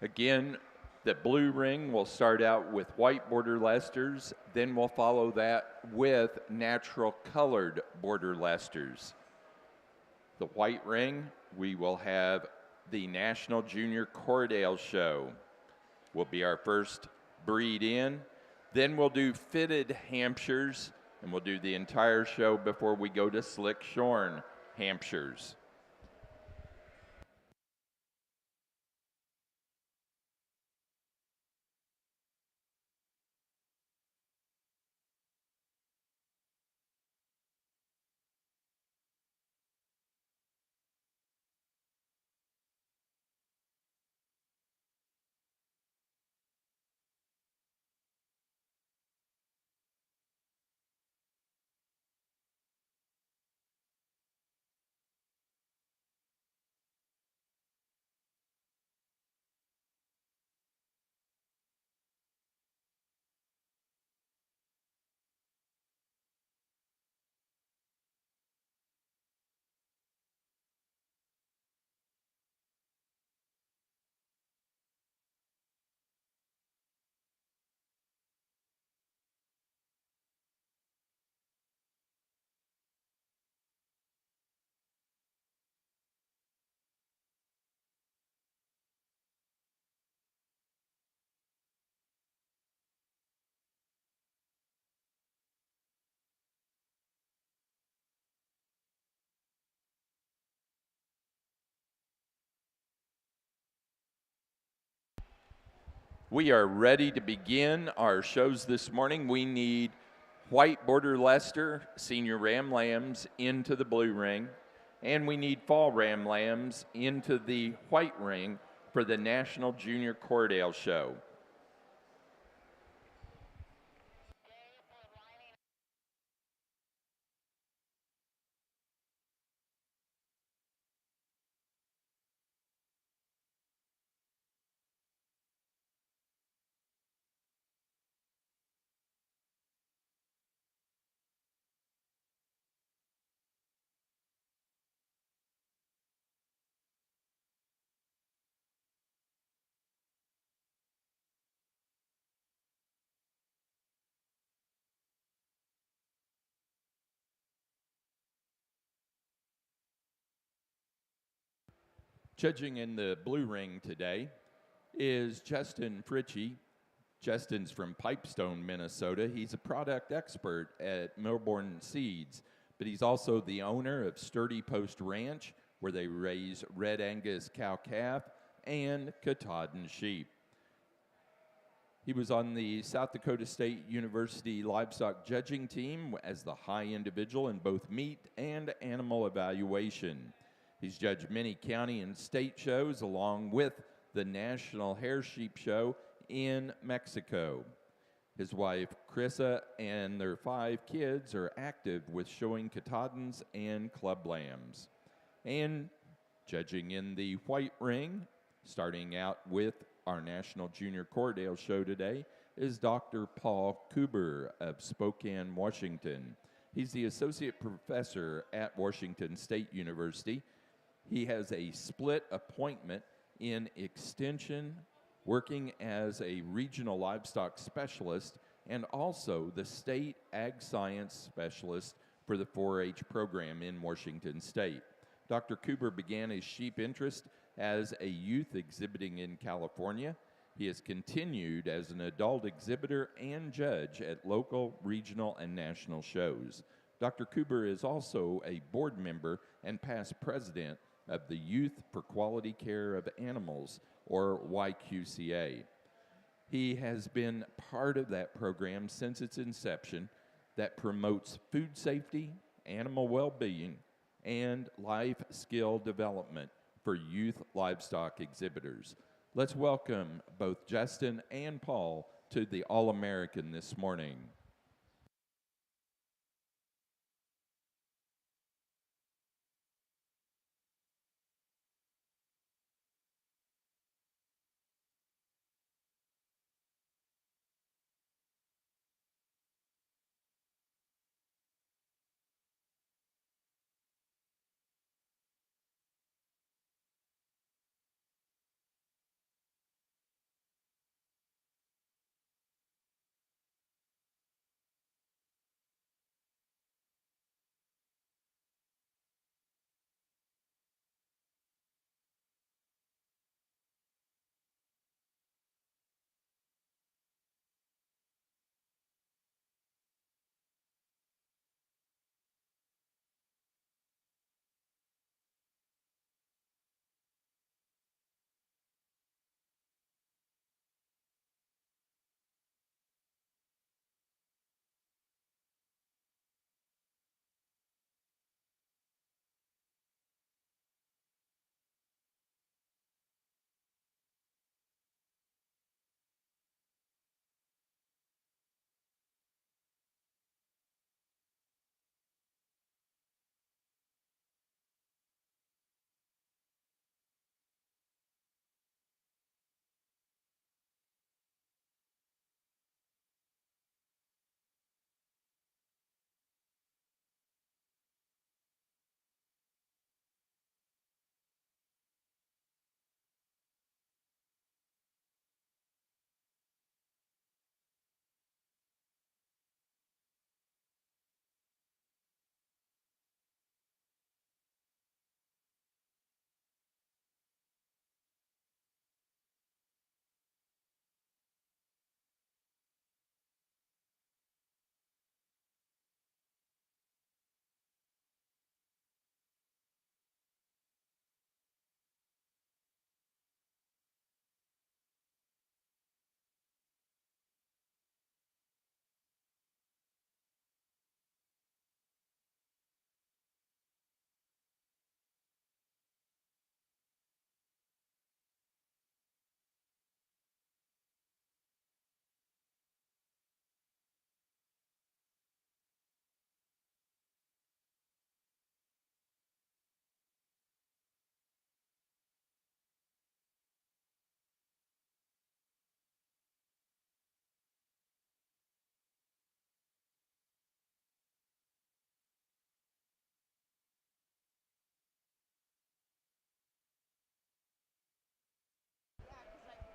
Again, the blue ring will start out with white border Leicesters, then we'll follow that with natural colored border Leicesters. The white ring, we will have the National Junior Corriedale Show. Will be our first breed in. Then we'll do fitted Hampshires, and we'll do the entire show before we go to slick Shorn Hampshires. We are ready to begin our shows this morning. We need white border Leicester senior ram lambs into the blue ring, and we need fall ram lambs into the white ring for the National Junior Corriedale Show. Judging in the blue ring today is Justin Fritchie. Justin's from Pipestone, Minnesota. He's a product expert at Melbourne Seeds, but he's also the owner of Sturdy Post Ranch, where they raise Red Angus cow-calf and Katahdin sheep. He was on the South Dakota State University livestock judging team as the high individual in both meat and animal evaluation. He's judged many county and state shows along with the National Hair Sheep Show in Mexico. His wife, Chrissa, and their 5 kids are active with showing Katahdins and club lambs. And judging in the white ring, starting out with our National Junior Corriedale Show today, is Dr. Paul Kuber of Spokane, Washington. He's the associate professor at Washington State University. He has a split appointment in extension, working as a regional livestock specialist and also the state ag science specialist for the 4-H program in Washington State. Dr. Kuber began his sheep interest as a youth exhibiting in California. He has continued as an adult exhibitor and judge at local, regional, and national shows. Dr. Kuber is also a board member and past president of the Youth for Quality Care of Animals, or YQCA. He has been part of that program since its inception that promotes food safety, animal well-being, and life skill development for youth livestock exhibitors. Let's welcome both Justin and Paul to the All-American this morning.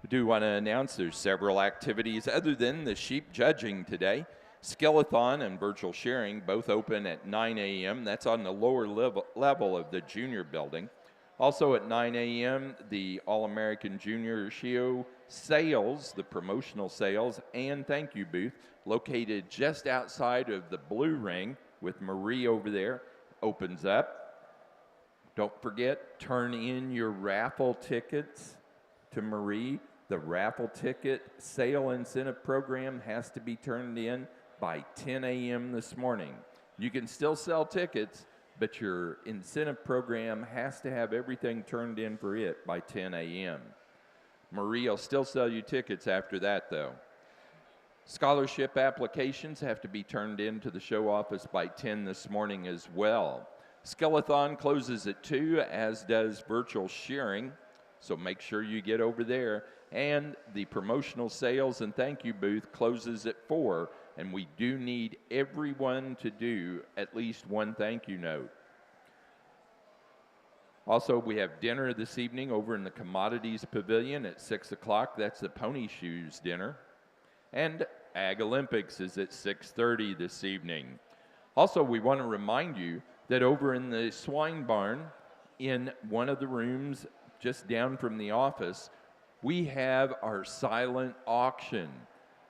do want to announce there's several activities other than the sheep judging today. Skeleton and virtual shearing both open at 9 a.m. That's on the lower level of the junior building. Also at 9 a.m., the All-American Junior Show sales, the promotional sales and thank you booth, located just outside of the blue ring with Marie over there, opens up. Don't forget, turn in your raffle tickets to Marie. The raffle ticket sale incentive program has to be turned in by 10 a.m. this morning. You can still sell tickets, but your incentive program has to have everything turned in for it by 10 a.m. Marie will still sell you tickets after that, though. Scholarship applications have to be turned in to the show office by 10 this morning as well. Skeleton closes at 2, as does virtual shearing, so make sure you get over there. And the promotional sales and thank you booth closes at 4, and we do need everyone to do at least one thank you note. Also, we have dinner this evening over in the Commodities Pavilion at 6 o'clock. That's the Pony Shoes dinner. And Ag Olympics is at 6:30 this evening. Also, we want to remind you that over in the swine barn, in one of the rooms just down from the office, we have our silent auction.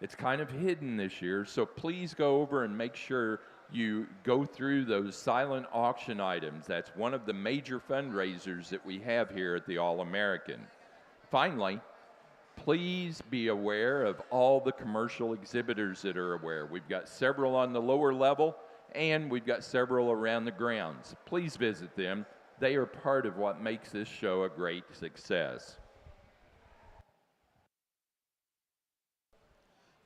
It's kind of hidden this year, so please go over and make sure you go through those silent auction items. That's one of the major fundraisers that we have here at the All-American. Finally, please be aware of all the commercial exhibitors that are aware. We've got several on the lower level, and we've got several around the grounds. Please visit them. They are part of what makes this show a great success.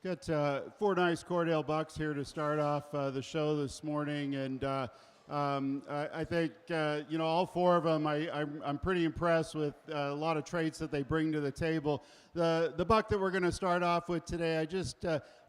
Got 4 nice Corriedale bucks here to start off the show this morning, and I think all 4 of them. I'm pretty impressed with a lot of traits that they bring to the table. The buck that we're going to start off with today,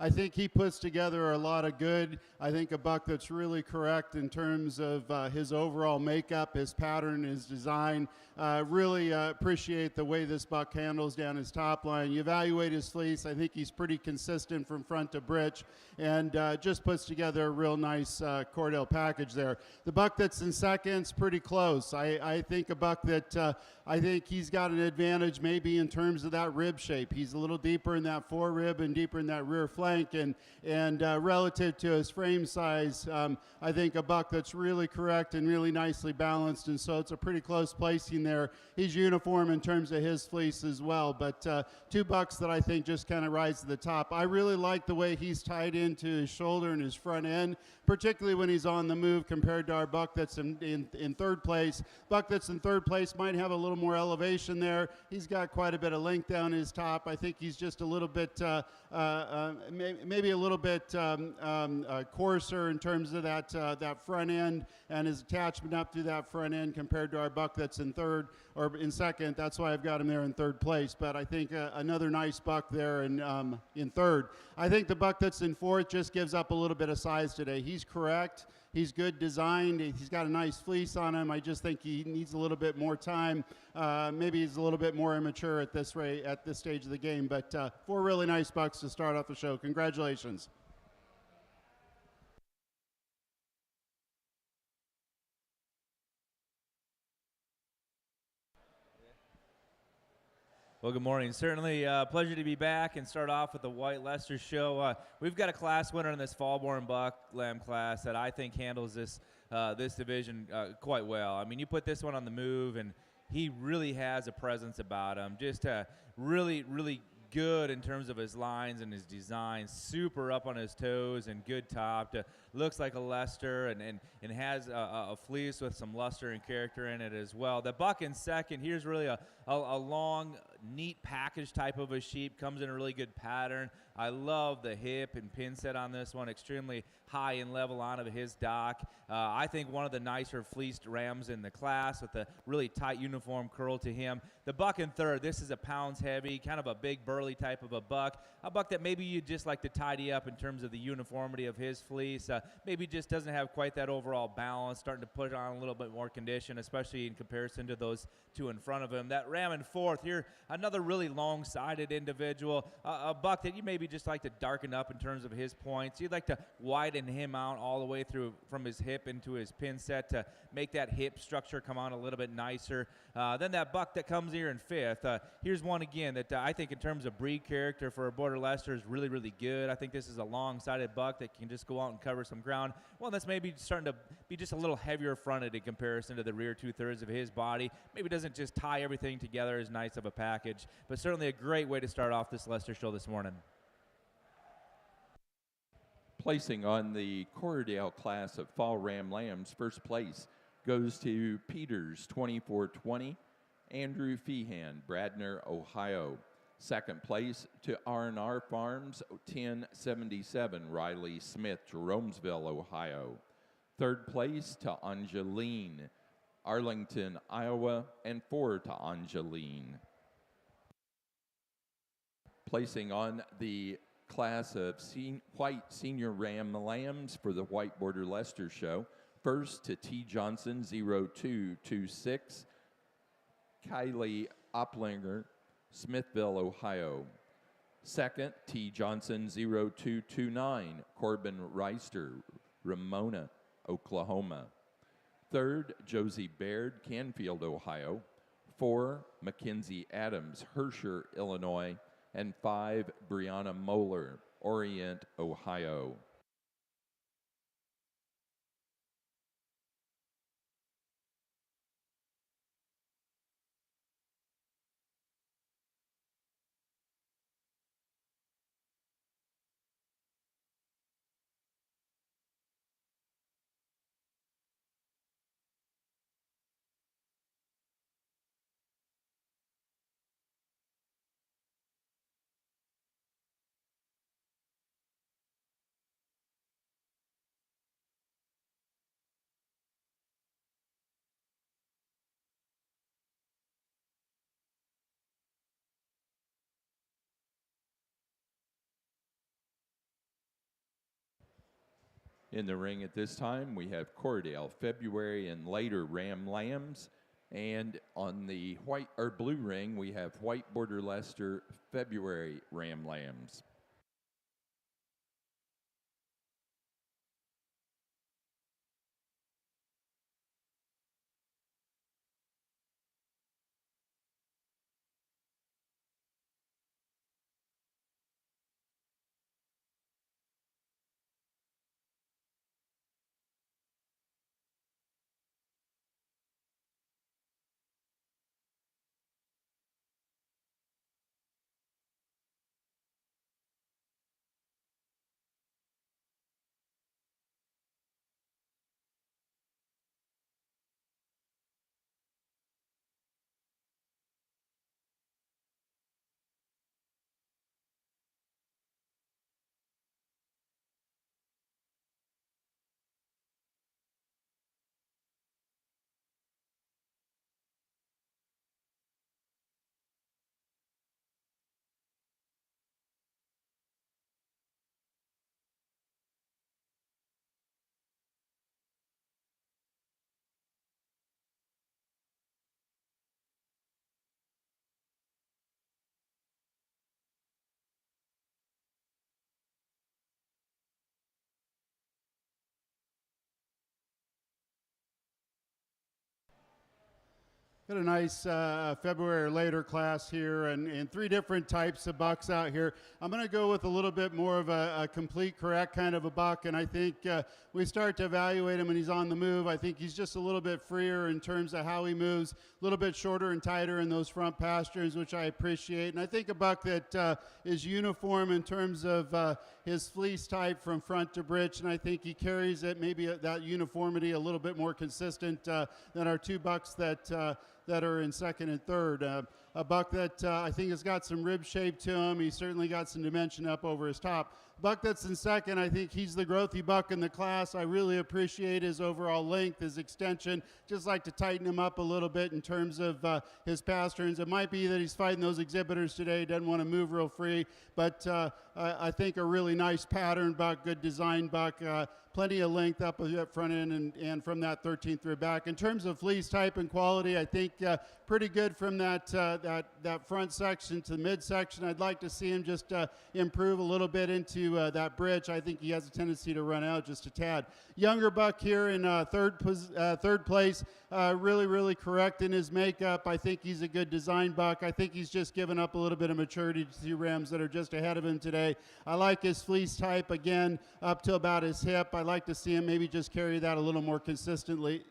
I think he puts together a lot of good. I think a buck that's really correct in terms of his overall makeup, his pattern, his design. Really appreciate the way this buck handles down his top line. You evaluate his fleece, I think he's pretty consistent from front to britch, and just puts together a real nice Corriedale package there. The buck that's in second's pretty close. I think a buck that I think he's got an advantage maybe in terms of that rib shape. He's a little deeper in that forerib and deeper in that rear flank, and relative to his frame size, I think a buck that's really correct and really nicely balanced, and so it's a pretty close placing there. He's uniform in terms of his fleece as well, but 2 bucks that I think just kind of rise to the top. I really like the way he's tied into his shoulder and his front end, particularly when he's on the move compared to our buck that's in third place. Buck that's in third place might have a little more elevation there. He's got quite a bit of length down his top. I think he's just a little bit, maybe a little bit coarser in terms of that front end and his attachment up to that front end compared to our buck that's in third or in second. That's why I've got him there in third place. But I think another nice buck there in third. I think the buck that's in fourth just gives up a little bit of size today. He's correct. He's good designed. He's got a nice fleece on him. I just think he needs a little bit more time. Maybe he's a little bit more immature at this rate, at this stage of the game. But 4 really nice bucks to start off the show. Congratulations. Well, good morning. Certainly a pleasure to be back and start off with the White Leicester show. We've got a class winner in this fall-born buck lamb class that I think handles this division quite well. I mean, you put this one on the move, and he really has a presence about him. Just really, really good in terms of his lines and his design. Super up on his toes and good topped. Looks like a Leicester and has a fleece with some luster and character in it as well. The buck in second, here's really a long, neat package type of a sheep. Comes in a really good pattern. I love the hip and pin set on this one. Extremely high and level on of his dock. I think one of the nicer fleeced rams in the class with a really tight uniform curl to him. The buck in third, this is a pounds heavy, kind of a big burly type of a buck that maybe you'd just like to tidy up in terms of the uniformity of his fleece. Maybe just doesn't have quite that overall balance, starting to put on a little bit more condition, especially in comparison to those 2 in front of him. That ram in fourth here, another really long-sided individual, a buck that you maybe just like to darken up in terms of his points. You'd like to widen him out all the way through from his hip into his pin set to make that hip structure come out a little bit nicer. Then that buck that comes here in 5th, here's one again that I think in terms of breed character for a Border Leicester is really, really good. I think this is a long-sided buck that can just go out and cover some ground. Well, that's maybe starting to be just a little heavier fronted in comparison to the rear 2/3 of his body. Maybe doesn't just tie everything together as nice of a package, but certainly a great way to start off this Leicester show this morning. Placing on the Corriedale class of Fall Ram Lambs, first place goes to Peters 2420, Andrew Feehan, Bradner, Ohio. Second place to R&R Farms 1077, Riley Smith, Jeromesville, Ohio. Third place to Angeline, Arlington, Iowa, and 4 to Angeline. Placing on the class of white senior Ram Lambs for the White Border Leicester Show. First to T. Johnson 0226, Kylie Oplinger, Smithville, Ohio. Second, T. Johnson 0229, Corbin Reister, Ramona, Oklahoma. Third, Josie Baird, Canfield, Ohio. 4, Mackenzie Adams, Herscher, Illinois. And 5, Brianna Moeller, Orient, Ohio. In the ring at this time, we have Corriedale, February and later Ram Lambs. And on the white or blue ring, we have White Border Leicester, February Ram Lambs. Got a nice February or later class here and 3 different types of bucks out here. I'm going to go with a little bit more of a complete correct kind of a buck, and I think we start to evaluate him when he's on the move. I think he's just a little bit freer in terms of how he moves, a little bit shorter and tighter in those front pastures, which I appreciate. And I think a buck that is uniform in terms of his fleece type from front to breech, and I think he carries it maybe that uniformity a little bit more consistent than our 2 bucks that are in second and third. A buck that I think has got some rib shape to him. He's certainly got some dimension up over his top. Buck that's in second, I think he's the growthy buck in the class. I really appreciate his overall length, his extension. Just like to tighten him up a little bit in terms of his pasterns. It might be that he's fighting those exhibitors today, doesn't want to move real free, but I think a really nice pattern buck, good design buck, plenty of length up at front end and from that 13th rib back. In terms of fleece type and quality, I think pretty good from that that front section to the midsection. I'd like to see him just improve a little bit into that bridge. I think he has a tendency to run out just a tad. Younger buck here in third place, really correct in his makeup. I think he's a good design buck. I think he's just given up a little bit of maturity to two rams that are just ahead of him today. I like his fleece type, again, up to about his hip. I like to see him maybe just carry that a little more consistently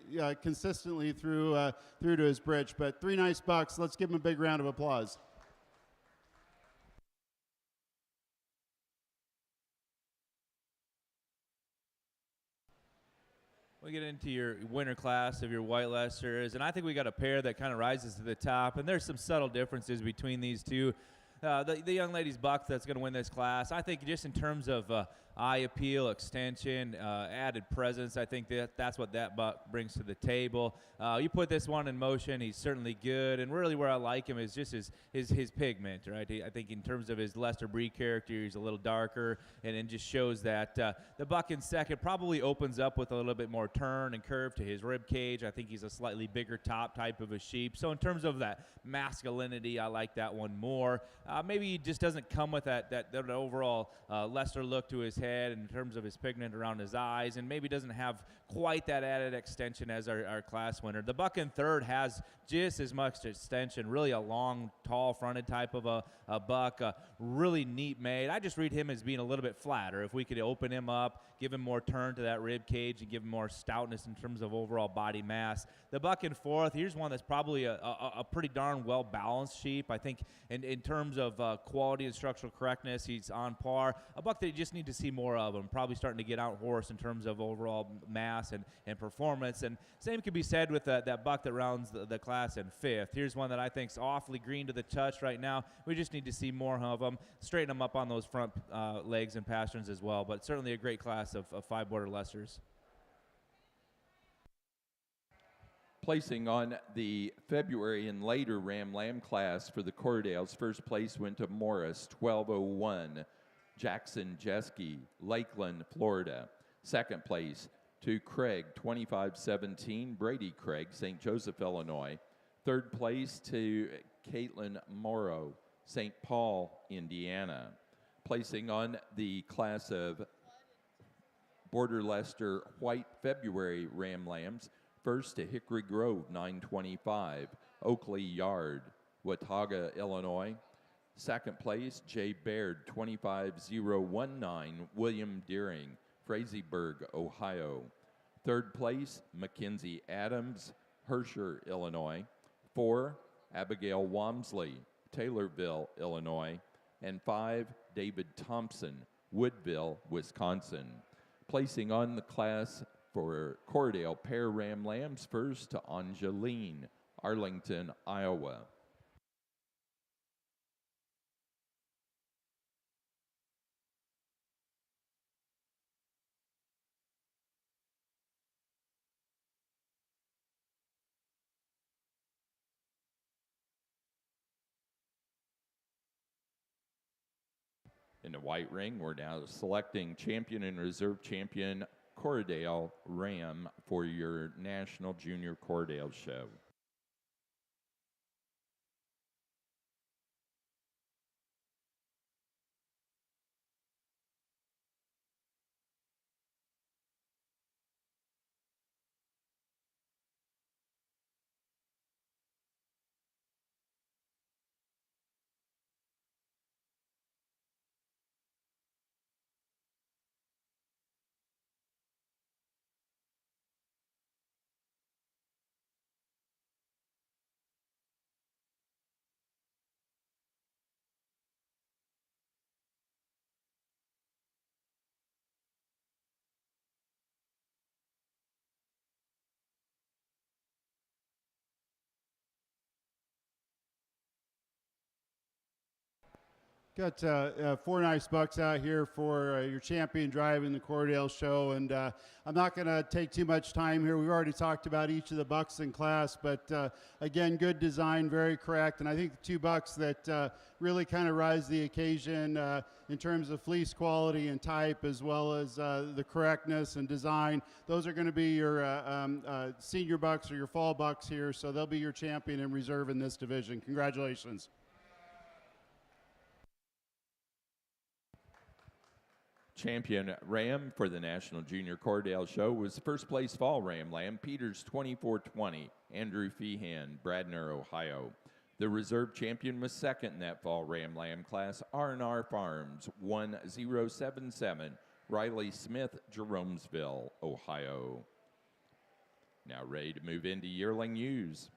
through to his bridge. But 3 nice bucks. Let's give him a big round of applause. We get into your winter class of your white Leicesters, and I think we got a pair that kind of rises to the top, and there's some subtle differences between these two. The young lady's buck that's going to win this class, I think just in terms of eye appeal, extension, added presence, I think that's what that buck brings to the table. You put this one in motion, he's certainly good, and really where I like him is just his pigment, right? I think in terms of his Leicester breed character, he's a little darker, and it just shows that the buck in second probably opens up with a little bit more turn and curve to his rib cage. I think he's a slightly bigger top type of a sheep. So in terms of that masculinity, I like that one more. Maybe he just doesn't come with that overall Leicester look to his head in terms of his pigment around his eyes, and maybe doesn't have quite that added extension as our class winner. The buck in third has just as much extension, really a long, tall fronted type of a buck, really neat made. I just read him as being a little bit flatter. If we could open him up, give him more turn to that rib cage, and give him more stoutness in terms of overall body mass. The buck in fourth, here's one that's probably a pretty darn well-balanced sheep. I think in terms of quality and structural correctness, he's on par. A buck that you just need to see more of him, probably starting to get out horse in terms of overall mass and performance. And same could be said with that buck that rounds the class in fifth. Here's one that I think's awfully green to the touch right now. We just need to see more of them, straighten them up on those front legs and pasterns as well. But certainly a great class of 5 border Leicesters. Placing on the February and later Ram Lamb class for the Corriedales, first place went to Morris, 1201, Jackson Jeske, Lakeland, Florida. Second place to Craig, 2517, Brady Craig, St. Joseph, Illinois. Third place to Caitlin Morrow, St. Paul, Indiana. Placing on the class of Border Leicester White February Ram Lambs, first to Hickory Grove, 925, Oakley Yard, Watauga, Illinois. Second place, Jay Baird, 25019, William Deering, Frazeysburg, Ohio. Third place, Mackenzie Adams, Herscher, Illinois. 4, Abigail Wamsley, Taylorville, Illinois. And 5, David Thompson, Woodville, Wisconsin. Placing on the class for Corriedale pair Ram Lambs, first to Angeline, Arlington, Iowa. In the white ring, we're now selecting champion and reserve champion Corriedale Ram for your National Junior Corriedale show. Got 4 nice bucks out here for your champion drive in the Corriedale show, and I'm not going to take too much time here. We've already talked about each of the bucks in class, but again, good design, very correct, and I think the 2 bucks that really kind of rise to the occasion in terms of fleece quality and type, as well as the correctness and design, those are going to be your senior bucks or your fall bucks here, so they'll be your champion and reserve in this division. Congratulations. Champion ram for the National Junior Corriedale Show was first place fall ram lamb, Peters 2420, Andrew Feehan, Bradner, Ohio. The reserve champion was second in that fall ram lamb class, R&R Farms 1077, Riley Smith, Jeromesville, Ohio. Now ready to move into yearling ewes.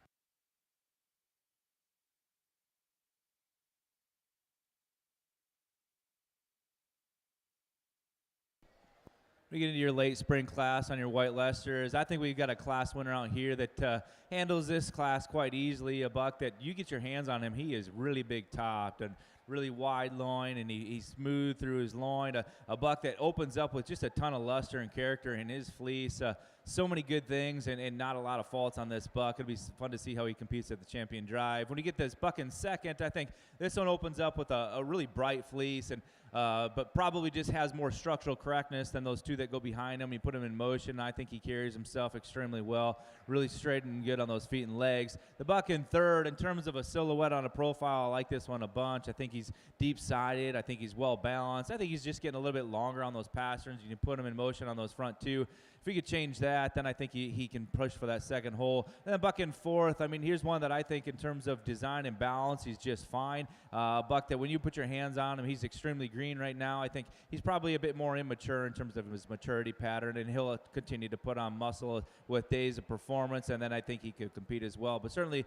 We get into your late spring class on your White Leicesters. I think we've got a class winner out here that handles this class quite easily. A buck that you get your hands on him, he is really big topped and really wide loin, and he's smooth through his loin. A buck that opens up with just a ton of luster and character in his fleece. So many good things and not a lot of faults on this buck. It'll be fun to see how he competes at the champion drive. When you get this buck in second, I think this one opens up with a really bright fleece, and but probably just has more structural correctness than those 2 that go behind him. You put him in motion, I think he carries himself extremely well, really straight and good on those feet and legs. The buck in third, in terms of a silhouette on a profile, I like this one a bunch. I think he's deep-sided. I think he's well-balanced. I think he's just getting a little bit longer on those pasterns. You can put him in motion on those front 2. If we could change that, then I think he can push for that second hole. And then buck in fourth, I mean, here's one that I think in terms of design and balance, he's just fine. Buck that when you put your hands on him, he's extremely green right now. I think he's probably a bit more immature in terms of his maturity pattern, and he'll continue to put on muscle with days of performance, and then I think he could compete as well. But certainly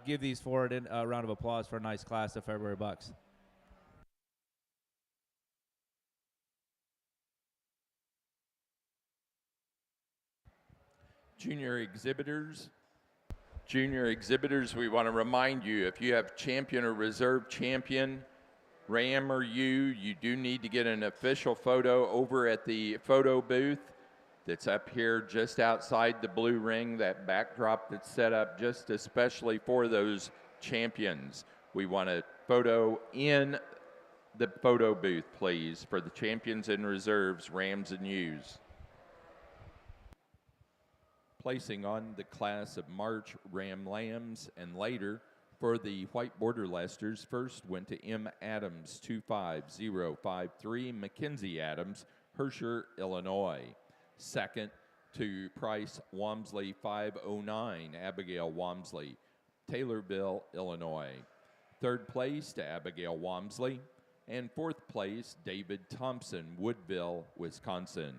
give these forward a round of applause for a nice class of February bucks. Junior exhibitors, we want to remind you, if you have champion or reserve champion, ram or ewe, you do need to get an official photo over at the photo booth that's up here just outside the blue ring, that backdrop that's set up just especially for those champions. We want a photo in the photo booth, please, for the champions and reserves, rams and ewes. Placing on the class of March ram lambs and later for the white border Leicesters, first went to M. Adams 25053, Mackenzie Adams, Hampshire, Illinois. Second to Price Wamsley 509, Abigail Wamsley, Taylorville, Illinois. Third place to Abigail Wamsley, and fourth place David Thompson, Woodville, Wisconsin.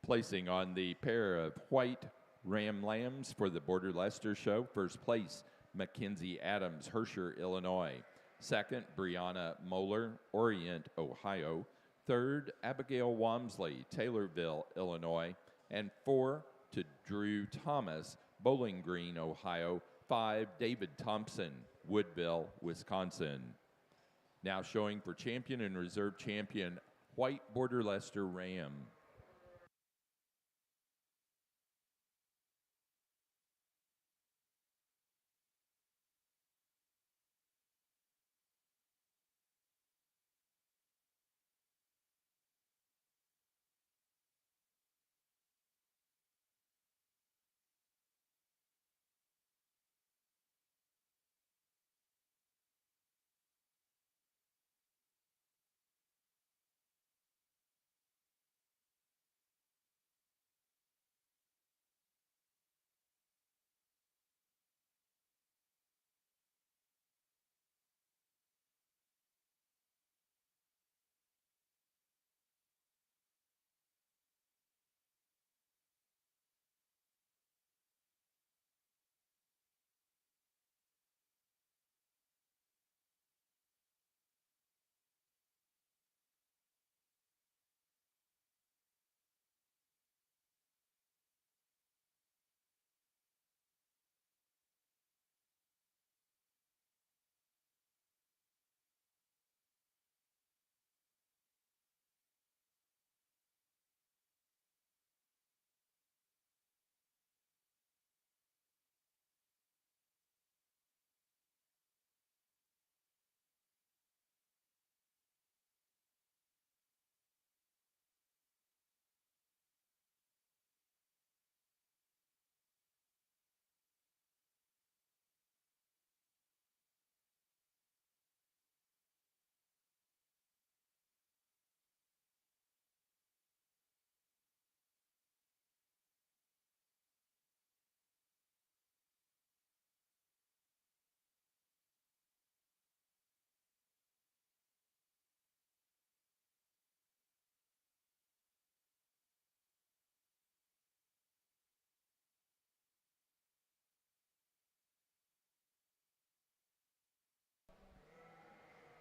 Placing on the pair of white ram lambs for the Border Leicester Show, first place, Mackenzie Adams, Hampshire, Illinois. Second, Brianna Moeller, Orient, Ohio. Third, Abigail Wamsley, Taylorville, Illinois. And 4, to Drew Thomas, Bowling Green, Ohio. 5, David Thompson, Woodville, Wisconsin. Now showing for champion and reserve champion, White Border Leicester Ram.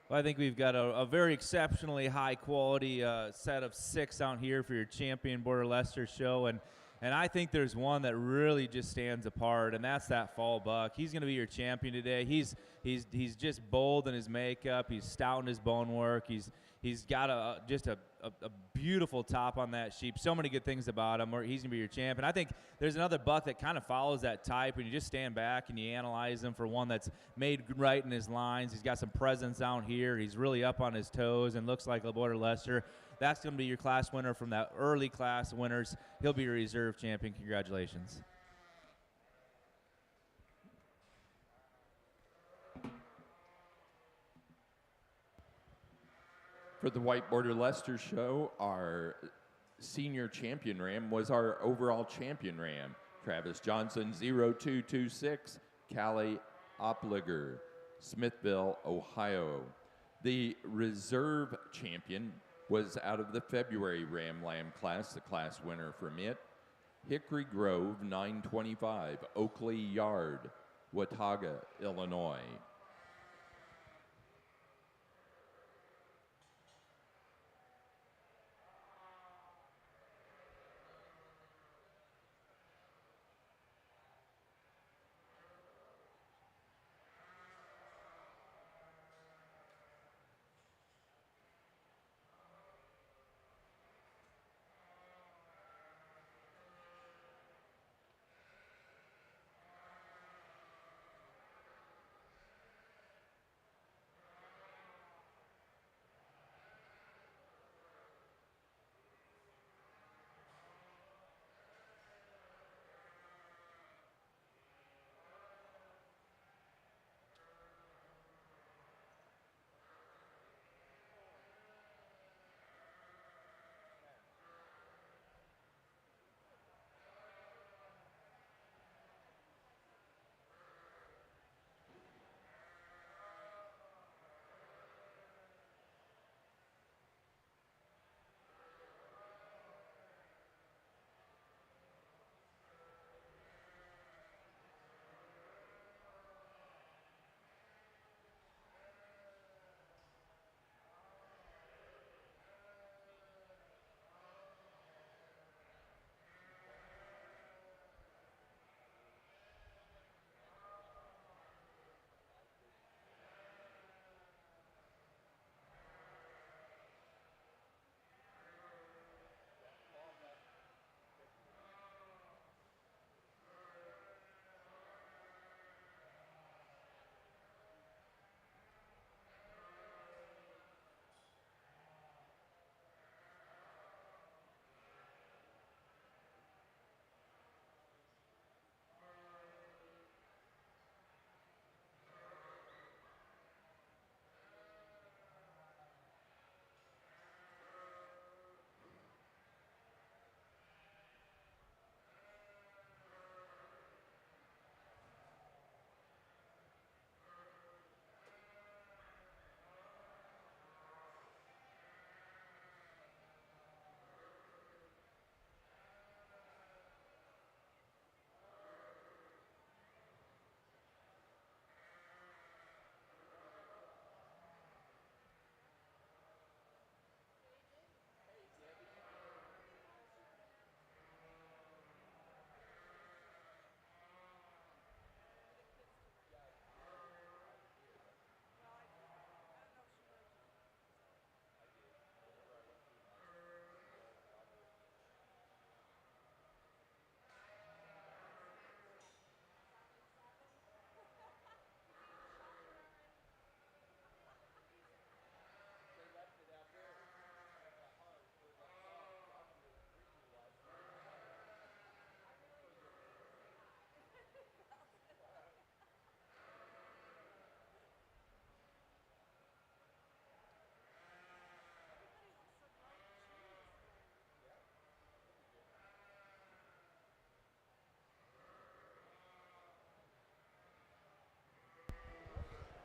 Well, I think we've got a very exceptionally high quality set of 6 out here for your champion Border Leicester show, and I think there's one that really just stands apart, and that's that fall buck. He's going to be your champion today. He's just bold in his makeup. He's stout in his bone work. He's got just a beautiful top on that sheep. So many good things about him. He's going to be your champion. I think there's another buck that kind of follows that type, and you just stand back and you analyze him for one that's made right in his lines. He's got some presence out here. He's really up on his toes and looks like a Border Leicester. That's going to be your class winner from that early class winners. He'll be your reserve champion. Congratulations. For the White Border Leicester show, our senior champion ram was our overall champion ram, Travis Johnson, 0226, Callie Opliger, Smithville, Ohio. The reserve champion was out of the February Ram Lamb class, the class winner from it, Hickory Grove, 925, Oakley Yard, Watauga, Illinois.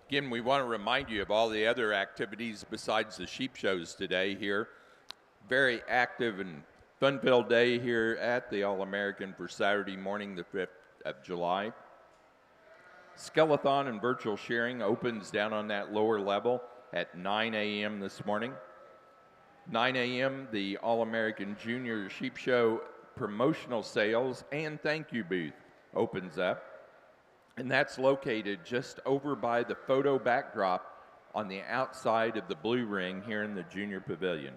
Again, we want to remind you of all the other activities besides the sheep shows today here. Very active and fun-filled day here at the All-American for Saturday morning, the 5th of July. Skeleton and virtual shearing opens down on that lower level at 9 a.m. this morning. 9 a.m., the All-American Junior Sheep Show promotional sales and thank you booth opens up. And that's located just over by the photo backdrop on the outside of the blue ring here in the Junior Pavilion.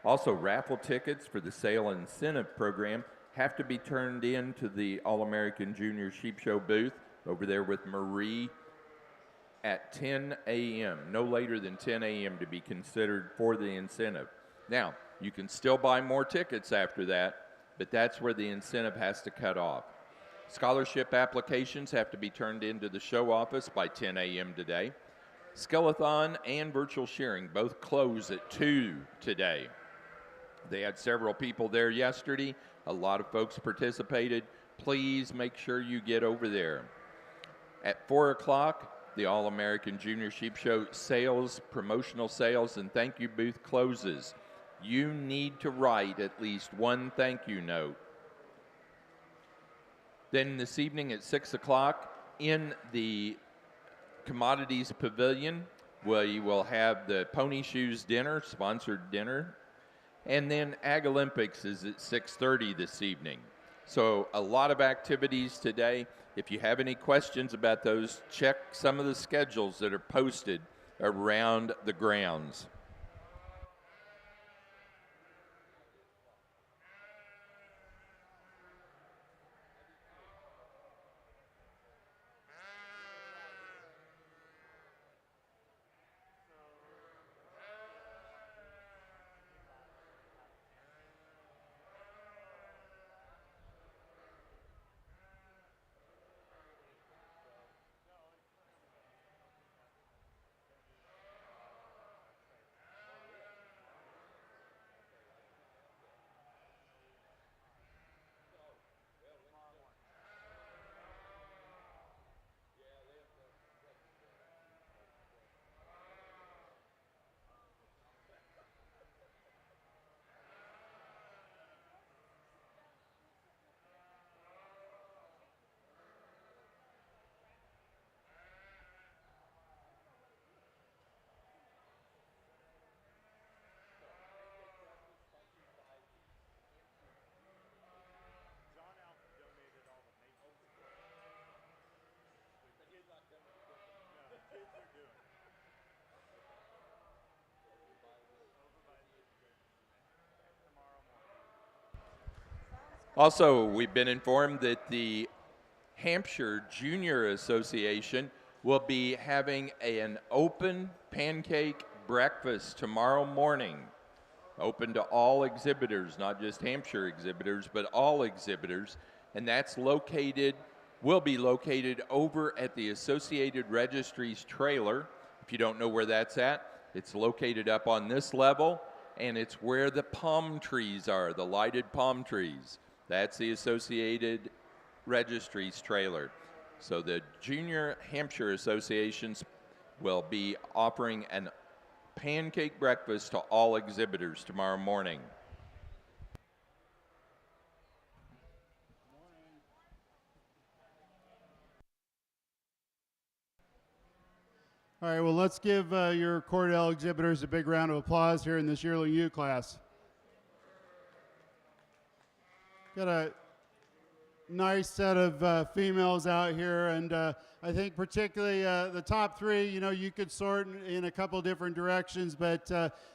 Also, raffle tickets for the sale incentive program have to be turned in to the All-American Junior Sheep Show booth over there with Marie at 10 a.m., no later than 10 a.m. to be considered for the incentive. Now, you can still buy more tickets after that, but that's where the incentive has to cut off. Scholarship applications have to be turned into the show office by 10 a.m. today. Skeleton and virtual shearing both close at 2 today. They had several people there yesterday. A lot of folks participated. Please make sure you get over there. At 4 o'clock, the All-American Junior Sheep Show sales, promotional sales, and thank you booth closes. You need to write at least one thank you note. Then this evening at 6 o'clock in the Commodities Pavilion, we will have the Pony Shoes dinner, sponsored dinner. And then Ag Olympics is at 6:30 this evening. So a lot of activities today. If you have any questions about those, check some of the schedules that are posted around the grounds. Also, we've been informed that the Hampshire Junior Association will be having an open pancake breakfast tomorrow morning, open to all exhibitors, not just Hampshire exhibitors, but all exhibitors, and that's will be located over at the Associated Registries trailer. If you don't know where that's at, it's located up on this level, and it's where the palm trees are, the lighted palm trees. That's the Associated Registries trailer. So the Junior Hampshire Associations will be offering an pancake breakfast to all exhibitors tomorrow morning. All right, well, let's give your Corriedale exhibitors a big round of applause here in this yearling U class. Got a nice set of females out here, and I think particularly the top three, you could sort in a couple different directions, but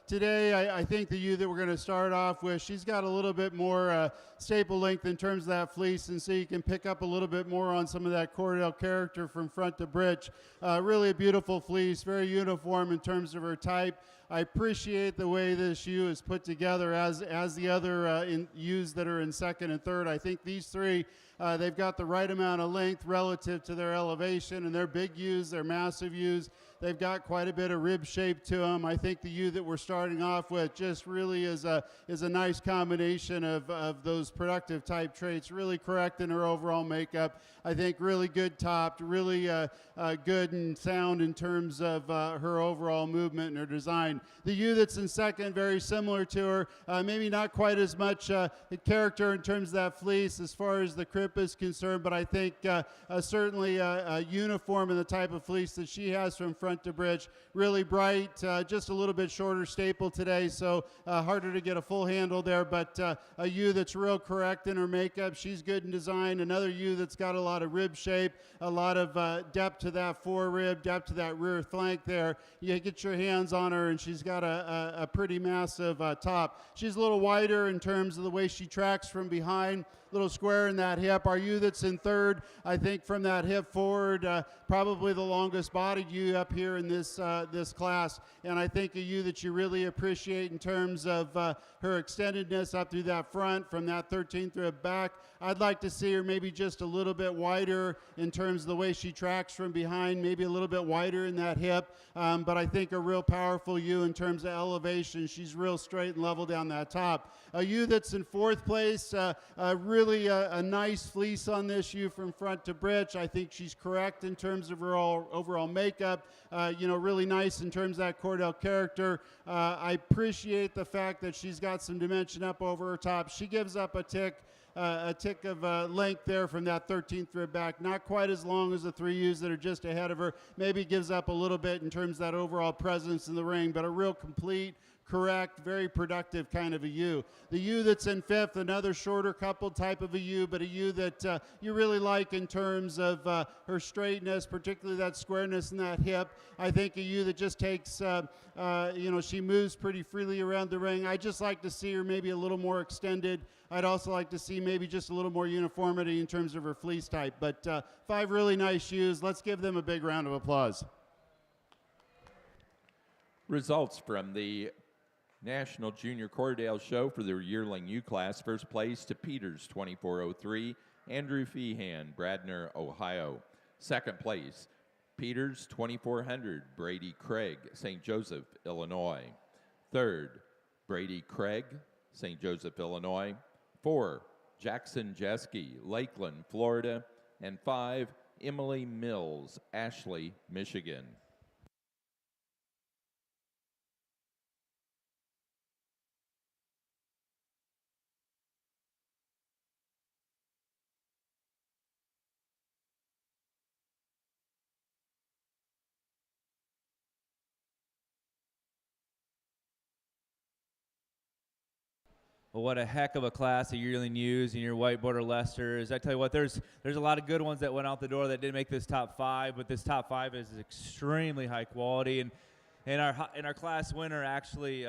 today I think the ewe that we're going to start off with, she's got a little bit more staple length in terms of that fleece, and so you can pick up a little bit more on some of that Corriedale character from front to britch. Really a beautiful fleece, very uniform in terms of her type. I appreciate the way this ewe is put together as the other ewes that are in second and third. I think these three, they've got the right amount of length relative to their elevation, and they're big ewes, they're massive ewes. They've got quite a bit of rib shape to them. I think the ewe that we're starting off with just really is a nice combination of those productive type traits, really correct in her overall makeup. I think really good topped, really good and sound in terms of her overall movement and her design. The ewe that's in second, very similar to her, maybe not quite as much character in terms of that fleece as far as the crip is concerned, but I think certainly uniform in the type of fleece that she has from front to bridge. Really bright, just a little bit shorter staple today, so harder to get a full handle there, but a ewe that's real correct in her makeup. She's good in design. Another ewe that's got a lot of rib shape, a lot of depth to that fore rib, depth to that rear flank there. You get your hands on her, and she's got a pretty massive top. She's a little wider in terms of the way she tracks from behind, little square in that hip. Our ewe that's in third, I think from that hip forward, probably the longest bodied ewe up here in this class, and I think a ewe that you really appreciate in terms of her extendedness up through that front, from that 13th rib back. I'd like to see her maybe just a little bit wider in terms of the way she tracks from behind, maybe a little bit wider in that hip, but I think a real powerful ewe in terms of elevation. She's real straight and level down that top. A ewe that's in fourth place, really a nice fleece on this ewe from front to bridge. I think she's correct in terms of her overall makeup, really nice in terms of that Corriedale character. I appreciate the fact that she's got some dimension up over her top. She gives up a tick of length there from that 13th rib back. Not quite as long as the three ewes that are just ahead of her. Maybe gives up a little bit in terms of that overall presence in the ring, but a real complete, correct, very productive kind of a ewe. The ewe that's in fifth, another shorter coupled type of a ewe, but a ewe that you really like in terms of her straightness, particularly that squareness in that hip. I think a ewe that just takes, she moves pretty freely around the ring. I just like to see her maybe a little more extended. I'd also like to see maybe just a little more uniformity in terms of her fleece type. But 5 really nice ewes. Let's give them a big round of applause. Results from the National Junior Corriedale Show for the yearling U class. First place to Peters, 2403, Andrew Feehan, Bradner, Ohio. Second place, Peters, 2400, Brady Craig, St. Joseph, Illinois. Third, Brady Craig, St. Joseph, Illinois. 4, Jackson Jeske, Lakeland, Florida. And 5, Emily Mills, Ashley, Michigan. Well, what a heck of a class of yearling ewes and your white border Leicesters. I tell you what, there's a lot of good ones that went out the door that didn't make this top 5, but this top 5 is extremely high quality, and our class winner actually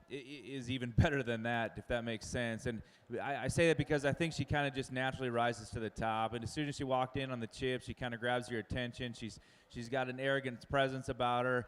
is even better than that, if that makes sense. And I say that because I think she kind of just naturally rises to the top, and as soon as she walked in on the chip, she kind of grabs your attention. She's got an arrogant presence about her.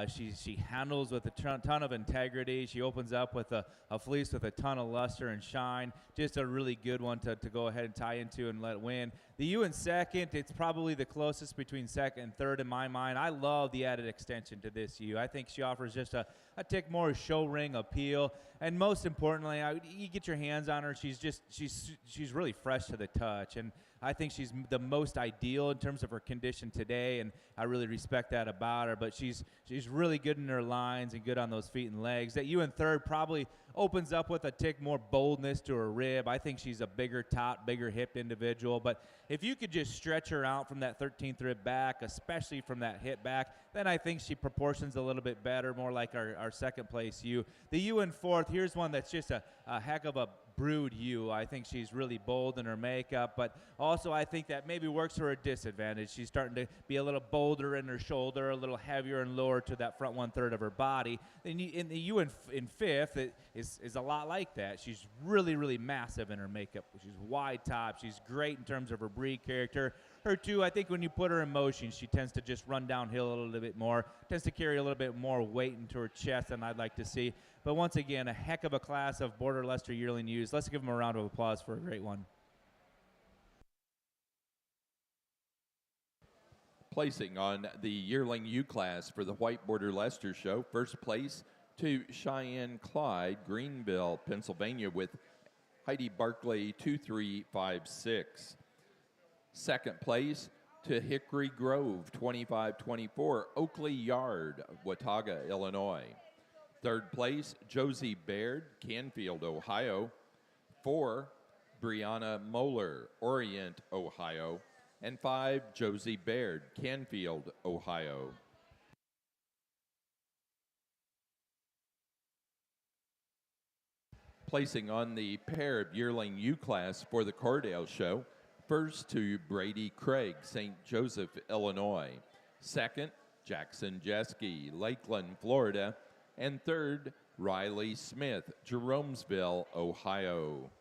She handles with a ton of integrity. She opens up with a fleece with a ton of luster and shine. Just a really good one to go ahead and tie into and let win. The ewe in second, it's probably the closest between second and third in my mind. I love the added extension to this ewe. I think she offers just a tick more show ring appeal. And most importantly, you get your hands on her. She's really fresh to the touch. And I think she's the most ideal in terms of her condition today, and I really respect that about her. But she's really good in her lines and good on those feet and legs. That ewe in third probably opens up with a tick more boldness to her rib. I think she's a bigger top, bigger hip individual. But if you could just stretch her out from that 13th rib back, especially from that hip back, then I think she proportions a little bit better, more like our second place ewe. The ewe in fourth, here's one that's just a heck of a brood ewe. I think she's really bold in her makeup, but also I think that maybe works to her disadvantage. She's starting to be a little bolder in her shoulder, a little heavier and lower to that front 1/3 of her body. And in the ewe in fifth, it is a lot like that. She's really, really massive in her makeup. She's wide top. She's great in terms of her breed character. Her too, I think when you put her in motion, she tends to just run downhill a little bit more, tends to carry a little bit more weight into her chest than I'd like to see. But once again, a heck of a class of Border Leicester yearling ewes. Let's give them a round of applause for a great one. Placing on the yearling U class for the White Border Leicester Show, first place to Cheyenne Clyde, Greenville, Pennsylvania, with Heidi Barclay 2356. Second place to Hickory Grove 2524, Oakley Yard, Watauga, Illinois. Third place, Josie Baird, Canfield, Ohio. 4, Brianna Moeller, Orient, Ohio. And 5, Josie Baird, Canfield, Ohio. Placing on the pair of yearling U class for the Corriedale Show, first to Brady Craig, St. Joseph, Illinois. Second, Jackson Jeske, Lakeland, Florida. And third, Riley Smith, Jeromesville, Ohio.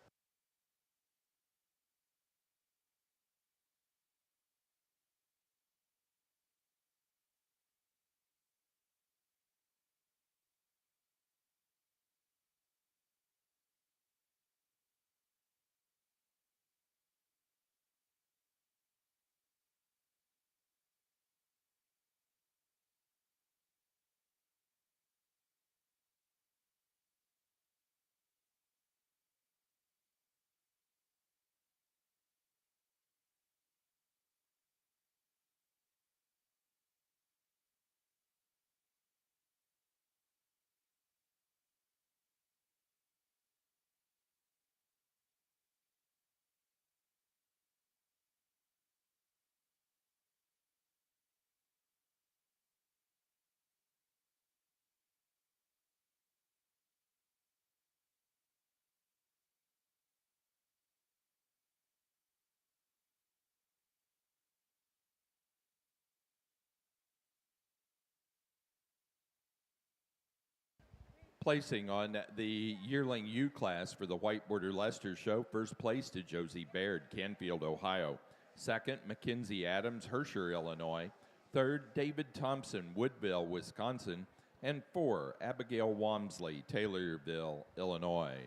Placing on the yearling U class for the White Border Leicester Show, first place to Josie Baird, Canfield, Ohio. Second, Mackenzie Adams, Hampshire, Illinois. Third, David Thompson, Woodville, Wisconsin. And 4, Abigail Walmsley, Taylorville, Illinois.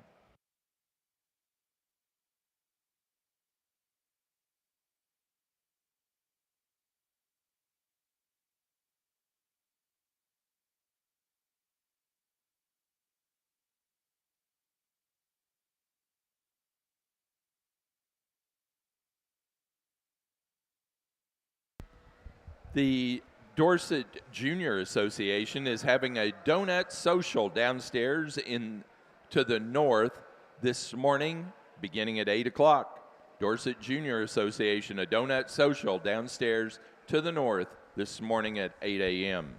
The Dorset Junior Association is having a donut social downstairs to the north this morning, beginning at 8 o'clock. Dorset Junior Association, a donut social downstairs to the north this morning at 8 a.m.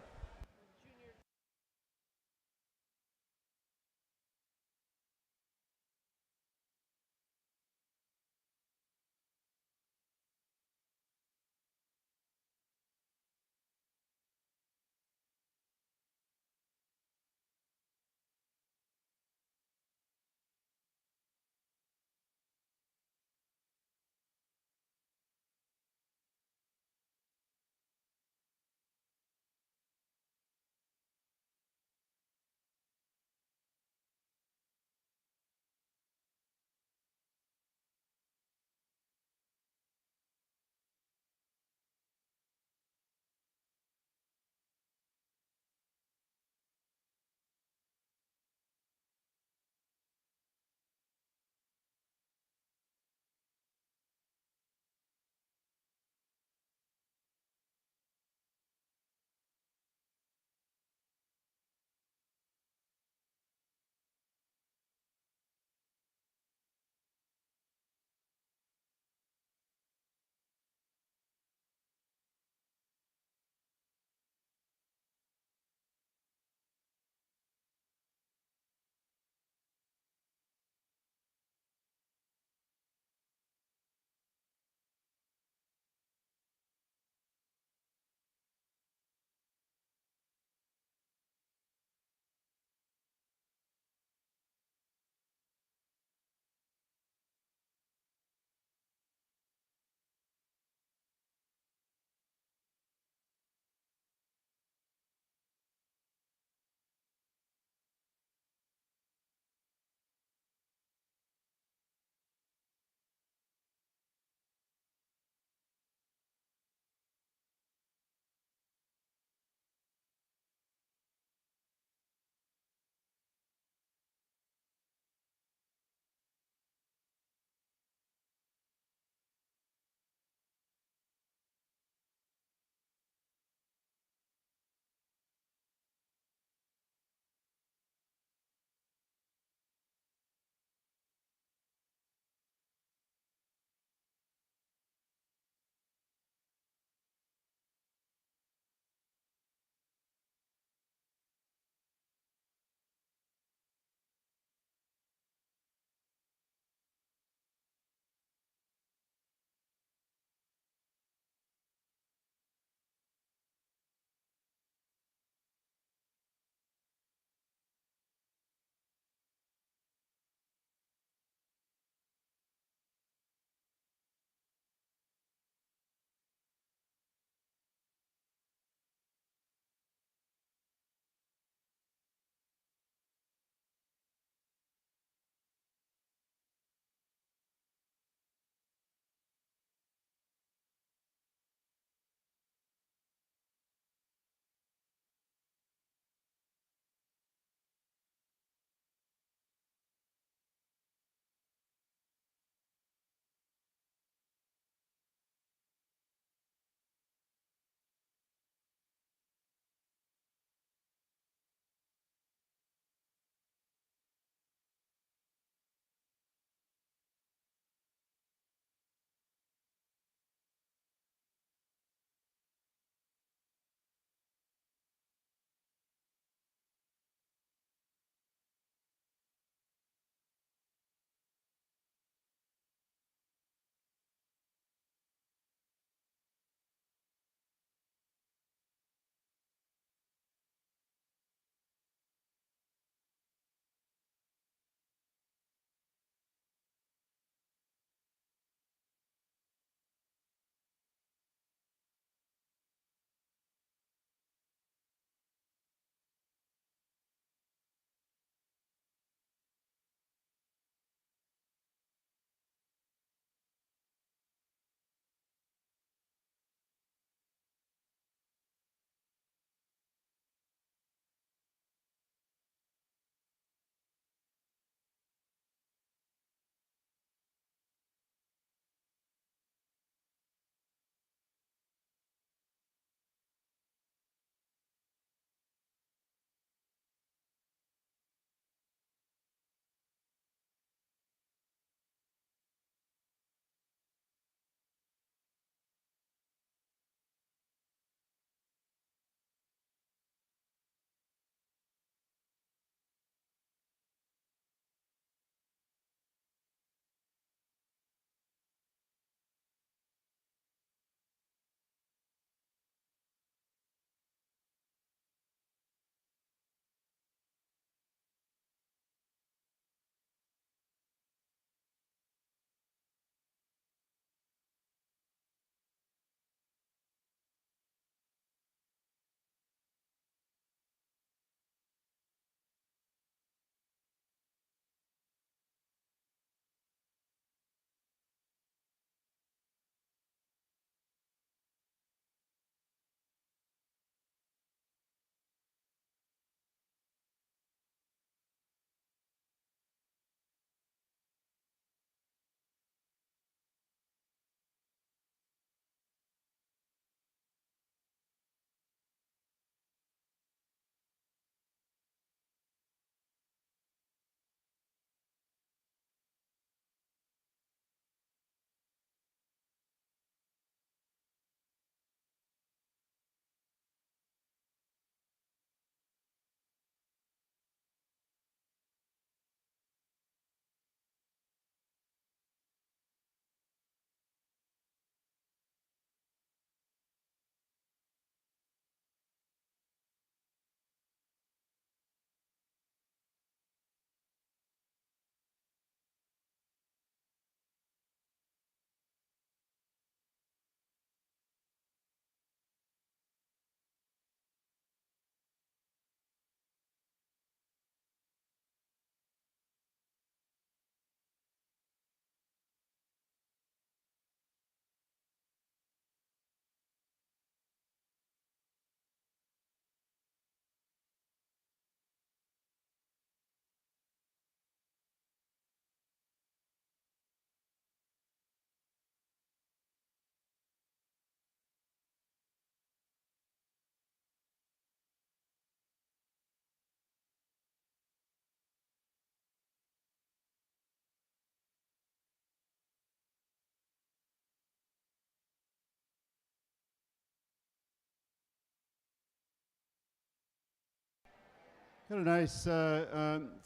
Got a nice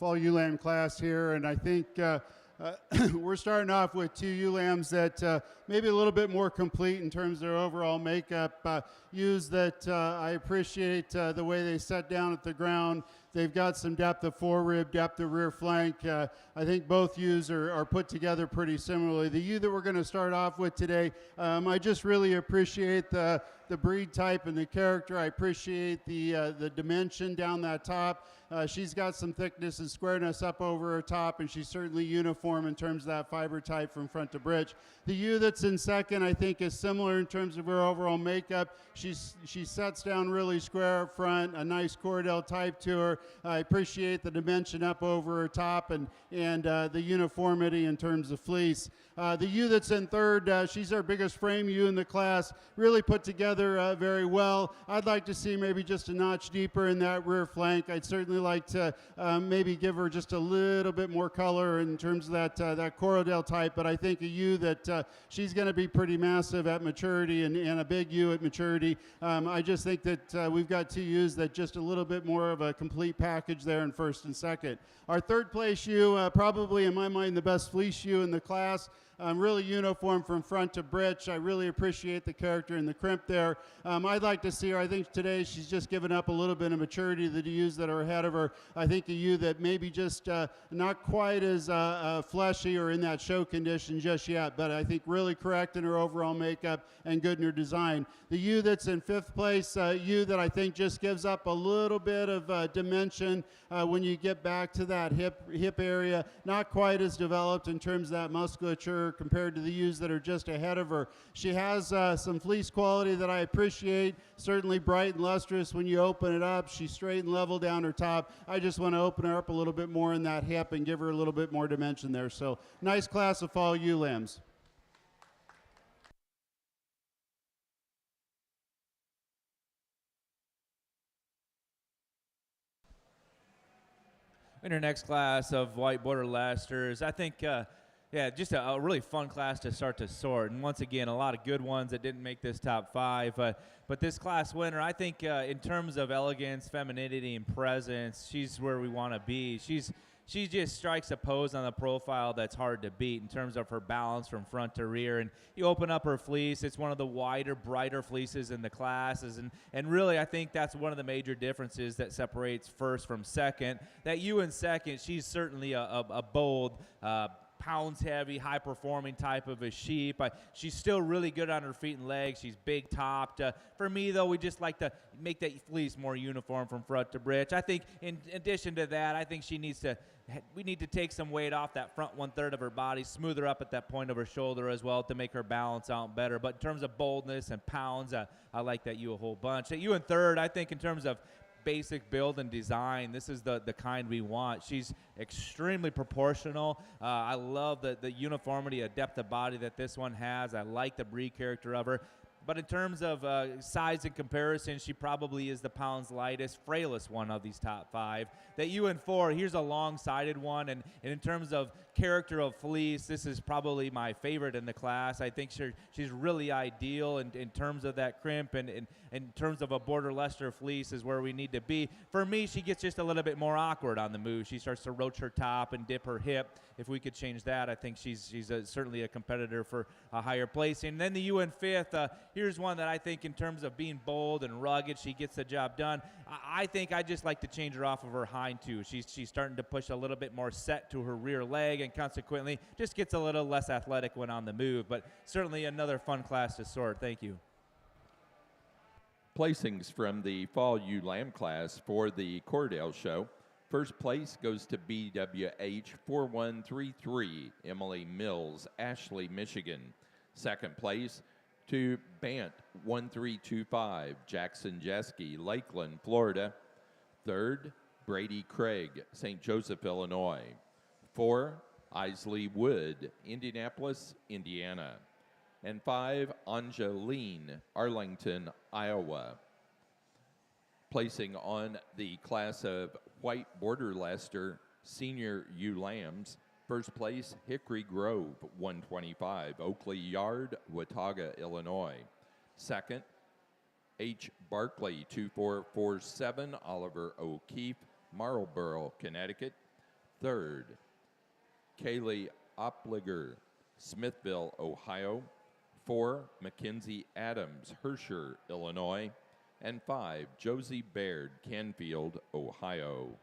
fall ewe lamb class here, and I think we're starting off with two ewe lambs that maybe a little bit more complete in terms of their overall makeup. Ewes that I appreciate the way they set down at the ground. They've got some depth of forerib, depth of rear flank. I think both ewes are put together pretty similarly. The ewe that we're going to start off with today, I just really appreciate the breed type and the character. I appreciate the dimension down that top. She's got some thickness and squareness up over her top, and she's certainly uniform in terms of that fiber type from front to bridge. The ewe that's in second, I think, is similar in terms of her overall makeup. She sets down really square up front, a nice Corriedale type to her. I appreciate the dimension up over her top and the uniformity in terms of fleece. The ewe that's in third, she's our biggest frame ewe in the class, really put together very well. I'd like to see maybe just a notch deeper in that rear flank. I'd certainly like to maybe give her just a little bit more color in terms of that Corriedale type, but I think a ewe that she's going to be pretty massive at maturity and a big ewe at maturity. I just think that we've got two ewes that just a little bit more of a complete package there in first and second. Our third place ewe, probably in my mind the best fleece ewe in the class. Really uniform from front to britch. I really appreciate the character and the crimp there. I'd like to see her. I think today she's just given up a little bit of maturity to the ewes that are ahead of her. I think a ewe that maybe just not quite as fleshy or in that show condition just yet, but I think really correct in her overall makeup and good in her design. The ewe that's in fifth place, ewe that I think just gives up a little bit of dimension when you get back to that hip area. Not quite as developed in terms of that musculature compared to the ewes that are just ahead of her. She has some fleece quality that I appreciate, certainly bright and lustrous when you open it up. She's straight and level down her top. I just want to open her up a little bit more in that hip and give her a little bit more dimension there. So nice class of fall ewe lambs. In our next class of white border Leicesters, I think yeah, just a really fun class to start to sort. And once again, a lot of good ones that didn't make this top five. But this class winner, I think in terms of elegance, femininity, and presence, she's where we want to be. She just strikes a pose on the profile that's hard to beat in terms of her balance from front to rear. And you open up her fleece, it's one of the wider, brighter fleeces in the classes. And really, I think that's one of the major differences that separates first from second. That ewe in second, she's certainly a bold, pounds heavy, high performing type of a sheep. She's still really good on her feet and legs. She's big topped. For me though, we just like to make that fleece more uniform from front to britch. I think in addition to that, I think we need to take some weight off that front 1/3 of her body, smooth her up at that point of her shoulder as well to make her balance out better. But in terms of boldness and pounds, I like that ewe a whole bunch. That ewe in third, I think in terms of basic build and design, this is the kind we want. She's extremely proportional. I love the uniformity, a depth of body that this one has. I like the breed character of her. But in terms of size and comparison, she probably is the pounds lightest, frailest one of these top five. That ewe in four, here's a long-sided one, and in terms of character of fleece, this is probably my favorite in the class. I think she's really ideal in terms of that crimp, and in terms of a border Leicester fleece is where we need to be. For me, she gets just a little bit more awkward on the move. She starts to roach her top and dip her hip. If we could change that, I think she's certainly a competitor for a higher placing. And then the ewe in fifth, here's one that I think in terms of being bold and rugged, she gets the job done. I think I just like to change her off of her hind two. She's starting to push a little bit more set to her rear leg, and consequently just gets a little less athletic when on the move. But certainly another fun class to sort. Thank you. Placings from the fall ewe lamb class for the Corriedale show. First place goes to BWH 4133, Emily Mills, Ashley, Michigan. Second place to Bant 1325, Jackson Jeske, Lakeland, Florida. Third, Brady Craig, St. Joseph, Illinois. 4, Isley Wood, Indianapolis, Indiana. And 5, Angeline, Arlington, Iowa. Placing on the class of white border Leicester senior ewe lambs, first place, Hickory Grove, 125, Oakley Yard, Watauga, Illinois. Second, H. Barkley, 2447, Oliver O'Keefe, Marlborough, Connecticut. Third, Kaylee Opliger, Smithville, Ohio. 4, Mackenzie Adams, Herscher, Illinois. And 5, Josie Baird, Canfield, Ohio.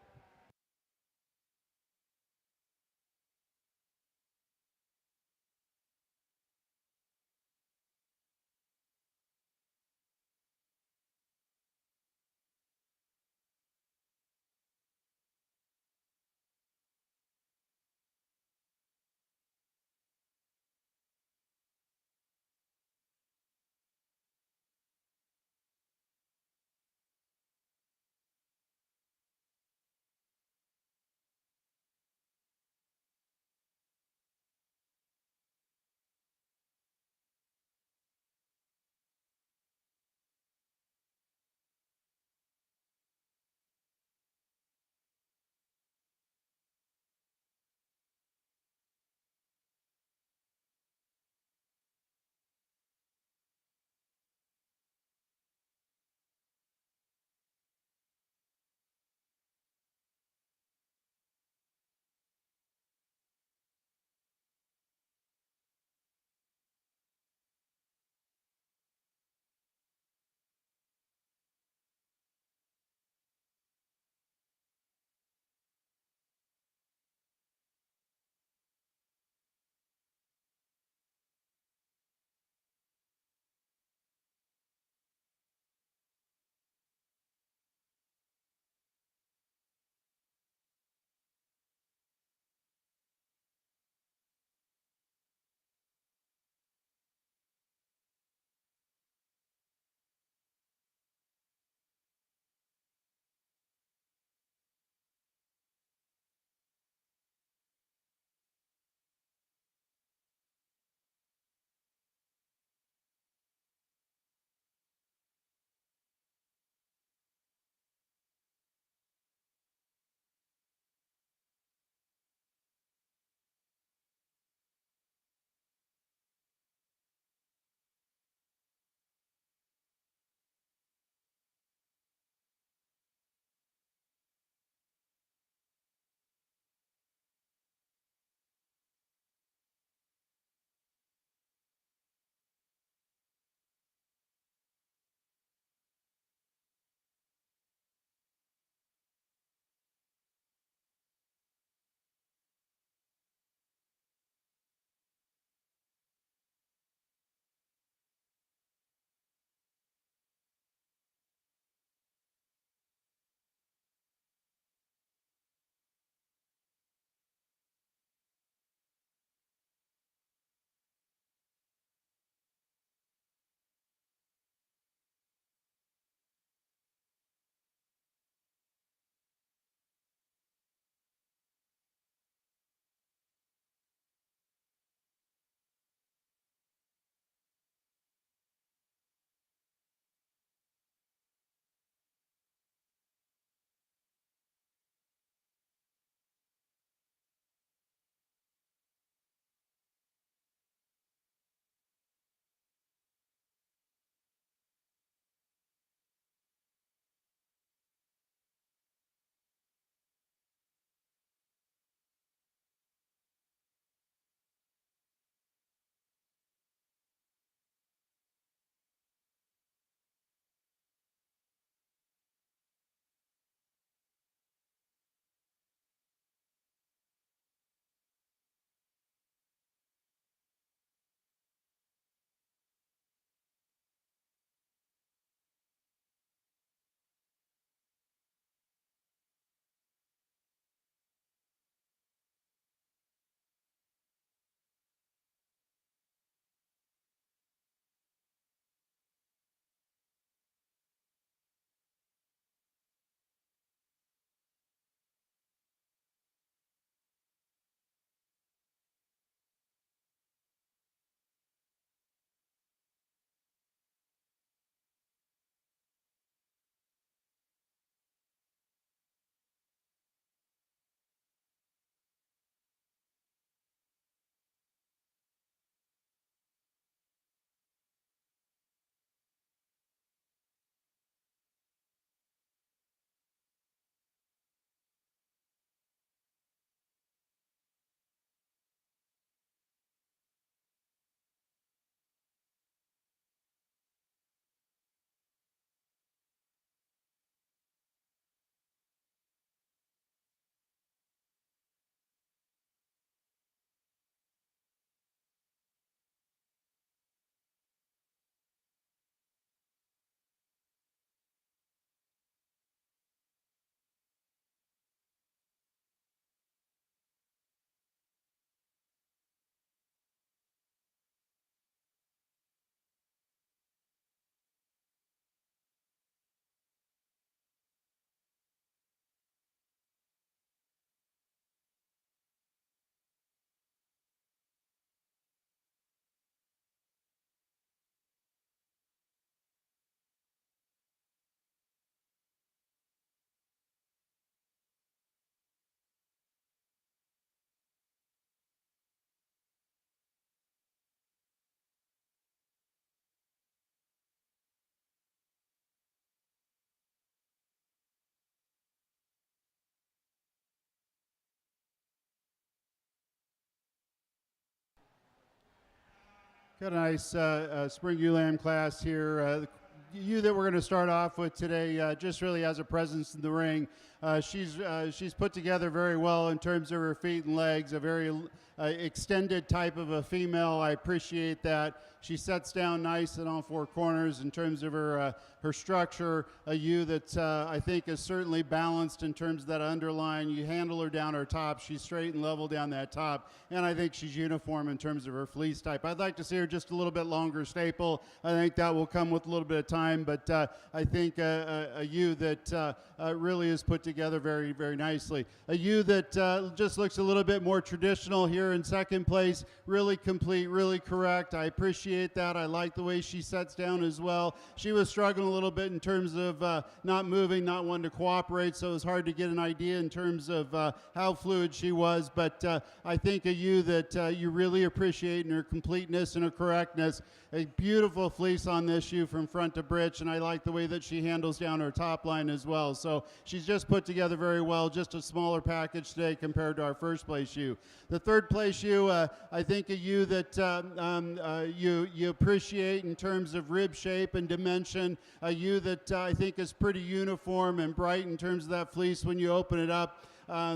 Got a nice spring ewe lamb class here. The ewe that we're going to start off with today just really has a presence in the ring. She's put together very well in terms of her feet and legs, a very extended type of a female. I appreciate that. She sets down nice in all four corners in terms of her structure. A ewe that I think is certainly balanced in terms of that underline. You handle her down her top. She's straight and level down that top. And I think she's uniform in terms of her fleece type. I'd like to see her just a little bit longer staple. I think that will come with a little bit of time. But I think a ewe that really is put together very, very nicely. A ewe that just looks a little bit more traditional here in second place. Really complete, really correct. I appreciate that. I like the way she sets down as well. She was struggling a little bit in terms of not moving, not wanting to cooperate, so it was hard to get an idea in terms of how fluid she was. But I think a ewe that you really appreciate in her completeness and her correctness. A beautiful fleece on this ewe from front to britch, and I like the way that she handles down her top line as well. So she's just put together very well, just a smaller package today compared to our first place ewe. The third place ewe, I think a ewe that you appreciate in terms of rib shape and dimension. A ewe that I think is pretty uniform and bright in terms of that fleece when you open it up.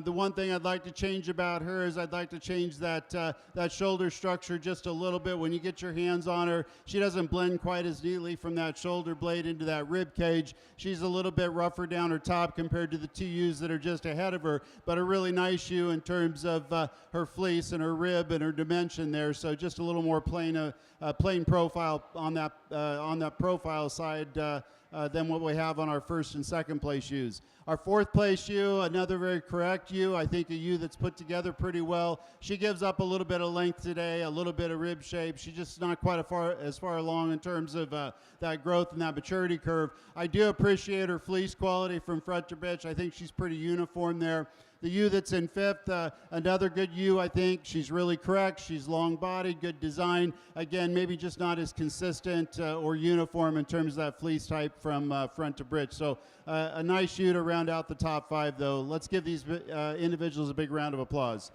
The one thing I'd like to change about her is I'd like to change that shoulder structure just a little bit. When you get your hands on her, she doesn't blend quite as neatly from that shoulder blade into that rib cage. She's a little bit rougher down her top compared to the two ewes that are just ahead of her, but a really nice ewe in terms of her fleece and her rib and her dimension there. So just a little more plain profile on that profile side than what we have on our first and second place ewes. Our fourth place ewe, another very correct ewe. I think a ewe that's put together pretty well. She gives up a little bit of length today, a little bit of rib shape. She's just not quite as far along in terms of that growth and that maturity curve. I do appreciate her fleece quality from front to bitch. I think she's pretty uniform there. The ewe that's in fifth, another good ewe, I think. She's really correct. She's long-bodied, good design. Again, maybe just not as consistent or uniform in terms of that fleece type from front to britch. So a nice ewe to round out the top five, though. Let's give these individuals a big round of applause.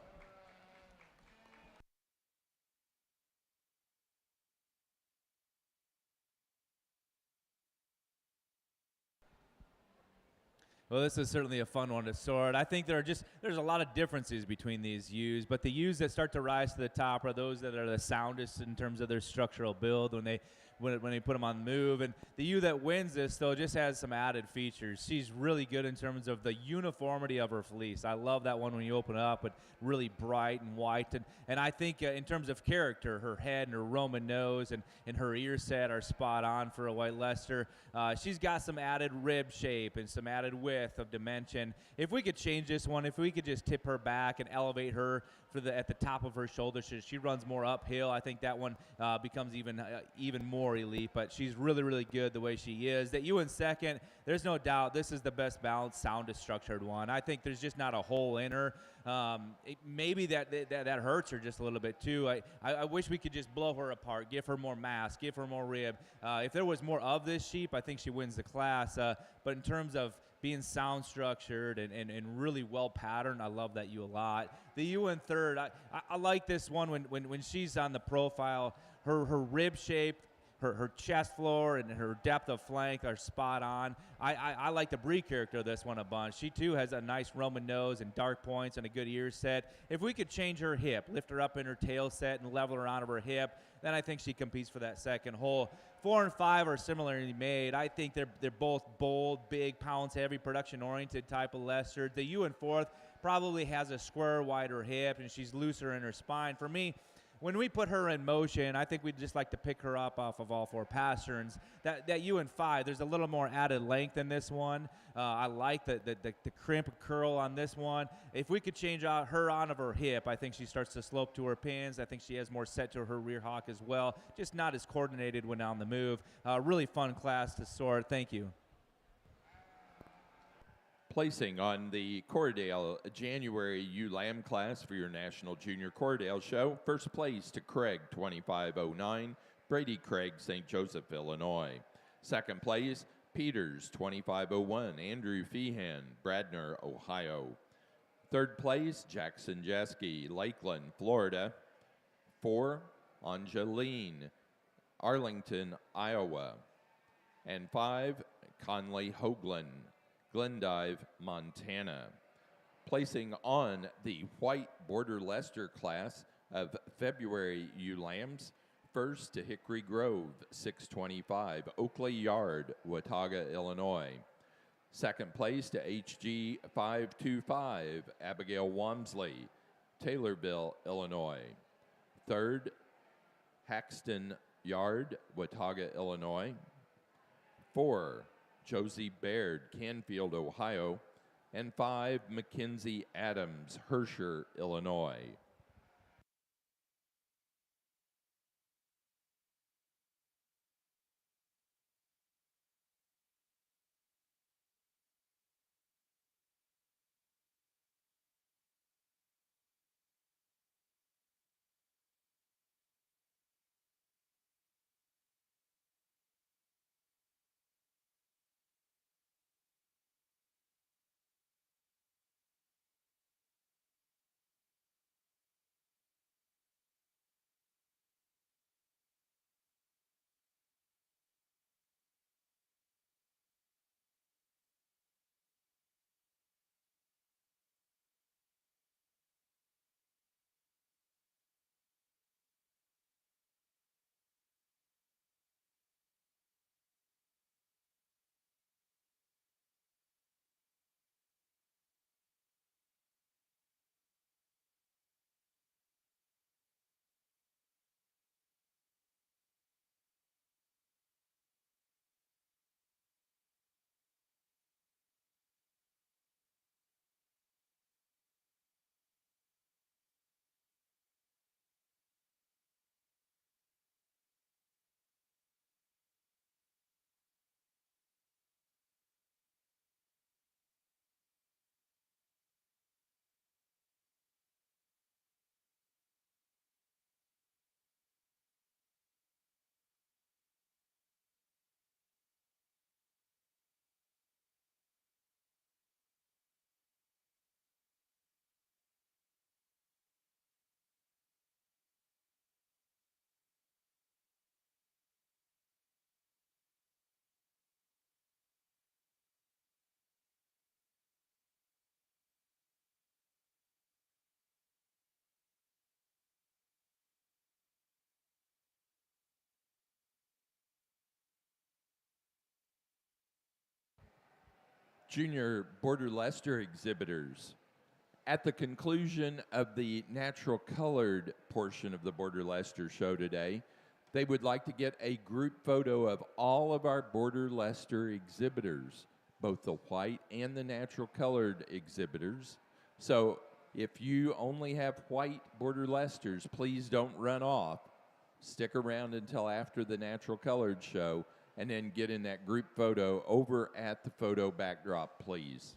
Well, this is certainly a fun one to sort. I think there's a lot of differences between these ewes, but the ewes that start to rise to the top are those that are the soundest in terms of their structural build when they put them on the move. And the ewe that wins this, though, just has some added features. She's really good in terms of the uniformity of her fleece. I love that one when you open it up, but really bright and white. And I think in terms of character, her head and her Roman nose and her ear set are spot on for a white Leicester. She's got some added rib shape and some added width of dimension. If we could change this one, if we could just tip her back and elevate her at the top of her shoulder, she runs more uphill. I think that one becomes even more elite, but she's really, really good the way she is. That ewe in second, there's no doubt this is the best balanced, soundest structured one. I think there's just not a hole in her. Maybe that hurts her just a little bit too. I wish we could just blow her apart, give her more mass, give her more rib. If there was more of this sheep, I think she wins the class. But in terms of being sound structured and really well patterned, I love that ewe a lot. The ewe in third, I like this one when she's on the profile. Her rib shape, her chest floor, and her depth of flank are spot on. I like the breed character of this one a bunch. She too has a nice Roman nose and dark points and a good ear set. If we could change her hip, lift her up in her tail set and level her out of her hip, then I think she competes for that second hole. 4 and 5 are similarly made. I think they're both bold, big, pounds heavy, production-oriented type of Leicester. The ewe in fourth probably has a square, wider hip, and she's looser in her spine. For me, when we put her in motion, I think we'd just like to pick her up off of all four pasterns. That ewe in 5, there's a little more added length in this one. I like the crimp curl on this one. If we could change out her on of her hip, I think she starts to slope to her pins. I think she has more set to her rear hock as well. Just not as coordinated when on the move. Really fun class to sort. Thank you. Placing on the Corriedale January ewe lamb class for your National Junior Corriedale show. First place to Craig, 2509, Brady Craig, St. Joseph, Illinois. Second place, Peters, 2501, Andrew Feehan, Bradner, Ohio. Third place, Jackson Jeske, Lakeland, Florida. 4, Angeline, Arlington, Iowa. And 5, Conley Hoagland, Glendive, Montana. Placing on the white Border Leicester class of February ewe lambs, first to Hickory Grove, 625, Oakley Yard, Watauga, Illinois. Second place to HG 525, Abigail Walmsley, Taylorville, Illinois. Third, Haxton Yard, Watauga, Illinois. 4, Josie Baird, Canfield, Ohio. And 5, Mackenzie Adams, Herscher, Illinois. Junior Border Leicester exhibitors. At the conclusion of the natural colored portion of the Border Leicester show today, they would like to get a group photo of all of our Border Leicester exhibitors, both the white and the natural colored exhibitors. So if you only have white Border Leicesters, please don't run off. Stick around until after the natural colored show and then get in that group photo over at the photo backdrop, please.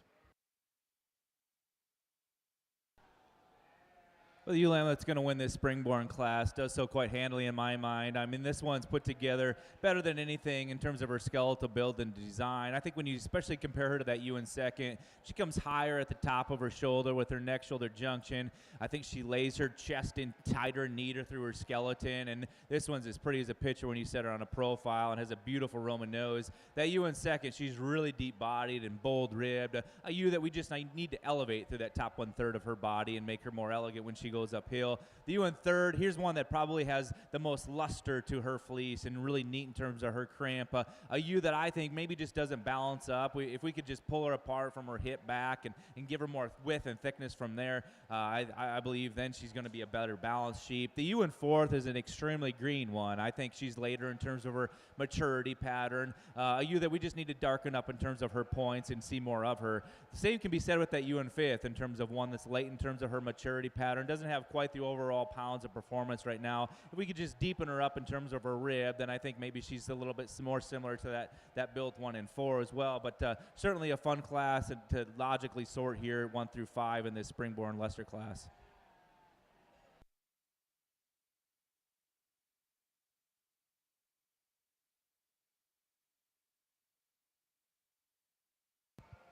Well, the ewe lamb that's going to win this springborn class does so quite handily in my mind. I mean, this one's put together better than anything in terms of her skeletal build and design. I think when you especially compare her to that ewe in second, she comes higher at the top of her shoulder with her neck-shoulder junction. I think she lays her chest in tighter and neater through her skeleton, and this one's as pretty as a picture when you set her on a profile and has a beautiful Roman nose. That ewe in second, she's really deep-bodied and bold-ribbed, a ewe that we just need to elevate through that top one-third of her body and make her more elegant when she goes uphill. The ewe in third, here's one that probably has the most luster to her fleece and really neat in terms of her cramp. A ewe that I think maybe just doesn't balance up. If we could just pull her apart from her hip back and give her more width and thickness from there, I believe then she's going to be a better balanced sheep. The ewe in fourth is an extremely green one. I think she's later in terms of her maturity pattern. A ewe that we just need to darken up in terms of her points and see more of her. The same can be said with that ewe in fifth in terms of one that's late in terms of her maturity pattern. Doesn't have quite the overall pounds of performance right now. If we could just deepen her up in terms of her rib, then I think maybe she's a little bit more similar to that built 1 and 4 as well. But certainly a fun class to logically sort here 1 through 5 in this springborn Leicester class.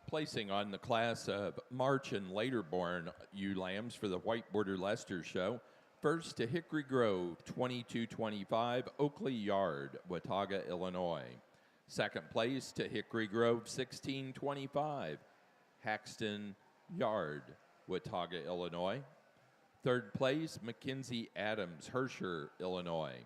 Placing on the class of March and later born ewe lambs for the White Border Leicester show, First to Hickory Grove, 2225, Oakley Yard, Watauga, Illinois. Second place to Hickory Grove, 1625, Haxton Yard, Watauga, Illinois. Third place, Mackenzie Adams, Hampshire, Illinois.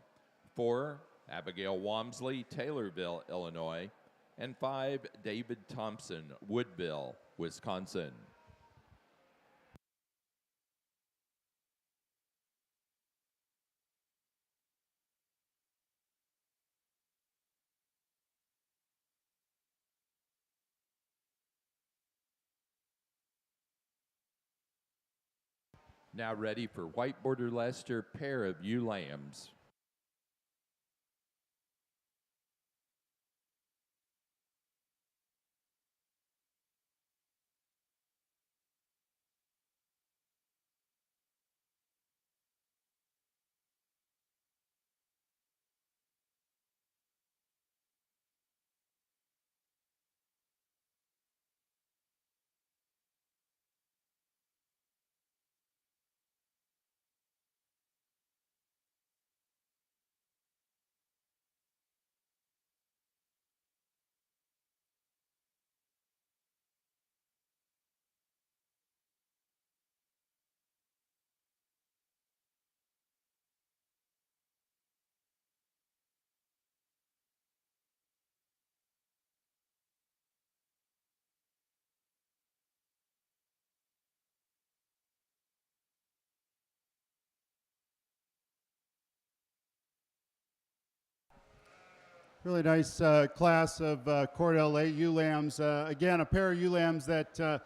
4, Abigail Walmsley, Taylorville, Illinois. And 5, David Thompson, Woodville, Wisconsin. Now ready for White Border Leicester pair of ewe lambs. Really nice class of Corriedale ewe lambs. Again, a pair of ewe lambs that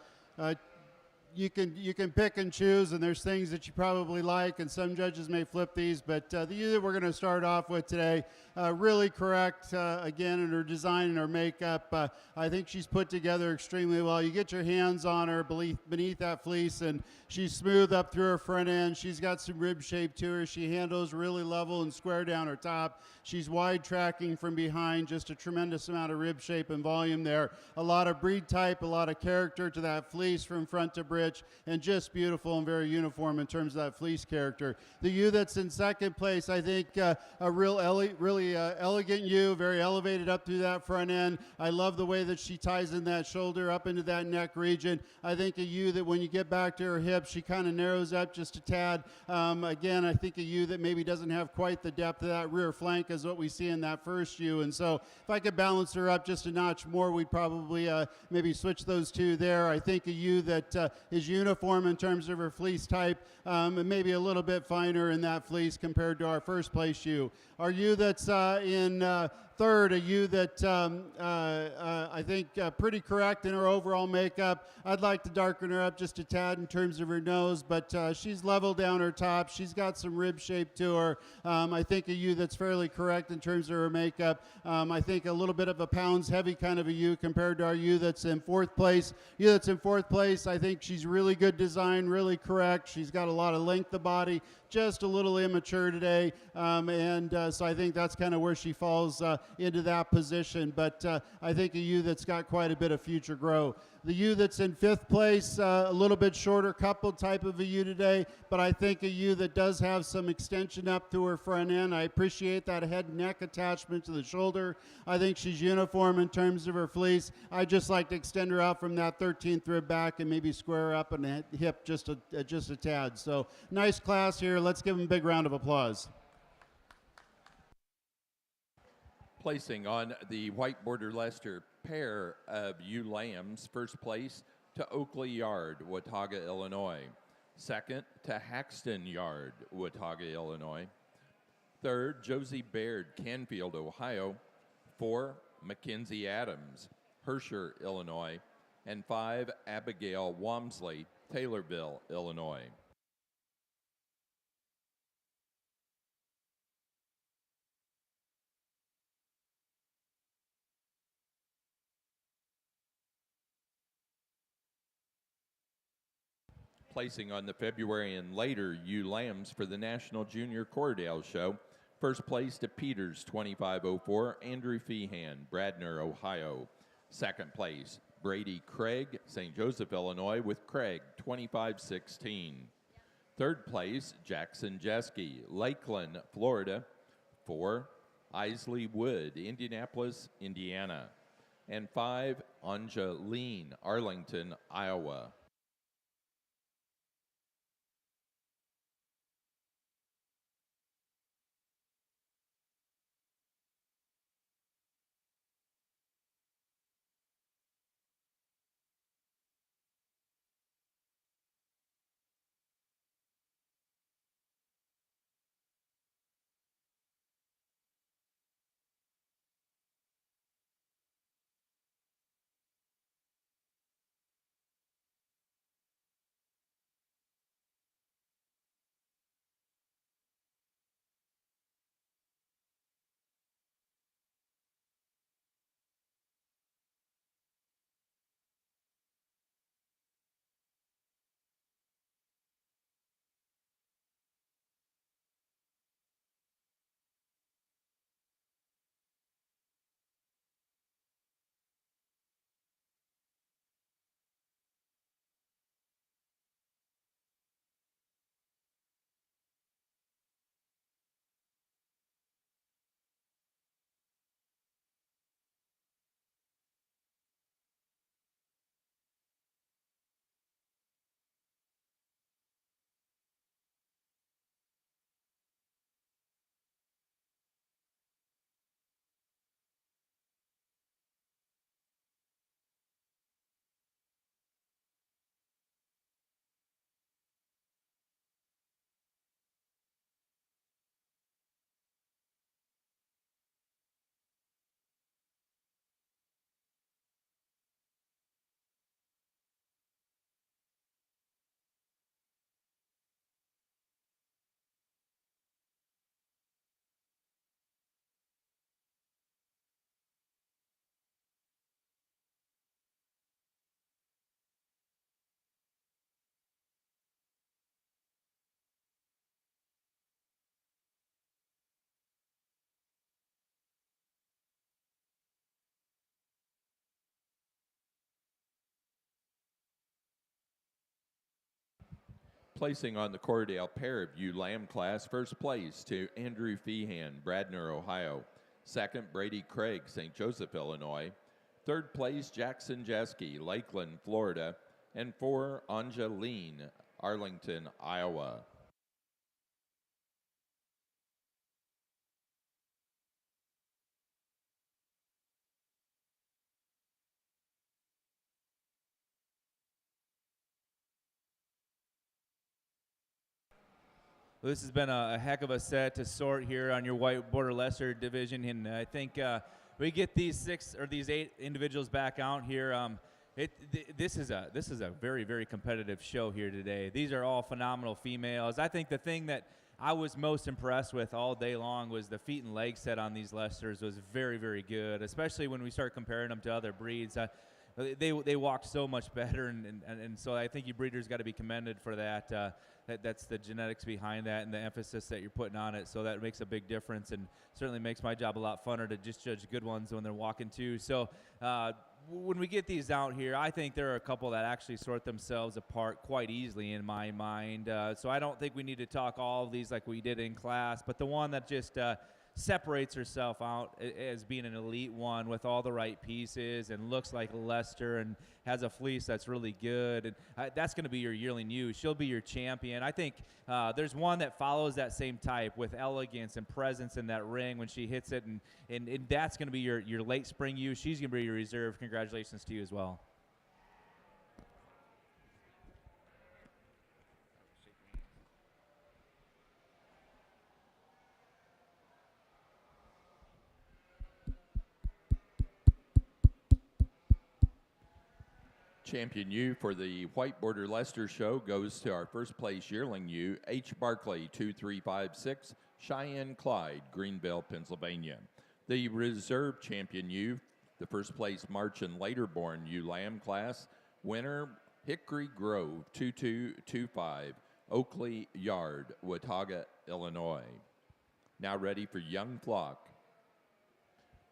you can pick and choose, and there's things that you probably like, and some judges may flip these, but the ewe that we're going to start off with today, really correct, again, in her design and her makeup. I think she's put together extremely well. You get your hands on her beneath that fleece, and she's smooth up through her front end. She's got some rib shape to her. She handles really level and square down her top. She's wide tracking from behind, just a tremendous amount of rib shape and volume there. A lot of breed type, a lot of character to that fleece from front to bridge, and just beautiful and very uniform in terms of that fleece character. The ewe that's in second place, I think a really elegant ewe, very elevated up through that front end. I love the way that she ties in that shoulder up into that neck region. I think a ewe that when you get back to her hips, she kind of narrows up just a tad. Again, I think a ewe that maybe doesn't have quite the depth of that rear flank as what we see in that first ewe. And so if I could balance her up just a notch more, we'd probably maybe switch those two there. I think a ewe that is uniform in terms of her fleece type, and maybe a little bit finer in that fleece compared to our first place ewe. Our ewe that's in third, a ewe that I think pretty correct in her overall makeup. I'd like to darken her up just a tad in terms of her nose, but she's level down her top. She's got some rib shape to her. I think a ewe that's fairly correct in terms of her makeup. I think a little bit of a pounds heavy kind of a ewe compared to our ewe that's in fourth place. Ewe that's in fourth place, I think she's really good design, really correct. She's got a lot of length of body, just a little immature today, so I think that's kind of where she falls into that position. But I think a ewe that's got quite a bit of future grow. The ewe that's in fifth place, a little bit shorter coupled type of a ewe today, but I think a ewe that does have some extension up to her front end. I appreciate that head and neck attachment to the shoulder. I think she's uniform in terms of her fleece. I just like to extend her out from that 13th rib back and maybe square her up in the hip just a tad. So nice class here. Let's give them a big round of applause. Placing on the White Border Leicester pair of ewe lambs, first place to Oakley Yard, Watauga, Illinois. Second to Haxton Yard, Watauga, Illinois. Third, Josie Baird, Canfield, Ohio. 4, Mackenzie Adams, Hampshire, Illinois. And 5, Abigail Walmsley, Taylorville, Illinois. Placing on the February and later ewe lambs for the National Junior Corriedale Show. First place to Peters, 2504, Andrew Feehan, Bradner, Ohio. Second place, Brady Craig, St. Joseph, Illinois, with Craig, 2516. Third place, Jackson Jeske, Lakeland, Florida. 4, Isley Wood, Indianapolis, Indiana. And 5, Anja Lean, Arlington, Iowa. Placing on the Corriedale pair of ewe lamb class, first place to Andrew Feehan, Bradner, Ohio. Second, Brady Craig, St. Joseph, Illinois. Third place, Jackson Jeske, Lakeland, Florida. And 4, Anja Lean, Arlington, Iowa. Well, this has been a heck of a set to sort here on your white border lesser division, and I think we get these 8 individuals back out here. This is a very, very competitive show here today. These are all phenomenal females. I think the thing that I was most impressed with all day long was the feet and leg set on these lessers was very, very good, especially when we start comparing them to other breeds. They walked so much better, and so I think you breeders got to be commended for that. That's the genetics behind that and the emphasis that you're putting on it. So that makes a big difference, and certainly makes my job a lot funner to just judge good ones when they're walking too. So when we get these out here, I think there are a couple that actually sort themselves apart quite easily in my mind. So I don't think we need to talk all of these like we did in class, but the one that just separates herself out as being an elite one with all the right pieces and looks like Lester and has a fleece that's really good, and that's going to be your yearling ewe. She'll be your champion. I think there's one that follows that same type with elegance and presence in that ring when she hits it, and that's going to be your late spring ewe. She's going to be your reserve. Congratulations to you as well. Champion ewe for the White Border Leicester Show goes to our first place yearling ewe, H. Barkley 2356, Cheyenne Clyde, Greenville, Pennsylvania. The reserve champion ewe, the first place March and later born ewe lamb class, winner Hickory Grove 2225, Oakley Yard, Watauga, Illinois. Now ready for young flock.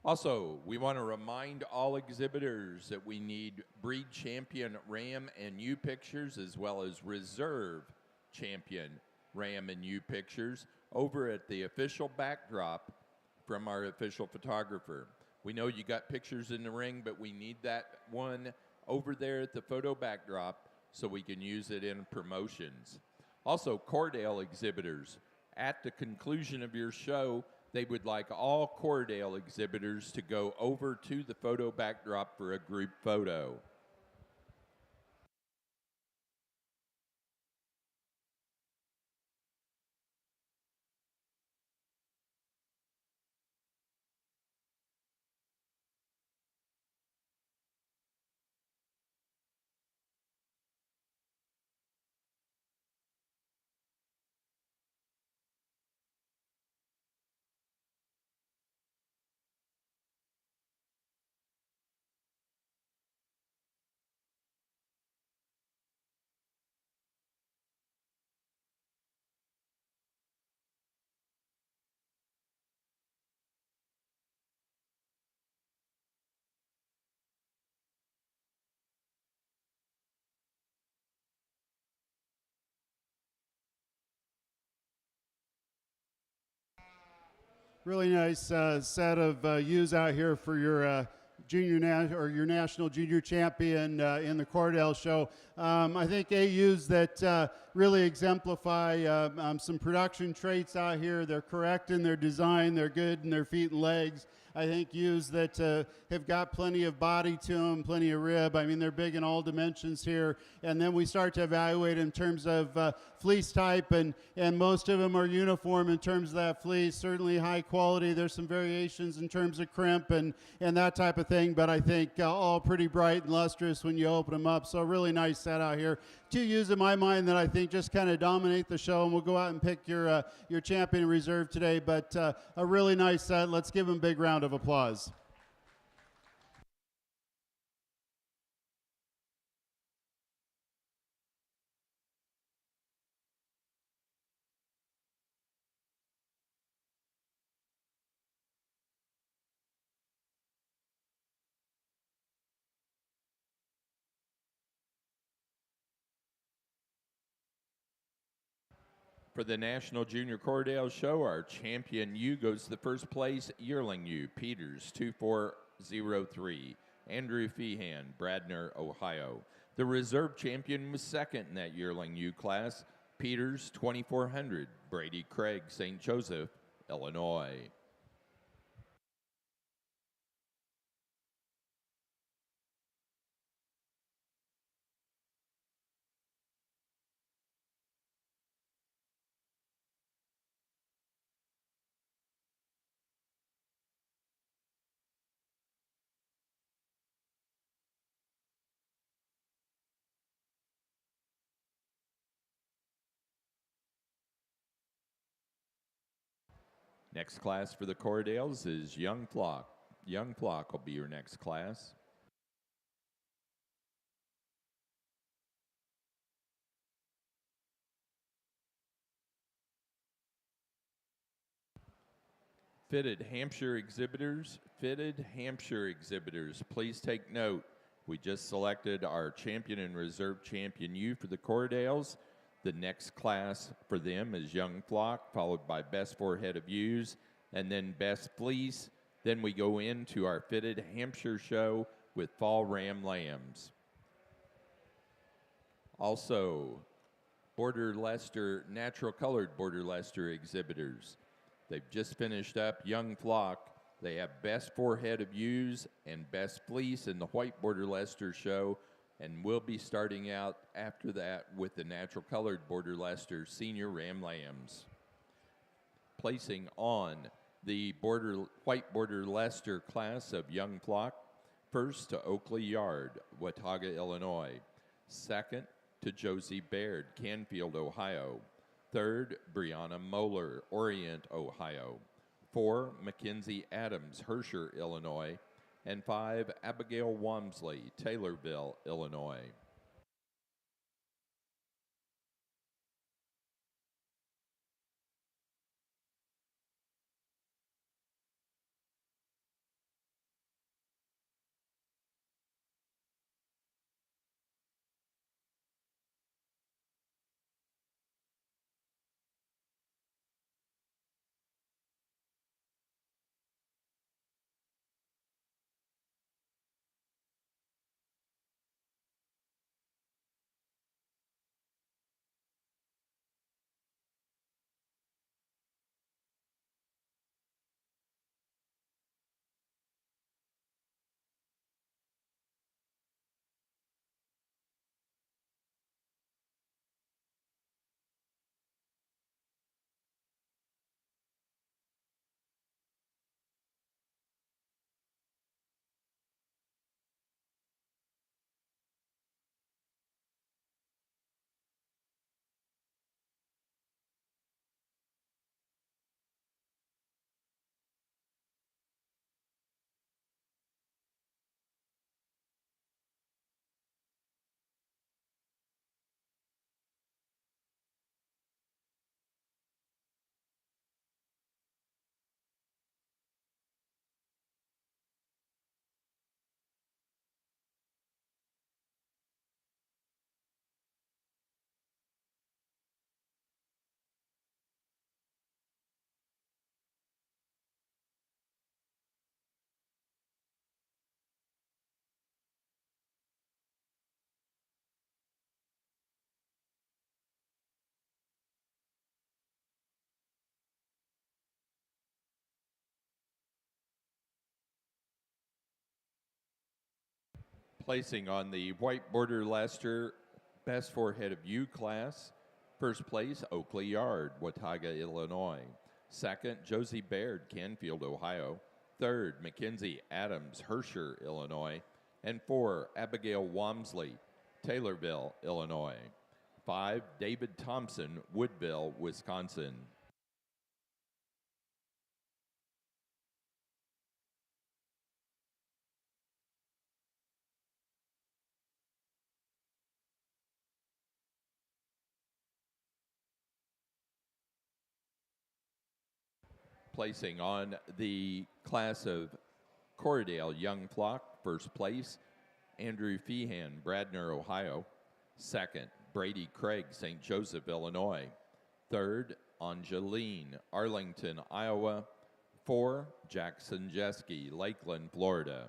Also, we want to remind all exhibitors that we need breed champion ram and ewe pictures as well as reserve champion Ram and you pictures over at the official backdrop from our official photographer. We know you got pictures in the ring, but we need that one over there at the photo backdrop so we can use it in promotions. Also, Corriedale exhibitors, at the conclusion of your show, they would like all Corriedale exhibitors to go over to the photo backdrop for a group photo. Really nice set of ewes out here for your your national junior champion in the Corriedale show. I think ewes that really exemplify some production traits out here. They're correct in their design. They're good in their feet and legs. I think ewes that have got plenty of body to them, plenty of rib. I mean, they're big in all dimensions here. And then we start to evaluate in terms of fleece type, and most of them are uniform in terms of that fleece, certainly high quality. There's some variations in terms of crimp and that type of thing, but I think all pretty bright and lustrous when you open them up. So really nice set out here. Two ewes in my mind that I think just kind of dominate the show, and we'll go out and pick your champion in reserve today, but a really nice set. Let's give them a big round of applause. For the National Junior Corriedale Show, our champion ewe goes to the first place, yearling ewe, Peters, 2403. Andrew Feehan, Bradner, Ohio. The reserve champion was second in that yearling ewe class, Peters, 2400. Brady Craig, St. Joseph, Illinois. Next class for the Corriedales is Young Flock. Young Flock will be your next class. Fitted Hampshire exhibitors, please take note. We just selected our champion and reserve champion ewe for the Corriedales. The next class for them is Young Flock, followed by Best Forehead of Ewes, and then Best Fleece. Then we go into our Fitted Hampshire show with Fall Ram Lambs. Also, Border Leicester, natural colored Border Leicester exhibitors. They've just finished up Young Flock. They have Best Forehead of Ewes and Best Fleece in the White Border Leicester show, and we'll be starting out after that with the natural colored Border Leicester Senior Ram Lambs. Placing on the White Border Leicester class of Young Flock, first to Oakley Yard, Watauga, Illinois. Second to Josie Baird, Canfield, Ohio. Third, Brianna Moeller, Orient, Ohio. 4, Mackenzie Adams, Herscher, Illinois. And 5, Abigail Wamsley, Taylorville, Illinois. Placing on the white border Leicester Best Forehead of U class, first place, Oakley Yard, Watauga, Illinois. Second, Josie Baird, Canfield, Ohio. Third, Mackenzie Adams, Hampshire, Illinois. And 4, Abigail Wamsley, Taylorville, Illinois. 5, David Thompson, Woodville, Wisconsin. Placing on the class of Corriedale Young Flock, first place, Andrew Feehan, Bradner, Ohio. Second, Brady Craig, St. Joseph, Illinois. Third, Angeline, Arlington, Iowa. 4, Jackson Jeske, Lakeland, Florida.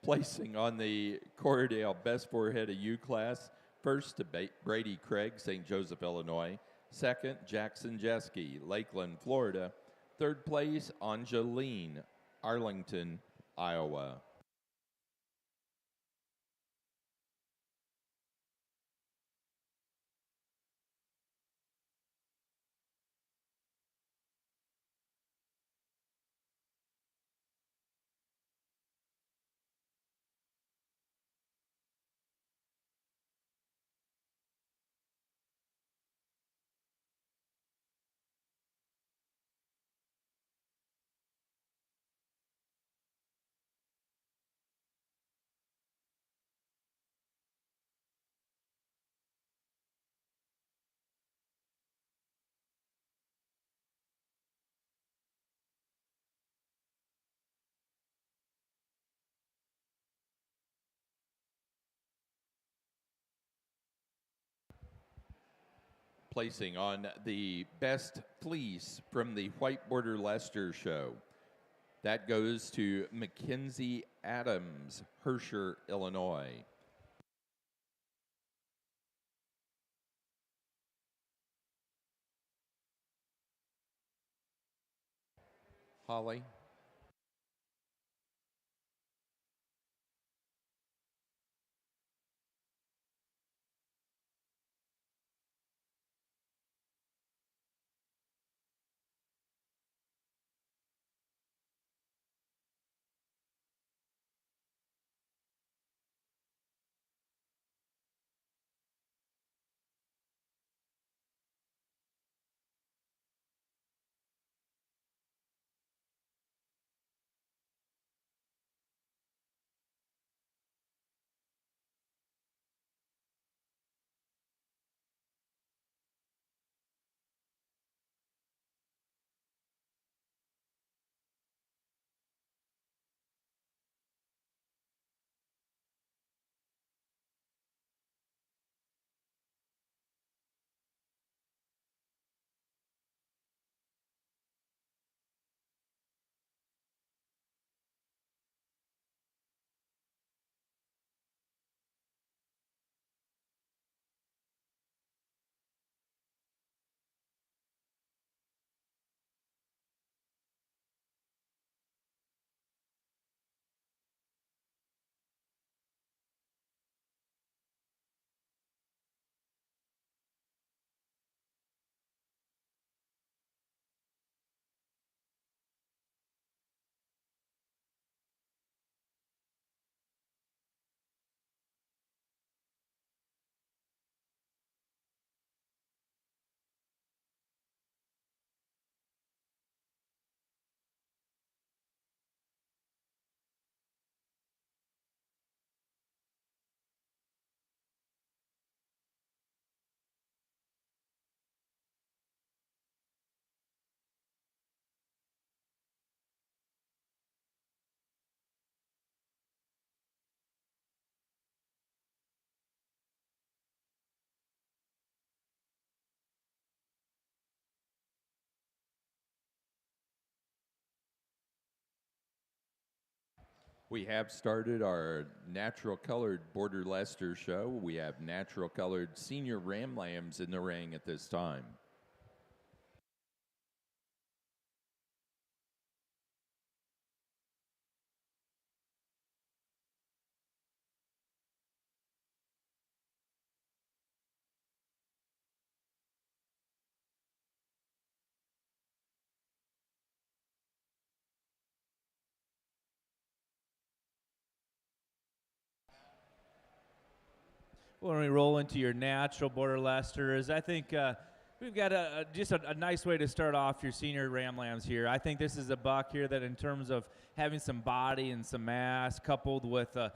Placing on the Corriedale Best Forehead of U class, first to Brady Craig, St. Joseph, Illinois. Second, Jackson Jeske, Lakeland, Florida. Third place, Angeline, Arlington, Iowa. Placing on the Best Fleece from the White Border Leicester Show. That goes to Mackenzie Adams, Hampshire, Illinois. Holly? We have started our natural colored Border Leicester show. We have natural colored senior Ram Lambs in the ring at this time. When we roll into your natural Border Leicesters, I think we've got just a nice way to start off your senior Ram Lambs here. I think this is a buck here that in terms of having some body and some mass coupled with a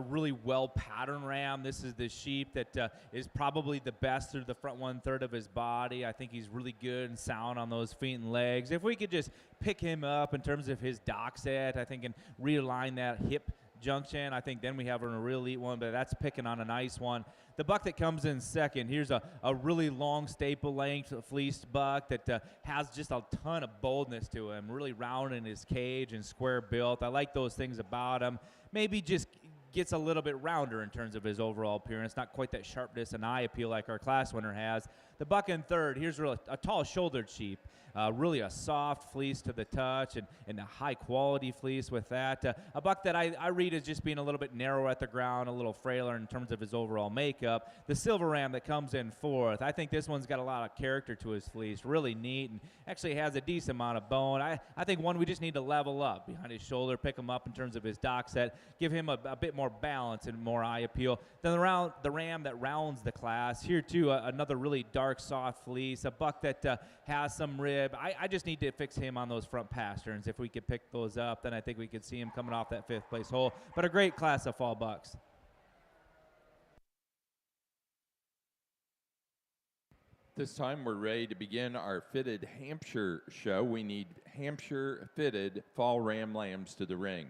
really well patterned ram, this is the sheep that is probably the best through the front 1/3 of his body. I think he's really good and sound on those feet and legs. If we could just pick him up in terms of his dock set, I think, and realign that hip junction, I think then we have a real elite one, but that's picking on a nice one. The buck that comes in second, here's a really long staple length fleeced buck that has just a ton of boldness to him, really round in his cage and square built. I like those things about him. Maybe just gets a little bit rounder in terms of his overall appearance, not quite that sharpness and eye appeal like our class winner has. The buck in third, here's a tall shouldered sheep. Really a soft fleece to the touch and a high quality fleece with that. A buck that I read as just being a little bit narrower at the ground, a little frailer in terms of his overall makeup. The silver ram that comes in fourth, I think this one's got a lot of character to his fleece, really neat, and actually has a decent amount of bone. I think one we just need to level up behind his shoulder, pick him up in terms of his dock set, give him a bit more balance and more eye appeal. Then the ram that rounds the class, here too, another really dark, soft fleece, a buck that has some rib. I just need to fix him on those front pasterns. If we could pick those up, then I think we could see him coming off that 5th place hole. But a great class of fall bucks. This time we're ready to begin our fitted Hampshire show. We need Hampshire fitted fall Ram Lambs to the ring.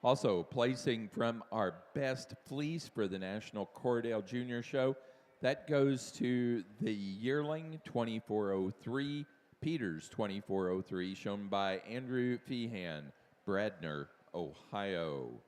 Also placing from our best fleece for the National Corriedale Junior Show, that goes to the yearling 2403, Peters 2403, shown by Andrew Feehan, Bradner, Ohio.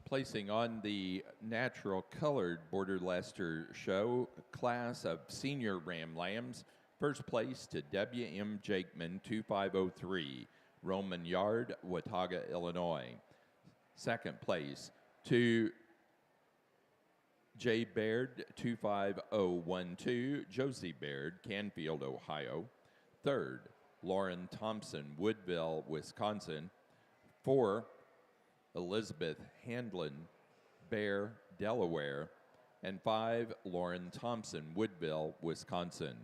Placing on the natural colored Border Leicester show class of senior Ram Lambs, first place to W.M. Jakeman 2503, Roman Yard, Watauga, Illinois. Second place to J. Baird 25012, Josie Baird, Canfield, Ohio. Third, Lauren Thompson, Woodville, Wisconsin. 4, Elizabeth Handlin, Bear, Delaware. And 5, Lauren Thompson, Woodville, Wisconsin.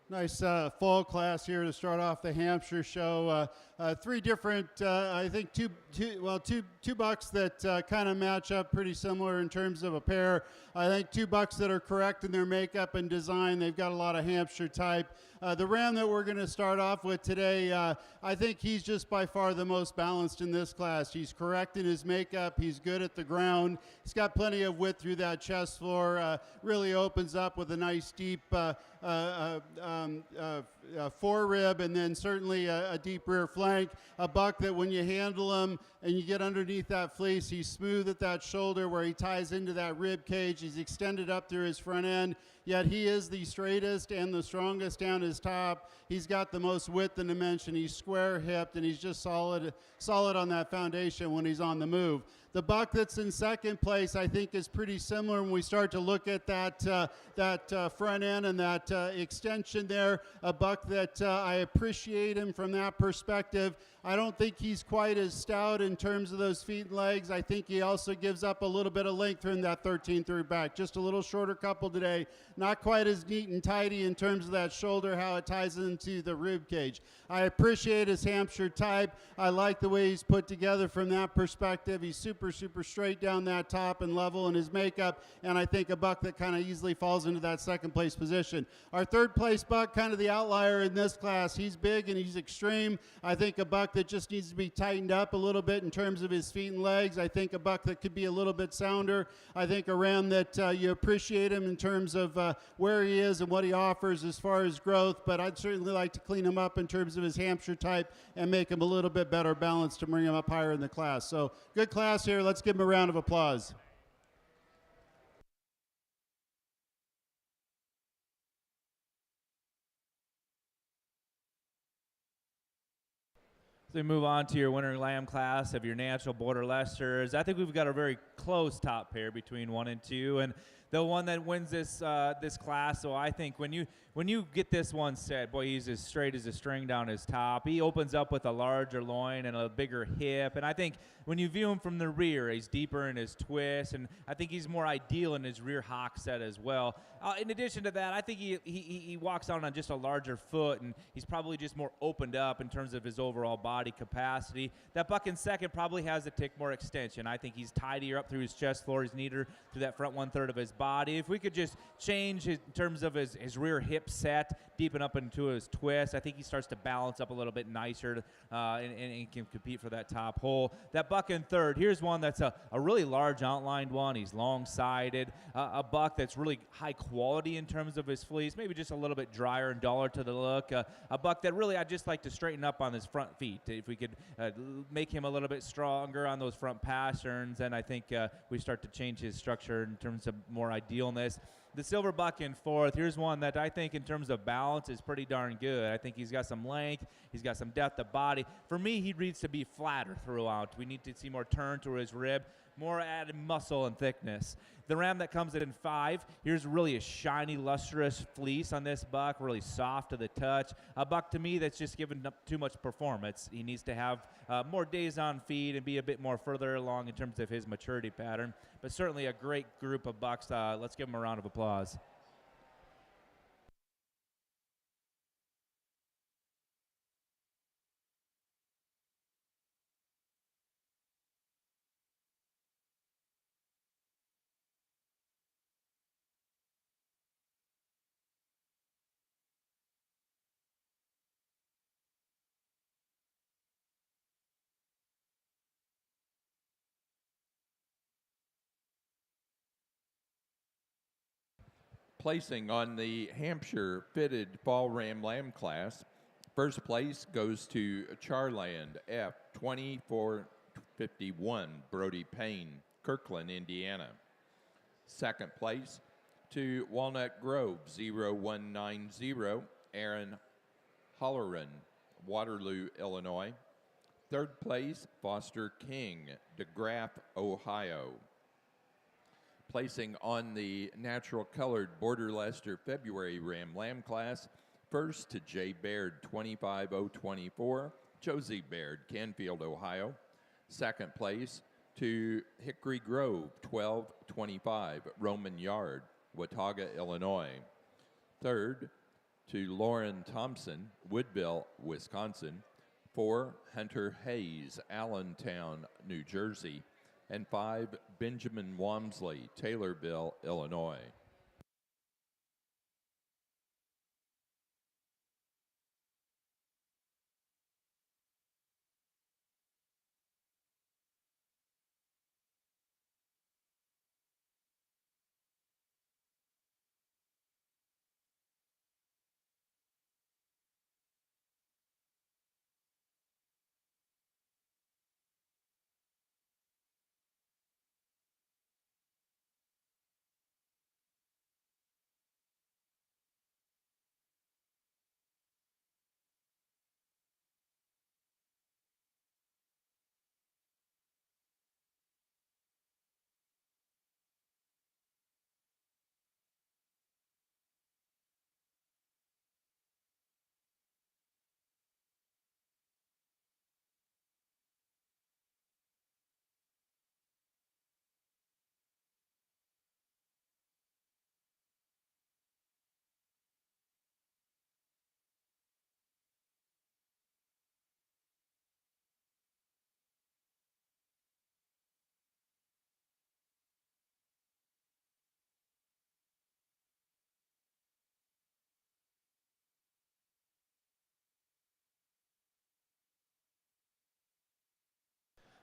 Nice full class here to start off the Hampshire show. Three different, I think two bucks that kind of match up pretty similar in terms of a pair. I think two bucks that are correct in their makeup and design. They've got a lot of Hampshire type. The ram that we're going to start off with today, I think he's just by far the most balanced in this class. He's correct in his makeup. He's good at the ground. He's got plenty of width through that chest floor. Really opens up with a nice deep forerib, and then certainly a deep rear flank. A buck that when you handle him and you get underneath that fleece, he's smooth at that shoulder where he ties into that rib cage. He's extended up through his front end, yet he is the straightest and the strongest down his top. He's got the most width and dimension. He's square hipped, and he's just solid on that foundation when he's on the move. The buck that's in second place, I think, is pretty similar when we start to look at that front end and that extension there. A buck that I appreciate him from that perspective. I don't think he's quite as stout in terms of those feet and legs. I think he also gives up a little bit of length in that 13 through back. Just a little shorter couple today. Not quite as neat and tidy in terms of that shoulder, how it ties into the rib cage. I appreciate his Hampshire type. I like the way he's put together from that perspective. He's super straight down that top and level in his makeup, and I think a buck that kind of easily falls into that second place position. Our third place buck, kind of the outlier in this class. He's big and he's extreme. I think a buck that just needs to be tightened up a little bit in terms of his feet and legs. I think a buck that could be a little bit sounder. I think a ram that you appreciate him in terms of where he is and what he offers as far as growth, but I'd certainly like to clean him up in terms of his Hampshire type and make him a little bit better balanced to bring him up higher in the class. So good class here. Let's give him a round of applause. So we move on to your winter lamb class of your natural border Leicesters. I think we've got a very close top pair between 1 and 2, and the one that wins this class. So I think when you get this one set, boy, he's as straight as a string down his top. He opens up with a larger loin and a bigger hip, and I think when you view him from the rear, he's deeper in his twist, and I think he's more ideal in his rear hock set as well. In addition to that, I think he walks out on just a larger foot, and he's probably just more opened up in terms of his overall body capacity. That buck in second probably has a tick more extension. I think he's tidier up through his chest floor. He's neater through that front 1/3 of his body. If we could just change in terms of his rear hip set, deepen up into his twist, I think he starts to balance up a little bit nicer and can compete for that top hole. That buck in third, here's one that's a really large outlined one. He's long-sided, a buck that's really high quality in terms of his fleece, maybe just a little bit drier and duller to the look. A buck that really I'd just like to straighten up on his front feet. If we could make him a little bit stronger on those front pasterns, then I think we start to change his structure in terms of more idealness. The silver buck in fourth, here's one that I think in terms of balance is pretty darn good. I think he's got some length, he's got some depth of body. For me, he needs to be flatter throughout. We need to see more turn to his rib, more added muscle and thickness. The ram that comes in five, here's really a shiny, lustrous fleece on this buck, really soft to the touch. A buck to me that's just given up too much performance. He needs to have more days on feed and be a bit more further along in terms of his maturity pattern. But certainly a great group of bucks. Let's give them a round of applause. Placing on the Hampshire fitted fall ram lamb class, first place goes to Charland F 2451 Brody Payne, Kirkland, Indiana. Second place to Walnut Grove 0190 Aaron Holleran, Waterloo, Illinois. Third place Foster King, DeGraff, Ohio. Placing on the natural colored border Leicester February ram lamb class, first to J. Baird 25024, Josie Baird, Canfield, Ohio. Second place to Hickory Grove 1225, Roman Yard, Watauga, Illinois. Third to Lauren Thompson, Woodville, Wisconsin. 4, Hunter Hayes, Allentown, New Jersey. And 5, Benjamin Wamsley, Taylorville, Illinois.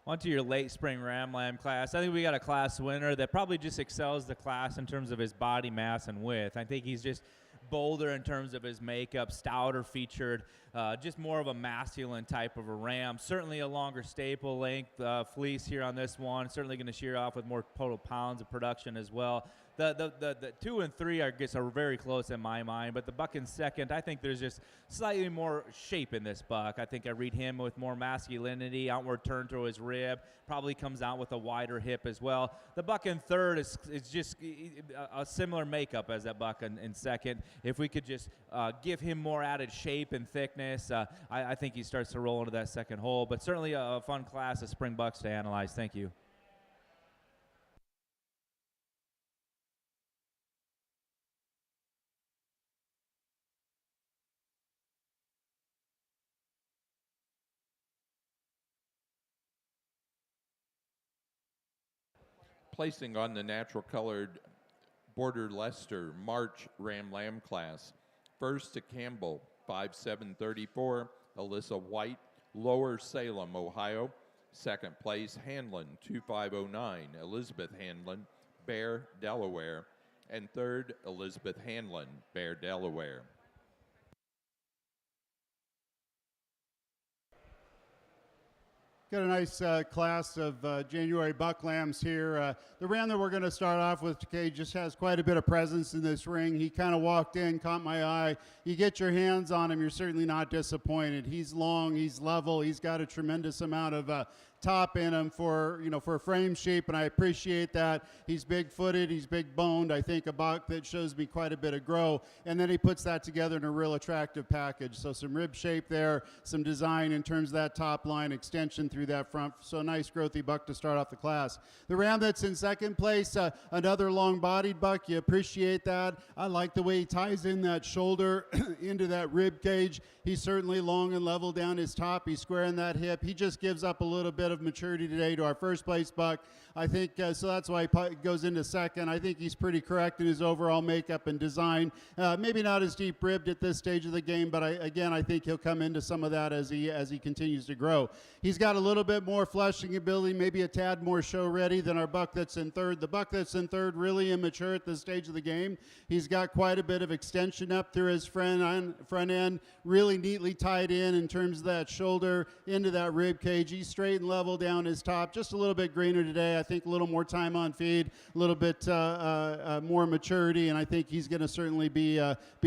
On to your late spring Ram Lamb class. I think we got a class winner that probably just excels the class in terms of his body mass and width. I think he's just bolder in terms of his makeup, stouter featured, just more of a masculine type of a ram. Certainly a longer staple length fleece here on this one. Certainly going to shear off with more total pounds of production as well. The 2 and 3 are very close in my mind, but the buck in second, I think there's just slightly more shape in this buck. I think I read him with more masculinity, outward turn to his rib, probably comes out with a wider hip as well. The buck in third is just a similar makeup as that buck in second. If we could just give him more added shape and thickness, I think he starts to roll into that second hole, but certainly a fun class of spring bucks to analyze. Thank you. Placing on the natural colored Border Leicester March Ram Lamb class. First to Campbell, 5'7", Alyssa White, Lower Salem, Ohio. Second place, Hanlon, 2'5", Elizabeth Hanlon, Bear, Delaware. And third, Elizabeth Hanlon, Bear, Delaware. Got a nice class of January buck lambs here. The ram that we're going to start off with today just has quite a bit of presence in this ring. He kind of walked in, caught my eye. You get your hands on him, you're certainly not disappointed. He's long, he's level, he's got a tremendous amount of top in him for frame shape, and I appreciate that. He's big-footed, he's big-boned. I think a buck that shows me quite a bit of grow, and then he puts that together in a real attractive package. So some rib shape there, some design in terms of that top line extension through that front. So a nice growthy buck to start off the class. The ram that's in second place, another long-bodied buck. You appreciate that. I like the way he ties in that shoulder into that rib cage. He's certainly long and level down his top. He's squaring that hip. He just gives up a little bit of maturity today to our first place buck. I think so that's why he goes into second. I think he's pretty correct in his overall makeup and design. Maybe not as deep ribbed at this stage of the game, but I think he'll come into some of that as he continues to grow. He's got a little bit more fleshing ability, maybe a tad more show ready than our buck that's in third. The buck that's in third really immature at this stage of the game. He's got quite a bit of extension up through his front end, really neatly tied in terms of that shoulder into that rib cage. He's straight and level down his top, just a little bit greener today. I think a little more time on feed, a little bit more maturity, and I think he's going to certainly be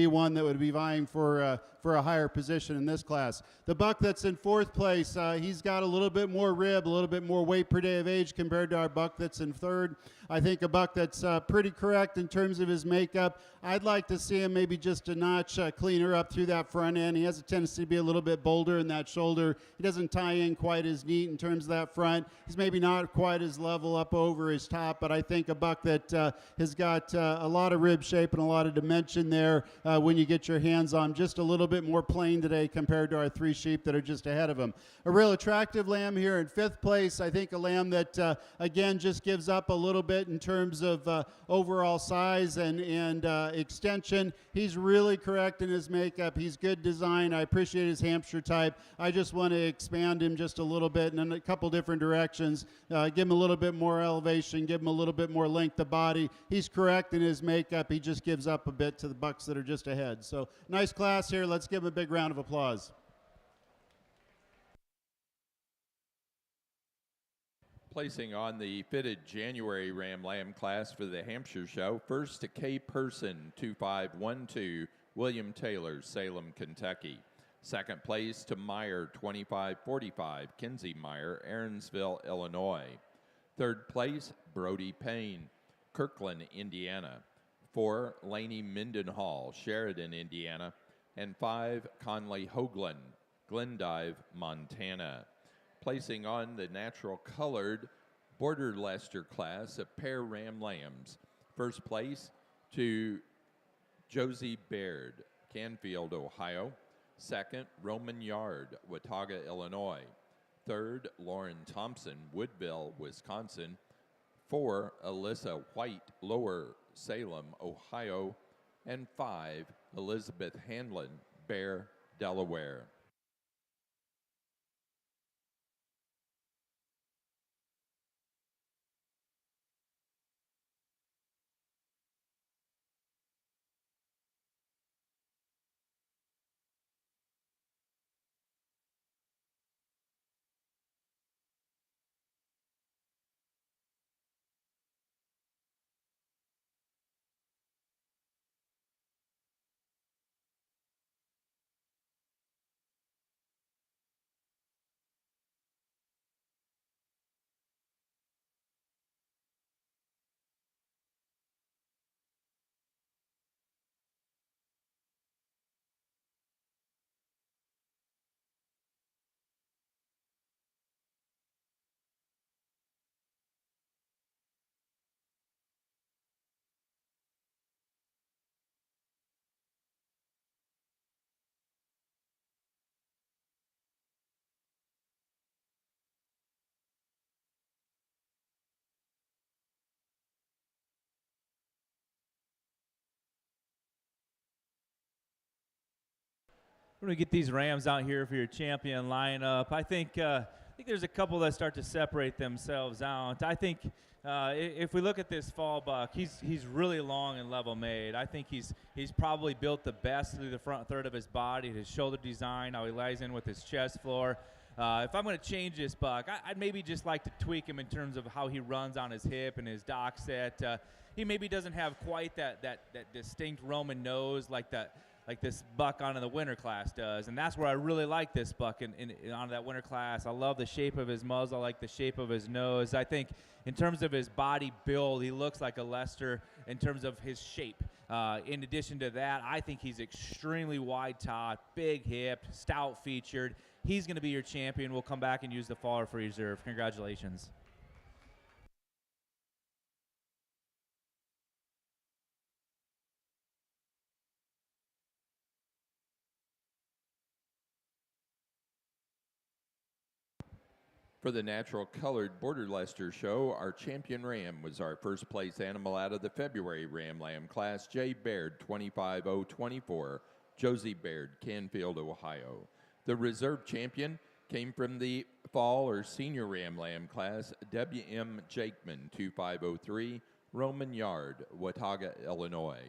one that would be vying for a higher position in this class. The buck that's in fourth place, he's got a little bit more rib, a little bit more weight per day of age compared to our buck that's in third. I think a buck that's pretty correct in terms of his makeup. I'd like to see him maybe just a notch cleaner up through that front end. He has a tendency to be a little bit bolder in that shoulder. He doesn't tie in quite as neat in terms terms of that front. He's maybe not quite as level up over his top, but I think a buck that has got a lot of rib shape and a lot of dimension there when you get your hands on him. Just a little bit more plain today compared to our 3 sheep that are just ahead of him. A real attractive lamb here in 5th place. I think a lamb that, again, just gives up a little bit in terms of overall size and extension. He's really correct in his makeup. He's good design. I appreciate his Hampshire type. I just want to expand him just a little bit in a couple different directions. Give him a little bit more elevation, give him a little bit more length of body. He's correct in his makeup. He just gives up a bit to the bucks that are just ahead. So nice class here. Let's give him a big round of applause. Placing on the fitted January Ram Lamb class for the Hampshire show, first to K. Person, 2512, William Taylor, Salem, Kentucky. Second place to Meyer, 2545, Kinsey Meyer, Aaronsville, Illinois. Third place, Brody Payne, Kirkland, Indiana. 4, Laney Mendenhall, Sheridan, Indiana. And 5, Conley Hoagland, Glendive, Montana. Placing on the natural colored Border Leicester class of pair Ram Lambs. First place to Josie Baird, Canfield, Ohio. Second, Roman Yard, Watauga, Illinois. Third, Lauren Thompson, Woodville, Wisconsin. 4, Alyssa White, Lower Salem, Ohio. And 5, Elizabeth Hanlon, Bear, Delaware. We're going to get these Rams out here for your champion lineup. I think there's a couple that start to separate themselves out. I think if we look at this fall buck, he's really long and level made. I think he's probably built the best through the front third of his body, his shoulder design, how he lies in with his chest floor. If I'm going to change this buck, I'd maybe just like to tweak him in terms of how he runs on his hip and his dock set. He maybe doesn't have quite that distinct Roman nose like this buck on in the winter class does, and that's where I really like this buck on that winter class. I love the shape of his muzzle. I like the shape of his nose. I think in terms of his body build, he looks like a Leicester in terms of his shape. In addition to that, I think he's extremely wide top, big hipped, stout featured. He's going to be your champion. We'll come back and use the faller for reserve. Congratulations. For the natural colored Border Leicester show, our champion ram was our first place animal out of the February Ram Lamb class, J. Baird, 25024, Josie Baird, Canfield, Ohio. The reserve champion came from the fall or senior Ram Lamb class, W.M. Jakeman, 2503, Roman Yard, Watauga, Illinois.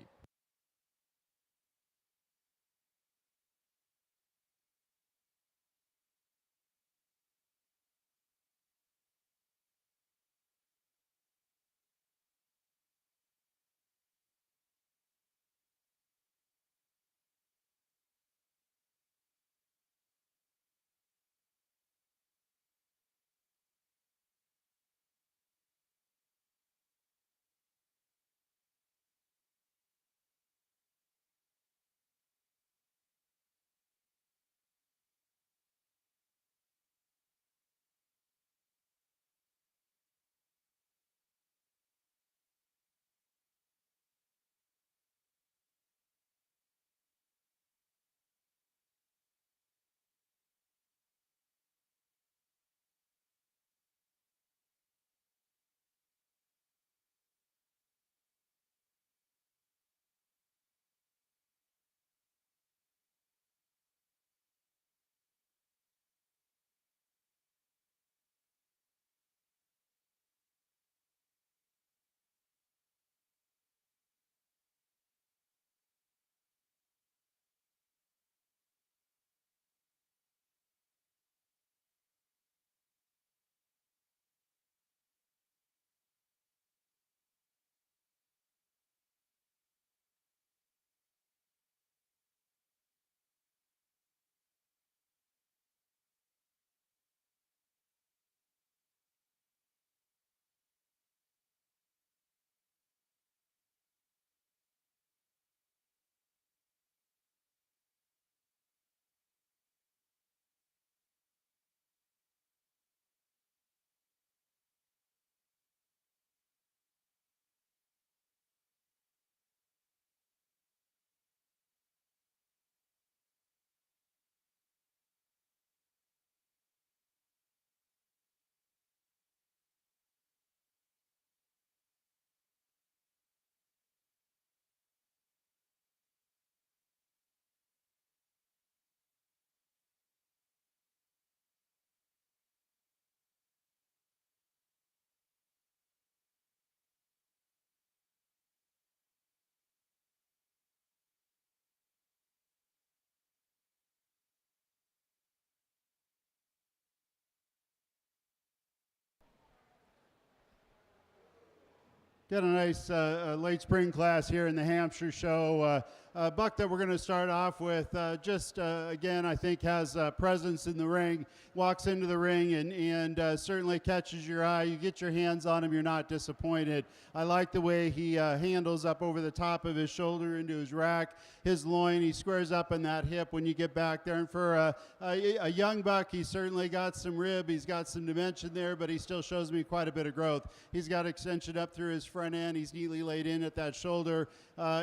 Got a nice late spring class here in the Hampshire show. Buck that we're going to start off with, again, I think has presence in the ring, walks into the ring and certainly catches your eye. You get your hands on him, you're not disappointed. I like the way he handles up over the top of his shoulder into his rack, his loin. He squares up in that hip when you get back there. And for a young buck, he's certainly got some rib, he's got some dimension there, but he still shows me quite a bit of growth. He's got extension up through his front end. He's neatly laid in at that shoulder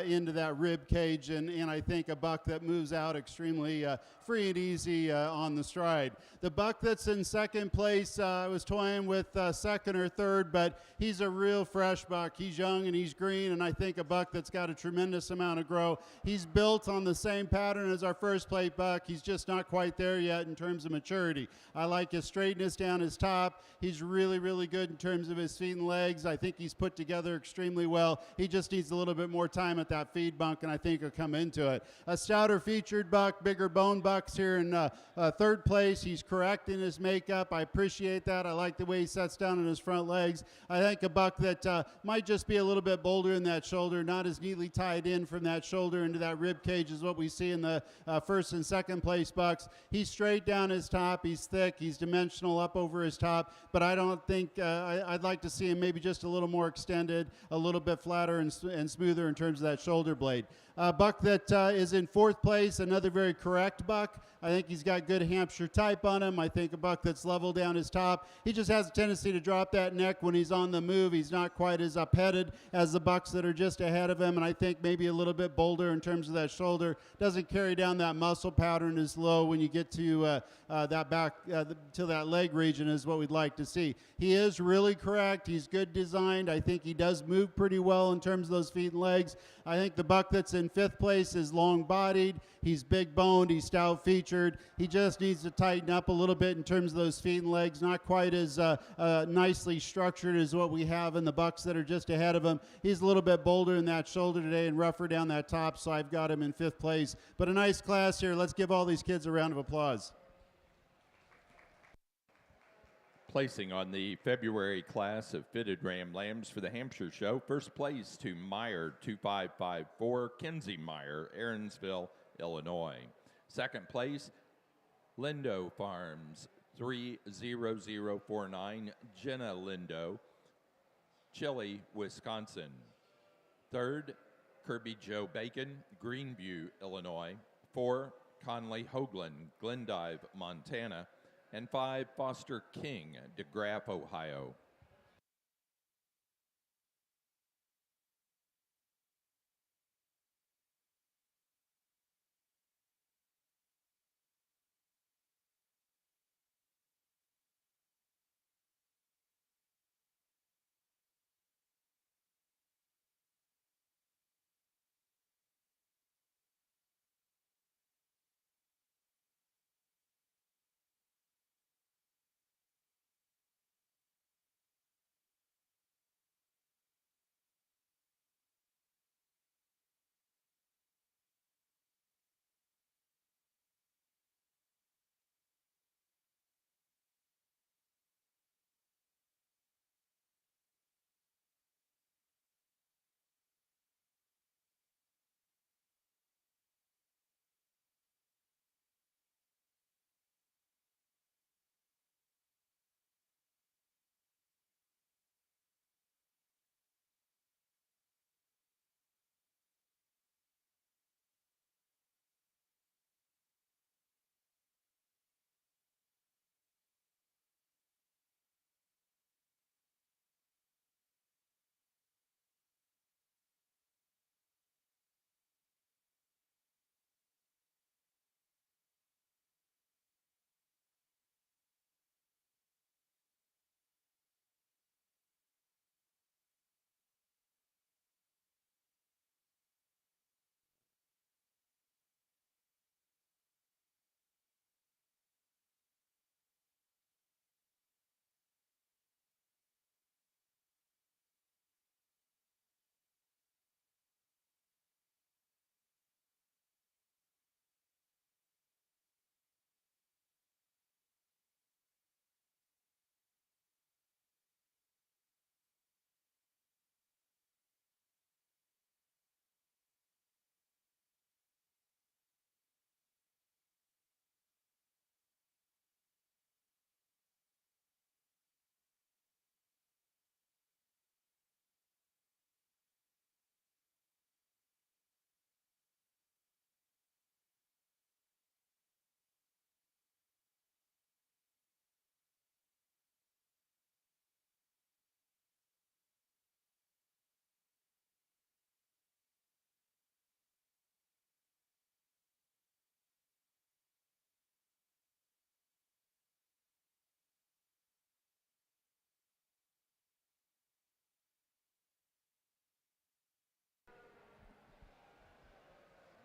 into that rib cage, and I think a buck that moves out extremely free and easy on the stride. The buck that's in second place, I was toying with second or third, but he's a real fresh buck. He's young and he's green, and I think a buck that's got a tremendous amount of grow. He's built on the same pattern as our first plate buck. He's just not quite there yet in terms of maturity. I like his straightness down his top. He's really, really good in terms of his feet and legs. I think he's put together extremely well. He just needs a little bit more time at that feed bunk, and I think he'll come into it. A stouter featured buck, bigger bone bucks here in third place. He's correct in his makeup. I appreciate that. I like the way he sets down on his front legs. I think a buck that might just be a little bit bolder in that shoulder, not as neatly tied in from that shoulder into that rib cage as what we see in the first and second place bucks. He's straight down his top. He's thick. He's dimensional up over his top, but I don't think I'd like to see him maybe just a little more extended, a little bit flatter and smoother in terms of that shoulder blade. Buck that is in fourth place, another very correct buck. I think he's got good Hampshire type on him. I think a buck that's level down his top. He just has a tendency to drop that neck when he's on the move. He's not quite as up-headed as the bucks that are just ahead of him, and I think maybe a little bit bolder in terms of that shoulder. Doesn't carry down that muscle pattern as low when you get to that back to that leg region is what we'd like to see. He is really correct. He's good designed. I think he does move pretty well in terms of those feet and legs. I think the buck that's in fifth place is long-bodied. He's big-boned. He's stout-featured. He just needs to tighten up a little bit in terms of those feet and legs. Not quite as nicely structured as what we have in the bucks that are just ahead of him. He's a little bit bolder in that shoulder today and rougher down that top, so I've got him in fifth place. But a nice class here. Let's give all these kids a round of applause. Placing on the February class of fitted ram lambs for the Hampshire show, first place to Meyer 2554, Kinsey Meyer, Aaronsville, Illinois. Second place, Lindo Farms 30049, Jenna Lindo, Chile, Wisconsin. Third, Kirby Joe Bacon, Greenview, Illinois. 4, Conley Hoagland, Glendive, Montana. And 5, Foster King, DeGraff, Ohio.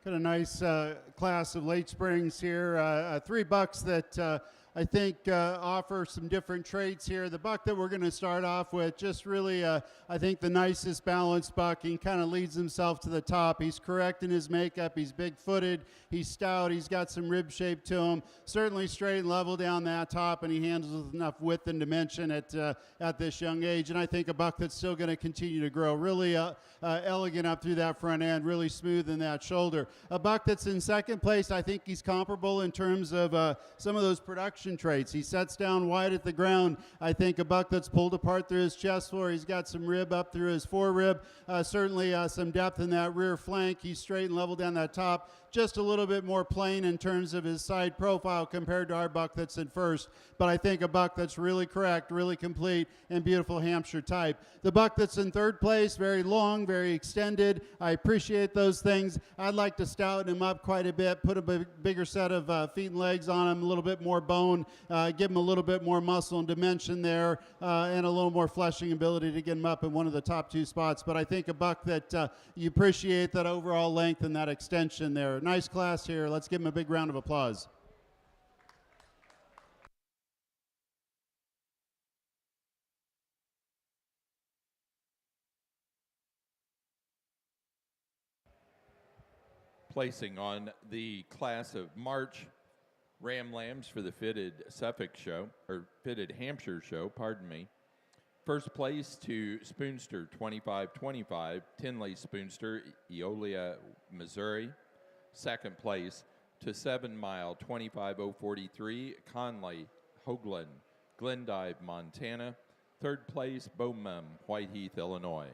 Got a nice class of late springs here. 3 bucks that I think offer some different traits here. The buck that we're going to start off with, just really, I think the nicest balanced buck. He kind of leads himself to the top. He's correct in his makeup. He's big-footed. He's stout. He's got some rib shape to him. Certainly straight and level down that top, and he handles with enough width and dimension at this young age. And I think a buck that's still going to continue to grow. Really elegant up through that front end, really smooth in that shoulder. A buck that's in second place, I think he's comparable in terms of some of those production traits. He sets down wide at the ground. I think a buck that's pulled apart through his chest floor. He's got some rib up through his forerib. Certainly some depth in that rear flank. He's straight and level down that top. Just a little bit more plain in terms of his side profile compared to our buck that's in first. But I think a buck that's really correct, really complete, and beautiful Hampshire type. The buck that's in third place, very long, very extended. I appreciate those things. I'd like to stouten him up quite a bit, put a bigger set of feet and legs on him, a little bit more bone, give him a little bit more muscle and dimension there, and a little more fleshing ability to get him up in one of the top 2 spots. But I think a buck that you appreciate that overall length and that extension there. Nice class here. Let's give him a big round of applause. Placing on the class of March Ram Lambs for the fitted Suffolk show, or fitted Hampshire show, pardon me. First place to Spoonster 2525, Tinley Spoonster, Eolia, Missouri. Second place to 7 Mile 25043, Conley, Hoagland, Glendive, Montana. Third place, Beaumont, Whiteheath, Illinois.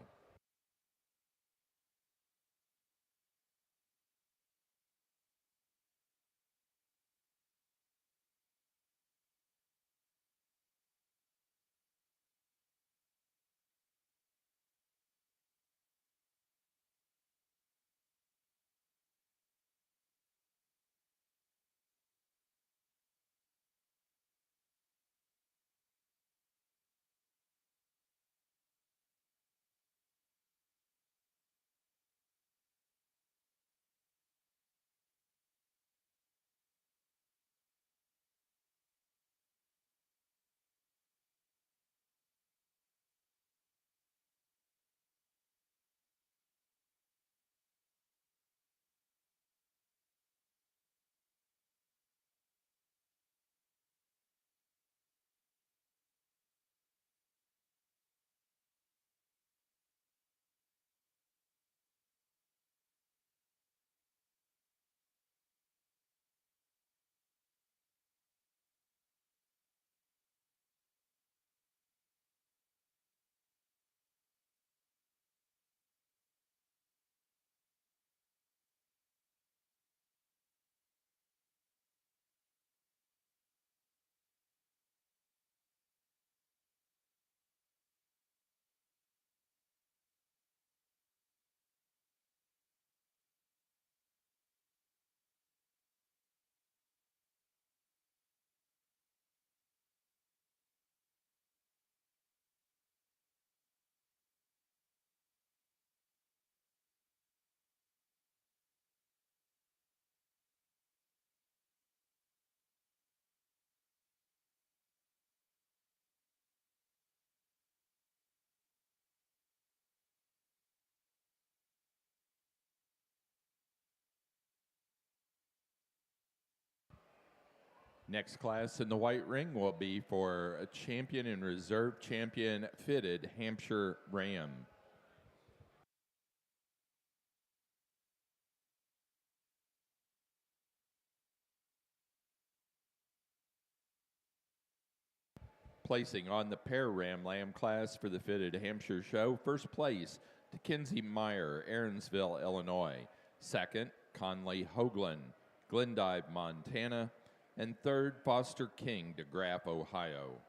Next class in the white ring will be for a champion and reserve champion fitted Hampshire Ram. Placing on the pair Ram Lamb class for the fitted Hampshire show, first place to Kinsey Meyer, Aaronsville, Illinois. Second, Conley Hoagland, Glendive, Montana. And third, Foster King, DeGraff, Ohio.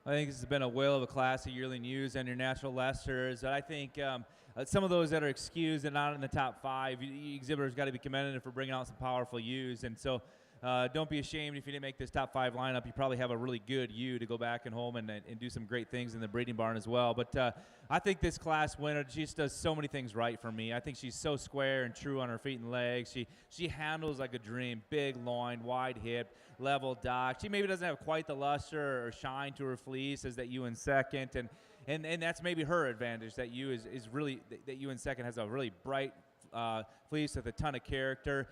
I think this has been a whale of a class of yearling ewes and your natural Leicesters. I think some of those that are excused and not in the top 5, exhibitors got to be commended for bringing out some powerful ewes. And so don't be ashamed if you didn't make this top 5 lineup. You probably have a really good ewe to go back and home and do some great things in the breeding barn as well. But I think this class winner, she just does so many things right for me. I think she's so square and true on her feet and legs. She handles like a dream. Big loin, wide hip, level dock. She maybe doesn't have quite the luster or shine to her fleece as that ewe in second. And that's maybe her advantage, that ewe is really, that ewe in second has a really bright fleece with a ton of character.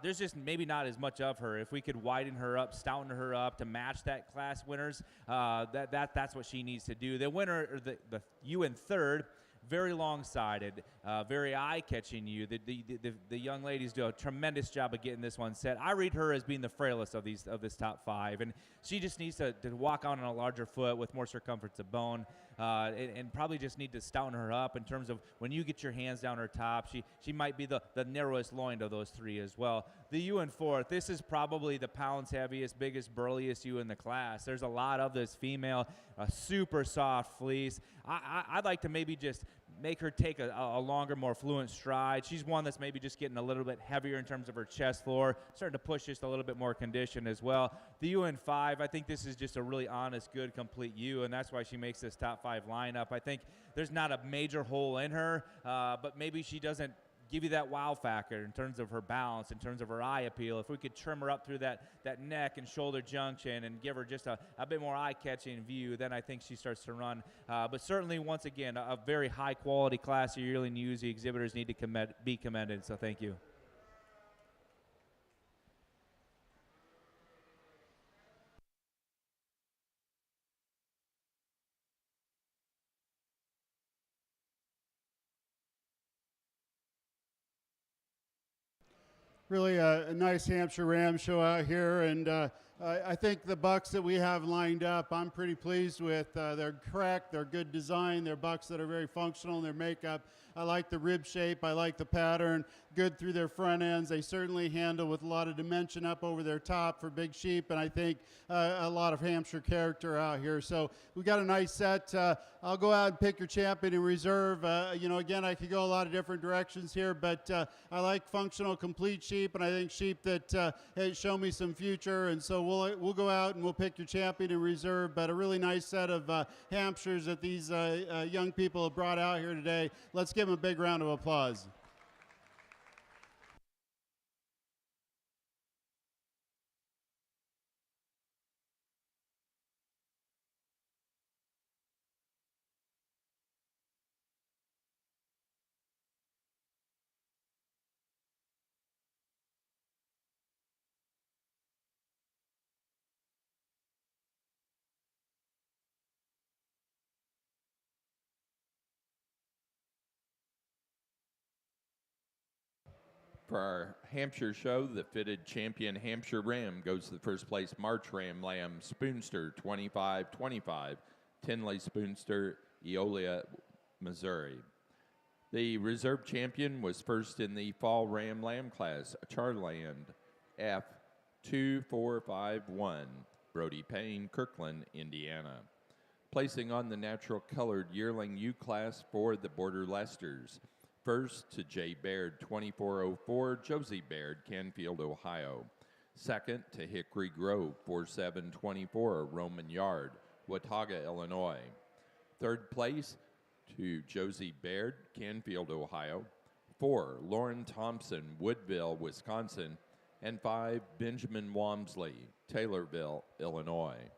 There's just maybe not as much of her. If we could widen her up, stouten her up to match that class winners, that's what she needs to do. The winner, or the ewe in third, very long-sided, very eye-catching ewe. The young ladies do a tremendous job of getting this one set. I read her as being the frailest of this top 5, and she just needs to walk out on a larger foot with more circumference of bone, and probably just need to stouten her up in terms of when you get your hands down her top. She might be the narrowest loined of those 3 as well. The ewe in fourth, this is probably the pounds heaviest, biggest, burliest ewe in the class. There's a lot of this female, a super soft fleece. I'd like to maybe just make her take a longer, more fluent stride. She's one that's maybe just getting a little bit heavier in terms of her chest floor, starting to push just a little bit more condition as well. The ewe in 5, I think this is just a really honest, good, complete ewe, and that's why she makes this top 5 lineup. I think there's not a major hole in her, but maybe she doesn't give you that wow factor in terms of her balance, in terms of her eye appeal. If we could trim her up through that neck and shoulder junction and give her just a bit more eye-catching view, then I think she starts to run. But certainly, once again, a very high-quality class of yearling ewes. The exhibitors need to be commended, so thank you. Really a nice Hampshire Ram show out here, and I think the bucks that we have lined up, I'm pretty pleased with. They're correct, they're good design, they're bucks that are very functional in their makeup. I like the rib shape, I like the pattern, good through their front ends. They certainly handle with a lot of dimension up over their top for big sheep, and I think a lot of Hampshire character out here. So we got a nice set. I'll go out and pick your champion in reserve. Again, I could go a lot of different directions here, but I like functional, complete sheep, and I think sheep that show me some future, and so we'll go out and we'll pick your champion in reserve. But a really nice set of Hampshires that these young people have brought out here today. Let's give them a big round of applause. For our Hampshire show, the fitted champion Hampshire Ram goes to the first place March Ram Lamb Spoonster 25-25, Tinley Spoonster, Eolia, Missouri. The reserve champion was first in the Fall Ram Lamb class, Charland F2451, Brody Payne, Kirkland, Indiana. Placing on the natural colored yearling U class for the Border Leicesters. First to J. Baird, 2404, Josie Baird, Canfield, Ohio. Second to Hickory Grove, 4724, Roman Yard, Watauga, Illinois. Third place to Josie Baird, Canfield, Ohio. 4, Lauren Thompson, Woodville, Wisconsin. And 5, Benjamin Walmsley, Taylorville, Illinois.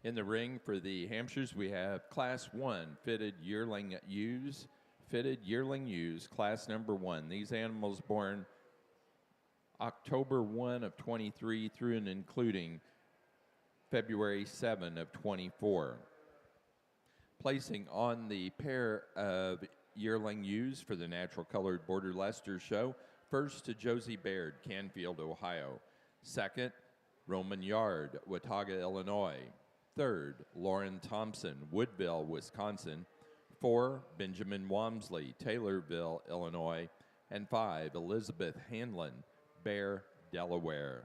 In the ring for the Hampshires, we have Class 1 fitted yearling ewes. Fitted yearling ewes, Class number 1. These animals born October 1 of 23 through and including February 7 of 24. Placing on the pair of yearling ewes for the Natural Colored Border Leicester show, first to Josie Baird, Canfield, Ohio. Second, Roman Yard, Watauga, Illinois. Third, Lauren Thompson, Woodville, Wisconsin. 4, Benjamin Walmsley, Taylorville, Illinois. And 5, Elizabeth Hanlon, Bear, Delaware.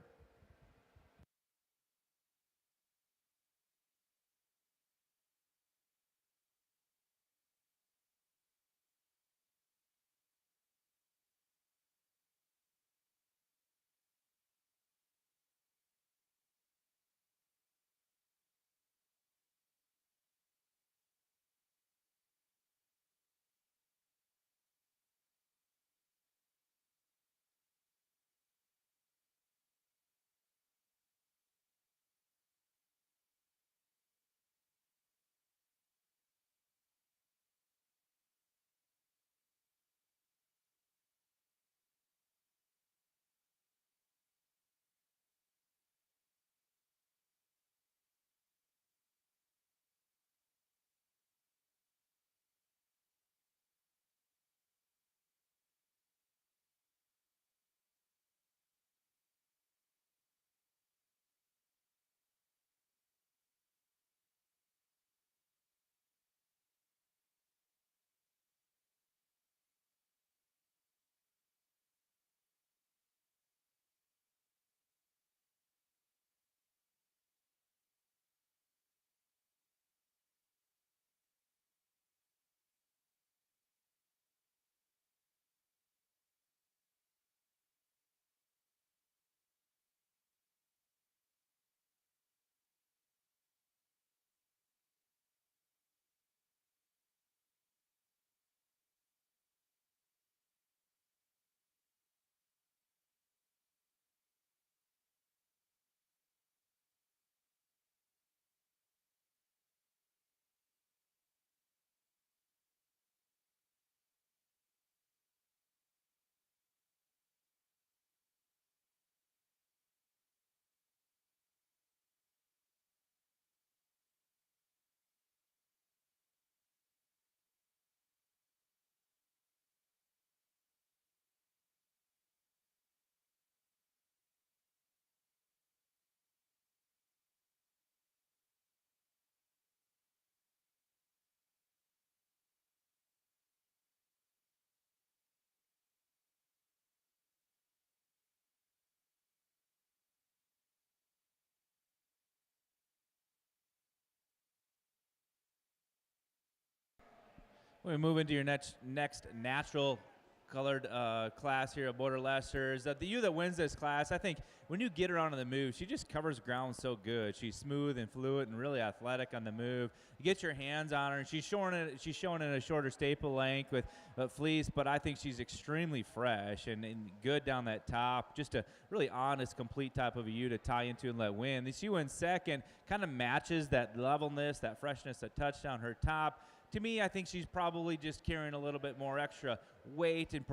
We move into your next natural colored class here at Border Leicesters. The ewe that wins this class, I think when you get her onto the move, she just covers ground so good. She's smooth and fluid and really athletic on the move. You get your hands on her, and she's showing in a shorter staple length with fleece, but I think she's extremely fresh and good down that top. Just a really honest, complete type of a ewe to tie into and let win. This ewe in second kind of matches that levelness, that freshness, that touch down her top. To me, I think she's probably just carrying a little bit more extra weight in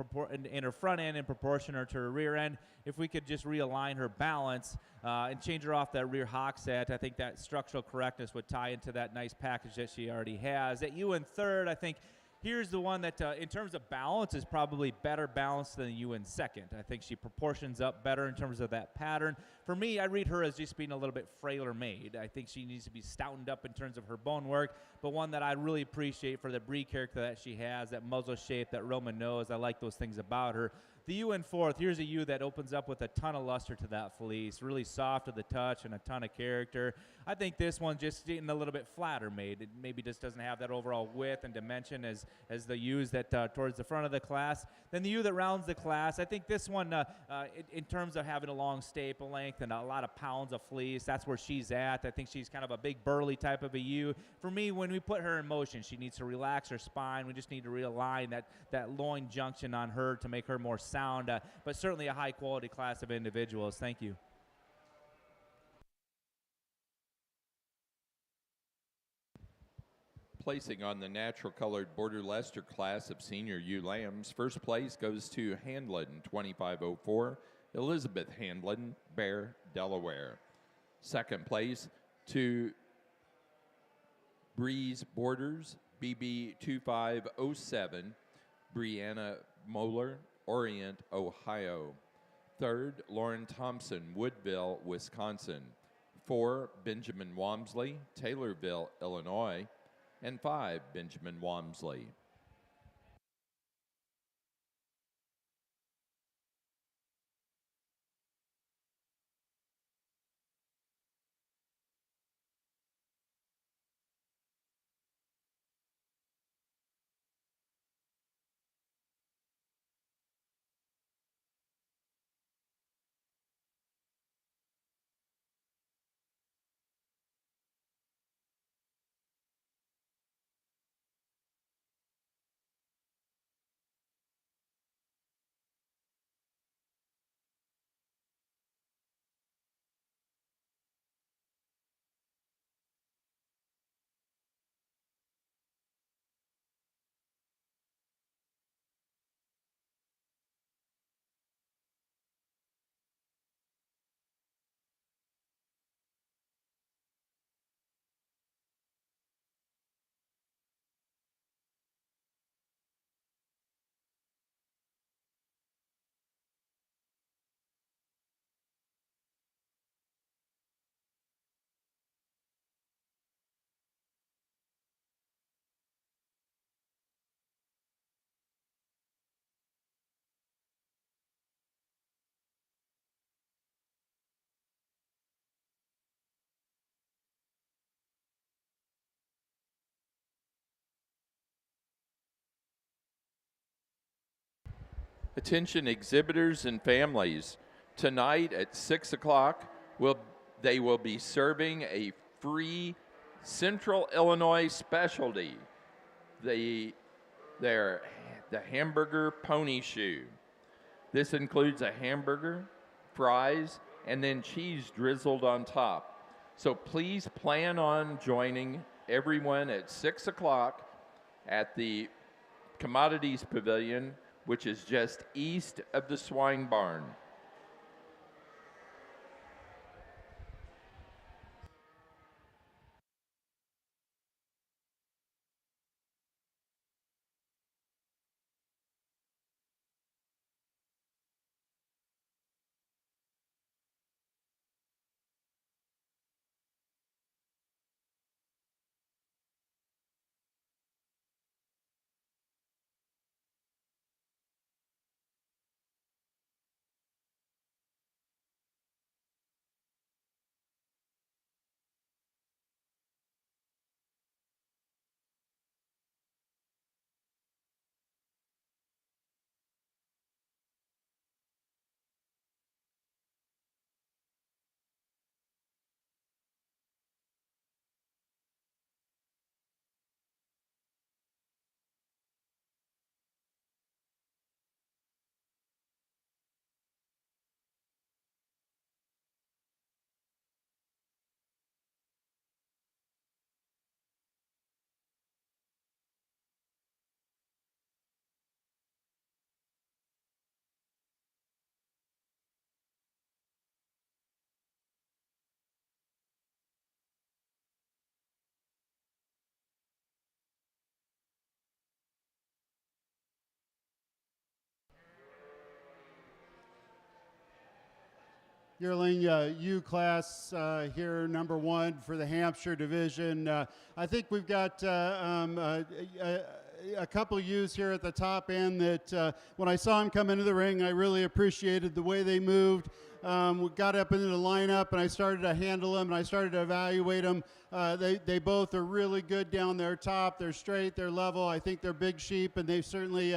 her front end in proportion to her rear end. If we could just realign her balance and change her off that rear hock set, I think that structural correctness would tie into that nice package that she already has. At ewe in third, I think here's the one that, in terms of balance, is probably better balanced than the ewe in second. I think she proportions up better in terms of that pattern. For me, I read her as just being a little bit frailer made. I think she needs to be stoutened up in terms of her bone work, but one that I really appreciate for the breed character that she has, that muzzle shape, that Roman nose. I like those things about her. The ewe in fourth, here's a ewe that opens up with a ton of luster to that fleece, really soft to the touch and a ton of character. I think this one's just getting a little bit flatter made. It maybe just doesn't have that overall width and dimension as the ewes that towards the front of the class. Then the ewe that rounds the class, I think this one, in terms of having a long staple length and a lot of pounds of fleece, that's where she's at. I think she's kind of a big burly type of a ewe. For me, when we put her in motion, she needs to relax her spine. We just need to realign that loin junction on her to make her more sound, but certainly a high quality class of individuals. Thank you. placing on the natural colored border Leicester class of senior ewe lambs. First place goes to Handlin, 2504, Elizabeth Handlin, Bear, Delaware. Second place to Breeze Borders, BB 2507, Brianna Moeller, Orient, Ohio. Third, Lauren Thompson, Woodville, Wisconsin. 4, Benjamin Wamsley, Taylorville, Illinois. And 5, Benjamin Wamsley. Attention exhibitors and families. Tonight at 6 o'clock, they will be serving a free Central Illinois specialty, the hamburger pony shoe. This includes a hamburger, fries, and then cheese drizzled on top. So please plan on joining everyone at 6 o'clock at the Commodities Pavilion, which is just east of the swine barn. Yearling U class here, number 1 for the Hampshire division. I think we've got a couple ewes here at the top end that when I saw them come into the ring, I really appreciated the way they moved. We got up into the lineup and I started to handle them and I started to evaluate them. They both are really good down their top. They're straight, they're level. I think they're big sheep, and they've certainly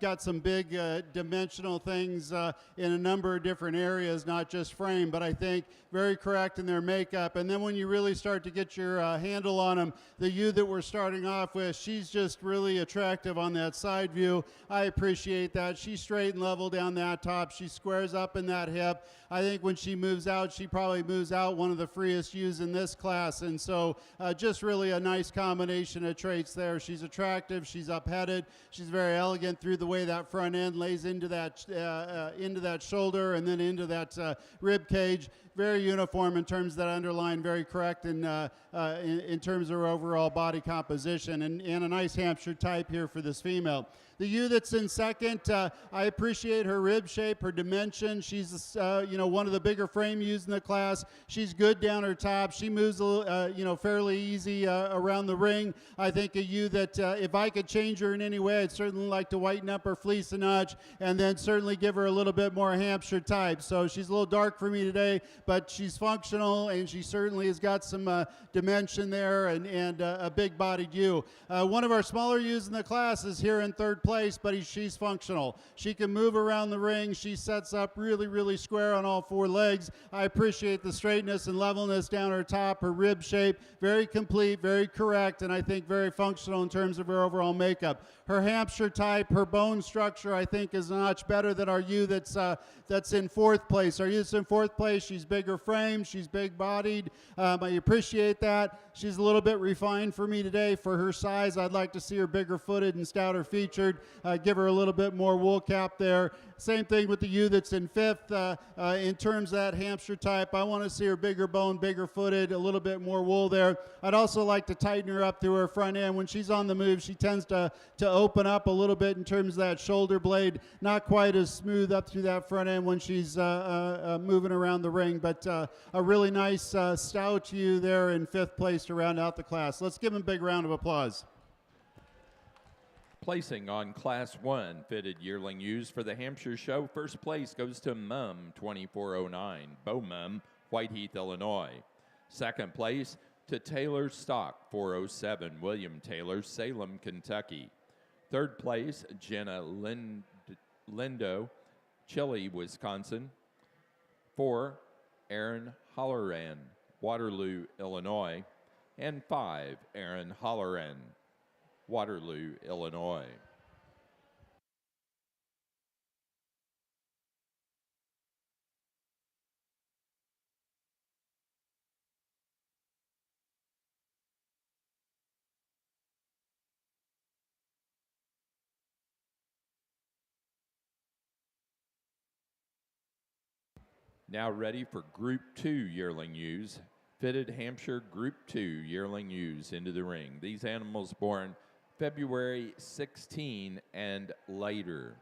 got some big dimensional things in a number of different areas, not just frame, but I think very correct in their makeup. And then when you really start to get your handle on them, the ewe that we're starting off with, she's just really attractive on that side view. I appreciate that. She's straight and level down that top. She squares up in that hip. step. I think when she moves out, she probably moves out one of the freest ewes in this class. And so just really a nice combination of traits there. She's attractive, she's up-headed, she's very elegant through the way that front end lays into that shoulder and then into that rib cage. Very uniform in terms of that underline, very correct in terms of her overall body composition, and a nice Hampshire type here for this female. The ewe that's in second, I appreciate her rib shape, her dimension. She's, one of the bigger frame ewes in the class. She's good down her top. She moves, fairly easy around the ring. I think a ewe that if I could change her in any way, I'd certainly like to whiten up her fleece a notch and then certainly give her a little bit more Hampshire type. So she's a little dark for me today, but she's functional and she certainly has got some dimension there and a big-bodied ewe. One of our smaller ewes in the class is here in third place, but she's functional. She can move around the ring. She sets up really, really square on all four legs. I appreciate the straightness and levelness down her top, her rib shape, very complete, very correct, and I think very functional in terms of her overall makeup. Her Hampshire type, her bone structure, I think is a notch better than our ewe that's in fourth place. Our ewe that's in fourth place, she's bigger framed, she's big-bodied. I appreciate that. She's a little bit refined for me today for her size. I'd like to see her bigger-footed and stouter featured. Give her a little bit more wool cap there. Same thing with the ewe that's in fifth. In terms of that Hampshire type, I want to see her bigger bone, bigger footed, a little bit more wool there. I'd also like to tighten her up through her front end. When she's on the move, she tends to open up a little bit in terms of that shoulder blade. Not quite as smooth up through that front end when she's moving around the ring, but a really nice stout ewe there in fifth place to round out the class. Let's give them a big round of applause. Placing on Class 1 fitted yearling ewes for the Hampshire Show, first place goes to Mum 2409, Beau Mum, Whiteheath, Illinois. Second place to Taylor Stock 407, William Taylor, Salem, Kentucky. Third place, Jenna Lindo, Chile, Wisconsin. 4, Aaron Holloran, Waterloo, Illinois. And 5, Aaron Holloran, Waterloo, Illinois. Now ready for Group 2 yearling ewes. Fitted Hampshire Group 2 yearling ewes into the ring. These animals born February 16 and later.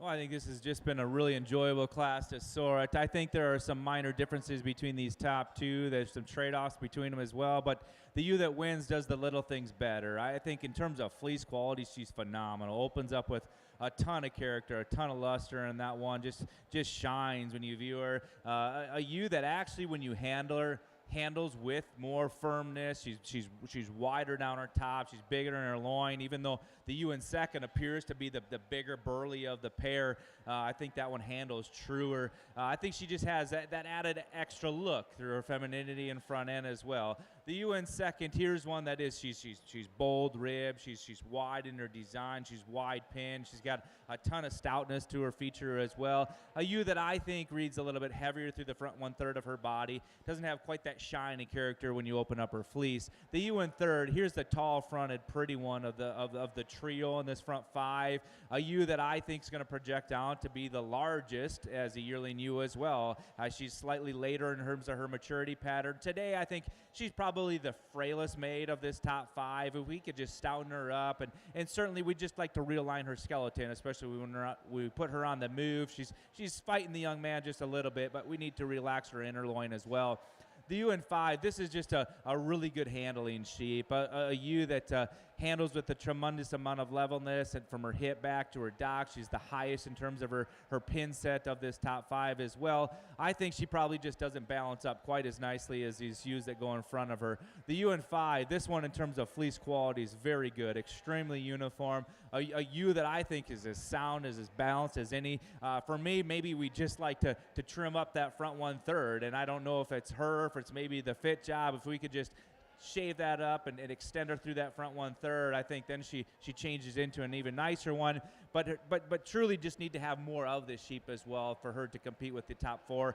Well, I think this has just been a really enjoyable class to soar at. I think there are some minor differences between these top two. There's some trade-offs between them as well, but the ewe that wins does the little things better. I think in terms of fleece quality, she's phenomenal. Opens up with a ton of character, a ton of luster, and that one just shines when you view her. A ewe that actually, when you handle her, handles with more firmness. She's wider down her top. She's bigger in her loin. Even though the UN second appears to be the bigger burly of the pair, I think that one handles truer. I think she just has that added extra look through her femininity and front end as well. The UN second, here's one that is she's bold ribbed. She's wide in her design. She's wide pinned. She's got a ton of stoutness to her feature as well. A ewe that I think reads a little bit heavier through the front 1/3 of her body. Doesn't have quite that shiny character when you open up her fleece. The UN third, here's the tall fronted pretty one of the trio in this front 5. A ewe that I think is going to project out to be the largest as a yearling ewe as well. She's slightly later in terms of her maturity pattern. Today I think she's probably the frailest maid of this top 5. If we could just stouten her up, and certainly we'd just like to realign her skeleton, especially when we put her on the move. She's fighting the young man just a little bit, but we need to relax her inner loin as well. The UN 5, this is just a really good handling sheep, a ewe that handles with a tremendous amount of levelness, and from her hip back to her dock, she's the highest in terms of her pin set of this top 5 as well. I think she probably just doesn't balance up quite as nicely as these ewes that go in front of her. The UN 5, this one in terms of fleece quality is very good, extremely uniform, a ewe that I think is as sound, as balanced as any. For me, maybe we just like to trim up that front 1/3, and I don't know if it's her, if it's maybe the fit job. If we could just shave that up and extend her through that front 1/3, I think then she changes into an even nicer one. But truly just need to have more of this sheep as well for her to compete with the top 4.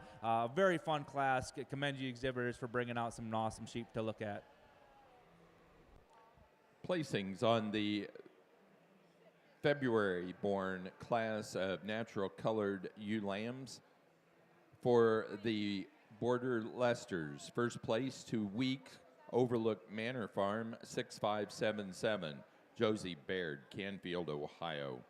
Very fun class. Commend you exhibitors for bringing out some awesome sheep to look at. Placings on the February-born class of natural-colored ewe lambs for the Border Leicesters. First place to Week Overlook Manor Farm, 6577, Josie Baird, Canfield, Ohio.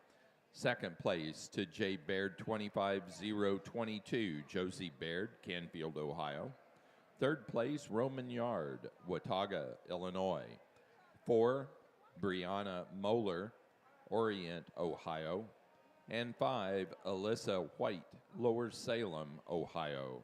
Second place to J. Baird, 25022, Josie Baird, Canfield, Ohio. Third place, Roman Yard, Watauga, Illinois. 4, Brianna Moeller, Orient, Ohio. And 5, Alyssa White, Lower Salem, Ohio.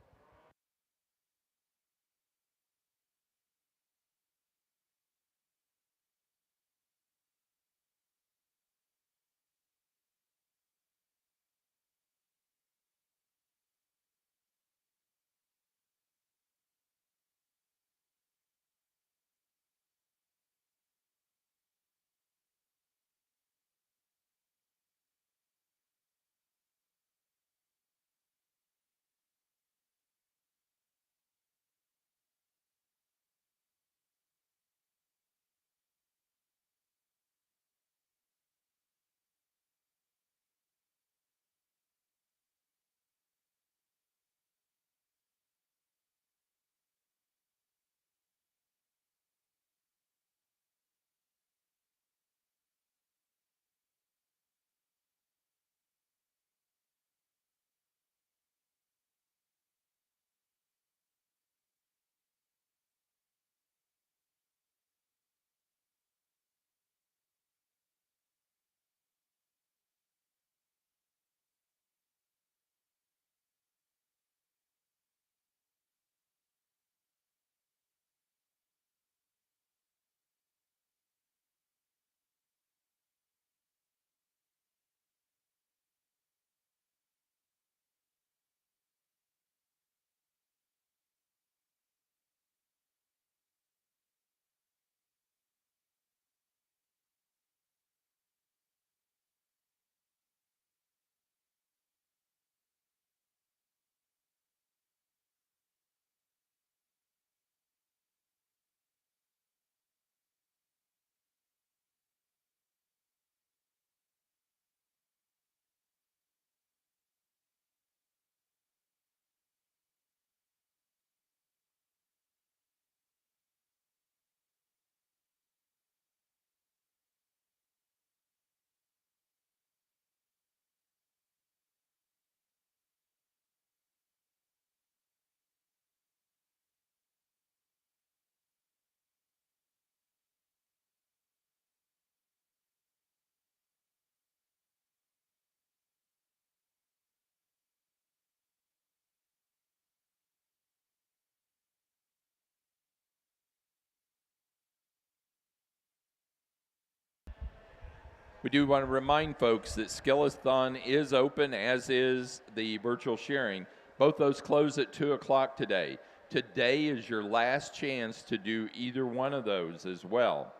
We do want to remind folks that Skillathon is open, as is the virtual sharing. Both those close at 2 o'clock today. Today is your last chance to do either one of those as well.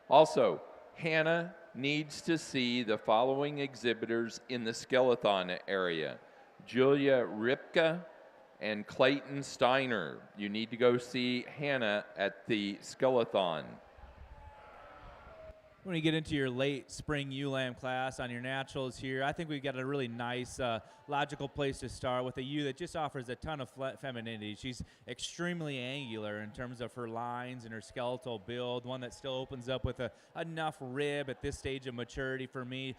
Also, Hannah needs to see the following exhibitors in the Skillathon area: Julia Ripka and Clayton Steiner. You need to go see Hannah at the Skillathon. When you get into your late spring ULAM class on your naturals here, I think we've got a really nice, logical place to start with a ewe that just offers a ton of femininity. She's extremely angular in terms of her lines and her skeletal build, one that still opens up with enough rib at this stage of maturity for me.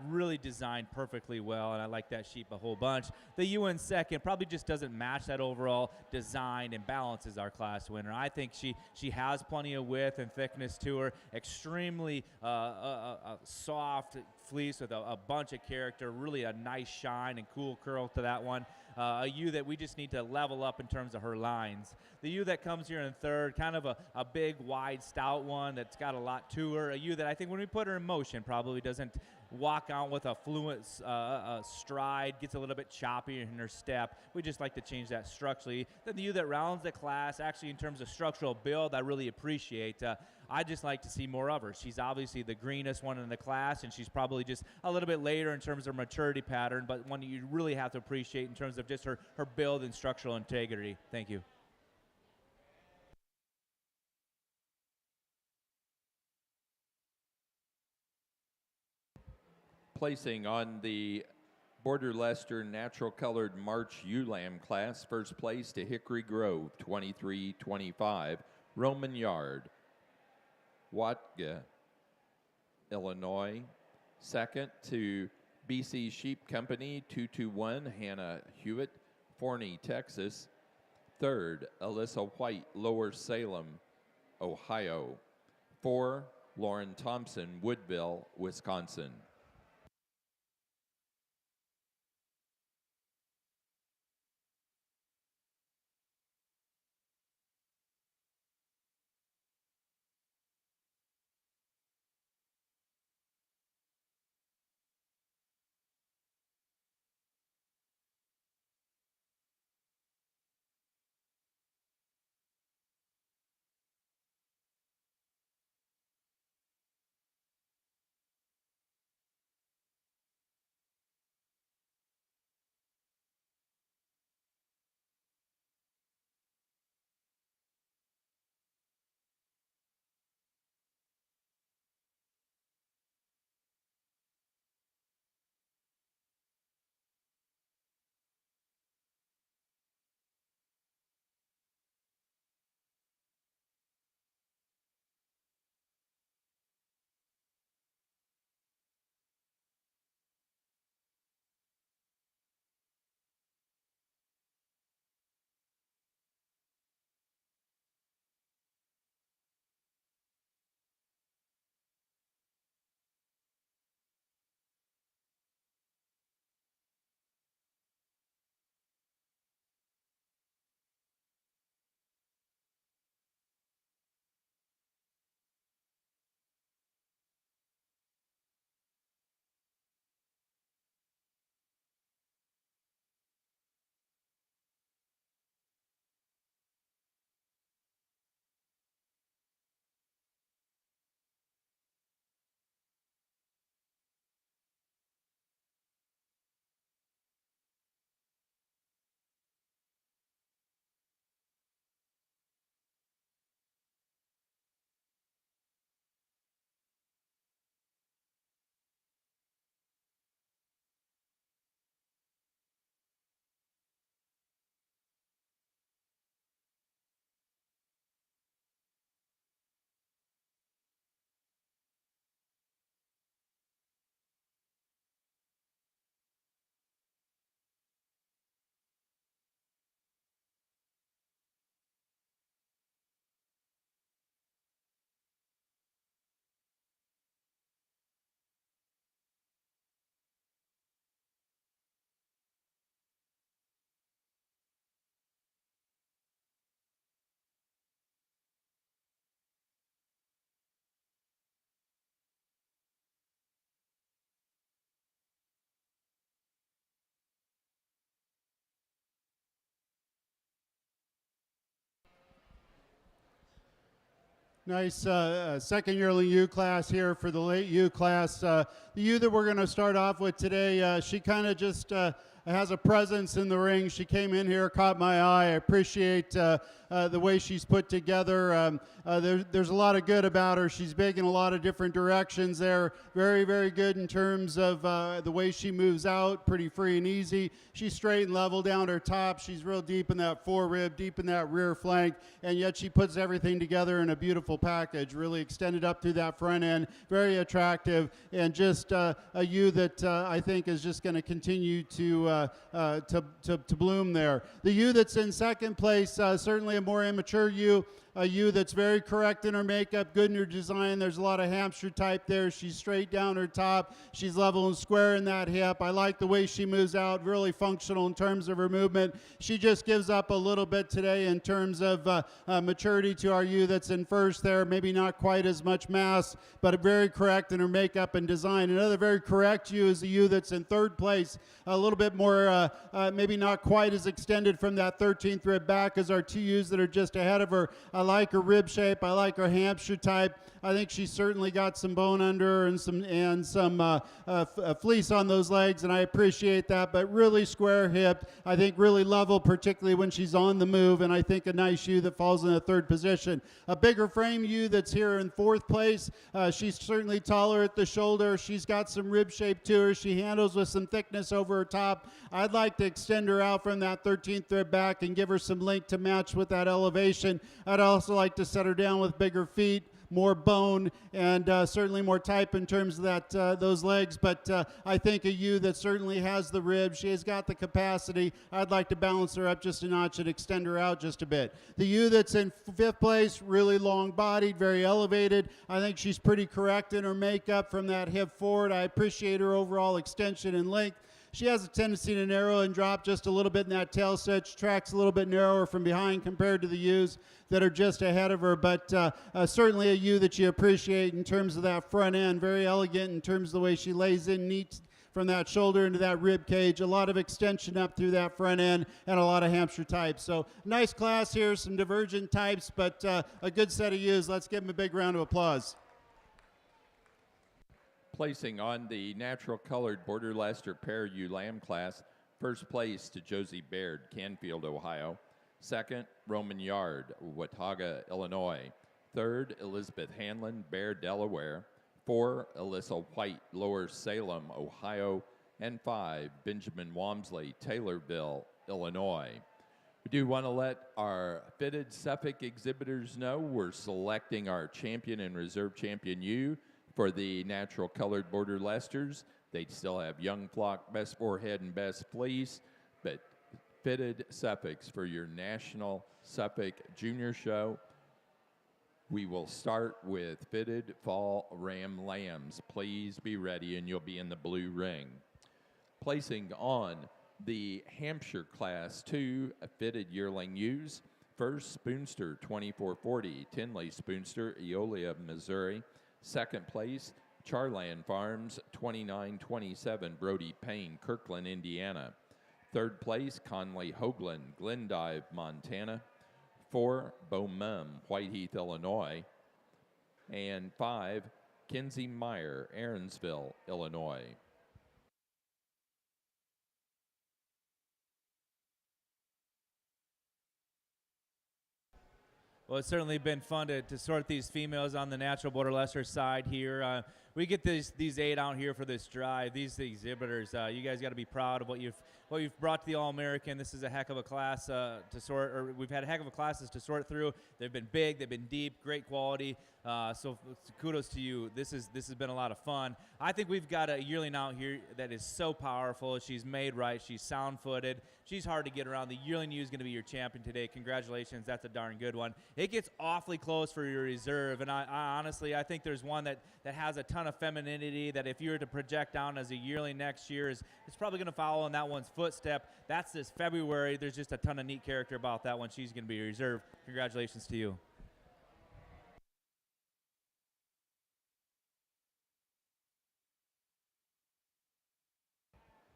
Really designed perfectly well, and I like that sheep a whole bunch. The ewe in second probably just doesn't match that overall design and balance as our class winner. I think she has plenty of width and thickness to her, extremely a soft fleece with a bunch of character, really a nice shine and cool curl to that one. A ewe that we just need to level up in terms of her lines. The ewe that comes here in third, kind of a big, wide, stout one that's got a lot to her. A ewe that I think when we put her in motion probably doesn't walk out with a fluent stride, gets a little bit choppy in her step. We just like to change that structurally. Then the ewe that rounds the class, actually in terms of structural build, I really appreciate. I just like to see more of her. She's obviously the greenest one in the class, and she's probably just a little bit later in terms of maturity pattern, but one you really have to appreciate in terms of just her build and structural integrity. Thank you. Placing on the Border Leicester Natural Colored March ULAM class, first place to Hickory Grove, 23-25, Roman Yard, Watga, Illinois. Second to BC Sheep Company, 221, Hannah Hewitt, Forney, Texas. Third, Alyssa White, Lower Salem, Ohio. 4, Lauren Thompson, Woodville, Wisconsin. Nice second yearling U class here for the late U class. The U that we're going to start off with today, she kind of just has a presence in the ring. She came in here, caught my eye. I appreciate the way she's put together. There's a lot of good about her. She's big in a lot of different directions there. Very, very good in terms of the way she moves out, pretty free and easy. She's straight and level down her top. She's real deep in that forerib, deep in that rear flank, and yet she puts everything together in a beautiful package, really extended up through that front end, very attractive, and just a ewe that I think is just going to continue to bloom there. The ewe that's in second place, certainly a more immature ewe, a ewe that's very correct in her makeup, good in her design. There's a lot of Hampshire type there. She's straight down her top. She's level and square in that hip. I like the way she moves out, really functional in terms of her movement. She just gives up a little bit today in terms of maturity to our ewe that's in first there. Maybe not quite as much mass, but very correct in her makeup and design. Another very correct ewe is the ewe that's in third place, a little bit more, maybe not quite as extended from that 13th rib back as our two ewes that are just ahead of her. I like her rib shape. I like her Hampshire type. I think she's certainly got some bone under her and some fleece on those legs, and I appreciate that. But really square hipped. I think really level, particularly when she's on the move. And I think a nice ewe that falls in the third position. A bigger frame ewe that's here in fourth place. She's certainly taller at the shoulder. She's got some rib shape to her. She handles with some thickness over her top. I'd like to extend her out from that 13th rib back and give her some length to match with that elevation. I'd also like to set her down with bigger feet, more bone, and certainly more type in terms of that those legs. But I think a ewe that certainly has the ribs. She has got the capacity. I'd like to balance her up just a notch and extend her out just a bit. The ewe that's in fifth place, really long-bodied, very elevated. I think she's pretty correct in her makeup from that hip forward. I appreciate her overall extension and length. She has a tendency to narrow and drop just a little bit in that tail stitch, tracks a little bit narrower from behind compared to the ewes that are just ahead of her, but certainly a ewe that you appreciate in terms of that front end, very elegant in terms of the way she lays in neat from that shoulder into that rib cage, a lot of extension up through that front end, and a lot of Hampshire types. So nice class here, some divergent types, but a good set of ewes. Let's give them a big round of applause. Placing on the natural colored Border Leicester pair ewe lamb class, first place to Josie Baird, Canfield, Ohio. Second, Roman Yard, Watauga, Illinois. Third, Elizabeth Hanlon, Bear, Delaware. 4, Alyssa White, Lower Salem, Ohio. And 5, Benjamin Walmsley, Taylorville, Illinois. We do want to let our fitted Suffolk exhibitors know we're selecting our champion and reserve champion ewe for the natural colored Border Leicesters. They still have young flock, best forehead, and best fleece, but fitted Suffolks for your National Suffolk Junior Show. We will start with fitted fall ram lambs. Please be ready, and you'll be in the blue ring. Placing on the Hampshire Class 2 fitted yearling ewes. First, Spoonster 2440, Tinley Spoonster, Eolia, Missouri. Second place, Charland Farms 2927, Brody Payne, Kirkland, Indiana. Third place, Conley Hoagland, Glendive, Montana. 4, Beaumont, Whiteheath, Illinois. And 5, Kinsey Meyer, Aaronsville, Illinois. Well, it's certainly been fun to sort these females on the natural Border Leicester side here. We get these 8 out here for this drive. These exhibitors, you guys got to be proud of what you've brought to the All-American. This is a heck of a class to sort, or we've had a heck of a classes to sort through. They've been big, they've been deep, great quality. So kudos to you. This has been a lot of fun. I think we've got a yearling out here that is so powerful. She's made right. She's sound-footed. She's hard to get around. The yearling ewe is going to be your champion today. Congratulations. That's a darn good one. It gets awfully close for your reserve, and I honestly, I think there's one that has a ton of femininity that if you were to project down as a yearling next year, it's probably going to follow in that one's footstep. That's this February. There's just a ton of neat character about that one. She's going to be your reserve. Congratulations to you.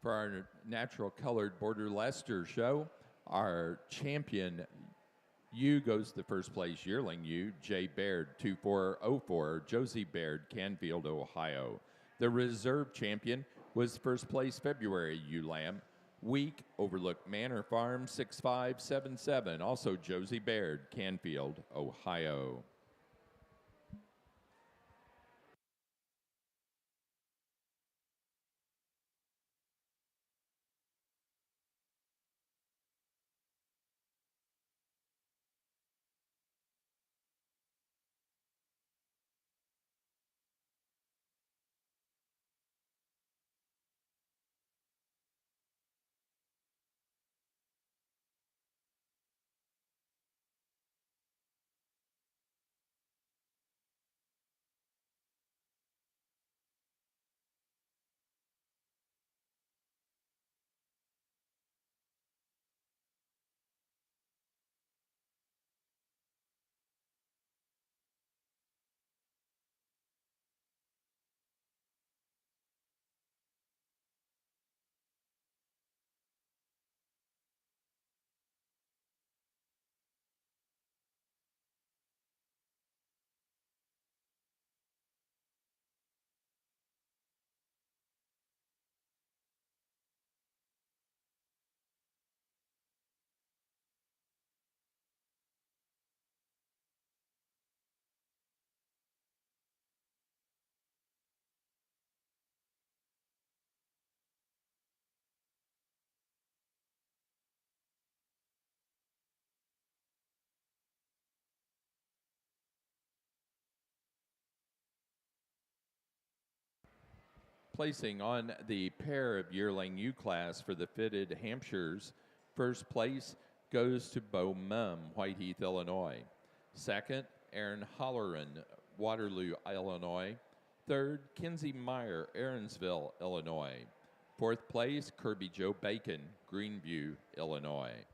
For our natural colored Border Leicester show, our champion U goes to first place yearling U, J. Baird, 2404, Josie Baird, Canfield, Ohio. The reserve champion was first place February ewe lamb, Week, Overlook Manor Farm, 6577, also Josie Baird, Canfield, Ohio. Placing on the pair of yearling U class for the fitted Hampshires, first place goes to Bo Mum, Whiteheath, Illinois. Second, Aaron Holleran, Waterloo, Illinois. Third, Kinsey Meyer, Aaronsville, Illinois. Fourth place, Kirby Joe Bacon, Greenview, Illinois.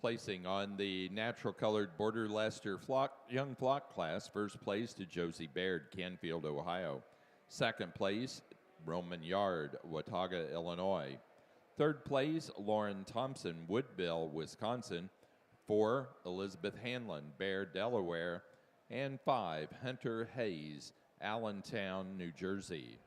Placing on the natural colored border Leicester young flock class, first place to Josie Baird, Canfield, Ohio. Second place, Roman Yard, Watauga, Illinois. Third place, Lauren Thompson, Woodville, Wisconsin. 4, Elizabeth Hanlon, Bear, Delaware. And 5, Hunter Hayes, Allentown, New Jersey.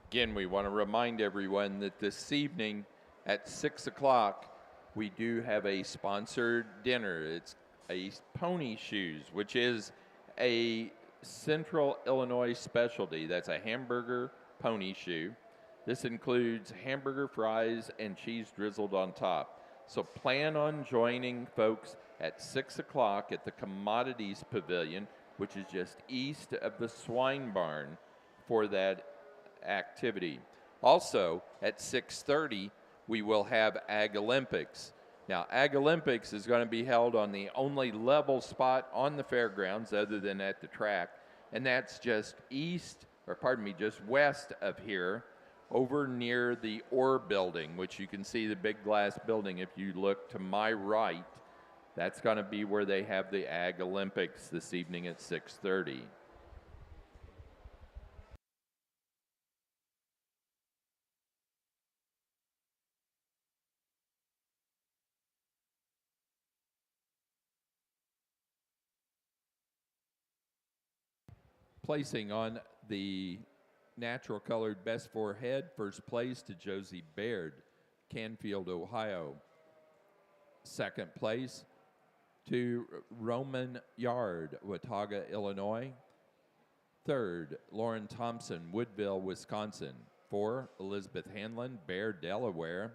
Again, we want to remind everyone that this evening at 6 o'clock, we do have a sponsored dinner. It's a Pony Shoes, which is a Central Illinois specialty. That's a hamburger pony shoe. This includes hamburger fries and cheese drizzled on top. So plan on joining folks at 6 o'clock at the Commodities Pavilion, which is just east of the swine barn, for that activity. Also, at 6:30, we will have Ag Olympics. Now, Ag Olympics is going to be held on the only level spot on the fairgrounds other than at the track, and that's just just west of here, over near the Orr building, which you can see the big glass building if you look to my right. That's going to be where they have the Ag Olympics this evening at 6:30. Placing on the natural colored best forehead, first place to Josie Baird, Canfield, Ohio. Second place to Roman Yard, Watauga, Illinois. Third, Lauren Thompson, Woodville, Wisconsin. 4, Elizabeth Hanlon, Bear, Delaware.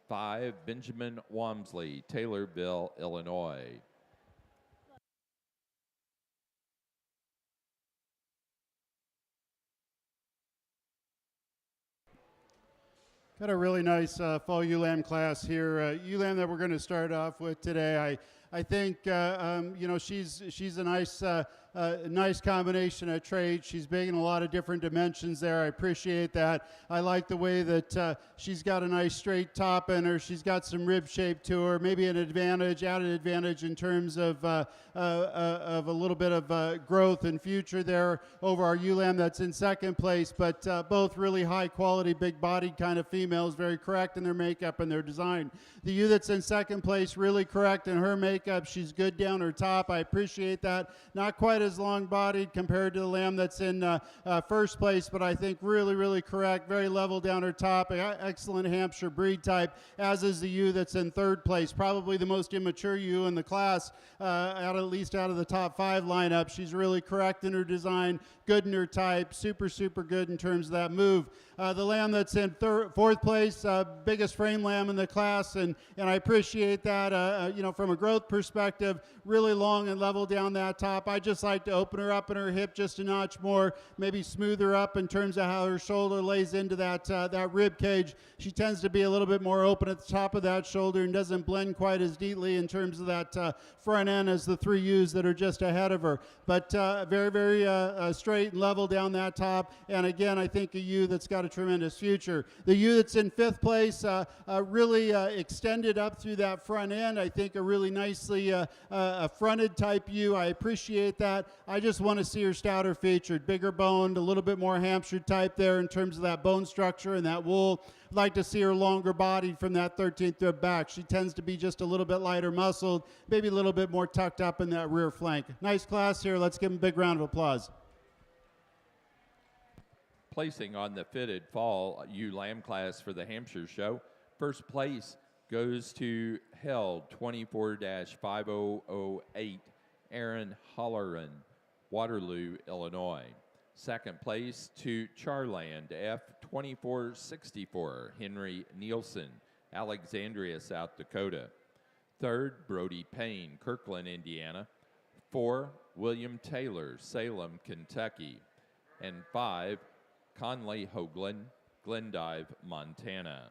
5, Benjamin Walmsley, Taylorville, Illinois. Got a really nice fall ewe lamb class here. Ewe lamb that we're going to start off with today. I think you know, she's a nice a nice combination of traits. She's big in a lot of different dimensions there. I appreciate that. I like the way that she's got a nice straight top in her. She's got some rib shape to her, maybe an advantage, added advantage in terms of a little bit of growth and future there over our ewe lamb that's in second place, but both really high quality, big bodied kind of females, very correct in their makeup and their design. The ewe that's in second place, really correct in her makeup. She's good down her top. I appreciate that. Not quite as long bodied compared to the lamb that's in first place, but I think really, really correct. Very level down her top. Excellent Hampshire breed type, as is the ewe that's in third place. Probably the most immature ewe in the class, at least out of the top 5 lineup. She's really correct in her design, good in her type, super, super good in terms of that move. The lamb that's in fourth place, biggest frame lamb in the class, and I appreciate that. You know, from a growth perspective, really long and level down that top. I just like to open her up in her hip just a notch more, maybe smooth her up in terms of how her shoulder lays into that rib cage. She tends to be a little bit more open at the top of that shoulder and doesn't blend quite as deeply in terms of that front end as the 3 ewes that are just ahead of her. But very, very straight and level down that top. And again, I think a ewe that's got a tremendous future. The ewe that's in 5th place really extended up through that front end. I think a really nicely fronted type ewe. I appreciate that. I just want to see her stouter featured, bigger boned, a little bit more Hampshire type there in terms of that bone structure and that wool. I'd like to see her longer bodied from that 13th rib back. She tends to be just a little bit lighter muscled, maybe a little bit more tucked up in that rear flank. Nice class here. Let's give them a big round of applause. Placing on the fitted fall ewe lamb class for the Hampshire show, first place goes to Held 24-5008, Aaron Holleran, Waterloo, Illinois. Second place to Charland F2464, Henry Nielsen, Alexandria, South Dakota. Third, Brody Payne, Kirkland, Indiana. 4, William Taylor, Salem, Kentucky. And 5, Conley Hoagland, Glendive, Montana.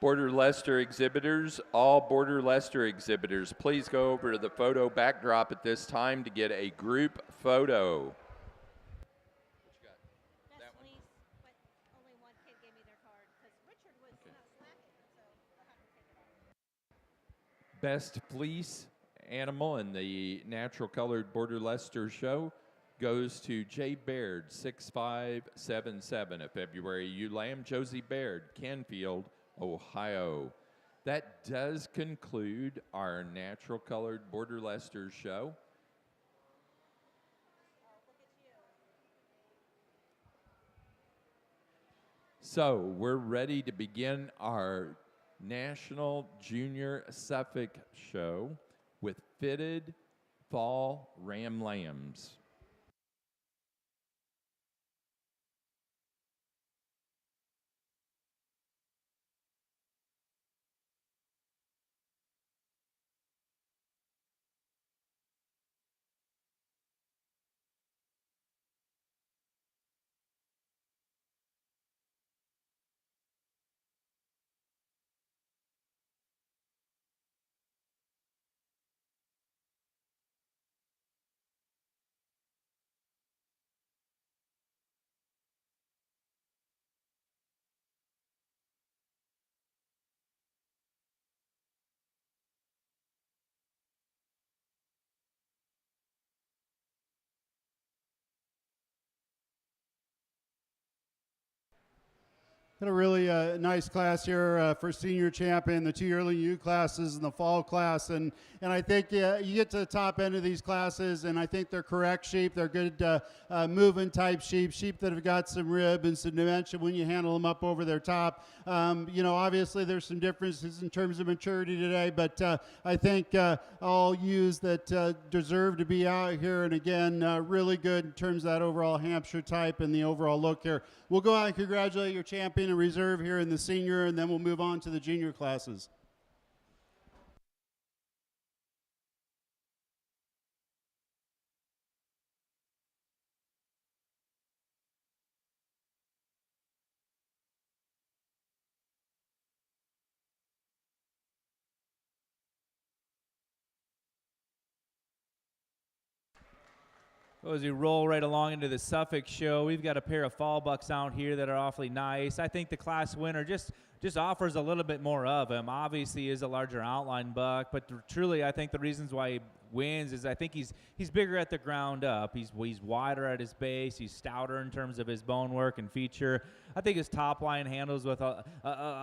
Border Leicester exhibitors, all Border Leicester exhibitors, please go over to the photo backdrop at this time to get a group photo. What you got? That one? Fleece, but only one kid gave me their card because Richard was slacking, so I'll have to take it off. Best fleece animal in the natural colored Border Leicester show goes to Jay Baird, 6577, a February ewe lamb. Josie Baird, Canfield, Ohio. That does conclude our natural colored Border Leicester show. So we're ready to begin our National Junior Suffolk show with fitted fall ram lambs. Got a really nice class here for senior champion, the 2 yearling U classes and the fall class, and I think you get to the top end of these classes, and I think they're correct sheep. They're good moving type sheep that have got some rib and some dimension when you handle them up over their top. You know, obviously there's some differences in terms of maturity today, but I think all ewes that deserve to be out here, and again, really good in terms of that overall Hampshire type and the overall look here. We'll go out and congratulate your champion and reserve here in the senior, and then we'll move on to the junior classes. Well, as we roll right along into the Suffolk show, we've got a pair of fall bucks out here that are awfully nice. I think the class winner just offers a little bit more of him. Obviously, he is a larger outline buck, but truly, I think the reasons why he wins is I think he's bigger at the ground up. He's wider at his base. He's stouter in terms of his bone work and feature. I think his top line handles with a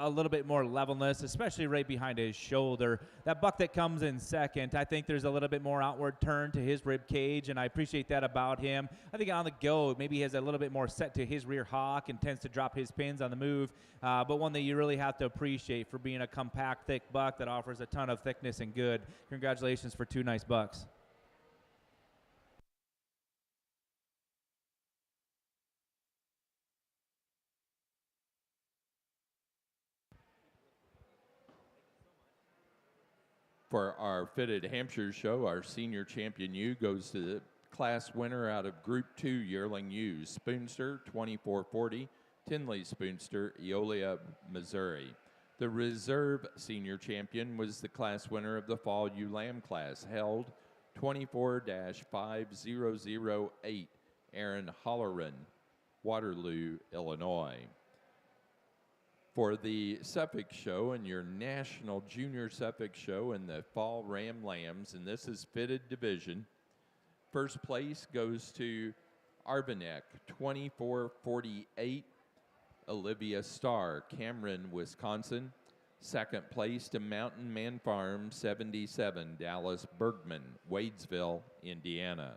little bit more levelness, especially right behind his shoulder. That buck that comes in second, I think there's a little bit more outward turn to his rib cage, and I appreciate that about him. I think on the go, maybe he has a little bit more set to his rear hock and tends to drop his pins on the move, but one that you really have to appreciate for being a compact, thick buck that offers a ton of thickness and good. Congratulations for 2 nice bucks. For our fitted Hampshire show, our senior champion ewe goes to the class winner out of Group 2 yearling ewes, Spoonster 2440, Tinley Spoonster, Eolia, Missouri. The reserve senior champion was the class winner of the fall ewe lamb class, held 24-5008, Aaron Holleran, Waterloo, Illinois. For the Suffolk show and your national junior Suffolk show and the fall ram lambs, and this is fitted division, first place goes to Arbanek 2448, Olivia Starr, Cameron, Wisconsin. Second place to Mountain Man Farm 77, Dallas Bergman, Wadesville, Indiana.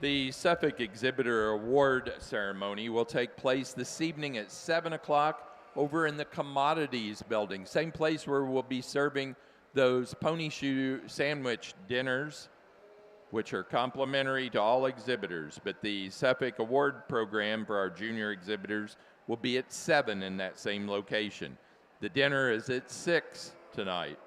The Suffolk Exhibitor Award ceremony will take place this evening at 7 o'clock over in the Commodities Building, same place where we'll be serving those pony shoe sandwich dinners, which are complimentary to all exhibitors. But the Suffolk Award program for our junior exhibitors will be at 7 in that same location. The dinner is at 6 tonight.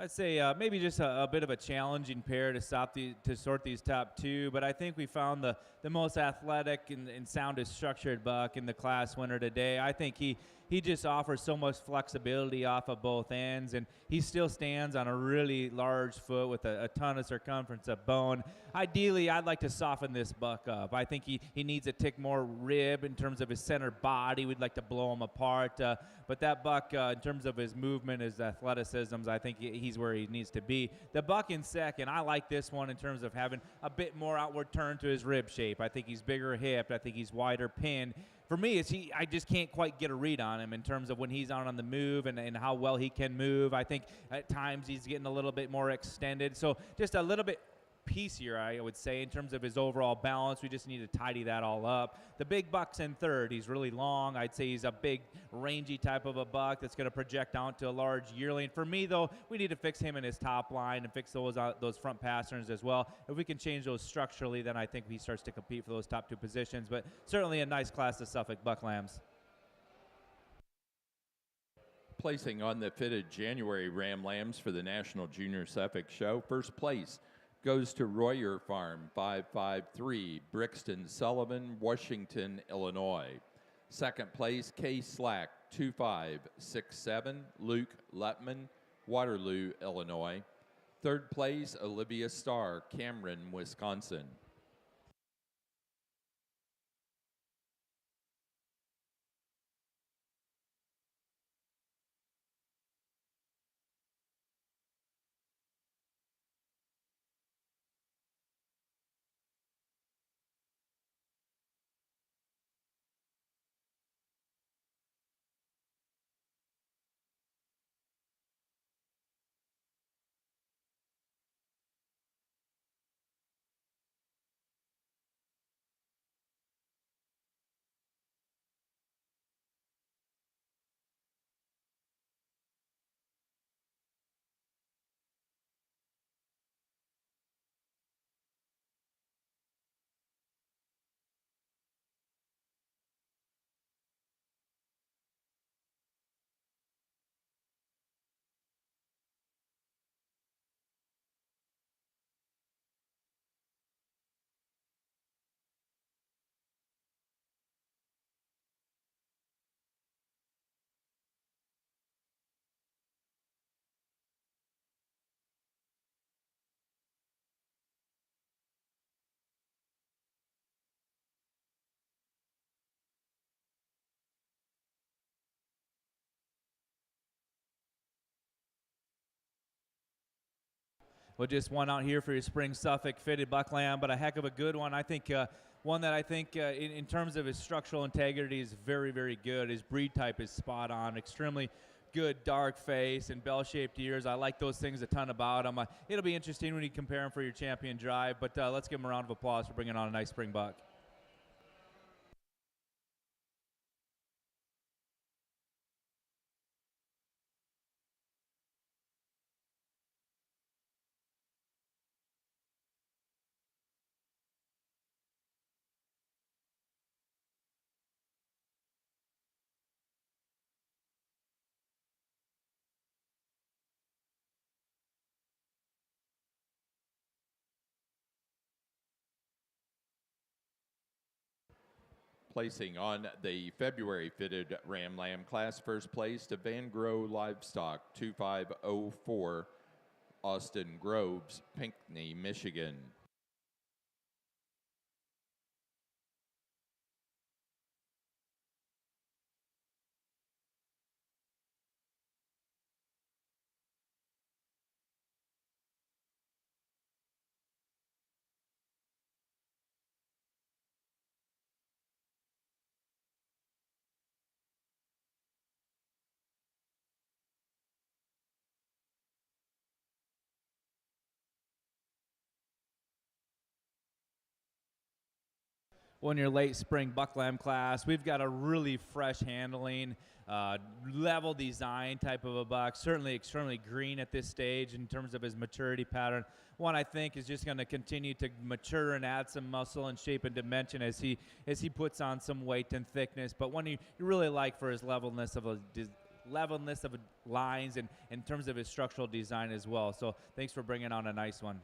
I'd say maybe just a bit of a challenging pair to sort these top two, but I think we found the most athletic and soundest structured buck in the class winner today. I think he just offers so much flexibility off of both ends, and he still stands on a really large foot with a ton of circumference of bone. Ideally, I'd like to soften this buck up. I think he needs a tick more rib in terms of his center body. We'd like to blow him apart, but that buck, in terms of his movement, his athleticisms, I think he's where he needs to be. The buck in second, I like this one in terms of having a bit more outward turn to his rib shape. I think he's bigger hipped. I think he's wider pinned. For me, I just can't quite get a read on him in terms of when he's out on the move and how well he can move. I think at times he's getting a little bit more extended. So just a little bit piecier, I would say, in terms of his overall balance. We just need to tidy that all up. The big buck's in third. He's really long. I'd say he's a big, rangy type of a buck that's going to project out to a large yearling. For me, though, we need to fix him in his top line and fix those front pasterns as well. If we can change those structurally, then I think he starts to compete for those top two positions. But certainly a nice class of Suffolk buck lambs. Placing on the fitted January Ram Lambs for the National Junior Suffolk Show, first place goes to Royer Farm, 553, Brixton Sullivan, Washington, Illinois. Second place, K Slack, 2567, Luke Lutman, Waterloo, Illinois. Third place, Olivia Starr, Cameron, Wisconsin. Well, just one out here for your spring Suffolk fitted buck lamb, but a heck of a good one. I think one that I think in terms of his structural integrity is very, very good. His breed type is spot on, extremely good dark face and bell-shaped ears. I like those things a ton about him. It'll be interesting when you compare him for your champion drive, but let's give him a round of applause for bringing on a nice spring buck. Placing on the February fitted Ram Lamb class, first place to Van Grow Livestock, 2504, Austin Groves, Pinckney, Michigan. When your late spring buck lamb class, we've got a really fresh handling, level design type of a buck. Certainly extremely green at this stage in terms of his maturity pattern. One I think is just going to continue to mature and add some muscle and shape and dimension as he puts on some weight and thickness. But one you really like for his levelness of lines and in terms of his structural design as well. So thanks for bringing on a nice one.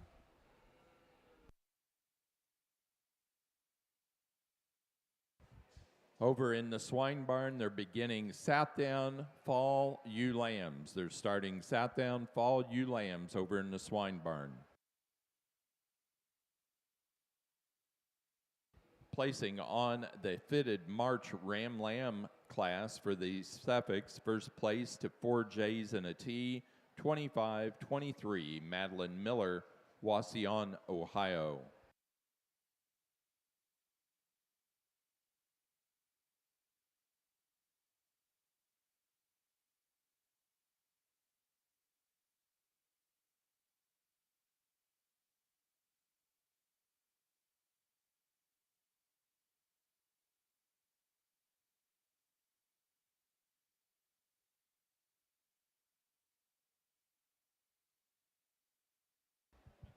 Over in the swine barn, they're beginning Southdown Fall Ewe Lambs. They're starting Southdown Fall Ewe Lambs over in the swine barn. Placing on the fitted March Ram Lamb class for the Suffolk, first place to 4 J's and a T, 25-23, Madeline Miller, Wauseon, Ohio.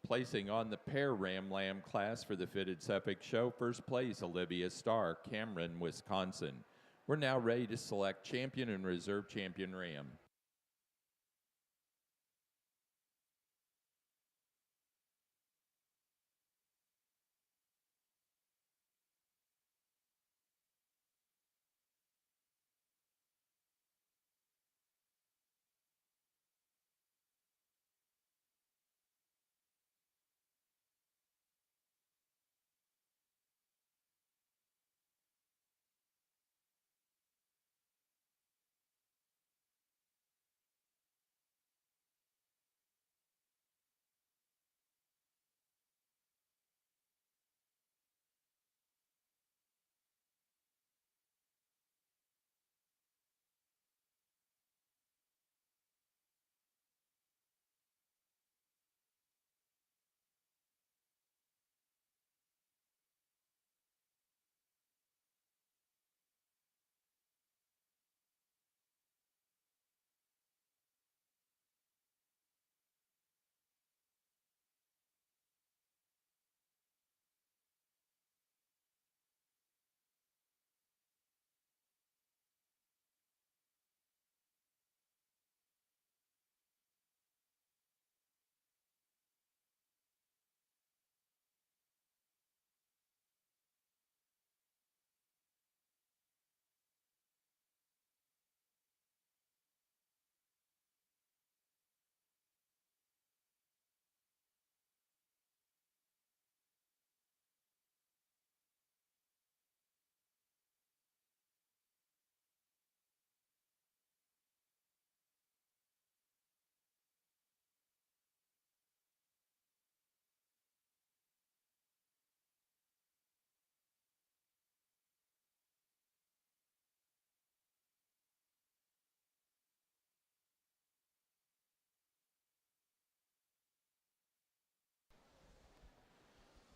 Placing on the pair Ram Lamb class for the fitted Suffolk show, first place Olivia Starr, Cameron, Wisconsin. We're now ready to select champion and reserve champion ram.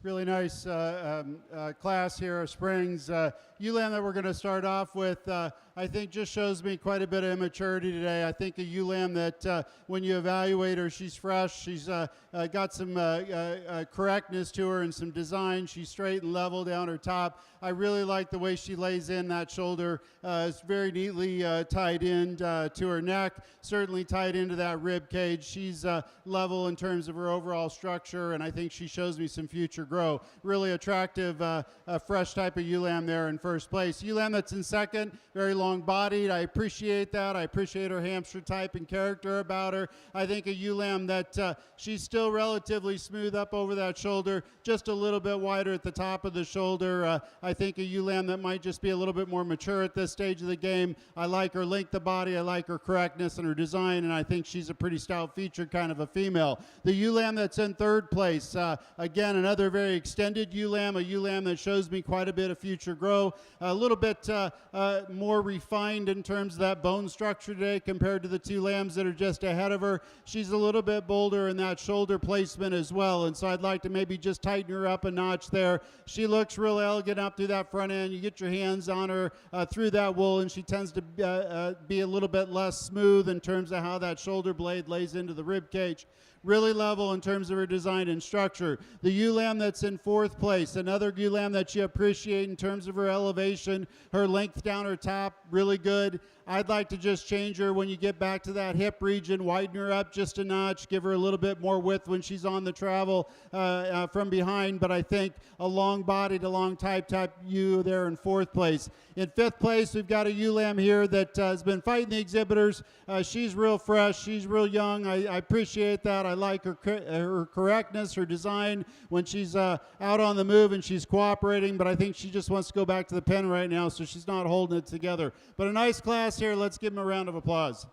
Really nice class here at Springs. Ewe lamb that we're going to start off with, I think just shows me quite a bit of immaturity today. I think a ewe lamb that when you evaluate her, she's fresh. She's got some correctness to her and some design. She's straight and level down her top. I really like the way she lays in that shoulder. It's very neatly tied in to her neck, certainly tied into that rib cage. She's level in terms of her overall structure, and I think she shows me some future grow. Really attractive, fresh type of ewe lamb there in first place. Ewe lamb that's in second, very long-bodied. I appreciate that. I appreciate her Hampshire type and character about her. I think a ewe lamb that she's still relatively smooth up over that shoulder, just a little bit wider at the top of the shoulder. I think a ewe lamb that might just be a little bit more mature at this stage of the game. I like her length of body. I like her correctness and her design, and I think she's a pretty stout-featured kind of a female. The ewe lamb that's in third place, again, another very extended ewe lamb, a ewe lamb that shows me quite a bit of future grow, a little bit more refined in terms of that bone structure today compared to the two lambs that are just ahead of her. She's a little bit bolder in that shoulder placement as well, and so I'd like to maybe just tighten her up a notch there. She looks real elegant up through that front end. You get your hands on her through that wool, and she tends to be a little bit less smooth in terms of how that shoulder blade lays into the rib cage. Really level in terms of her design and structure. The ewe lamb that's in fourth place, another ewe lamb that you appreciate in terms of her elevation, her length down her top, really good. I'd like to just change her when you get back to that hip region, widen her up just a notch, give her a little bit more width when she's on the travel from behind, but I think a long-bodied, a long-type ewe there in fourth place. In fifth place, we've got a ewe lamb here that has been fighting the exhibitors. She's real fresh. She's real young. I appreciate that. I like her correctness, her design when she's out on the move and she's cooperating, but I think she just wants to go back to the pen right now, so she's not holding it together. But a nice class here. Let's give them a round of applause.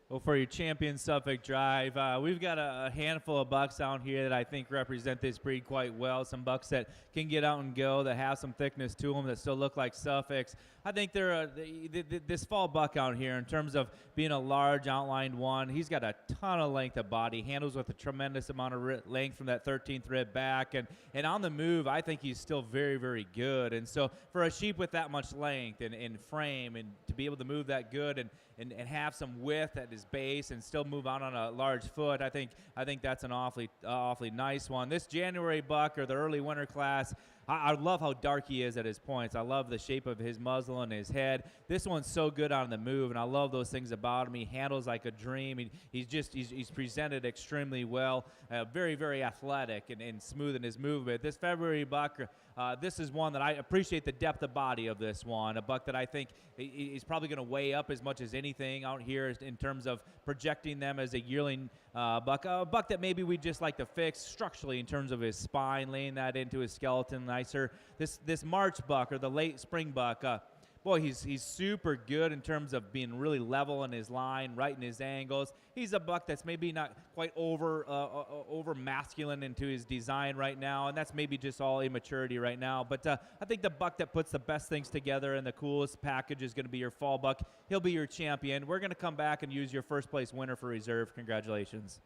Well, for your champion Suffolk Drive, we've got a handful of bucks out here that I think represent this breed quite well. Some bucks that can get out and go, that have some thickness to them, that still look like Suffolks. I think they're this fall buck out here, in terms of being a large outlined one, he's got a ton of length of body, handles with a tremendous amount of length from that 13th rib back, and on the move, I think he's still very, very good. And so for a sheep with that much length and frame, and to be able to move that good and have some width at his base and still move out on a large foot, I think that's an awfully nice one. This January buck, or the early winter class, I love how dark he is at his points. I love the shape of his muzzle and his head. This one's so good on the move, and I love those things about him. He handles like a dream. He's presented extremely well. Very, very athletic and smooth in his movement. This February buck, this is one that I appreciate the depth of body of this one. A buck that I think is probably going to weigh up as much as anything out here in terms of projecting them as a yearling buck. A buck that maybe we just like to fix structurally in terms of his spine, laying that into his skeleton nicer. This March buck, or the late spring buck, boy, he's super good in terms of being really level in his line, right in his angles. He's a buck that's maybe not quite over masculine into his design right now, and that's maybe just all immaturity right now. But I think the buck that puts the best things together and the coolest package is going to be your fall buck. He'll be your champion. We're going to come back and use your first place winner for reserve. Congratulations.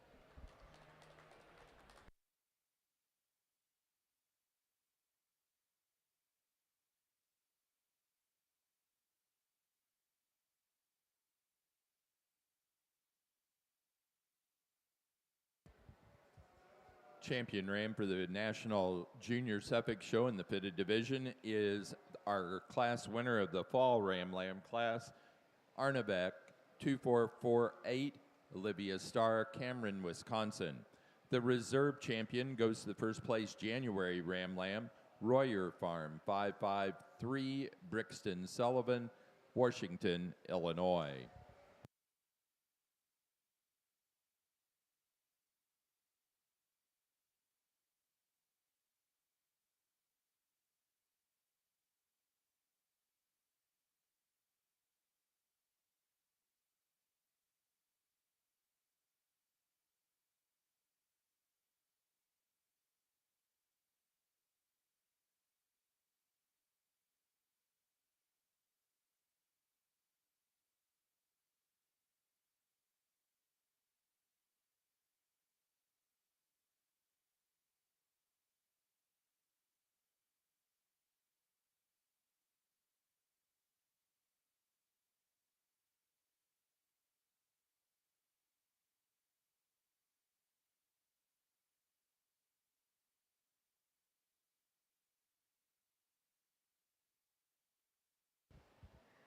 Champion ram for the National Junior Suffolk Show in the fitted division is our class winner of the fall ram lamb class, Arnebeck 2448, Olivia Starr, Cameron, Wisconsin. The reserve champion goes to the first place January ram lamb, Royer Farm 553, Brixton Sullivan, Washington, Illinois.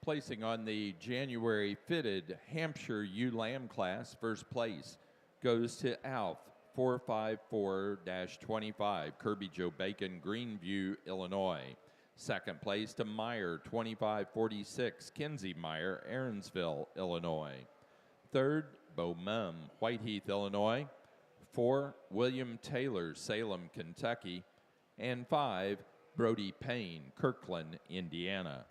placing on the January fitted Hampshire ewe lamb class, first place goes to Alf 454-25, Kirby Joe Bacon, Greenview, Illinois. Second place to Meyer 2546, Kinsey Meyer, Aaronsville, Illinois. Third, Bo Mum, Whiteheath, Illinois. 4, William Taylor, Salem, Kentucky. And 5, Brody Payne, Kirkland, Indiana.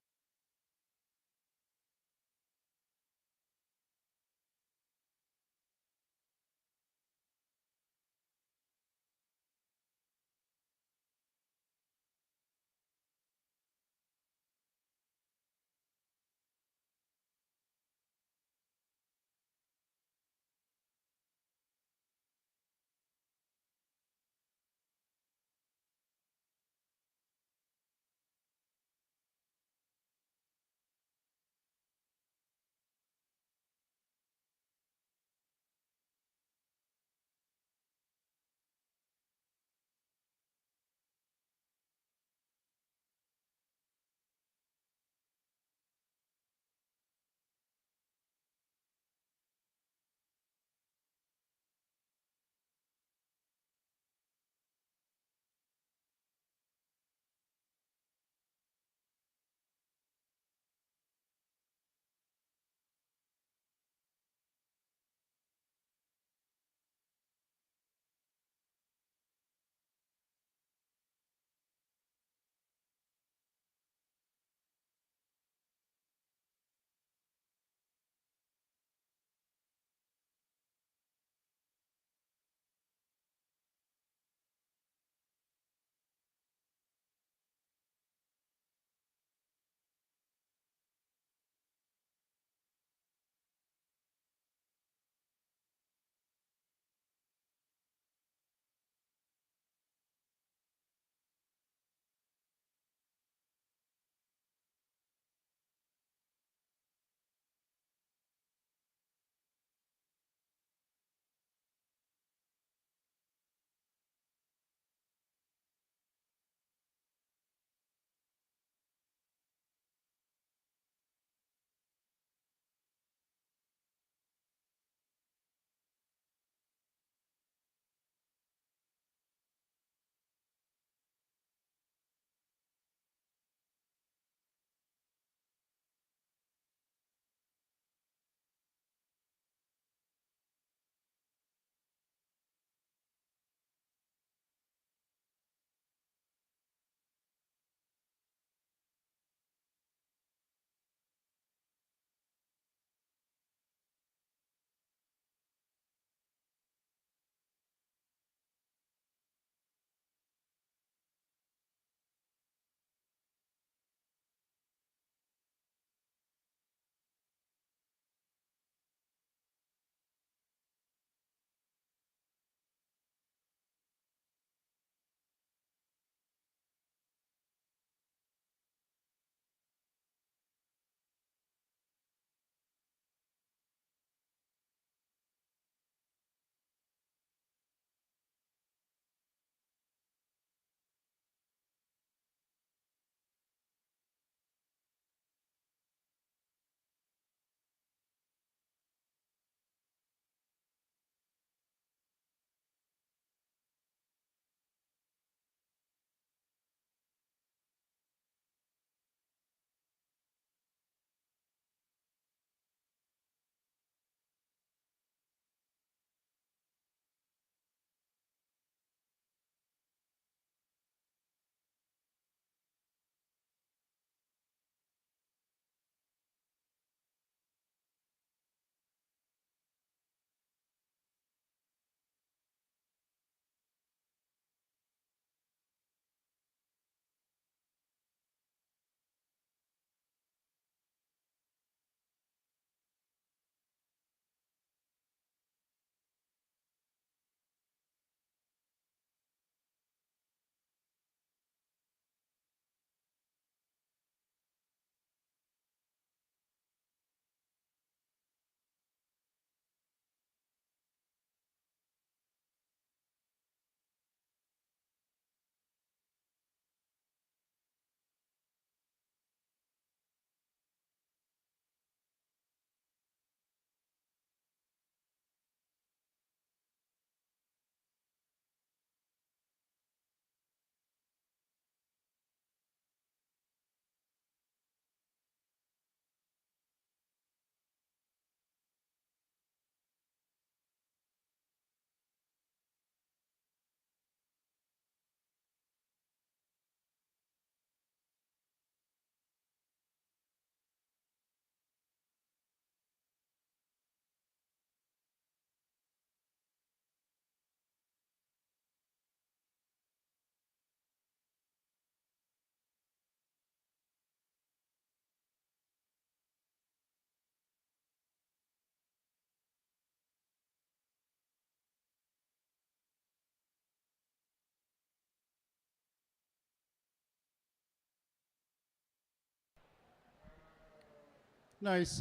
Nice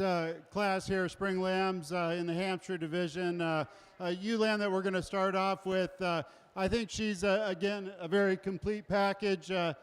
class here, spring lambs in the Hampshire division. A ewe lamb that we're going to start off with. I think she's, again, a very complete package. A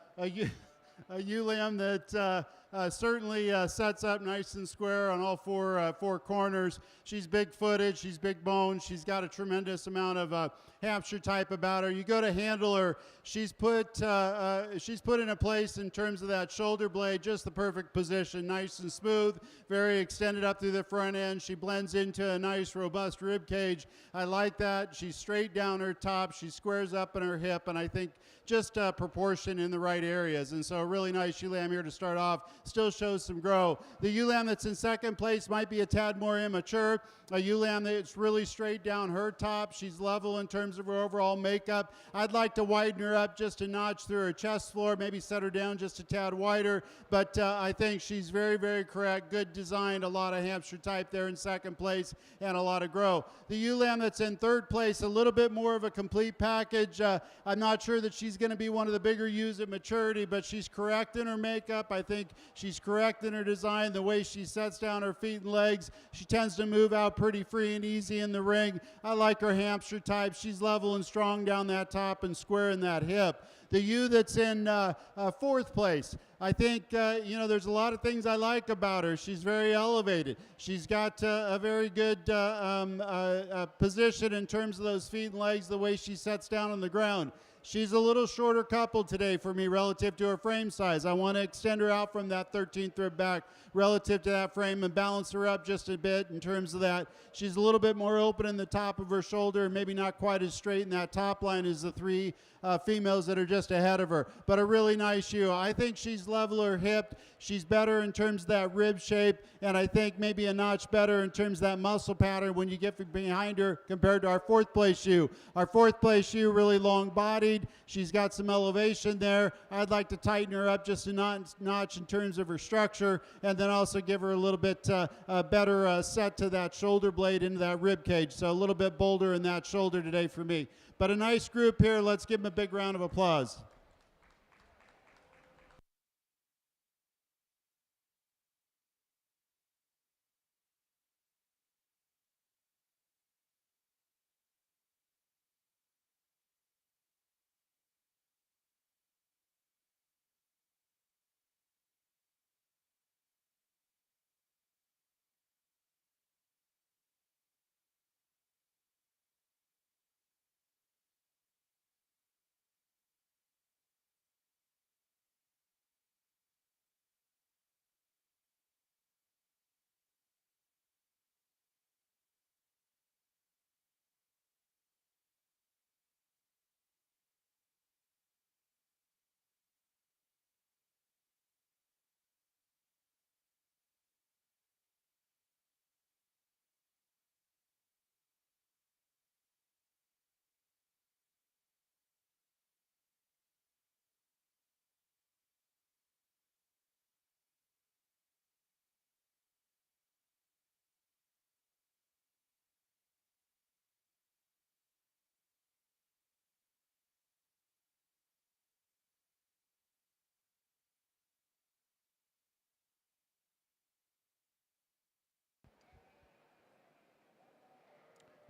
ewe lamb that certainly sets up nice and square on all four corners. She's big-footed, she's big-boned, she's got a tremendous amount of Hampshire type about her. You go to handle her, she's put in a place in terms of that shoulder blade, just the perfect position, nice and smooth, very extended up through the front end. She blends into a nice, robust rib cage. I like that. She's straight down her top, she squares up in her hip, and I think just proportion in the right areas. And so a really nice ewe lamb here to start off. Still shows some grow. The ewe lamb that's in second place might be a tad more immature. A ewe lamb that's really straight down her top. She's level in terms of her overall makeup. I'd like to widen her up just a notch through her chest floor, maybe set her down just a tad wider. But I think she's very, very correct. Good designed, a lot of Hampshire type there in second place, and a lot of grow. The ewe lamb that's in third place, a little bit more of a complete package. I'm not sure that she's going to be one of the bigger ewes at maturity, but she's correct in her makeup. I think she's correct in her design, the way she sets down her feet and legs. She tends to move out pretty free and easy in the ring. I like her Hampshire type. She's level and strong down that top and square in that hip. The ewe that's in fourth place, I think, there's a lot of things I like about her. She's very elevated. She's got a very good position in terms of those feet and legs, the way she sets down on the ground. She's a little shorter coupled today for me relative to her frame size. I want to extend her out from that 13th rib back relative to that frame and balance her up just a bit in terms of that. She's a little bit more open in the top of her shoulder, maybe not quite as straight in that top line as the three females that are just ahead of her. But a really nice ewe. I think she's leveler hipped. She's better in terms of that rib shape, and I think maybe a notch better in terms of that muscle pattern when you get behind her compared to our fourth place ewe. Our fourth place ewe really long bodied. She's got some elevation there. I'd like to tighten her up just a notch in terms of her structure, and then also give her a little bit better set to that shoulder blade into that rib cage. So a little bit bolder in that shoulder today for me. But a nice group here. Let's give them a big round of applause.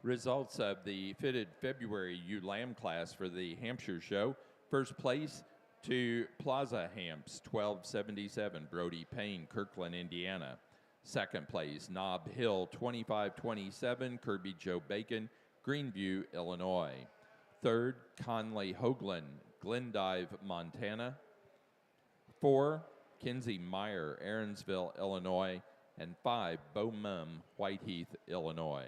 Results of the fitted February ewe lamb class for the Hampshire show. First place to Plaza Hamps, 1277, Brody Payne, Kirkland, Indiana. Second place, Nob Hill, 2527, Kirby Joe Bacon, Greenview, Illinois. Third, Conley Hoagland, Glendive, Montana. 4, Kinsey Meyer, Aaronsville, Illinois. And 5, Bo Mum, Whiteheath, Illinois.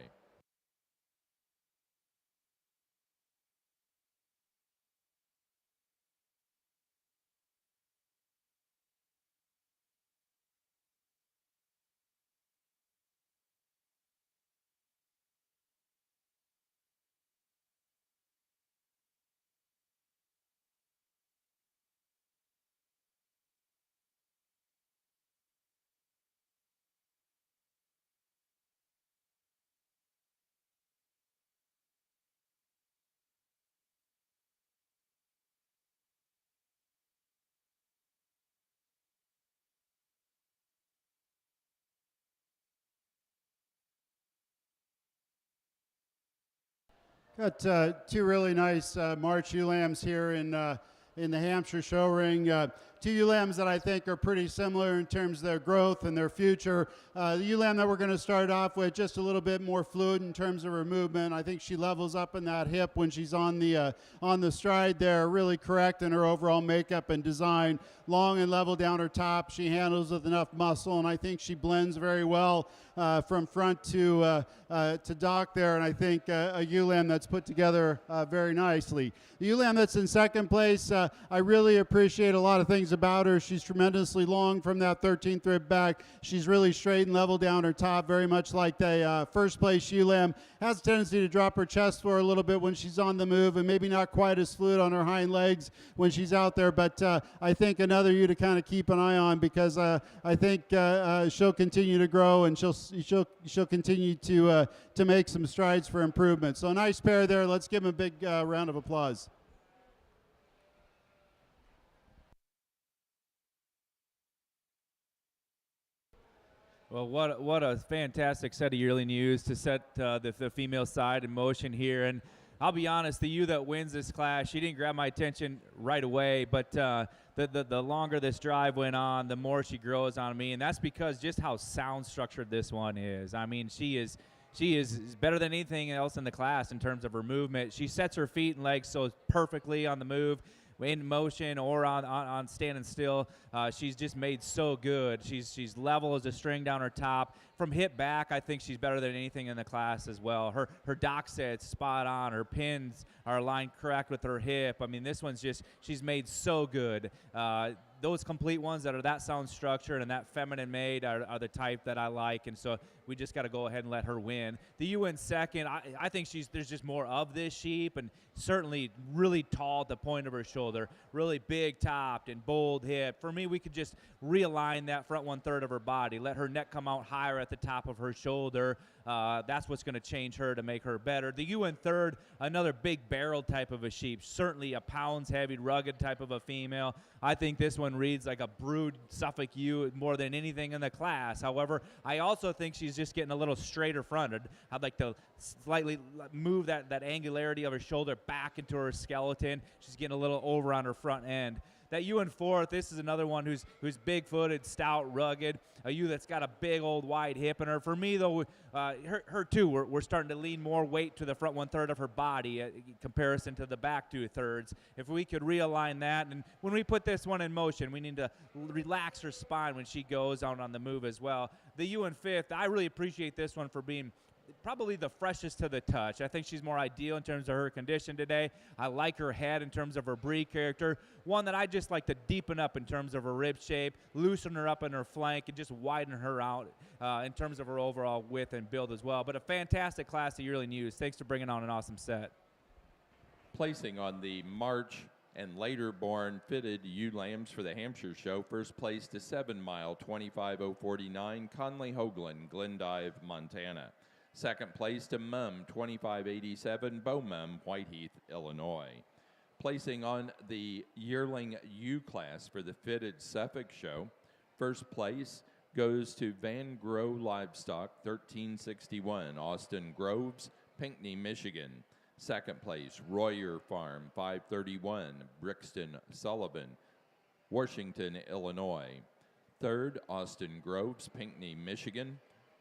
Got two really nice March ewe lambs here in the Hampshire show ring. Two ewe lambs that I think are pretty similar in terms of their growth and their future. The ewe lamb that we're going to start off with, just a little bit more fluid in terms of her movement. I think she levels up in that hip when she's on the stride there, really correct in her overall makeup and design. Long and level down her top. She handles with enough muscle, and I think she blends very well from front to dock there, and I think a ewe lamb that's put together very nicely. The ewe lamb that's in second place, I really appreciate a lot of things about her. She's tremendously long from that 13th rib back. She's really straight and level down her top, very much like the first place ewe lamb. Has a tendency to drop her chest for a little bit when she's on the move, and maybe not quite as fluid on her hind legs when she's out there, but I think another ewe to kind of keep an eye on, because I think she'll continue to grow, and she'll continue to make some strides for improvement. So a nice pair there. Let's give them a big round of applause. Well, what a fantastic set of yearling ewes to set the female side in motion here. And I'll be honest, the ewe that wins this class, she didn't grab my attention right away, but the longer this drive went on, the more she grows on me, and that's because just how sound structured this one is. I mean, she is better than anything else in the class in terms of her movement. She sets her feet and legs so perfectly on the move, in motion or on standing still. She's just made so good. She's level as a string down her top. From hip back, I think she's better than anything in the class as well. Her dock set's spot on. Her pins are aligned correct with her hip. I mean, this one's just, she's made so good. Those complete ones that are that sound structured and that feminine made are the type that I like, and so we just got to go ahead and let her win. The ewe in second, I think there's just more of this sheep, and certainly really tall at the point of her shoulder, really big topped and bold hip. For me, we could just realign that front 1/3 of her body, let her neck come out higher at the top of her shoulder. That's what's going to change her to make her better. The ewe in third, another big barrel type of a sheep, certainly a pounds heavy, rugged type of a female. I think this one reads like a brood Suffolk ewe more than anything in the class. However, I also think she's just getting a little straighter fronted. I'd like to slightly move that angularity of her shoulder back into her skeleton. She's getting a little over on her front end. That ewe in fourth, this is another one who's big-footed, stout, rugged, a ewe that's got a big old wide hip in her. For me, though, her too, we're starting to lean more weight to the front 1/3 of her body in comparison to the back 2/3. If we could realign that, and when we put this one in motion, we need to relax her spine when she goes out on the move as well. The ewe in fifth, I really appreciate this one for being probably the freshest to the touch. I think she's more ideal in terms of her condition today. I like her head in terms of her breed character. One that I just like to deepen up in terms of her rib shape, loosen her up in her flank, and just widen her out in terms of her overall width and build as well. But a fantastic class of yearling ewes. Thanks for bringing on an awesome set. Placing on the March and later born fitted ewe lambs for the Hampshire show, first place to 7 mile 25.049, Conley Hoagland, Glendive, Montana. Second place to Mum 2587, Bow Mum, Whiteheath, Illinois. Placing on the yearling ewe class for the fitted Suffolk show, first place goes to Van Grow Livestock 1361, Austin Groves, Pinckney, Michigan. Second place, Royer Farm 531, Brixton Sullivan, Washington, Illinois. Third, Austin Groves, Pinckney, Michigan.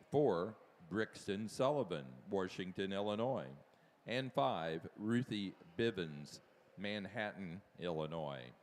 4, Brixton Sullivan, Washington, Illinois. And 5, Ruthie Bivens, Manhattan, Illinois.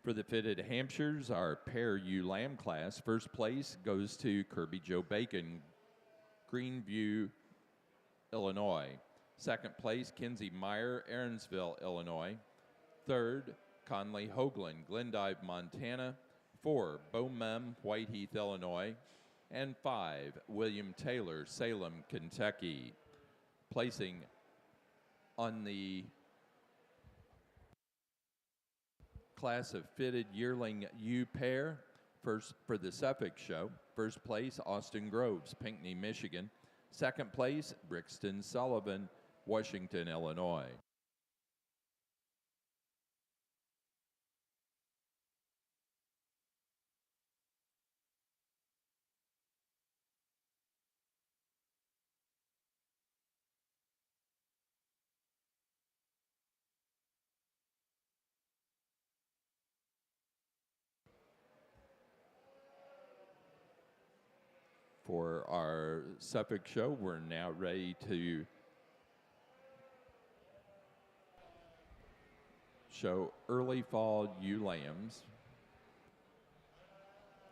For the fitted Hampshires, our pair ewe lamb class, first place goes to Kirby Joe Bacon, Greenview, Illinois. Second place, Kinsey Meyer, Aaronsville, Illinois. Third, Conley Hoagland, Glendive, Montana. 4, Bo Mem, Whiteheath, Illinois. And 5, William Taylor, Salem, Kentucky. Placing on the class of fitted yearling ewe pair, first for the Suffolk Show. First place, Austin Groves, Pinckney, Michigan. Second place, Brixton Sullivan, Washington, Illinois. For our Suffolk Show, we're now ready to show early fall ewe lambs.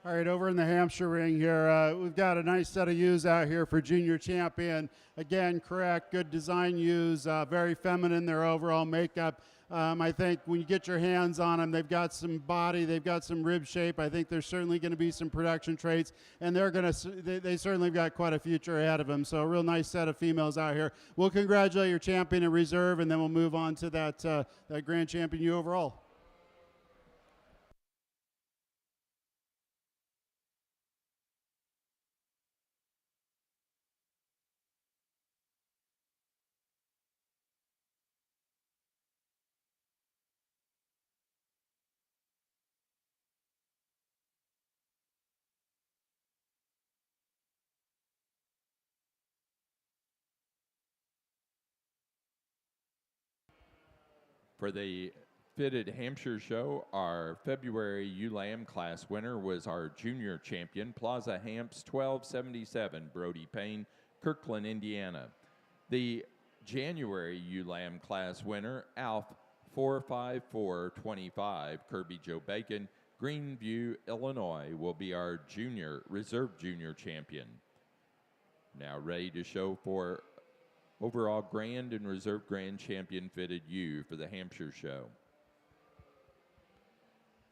All right, over in the Hampshire ring here, we've got a nice set of ewes out here for junior champion. Again, correct, good design ewes, very feminine, their overall makeup. I think when you get your hands on them, they've got some body, they've got some rib shape. I think there's certainly going to be some production traits, and they certainly have got quite a future ahead of them. So a real nice set of females out here. We'll congratulate your champion in reserve, and then we'll move on to that grand champion ewe overall. For the fitted Hampshire show, our February ewe lamb class winner was our junior champion, Plaza Hamps 1277, Brody Payne, Kirkland, Indiana. The January ewe lamb class winner, Alf 45425, Kirby Joe Bacon, Greenview, Illinois, will be our reserve junior champion. Now ready to show for overall grand and reserve grand champion fitted ewe for the Hampshire show.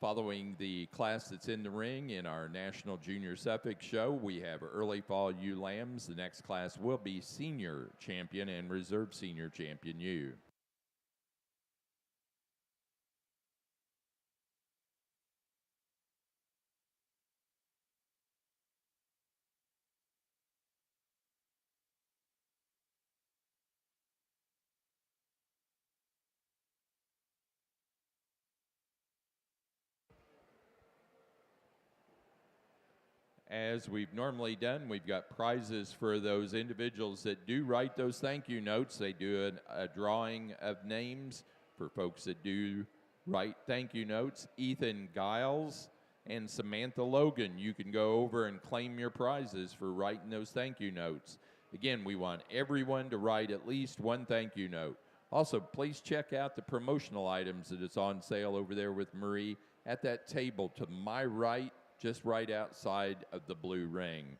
Following the class that's in the ring in our National Junior Suffolk show, we have early fall ewe lambs. The next class will be senior champion and reserve senior champion ewe. As we've normally done, we've got prizes for those individuals that do write those thank you notes. They do a drawing of names for folks that do write thank you notes. Ethan Giles and Samantha Logan, you can go over and claim your prizes for writing those thank you notes. Again, we want everyone to write at least one thank you note. Also, please check out the promotional items that is on sale over there with Marie at that table to my right, just right outside of the blue ring.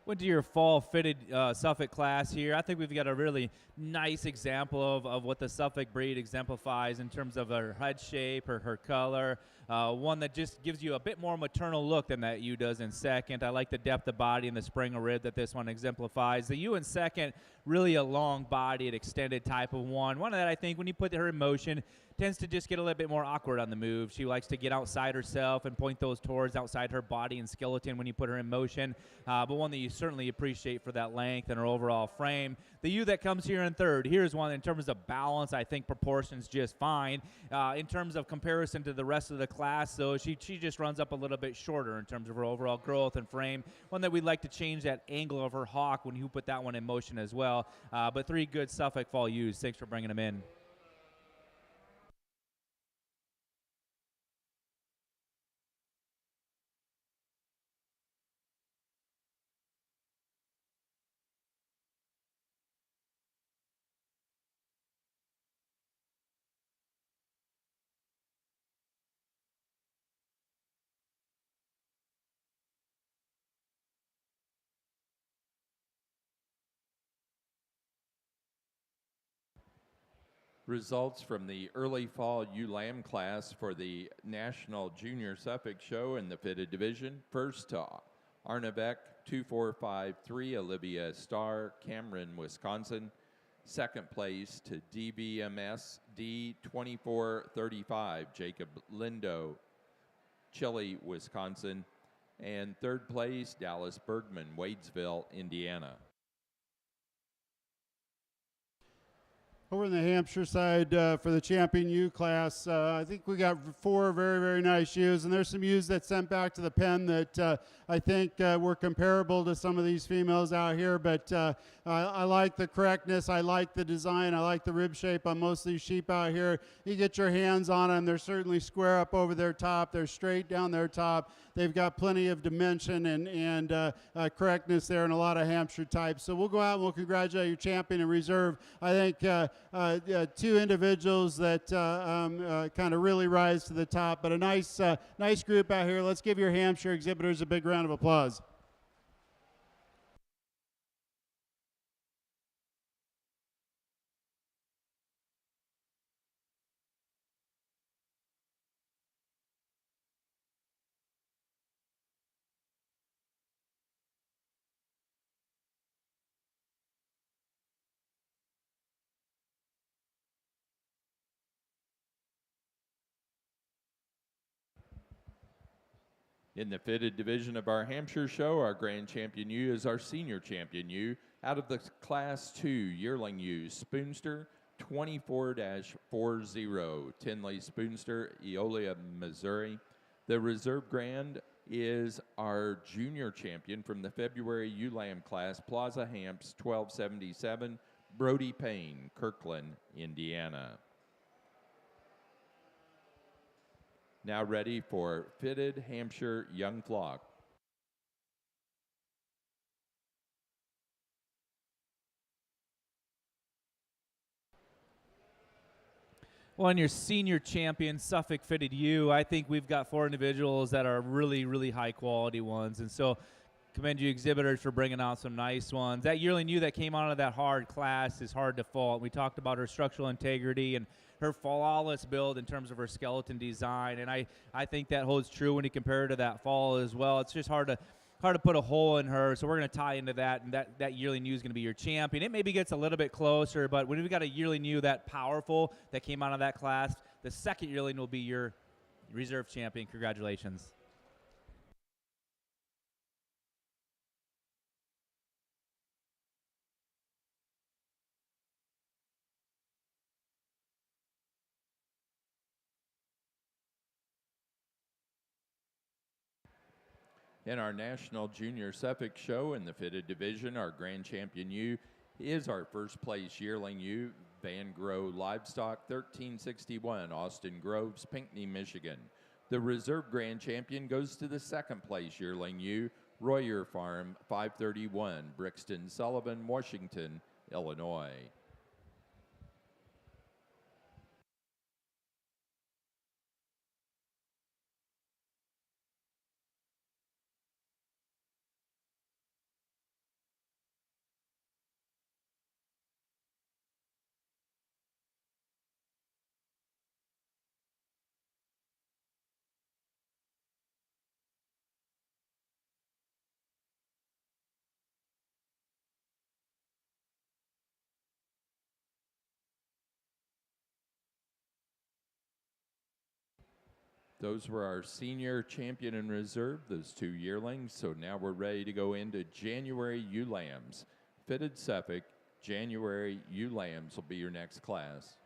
Went to your fall fitted Suffolk class here. I think we've got a really nice example of what the Suffolk breed exemplifies in terms of her head shape, her color. One that just gives you a bit more maternal look than that ewe does in second. I like the depth of body and the spring of rib that this one exemplifies. The ewe in second, really a long-bodied, extended type of one. One that I think when you put her in motion, tends to just get a little bit more awkward on the move. She likes to get outside herself and point those towards outside her body and skeleton when you put her in motion, but one that you certainly appreciate for that length and her overall frame. The ewe that comes here in third, here's one in terms of balance, I think proportions just fine. In terms of comparison to the rest of the class, so she just runs up a little bit shorter in terms of her overall growth and frame. One that we'd like to change that angle of her hock when you put that one in motion as well. But three good Suffolk fall ewes. Thanks for bringing them in. Results from the early fall ewe lamb class for the National Junior Suffolk Show in the fitted division. First to Arnavec 2453, Olivia Starr, Cameron, Wisconsin. Second place to DVMS D2435, Jacob Lindo, Chile, Wisconsin. And third place, Dallas Bergman, Wadesville, Indiana. Over in the Hampshire side for the champion ewe class, I think we got 4 very, very nice ewes, and there's some ewes that sent back to the pen that I think were comparable to some of these females out here, but I like the correctness, I like the design, I like the rib shape on most of these sheep out here. You get your hands on them, they're certainly square up over their top, they're straight down their top, they've got plenty of dimension and correctness there in a lot of Hampshire types. So we'll go out and we'll congratulate your champion and reserve. I think 2 individuals that kind of really rise to the top, but a nice group out here. Let's give your Hampshire exhibitors a big round of applause. In the fitted division of our Hampshire show, our grand champion ewe is our senior champion ewe out of the Class 2 yearling ewe, Spoonster 24-40, Tinley Spoonster, Eolia, Missouri. The reserve grand is our junior champion from the February ewe lamb class, Plaza Hamps 1277, Brody Payne, Kirkland, Indiana. Now ready for fitted Hampshire young flock. Well, in your senior champion Suffolk fitted ewe, I think we've got 4 individuals that are really, really high quality ones. And so commend you exhibitors for bringing out some nice ones. That yearling ewe that came out of that hard class is hard to fault. We talked about her structural integrity and her flawless build in terms of her skeleton design, and I think that holds true when you compare her to that fall as well. It's just hard to put a hole in her, so we're going to tie into that, and that yearling ewe is going to be your champion. It maybe gets a little bit closer, but when we've got a yearling ewe that powerful that came out of that class, the second yearling will be your reserve champion. Congratulations. In our National Junior Suffolk Show in the fitted division, our grand champion ewe is our first place yearling ewe, Van Grow Livestock 1361, Austin Groves, Pinckney, Michigan. The reserve grand champion goes to the second place yearling ewe, Royer Farm 531, Brixton Sullivan, Washington, Illinois. Those were our senior champion and reserve, those 2 yearlings. So now we're ready to go into January ewe lambs. Fitted Suffolk, January ewe lambs will be your next class.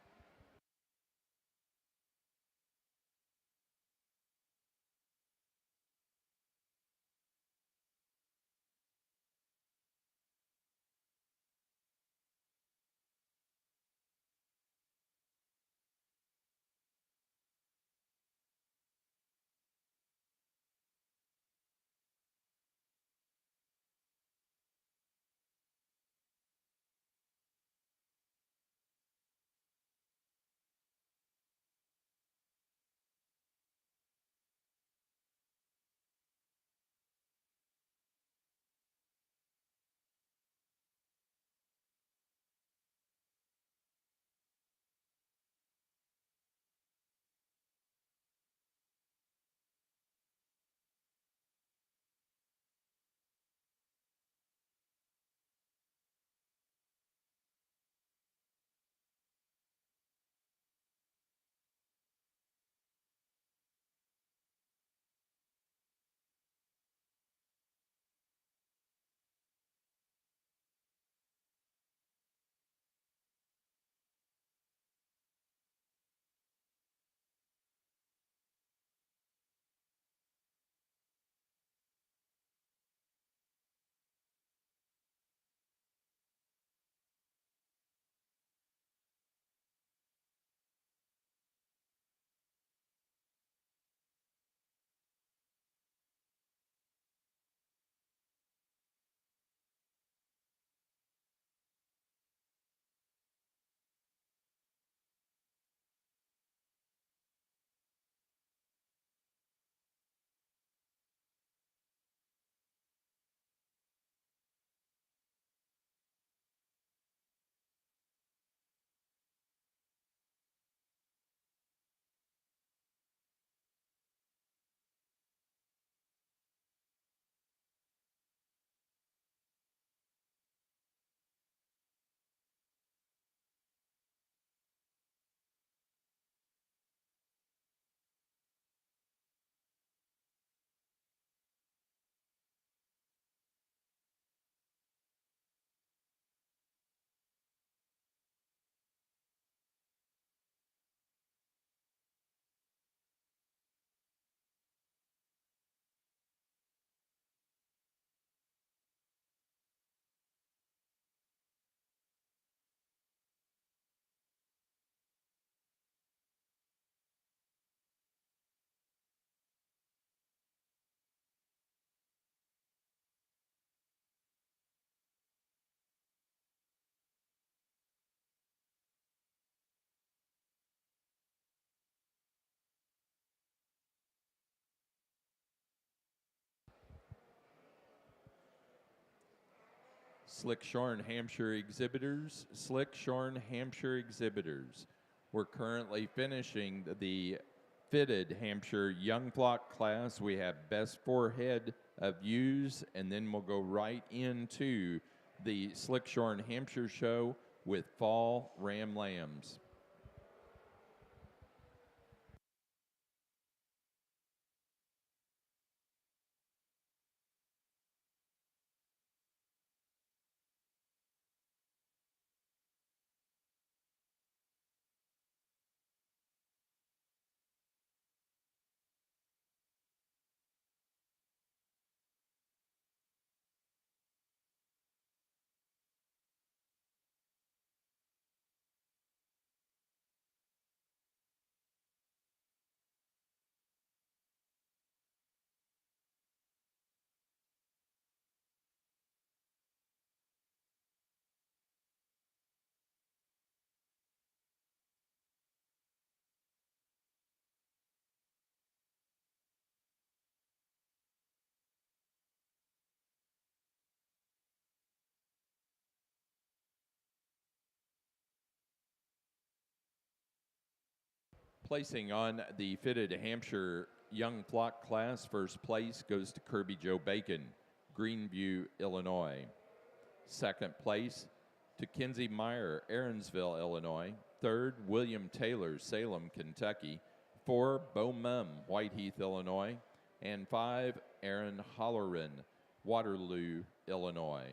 Slick Shorn Hampshire exhibitors, Slick Shorn Hampshire exhibitors. We're currently finishing the fitted Hampshire young flock class. We have best forehead of ewes, and then we'll go right into the Slick Shorn Hampshire show with fall ram lambs. Placing on the fitted Hampshire young flock class, first place goes to Kirby Joe Bacon, Greenview, Illinois. Second place to Kinsey Meyer, Aaronsville, Illinois. Third, William Taylor, Salem, Kentucky. 4, Bo Mum, Whiteheath, Illinois. And 5, Aaron Holleran, Waterloo, Illinois.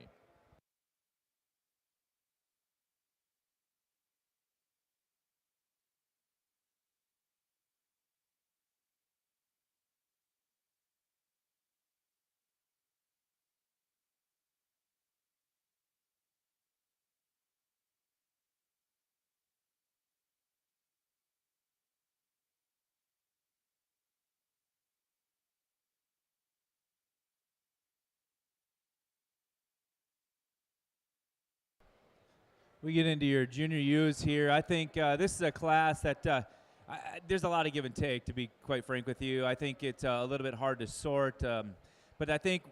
We get into your junior U's here. I think this is a class that there's a lot of give and take, to be quite frank with you. I think it's a little bit hard to sort, but I think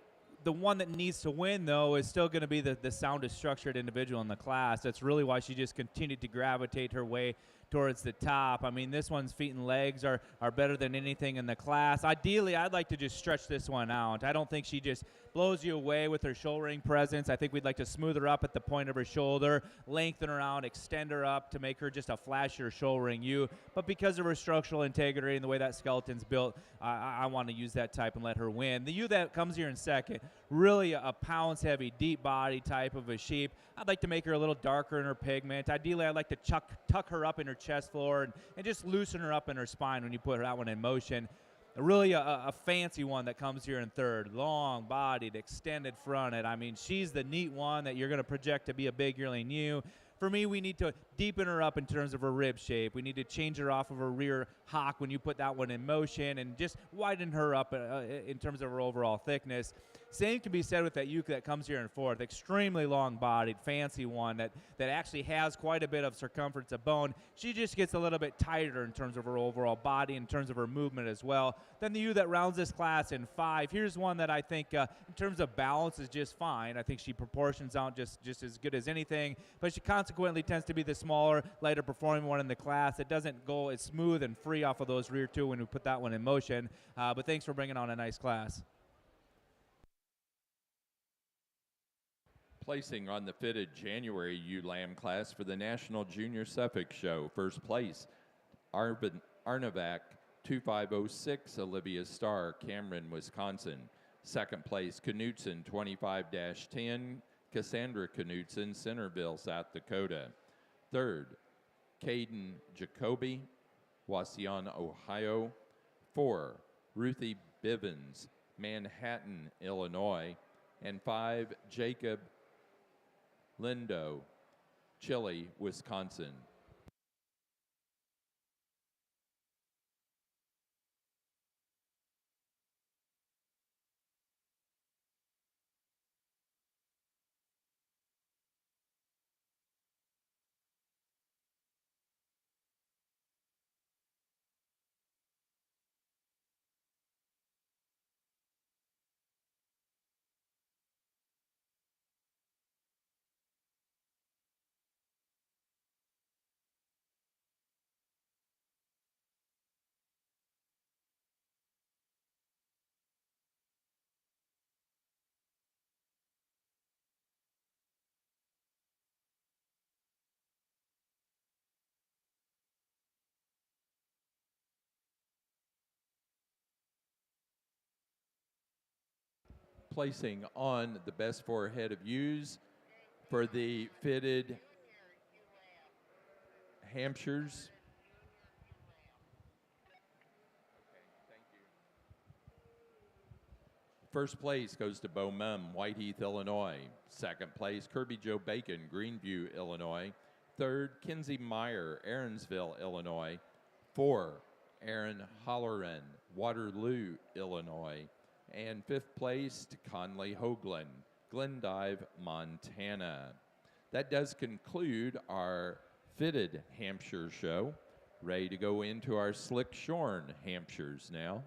the one that needs to win, though, is still going to be the soundest structured individual in the class. That's really why she just continued to gravitate her way towards the top. I mean, this one's feet and legs are better than anything in the class. Ideally, I'd like to just stretch this one out. I don't think she just blows you away with her shouldering presence. I think we'd like to smooth her up at the point of her shoulder, lengthen her out, extend her up to make her just a flashier shouldering ewe. But because of her structural integrity and the way that skeleton's built, I want to use that type and let her win. The ewe that comes here in second, really a pounds-heavy, deep body type of a sheep. I'd like to make her a little darker in her pigment. Ideally, I'd like to tuck her up in her chest floor and just loosen her up in her spine when you put that one in motion. Really a fancy one that comes here in third. Long-bodied, extended fronted. I mean, she's the neat one that you're going to project to be a big yearling ewe. For me, we need to deepen her up in terms of her rib shape. We need to change her off of her rear hock when you put that one in motion and just widen her up in terms of her overall thickness. Same can be said with that ewe that comes here in fourth. Extremely long-bodied, fancy one that actually has quite a bit of circumference of bone. She just gets a little bit tighter in terms of her overall body, in terms of her movement as well. Then the ewe that rounds this class in 5. Here's one that I think in terms of balance is just fine. I think she proportions out just as good as anything, but she consequently tends to be the smaller, lighter performing one in the class. It doesn't go as smooth and free off of those rear two when we put that one in motion, but thanks for bringing on a nice class. Placing on the fitted January ewe lamb class for the National Junior Suffolk Show. First place, Arnavac 2506, Olivia Starr, Cameron, Wisconsin. Second place, Knutson 25-10, Cassandra Knutson, Centerville, South Dakota. Third, Caden Jacoby, Wauseon, Ohio. 4, Ruthie Bivens, Manhattan, Illinois. And 5, Jacob Lindo, Chile, Wisconsin. placing on the best forehead of ewes for the fitted Hampshires. First place goes to Bo Mum, Whiteheath, Illinois. Second place, Kirby Joe Bacon, Greenview, Illinois. Third, Kinsey Meyer, Aaronsville, Illinois. 4, Aaron Holleran, Waterloo, Illinois. And fifth place to Conley Hoagland, Glendive, Montana. That does conclude our fitted Hampshire show. Ready to go into our slick shorn Hampshires now.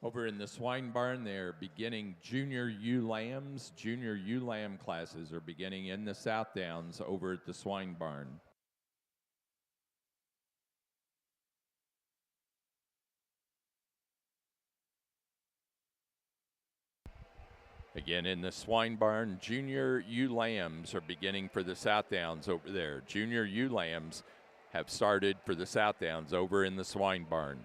Over in the swine barn, they're beginning junior ewe lambs. Junior ewe lamb classes are beginning in the Southdowns over at the swine barn. Again, in the swine barn, junior ewe lambs are beginning for the Southdowns over there. Junior ewe lambs have started for the Southdowns over in the swine barn.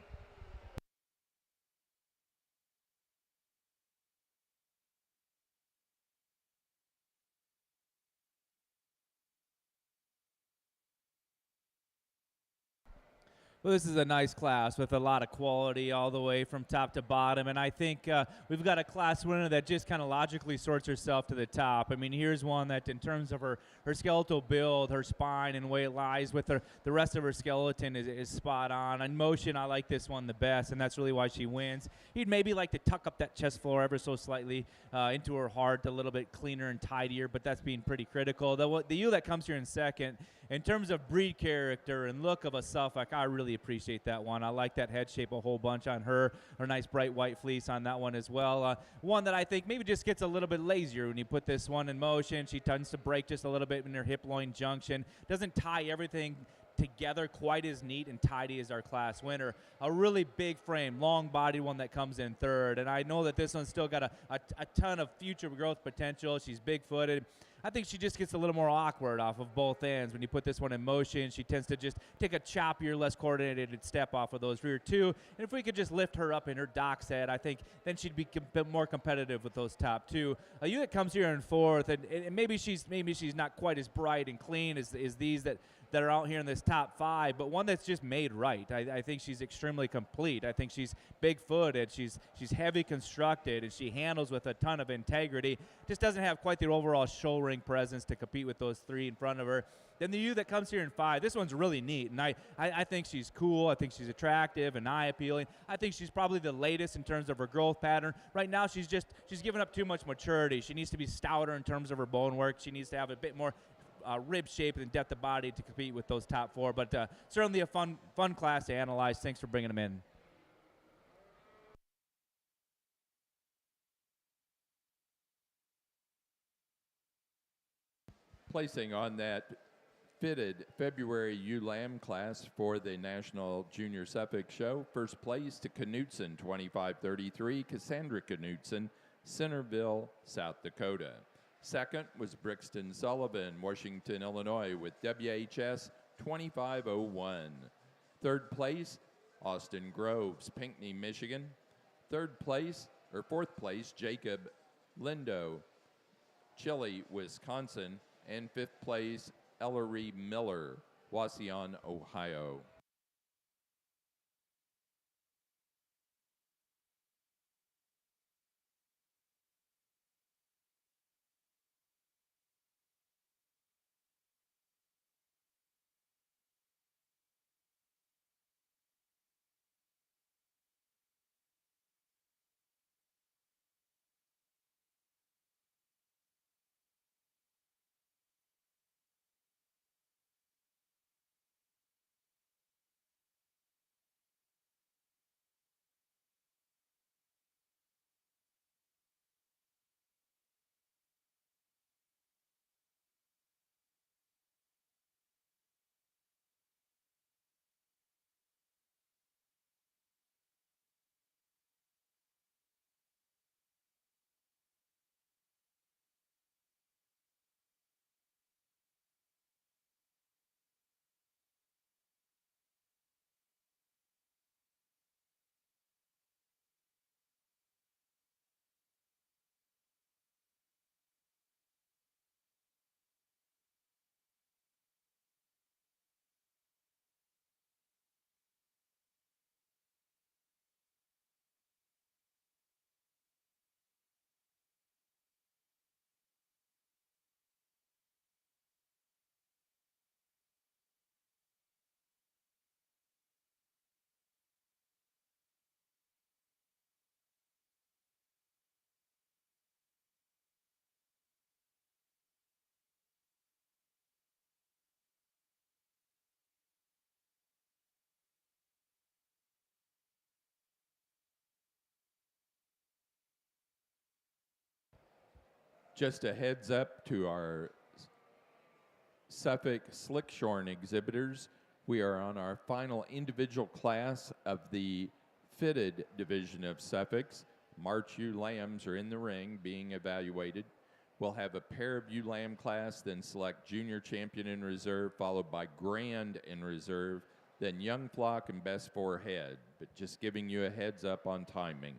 Well, this is a nice class with a lot of quality all the way from top to bottom, and I think we've got a class winner that just kind of logically sorts herself to the top. I mean, here's one that in terms of her skeletal build, her spine and way it lies with her, the rest of her skeleton is spot on. On motion, I like this one the best, and that's really why she wins. You'd maybe like to tuck up that chest floor ever so slightly into her heart a little bit cleaner and tidier, but that's being pretty critical. The ewe that comes here in second, in terms of breed character and look of a Suffolk, I really appreciate that one. I like that head shape a whole bunch on her. Her nice bright white fleece on that one as well. One that I think maybe just gets a little bit lazier when you put this one in motion. She tends to break just a little bit in her hip-loin junction. Doesn't tie everything together quite as neat and tidy as our class winner. A really big frame, long body one that comes in third. And I know that this one's still got a ton of future growth potential. She's big-footed. I think she just gets a little more awkward off of both ends. When you put this one in motion, she tends to just take a choppier, less coordinated step off of those rear two. And if we could just lift her up in her dock set, I think then she'd be more competitive with those top two. A ewe that comes here in fourth, and maybe she's not quite as bright and clean as these that that are out here in this top 5, but one that's just made right. I think she's extremely complete. I think she's big-footed, she's heavy constructed, and she handles with a ton of integrity. Just doesn't have quite the overall show ring presence to compete with those 3 in front of her. Then the ewe that comes here in 5, this one's really neat, and I think she's cool. I think she's attractive and eye-appealing. I think she's probably the latest in terms of her growth pattern. Right now, she's given up too much maturity. She needs to be stouter in terms of her bone work. She needs to have a bit more rib shape and depth of body to compete with those top 4. But certainly a fun class to analyze. Thanks for bringing them in. Placing on that fitted February ewe lamb class for the National Junior Suffolk Show. First place to Knutson, 2533, Cassandra Knutson, Centerville, South Dakota. Second was Brixton Sullivan, Washington, Illinois, with WHS 2501. Third place, Austin Groves, Pinckney, Michigan. Fourth place, Jacob Lindo, Chile, Wisconsin. And fifth place, Ellery Miller, Wauseon, Ohio. Just a heads up to our Suffolk Slick Shorn exhibitors, we are on our final individual class of the fitted division of Suffolk's. March ewe lambs are in the ring being evaluated. We'll have a pair of ewe lamb class, then select junior champion in reserve, followed by grand in reserve, then young flock and best 4 head. But just giving you a heads up on timing.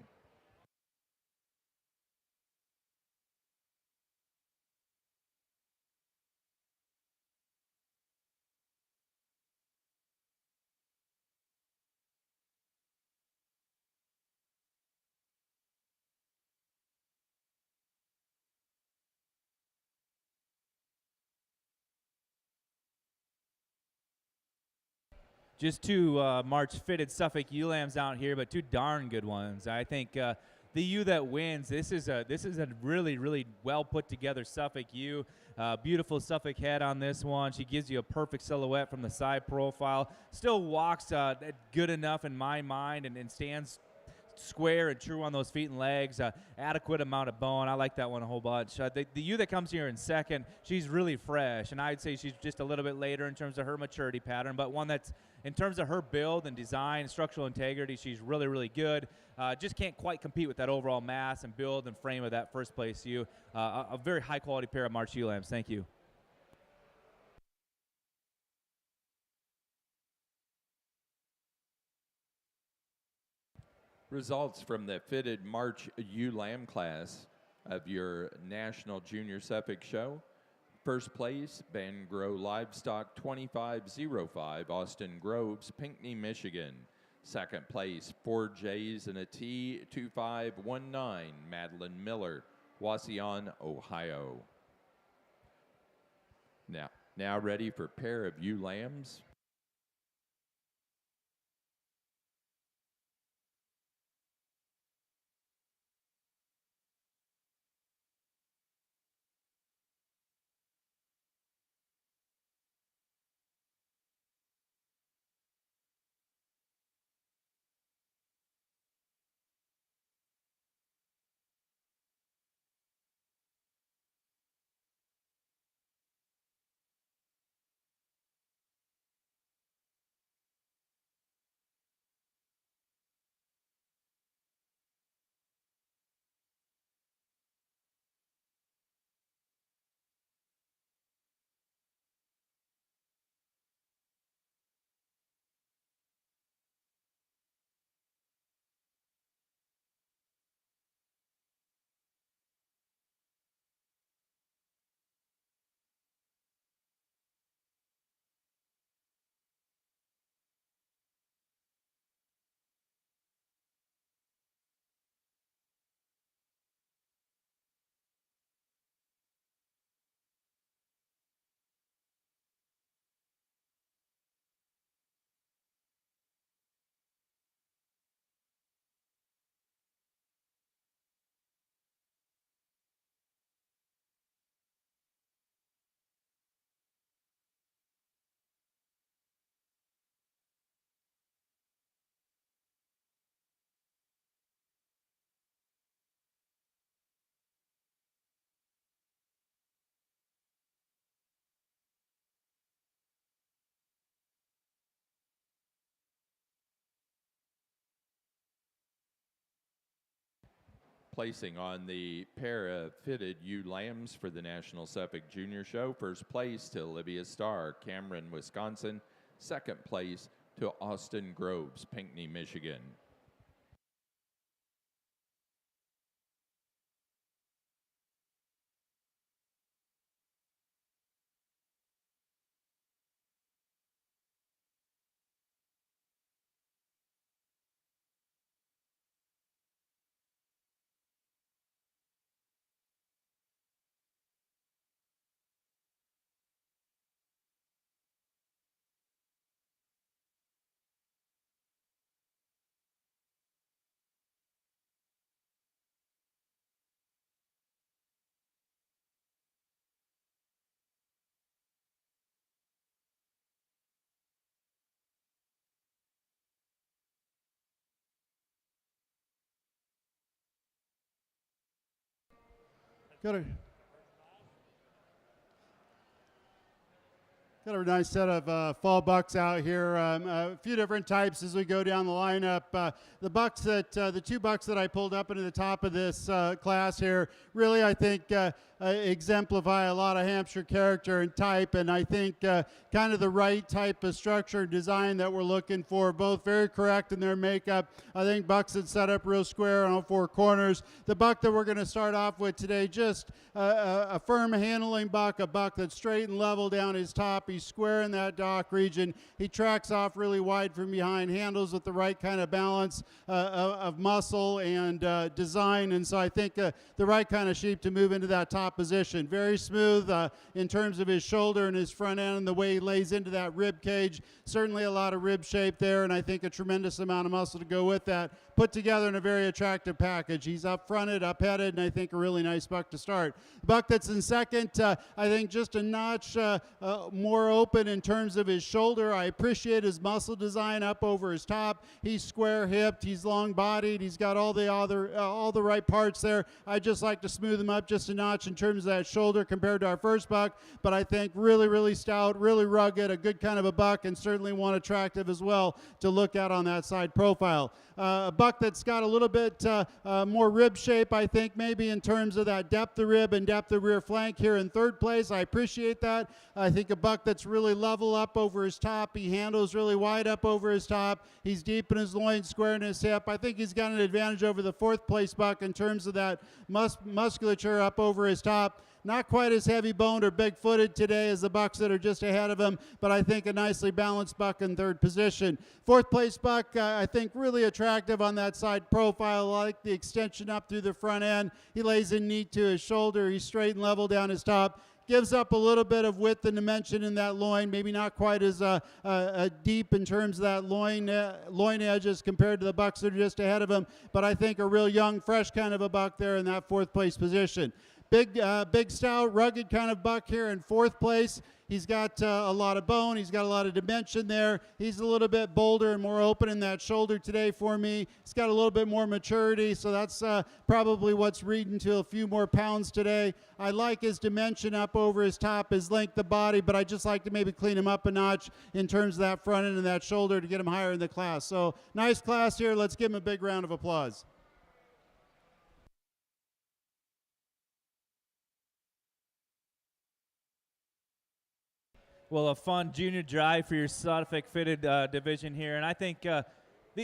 Just 2 March fitted Suffolk ewe lambs out here, but 2 darn good ones. I think the ewe that wins, this is a really well put together Suffolk ewe. Beautiful Suffolk head on this one. She gives you a perfect silhouette from the side profile. Still walks good enough in my mind and stands square and true on those feet and legs. Adequate amount of bone. I like that one a whole bunch. The ewe that comes here in second, she's really fresh, and I'd say she's just a little bit later in terms of her maturity pattern, but one that's, in terms of her build and design, structural integrity, she's really good. Just can't quite compete with that overall mass and build and frame of that first place ewe. A very high quality pair of March ewe lambs. Thank you. Results from the fitted March ewe lamb class of your National Junior Suffolk Show. First place, Ben Grow Livestock 2505, Austin Groves, Pinckney, Michigan. Second place, 4 J's and a T 2519, Madeline Miller, Wauseon, Ohio. Now ready for pair of ewe lambs. Placing on the pair of fitted ewe lambs for the National Suffolk Junior Show. First place to Olivia Starr, Cameron, Wisconsin. Second place to Austin Groves, Pinckney, Michigan. Got a nice set of fall bucks out here. A few different types as we go down the lineup. The 2 bucks that I pulled up into the top of this class here, really I think exemplify a lot of Hampshire character and type, and I think kind of the right type of structure and design that we're looking for. Both very correct in their makeup. I think bucks that set up real square on all 4 corners. The buck that we're going to start off with today, just a firm handling buck, a buck that's straight and level down his top. He's square in that dock region. He tracks off really wide from behind, handles with the right kind of balance of muscle and design, and so I think the right kind of sheep to move into that top position. Very smooth in terms of his shoulder and his front end and the way he lays into that rib cage. Certainly a lot of rib shape there, and I think a tremendous amount of muscle to go with that. Put together in a very attractive package. He's up fronted, up headed, and I think a really nice buck to start. The buck that's in second, I think just a notch more open in terms of his shoulder. I appreciate his muscle design up over his top. He's square hipped, he's long bodied, he's got all the right parts there. I just like to smooth him up just a notch in terms of that shoulder compared to our first buck, but I think really stout, really rugged, a good kind of a buck, and certainly one attractive as well to look at on that side profile. A buck that's got a little bit more rib shape, I think, maybe in terms of that depth of rib and depth of rear flank here in third place. I appreciate that. I think a buck that's really level up over his top. He handles really wide up over his top. He's deep in his loin, square in his hip. I think he's got an advantage over the fourth place buck in terms of that musculature up over his top. Not quite as heavy boned or big footed today as the bucks that are just ahead of him, but I think a nicely balanced buck in third position. Fourth place buck, I think really attractive on that side profile. I like the extension up through the front end. He lays in neat to his shoulder. He's straight and level down his top. Gives up a little bit of width and dimension in that loin, maybe not quite as deep in terms of that loin edge as compared to the bucks that are just ahead of him, but I think a real young, fresh kind of a buck there in that fourth place position. Big stout, rugged kind of buck here in fourth place. He's got a lot of bone. He's got a lot of dimension there. He's a little bit bolder and more open in that shoulder today for me. He's got a little bit more maturity, so that's probably what's reading to a few more pounds today. I like his dimension up over his top, his length of body, but I just like to maybe clean him up a notch in terms of that front end and that shoulder to get him higher in the class. So nice class here. Let's give him a big round of applause. Well, a fun junior drive for your Suffolk fitted division here, and I think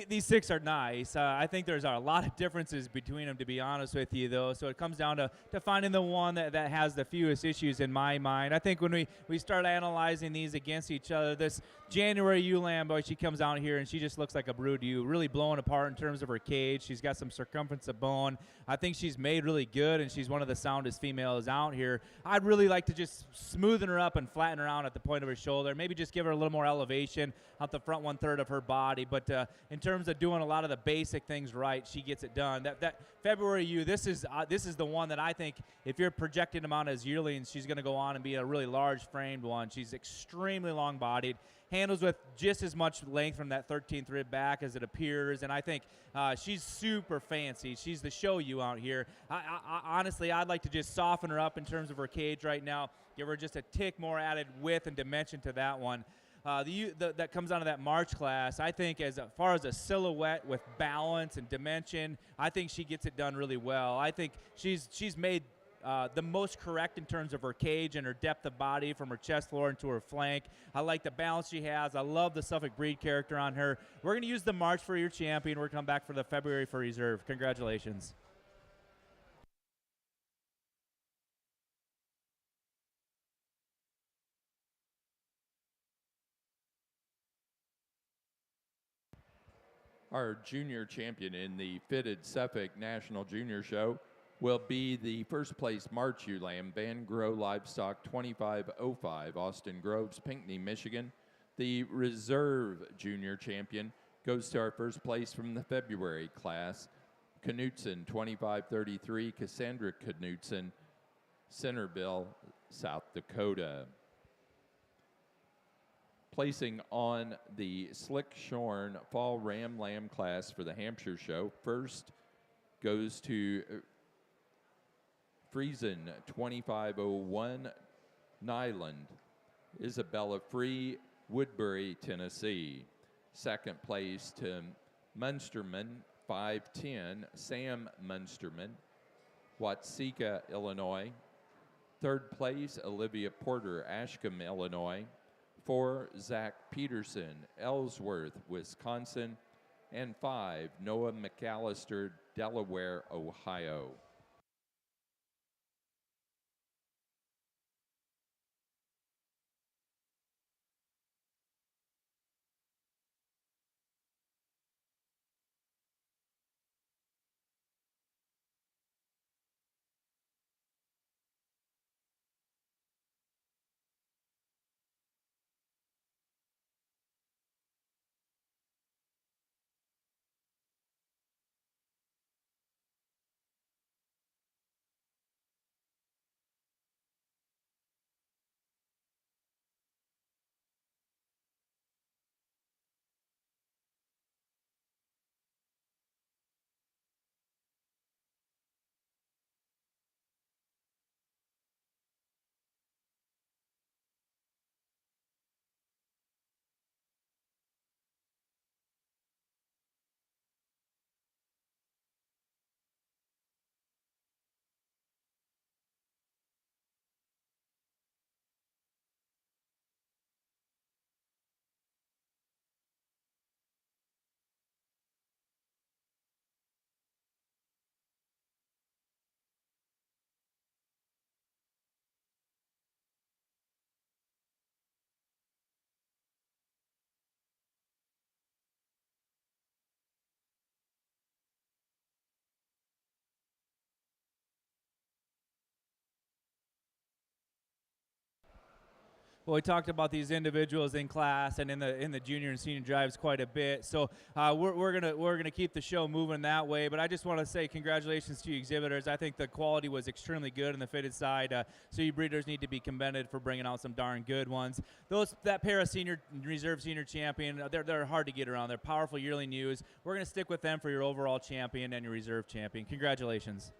these 6 are nice. I think there's a lot of differences between them, to be honest with you, though. So it comes down to finding the one that has the fewest issues in my mind. I think when we start analyzing these against each other, this January ewe lamb, boy, she comes out here and she just looks like a brood ewe, really blowing apart in terms of her cage. She's got some circumference of bone. I think she's made really good, and she's one of the soundest females out here. I'd really like to just smoothen her up and flatten her out at the point of her shoulder, maybe just give her a little more elevation out the front 1/3 of her body. But in terms of doing a lot of the basic things right, she gets it done. That February ewe, this is the one that I think if you're projecting them out as yearlings, she's going to go on and be a really large framed one. She's extremely long bodied, handles with just as much length from that 13th rib back as it appears, and I think she's super fancy. She's the show ewe out here. Honestly, I'd like to just soften her up in terms of her cage right now, give her just a tick more added width and dimension to that one. That comes out of that March class, I think as far as a silhouette with balance and dimension, I think she gets it done really well. I think she's made the most correct in terms of her cage and her depth of body from her chest floor into her flank. I like the balance she has. I love the Suffolk breed character on her. We're going to use the March for your champion. We're going to come back for the February for reserve. Congratulations. Our junior champion in the fitted Suffolk National Junior Show will be the first place March ewe lamb, Van Grow Livestock 2505, Austin Groves, Pinckney, Michigan. The reserve junior champion goes to our first place from the February class, Knutson 2533, Cassandra Knutson, Centerville, South Dakota. Placing on the Slick Shorn Fall Ram Lamb class for the Hampshire show, first goes to Friesen 2501, Nyland, Isabella Free, Woodbury, Tennessee. Second place to Munsterman 510, Sam Munsterman, Watseka, Illinois. Third place, Olivia Porter, Ashcombe, Illinois. 4, Zach Peterson, Ellsworth, Wisconsin. And 5, Noah McAllister, Delaware, Ohio. Well, we talked about these individuals in class and in the junior and senior drives quite a bit. So we're gonna keep the show moving that way. But I just want to say congratulations to you exhibitors. I think the quality was extremely good on the fitted side. So you breeders need to be commended for bringing out some darn good ones. That pair of senior reserve senior champion, they're hard to get around. They're powerful yearling ewes. We're gonna stick with them for your overall champion and your reserve champion. Congratulations.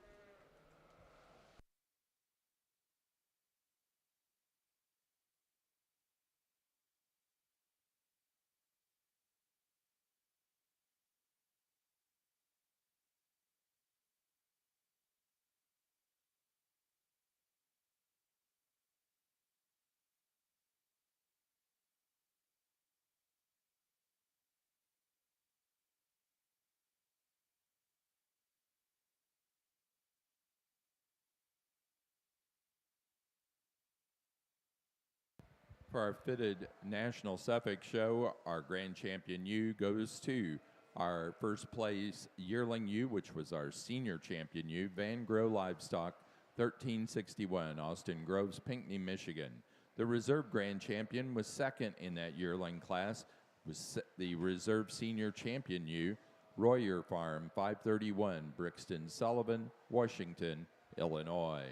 For our fitted National Suffolk show, our grand champion ewe goes to our first place yearling ewe, which was our senior champion ewe, Van Grow Livestock, 1361, Austin Groves, Pinckney, Michigan. The reserve grand champion was second in that yearling class, was the reserve senior champion ewe, Royer Farm, 531, Brixton Sullivan, Washington, Illinois.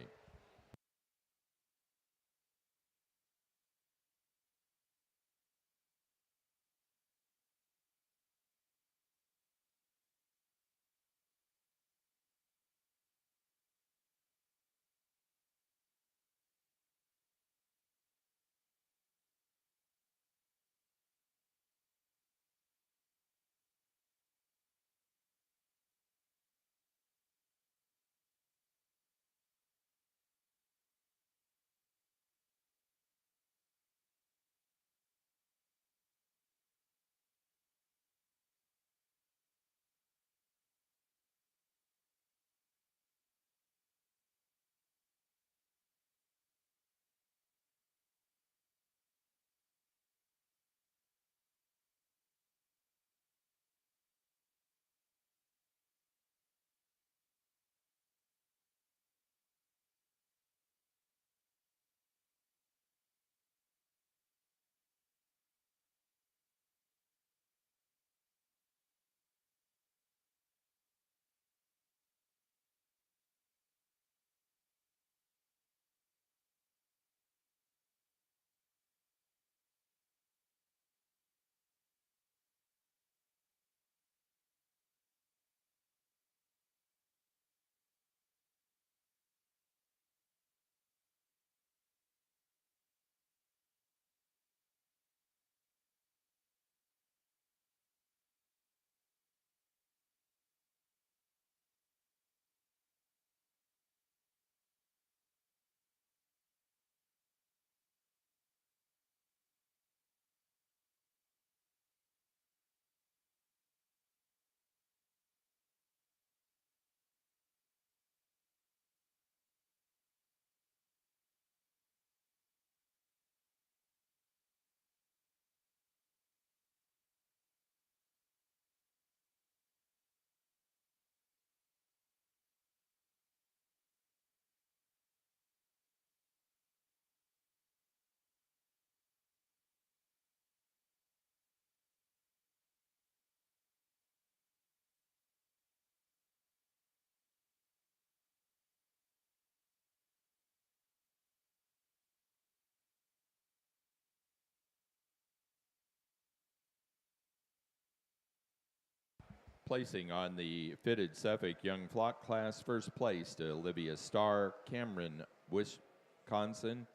Placing on the fitted Suffolk Young Flock class, first place to Olivia Starr, Cameron, Wisconsin.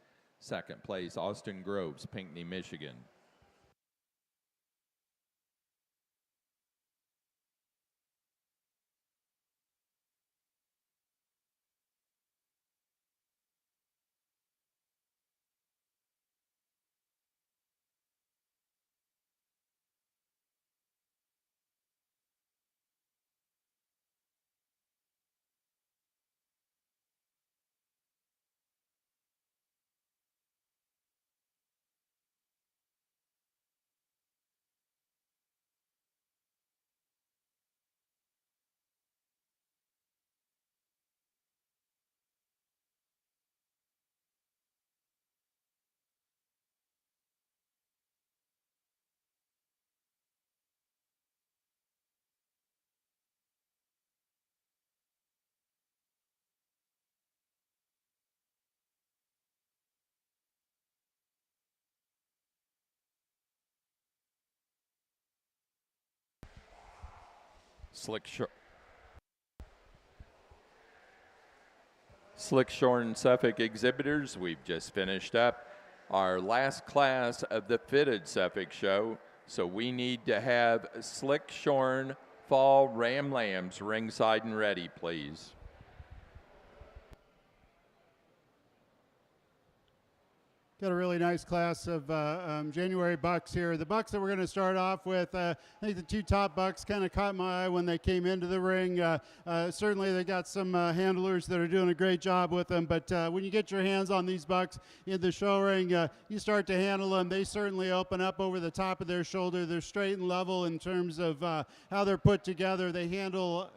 Second place, Austin Groves, Pinckney, Michigan. Slick Shorn Suffolk exhibitors, we've just finished up our last class of the fitted Suffolk show. So we need to have Slick Shorn Fall Ram Lambs ringside and ready, please. Got a really nice class of January bucks here. The bucks that we're going to start off with, I think the two top bucks kind of caught my eye when they came into the ring. Certainly they got some handlers that are doing a great job with them, but when you get your hands on these bucks in the show ring, you start to handle them. They certainly open up over the top of their shoulder. They're straight and level in terms of how they're put together. They handle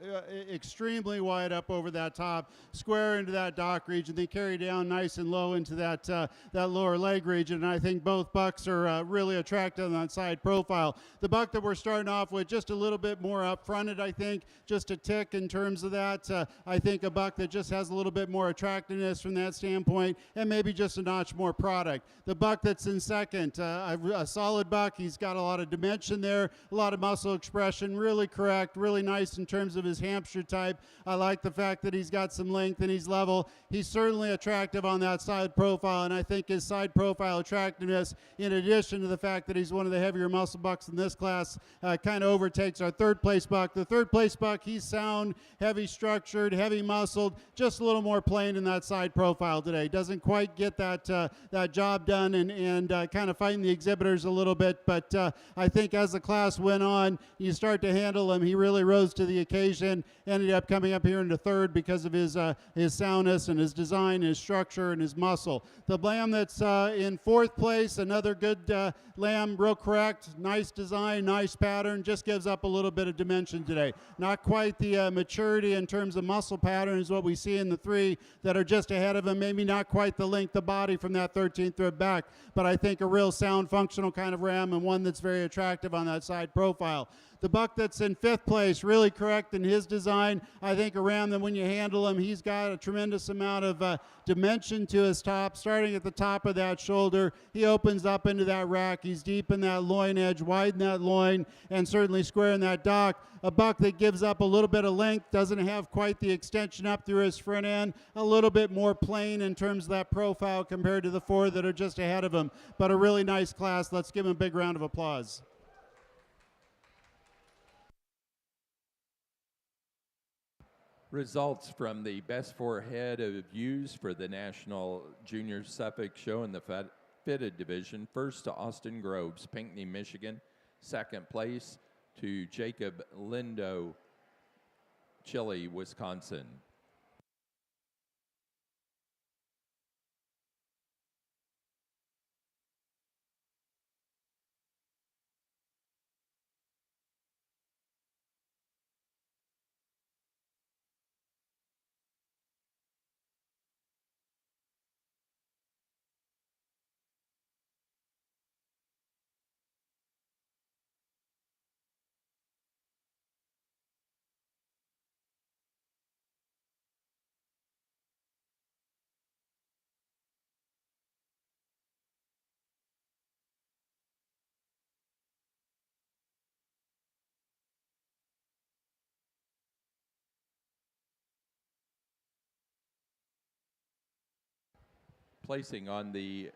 extremely wide up over that top, square into that dock region. They carry down nice and low into that lower leg region, and I think both bucks are really attractive on that side profile. The buck that we're starting off with just a little bit more up fronted, I think, just a tick in terms of that. I think a buck that just has a little bit more attractiveness from that standpoint, and maybe just a notch more product. The buck that's in second, a solid buck. He's got a lot of dimension there, a lot of muscle expression, really correct, really nice in terms of his Hampshire type. I like the fact that he's got some length and he's level. He's certainly attractive on that side profile, and I think his side profile attractiveness, in addition to the fact that he's one of the heavier muscle bucks in this class, kind of overtakes our third place buck. The third place buck, he's sound, heavy structured, heavy muscled, just a little more plain in that side profile today. Doesn't quite get that job done and kind of fighting the exhibitors a little bit, but I think as the class went on, you start to handle him. He really rose to the occasion, ended up coming up here into third because of his soundness and his design, his structure, and his muscle. The lamb that's in fourth place, another good lamb, real correct, nice design, nice pattern, just gives up a little bit of dimension today. Not quite the maturity in terms of muscle pattern is what we see in the three that are just ahead of him, maybe not quite the length of body from that 13th rib back, but I think a real sound, functional kind of ram and one that's very attractive on that side profile. The buck that's in fifth place, really correct in his design. I think a ram that when you handle him, he's got a tremendous amount of dimension to his top, starting at the top of that shoulder. He opens up into that rack. He's deep in that loin edge, wide in that loin, and certainly square in that dock. A buck that gives up a little bit of length, doesn't have quite the extension up through his front end, a little bit more plain in terms of that profile compared to the four that are just ahead of him. But a really nice class. Let's give him a big round of applause. Results from the best four head of views for the National Junior Suffolk Show in the fitted division. First to Austin Groves, Pinckney, Michigan. Second place to Jacob Lindo, Chile, Wisconsin. Placing on the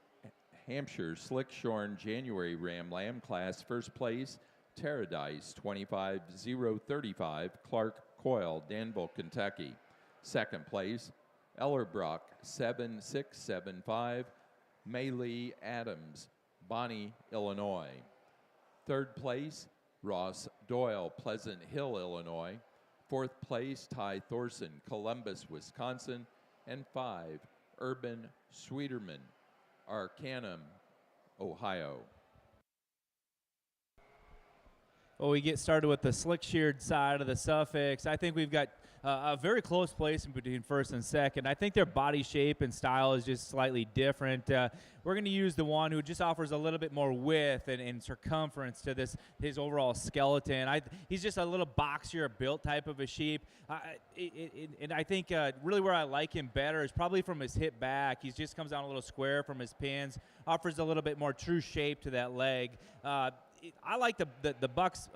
Hampshire Slick Shorn January Ram Lamb class, first place, Terradice 25035, Clark Coyle, Danville, Kentucky. Second place, Ellerbrock 7675, Maylee Adams, Bonnie, Illinois. Third place, Ross Doyle, Pleasant Hill, Illinois. Fourth place, Ty Thorson, Columbus, Wisconsin. And five, Urban Sweeterman, Arcanum, Ohio. Well, we get started with the slick sheared side of the Suffolks. I think we've got a very close place in between first and second. I think their body shape and style is just slightly different. We're going to use the one who just offers a little bit more width and circumference to his overall skeleton. He's just a little boxier built type of a sheep. And I think really where I like him better is probably from his hip back. He just comes down a little square from his pins, offers a little bit more true shape to that leg. I like the buck's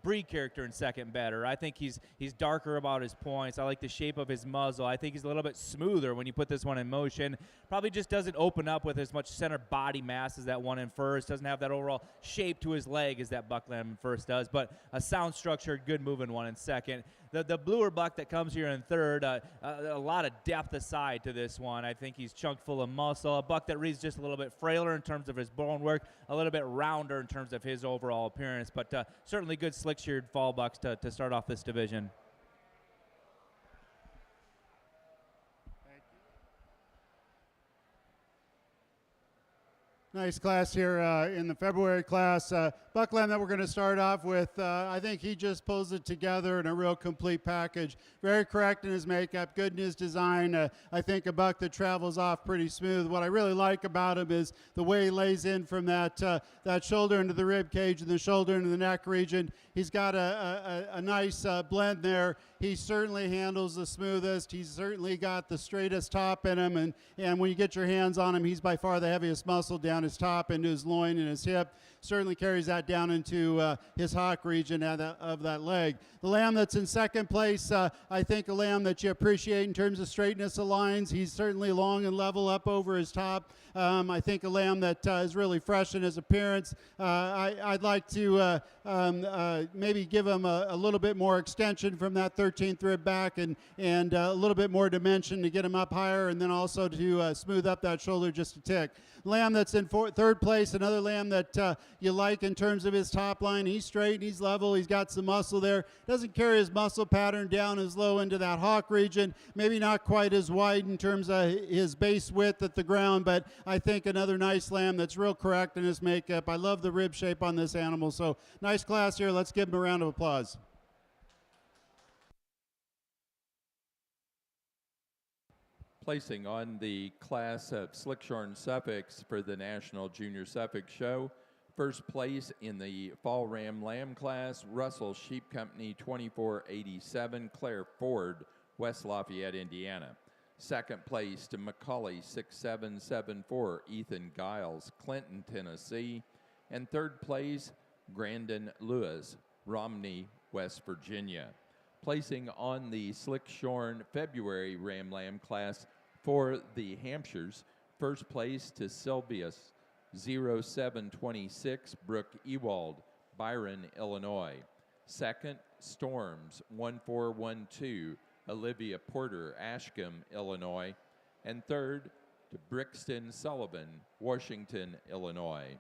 breed character in second better. I think he's darker about his points. I like the shape of his muzzle. I think he's a little bit smoother when you put this one in motion. Probably just doesn't open up with as much center body mass as that one in first. Doesn't have that overall shape to his leg as that buck lamb in first does, but a sound structured, good moving one in second. The bluer buck that comes here in third, a lot of depth aside to this one. I think he's chunked full of muscle. A buck that reads just a little bit frailer in terms of his bone work, a little bit rounder in terms of his overall appearance, but certainly good slick-sheared fall bucks to start off this division. Nice class here in the February class. Buckland that we're going to start off with, I think he just pulls it together in a real complete package. Very correct in his makeup, good in his design. I think a buck that travels off pretty smooth. What I really like about him is the way he lays in from that shoulder into the rib cage and the shoulder into the neck region. He's got a nice blend there. He certainly handles the smoothest. He's certainly got the straightest top in him, and when you get your hands on him, he's by far the heaviest muscle down his top into his loin and his hip. Certainly carries that down into his hock region of that leg. The lamb that's in second place, I think a lamb that you appreciate in terms of straightness of lines. He's certainly long and level up over his top. I think a lamb that is really fresh in his appearance. I'd like to maybe give him a little bit more extension from that 13th rib back and a little bit more dimension to get him up higher, and then also to smooth up that shoulder just a tick. Lamb that's in third place, another lamb that you like in terms of his top line. He's straight, he's level, he's got some muscle there. Doesn't carry his muscle pattern down as low into that hock region. Maybe not quite as wide in terms of his base width at the ground, but I think another nice lamb that's real correct in his makeup. I love the rib shape on this animal. So nice class here. Let's give him a round of applause. Placing on the class of Slick Shorn Suffolks for the National Junior Suffolk Show. First place in the Fall Ram Lamb class, Russell Sheep Company 2487, Claire Ford, West Lafayette, Indiana. Second place to Macaulay 6774, Ethan Giles, Clinton, Tennessee. And third place, Grandin Lewis, Romney, West Virginia. Placing on the Slick Shorn February Ram Lamb class for the Hampshires, first place to Sylvius 0726, Brooke Ewald, Byron, Illinois. Second, Storms 1412, Olivia Porter, Ashcombe, Illinois. And third, to Brixton Sullivan, Washington, Illinois.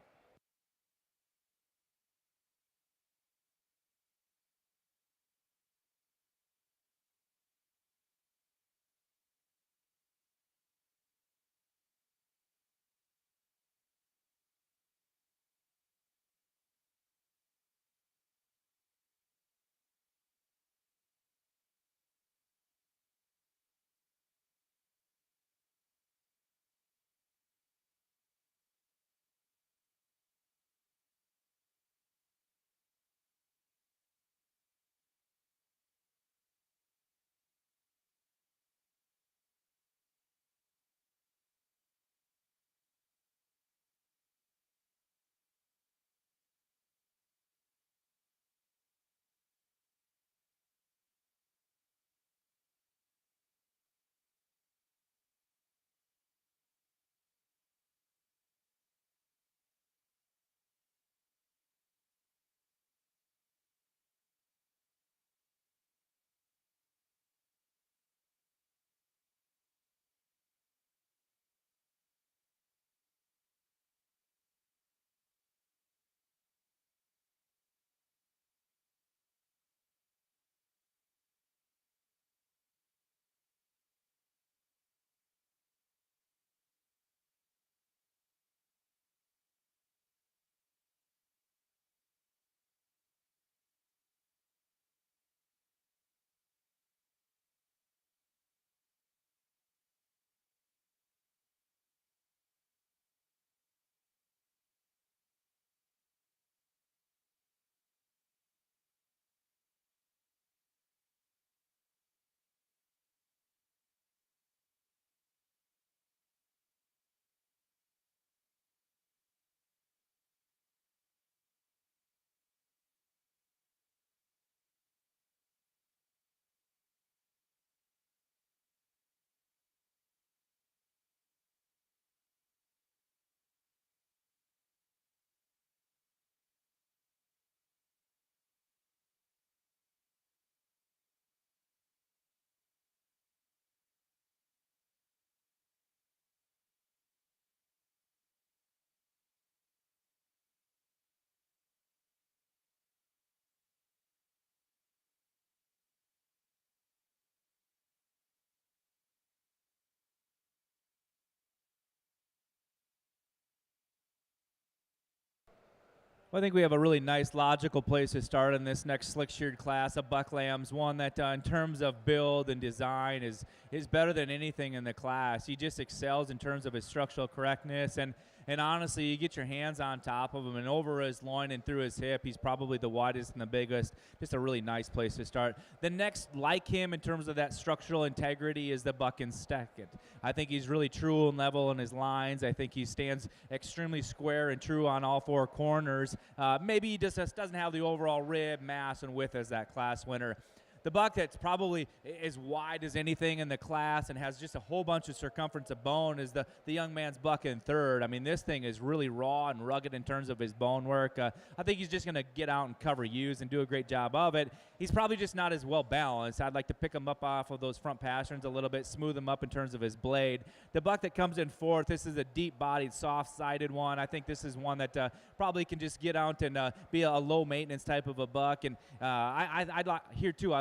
Well, I think we have a really nice, logical place to start in this next slick-sheared class of buck lambs, one that in terms of build and design is better than anything in the class. He just excels in terms of his structural correctness, and honestly, you get your hands on top of him and over his loin and through his hip, he's probably the widest and the biggest. Just a really nice place to start. The next, like him in terms of that structural integrity, is the buck in second. I think he's really true and level in his lines. I think he stands extremely square and true on all four corners. Maybe he just doesn't have the overall rib, mass, and width as that class winner. The buck that's probably as wide as anything in the class and has just a whole bunch of circumference of bone is the young man's buck in third. I mean, this thing is really raw and rugged in terms of his bone work. I think he's just going to get out and cover ewes and do a great job of it. He's probably just not as well balanced. I'd like to pick him up off of those front pasterns a little bit, smooth him up in terms of his blade. The buck that comes in fourth, this is a deep-bodied, soft-sided one. I think this is one that probably can just get out and be a low-maintenance type of a buck. And I'd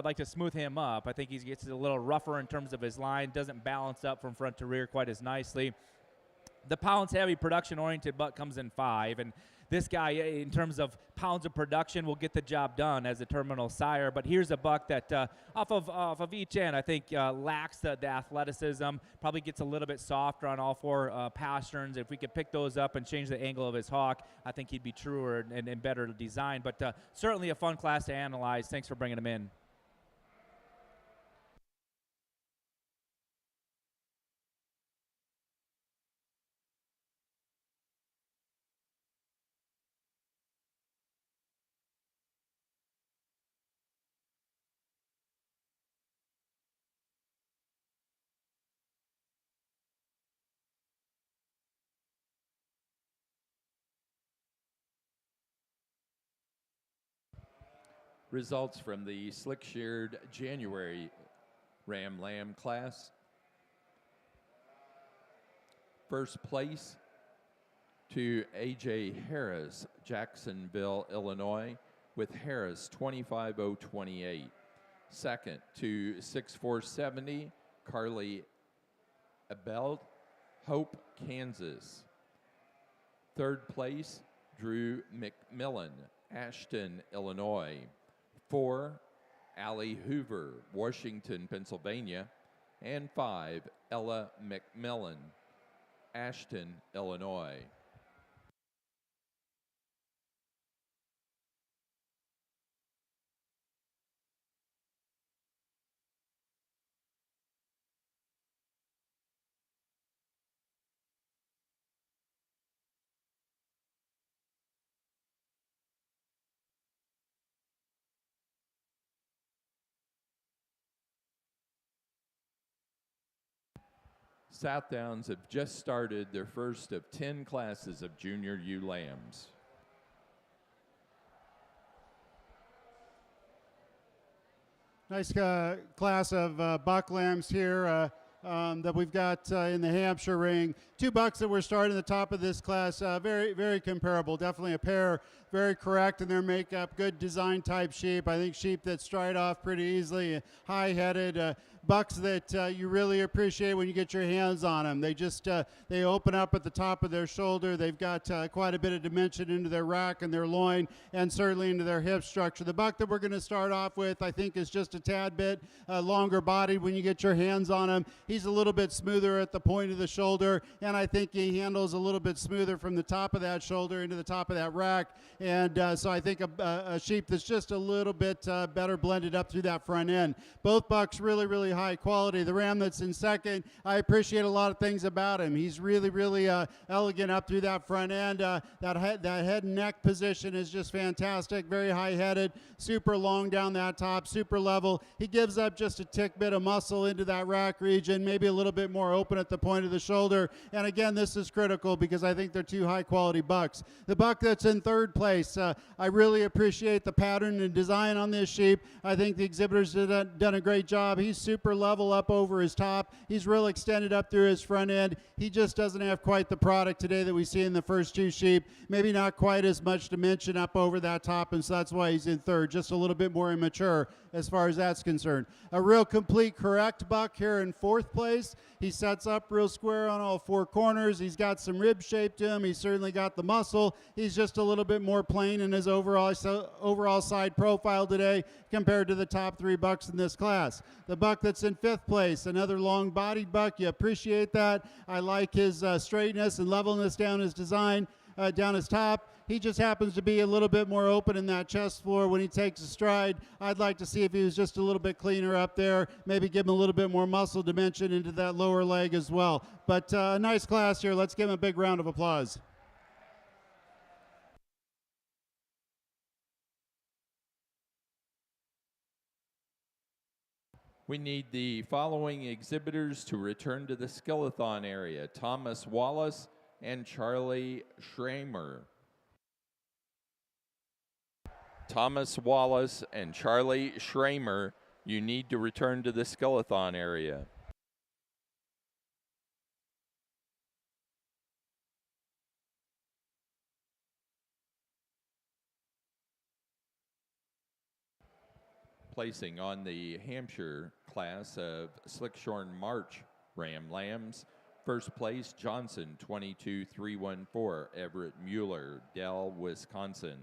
like to smooth him up. I think he gets a little rougher in terms of his line, doesn't balance up from front to rear quite as nicely. The pounds-heavy, production-oriented buck comes in 5, and this guy, in terms of pounds of production, will get the job done as a terminal sire. But here's a buck that, off of each end, I think lacks the athleticism, probably gets a little bit softer on all four pasterns. If we could pick those up and change the angle of his hawk, I think he'd be truer and better designed. But certainly a fun class to analyze. Thanks for bringing him in. Results from the slick-sheared January Ram Lamb class. First place to A.J. Harris, Jacksonville, Illinois, with Harris 25.028. Second to 6'4", Carly Abeld, Hope, Kansas. Third place, Drew McMillan, Ashton, Illinois. 4, Allie Hoover, Washington, Pennsylvania. And 5, Ella McMillan, Ashton, Illinois. Southdowns have just started their first of 10 classes of junior ewe lambs. Nice class of buck lambs here that we've got in the Hampshire ring. 2 bucks that we're starting at the top of this class, very, very comparable. Definitely a pair, very correct in their makeup, good design type sheep. I think sheep that stride off pretty easily, high-headed, bucks that you really appreciate when you get your hands on them. They just they open up at the top of their shoulder. They've got quite a bit of dimension into their rack and their loin, and certainly into their hip structure. The buck that we're going to start off with, I think, is just a tad bit longer bodied when you get your hands on him. He's a little bit smoother at the point of the shoulder, and I think he handles a little bit smoother from the top of that shoulder into the top of that rack. And so I think a sheep that's just a little bit better blended up through that front end. Both bucks really, really high quality. The ram that's in second, I appreciate a lot of things about him. He's really, really elegant up through that front end. That head and neck position is just fantastic. Very high-headed, super long down that top, super level. He gives up just a tick bit of muscle into that rack region, maybe a little bit more open at the point of the shoulder. And again, this is critical because I think they're 2 high-quality bucks. The buck that's in third place, I really appreciate the pattern and design on this sheep. I think the exhibitors have done a great job. He's super level up over his top. He's real extended up through his front end. He just doesn't have quite the product today that we see in the first 2 sheep. Maybe not quite as much dimension up over that top, and so that's why he's in third. Just a little bit more immature as far as that's concerned. A real complete correct buck here in fourth place. He sets up real square on all 4 corners. He's got some rib shape to him. He's certainly got the muscle. He's just a little bit more more plain in his overall side profile today compared to the top 3 bucks in this class. The buck that's in 5th place, another long-bodied buck. You appreciate that. I like his straightness and levelness down his design, down his top. He just happens to be a little bit more open in that chest floor when he takes a stride. I'd like to see if he was just a little bit cleaner up there, maybe give him a little bit more muscle dimension into that lower leg as well. But a nice class here. Let's give him a big round of applause. We need the following exhibitors to return to the skillathon area: Thomas Wallace and Charlie Schramer. Thomas Wallace and Charlie Schramer, you need to return to the skillathon area. Placing on the Hampshire class of Slick Shorn March Ram Lambs. First place, Johnson, 22,314, Everett Mueller, Dell, Wisconsin.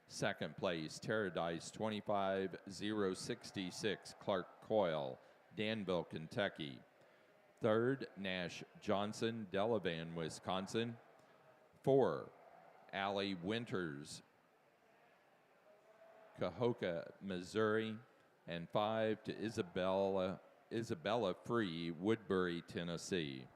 Second place, Terradice, 25,066, Clark Coyle, Danville, Kentucky. Third, Nash Johnson, Delavan, Wisconsin. 4, Allie Winters, Cahokia, Missouri. And 5 to Isabella Free, Woodbury, Tennessee.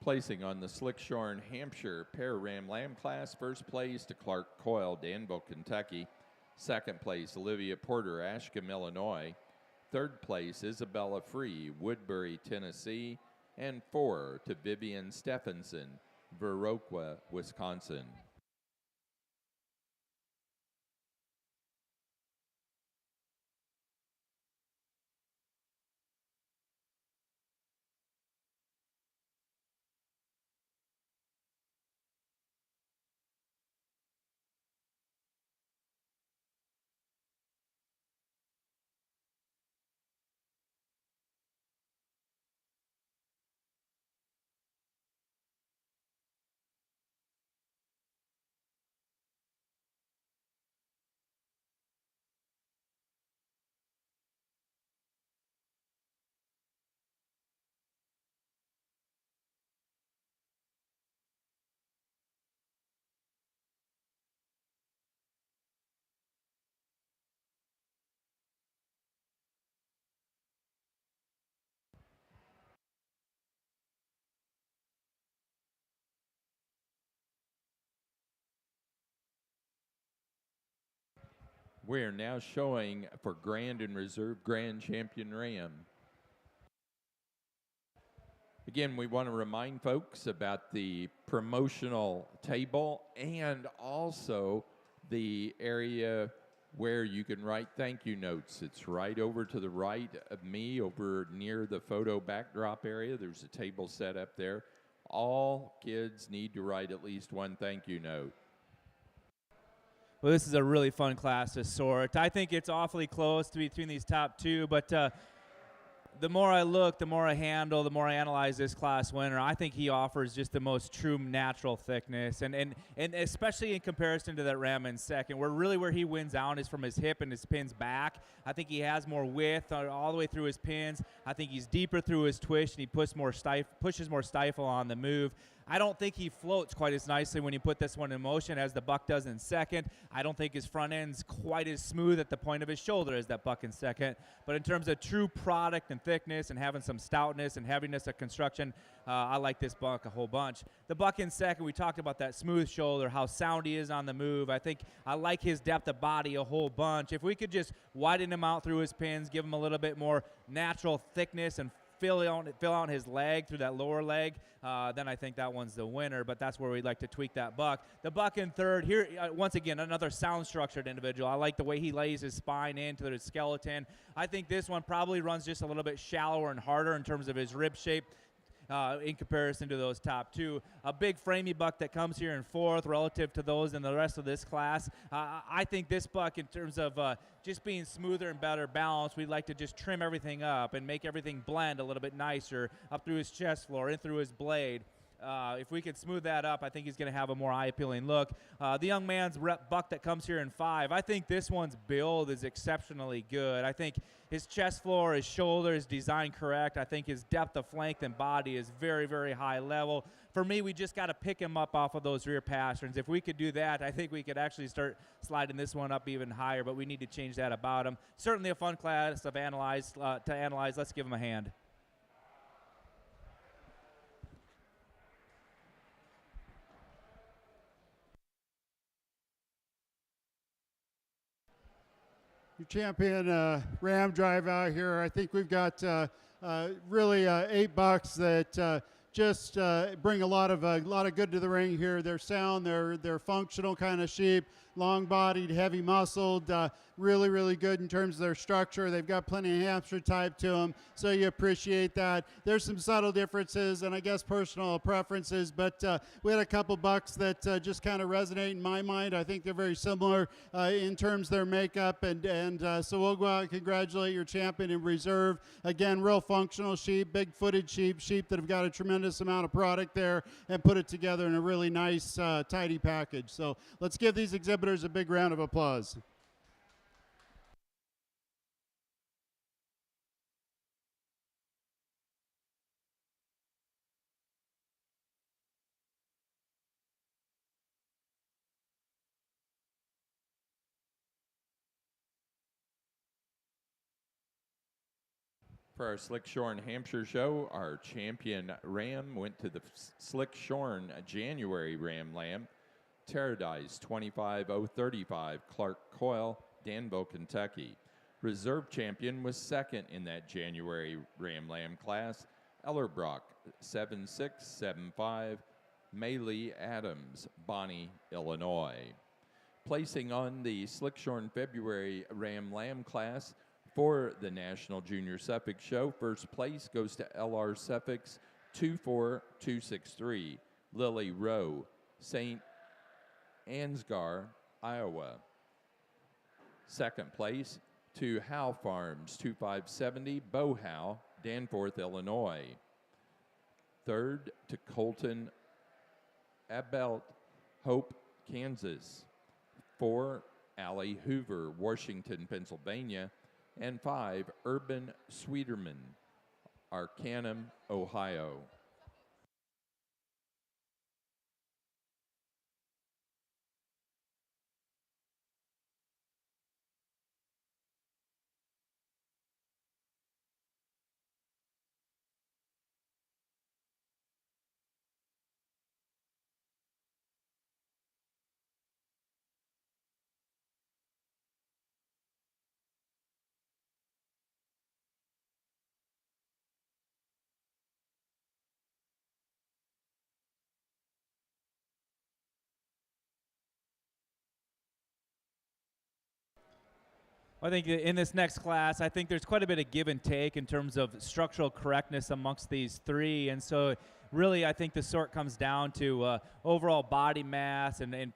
Placing on the Slick Shorn Hampshire Pair Ram Lamb class, first place to Clark Coyle, Danville, Kentucky. Second place, Olivia Porter, Ashcombe, Illinois. Third place, Isabella Free, Woodbury, Tennessee. And 4 to Vivian Stephenson, Viroqua, Wisconsin. We are now showing for Grand and Reserve Grand Champion Ram. Again, we want to remind folks about the promotional table and also the area where you can write thank you notes. It's right over to the right of me, over near the photo backdrop area. There's a table set up there. All kids need to write at least one thank you note. Well, this is a really fun class to sort. I think it's awfully close to between these top two, but the more I look, the more I handle, the more I analyze this class winner, I think he offers just the most true natural thickness, and especially in comparison to that Ram in second, where he wins out is from his hip and his pins back. I think he has more width all the way through his pins. I think he's deeper through his twist, and he pushes more stifle on the move. I don't think he floats quite as nicely when you put this one in motion as the buck does in second. I don't think his front end's quite as smooth at the point of his shoulder as that buck in second. But in terms of true product and thickness and having some stoutness and heaviness of construction, I like this buck a whole bunch. The buck in second, we talked about that smooth shoulder, how sound he is on the move. I think I like his depth of body a whole bunch. If we could just widen him out through his pins, give him a little bit more natural thickness and fill out his leg through that lower leg, then I think that one's the winner, but that's where we'd like to tweak that buck. The buck in third, here, once again, another sound-structured individual. I like the way he lays his spine into his skeleton. I think this one probably runs just a little bit shallower and harder in terms of his rib shape. In comparison to those top two. A big framey buck that comes here in fourth relative to those in the rest of this class. I think this buck, in terms of just being smoother and better balanced, we'd like to just trim everything up and make everything blend a little bit nicer up through his chest floor, in through his blade. If we could smooth that up, I think he's going to have a more eye-appealing look. The young man's buck that comes here in five, I think this one's build is exceptionally good. I think his chest floor, his shoulder is designed correct. I think his depth of flank and body is very, very high level. For me, we just got to pick him up off of those rear pasterns. If we could do that, I think we could actually start sliding this one up even higher, but we need to change that about him. Certainly a fun class to analyze. Let's give him a hand. Your champion Ram drive out here. I think we've got really 8 bucks that just bring a lot of good to the ring here. They're sound, they're functional kind of sheep, long-bodied, heavy-muscled, really, really good in terms of their structure. They've got plenty of Hampshire type to them, so you appreciate that. There's some subtle differences and I guess personal preferences, but we had a couple bucks that just kind of resonate in my mind. I think they're very similar in terms of their makeup, and so we'll go out and congratulate your champion in reserve. Again, real functional sheep, big-footed sheep that have got a tremendous amount of product there and put it together in a really nice, tidy package. So let's give these exhibitors a big round of applause. For our Slick Shorn Hampshire show, our champion Ram went to the Slick Shorn January Ram Lamb. Paradise 25035, Clark Coyle, Danville, Kentucky. Reserve champion was second in that January Ram Lamb class. Ellerbrock 7675, Maylee Adams, Bonnie, Illinois. Placing on the Slick Shorn February Ram Lamb class for the National Junior Suffolk Show, first place goes to LR Suffolk's 24263, Lily Rowe, St. Ansgar, Iowa. Second place to Howe Farms 2570, Bo Howe, Danforth, Illinois. Third to Colton Abelt, Hope, Kansas. 4, Allie Hoover, Washington, Pennsylvania. And 5, Urban Sweeterman, Arcanum, Ohio. I think in this next class, I think there's quite a bit of give and take in terms of structural correctness amongst these three. And so really, I think the sort comes down to overall body mass and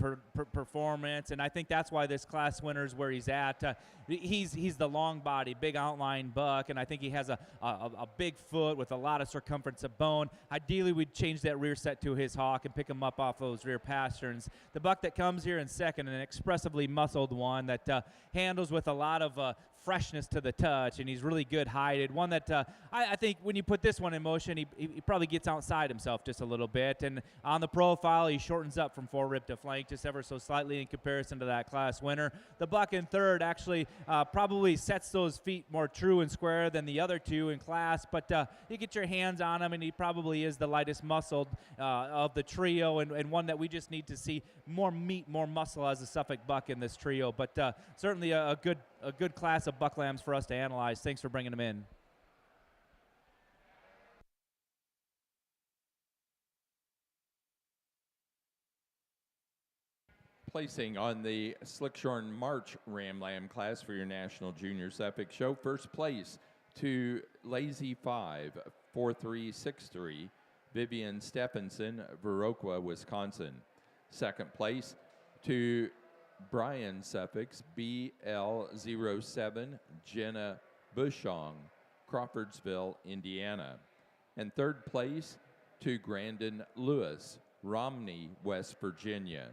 performance. And I think that's why this class winner is where he's at. He's the long body, big outline buck, and I think he has a big foot with a lot of circumference of bone. Ideally, we'd change that rear set to his hawk and pick him up off those rear pasterns. The buck that comes here in second, an expressively muscled one that handles with a lot of freshness to the touch, and he's really good hided. One that I think when you put this one in motion, he probably gets outside himself just a little bit. And on the profile, he shortens up from forerib to flank just ever so slightly in comparison to that class winner. The buck in third actually probably sets those feet more true and square than the other two in class, but you get your hands on him, and he probably is the lightest muscled of the trio, and one that we just need to see more meat, more muscle as a Suffolk buck in this trio. But certainly a good class of buck lambs for us to analyze. Thanks for bringing them in. Placing on the Slick Shorn March Ram Lamb class for your National Junior Suffolk Show. First place to Lazy 5, 4363, Vivian Stephenson, Viroqua, Wisconsin. Second place to Brian Suffolk's BL07, Jenna Bushong, Crawfordsville, Indiana. And third place to Grandin Lewis, Romney, West Virginia.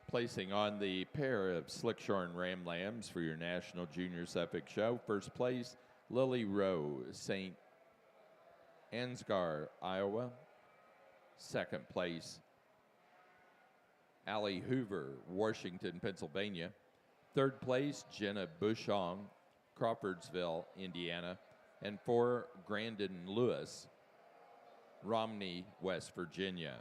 Placing on the pair of Slick Shorn Ram Lambs for your National Junior Suffolk Show. First place, Lily Rowe, St. Ansgar, Iowa. Second place, Allie Hoover, Washington, Pennsylvania. Third place, Jenna Bushong, Crawfordsville, Indiana. And 4, Grandin Lewis, Romney, West Virginia.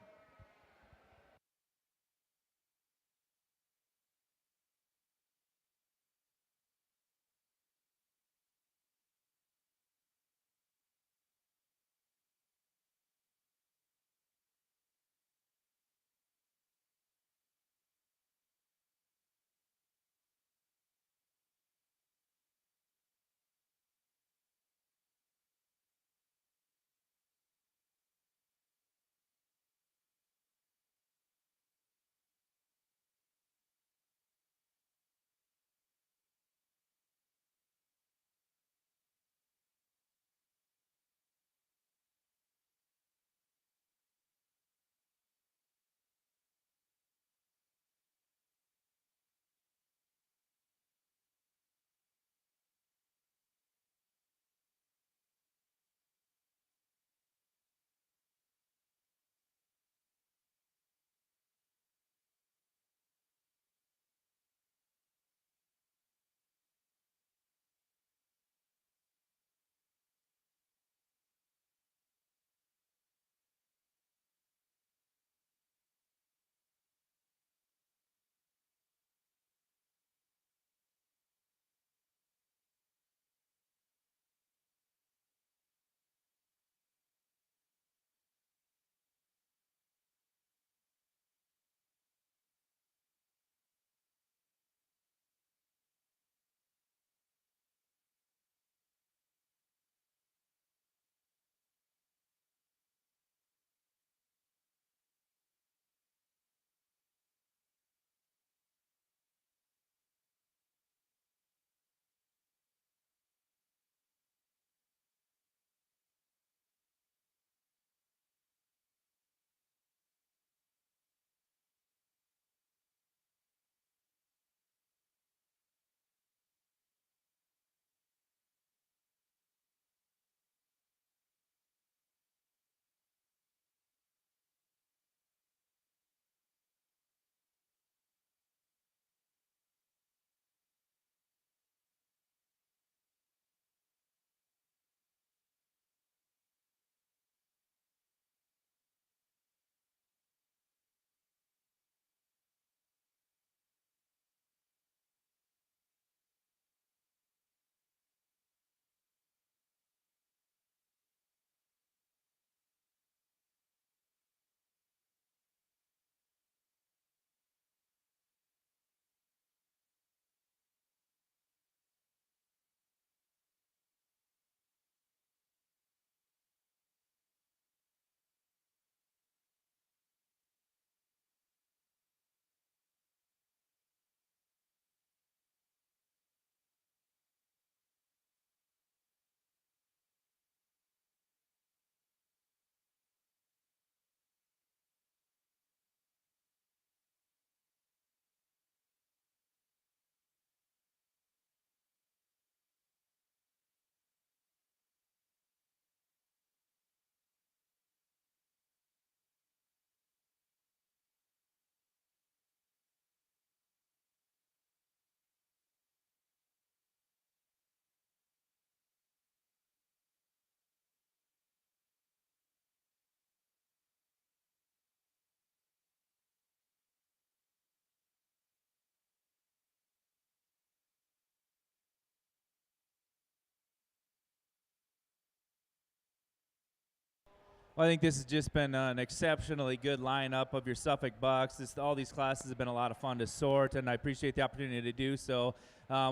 Well, I think this has just been an exceptionally good lineup of your Suffolk Bucks. All these classes have been a lot of fun to sort, and I appreciate the opportunity to do so.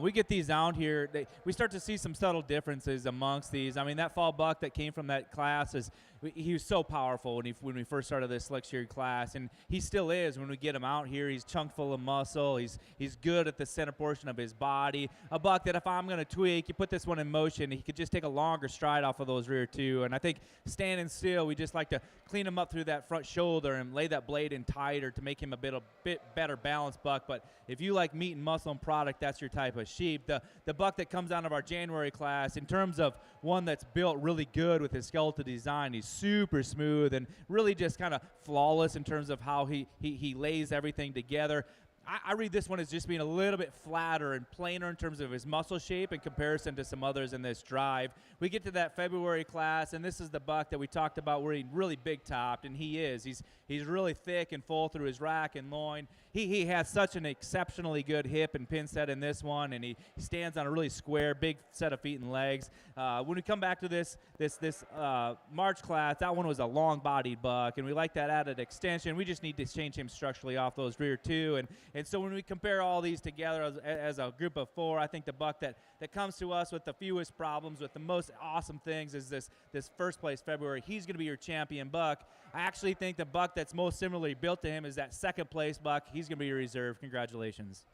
We get these out here. We start to see some subtle differences amongst these. I mean, that fall buck that came from that class he was so powerful when we first started this slick sheared class, and he still is when we get him out here. He's chock full of muscle. He's good at the center portion of his body. A buck that if I'm going to tweak, you put this one in motion, he could just take a longer stride off of those rear two. And I think standing still, we just like to clean him up through that front shoulder and lay that blade in tighter to make him a bit better balanced buck. But if you like meat and muscle and product, that's your type of sheep. The buck that comes out of our January class, in terms of one that's built really good with his skeletal design, he's super smooth and really just kind of flawless in terms of how he lays everything together. I read this one as just being a little bit flatter and plainer in terms of his muscle shape in comparison to some others in this drive. We get to that February class, and this is the buck that we talked about where he's really big topped, and he is. He's really thick and full through his rack and loin. He has such an exceptionally good hip and pin set in this one, and he stands on a really square, big set of feet and legs. When we come back to this March class, that one was a long-bodied buck, and we like that added extension. We just need to change him structurally off those rear two, and so when we compare all these together as a group of four, I think the buck that comes to us with the fewest problems, with the most awesome things, is this first place February. He's going to be your champion buck. I actually think the buck that's most similarly built to him is that second place buck. He's going to be your reserve. Congratulations.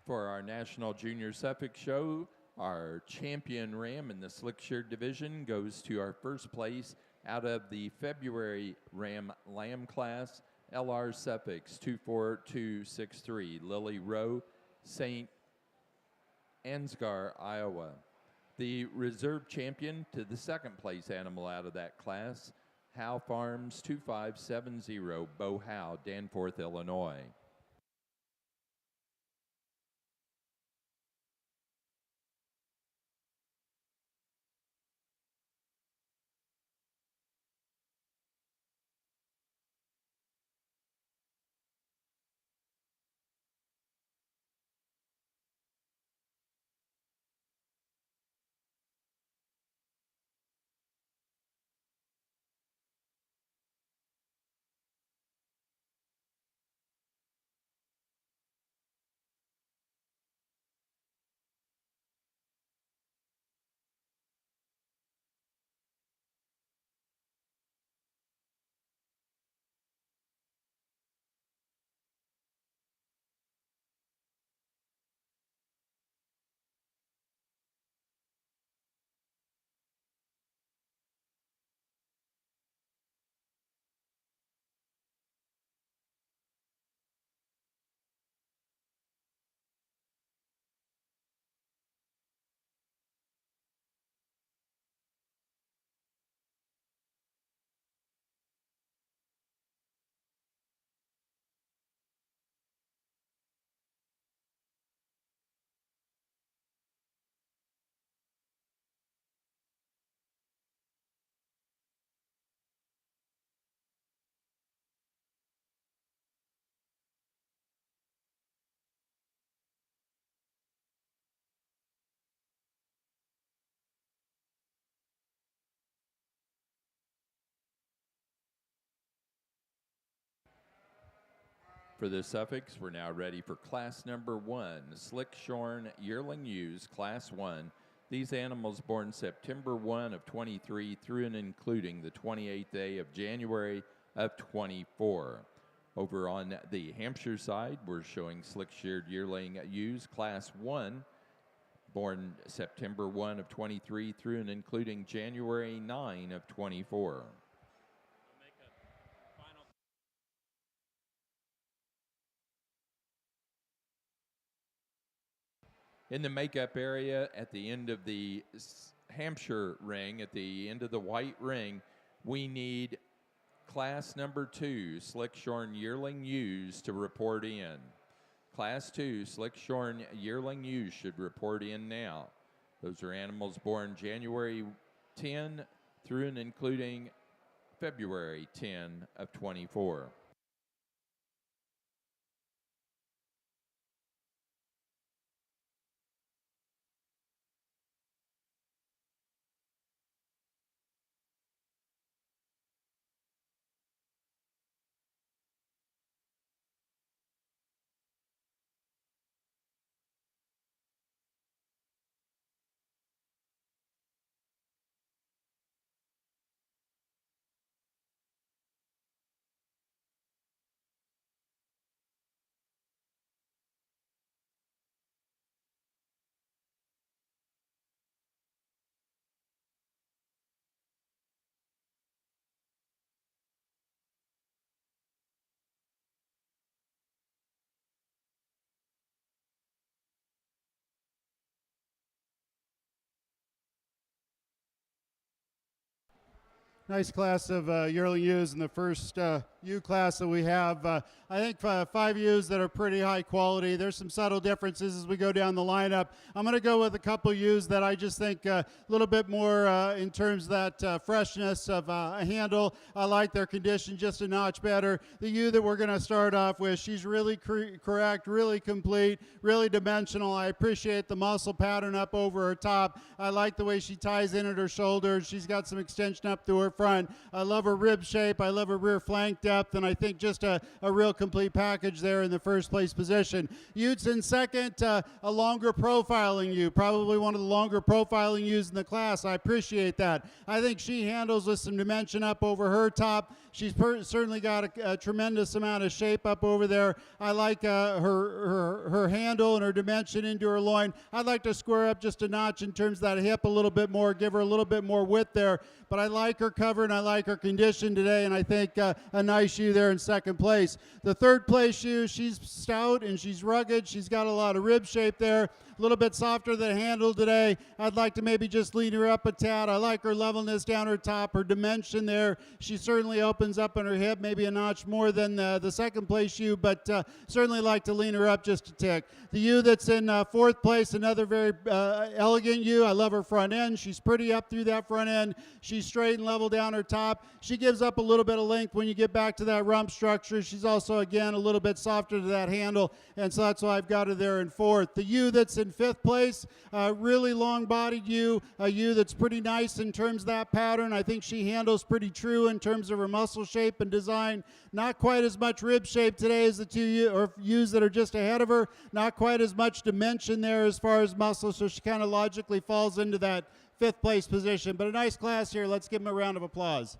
For our National Junior Suffolk Show, our champion ram in the slick sheared division goes to our first place out of the February Ram Lamb class, LR Suffolk's 24263, Lily Rowe, St. Ansgar, Iowa. The reserve champion to the second place animal out of that class, Howe Farms 2570, Bo Howe, Danforth, Illinois. For the Suffolks, we're now ready for class number 1, Slick Shorn Yearling Ewes, class 1. These animals born September 1 of 23 through and including the 28th day of January of 24. Over on the Hampshire side, we're showing slick sheared yearling ewes, class 1, born September 1 of 23 through and including January 9 of 24. In the makeup area at the end of the Hampshire ring, at the end of the white ring, we need class number 2, Slick Shorn Yearling Ewes, to report in. Class 2 Slick Shorn yearling ewes should report in now. Those are animals born January 10 through and including February 10 of 24. Nice class of yearling ewes in the first ewe class that we have. I think 5 ewes that are pretty high quality. There's some subtle differences as we go down the lineup. I'm going to go with a couple ewes that I just think a little bit more in terms of that freshness of a handle. I like their condition just a notch better. The ewe that we're going to start off with, she's really correct, really complete, really dimensional. I appreciate the muscle pattern up over her top. I like the way she ties in at her shoulders. She's got some extension up through her front. I love her rib shape. I love her rear flank depth, and I think just a real complete package there in the first place position. Utes in second, a longer profiling ewe, probably one of the longer profiling ewes in the class. I appreciate that. I think she handles with some dimension up over her top. She's certainly got a tremendous amount of shape up over there. I like her handle and her dimension into her loin. I'd like to square up just a notch in terms of that hip a little bit more, give her a little bit more width there. But I like her cover and I like her condition today, and I think a nice ewe there in second place. The third place ewe, she's stout and she's rugged. She's got a lot of rib shape there. A little bit softer than handle today. I'd like to maybe just lean her up a tad. I like her levelness down her top, her dimension there. She certainly opens up on her hip, maybe a notch more than the second place ewe, but certainly like to lean her up just a tick. The ewe that's in fourth place, another very elegant ewe. I love her front end. She's pretty up through that front end. She's straight and level down her top. She gives up a little bit of length when you get back to that rump structure. She's also, again, a little bit softer to that handle, and so that's why I've got her there in fourth. The ewe that's in fifth place, really long-bodied ewe, a ewe that's pretty nice in terms of that pattern. I think she handles pretty true in terms of her muscle shape and design. Not quite as much rib shape today as the two ewes that are just ahead of her. Not quite as much dimension there as far as muscle, so she kind of logically falls into that fifth place position. But a nice class here. Let's give them a round of applause.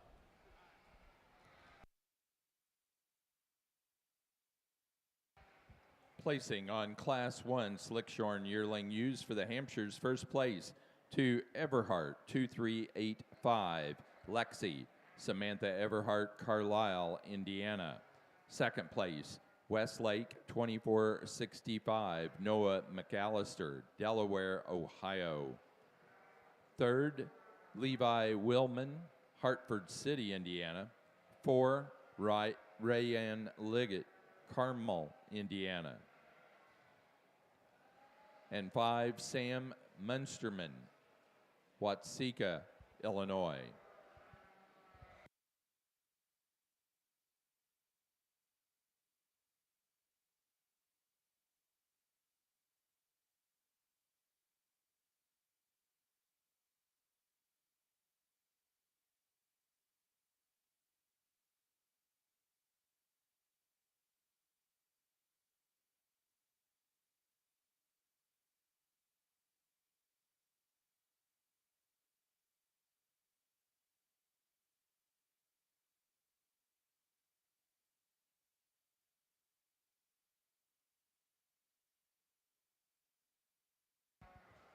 Placing on Class 1 Slick Shorn yearling ewes for the Hampshire's first place to Everhart 2385, Lexi, Samantha Everhart, Carlisle, Indiana. Second place, Westlake 2465, Noah McAllister, Delaware, Ohio. Third, Levi Willman, Hartford City, Indiana. 4, Rayanne Liggett, Carmel, Indiana. And 5, Sam Munsterman, Watseka, Illinois.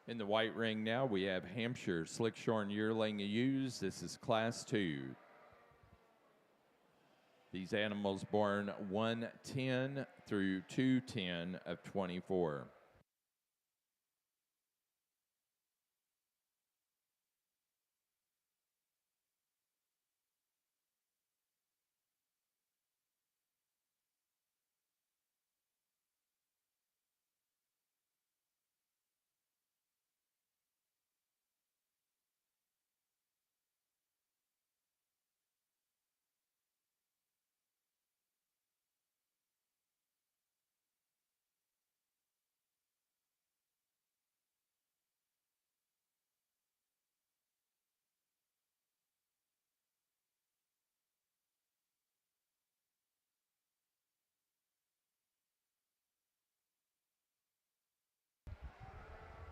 In the white ring now, we have Hampshire Slick Shorn yearling ewes. This is Class 2. These animals born 1/10 through 2/10 of 24.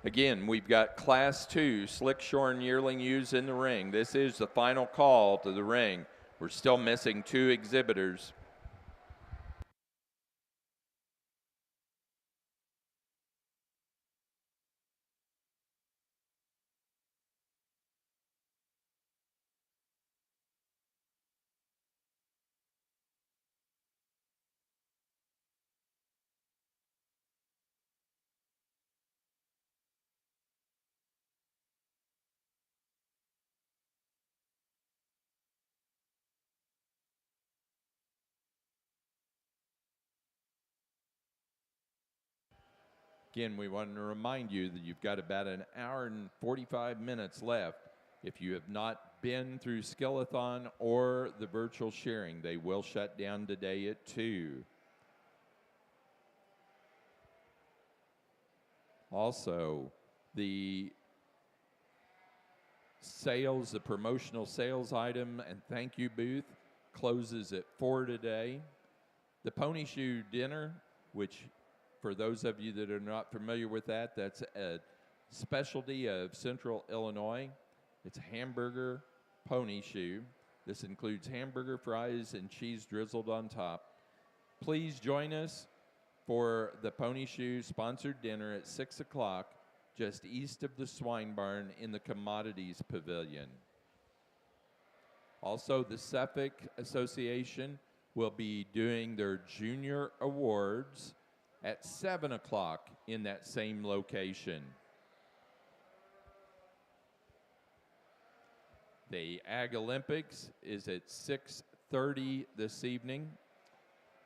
Again, we've got Class 2 Slick Shorn Yearling ewes in the ring. This is the final call to the ring. We're still missing 2 exhibitors. Again, we want to remind you that you've got about an hour and 45 minutes left. If you have not been through Skillathon or the virtual sharing, they will shut down today at 2. Also, the promotional sales item and thank you booth closes at 4 today. The Pony Shoe Dinner, which for those of you that are not familiar with that, that's a specialty of Central Illinois. It's a hamburger pony shoe. This includes hamburger, fries, and cheese drizzled on top. Please join us for the Pony Shoe sponsored dinner at 6 o'clock, just east of the swine barn in the Commodities Pavilion. Also, the Suffolk Association will be doing their Junior Awards at 7 o'clock in that same location. The Ag Olympics is at 6:30 this evening.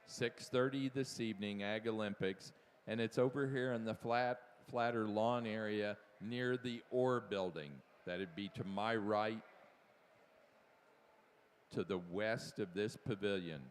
6:30 this evening, Ag Olympics, and it's over here in the flatter lawn area near the Orr building. That'd be to my right, to the west of this pavilion.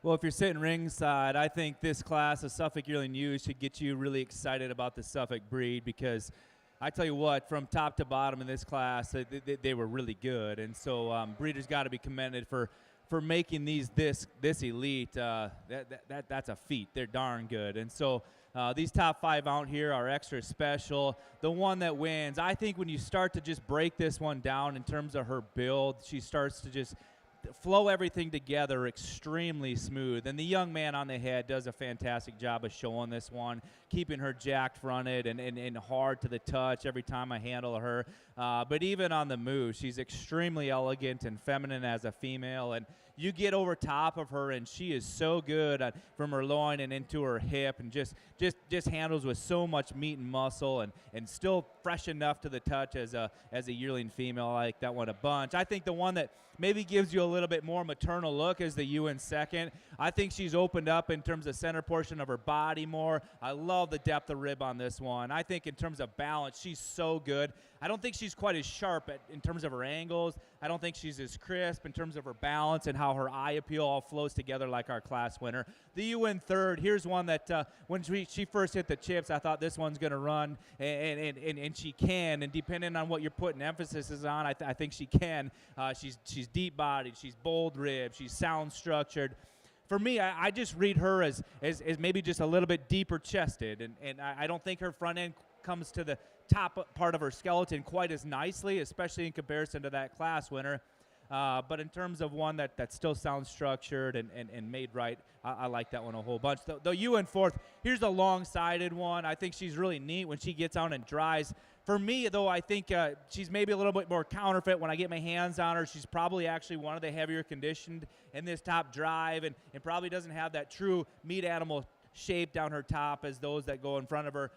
Well, if you're sitting ringside, I think this class of Suffolk Yearling Ewes should get you really excited about the Suffolk breed, because I tell you what, from top to bottom in this class, they were really good. And so breeders got to be commended for making this elite. That's a feat. They're darn good. And so these top 5 out here are extra special. The one that wins, I think when you start to just break this one down in terms of her build, she starts to just flow everything together extremely smooth. And the young man on the head does a fantastic job of showing this one, keeping her jacked fronted and hard to the touch every time I handle her. But even on the move, she's extremely elegant and feminine as a female. And you get over top of her, and she is so good from her loin and into her hip, and just handles with so much meat and muscle, and still fresh enough to the touch as a yearling female. I like that one a bunch. I think the one that maybe gives you a little bit more maternal look is the Ewan second. I think she's opened up in terms of center portion of her body more. I love the depth of rib on this one. I think in terms of balance, she's so good. I don't think she's quite as sharp in terms of her angles. I don't think she's as crisp in terms of her balance and how her eye appeal all flows together like our class winner. The Ewan third, here's one that when she first hit the chips, I thought this one's going to run, and she can. And depending on what you're putting emphasis on, I think she can. She's deep-bodied, she's bold-ribbed, she's sound-structured. For me, I just read her as maybe just a little bit deeper chested, and I don't think her front end comes to the top part of her skeleton quite as nicely, especially in comparison to that class winner. But in terms of one that still sounds structured and made right, I like that one a whole bunch. The Ewan fourth, here's a long-sided one. I think she's really neat when she gets out and dries. For me, though, I think she's maybe a little bit more counterfeit when I get my hands on her. She's probably actually one of the heavier conditioned in this top drive, and probably doesn't have that true meat animal shape down her top as those that go in front of her.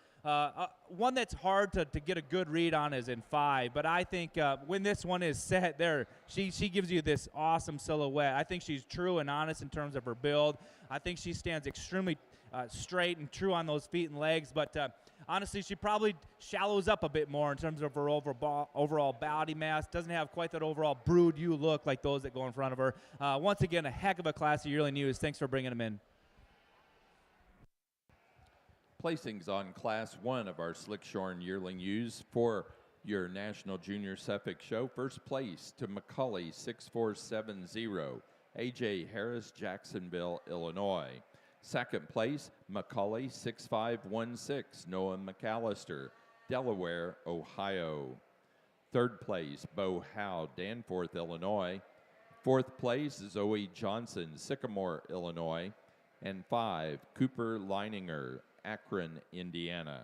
One that's hard to get a good read on is in 5, but I think when this one is set there, she gives you this awesome silhouette. I think she's true and honest in terms of her build. I think she stands extremely straight and true on those feet and legs, but honestly, she probably shallows up a bit more in terms of her overall body mass. Doesn't have quite that overall brood ewe look like those that go in front of her. Once again, a heck of a class of yearling ewes. Thanks for bringing them in. Placings on Class 1 of our Slick Shorn yearling ewes for your National Junior Suffolk Show. First place to Macaulay 6470, A.J. Harris, Jacksonville, Illinois. Second place, Macaulay 6516, Noah McAllister, Delaware, Ohio. Third place, Bo Howe, Danforth, Illinois. Fourth place, Zoe Johnson, Sycamore, Illinois. And 5, Cooper Leininger, Akron, Indiana.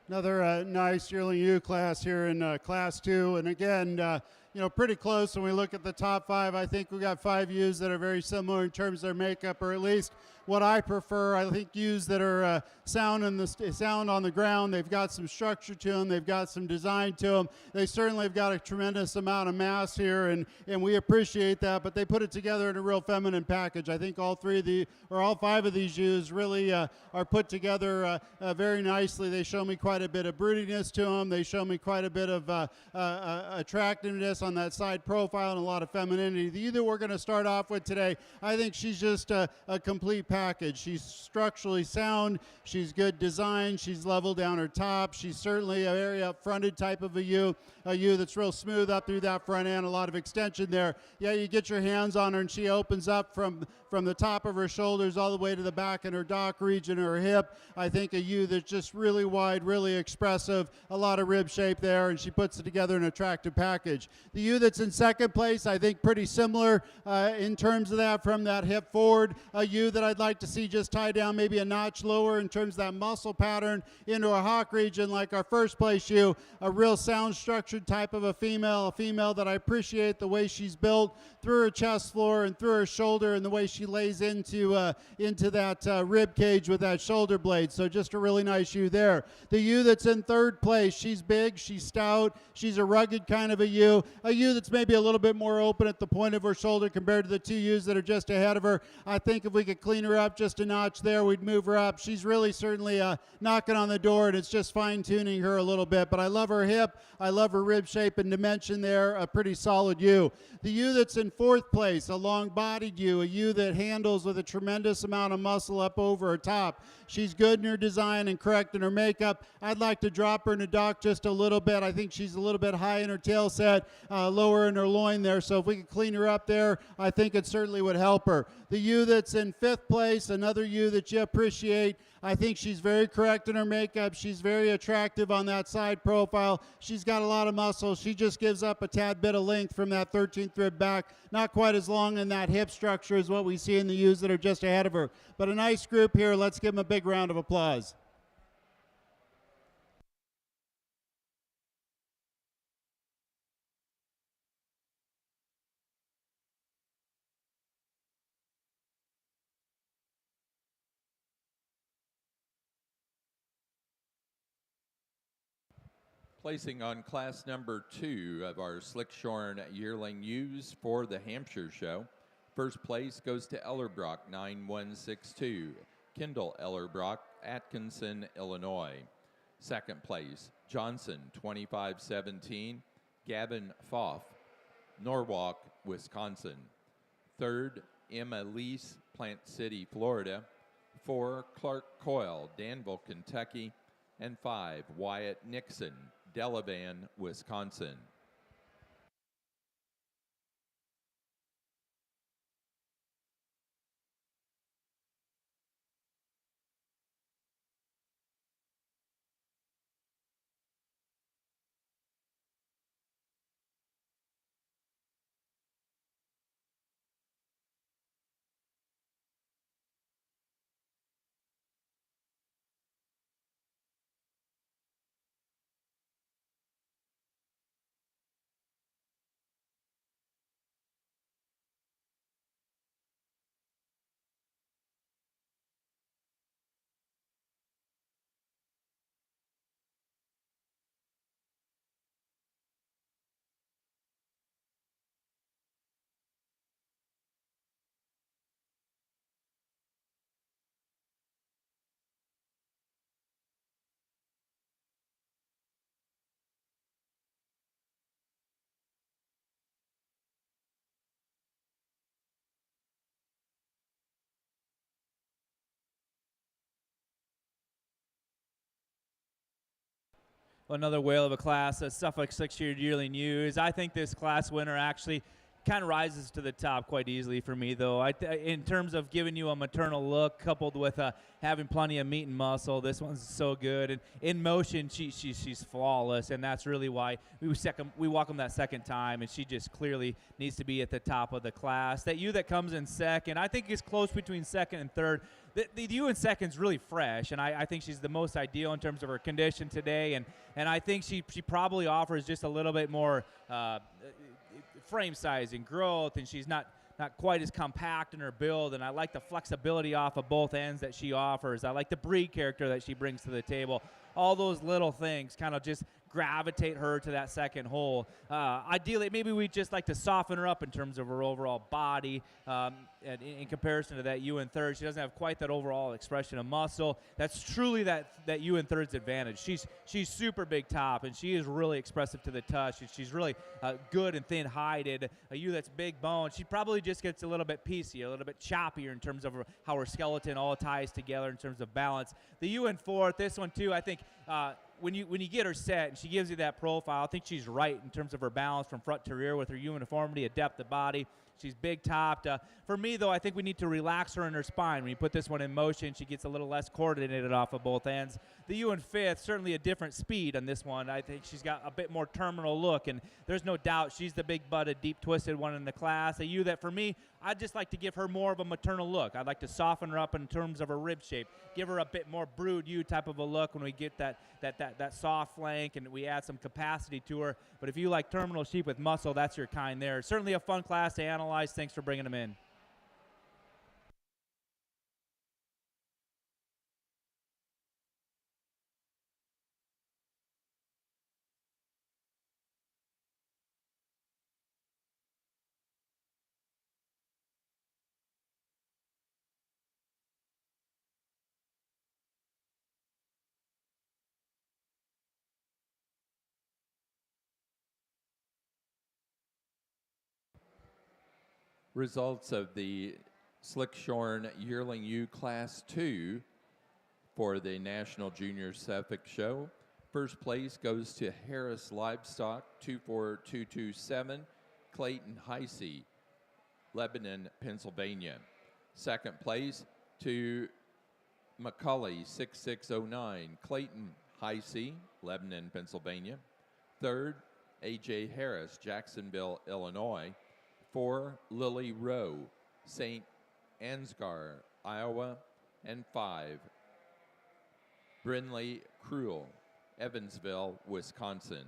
Another nice yearling U class here in Class 2. And again, pretty close when we look at the top 5. I think we got 5 U's that are very similar in terms of their makeup, or at least what I prefer. I think U's that are sound on the ground. They've got some structure to them. They've got some design to them. They certainly have got a tremendous amount of mass here, and we appreciate that. But they put it together in a real feminine package. I think all 5 of these U's really are put together very nicely. They show me quite a bit of broodiness to them. They show me quite a bit of attractiveness on that side profile and a lot of femininity. The U that we're going to start off with today, I think she's just a complete package. She's structurally sound. She's good design. She's level down her top. She's certainly a very up-fronted type of a U that's real smooth up through that front end, a lot of extension there. Yeah, you get your hands on her and she opens up from the top of her shoulders all the way to the back in her dock region, her hip. I think a U that's just really wide, really expressive, a lot of rib shape there, and she puts it together in an attractive package. The U that's in second place, I think pretty similar in terms of that, from that hip forward. A U that I'd like to see just tie down maybe a notch lower in terms of that muscle pattern into a hock region like our first place U. A real sound structured type of a female that I appreciate the way she's built through her chest floor and through her shoulder, and the way she lays into that rib cage with that shoulder blade. So just a really nice U there. The U that's in third place, she's big, she's stout, she's a rugged kind of a U that's maybe a little bit more open at the point of her shoulder compared to the 2 U's that are just ahead of her. I think if we could clean her up just a notch there, we'd move her up. She's really certainly knocking on the door, and it's just fine-tuning her a little bit. But I love her hip, I love her rib shape and dimension there, a pretty solid U. The U that's in fourth place, a long-bodied U, a U that handles with a tremendous amount of muscle up over her top. She's good in her design and correct in her makeup. I'd like to drop her in the dock just a little bit. I think she's a little bit high in her tail set, lower in her loin there. So if we could clean her up there, I think it certainly would help her. The U that's in fifth place, another U that you appreciate. I think she's very correct in her makeup. She's very attractive on that side profile. She's got a lot of muscle. She just gives up a tad bit of length from that 13th rib back. Not quite as long in that hip structure as what we see in the U's that are just ahead of her. But a nice group here. Let's give them a big round of applause. Placing on class number 2 of our Slick Shorn yearling U's for the Hampshire show. First place goes to Ellerbrock 9162, Kendall Ellerbrock, Atkinson, Illinois. Second place, Johnson 2517, Gavin Foff, Norwalk, Wisconsin. Third, Emma Lease, Plant City, Florida. 4, Clark Coyle, Danville, Kentucky. And 5, Wyatt Nixon, Delavan, Wisconsin. Another whale of a class, Suffolk 6-year yearling U's. I think this class winner actually kind of rises to the top quite easily for me, though. In terms of giving you a maternal look, coupled with having plenty of meat and muscle, this one's so good. And in motion, she's flawless, and that's really why we walk them that second time, and she just clearly needs to be at the top of the class. That ewe that comes in second, I think is close between second and third. The ewe in second is really fresh, and I think she's the most ideal in terms of her condition today, and I think she probably offers just a little bit more frame size and growth, and she's not quite as compact in her build, and I like the flexibility off of both ends that she offers. I like the breed character that she brings to the table. All those little things kind of just gravitate her to that second hole. Ideally, maybe we just like to soften her up in terms of her overall body. And in comparison to that ewe in third, she doesn't have quite that overall expression of muscle. That's truly that ewe in third's advantage. She's super big top, and she is really expressive to the touch. She's really good and thin-hided. A ewe that's big bone, she probably just gets a little bit piecey, a little bit choppier in terms of how her skeleton all ties together in terms of balance. The ewe in fourth, this one too, I think when you get her set and she gives you that profile, I think she's right in terms of her balance from front to rear with her uniformity, a depth of body. She's big topped. For me, though, I think we need to relax her in her spine. When you put this one in motion, she gets a little less coordinated off of both ends. The ewe in fifth, certainly a different speed on this one. I think she's got a bit more terminal look, and there's no doubt she's the big-butted, deep-twisted one in the class. A ewe that, for me, I'd just like to give her more of a maternal look. I'd like to soften her up in terms of her rib shape, give her a bit more brood ewe type of a look when we get that soft flank and we add some capacity to her. But if you like terminal sheep with muscle, that's your kind there. Certainly a fun class to analyze. Thanks for bringing them in. Results of the Slick Shorn Yearling U Class 2 for the National Junior Suffolk Show. First place goes to Harris Livestock, 24227, Clayton Heisey, Lebanon, Pennsylvania. Second place to McCulley, 6609, Clayton Heisey, Lebanon, Pennsylvania. Third, A.J. Harris, Jacksonville, Illinois. 4, Lily Rowe, St. Ansgar, Iowa. And 5, Brinley Cruel, Evansville, Wisconsin.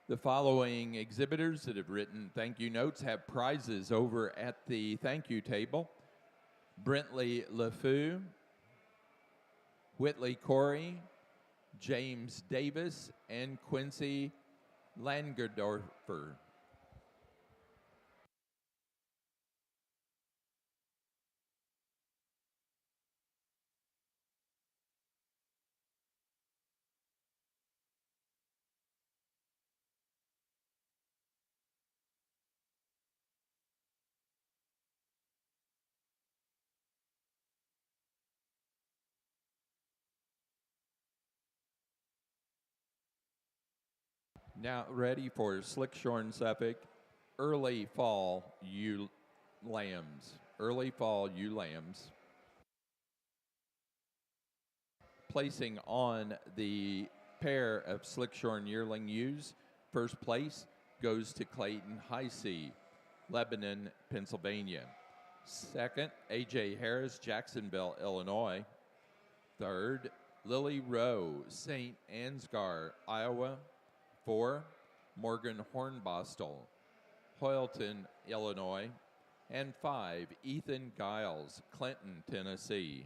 The following exhibitors that have written thank you notes have prizes over at the thank you table. Brentley LeFou, Whitley Corey, James Davis, and Quincy Langerdorfer. Now ready for Slick Shorn Suffolk, early fall ewe lambs. Early fall ewe lambs. Placing on the pair of Slick Shorn yearling ewes, first place goes to Clayton High C, Lebanon, Pennsylvania. Second, A.J. Harris, Jacksonville, Illinois. Third, Lily Rowe, St. Ansgar, Iowa. 4, Morgan Hornbostel, Hoyleton, Illinois. And 5, Ethan Giles, Clinton, Tennessee.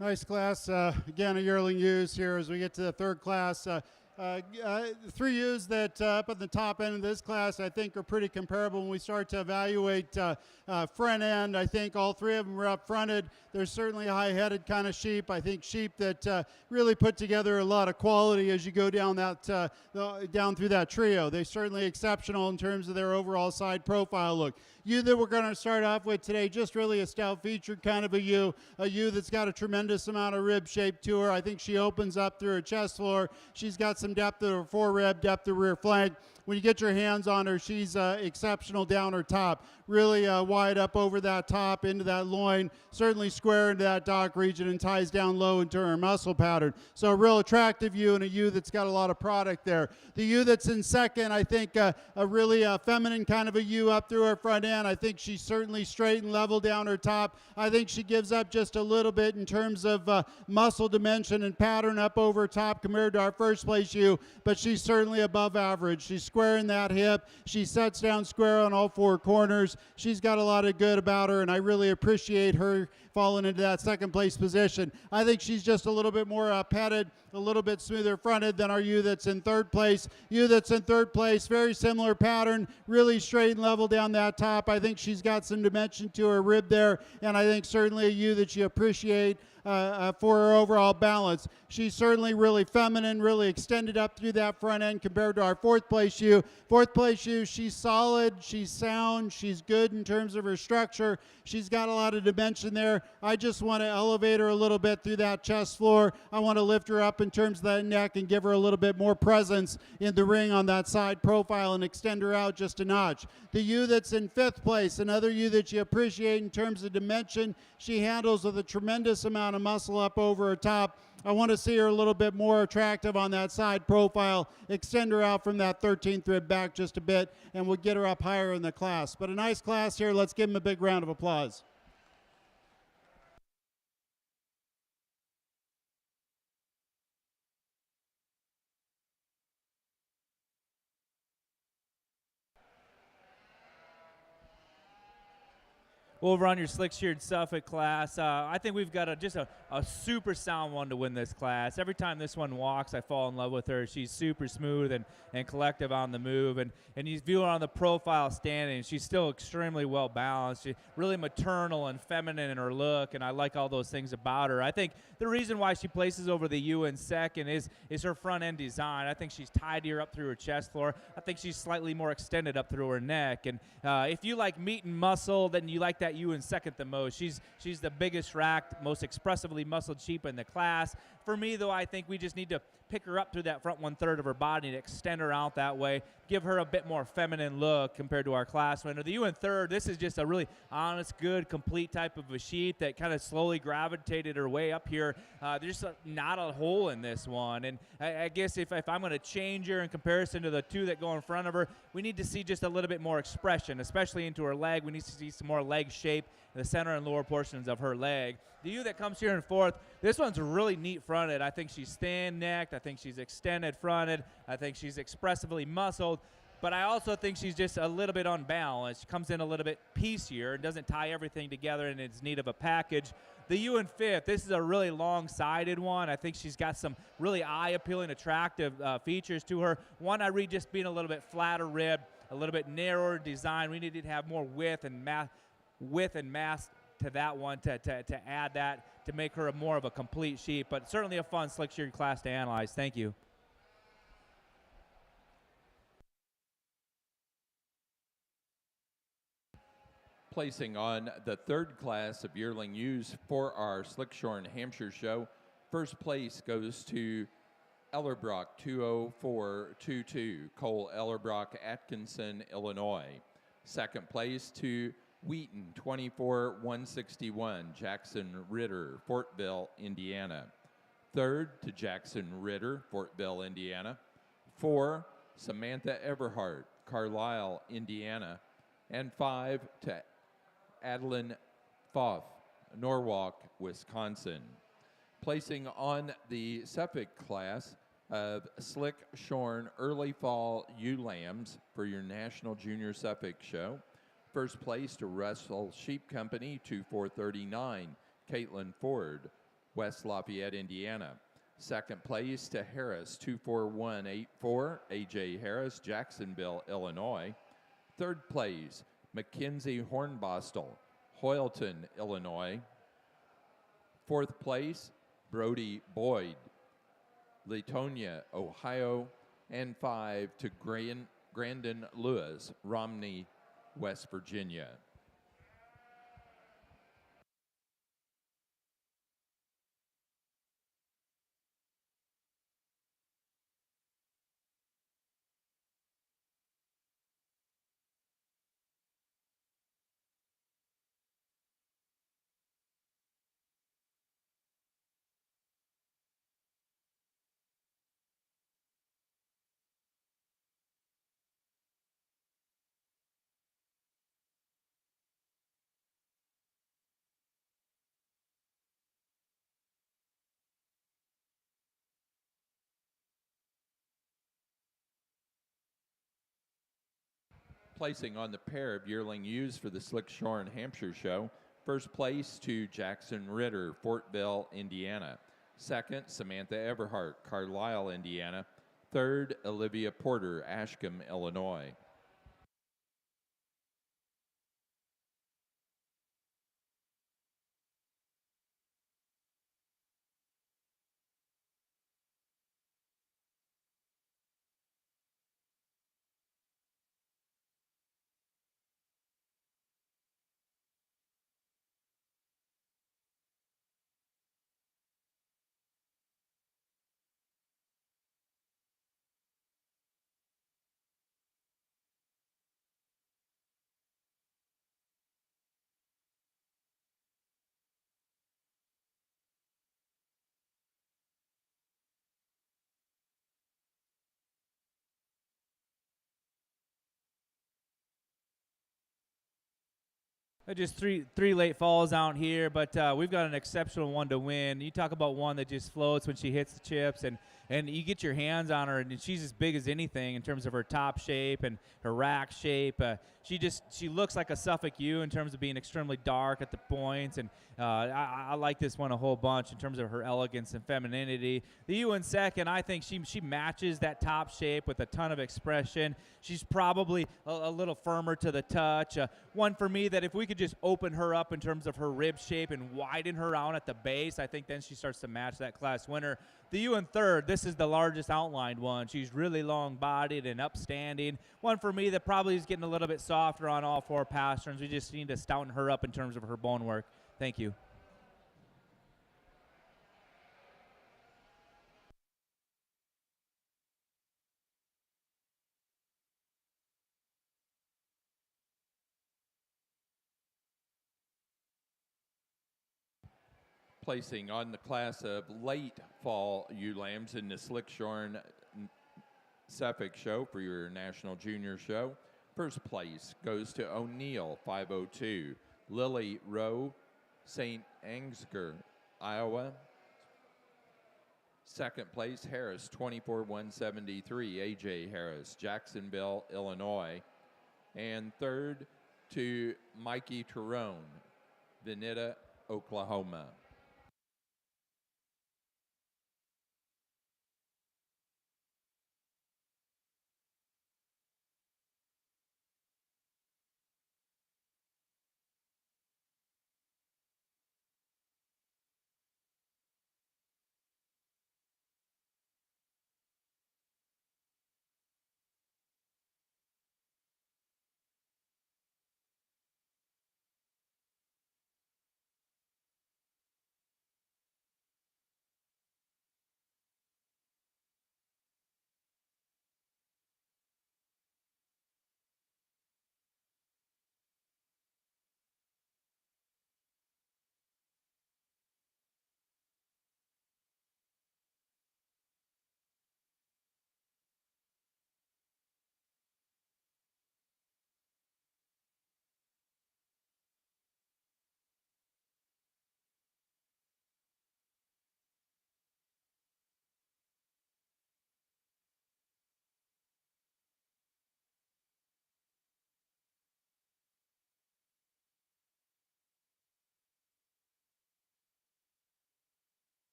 Nice class. Again, a yearling ewes here as we get to the third class. Three ewes that up at the top end of this class I think are pretty comparable when we start to evaluate front end. I think all three of them are up fronted. There's certainly a high-headed kind of sheep. I think sheep that really put together a lot of quality as you go down that down through that trio. They're certainly exceptional in terms of their overall side profile look. Ewe that we're going to start off with today, just really a stout-featured kind of a ewe that's got a tremendous amount of rib shape to her. I think she opens up through her chest floor. She's got some depth of her forerib, depth of rear flank. When you get your hands on her, she's exceptional down her top. Really wide up over that top, into that loin, certainly square into that dock region and ties down low into her muscle pattern. So a real attractive ewe and a ewe that's got a lot of product there. The ewe that's in second, I think a really feminine kind of a ewe up through her front end. I think she's certainly straight and level down her top. I think she gives up just a little bit in terms of muscle dimension and pattern up over top compared to our first place ewe, but she's certainly above average. She's square in that hip. She sets down square on all four corners. She's got a lot of good about her, and I really appreciate her falling into that second place position. I think she's just a little bit more petted, a little bit smoother fronted than our ewe that's in third place. Ewe that's in third place, very similar pattern, really straight and level down that top. I think she's got some dimension to her rib there, and I think certainly a ewe that you appreciate for her overall balance. She's certainly really feminine, really extended up through that front end compared to our fourth place ewe. Fourth place ewe, she's solid, she's sound, she's good in terms of her structure. She's got a lot of dimension there. I just want to elevate her a little bit through that chest floor. I want to lift her up in terms of that neck and give her a little bit more presence in the ring on that side profile and extend her out just a notch. The ewe that's in fifth place, another ewe that you appreciate in terms of dimension. She handles with a tremendous amount of muscle up over her top. I want to see her a little bit more attractive on that side profile, extend her out from that 13th rib back just a bit, and we'll get her up higher in the class. But a nice class here. Let's give them a big round of applause. Over on your slick-sheared Suffolk class, I think we've got just a super sound one to win this class. Every time this one walks, I fall in love with her. She's super smooth and collective on the move. And you view her on the profile standing, she's still extremely well-balanced. She's really maternal and feminine in her look, and I like all those things about her. I think the reason why she places over the ewe in second is her front-end design. I think she's tidier up through her chest floor. I think she's slightly more extended up through her neck. And if you like meat and muscle, then you like that ewe in second the most. She's the biggest racked, most expressively muscled sheep in the class. For me, though, I think we just need to pick her up through that front one-third of her body and extend her out that way, give her a bit more feminine look compared to our class winner. The ewe in third, this is just a really honest, good, complete type of a sheep that kind of slowly gravitated her way up here. There's not a hole in this one. And I guess if I'm going to change her in comparison to the two that go in front of her, we need to see just a little bit more expression, especially into her leg. We need to see some more leg shape in the center and lower portions of her leg. The ewe that comes here in fourth, this one's really neat fronted. I think she's thin-necked. I think she's extended fronted. I think she's expressively muscled. But I also think she's just a little bit unbalanced. She comes in a little bit piecier and doesn't tie everything together and it's need of a package. The ewe in fifth, this is a really long-sided one. I think she's got some really eye-appealing, attractive features to her. One, I read just being a little bit flatter ribbed, a little bit narrower design. We needed to have more width and mass to that one to add that, to make her more of a complete sheep. But certainly a fun slick-sheared class to analyze. Thank you. Placing on the third class of yearling ewes for our Slick Shorn Hampshire show, first place goes to Ellerbrock 20422, Cole Ellerbrock, Atkinson, Illinois. Second place to Wheaton 24161, Jackson Ritter, Fortville, Indiana. Third to Jackson Ritter, Fortville, Indiana. 4, Samantha Everhart, Carlisle, Indiana. And 5 to Adeline Foff, Norwalk, Wisconsin. Placing on the Suffolk class of Slick Shorn Early Fall Ewe Lambs for your National Junior Suffolk show. First place to Russell Sheep Company, 2439, Caitlin Ford, West Lafayette, Indiana. Second place to Harris, 24184, A.J. Harris, Jacksonville, Illinois. Third place, Mackenzie Hornbostel, Hoyleton, Illinois. Fourth place, Brody Boyd, Latonia, Ohio. And 5 to Grandin Lewis, Romney, West Virginia. Placing on the pair of yearling ewes for the Slick Shorn Hampshire show. First place to Jackson Ritter, Fortville, Indiana. Second, Samantha Everhart, Carlisle, Indiana. Third, Olivia Porter, Ashcombe, Illinois. Just three late falls out here, but we've got an exceptional one to win. You talk about one that just floats when she hits the chips, and you get your hands on her, and she's as big as anything in terms of her top shape and her rack shape. She looks like a Suffolk ewe in terms of being extremely dark at the points, and I like this one a whole bunch in terms of her elegance and femininity. The ewe in second, I think she matches that top shape with a ton of expression. She's probably a little firmer to the touch. One for me that if we could just open her up in terms of her rib shape and widen her out at the base, I think then she starts to match that class winner. The ewe in third, this is the largest outlined one. She's really long-bodied and upstanding. One for me that probably is getting a little bit softer on all four pasterns. We just need to stouten her up in terms of her bone work. Thank you. Placing on the class of late fall ewe lambs in the Slick Shorn Suffolk show for your National Junior show. First place goes to O'Neill, 502. Lily Rowe, St. Ansgar, Iowa. Second place, Harris, 24,173. A.J. Harris, Jacksonville, Illinois. And third to Mikey Tyrone, Veneta, Oklahoma.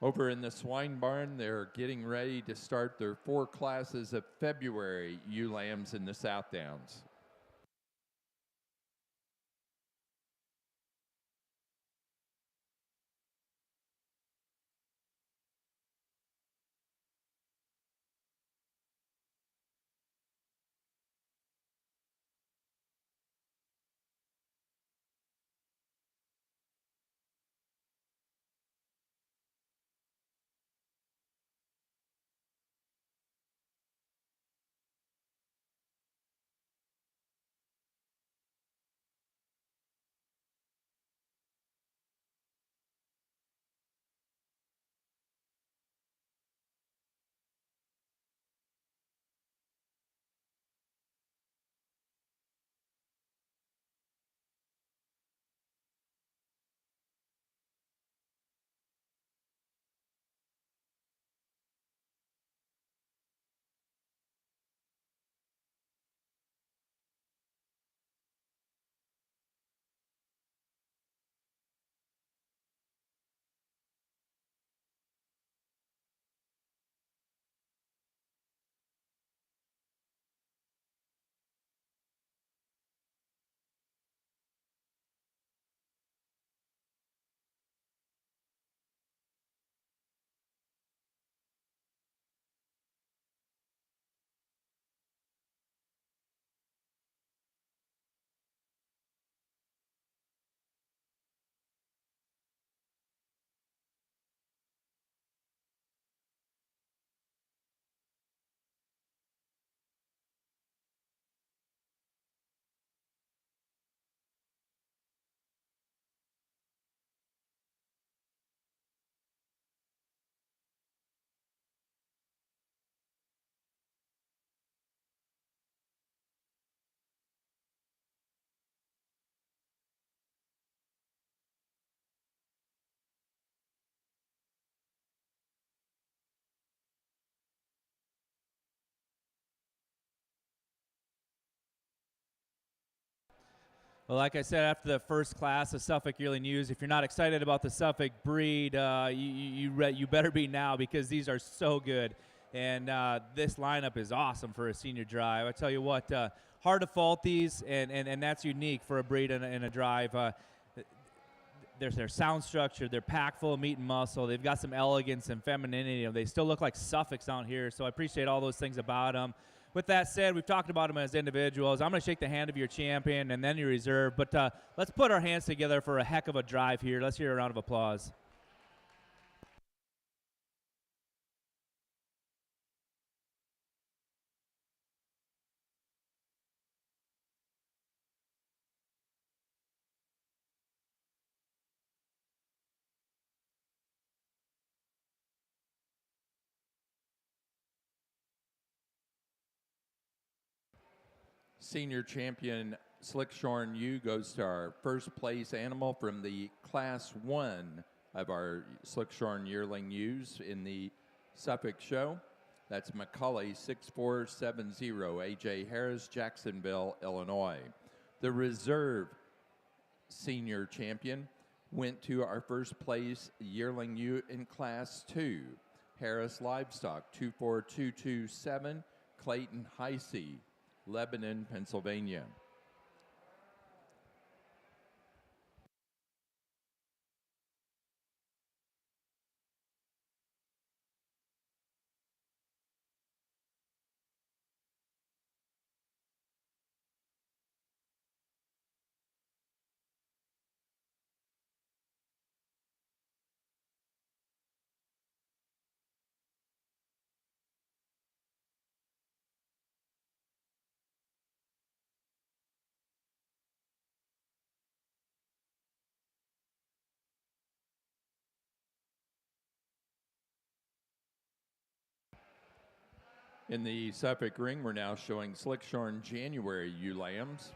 Over in the swine barn, they're getting ready to start their 4 classes of February ewe lambs in the Southdowns. Well, like I said, after the first class of Suffolk Yearling Ewes, if you're not excited about the Suffolk breed, you better be now, because these are so good. And this lineup is awesome for a senior drive. I tell you what, hard to fault these, and that's unique for a breed in a drive. There's their sound structure. They're packed full of meat and muscle. They've got some elegance and femininity. They still look like Suffolks out here, so I appreciate all those things about them. With that said, we've talked about them as individuals. I'm going to shake the hand of your champion and then your reserve, but let's put our hands together for a heck of a drive here. Let's hear a round of applause. Senior champion Slick Shorn ewe goes to our first place animal from the Class 1 of our Slick Shorn yearling ewes in the Suffolk show. That's Macaulay 6470, A.J. Harris, Jacksonville, Illinois. The reserve senior champion went to our first place yearling ewe in Class 2. Harris Livestock 24227, Clayton Heisey, Lebanon, Pennsylvania. In the Suffolk ring, we're now showing Slick Shorn January ewe lambs.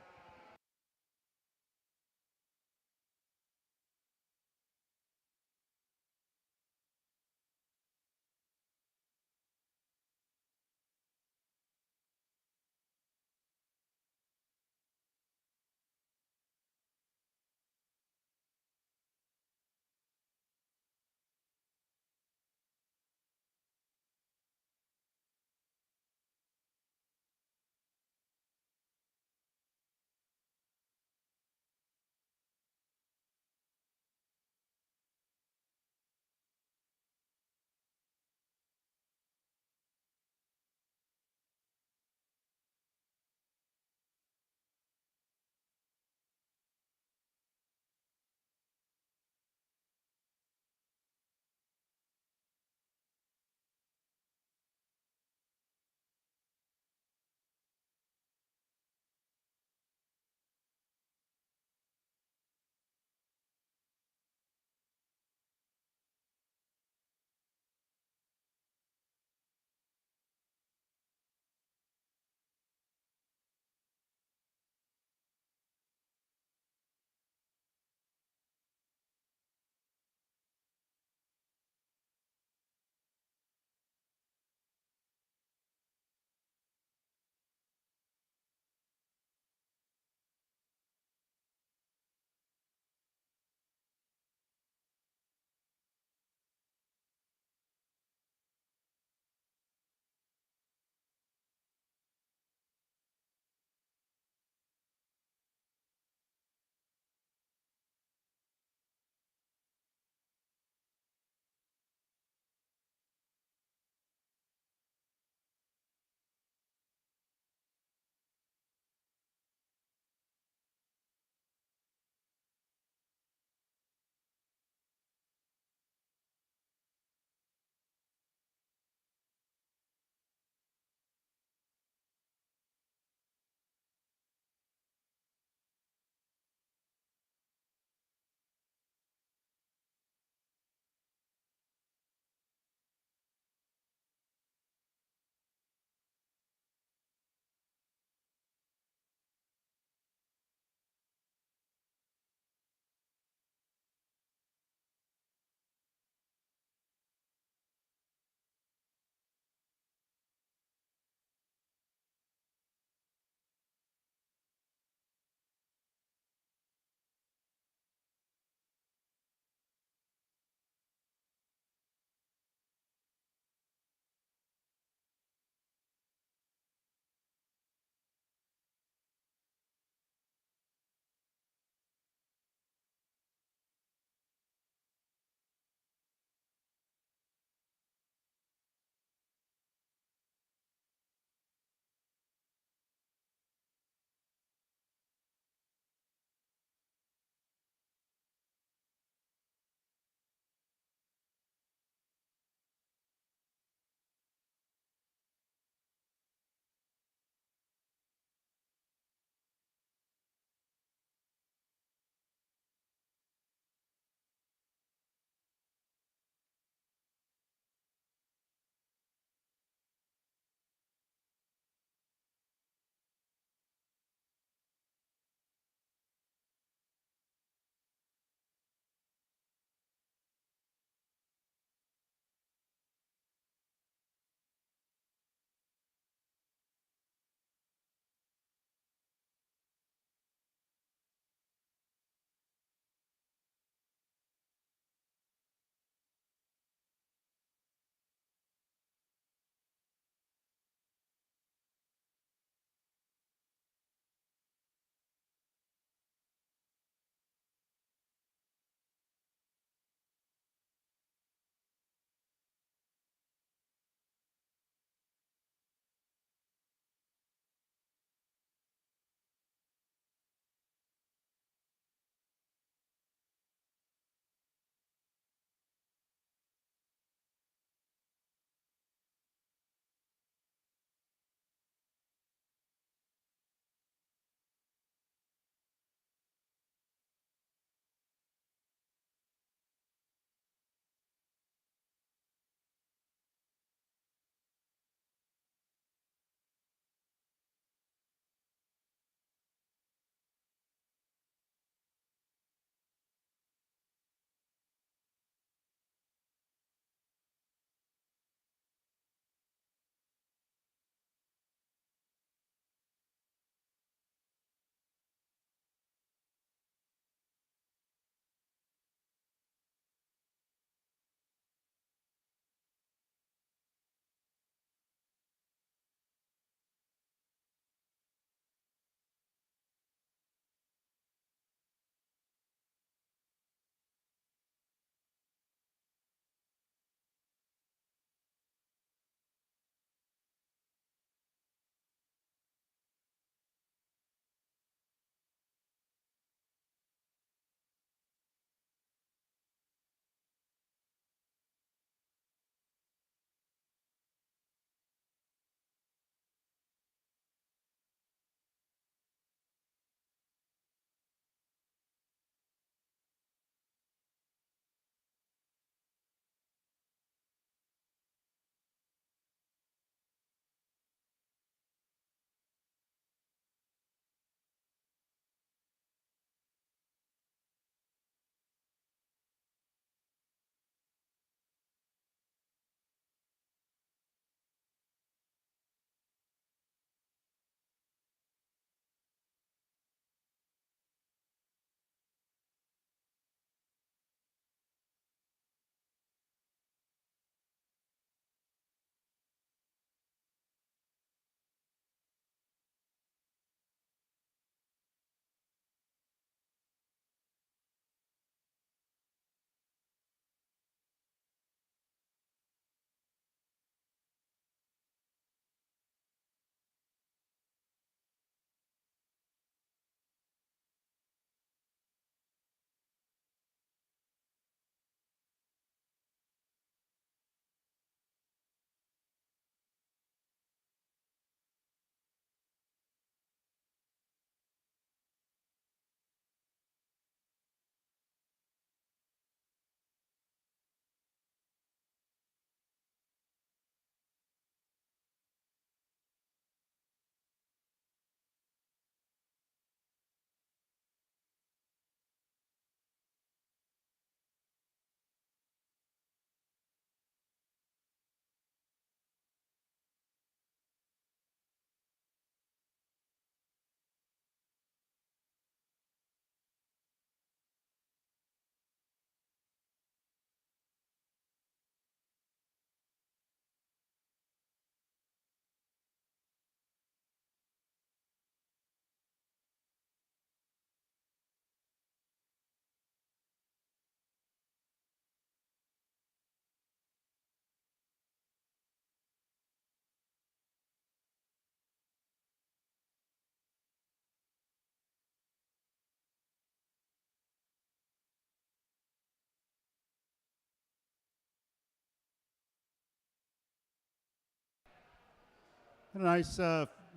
A nice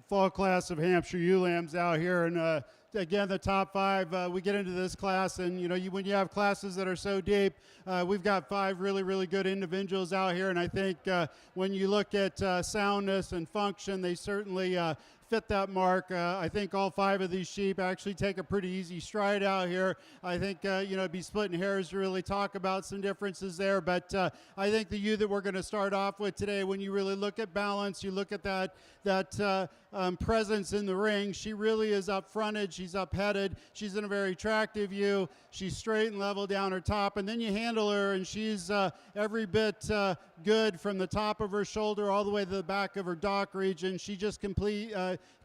fall class of Hampshire ewe lambs out here, and again, the top 5. We get into this class, and when you have classes that are so deep, we've got 5 really, really good individuals out here, and I think when you look at soundness and function, they certainly fit that mark. I think all 5 of these sheep actually take a pretty easy stride out here. I think, it'd be splitting hairs to really talk about some differences there, but I think the ewe that we're going to start off with today, when you really look at balance, you look at that presence in the ring, she really is up-fronted, she's up-headed, she's in a very attractive ewe, she's straight and level down her top, and then you handle her, and she's every bit good from the top of her shoulder all the way to the back of her dock region. She just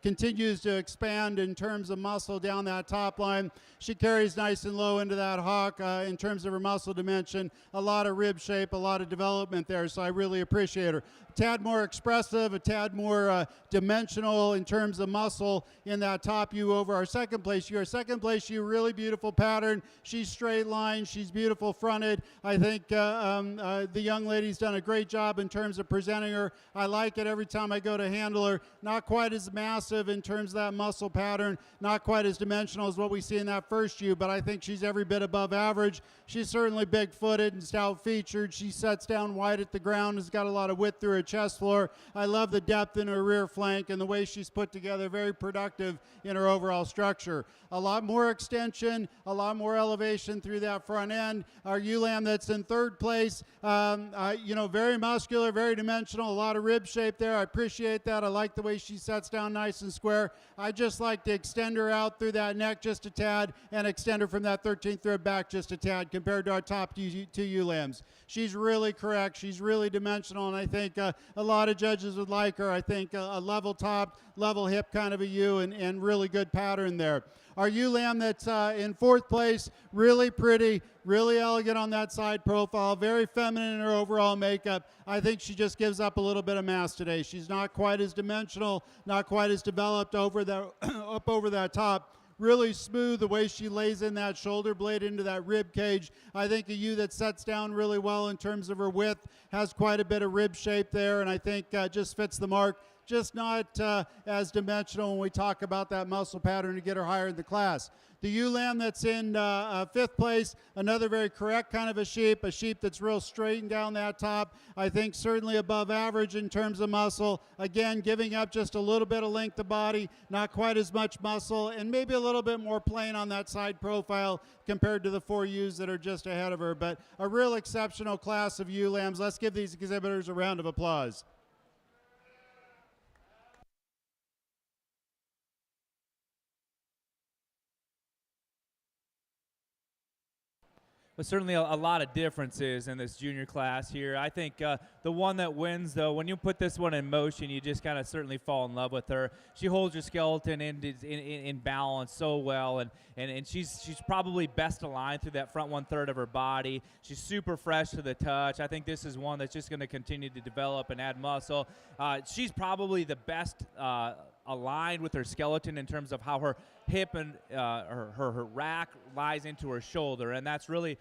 continues to expand in terms of muscle down that top line. She carries nice and low into that hock in terms of her muscle dimension. A lot of rib shape, a lot of development there, so I really appreciate her. A tad more expressive, a tad more dimensional in terms of muscle in that top ewe over our second place ewe. Our second place ewe, really beautiful pattern. She's straight line, she's beautiful fronted. I think the young lady's done a great job in terms of presenting her. I like it every time I go to handle her. Not quite as massive in terms of that muscle pattern, not quite as dimensional as what we see in that first ewe, but I think she's every bit above average. She's certainly big-footed and stout-featured. She sets down wide at the ground, has got a lot of width through her chest floor. I love the depth in her rear flank and the way she's put together, very productive in her overall structure. A lot more extension, a lot more elevation through that front end. Our ewe lamb that's in third place, very muscular, very dimensional, a lot of rib shape there. I appreciate that. I like the way she sets down nice and square. I just like to extend her out through that neck just a tad and extend her from that 13th rib back just a tad compared to our top 2 ewe lambs. She's really correct. She's really dimensional, and I think a lot of judges would like her. I think a level top, level hip kind of a ewe and really good pattern there. Our ewe lamb that's in 4th place, really pretty, really elegant on that side profile, very feminine in her overall makeup. I think she just gives up a little bit of mass today. She's not quite as dimensional, not quite as developed over up over that top. Really smooth the way she lays in that shoulder blade into that rib cage. I think a ewe that sets down really well in terms of her width, has quite a bit of rib shape there, and I think just fits the mark. Just not as dimensional when we talk about that muscle pattern to get her higher in the class. The ewe lamb that's in 5th place, another very correct kind of a sheep that's real straight and down that top. I think certainly above average in terms of muscle. Again, giving up just a little bit of length of body, not quite as much muscle, and maybe a little bit more plain on that side profile compared to the 4 ewes that are just ahead of her. But a real exceptional class of ewe lambs. Let's give these exhibitors a round of applause. But certainly a lot of differences in this junior class here. I think the one that wins, though, when you put this one in motion, you just kind of certainly fall in love with her. She holds her skeleton in balance so well, and she's probably best aligned through that front 1/3 of her body. She's super fresh to the touch. I think this is one that's just going to continue to develop and add muscle. She's probably the best aligned with her skeleton in terms of how her hip and her rack lies into her shoulder, and that's really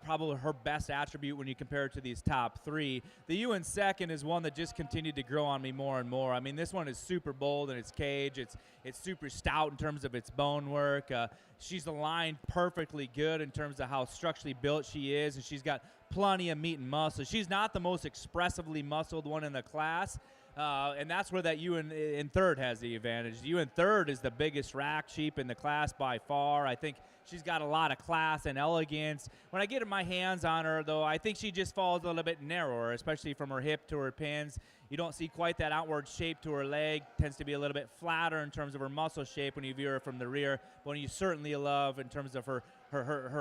probably her best attribute when you compare it to these top 3. The ewe in second is one that just continued to grow on me more and more. I mean, this one is super bold in its cage. It's super stout in terms of its bone work. She's aligned perfectly good in terms of how structurally built she is, and she's got plenty of meat and muscle. She's not the most expressively muscled one in the class, and that's where that ewe in third has the advantage. The ewe in third is the biggest rack sheep in the class by far. I think she's got a lot of class and elegance. When I get my hands on her, though, I think she just falls a little bit narrower, especially from her hip to her pins. You don't see quite that outward shape to her leg. Tends to be a little bit flatter in terms of her muscle shape when you view her from the rear. But when you certainly love in terms of her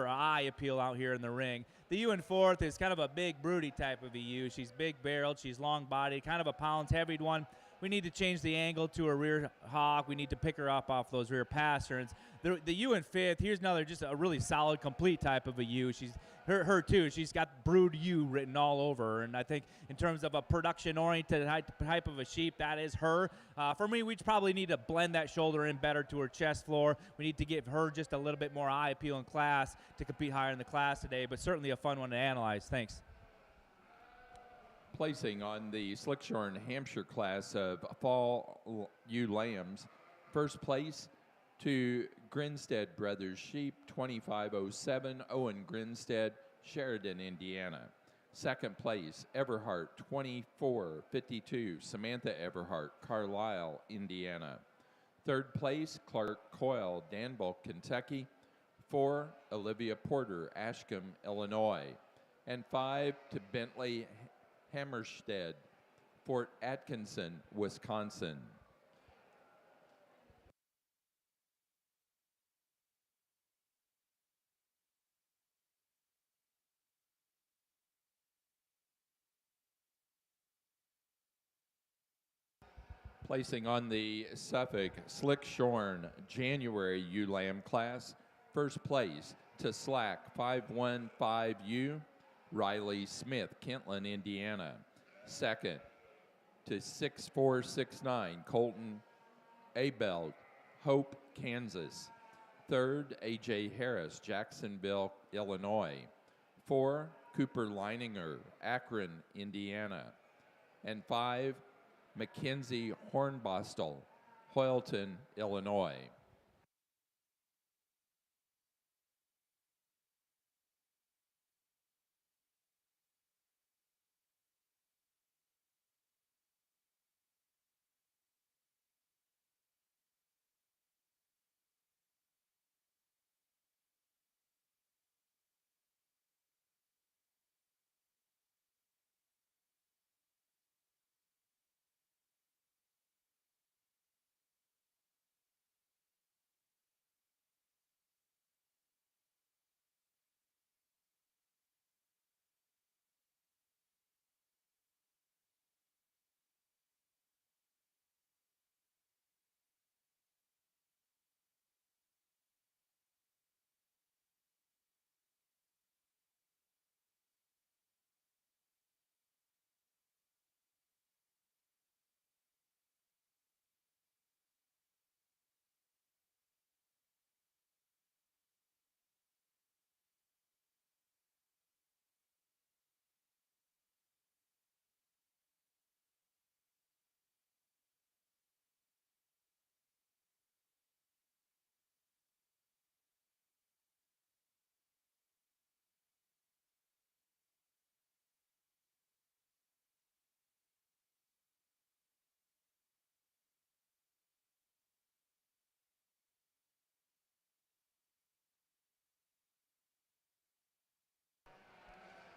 eye appeal out here in the ring. The ewe in fourth is kind of a big, broody type of a ewe. She's big-barreled. She's long-bodied, kind of a pounds-heavied one. We need to change the angle to her rear hock. We need to pick her up off those rear pasterns. The ewe in fifth, here's another just a really solid, complete type of a ewe. She's her too. She's got brood ewe written all over her, and I think in terms of a production-oriented type of a sheep, that is her. For me, we probably need to blend that shoulder in better to her chest floor. We need to give her just a little bit more eye appeal in class to compete higher in the class today, but certainly a fun one to analyze. Thanks. Placing on the Slick Shorn Hampshire class of Fall ewe lambs, first place to Grinstead Brothers Sheep, 2507, Owen Grinstead, Sheridan, Indiana. Second place, Everhart, 2452, Samantha Everhart, Carlisle, Indiana. Third place, Clark Coyle, Danville, Kentucky. 4, Olivia Porter, Ashcombe, Illinois. And 5 to Bentley Hammerstead, Fort Atkinson, Wisconsin. Placing on the Suffolk Slick Shorn January ewe lamb class, first place to Slack 515U, Riley Smith, Kentland, Indiana. Second to 6469, Colton Abel, Hope, Kansas. Third, A.J. Harris, Jacksonville, Illinois. 4, Cooper Leininger, Akron, Indiana. And 5, Mackenzie Hornbostel, Hoyleton, Illinois.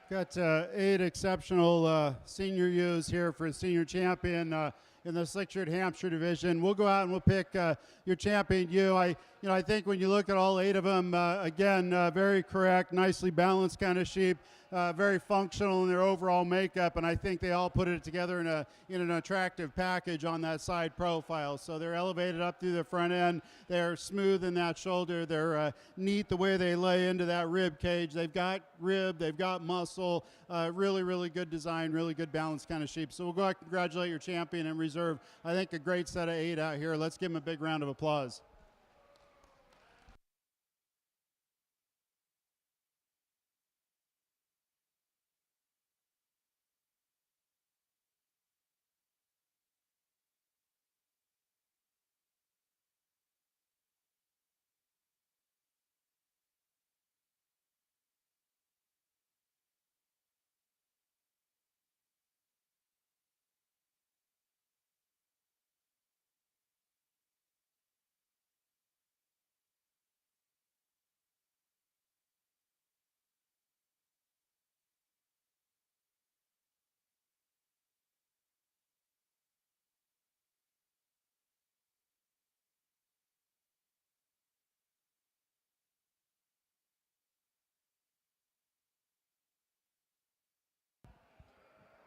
Got 8 exceptional senior ewes here for senior champion in the Slick-Shorn Hampshire division. We'll go out and we'll pick your champion ewe. I think when you look at all 8 of them, again, very correct, nicely balanced kind of sheep, very functional in their overall makeup, and I think they all put it together in an attractive package on that side profile. So they're elevated up through the front end. They're smooth in that shoulder. They're neat the way they lay into that rib cage. They've got rib, they've got muscle, really, really good design, really good balanced kind of sheep. So we'll go out and congratulate your champion and reserve, I think, a great set of 8 out here. Let's give them a big round of applause.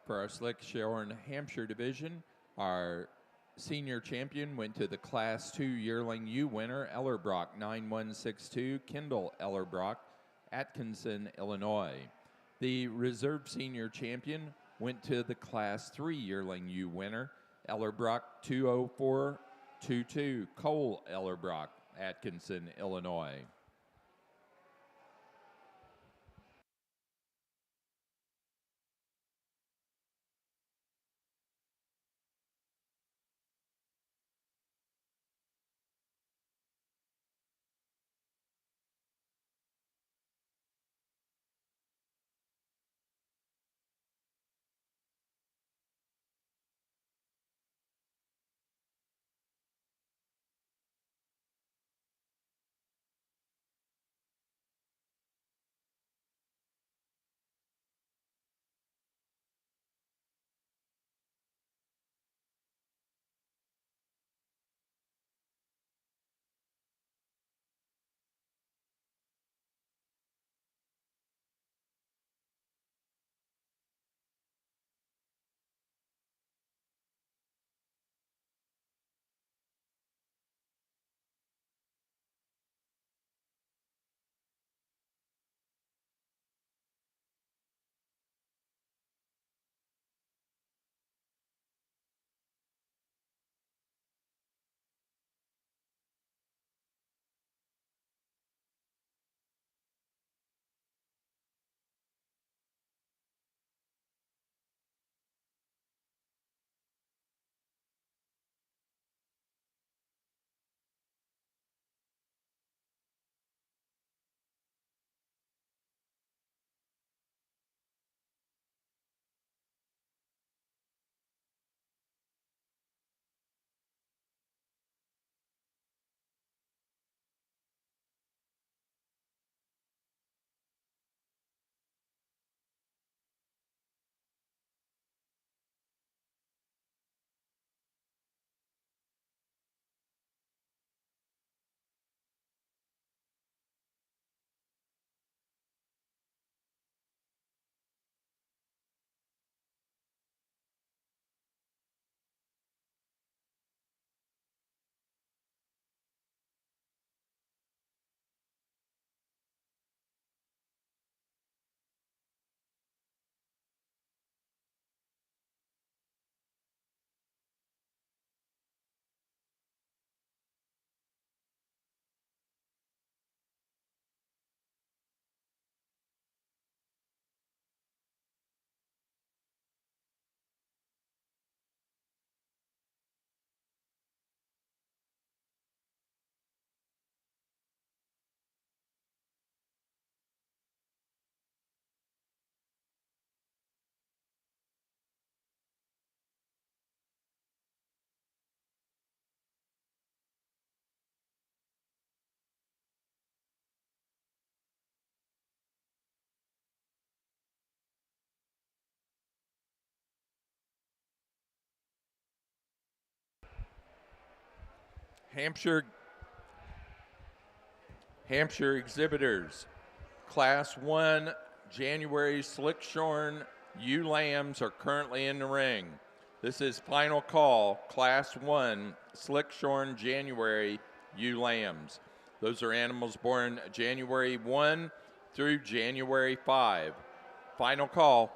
For our Slick Shorn Hampshire division, our senior champion went to the Class 2 yearling ewe winner, Ellerbrock 9162, Kendall Ellerbrock, Atkinson, Illinois. The reserve senior champion went to the Class 3 yearling ewe winner, Ellerbrock 20422, Cole Ellerbrock, Atkinson, Illinois. Hampshire exhibitors. Class 1 January slick shorn ewe lambs are currently in the ring. This is final call, Class 1 slick shorn January ewe lambs. Those are animals born January 1 through January 5. Final call.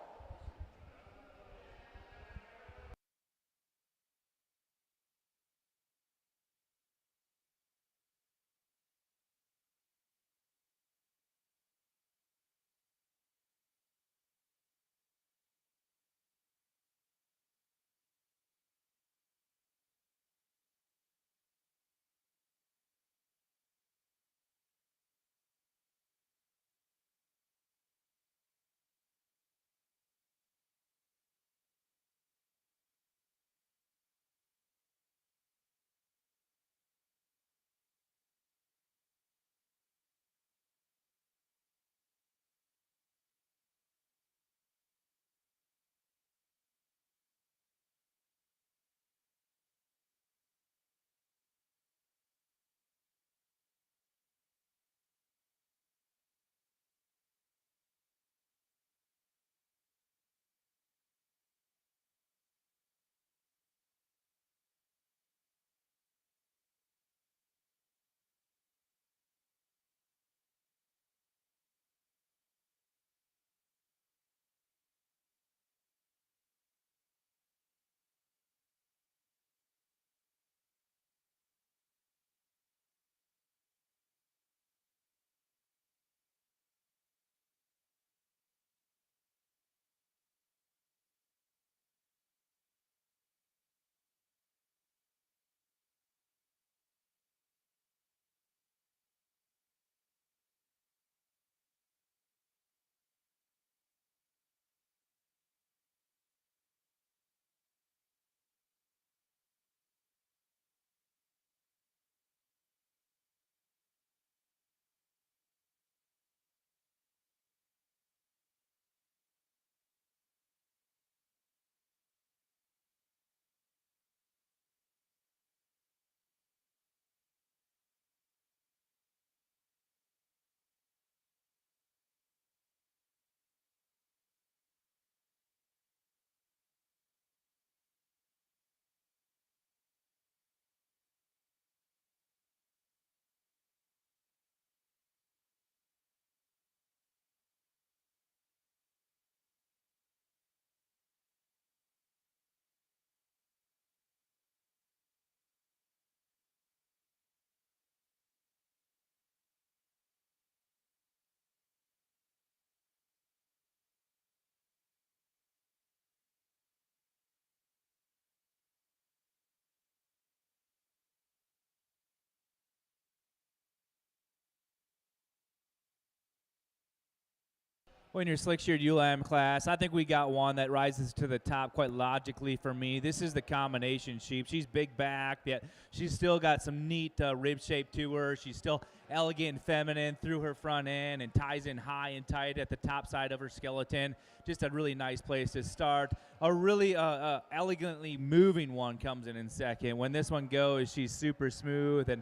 Well, in your slick-sheared ULAM class, I think we got one that rises to the top quite logically for me. This is the combination sheep. She's big back, yet she's still got some neat rib shape to her. She's still elegant and feminine through her front end and ties in high and tight at the top side of her skeleton. Just a really nice place to start. A really elegantly moving one comes in second. When this one goes, she's super smooth, and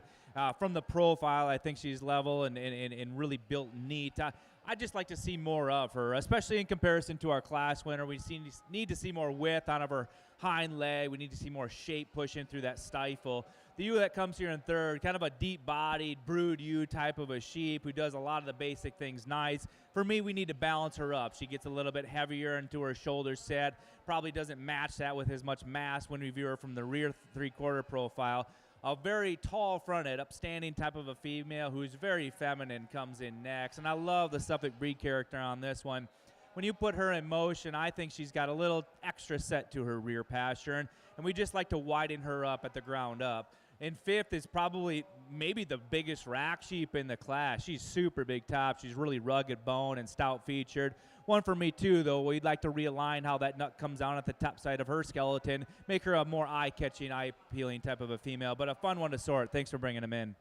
from the profile, I think she's level and really built neat. I'd just like to see more of her, especially in comparison to our class winner. We need to see more width out of her hind leg. We need to see more shape pushing through that stifle. The ewe that comes here in third, kind of a deep-bodied, brood ewe type of a sheep who does a lot of the basic things nice. For me, we need to balance her up. She gets a little bit heavier into her shoulder set, probably doesn't match that with as much mass when we view her from the rear three-quarter profile. A very tall fronted, upstanding type of a female who's very feminine comes in next. And I love the Suffolk breed character on this one. When you put her in motion, I think she's got a little extra set to her rear pasture. And we just like to widen her up at the ground up. In fifth is probably maybe the biggest rack sheep in the class. She's super big top. She's really rugged bone and stout featured. One for me too, though. We'd like to realign how that nut comes down at the top side of her skeleton, make her a more eye-catching, eye-appealing type of a female, but a fun one to sort. Thanks for bringing them in.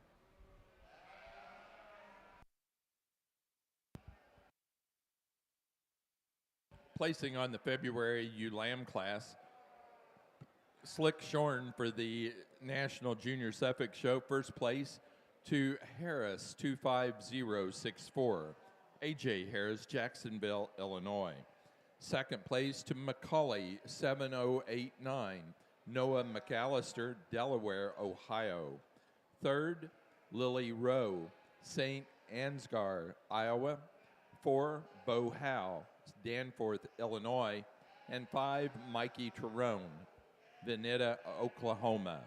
Placing on the February ewe lamb class, Slick Shorn for the National Junior Suffolk Show. First place to Harris 25064. AJ Harris, Jacksonville, Illinois. Second place to Macaulay 7089. Noah McAllister, Delaware, Ohio. Third, Lily Rowe, St. Ansgar, Iowa. 4, Bo Howe, Danforth, Illinois. And 5, Mikey Terone, Veneta, Oklahoma.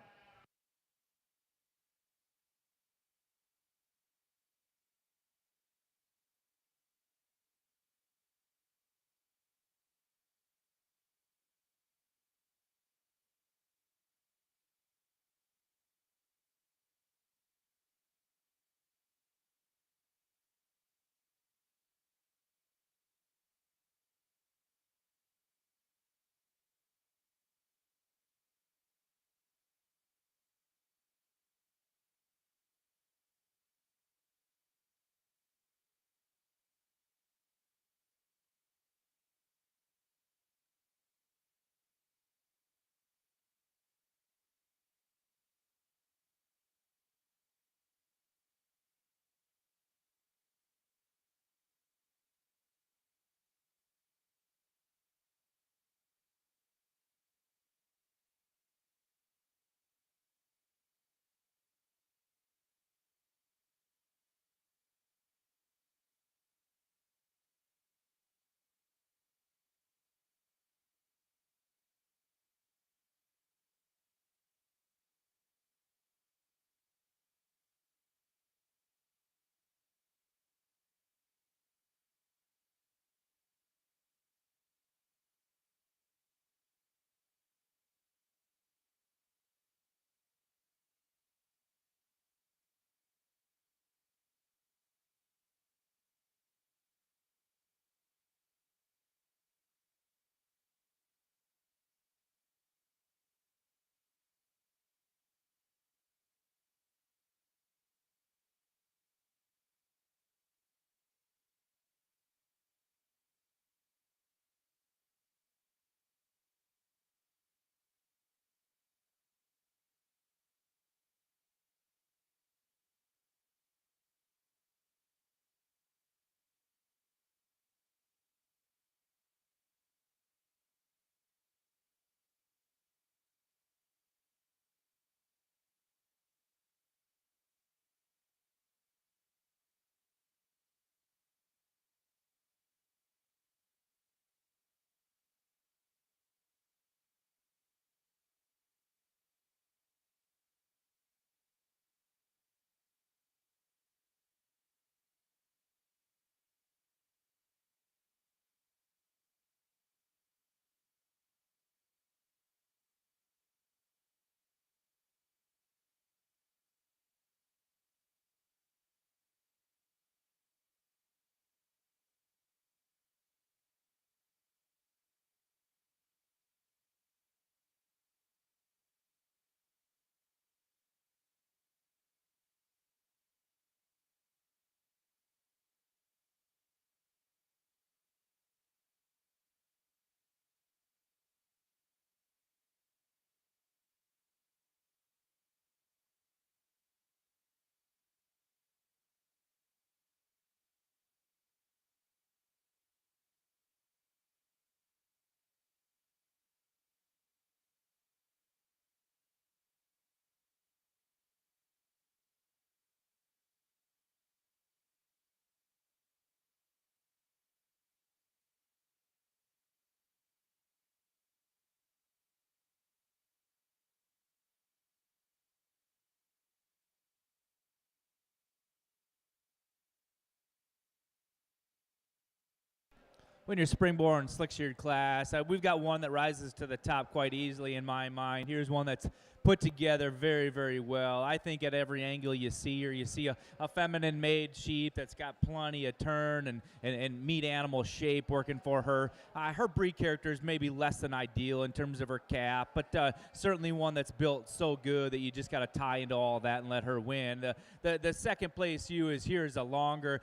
When your springborn slick-sheared class, we've got one that rises to the top quite easily in my mind. Here's one that's put together very, very well. I think at every angle you see her, you see a feminine-made sheep that's got plenty of turn and meat animal shape working for her. Her breed character is maybe less than ideal in terms of her cap, but certainly one that's built so good that you just got to tie into all that and let her win. The second place here is a larger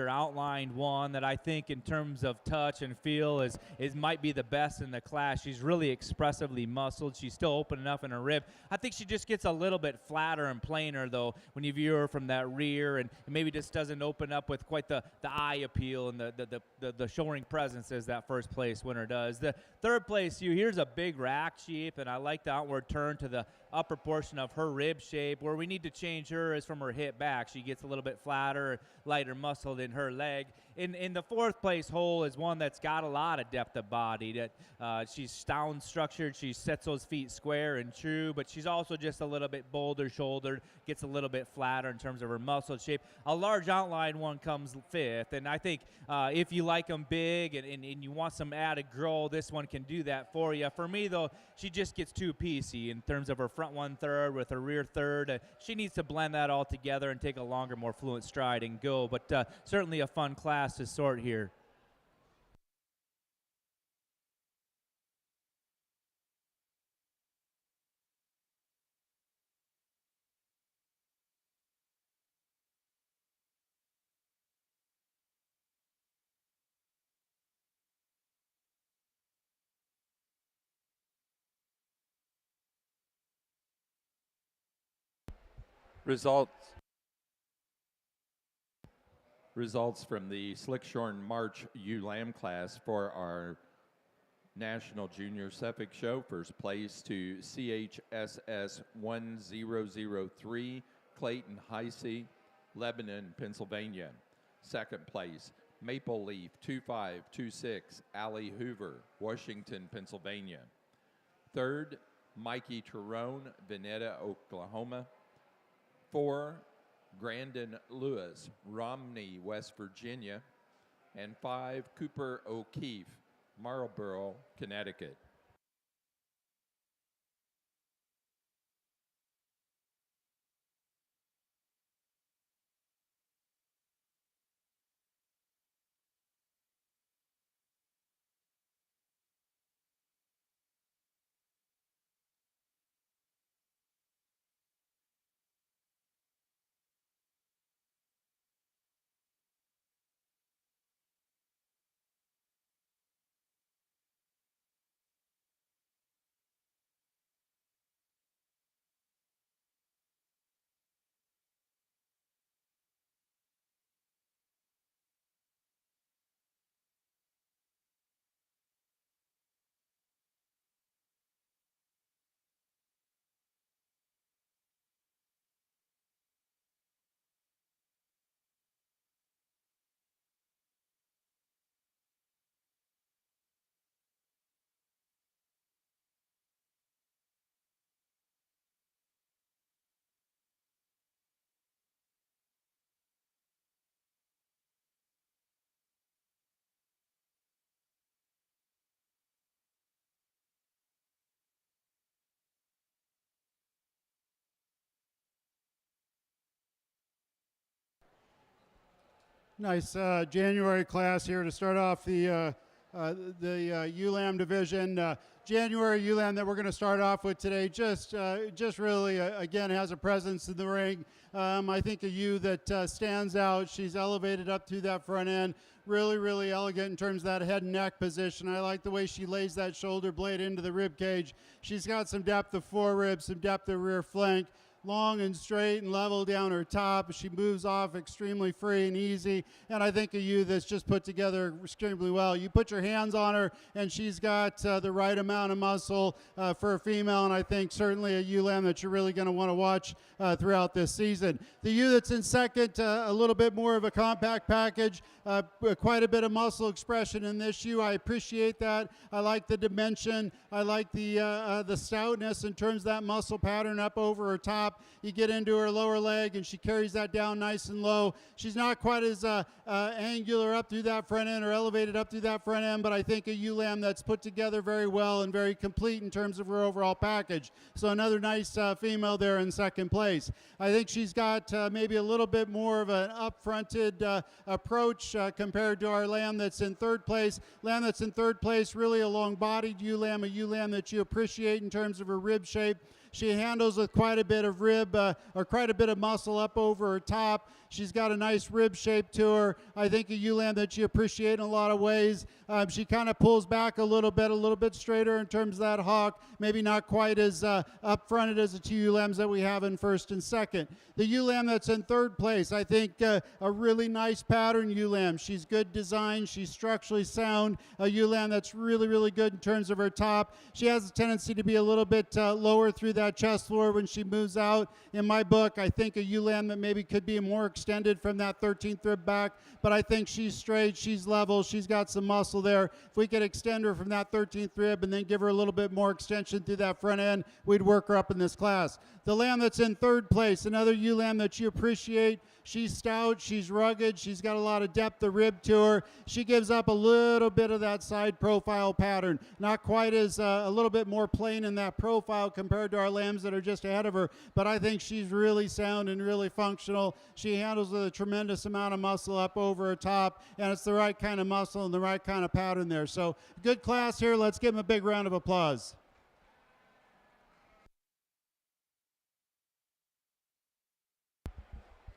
outlined one that I think in terms of of touch and feel is might be the best in the class. She's really expressively muscled. She's still open enough in her rib. I think she just gets a little bit flatter and plainer, though, when you view her from that rear, and maybe just doesn't open up with quite the eye appeal and the showing presence as that first place winner does. The third place, here's a big rack sheep, and I like the outward turn to the upper portion of her rib shape. Where we need to change her is from her hip back. She gets a little bit flatter, lighter muscled in her leg. In the fourth place hole is one that's got a lot of depth of body. That she's sound structured. She sets those feet square and true, but she's also just a little bit bolder shouldered, gets a little bit flatter in terms of her muscle shape. A large outline one comes fifth, and I think if you like them big and you want some added grow, this one can do that for you. For me, though, she just gets too piecey in terms of her front 1/3 with her rear 1/3. She needs to blend that all together and take a longer, more fluent stride and go, but certainly a fun class to sort here. Results from the Slick Shorn March ewe lamb class for our National Junior Suffolk Show. First place to CHSS 1003, Clayton Heisey, Lebanon, Pennsylvania. Second place, Maple Leaf 2526, Allie Hoover, Washington, Pennsylvania. Third, Mikey Terone, Veneta, Oklahoma. 4, Grandin Lewis, Romney, West Virginia. And 5, Cooper O'Keefe, Marlborough, Connecticut. Nice January class here to start off the ewe lamb division. January ewe lamb that we're going to start off with today just really, again, has a presence in the ring. I think a ewe that stands out. She's elevated up through that front end. Really, really elegant in terms of that head and neck position. I like the way she lays that shoulder blade into the rib cage. She's got some depth of forerib, some depth of rear flank. Long and straight and level down her top. She moves off extremely free and easy, and I think a ewe that's just put together extremely well. You put your hands on her, and she's got the right amount of muscle for a female, and I think certainly a ewe lamb that you're really going to want to watch throughout this season. The ewe that's in second, a little bit more of a compact package, quite a bit of muscle expression in this ewe. I appreciate that. I like the dimension. I like the stoutness in terms of that muscle pattern up over her top. You get into her lower leg, and she carries that down nice and low. She's not quite as angular up through that front end or elevated up through that front end, but I think a ewe lamb that's put together very well and very complete in terms of her overall package. So another nice female there in second place. I think she's got maybe a little bit more of an up-fronted approach compared to our lamb that's in third place. Lamb that's in third place, really a long-bodied ewe lamb, a ewe lamb that you appreciate in terms of her rib shape. She handles with quite a bit of rib or quite a bit of muscle up over her top. She's got a nice rib shape to her. I think a ewe lamb that you appreciate in a lot of ways. She kind of pulls back a little bit straighter in terms of that hock. Maybe not quite as up-fronted as the two ewe lambs that we have in first and second. The ewe lamb that's in third place, I think a really nice pattern ewe lamb. She's good design. She's structurally sound. A ewe lamb that's really, really good in terms of her top. She has a tendency to be a little bit lower through that chest floor when she moves out. In my book, I think a ewe lamb that maybe could be more extended from that 13th rib back, but I think she's straight, she's level, she's got some muscle there. If we could extend her from that 13th rib and then give her a little bit more extension through that front end, we'd work her up in this class. The lamb that's in third place, another ewe lamb that you appreciate. She's stout, she's rugged, she's got a lot of depth of rib to her. She gives up a little bit of that side profile pattern. Not quite as a little bit more plain in that profile compared to our lambs that are just ahead of her, but I think she's really sound and really functional. She handles with a tremendous amount of muscle up over her top, and it's the right kind of muscle and the right kind of pattern there. So good class here. Let's give them a big round of applause.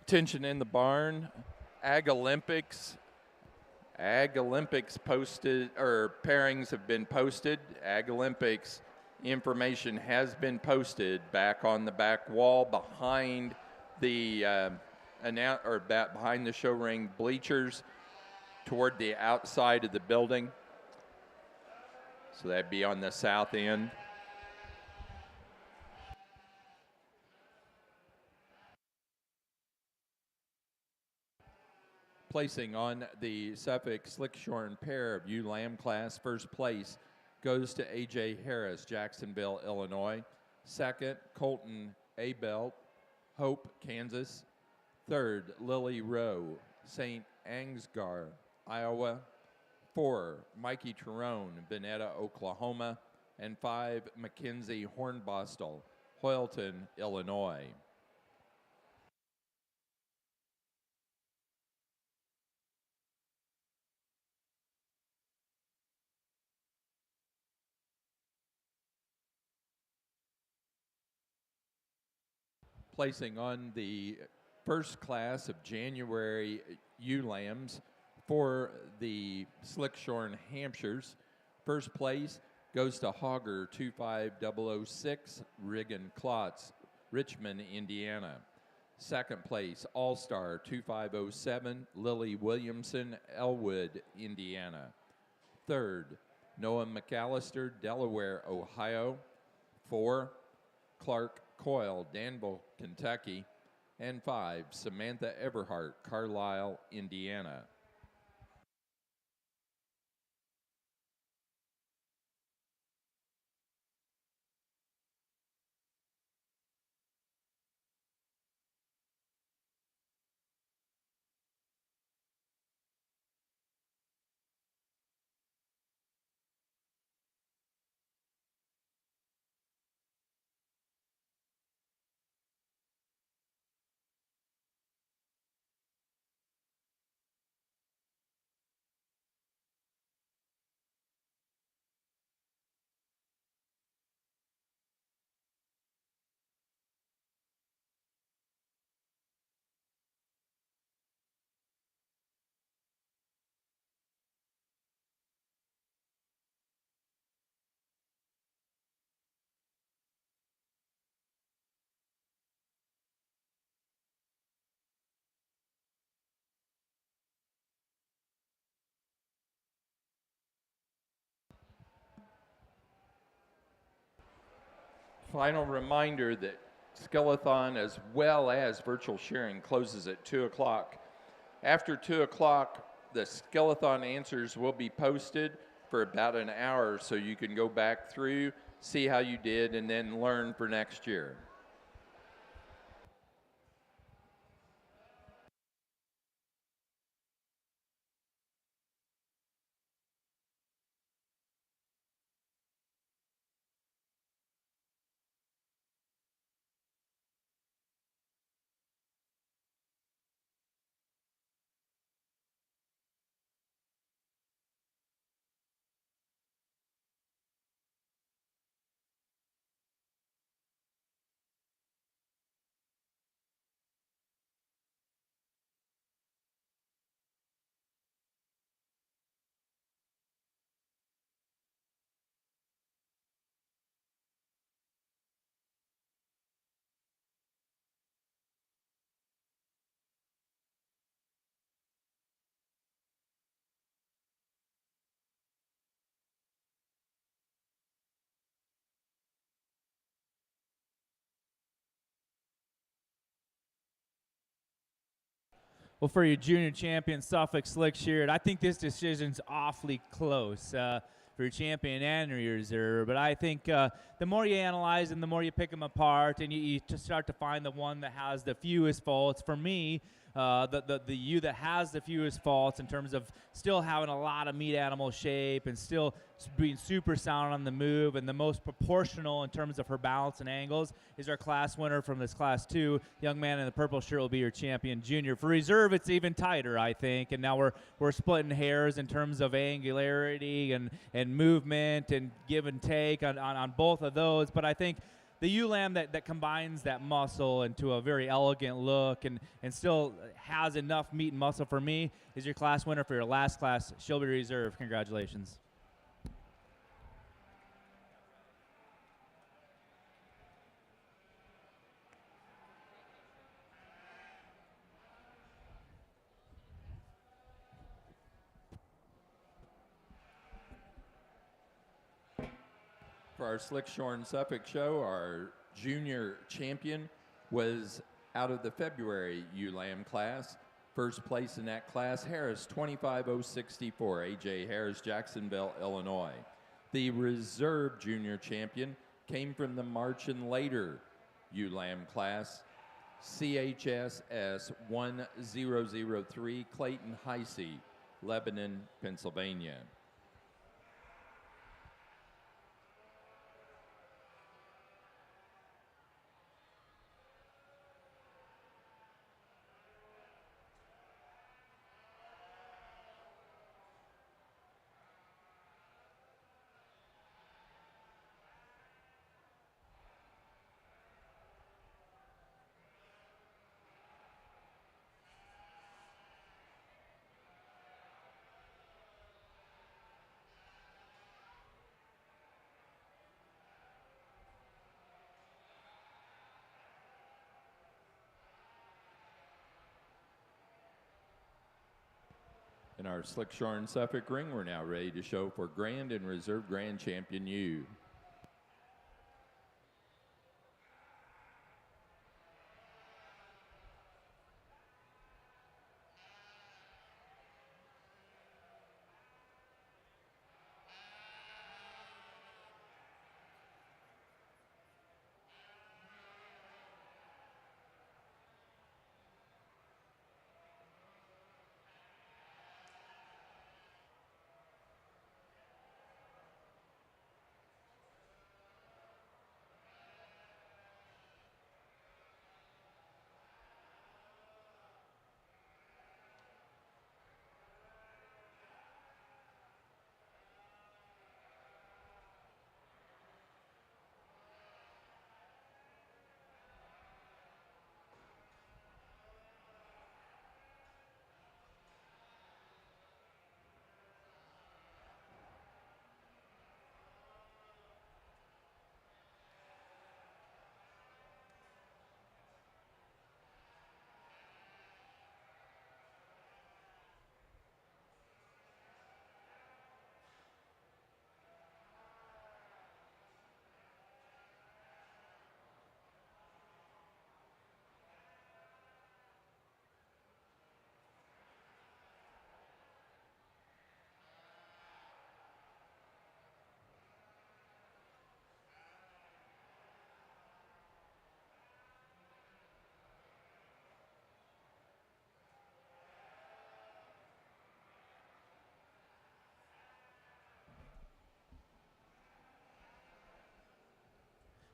Attention in the barn, Ag Olympics. Ag Olympics posted, or pairings have been posted. Ag Olympics information has been posted back on the back wall behind the behind the show ring bleachers toward the outside of the building. So that'd be on the south end. Placing on the Suffolk Slick Shorn pair of ewe lamb class, first place goes to A.J. Harris, Jacksonville, Illinois. Second, Colton Abelt, Hope, Kansas. Third, Lily Rowe, St. Ansgar, Iowa. 4, Mikey Terone, Veneta, Oklahoma. And 5, Mackenzie Hornbostel, Hoyleton, Illinois. Placing on the first class of January ewe lambs for the Slick Shorn Hampshires. First place goes to Hogger 25006, Riggin Klotz, Richmond, Indiana. Second place, All-Star 2507, Lily Williamson, Elwood, Indiana. Third, Noah McAllister, Delaware, Ohio. 4, Clark Coyle, Danville, Kentucky. And 5, Samantha Everhart, Carlisle, Indiana. Final reminder that Skeleton as well as virtual sharing closes at 2 o'clock. After 2 o'clock, the Skeleton answers will be posted for about an hour so you can go back through, see how you did, and then learn for next year. Well, for your junior champion, Suffolk Slick Sheared, I think this decision's awfully close for your champion and your reserve. But I think the more you analyze them, the more you pick them apart, and you just start to find the one that has the fewest faults. For me, the ewe that has the fewest faults in terms of still having a lot of meat animal shape and still being super sound on the move and the most proportional in terms of her balance and angles is our class winner from this class 2. Young man in the purple shirt will be your champion junior. For reserve, it's even tighter, I think, and now we're splitting hairs in terms of angularity and movement and give and take on both of those. But I think the ewe lamb that combines that muscle into a very elegant look and still has enough meat and muscle for me is your class winner for your last class. She'll be reserved. Congratulations. For our Slick Shorn Suffolk show, our junior champion was out of the February ewe lamb class. First place in that class, Harris, 25064, A.J. Harris, Jacksonville, Illinois. The reserve junior champion came from the March and later ewe lamb class, CHSS 1003, Clayton Heisey, Lebanon, Pennsylvania. In our Slick Shorn Suffolk ring, we're now ready to show for Grand and Reserve Grand Champion ewe.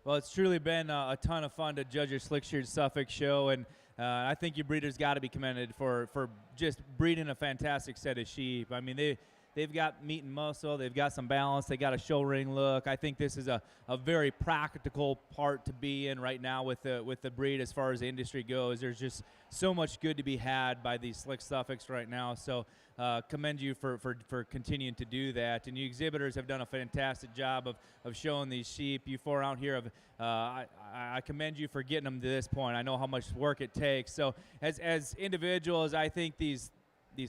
Well, it's truly been a ton of fun to judge your Slick Sheared Suffolk show, and I think your breeders got to be commended for just breeding a fantastic set of sheep. I mean, they've got meat and muscle, they've got some balance, they got a show ring look. I think this is a very practical part to be in right now with the breed as far as the industry goes. There's just so much good to be had by these Slick Suffolks right now. So commend you for continuing to do that. And you exhibitors have done a fantastic job of showing these sheep. You four out here, I commend you for getting them to this point. I know how much work it takes. So as individuals, I think these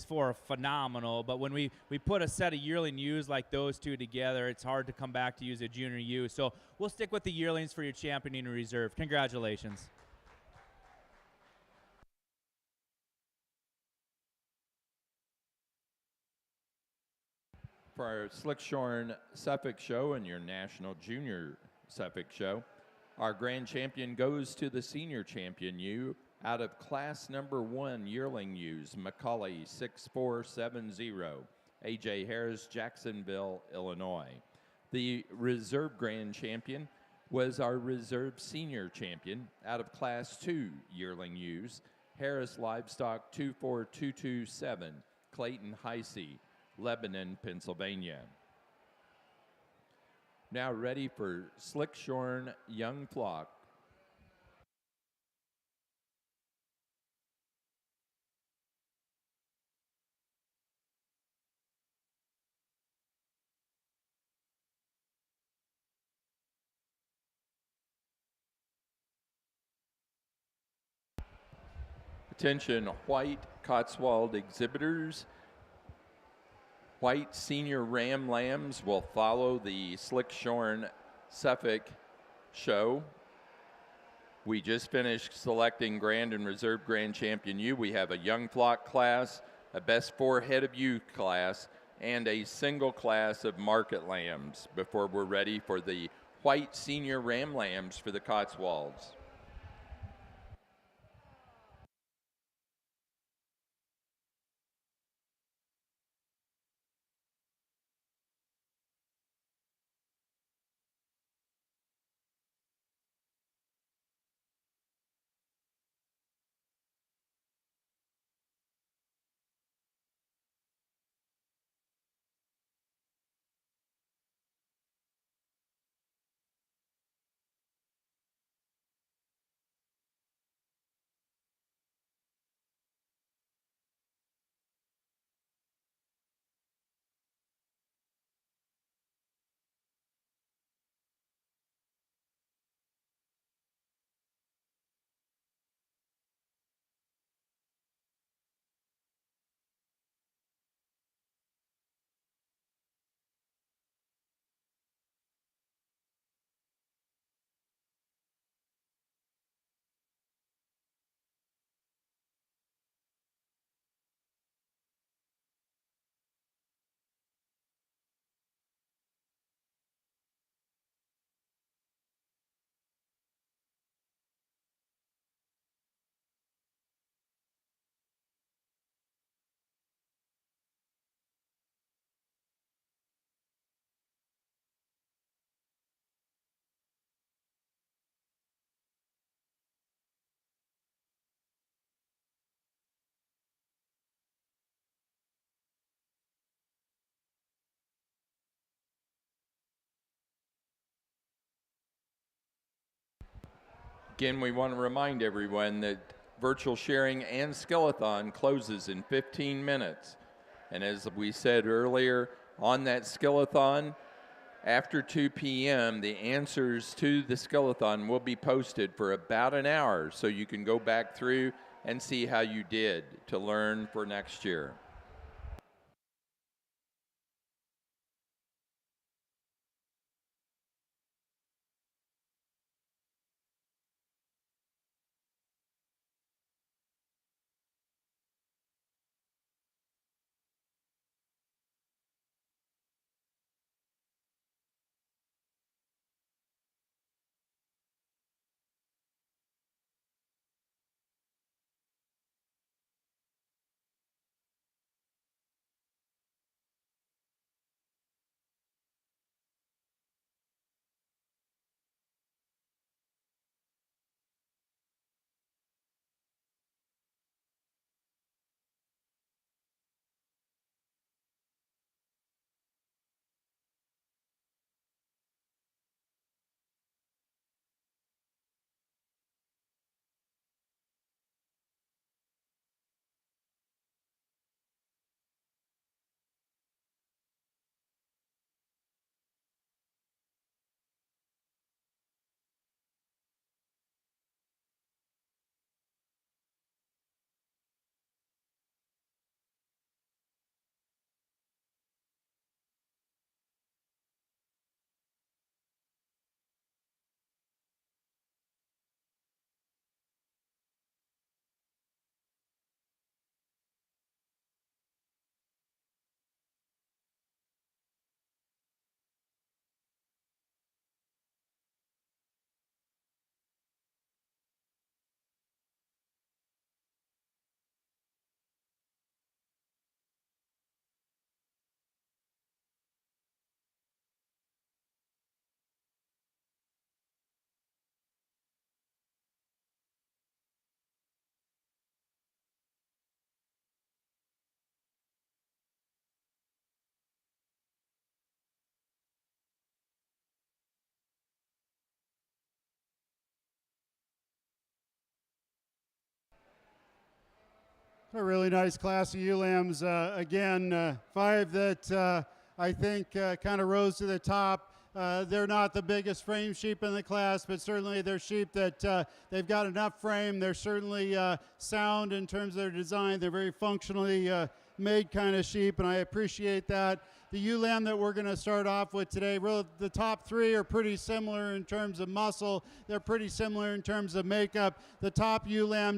four are phenomenal, but when we put a set of yearling ewes like those two together, it's hard to come back to use a junior ewe. So we'll stick with the yearlings for your championing reserve. Congratulations. For our Slick Shorn Suffolk show and your National Junior Suffolk show, our grand champion goes to the senior champion ewe out of class number 1 yearling ewes, Macaulay 6470, AJ Harris, Jacksonville, Illinois. The reserve grand champion was our reserve senior champion out of class 2 yearling ewes, Harris Livestock 24227, Clayton Heisey, Lebanon, Pennsylvania. Now ready for Slick Shorn Young Flock. Attention, white Cotswold exhibitors. White senior ram lambs will follow the Slick Shorn Suffolk show. We just finished selecting grand and reserve grand champion ewe. We have a young flock class, a best 4 head of ewe class, and a single class of market lambs before we're ready for the white senior ram lambs for the Cotswolds. Again, we want to remind everyone that virtual sharing and Skillathon closes in 15 minutes. And as we said earlier, on that Skillathon, after 2 p.m., the answers to the Skillathon will be posted for about an hour so you can go back through and see how you did to learn for next year. A really nice class of ewe lambs. Again, 5 that I think kind of rose to the top. They're not the biggest frame sheep in the class, but certainly they're sheep that they've got enough frame. They're certainly sound in terms of their design. They're very functionally made kind of sheep, and I appreciate that. The ewe lamb that we're going to start off with today, really, the top 3 are pretty similar in terms of muscle. They're pretty similar in terms of makeup. The top ewe lamb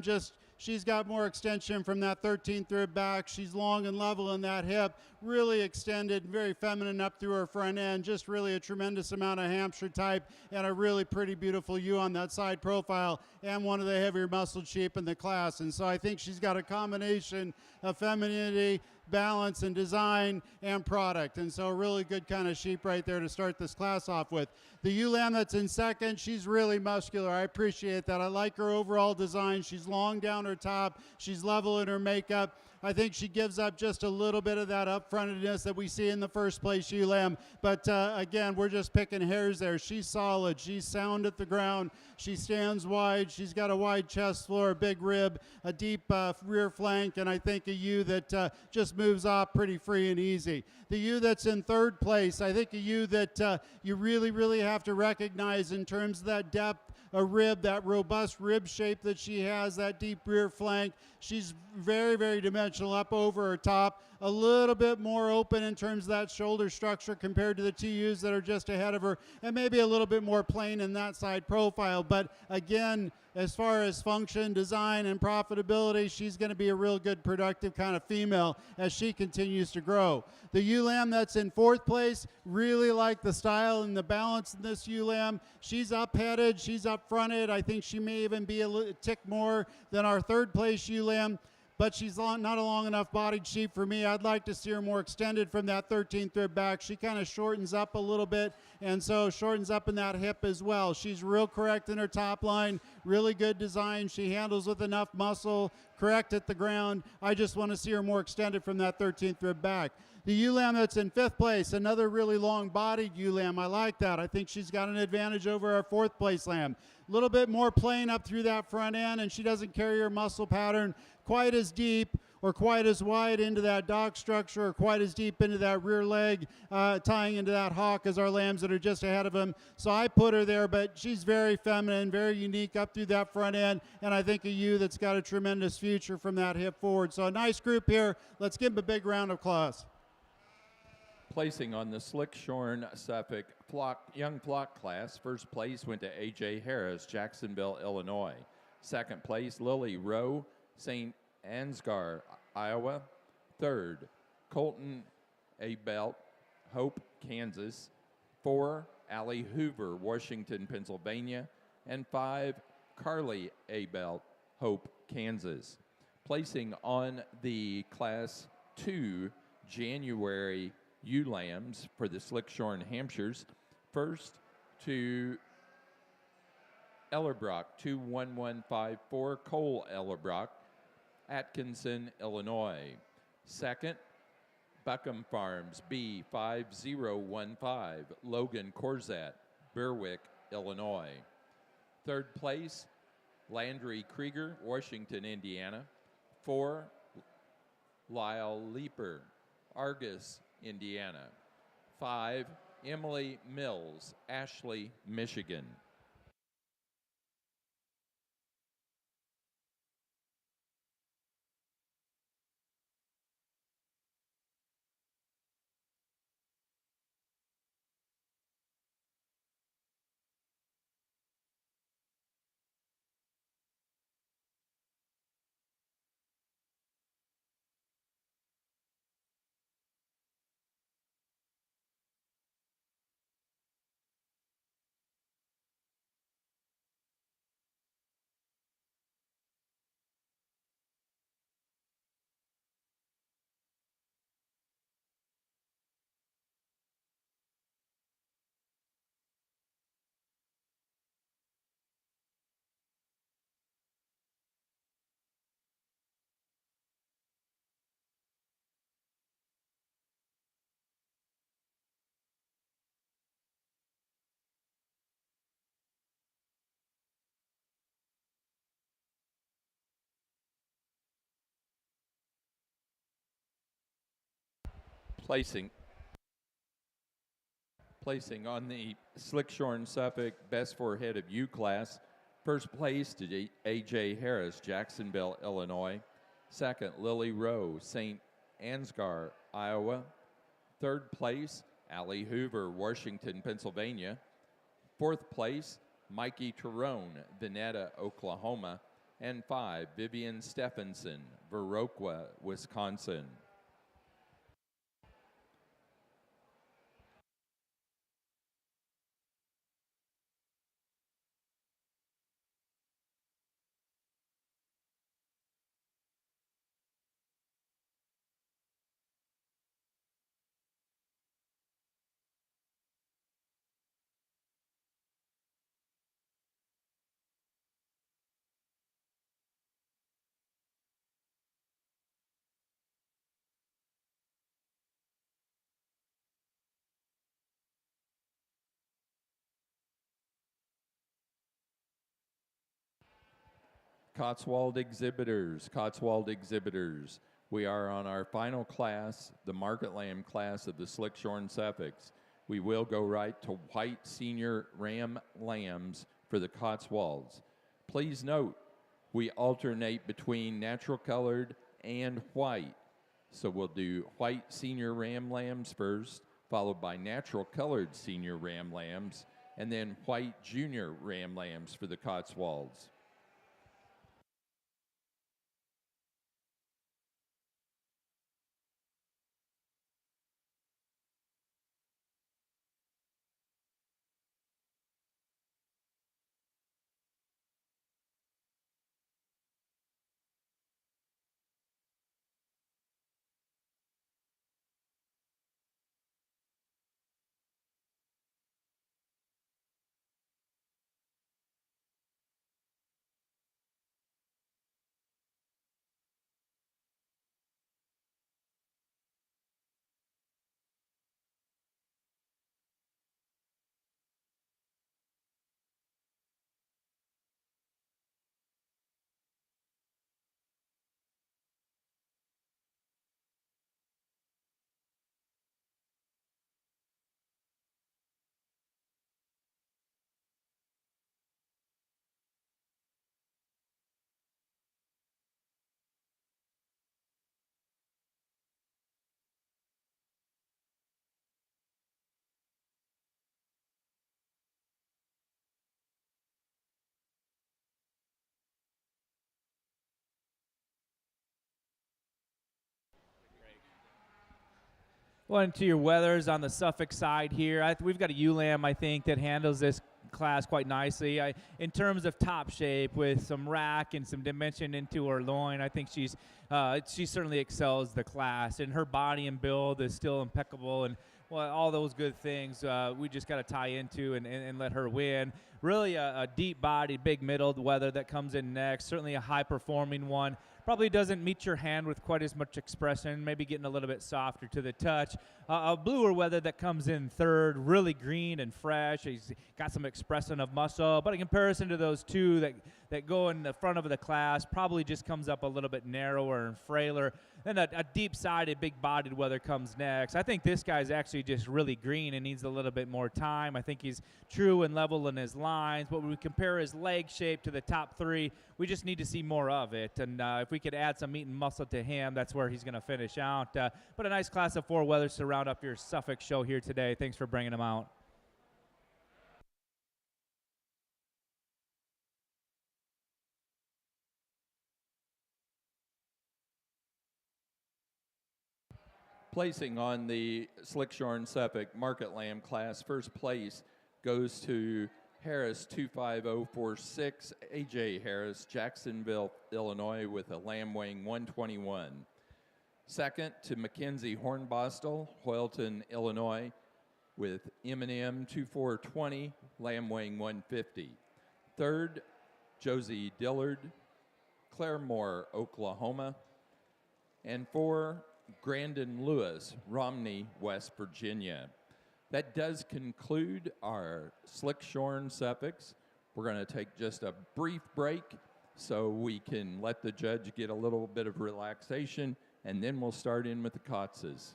she's got more extension from that 13th rib back. She's long and level in that hip, really extended, very feminine up through her front end. Just really a tremendous amount of Hampshire type and a really pretty beautiful ewe on that side profile, and one of the heavier muscled sheep in the class. And so I think she's got a combination of femininity, balance, and design and product. And so a really good kind of sheep right there to start this class off with. The ewe lamb that's in second, she's really muscular. I appreciate that. I like her overall design. She's long down her top. She's level in her makeup. I think she gives up just a little bit of that upfrontedness that we see in the first place ewe lamb. But again, we're just picking hairs there. She's solid. She's sound at the ground. She stands wide. She's got a wide chest floor, a big rib, a deep rear flank, and I think a ewe that just moves off pretty free and easy. The ewe that's in third place, I think a ewe that you really, really have to recognize in terms of that depth, a rib, that robust rib shape that she has, that deep rear flank. She's very, very dimensional up over her top, a little bit more open in terms of that shoulder structure compared to the two ewes that are just ahead of her, and maybe a little bit more plain in that side profile. But again, as far as function, design, and profitability, she's going to be a real good, productive kind of female as she continues to grow. The ewe lamb that's in fourth place, really like the style and the balance in this ewe lamb. She's up-headed, she's up-fronted. I think she may even be a tick more than our third place ewe lamb, but she's not a long enough bodied sheep for me. I'd like to see her more extended from that 13th rib back. She kind of shortens up a little bit, and so shortens up in that hip as well. She's real correct in her top line, really good design. She handles with enough muscle, correct at the ground. I just want to see her more extended from that 13th rib back. The ewe lamb that's in fifth place, another really long-bodied ewe lamb. I like that. I think she's got an advantage over our fourth place lamb. A little bit more plain up through that front end, and she doesn't carry her muscle pattern quite as deep or quite as wide into that dock structure or quite as deep into that rear leg, tying into that hock as our lambs that are just ahead of him. So I put her there, but she's very feminine, very unique up through that front end, and I think a ewe that's got a tremendous future from that hip forward. So a nice group here. Let's give them a big round of applause. Placing on the Slick Shorn Suffolk young flock class, first place went to A.J. Harris, Jacksonville, Illinois. Second place, Lily Rowe, St. Ansgar, Iowa. Third, Colton Abelt, Hope, Kansas. 4, Allie Hoover, Washington, Pennsylvania. And 5, Carly Abelt, Hope, Kansas. Placing on the Class 2 January ewe lambs for the Slick Shorn Hampshires. First to Ellerbrock, 21154, Cole Ellerbrock, Atkinson, Illinois. Second, Buckham Farms, B5015, Logan Corzat, Berwick, Illinois. Third place, Landry Krieger, Washington, Indiana. 4, Lyle Leeper, Argus, Indiana. 5, Emily Mills, Ashley, Michigan. Placing on the Slick Shorn Suffolk Best for Head of U class, first place to A.J. Harris, Jacksonville, Illinois. Second, Lily Rowe, St. Ansgar, Iowa. Third place, Allie Hoover, Washington, Pennsylvania. Fourth place, Mikey Terone, Veneta, Oklahoma. And 5, Vivian Stephenson, Viroqua, Wisconsin. Cotswold exhibitors. We are on our final class, the Market Lamb class of the Slick Shorn Suffolks. We will go right to white senior ram lambs for the Cotswolds. Please note, we alternate between natural colored and white. So we'll do white senior ram lambs first, followed by natural colored senior ram lambs, and then white junior ram lambs for the Cotswolds. Well, into your weathers on the Suffolk side here. We've got a ewe-lamb, I think, that handles this class quite nicely. In terms of top shape, with some rack and some dimension into her loin, I think she certainly excels the class. And her body and build is still impeccable. And well, all those good things we just got to tie into and let her win. Really a deep-bodied, big-middled wether that comes in next. Certainly a high-performing one. Probably doesn't meet your hand with quite as much expression, maybe getting a little bit softer to the touch. A bluer wether that comes in third, really green and fresh. He's got some expression of muscle, but in comparison to those two that go in the front of the class, probably just comes up a little bit narrower and frailer. Then a deep-sided, big-bodied wether comes next. I think this guy's actually just really green and needs a little bit more time. I think he's true and level in his lines, but when we compare his leg shape to the top three, we just need to see more of it. And if we could add some meat and muscle to him, that's where he's going to finish out. But a nice class of 4 wethers to round up your Suffolk show here today. Thanks for bringing them out. Placing on the Slick Shorn Suffolk Market Lamb class, first place goes to Harris 25046, A.J. Harris, Jacksonville, Illinois, with a lamb weighing 121. Second to Mackenzie Hornbostel, Hoyleton, Illinois, with M&M 2420, lamb weighing 150. Third, Josie Dillard, Claremore, Oklahoma. And 4, Grandin Lewis, Romney, West Virginia. That does conclude our Slick Shorn Suffolks. We're going to take just a brief break so we can let the judge get a little bit of relaxation, and then we'll start in with the Cottses.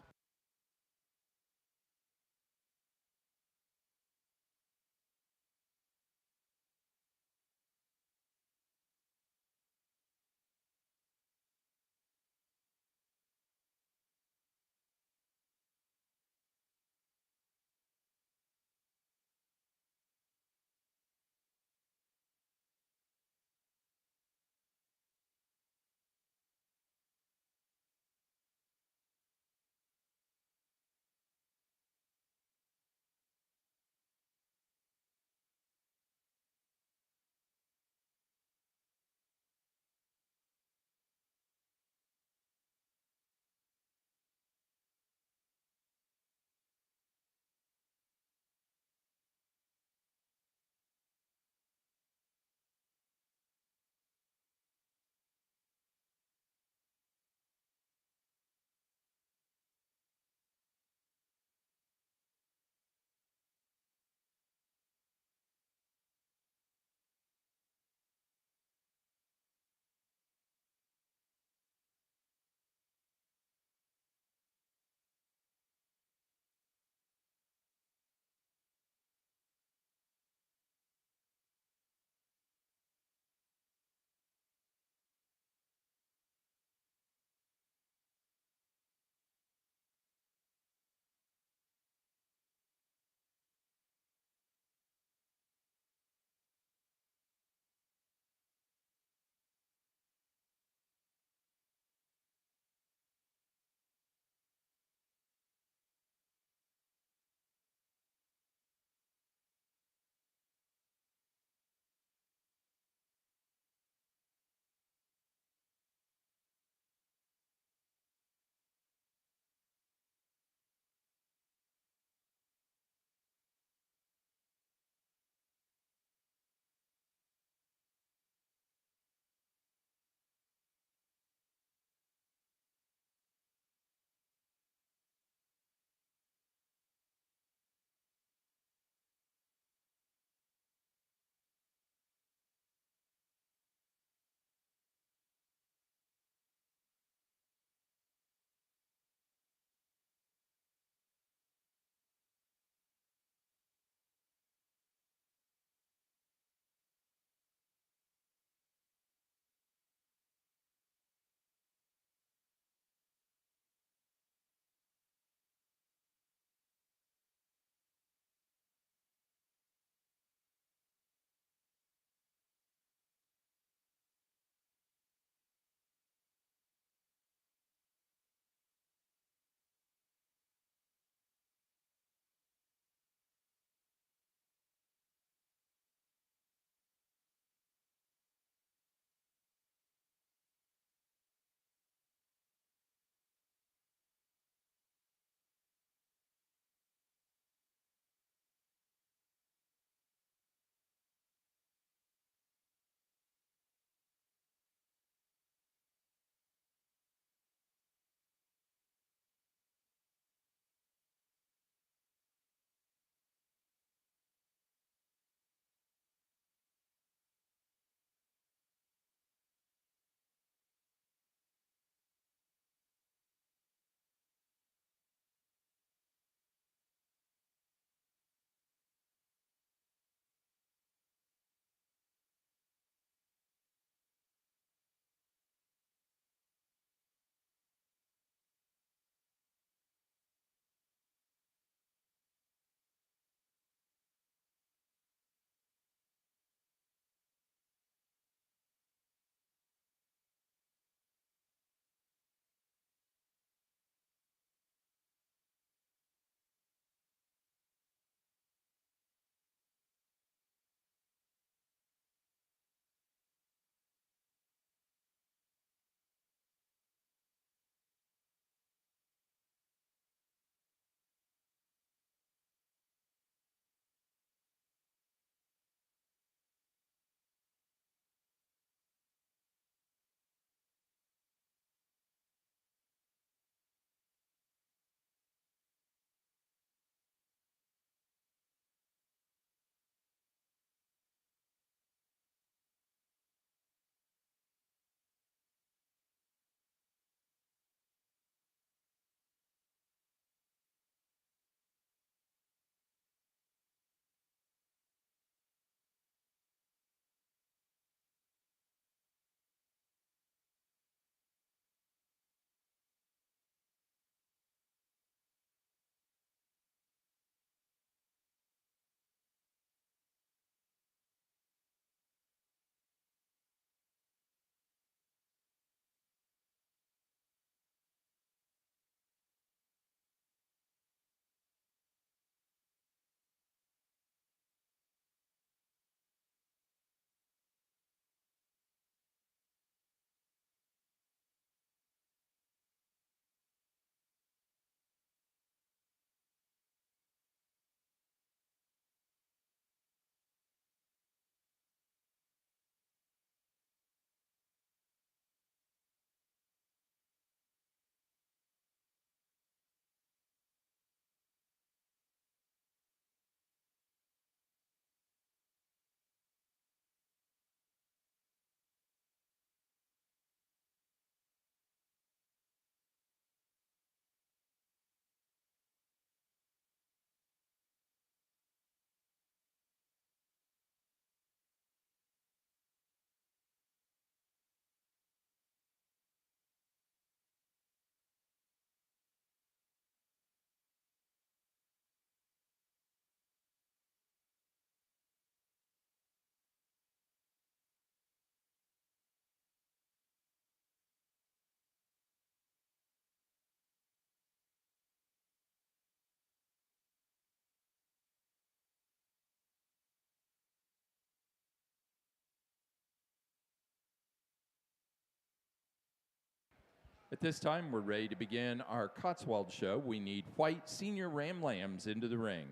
this time, we're ready to begin our Cotswold show. We need white senior ram lambs into the ring.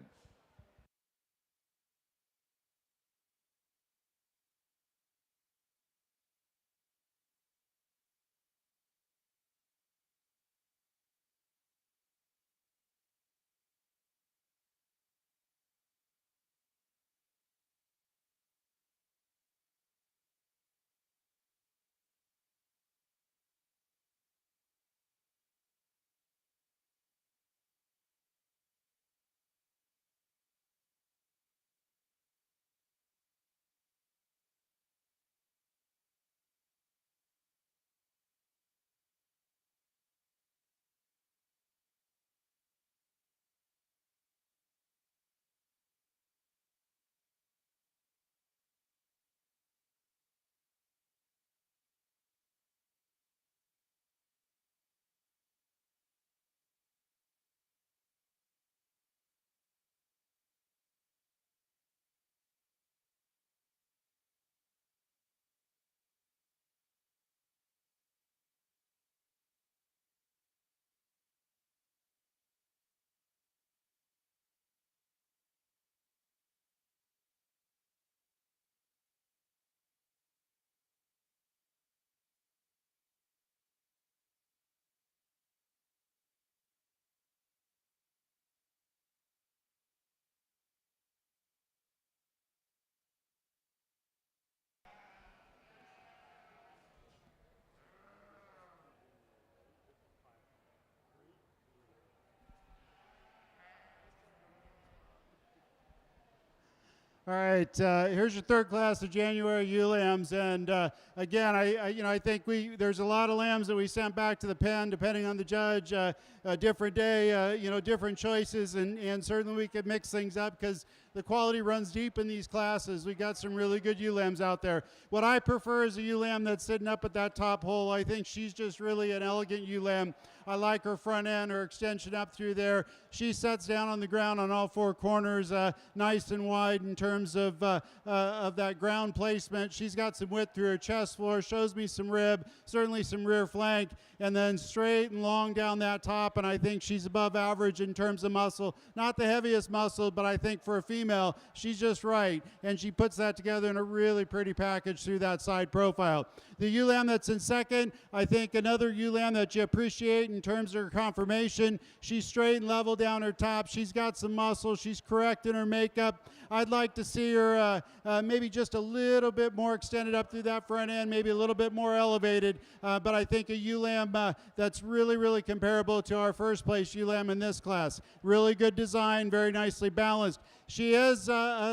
All right, here's your third class of January ewe lambs, and again, I think there's a lot of lambs that we sent back to the pen, depending on the judge, a different day, different choices, and certainly we could mix things up because the quality runs deep in these classes. We got some really good ewe lambs out there. What I prefer is a ewe lamb that's sitting up at that top hole. I think she's just really an elegant ewe lamb. I like her front end, her extension up through there. She sets down on the ground on all four corners, nice and wide in terms of that ground placement. She's got some width through her chest floor, shows me some rib, certainly some rear flank, and then straight and long down that top, and I think she's above average in terms of muscle. Not the heaviest muscle, but I think for a female, she's just right, and she puts that together in a really pretty package through that side profile. The ewe lamb that's in second, I think another ewe lamb that you appreciate in terms of her conformation. She's straight and level down her top. She's got some muscle. She's correct in her makeup. I'd like to see her maybe just a little bit more extended up through that front end, maybe a little bit more elevated, but I think a ewe lamb that's really, really comparable to our first place ewe lamb in this class. Really good design, very nicely balanced. She is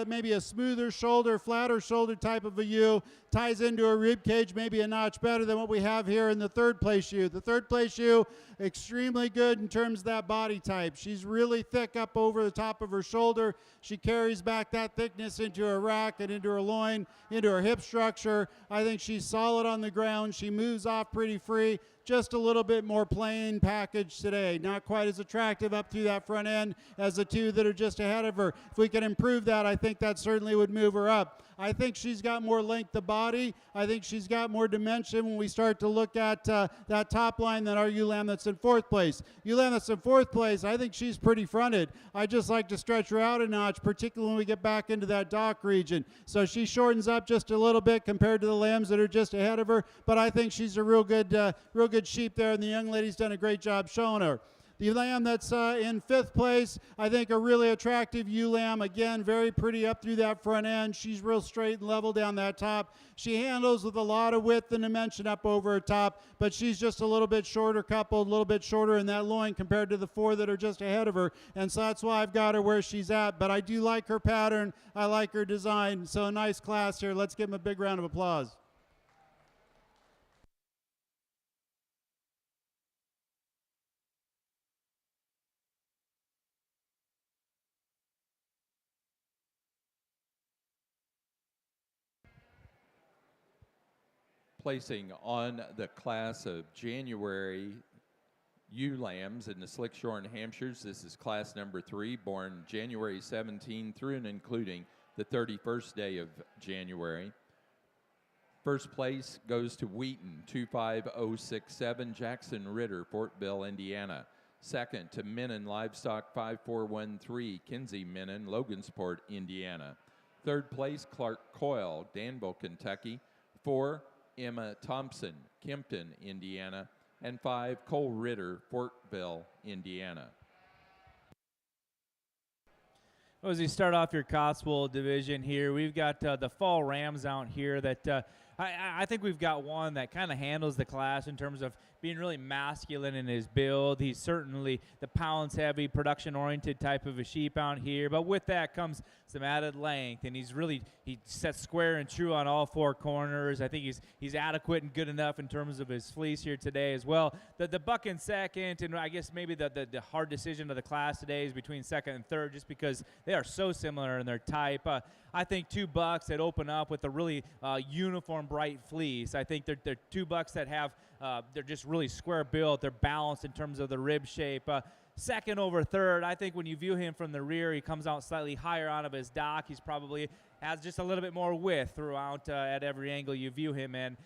maybe a smoother shoulder, flatter shoulder type of a ewe, ties into her rib cage maybe a notch better than what we have here in the third place ewe. The third place ewe, extremely good in terms of that body type. She's really thick up over the top of her shoulder. She carries back that thickness into her rack and into her loin, into her hip structure. I think she's solid on the ground. She moves off pretty free. Just a little bit more plain package today. Not quite as attractive up through that front end as the two that are just ahead of her. If we can improve that, I think that certainly would move her up. I think she's got more length of body. I think she's got more dimension when we start to look at that top line than our ewe lamb that's in fourth place. Ewe lamb that's in fourth place, I think she's pretty fronted. I just like to stretch her out a notch, particularly when we get back into that dock region. So she shortens up just a little bit compared to the lambs that are just ahead of her, but I think she's a real good sheep there, and the young lady's done a great job showing her. The lamb that's in fifth place, I think a really attractive ewe lamb. Again, very pretty up through that front end. She's real straight and level down that top. She handles with a lot of width and dimension up over her top, but she's just a little bit shorter coupled, a little bit shorter in that loin compared to the four that are just ahead of her. And so that's why I've got her where she's at. But I do like her pattern. I like her design. So a nice class here. Let's give them a big round of applause. Placing on the class of January ewe lambs in the Slick Shorn Hampshires. This is class number 3, born January 17 through and including the 31st day of January. First place goes to Wheaton, 25067, Jackson Ritter, Fortville, Indiana. Second to Menon Livestock, 5413, Kinsey Menon, Logansport, Indiana. Third place, Clark Coyle, Danville, Kentucky. 4, Emma Thompson, Kempton, Indiana. And 5, Cole Ritter, Fortville, Indiana. Well, as you start off your Cotswold division here, we've got the Fall Rams out here that I think we've got one that kind of handles the class in terms of being really masculine in his build. He's certainly the pounds-heavy, production-oriented type of a sheep out here, but with that comes some added length, and he sets square and true on all four corners. I think he's adequate and good enough in terms of his fleece here today as well. The buck in second, and I guess maybe the hard decision of the class today is between second and third, just because they are so similar in their type. I think 2 bucks that open up with a really uniform, bright fleece. I think they're 2 bucks that have they're just really square built. They're balanced in terms of the rib shape. Second over third, I think when you view him from the rear, he comes out slightly higher out of his dock. He's probably has just a little bit more width throughout at every angle you view him in.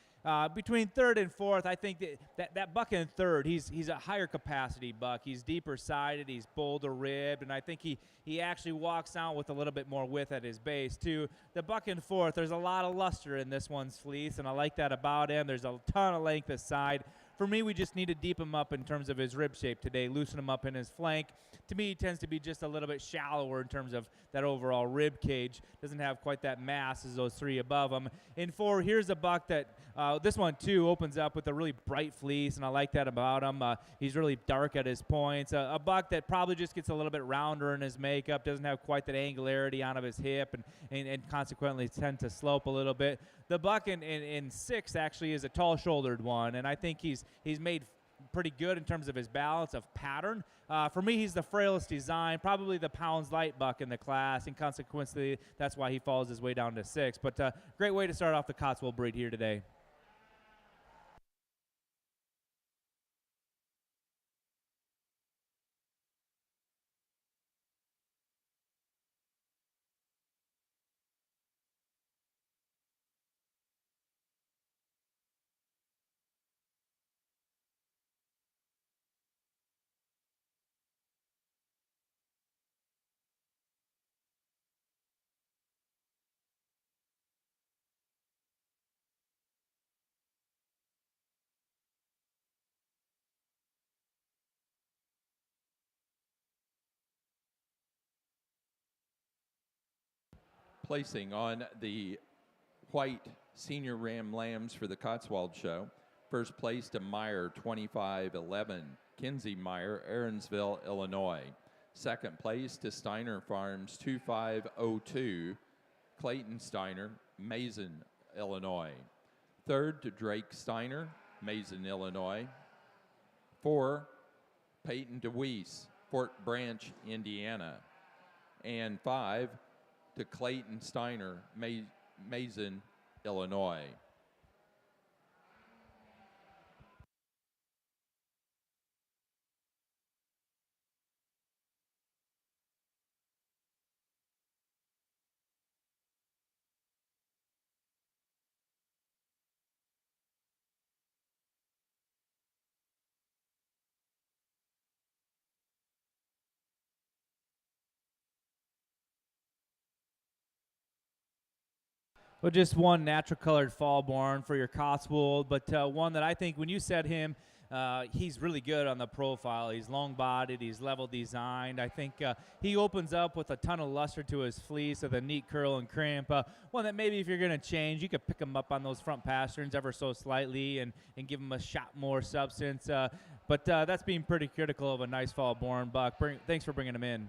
Between third and fourth, I think that buck in third, he's a higher capacity buck. He's deeper sided, he's bolder ribbed, and I think he actually walks out with a little bit more width at his base too. The buck in fourth, there's a lot of luster in this one's fleece, and I like that about him. There's a ton of length aside. For me, we just need to deep him up in terms of his rib shape today, loosen him up in his flank. To me, he tends to be just a little bit shallower in terms of that overall rib cage. Doesn't have quite that mass as those 3 above him. In 4, here's a buck that, this one too opens up with a really bright fleece, and I like that about him. He's really dark at his points. A buck that probably just gets a little bit rounder in his makeup, doesn't have quite that angularity out of his hip, and consequently tend to slope a little bit. The buck in 6 actually is a tall-shouldered one, and I think he's made pretty good in terms of his balance of pattern. For me, he's the frailest design, probably the pounds light buck in the class, and consequently, that's why he falls his way down to 6. But great way to start off the Cotswold breed here today. Placing on the white senior ram lambs for the Cotswold Show. First place to Meyer, 2511, Kinsey Meyer, Aaronsville, Illinois. Second place to Steiner Farms, 2502, Clayton Steiner, Mason, Illinois. Third to Drake Steiner, Mason, Illinois. 4, Peyton DeWeese, Fort Branch, Indiana. And 5, to Clayton Steiner, Mason, Illinois. Well, just one natural colored fall born for your Cotswold, but one that I think when you set him, he's really good on the profile. He's long-bodied, he's level designed. I think he opens up with a ton of luster to his fleece with a neat curl and crimp. One that maybe if you're going to change, you could pick him up on those front pasterns ever so slightly and give him a shot more substance. But that's being pretty critical of a nice fall born buck. Thanks for bringing him in.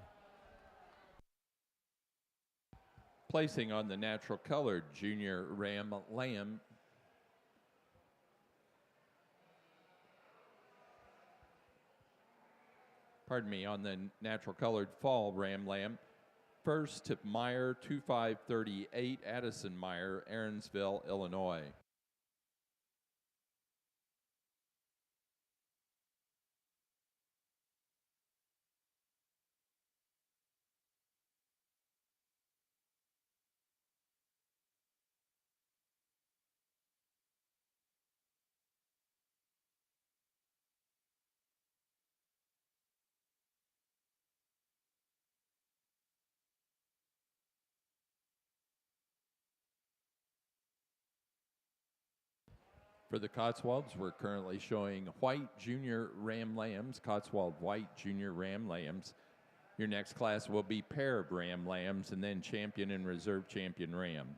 Placing on the natural colored junior ram lamb, on the natural colored fall ram lamb. First to Meyer, 2538, Addison Meyer, Aaronsville, Illinois. For the Cotswolds, we're currently showing white junior ram lambs, Cotswold white junior ram lambs. Your next class will be pair of ram lambs and then champion and reserve champion ram.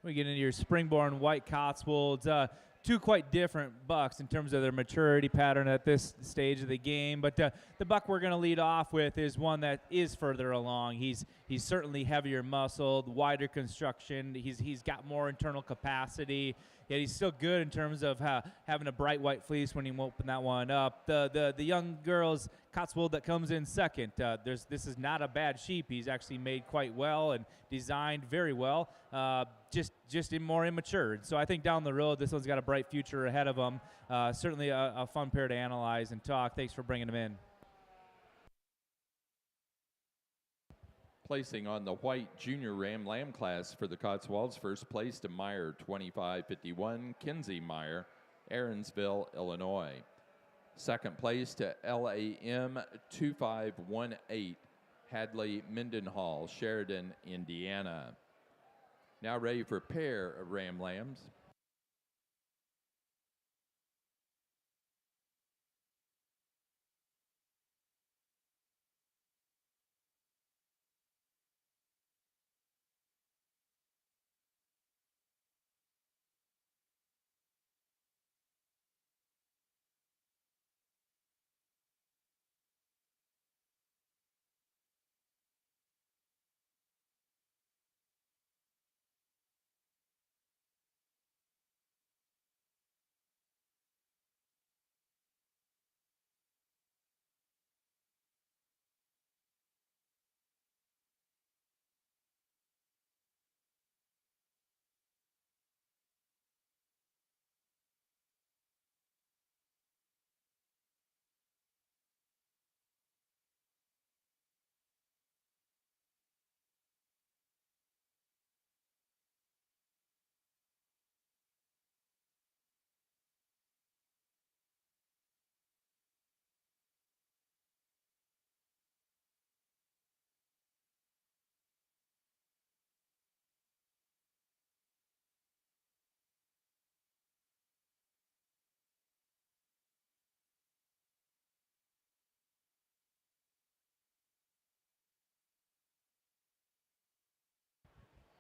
We get into your springborn white Cotswolds. Two quite different bucks in terms of their maturity pattern at this stage of the game. But the buck we're going to lead off with is one that is further along. He's certainly heavier muscled, wider construction. He's got more internal capacity. Yet he's still good in terms of having a bright white fleece when you open that one up. The young girl's Cotswold that comes in second. This is not a bad sheep. He's actually made quite well and designed very well. Just more immature. So I think down the road, this one's got a bright future ahead of him. Certainly a fun pair to analyze and talk. Thanks for bringing him in. Placing on the white junior ram lamb class for the Cotswolds, first place to Meyer 2551, Kinsey Meyer, Aaronsville, Illinois. Second place to LAM 2518, Hadley Mendenhall, Sheridan, Indiana. Now ready for pair of ram lambs.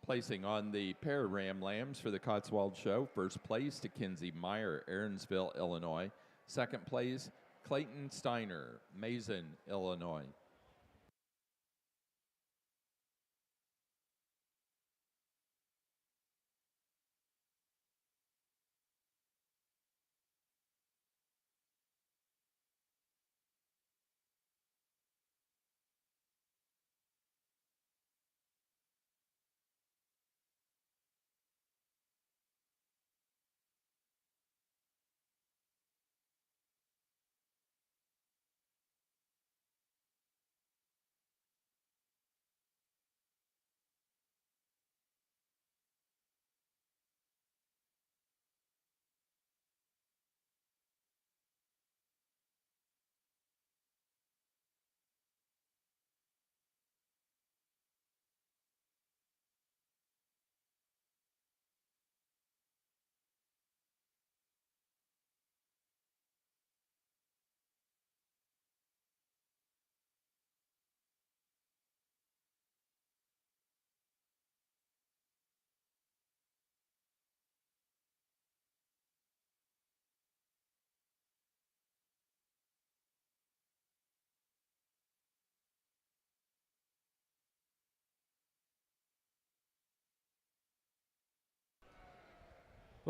Placing on the pair of ram lambs for the Cotswold Show, first place to Kinsey Meyer, Aaronsville, Illinois. Second place, Clayton Steiner, Mason, Illinois.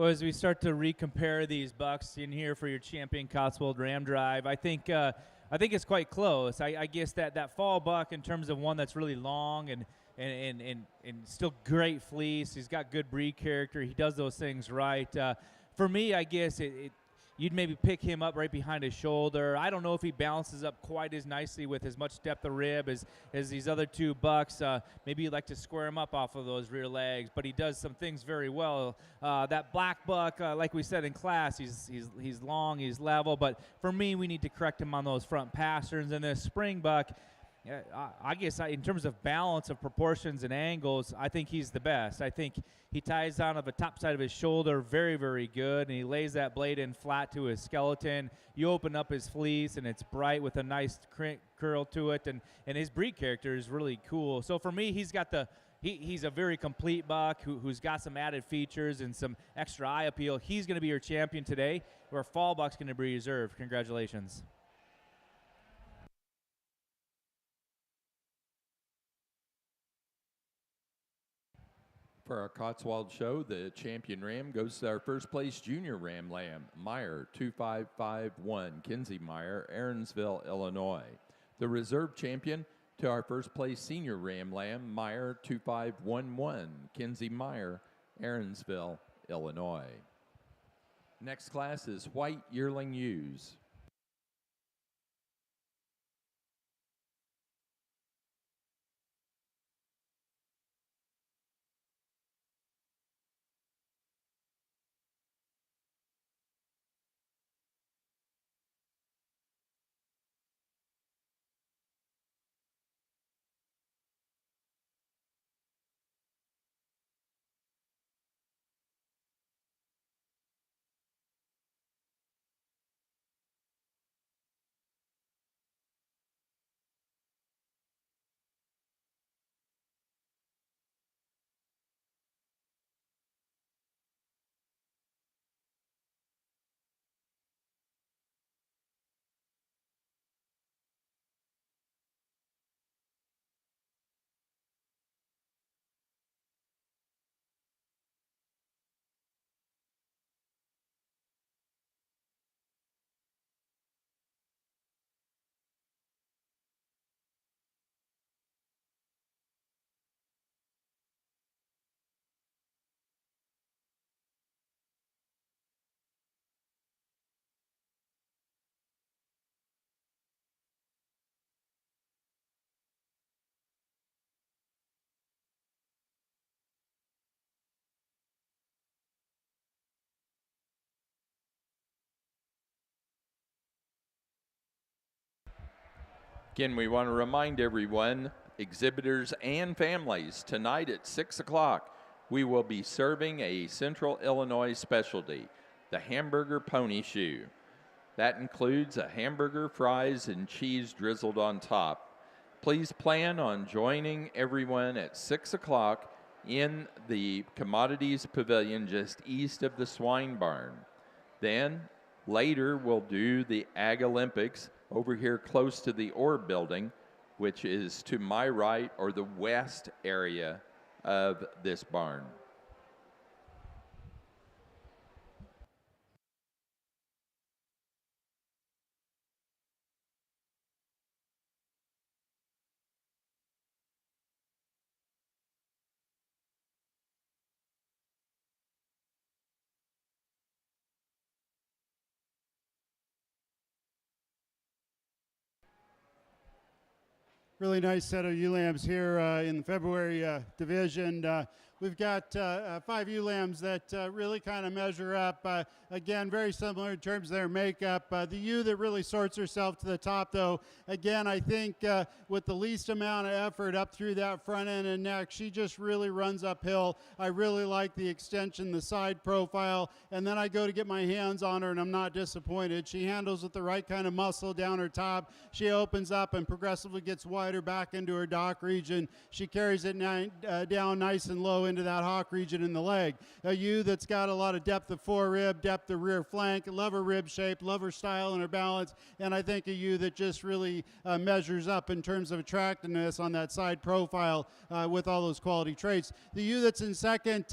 Well, as we start to recompare these bucks in here for your champion Cotswold Ram Drive, I think it's quite close. I guess that fall buck, in terms of one that's really long and still great fleece. He's got good breed character. He does those things right. For me, I guess you'd maybe pick him up right behind his shoulder. I don't know if he balances up quite as nicely with as much depth of rib as these other two bucks. Maybe you'd like to square him up off of those rear legs, but he does some things very well. That black buck, like we said in class, he's long, he's level, but for me, we need to correct him on those front pasterns. And this spring buck, I guess in terms of balance of proportions and angles, I think he's the best. I think he ties down of the top side of his shoulder very, very good, and he lays that blade in flat to his skeleton. You open up his fleece, and it's bright with a nice curl to it, and his breed character is really cool. So for me, he's a very complete buck who's got some added features and some extra eye appeal. He's going to be your champion today, where fall buck's going to be reserved. Congratulations. For our Cotswold show, the champion ram goes to our first place junior ram lamb, Meyer 2551, Kinsey Meyer, Aaronsville, Illinois. The reserve champion to our first place senior ram lamb, Meyer 2511, Kinsey Meyer, Aaronsville, Illinois. Next class is white yearling ewes. Again, we want to remind everyone, exhibitors and families, tonight at 6 o'clock, we will be serving a Central Illinois specialty, the hamburger pony shoe. That includes a hamburger, fries, and cheese drizzled on top. Please plan on joining everyone at 6 o'clock in the Commodities Pavilion just east of the swine barn. Then, later, we'll do the Ag Olympics over here close to the Orb building, which is to my right, or the west area of this barn. Really nice set of ewe lambs here in the February division. We've got 5 ewe lambs that really kind of measure up. Again, very similar in terms of their makeup. The ewe that really sorts herself to the top, though, again, I think with the least amount of effort up through that front end and neck, she just really runs uphill. I really like the extension, the side profile, and then I go to get my hands on her, and I'm not disappointed. She handles with the right kind of muscle down her top. She opens up and progressively gets wider back into her dock region. She carries it down nice and low into that hock region in the leg. A ewe that's got a lot of depth of forerib, depth of rear flank, love her rib shape, love her style and her balance, and I think a ewe that just really measures up in terms of attractiveness on that side profile with all those quality traits. The ewe that's in second,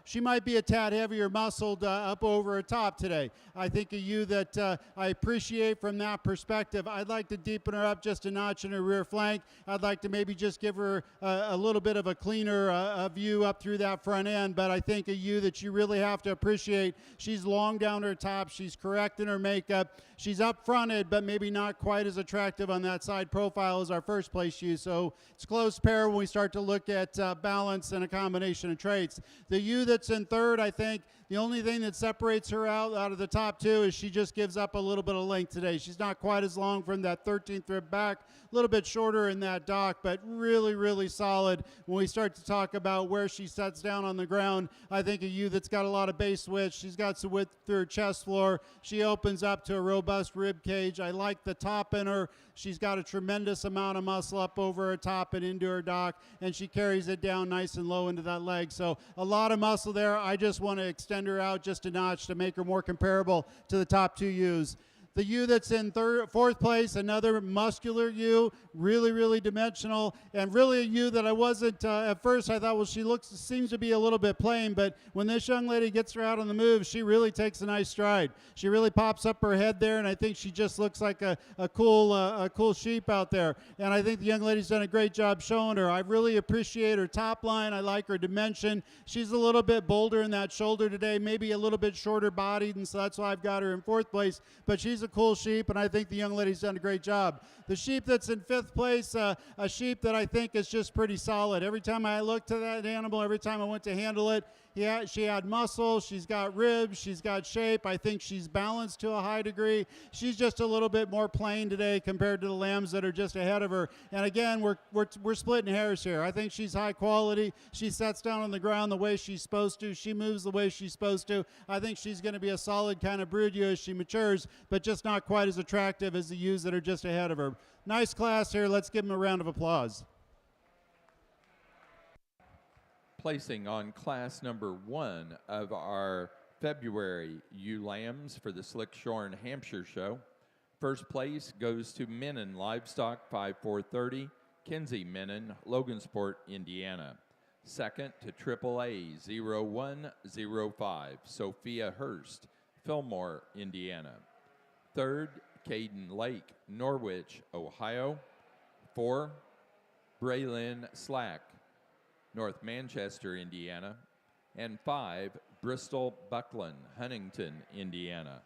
she might be a tad heavier muscled up over her top today. I think a ewe that I appreciate from that perspective. I'd like to deepen her up just a notch in her rear flank. I'd like to maybe just give her a little bit of a cleaner view up through that front end, but I think a ewe that you really have to appreciate. She's long down her top. She's correct in her makeup. She's up fronted, but maybe not quite as attractive on that side profile as our first place ewe. So it's a close pair when we start to look at balance and a combination of traits. The ewe that's in third, I think the only thing that separates her out of the top two is she just gives up a little bit of length today. She's not quite as long from that 13th rib back, a little bit shorter in that dock, but really, really solid. When we start to talk about where she sets down on the ground, I think a ewe that's got a lot of base width. She's got some width through her chest floor. She opens up to a robust rib cage. I like the top in her. She's got a tremendous amount of muscle up over her top and into her dock, and she carries it down nice and low into that leg. So a lot of muscle there. I just want to extend her out just a notch to make her more comparable to the top two ewes. The ewe that's in fourth place, another muscular ewe, really, really dimensional, and really a ewe that I wasn't, at first I thought, well, seems to be a little bit plain, but when this young lady gets her out on the move, she really takes a nice stride. She really pops up her head there, and I think she just looks like a cool sheep out there. And I think the young lady's done a great job showing her. I really appreciate her top line. I like her dimension. She's a little bit bolder in that shoulder today, maybe a little bit shorter bodied, and so that's why I've got her in fourth place, but she's a cool sheep, and I think the young lady's done a great job. The sheep that's in fifth place, a sheep that I think is just pretty solid. Every time I looked to that animal, every time I went to handle it, she had muscle, she's got ribs, she's got shape. I think she's balanced to a high degree. She's just a little bit more plain today compared to the lambs that are just ahead of her. And again, we're splitting hairs here. I think she's high quality. She sets down on the ground the way she's supposed to. She moves the way she's supposed to. I think she's going to be a solid kind of brood ewe as she matures, but just not quite as attractive as the ewes that are just ahead of her. Nice class here. Let's give them a round of applause. Placing on class number 1 of our February ewe lambs for the Slick Shorn Hampshire show. First place goes to Menon Livestock 5430, Kinsey Menon, Logansport, Indiana. Second to AAA 0105, Sophia Hurst, Fillmore, Indiana. Third, Caden Lake, Norwich, Ohio. 4, Braylon Slack, North Manchester, Indiana. And 5, Bristol Buckland, Huntington, Indiana.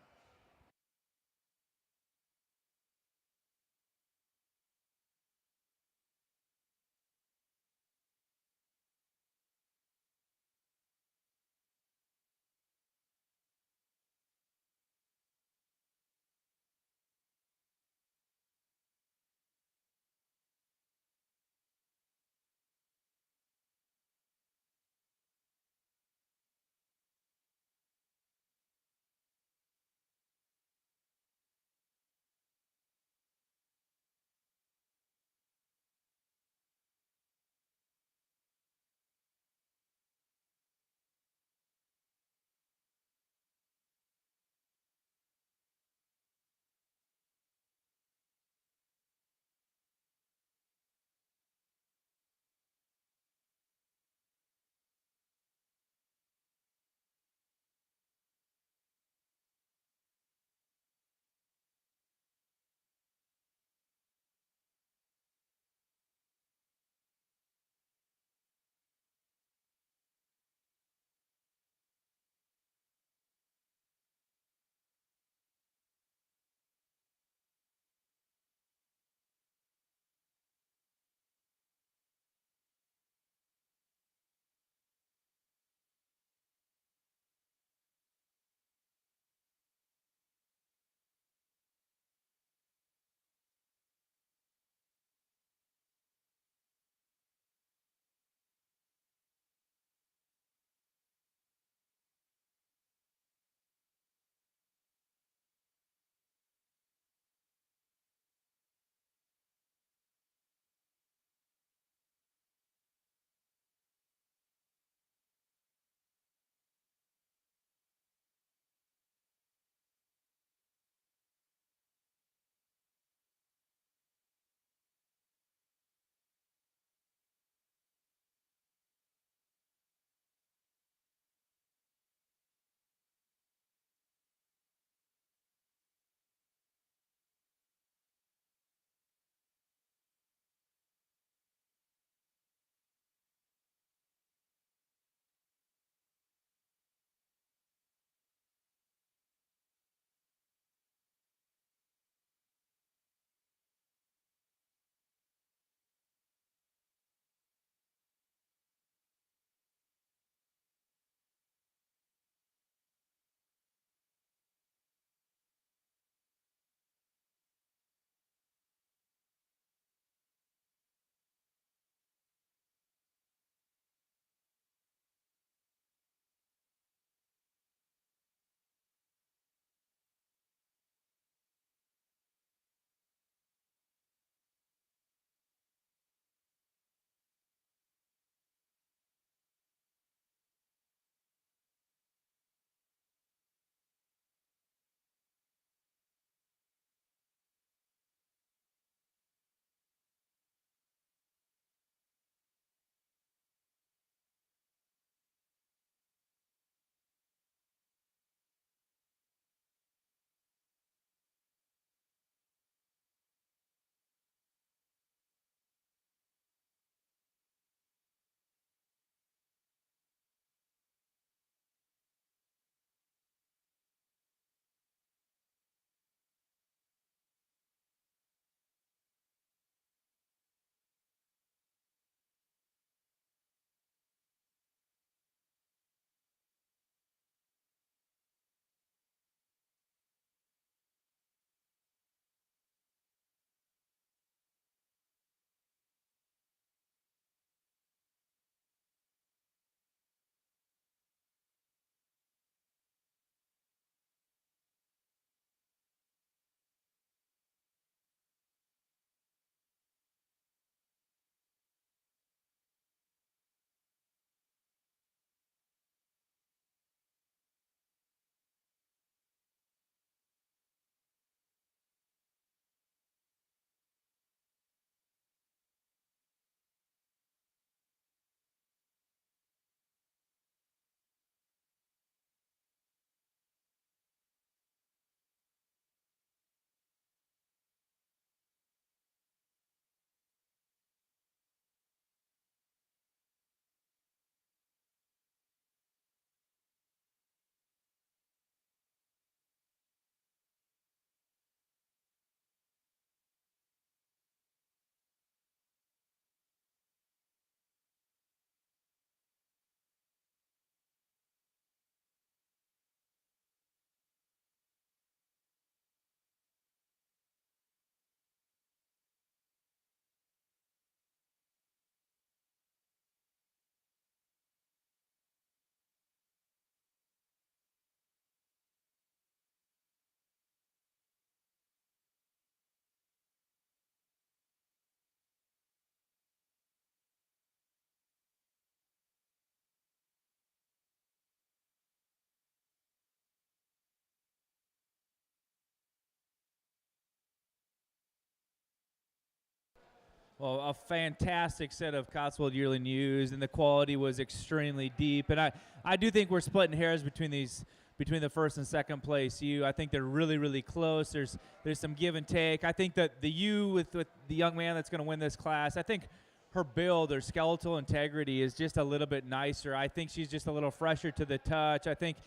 Well, a fantastic set of Cotswold yearling ewes, and the quality was extremely deep. And I do think we're splitting hairs between the first and second place ewe. I think they're really, really close. There's some give and take. I think that the ewe with the young man that's going to win this class, I think her build, her skeletal integrity is just a little bit nicer. I think she's just a little fresher to the touch. I think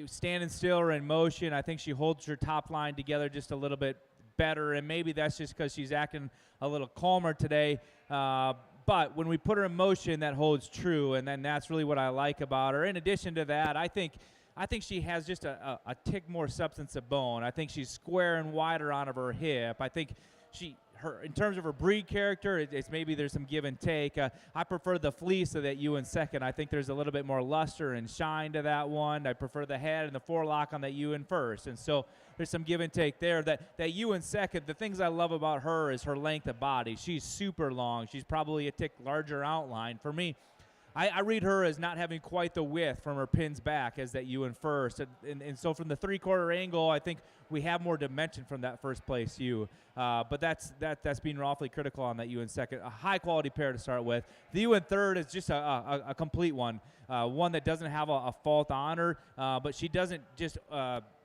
standing still or in motion, I think she holds her top line together just a little bit better, and maybe that's just because she's acting a little calmer today. But when we put her in motion, that holds true, and then that's really what I like about her. In addition to that, I think she has just a tick more substance of bone. I think she's square and wider on of her hip. I think in terms of her breed character, it's maybe there's some give and take. I prefer the fleece of that ewe in second. I think there's a little bit more luster and shine to that one. I prefer the head and the forelock on that ewe in first. And so there's some give and take there. That ewe in second, the things I love about her is her length of body. She's super long. She's probably a tick larger outline. For me, I read her as not having quite the width from her pins back as that ewe in first. And so from the three-quarter angle, I think we have more dimension from that first place ewe. But that's being awfully critical on that ewe in second. A high-quality pair to start with. The ewe in third is just a complete one. One that doesn't have a fault on her, but she doesn't just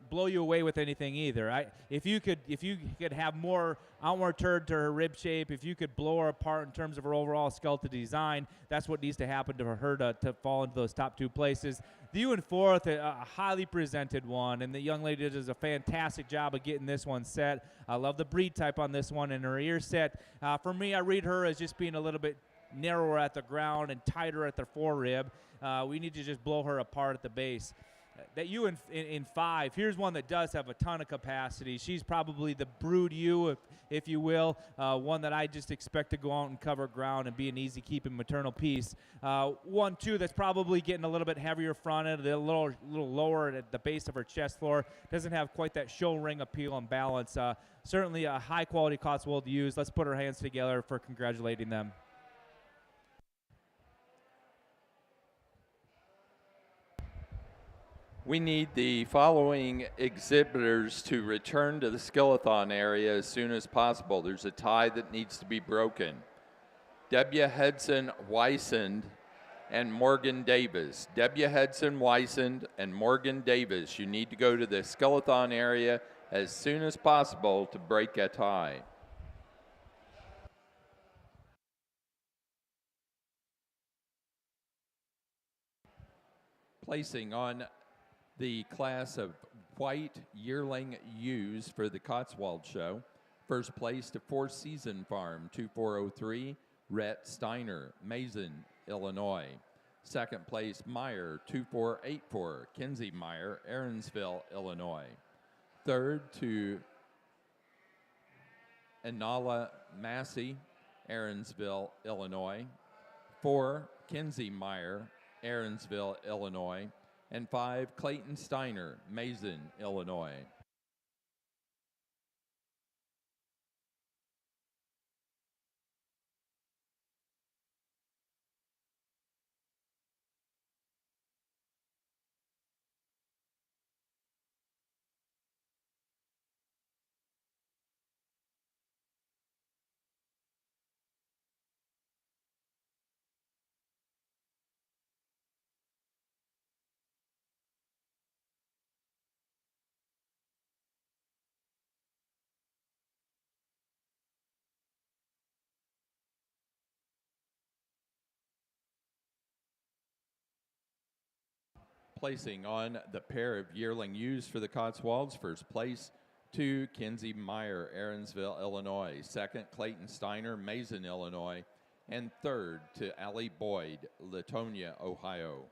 blow you away with anything either. If you could have more outward turn to her rib shape, if you could blow her apart in terms of her overall skeletal design, that's what needs to happen to her to fall into those top two places. The ewe in fourth, a highly presented one, and the young lady does a fantastic job of getting this one set. I love the breed type on this one and her ear set. For me, I read her as just being a little bit narrower at the ground and tighter at the forerib. We need to just blow her apart at the base. That ewe in five, here's one that does have a ton of capacity. She's probably the brood ewe, if you will, one that I just expect to go out and cover ground and be an easy keeping maternal piece. 1, 2 that's probably getting a little bit heavier fronted, a little lower at the base of her chest floor. Doesn't have quite that show ring appeal and balance. Certainly a high quality Cotswold ewes. Let's put our hands together for congratulating them. We need the following exhibitors to return to the skillathon area as soon as possible. There's a tie that needs to be broken. Debya Hedson-Weisend and Morgan Davis. Debya Hedson-Weisend and Morgan Davis. You need to go to the skillathon area as soon as possible to break a tie. Placing on the class of white yearling ewes for the Cotswold Show. First place to Four Season Farm, 2403, Rhett Steiner, Mason, Illinois. Second place, Meyer, 2484, Kinsey Meyer, Aaronsville, Illinois. Third to Inala Massey, Aaronsville, Illinois. 4, Kinsey Meyer, Aaronsville, Illinois. And 5, Clayton Steiner, Mason, Illinois. Placing on the pair of yearling ewes for the Cotswolds, first place to Kinsey Meyer, Aaronsville, Illinois. Second, Clayton Steiner, Mason, Illinois. And third to Allie Boyd, Latonia, Ohio.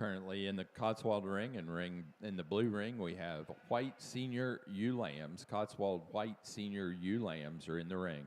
Currently in the Cotswold ring and in the blue ring, we have white senior ewe lambs. Cotswold white senior ewe lambs are in the ring.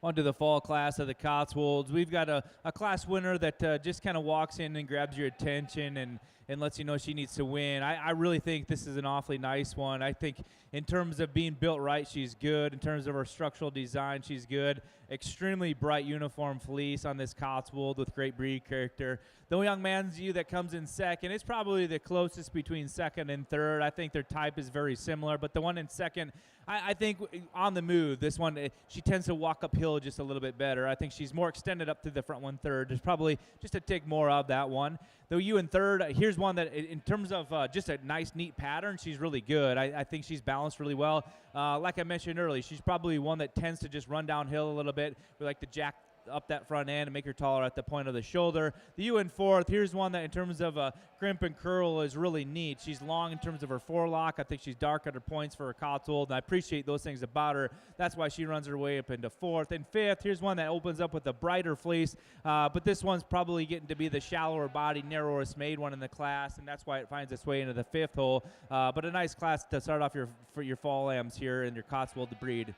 On to the fall class of the Cotswolds. We've got a class winner that just kind of walks in and grabs your attention and lets you know she needs to win. I really think this is an awfully nice one. I think in terms of being built right, she's good. In terms of her structural design, she's good. Extremely bright uniform fleece on this Cotswold with great breed character. The young man's ewe that comes in second, it's probably the closest between second and third. I think their type is very similar, but the one in second, I think on the move, this one, she tends to walk uphill just a little bit better. I think she's more extended up to the front one third. There's probably just a tick more of that one. Though you in third, here's one that in terms of just a nice, neat pattern, she's really good. I think she's balanced really well. Like I mentioned earlier, she's probably one that tends to just run downhill a little bit. We like to jack up that front end and make her taller at the point of the shoulder. The ewe in fourth, here's one that in terms of crimp and curl is really neat. She's long in terms of her forelock. I think she's dark at her points for her Cotswold, and I appreciate those things about her. That's why she runs her way up into fourth. And fifth, here's one that opens up with a brighter fleece, but this one's probably getting to be the shallower body, narrowest made one in the class, and that's why it finds its way into the fifth hole. But a nice class to start off for your fall lambs here in your Cotswold breed.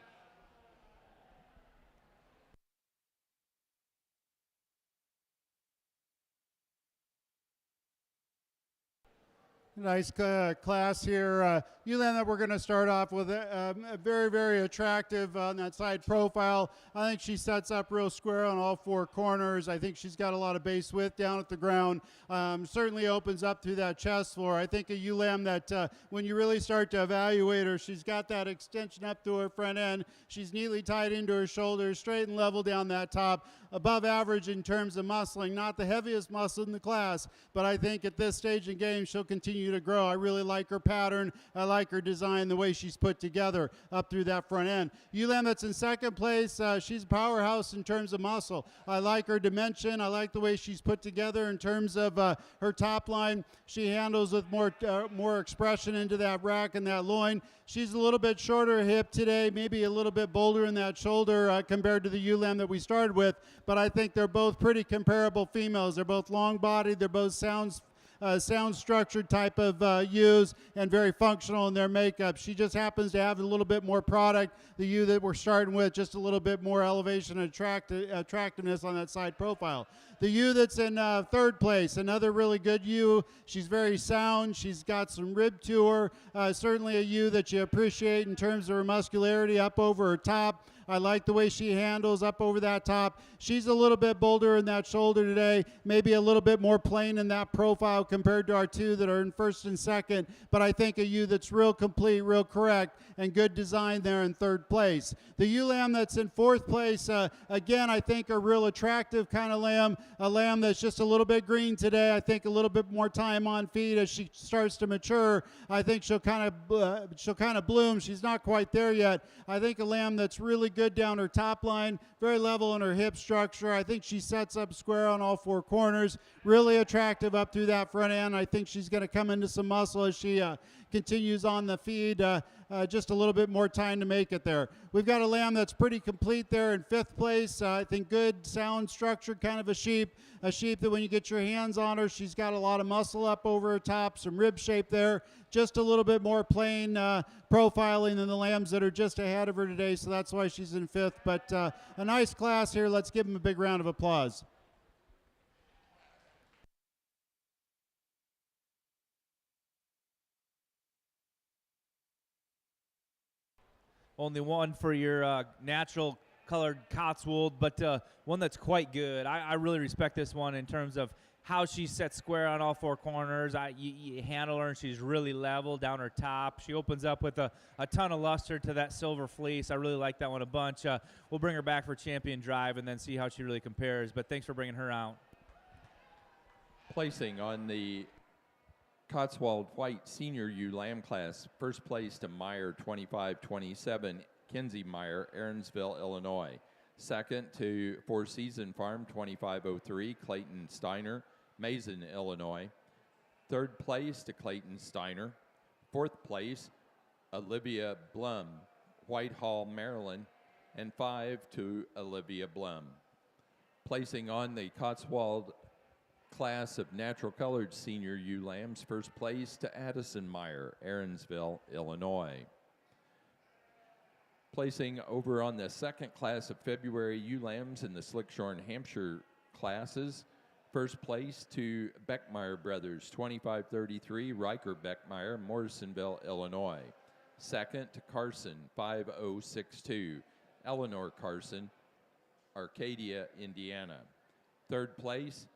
Nice class here. Ewe lamb that we're going to start off with very, very attractive on that side profile. I think she sets up real square on all four corners. I think she's got a lot of base width down at the ground. Certainly opens up through that chest floor. I think a ewe lamb that when you really start to evaluate her, she's got that extension up to her front end. She's neatly tied into her shoulders, straight and level down that top. Above average in terms of muscling, not the heaviest muscle in the class, but I think at this stage in game she'll continue to grow. I really like her pattern. I like her design, the way she's put together up through that front end. Ewe lamb that's in second place, she's a powerhouse in terms of muscle. I like her dimension. I like the way she's put together in terms of her top line. She handles with more expression into that rack and that loin. She's a little bit shorter hip today, maybe a little bit bolder in that shoulder compared to the ewe lamb that we started with, but I think they're both pretty comparable females. They're both long-bodied. They're both sound sound structured type of ewes and very functional in their makeup. She just happens to have a little bit more product. The ewe that we're starting with, just a little bit more elevation and attractiveness on that side profile. The ewe that's in third place, another really good ewe. She's very sound. She's got some rib to her. Certainly a ewe that you appreciate in terms of her muscularity up over her top. I like the way she handles up over that top. She's a little bit bolder in that shoulder today, maybe a little bit more plain in that profile compared to our two that are in first and second, but I think a ewe that's real complete, real correct, and good design there in third place. The ewe lamb that's in fourth place, again, I think a real attractive kind of lamb, a lamb that's just a little bit green today. I think a little bit more time on feed as she starts to mature. I think she'll kind of bloom. She's not quite there yet. I think a lamb that's really good down her top line, very level in her hip structure. I think she sets up square on all four corners, really attractive up through that front end. I think she's going to come into some muscle as she continues on the feed. Just a little bit more time to make it there. We've got a lamb that's pretty complete there in fifth place. I think good, sound, structured kind of a sheep that when you get your hands on her, she's got a lot of muscle up over her top, some rib shape there, just a little bit more plain profiling than the lambs that are just ahead of her today, so that's why she's in fifth. But a nice class here. Let's give them a big round of applause. Only one for your natural colored Cotswold, but one that's quite good. I really respect this one in terms of how she sets square on all four corners. You handle her, and she's really level down her top. She opens up with a ton of luster to that silver fleece. I really like that one a bunch. We'll bring her back for champion drive and then see how she really compares, but thanks for bringing her out. Placing on the Cotswold White Senior Ewe Lamb class, first place to Meyer 25-27, Kinsey Meyer, Aaronsville, Illinois. Second to Four Season Farm 2503, Clayton Steiner, Mason, Illinois. Third place to Clayton Steiner. Fourth place, Olivia Blum, Whitehall, Maryland. And 5 to Olivia Blum. Placing on the Cotswold class of natural colored senior ewe lambs, first place to Addison Meyer, Aaronsville, Illinois. Placing over on the second class of February ewe lambs in the Slick Shorn Hampshire classes, first place to Beckmeyer Brothers, 2533, Riker Beckmeyer, Morrisonville, Illinois. Second to Carson, 5062, Eleanor Carson, Arcadia, Indiana. Third place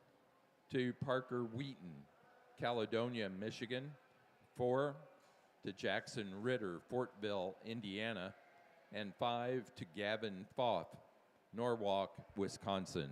to Parker Wheaton, Caledonia, Michigan. 4 to Jackson Ritter, Fortville, Indiana. And 5 to Gavin Foff, Norwalk, Wisconsin.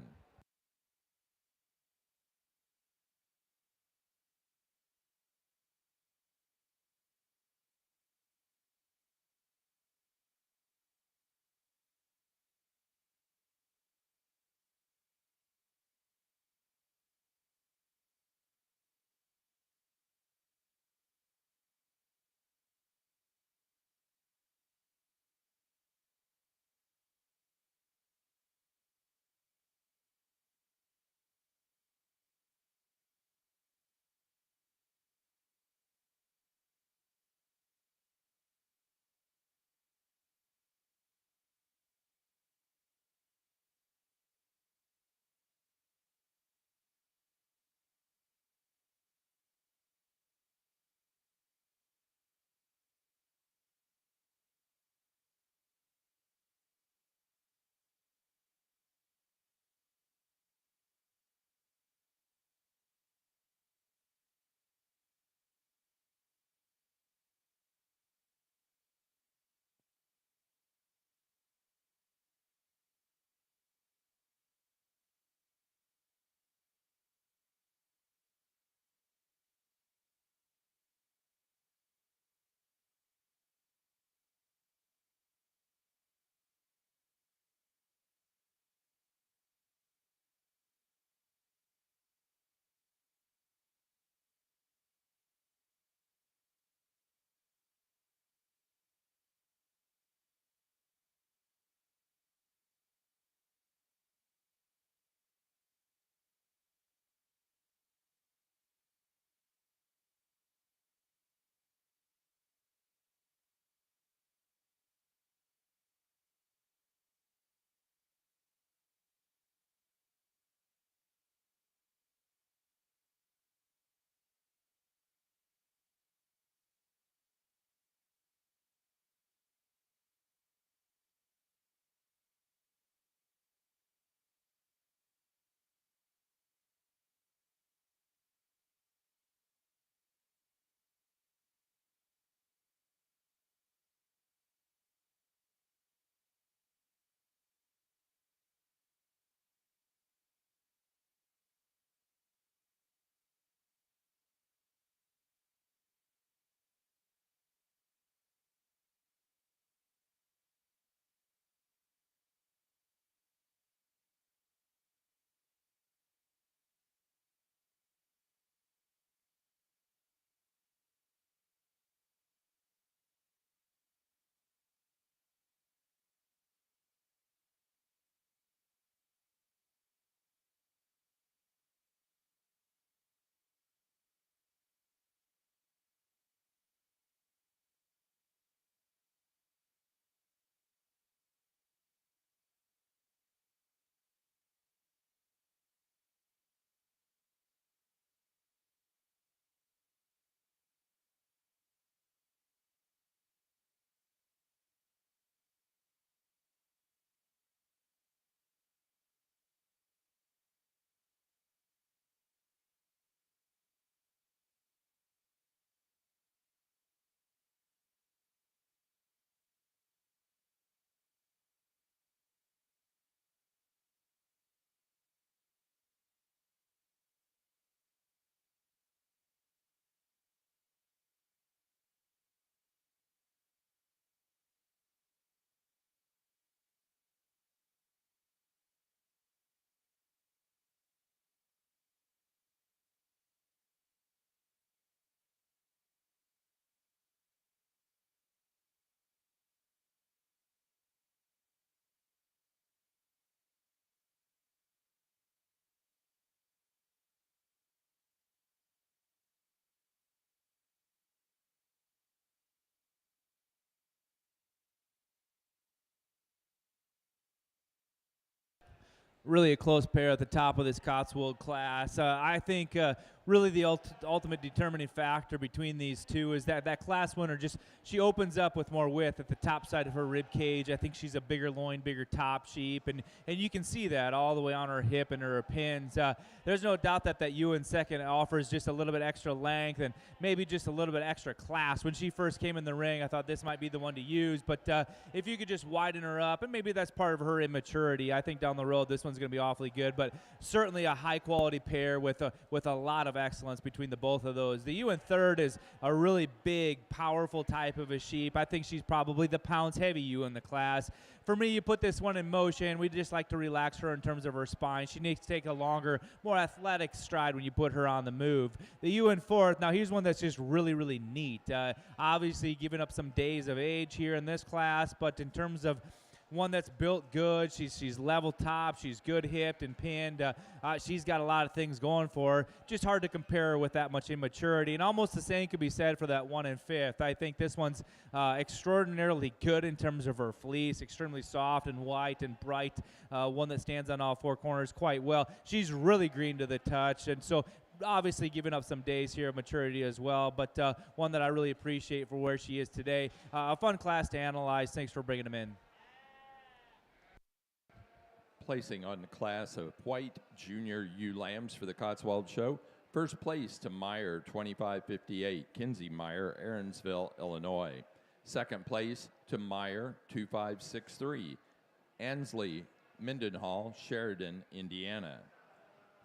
really a close pair at the top of this Cotswold class. I think really the ultimate determining factor between these two is that class winner she opens up with more width at the top side of her rib cage. I think she's a bigger loin, bigger top sheep, and you can see that all the way on her hip and her pins. There's no doubt that Ewan second offers just a little bit extra length and maybe just a little bit extra class. When she first came in the ring, I thought this might be the one to use, but if you could just widen her up, and maybe that's part of her immaturity, I think down the road this one's going to be awfully good, but certainly a high quality pair with a lot of excellence between the both of those. The Ewan third is a really big, powerful type of a sheep. I think she's probably the pounds heavy Ewan in the class. For me, you put this one in motion, we just like to relax her in terms of her spine. She needs to take a longer, more athletic stride when you put her on the move. The Ewan fourth, now here's one that's just really, really neat. Obviously giving up some days of age here in this class, but in terms of one that's built good, she's level top, she's good hipped and pinned. She's got a lot of things going for her. Just hard to compare her with that much immaturity, and almost the same could be said for that one in fifth. I think this one's extraordinarily good in terms of her fleece, extremely soft and white and bright, one that stands on all four corners quite well. She's really green to the touch, and so obviously giving up some days here of maturity as well, but one that I really appreciate for where she is today. A fun class to analyze. Thanks for bringing them in. Placing on the class of white junior ewe lambs for the Cotswold Show. First place to Meyer, 2558, Kinsey Meyer, Aaronsville, Illinois. Second place to Meyer, 2563, Ansley Mendenhall, Sheridan, Indiana.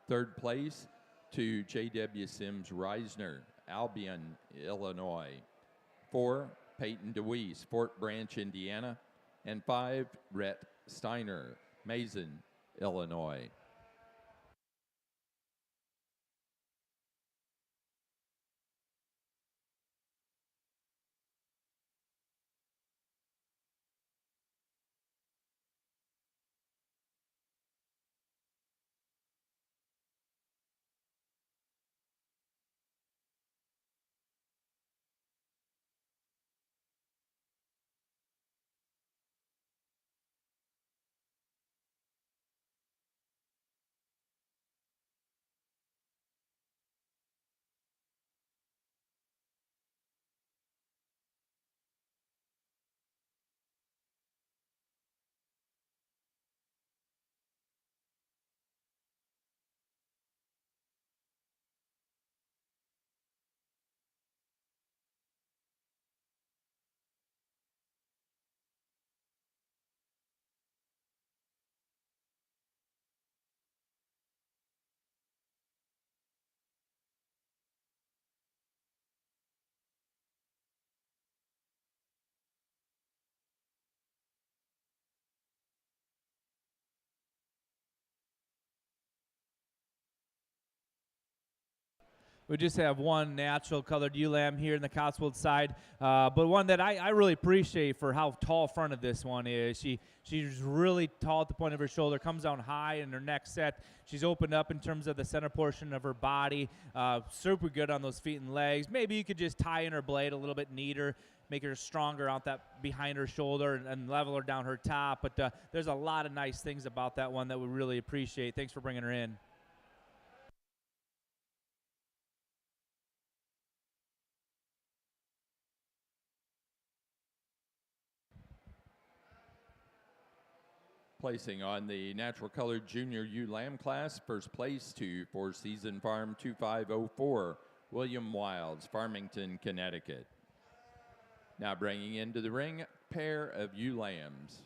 Third place to J.W. Sims Reisner, Albion, Illinois. 4, Peyton DeWeese, Fort Branch, Indiana. And 5, Rhett Steiner, Mason, Illinois. We just have one natural colored ewe lamb here in the Cotswold side, but one that I really appreciate for how tall fronted this one is. She's really tall at the point of her shoulder, comes down high in her neck set. She's opened up in terms of the center portion of her body, super good on those feet and legs. Maybe you could just tie in her blade a little bit neater, make her stronger out that behind her shoulder and level her down her top, but there's a lot of nice things about that one that we really appreciate. Thanks for bringing her in. Placing on the natural colored junior ewe lamb class, first place to Four Season Farm 2504, William Wilds, Farmington, Connecticut. Now bringing into the ring, pair of ewe lambs.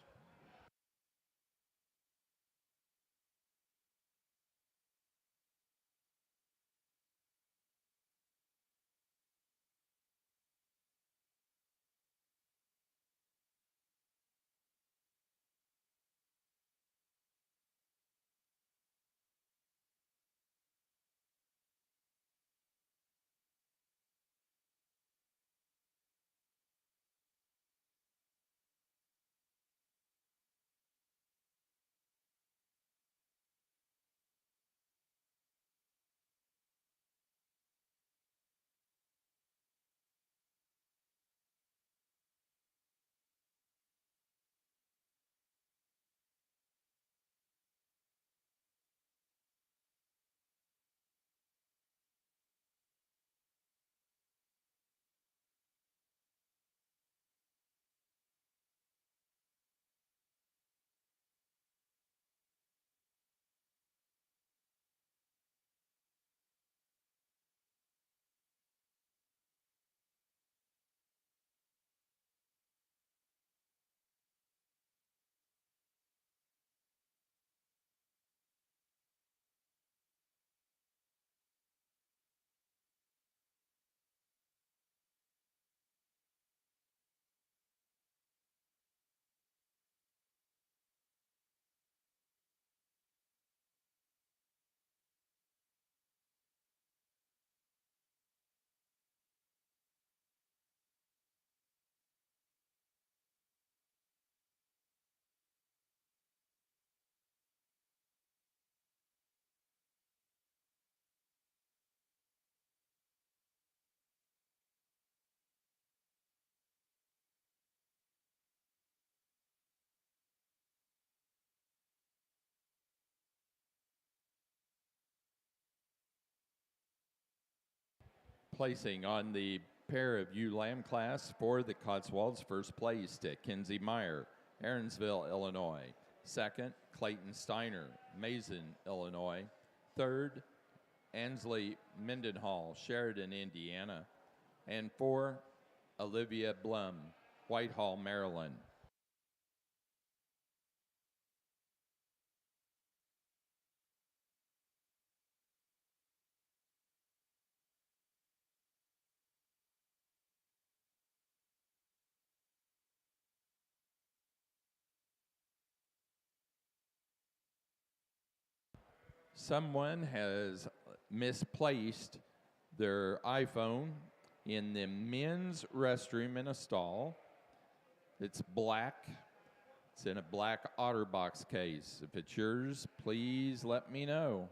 Placing on the pair of ewe lamb class for the Cotswolds, first place to Kinsey Meyer, Aaronsville, Illinois. Second, Clayton Steiner, Mason, Illinois. Third, Ansley Mendenhall, Sheridan, Indiana. And 4, Olivia Blum, Whitehall, Maryland. Someone has misplaced their iPhone in the men's restroom in a stall. It's black. It's in a black OtterBox case. If it's yours, please let me know.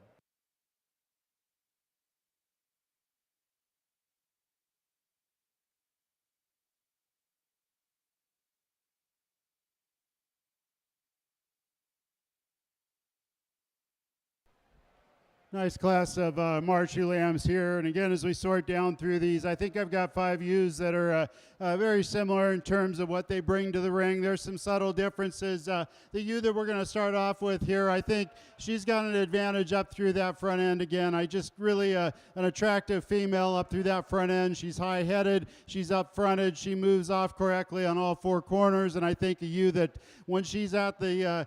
Nice class of March ewe lambs here. And again, as we sort down through these, I think I've got 5 ewes that are very similar in terms of what they bring to the ring. There's some subtle differences. The ewe that we're going to start off with here, I think she's got an advantage up through that front end. Again, I just really an attractive female up through that front end. She's high-headed. She's up-fronted. She moves off correctly on all 4 corners. And I think a ewe that when she's at the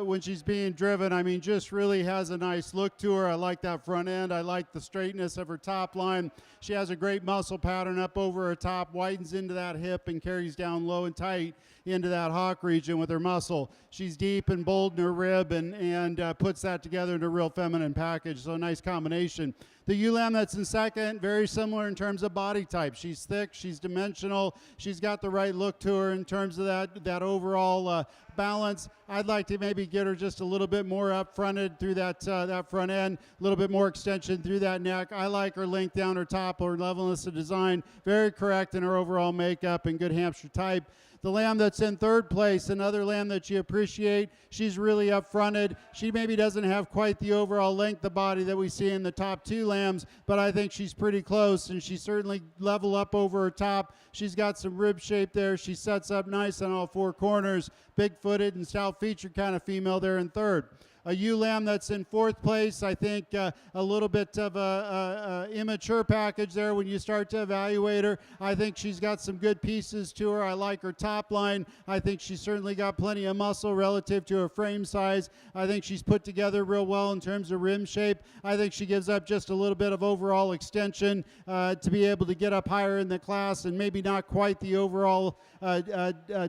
when she's being driven, I mean, just really has a nice look to her. I like that front end. I like the straightness of her top line. She has a great muscle pattern up over her top, widens into that hip and carries down low and tight into that hock region with her muscle. She's deep and bold in her rib and puts that together in a real feminine package. So a nice combination. The ewe lamb that's in second, very similar in terms of body type. She's thick, she's dimensional, she's got the right look to her in terms of that overall balance. I'd like to maybe get her just a little bit more up-fronted through that front end, a little bit more extension through that neck. I like her length down her top, her levelness of design, very correct in her overall makeup and good Hampshire type. The lamb that's in third place, another lamb that you appreciate. She's really up-fronted. She maybe doesn't have quite the overall length of body that we see in the top 2 lambs, but I think she's pretty close, and she's certainly level up over her top. She's got some rib shape there. She sets up nice on all 4 corners. Big-footed and stout-featured kind of female there in third. A ewe lamb that's in fourth place, I think a little bit of a immature package there when you start to evaluate her. I think she's got some good pieces to her. I like her top line. I think she's certainly got plenty of muscle relative to her frame size. I think she's put together real well in terms of rim shape. I think she gives up just a little bit of overall extension to be able to get up higher in the class, and maybe not quite the overall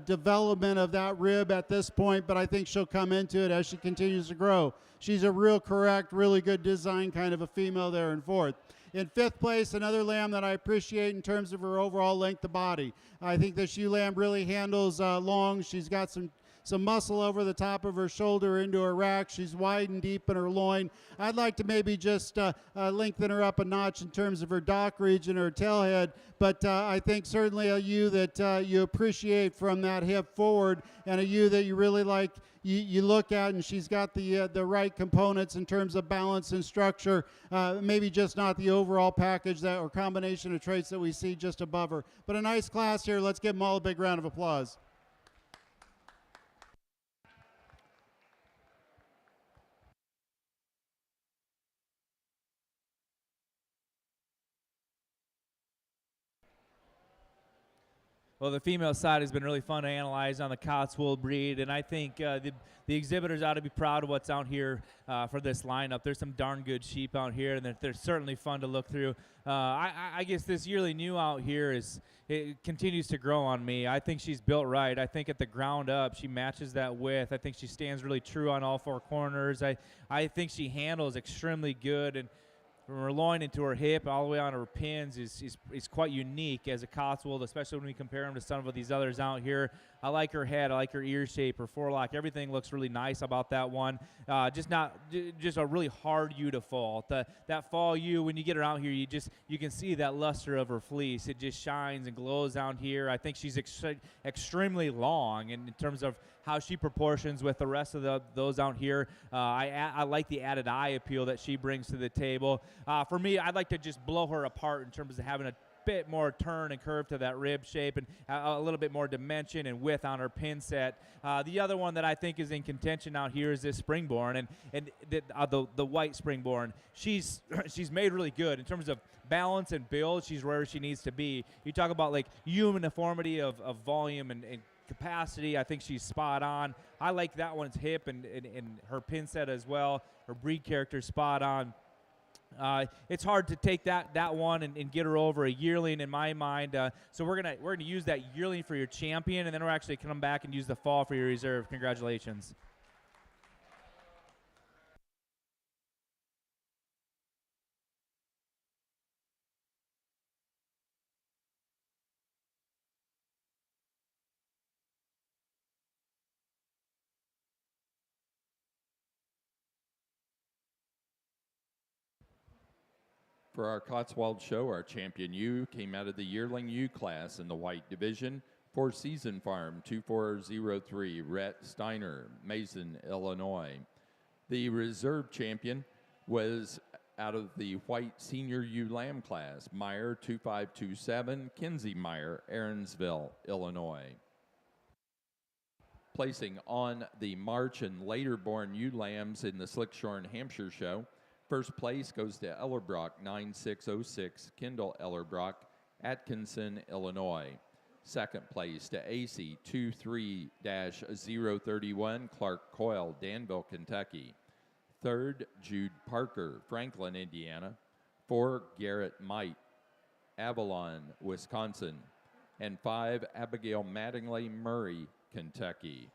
development of that rib at this point, but I think she'll come into it as she continues to grow. She's a real correct, really good design kind of a female there in fourth. In fifth place, another lamb that I appreciate in terms of her overall length of body. I think this ewe lamb really handles long. She's got some muscle over the top of her shoulder into her rack. She's wide and deep in her loin. I'd like to maybe just lengthen her up a notch in terms of her dock region, her tailhead, but I think certainly a ewe that you appreciate from that hip forward, and a ewe that you really like, you look at, and she's got the right components in terms of balance and structure, maybe just not the overall package that or combination of traits that we see just above her. But a nice class here. Let's give them all a big round of applause. Well, the female side has been really fun to analyze on the Cotswold breed, and I think the exhibitors ought to be proud of what's out here for this lineup. There's some darn good sheep out here, and they're certainly fun to look through. I guess this yearly new out here it continues to grow on me. I think she's built right. I think at the ground up, she matches that width. I think she stands really true on all 4 corners. I think she handles extremely good, and from her loin into her hip all the way on her pins is quite unique as a Cotswold, especially when we compare them to some of these others out here. I like her head. I like her ear shape, her forelock. Everything looks really nice about that one. Just a really hard ewe to fall. That fall ewe, when you get her out here, you can see that luster of her fleece. It just shines and glows down here. I think she's extremely long in terms of how she proportions with the rest of those out here. I like the added eye appeal that she brings to the table. For me, I'd like to just blow her apart in terms of having a bit more turn and curve to that rib shape and a little bit more dimension and width on her pin set. The other one that I think is in contention out here is this Springborn, and the white Springborn. She's made really good in terms of balance and build. She's where she needs to be. You talk about like uniformity of volume and capacity. I think she's spot on. I like that one's hip and her pin set as well. Her breed character spot on. It's hard to take that one and get her over a yearling in my mind. So we're gonna use that yearling for your champion, and then we're actually come back and use the fall for your reserve. Congratulations. For our Cotswold show, our champion ewe came out of the yearling ewe class in the white division for Season Farm 2403, Rhett Steiner, Mason, Illinois. The reserve champion was out of the white senior ewe lamb class, Meyer 2527, Kinsey Meyer, Aaronsville, Illinois. Placing on the March and later born ewe lambs in the Slick Shorn Hampshire show, first place goes to Ellerbrock 9606, Kendall Ellerbrock, Atkinson, Illinois. Second place to AC 23-031, Clark Coyle, Danville, Kentucky. Third, Jude Parker, Franklin, Indiana. 4, Garrett Might, Avalon, Wisconsin. And 5, Abigail Mattingly, Murray, Kentucky.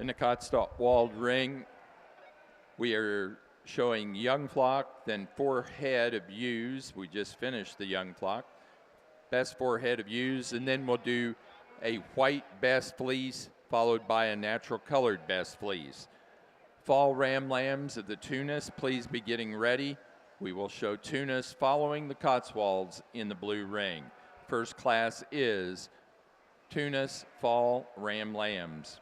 In the Cotswold ring, we are showing young flock, then 4 head of ewes. We just finished the young flock. Best 4 head of ewes, and then we'll do a white best fleece followed by a natural colored best fleece. Fall ram lambs of the Tunis, please be getting ready. We will show Tunis following the Cotswolds in the blue ring. First class is Tunis Fall Ram Lambs.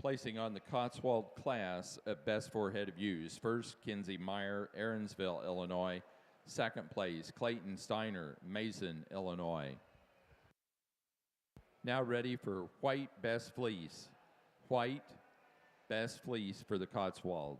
Placing on the Cotswold class of best four-head of ewes. First, Kinsey Meyer, Aaronsville, Illinois. Second place, Clayton Steiner, Mason, Illinois. Now ready for white best fleece. White best fleece for the Cotswold.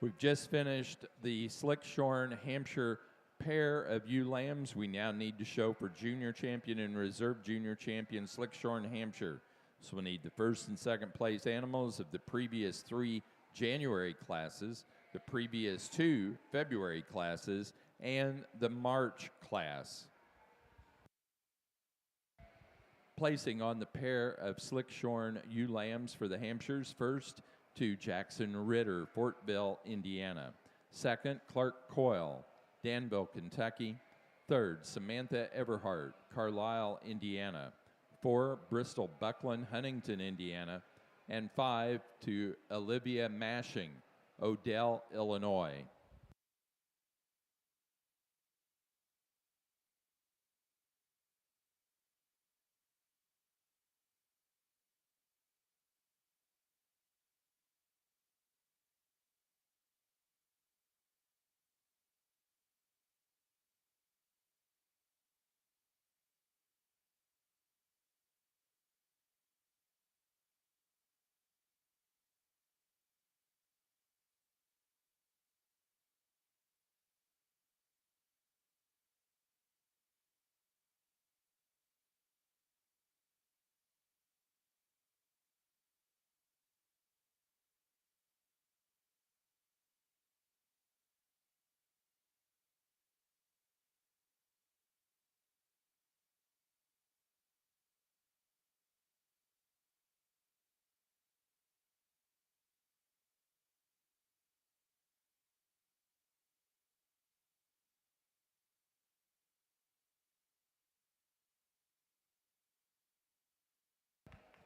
We've just finished the Slick Shorn Hampshire pair of ewe lambs. We now need to show for junior champion and reserve junior champion Slick Shorn Hampshire. So we need the first and second place animals of the previous 3 January classes, the previous 2 February classes, and the March class. Placing on the pair of Slick Shorn ewe lambs for the Hampshires, first to Jackson Ritter, Fortville, Indiana. Second, Clark Coyle, Danville, Kentucky. Third, Samantha Everhart, Carlisle, Indiana. 4, Bristol Buckland, Huntington, Indiana. And 5, to Olivia Mashing, Odell, Illinois.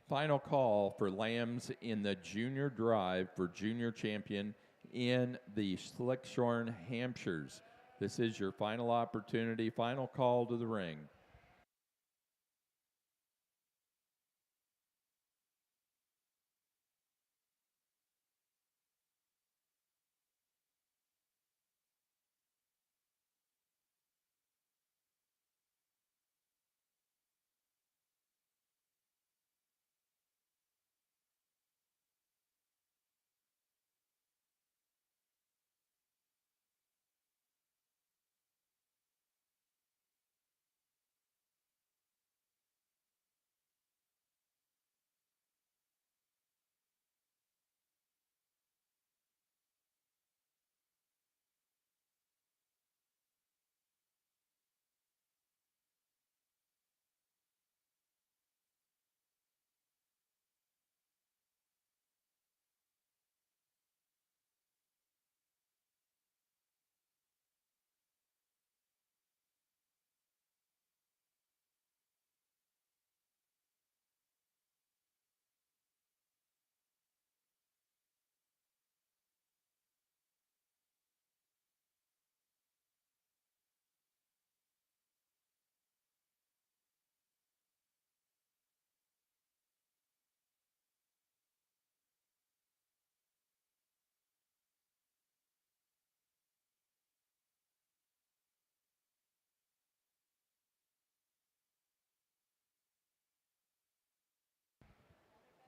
Final call for lambs in the junior drive for junior champion in the Slick Shorn Hampshires. This is your final opportunity, final call to the ring.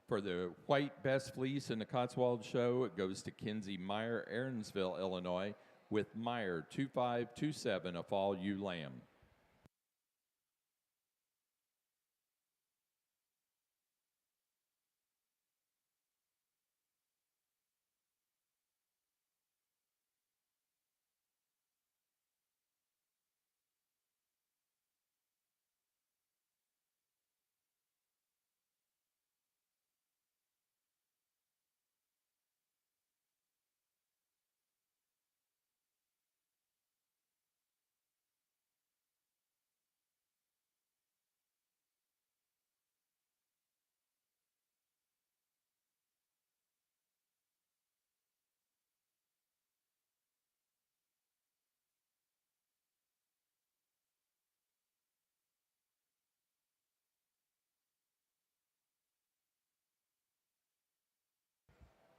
For the white best fleece in the Cotswold show, it goes to Kinsey Meyer, Aaronsville, Illinois. with Meyer 2527, a fall ewe lamb.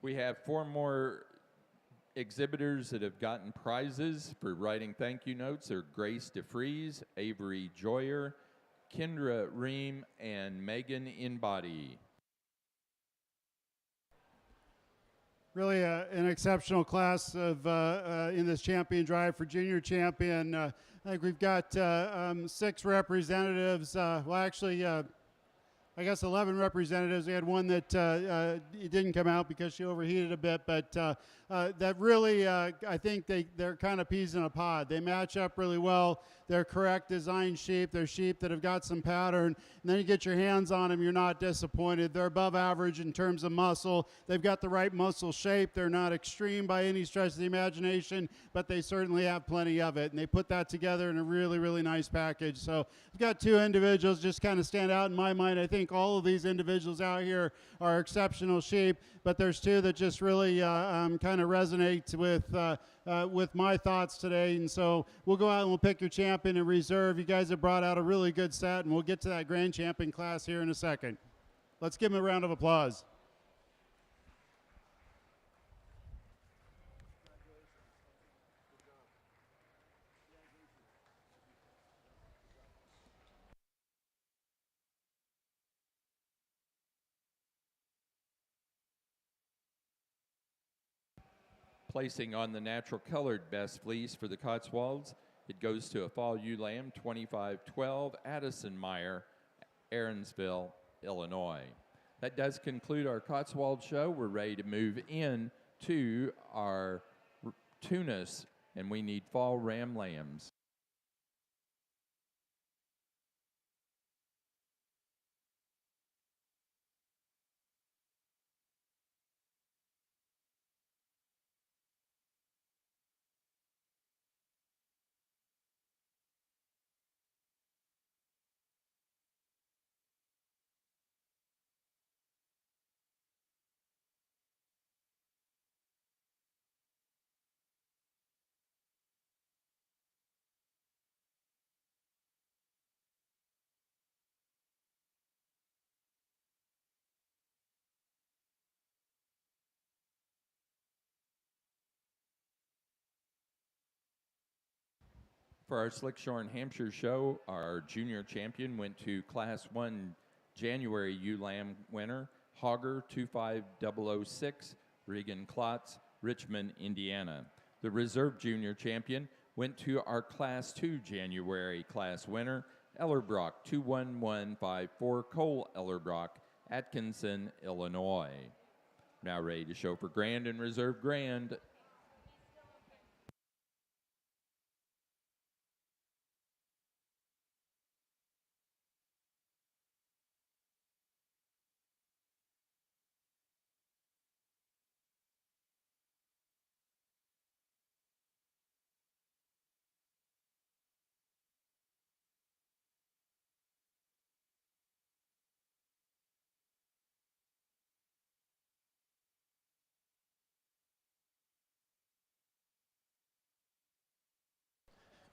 We have 4 more exhibitors that have gotten prizes for writing thank you notes are Grace DeFries, Avery Joyer, Kendra Ream, and Megan Inbody. Really an exceptional class of in this champion drive for junior champion. I think we've got 6 representatives. Well, actually, I guess 11 representatives. We had one that didn't come out because she overheated a bit, but that really, I think they're kind of peas in a pod. They match up really well. They're correct design sheep. They're sheep that have got some pattern. And then you get your hands on them, you're not disappointed. They're above average in terms of muscle. They've got the right muscle shape. They're not extreme by any stretch of the imagination, but they certainly have plenty of it. And they put that together in a really, really nice package. So we've got 2 individuals just kind of stand out in my mind. I think all of these individuals out here are exceptional sheep, but there's 2 that just really kind of resonate with my thoughts today. And so we'll go out and we'll pick your champion and reserve. You guys have brought out a really good set, and we'll get to that grand champion class here in a second. Let's give them a round of applause. Placing on the natural colored best fleece for the Cotswolds, it goes to a fall ewe lamb 2512, Addison Meyer, Aaronsville, Illinois. That does conclude our Cotswold show. We're ready to move in to our Tunis, and we need fall ram lambs. For our Slick Shorn Hampshire show, our junior champion went to Class 1 January ewe lamb winner, Hogger 25006, Regan Klotz, Richmond, Indiana. The reserve junior champion went to our Class 2 January class winner, Ellerbrock 21154, Cole Ellerbrock, Atkinson, Illinois. Now ready to show for grand and reserve grand.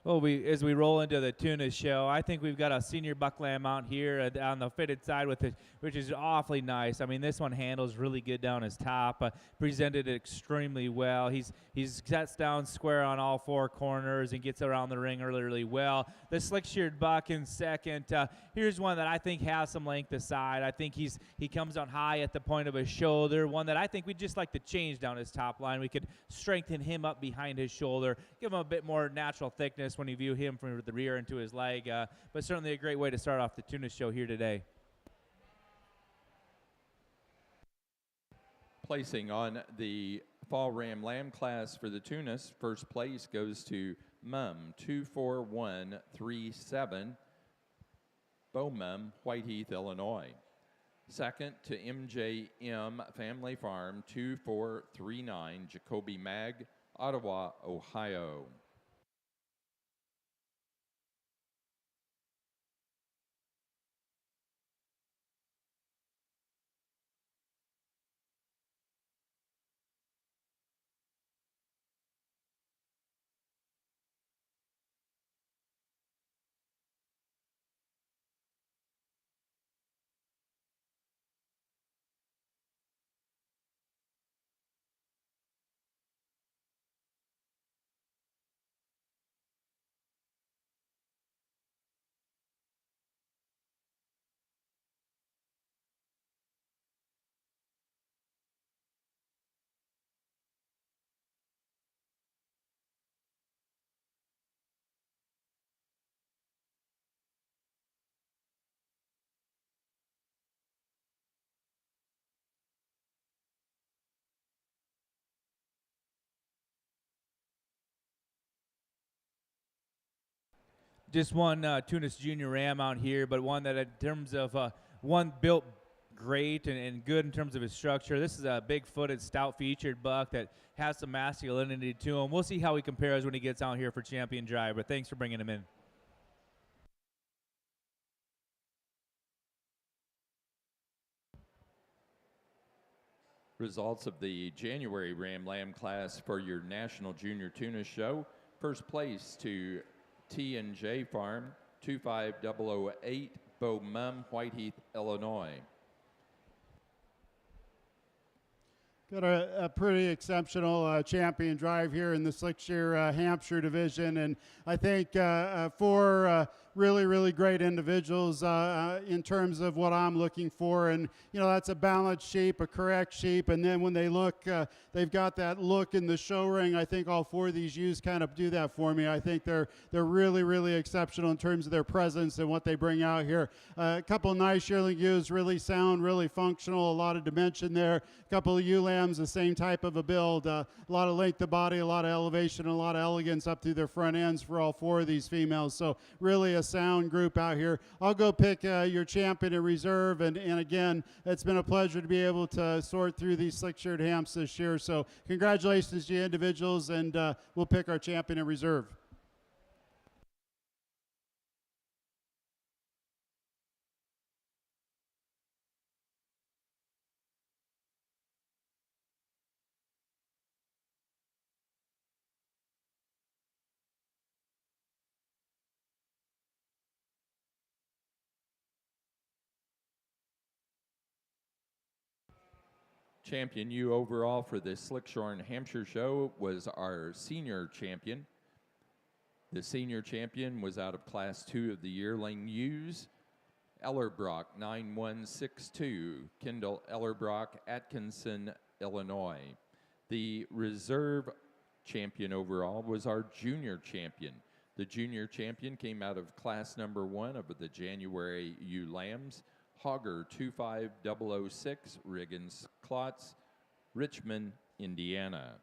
Well, as we roll into the tuna show, I think we've got a senior buck lamb out here on the fitted side with it, which is awfully nice. I mean, this one handles really good down his top, presented it extremely well. He's sets down square on all four corners and gets around the ring really, really well. The slick-sheared buck in second. Here's one that I think has some length aside. I think he comes out high at the point of his shoulder. One that I think we'd just like to change down his top line. We could strengthen him up behind his shoulder, give him a bit more natural thickness when you view him from the rear into his leg, but certainly a great way to start off the tuna show here today. Placing on the fall ram lamb class for the tunas, first place goes to Mum 24137, Mum, Whiteheath, Illinois. Second to MJM Family Farm 2439, Jacoby Mag, Ottawa, Ohio. Just one Tunis Junior Ram out here, but one that in terms of one built great and good in terms of his structure. This is a big-footed, stout-featured buck that has some masculinity to him. We'll see how he compares when he gets out here for Champion Drive, but thanks for bringing him in. Results of the January Ram Lamb class for your National Junior Tuna Show. First place to T&J Farm 25008, Mum, Whiteheath, Illinois. Got a pretty exceptional champion drive here in the slick-shear Hampshire division, and I think four really, really great individuals in terms of what I'm looking for. And, you know, that's a balanced sheep, a correct sheep, and then when they look, they've got that look in the show ring. I think all four of these ewes kind of do that for me. I think they're really, really exceptional in terms of their presence and what they bring out here. A couple of nice yearling ewes, really sound, really functional, a lot of dimension there. A couple of ewe lambs, the same type of a build, a lot of length of body, a lot of elevation, and a lot of elegance up through their front ends for all four of these females. So really a sound group out here. I'll go pick your champion in reserve, and again, it's been a pleasure to be able to sort through these slick-sheared Hamps this year. So congratulations to you individuals, and we'll pick our champion in reserve. Champion ewe overall for the Slick Shorn Hampshire show was our senior champion. The senior champion was out of Class 2 of the yearling ewes. Ellerbrock 9162, Kendall Ellerbrock, Atkinson, Illinois. The reserve champion overall was our junior champion. The junior champion came out of class number 1 of the January ewe lambs. Hogger 25006, Riggins Klotz, Richmond, Indiana.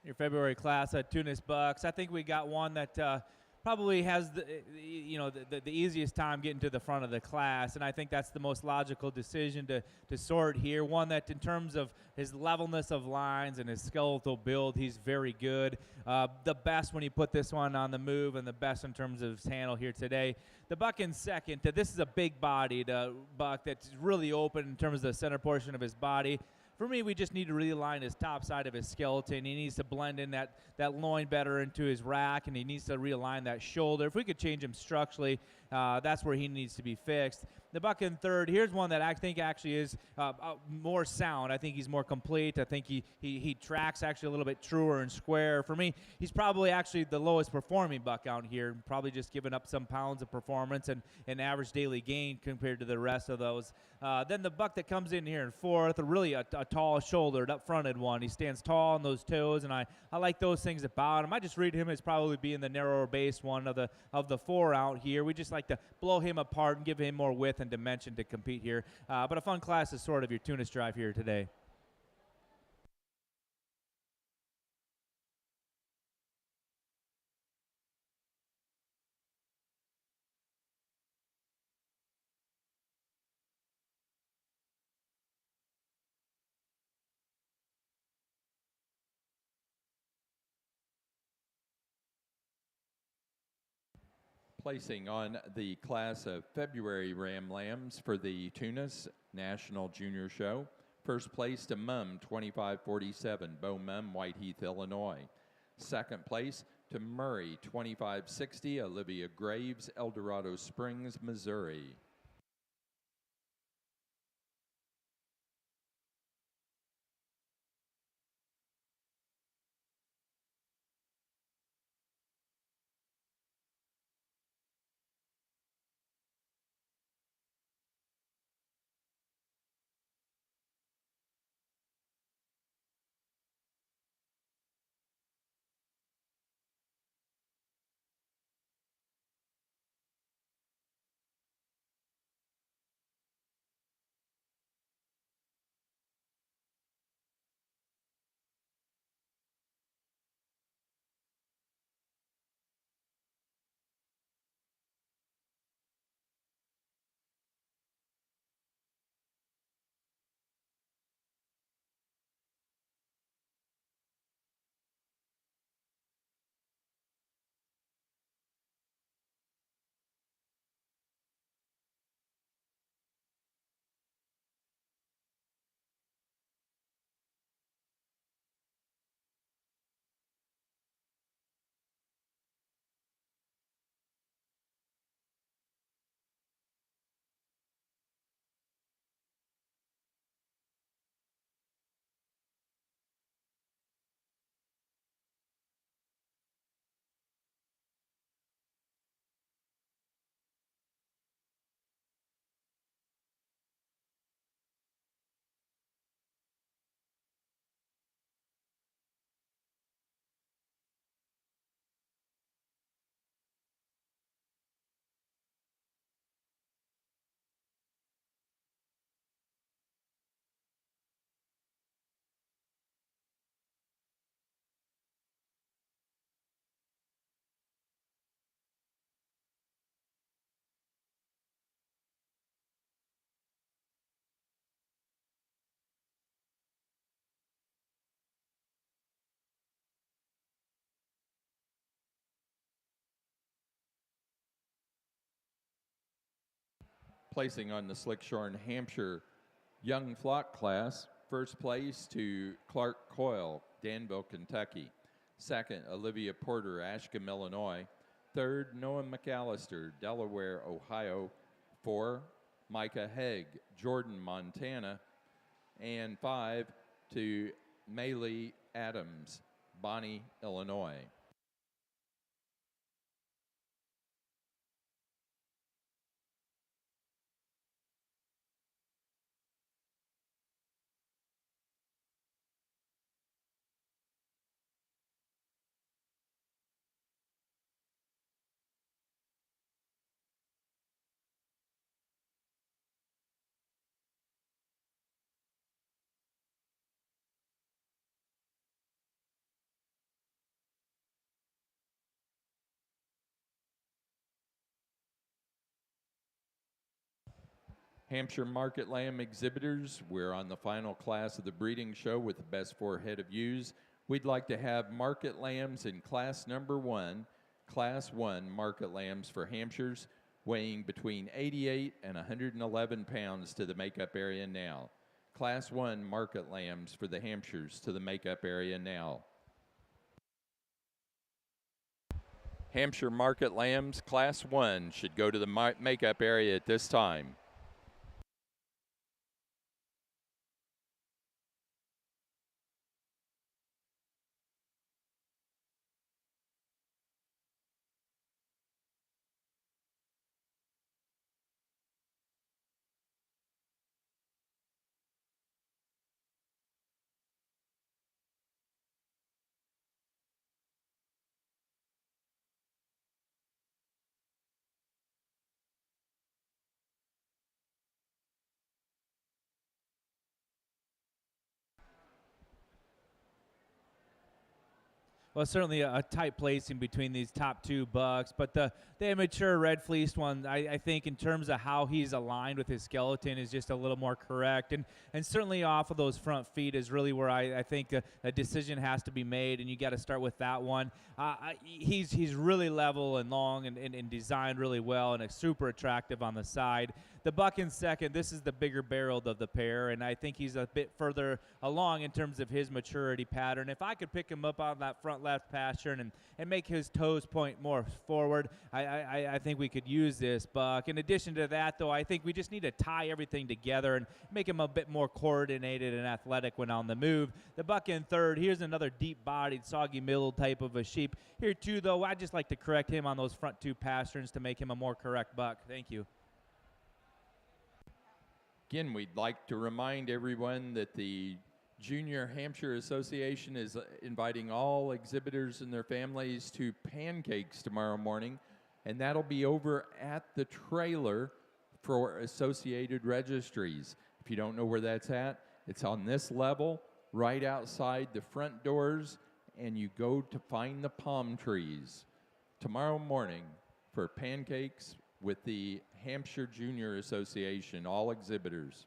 your February class at Tunis Bucks. I think we got one that probably has the easiest time getting to the front of the class, and I think that's the most logical decision to sort here. One that, in terms of his levelness of lines and his skeletal build, he's very good. The best when you put this one on the move, and the best in terms of his handle here today. The buck in second, this is a big-bodied buck that's really open in terms of the center portion of his body. For me, we just need to realign his top side of his skeleton. He needs to blend in that loin better into his rack, and he needs to realign that shoulder. If we could change him structurally, that's where he needs to be fixed. The buck in third, here's one that I think actually is more sound. I think he's more complete. I think he tracks actually a little bit truer and square. For me, he's probably actually the lowest performing buck out here, probably just giving up some pounds of performance and average daily gain compared to the rest of those. Then the buck that comes in here in fourth, really a tall shouldered, up-fronted one. He stands tall on those toes, and I like those things about him. I just read him as probably being the narrower base one of the four out here. We just like to blow him apart and give him more width and dimension to compete here. But a fun class is sort of your Tunis drive here today. Placing on the class of February Ram Lambs for the Tunis National Junior Show. First place to Mum 2547, Beau Mum, Whiteheath, Illinois. Second place to Murray 2560, Olivia Graves, El Dorado Springs, Missouri. Placing on the Slick Shorn Hampshire Young Flock class, first place to Clark Coyle, Danville, Kentucky. Second, Olivia Porter, Ashcombe, Illinois. Third, Noah McAllister, Delaware, Ohio. 4, Micah Haig, Jordan, Montana. And 5, to Maylee Adams, Bonnie, Illinois. Hampshire Market Lamb exhibitors, we're on the final class of the breeding show with the best 4 head of ewes. We'd like to have market lambs in class number 1, class 1 market lambs for Hampshires, weighing between 88 and 111 pounds to the makeup area now. Class 1 market lambs for the Hampshires to the makeup area now. Hampshire market lambs, class 1, should go to the makeup area at this time. Well, certainly a tight placing between these top 2 bucks, but the immature red fleeced one, I think in terms of how he's aligned with his skeleton is just a little more correct, and certainly off of those front feet is really where I think a decision has to be made, and you got to start with that one. He's really level and long and designed really well, and it's super attractive on the side. The buck in second, this is the bigger barreled of the pair, and I think he's a bit further along in terms of his maturity pattern. If I could pick him up on that front left pasture and make his toes point more forward, I think we could use this buck. In addition to that, though, I think we just need to tie everything together and make him a bit more coordinated and athletic when on the move. The buck in third, here's another deep-bodied, soggy-milled type of a sheep. Here, too, though, I'd just like to correct him on those front 2 pasterns to make him a more correct buck. Thank you. Again, we'd like to remind everyone that the Junior Hampshire Association is inviting all exhibitors and their families to pancakes tomorrow morning, and that'll be over at the trailer for Associated Registries. If you don't know where that's at, it's on this level, right outside the front doors, and you go to find the palm trees tomorrow morning for pancakes with the Hampshire Junior Association, all exhibitors.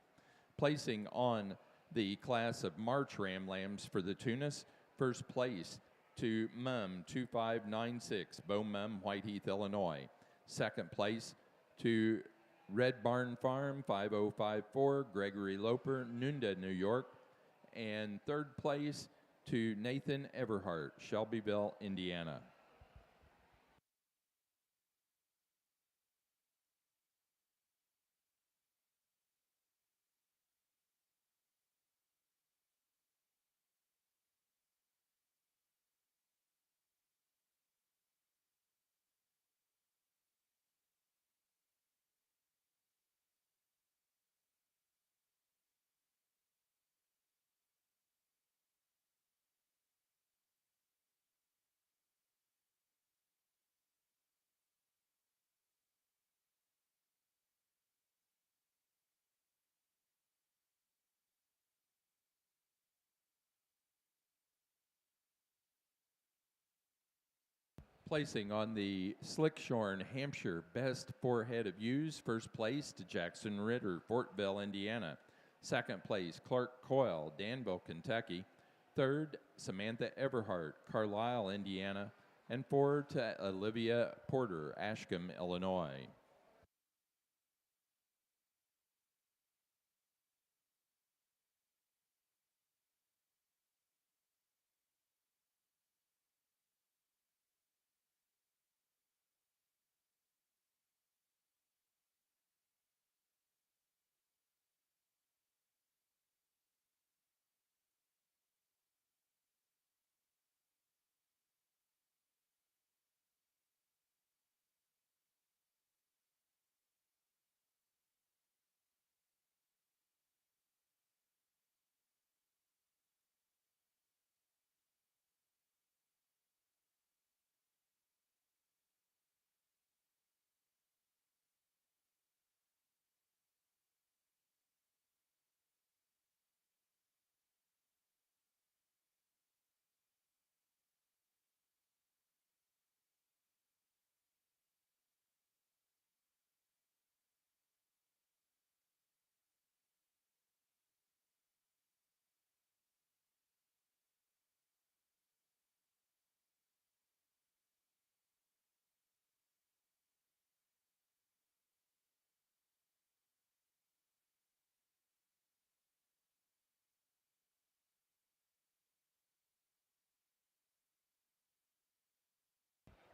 Placing on the class of March Ram Lambs for the Tunis, first place to Mum 2596, Beau Mum, Whiteheath, Illinois. Second place to Red Barn Farm 5054, Gregory Loper, Nunda, New York. And third place to Nathan Everhart, Shelbyville, Indiana. Placing on the Slick Shorn Hampshire best 4 head of ewes, first place to Jackson Ritter, Fortville, Indiana. Second place, Clark Coyle, Danville, Kentucky. Third, Samantha Everhart, Carlisle, Indiana. And 4 to Olivia Porter, Ashcombe, Illinois.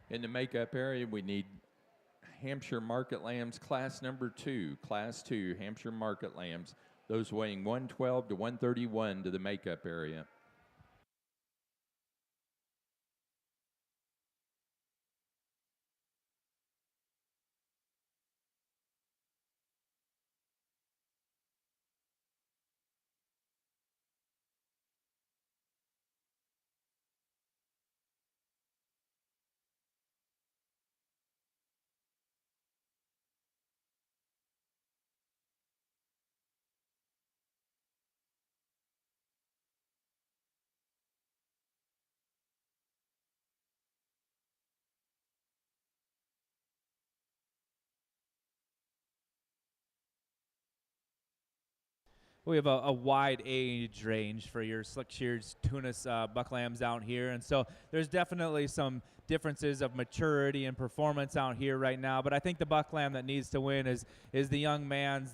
In the makeup area, we need Hampshire Market Lambs, class number 2, class 2 Hampshire Market Lambs, those weighing 112 to 131 to the makeup area. We have a wide age range for your slick-sheared Tunis buck lambs out here, and so there's definitely some differences of maturity and performance out here right now. But I think the buck lamb that needs to win is the young man's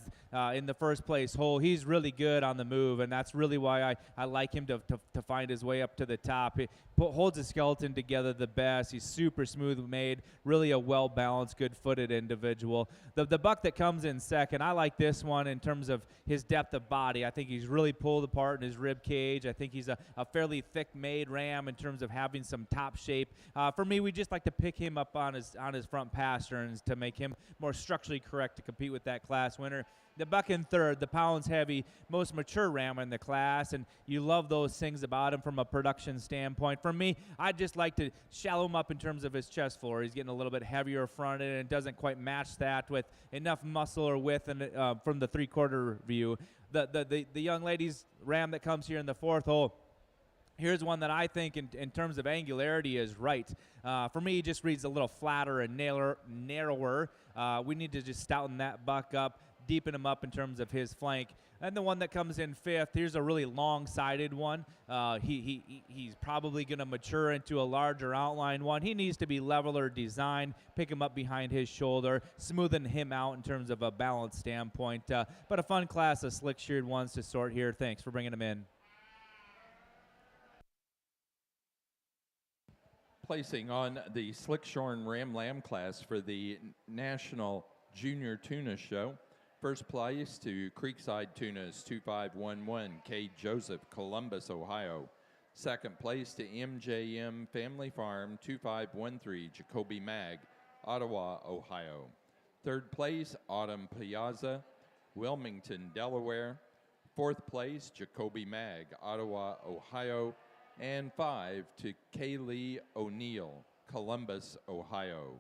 in the first place hole. He's really good on the move, and that's really why I like him to find his way up to the top. He holds his skeleton together the best. He's super smooth made, really a well-balanced, good-footed individual. The buck that comes in second, I like this one in terms of his depth of body. I think he's really pulled apart in his rib cage. I think he's a fairly thick-made ram in terms of having some top shape. For me, we just like to pick him up on his front pasterns to make him more structurally correct to compete with that class winner. The buck in third, the pounds heavy, most mature ram in the class, and you love those things about him from a production standpoint. For me, I just like to shallow him up in terms of his chest floor. He's getting a little bit heavier fronted, and it doesn't quite match that with enough muscle or width from the three-quarter view. The young lady's ram that comes here in the fourth hole, here's one that I think in terms of angularity is right. For me, he just reads a little flatter and narrower. We need to just stouten that buck up, deepen him up in terms of his flank. And the one that comes in fifth, here's a really long-sided one. He's probably going to mature into a larger outline one. He needs to be leveler designed, pick him up behind his shoulder, smoothing him out in terms of a balance standpoint. But a fun class of slick-sheared ones to sort here. Thanks for bringing him in. Placing on the Slick Shorn Ram Lamb class for the National Junior Tuna Show. First place to Creekside Tunas 2511, K. Joseph, Columbus, Ohio. Second place to MJM Family Farm 2513, Jacoby Mag, Ottawa, Ohio. Third place, Autumn Piazza, Wilmington, Delaware. Fourth place, Jacoby Mag, Ottawa, Ohio. And 5 to Kaylee O'Neill, Columbus, Ohio.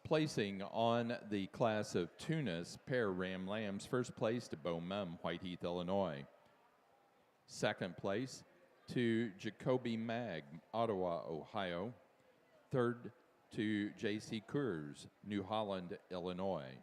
Placing on the class of Tunis pair Ram Lambs, first place to Beaumont, Whiteheath, Illinois. Second place to Jacoby Mag, Ottawa, Ohio. Third to J.C. Coors, New Holland, Illinois.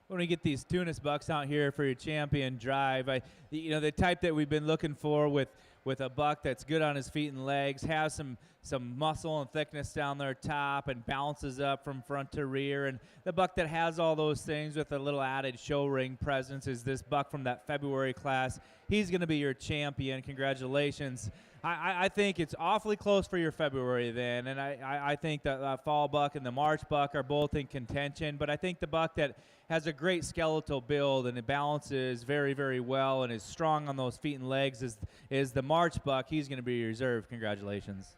When we get these Tunis bucks out here for your champion drive, the type that we've been looking for with a buck that's good on his feet and legs, has some muscle and thickness down their top, and bounces up from front to rear. And the buck that has all those things with a little added show ring presence is this buck from that February class. He's going to be your champion. Congratulations. I think it's awfully close for your February then, and I think the fall buck and the March buck are both in contention, but I think the buck that has a great skeletal build and it balances very, very well and is strong on those feet and legs is the March buck. He's going to be reserved. Congratulations.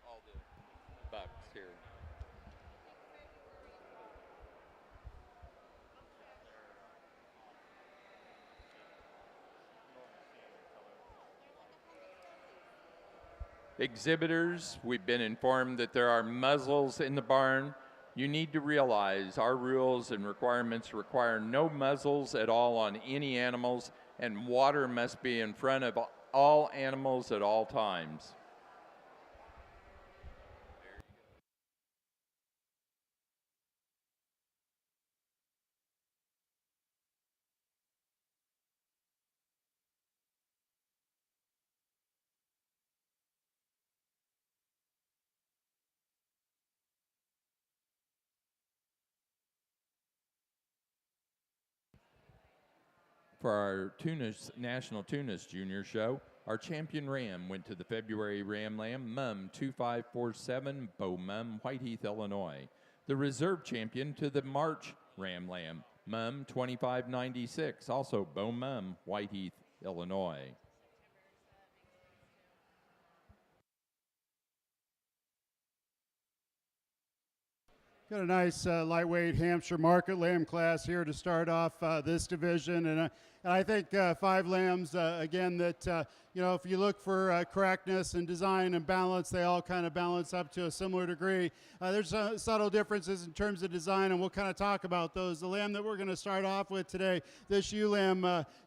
All the bucks here. Exhibitors, we've been informed that there are muzzles in the barn. You need to realize our rules and requirements require no muzzles at all on any animals, and water must be in front of all animals at all times. For our National Tunis Junior Show, our champion ram went to the February Ram Lamb, Mum 2547, Beau Mum, Whiteheath, Illinois. The reserve champion to the March Ram Lamb, Mum 2596, also Beau Mum, Whiteheath, Illinois. Got a nice lightweight Hampshire market lamb class here to start off this division, and And I think 5 lambs, again, that, if you look for correctness and design and balance, they all kind of balance up to a similar degree. There's subtle differences in terms of design, and we'll kind of talk about those. The lamb that we're going to start off with today, this ewe lamb,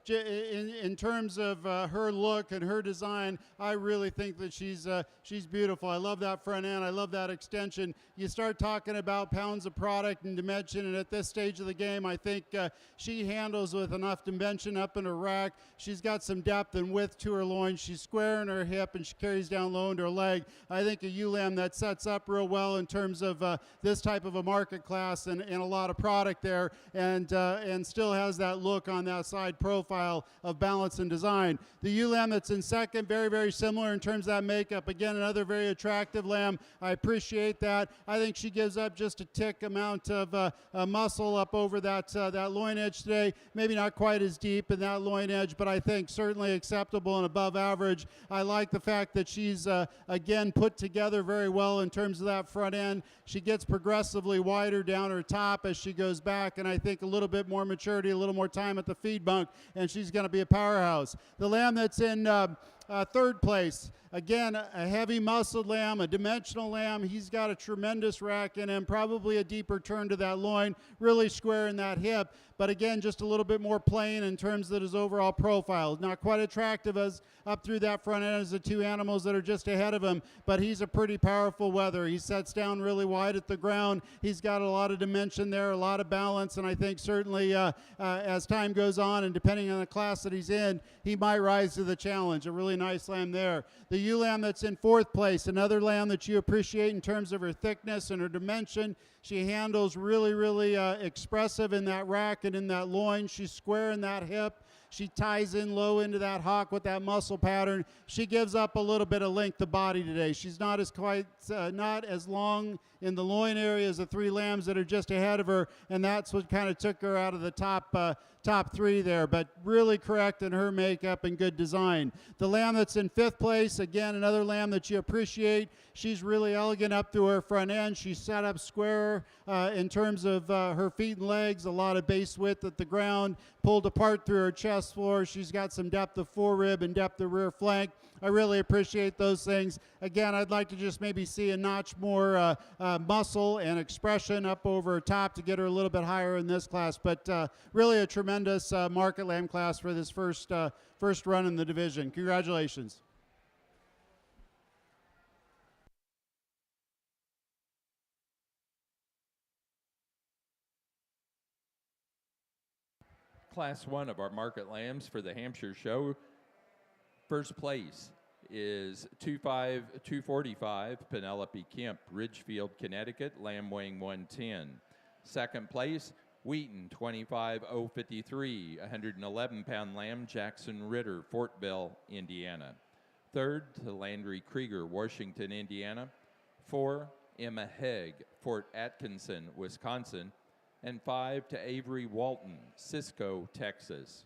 in terms of her look and her design, I really think that she's beautiful. I love that front end. I love that extension. You start talking about pounds of product and dimension, and at this stage of the game, I think she handles with enough dimension up in her rack. She's got some depth and width to her loin. She's square in her hip, and she carries down low into her leg. I think a ewe lamb that sets up real well in terms of this type of a market class and a lot of product there, and still has that look on that side profile of balance and design. The ewe lamb that's in second, very, very similar in terms of that makeup. Again, another very attractive lamb. I appreciate that. I think she gives up just a tick amount of muscle up over that loin edge today. Maybe not quite as deep in that loin edge, but I think certainly acceptable and above average. I like the fact that she's, again, put together very well in terms of that front end. She gets progressively wider down her top as she goes back, and I think a little bit more maturity, a little more time at the feed bunk, and she's going to be a powerhouse. The lamb that's in third place, again, a heavy muscled lamb, a dimensional lamb. He's got a tremendous rack in him, probably a deeper turn to that loin, really square in that hip, but again, just a little bit more plain in terms of his overall profile. Not quite attractive as up through that front end as the 2 animals that are just ahead of him, but he's a pretty powerful wether. He sets down really wide at the ground. He's got a lot of dimension there, a lot of balance, and I think certainly as time goes on and depending on the class that he's in, he might rise to the challenge. A really nice lamb there. The ewe lamb that's in fourth place, another lamb that you appreciate in terms of her thickness and her dimension. She handles really, really expressive in that rack and in that loin. She's square in that hip. She ties in low into that hock with that muscle pattern. She gives up a little bit of length of body today. She's not as long in the loin area as the 3 lambs that are just ahead of her, and that's what kind of took her out of the top 3 there, but really correct in her makeup and good design. The lamb that's in 5th place, again, another lamb that you appreciate. She's really elegant up through her front end. She's set up square in terms of her feet and legs, a lot of base width at the ground, pulled apart through her chest floor. She's got some depth of forerib and depth of rear flank. I really appreciate those things. Again, I'd like to just maybe see a notch more muscle and expression up over her top to get her a little bit higher in this class, but really a tremendous market lamb class for this first run in the division. Congratulations. Class 1 of our market lambs for the Hampshire show. First place is 245 Penelope Kemp, Ridgefield, Connecticut, lamb weighing 110. Second place, Wheaton, 25053, 111-pound lamb, Jackson Ritter, Fortville, Indiana. Third to Landry Krieger, Washington, Indiana. 4, Emma Hegg, Fort Atkinson, Wisconsin. And 5 to Avery Walton, Cisco, Texas.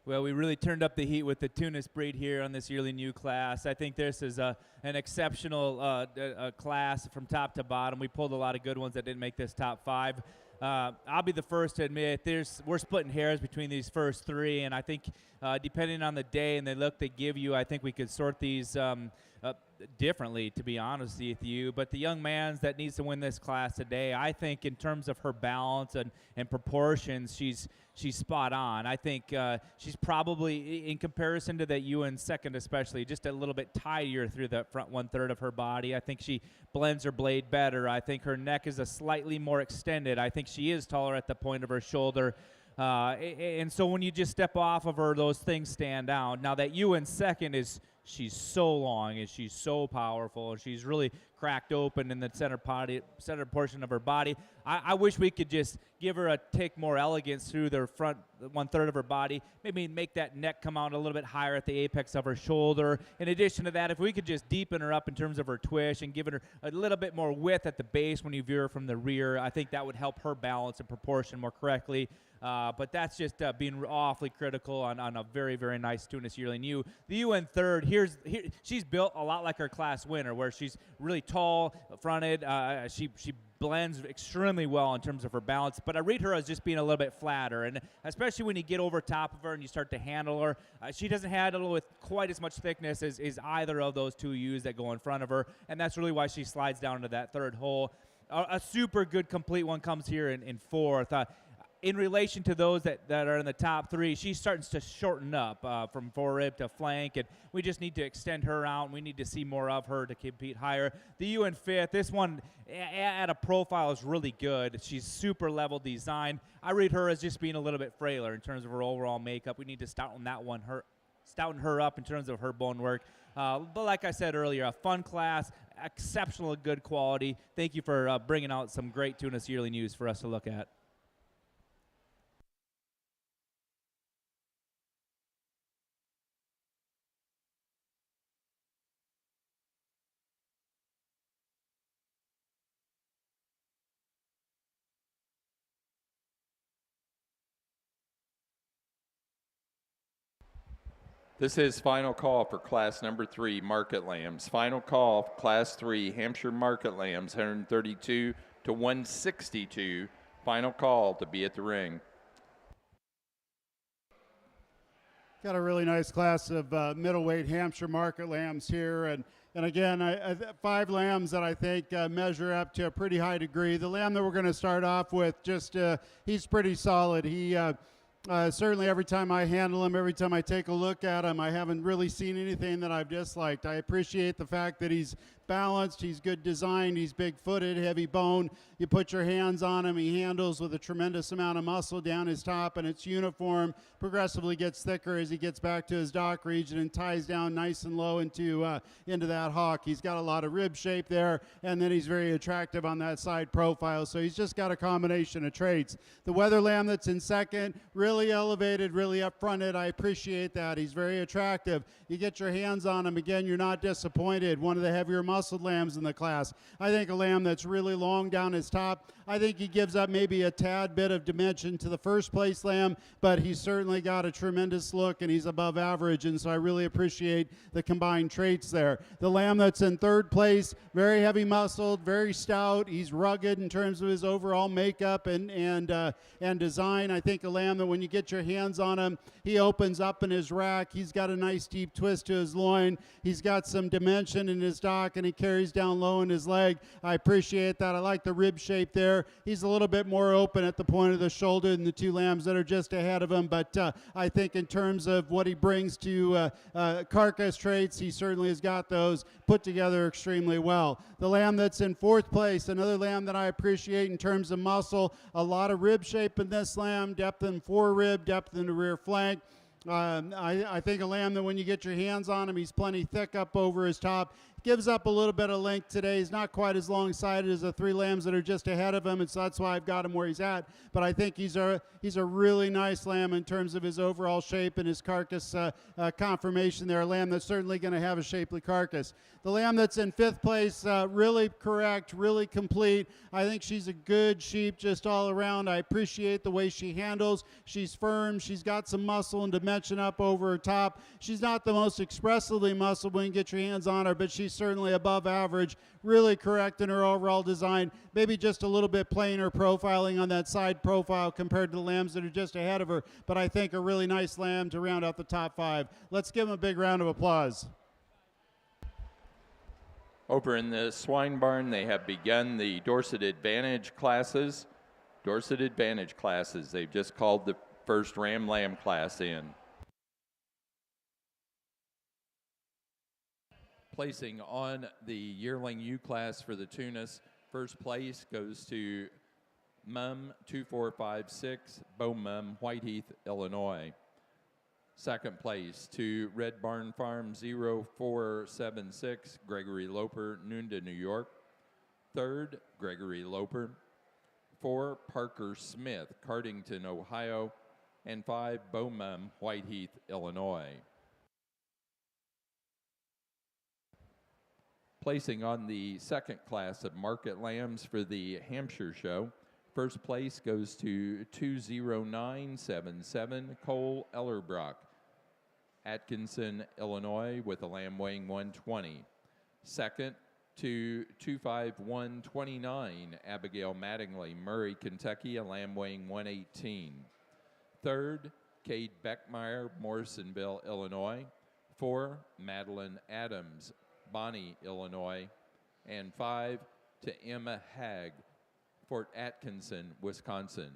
Well, we really turned up the heat with the Tunis breed here on this yearly new class. I think this is an exceptional class from top to bottom. We pulled a lot of good ones that didn't make this top 5. I'll be the first to admit we're splitting hairs between these first 3, and I think depending on the day and the look they give you, I think we could sort these differently, to be honest with you. But the young man that needs to win this class today, I think in terms of her balance and proportions, she's spot on. I think she's probably, in comparison to that UN second especially, just a little bit tidier through the front 1/3 of her body. I think she blends her blade better. I think her neck is a slightly more extended. I think she is taller at the point of her shoulder. And so when you just step off of her, those things stand out. Now that UN second she's so long and she's so powerful and she's really cracked open in the center portion of her body. I wish we could just give her a tick more elegance through the front 1/3 of her body, maybe make that neck come out a little bit higher at the apex of her shoulder. In addition to that, if we could just deepen her up in terms of her twitch and give her a little bit more width at the base when you view her from the rear, I think that would help her balance and proportion more correctly. But that's just being awfully critical on a very, very nice Tunis yearling ewe. The UN third, she's built a lot like her class winner, where she's really tall, fronted. She blends extremely well in terms of her balance, but I read her as just being a little bit flatter, and especially when you get over top of her and you start to handle her, she doesn't handle with quite as much thickness as either of those 2 ewes that go in front of her, and that's really why she slides down into that 3rd hole. A super good complete one comes here in 4th. In relation to those that are in the top 3, she starts to shorten up from forerib to flank, and we just need to extend her out, and we need to see more of her to compete higher. The UN 5th, this one at a profile is really good. She's super level design. I read her as just being a little bit frailer in terms of her overall makeup. We need to stouten her up in terms of her bone work. But like I said earlier, a fun class, exceptional good quality. Thank you for bringing out some great Tunis yearly news for us to look at. This is final call for class number 3, market lambs. Final call, class 3, Hampshire market lambs, 132 to 162. Final call to be at the ring. Got a really nice class of middleweight Hampshire market lambs here, and again, 5 lambs that I think measure up to a pretty high degree. The lamb that we're going to start off with, he's pretty solid. He certainly every time I handle him, every time I take a look at him, I haven't really seen anything that I've disliked. I appreciate the fact that he's balanced, he's good designed, he's big-footed, heavy bone. You put your hands on him, he handles with a tremendous amount of muscle down his top, and it's uniform, progressively gets thicker as he gets back to his dock region and ties down nice and low into that hock. He's got a lot of rib shape there, and then he's very attractive on that side profile, so he's just got a combination of traits. The weather lamb that's in second, really elevated, really up-fronted. I appreciate that. He's very attractive. You get your hands on him, again, you're not disappointed. One of the heavier muscled lambs in the class. I think a lamb that's really long down his top. I think he gives up maybe a tad bit of dimension to the first place lamb, but he's certainly got a tremendous look and he's above average, and so I really appreciate the combined traits there. The lamb that's in third place, very heavy muscled, very stout. He's rugged in terms of his overall makeup and design. I think a lamb that when you get your hands on him, he opens up in his rack. He's got a nice deep twist to his loin. He's got some dimension in his dock, and he carries down low in his leg. I appreciate that. I like the rib shape there. He's a little bit more open at the point of the shoulder than the 2 lambs that are just ahead of him, but I think in terms of what he brings to carcass traits, he certainly has got those put together extremely well. The lamb that's in fourth place, another lamb that I appreciate in terms of muscle, a lot of rib shape in this lamb, depth in forerib, depth in the rear flank. I think a lamb that when you get your hands on him, he's plenty thick up over his top. gives up a little bit of length today. He's not quite as long-sided as the 3 lambs that are just ahead of him, and so that's why I've got him where he's at. But I think he's a really nice lamb in terms of his overall shape and his carcass conformation there. A lamb that's certainly going to have a shapely carcass. The lamb that's in 5th place, really correct, really complete. I think she's a good sheep just all around. I appreciate the way she handles. She's firm. She's got some muscle and dimension up over her top. She's not the most expressively muscled when you get your hands on her, but she's certainly above average. Really correct in her overall design. Maybe just a little bit plainer profiling on that side profile compared to the lambs that are just ahead of her, but I think a really nice lamb to round out the top 5. Let's give him a big round of applause. Over in the swine barn, they have begun the Dorset Advantage classes. Dorset Advantage classes. They've just called the first Ram Lamb class in. Placing on the yearling U class for the Tunis, first place goes to Mum 2456, Bow Mum, Whiteheath, Illinois. Second place to Red Barn Farm 0476, Gregory Loper, Nunda, New York. Third, Gregory Loper. 4, Parker Smith, Cardington, Ohio. And 5, Bow Mum, Whiteheath, Illinois. Placing on the second class of market lambs for the Hampshire show, first place goes to 20977, Cole Ellerbrock, Atkinson, Illinois, with a lamb weighing 120. Second to 25129, Abigail Mattingly, Murray, Kentucky, a lamb weighing 118. Third, Cade Beckmeyer, Morrisonville, Illinois. 4, Madeline Adams, Bonnie, Illinois. And 5, to Emma Hagg, Fort Atkinson, Wisconsin.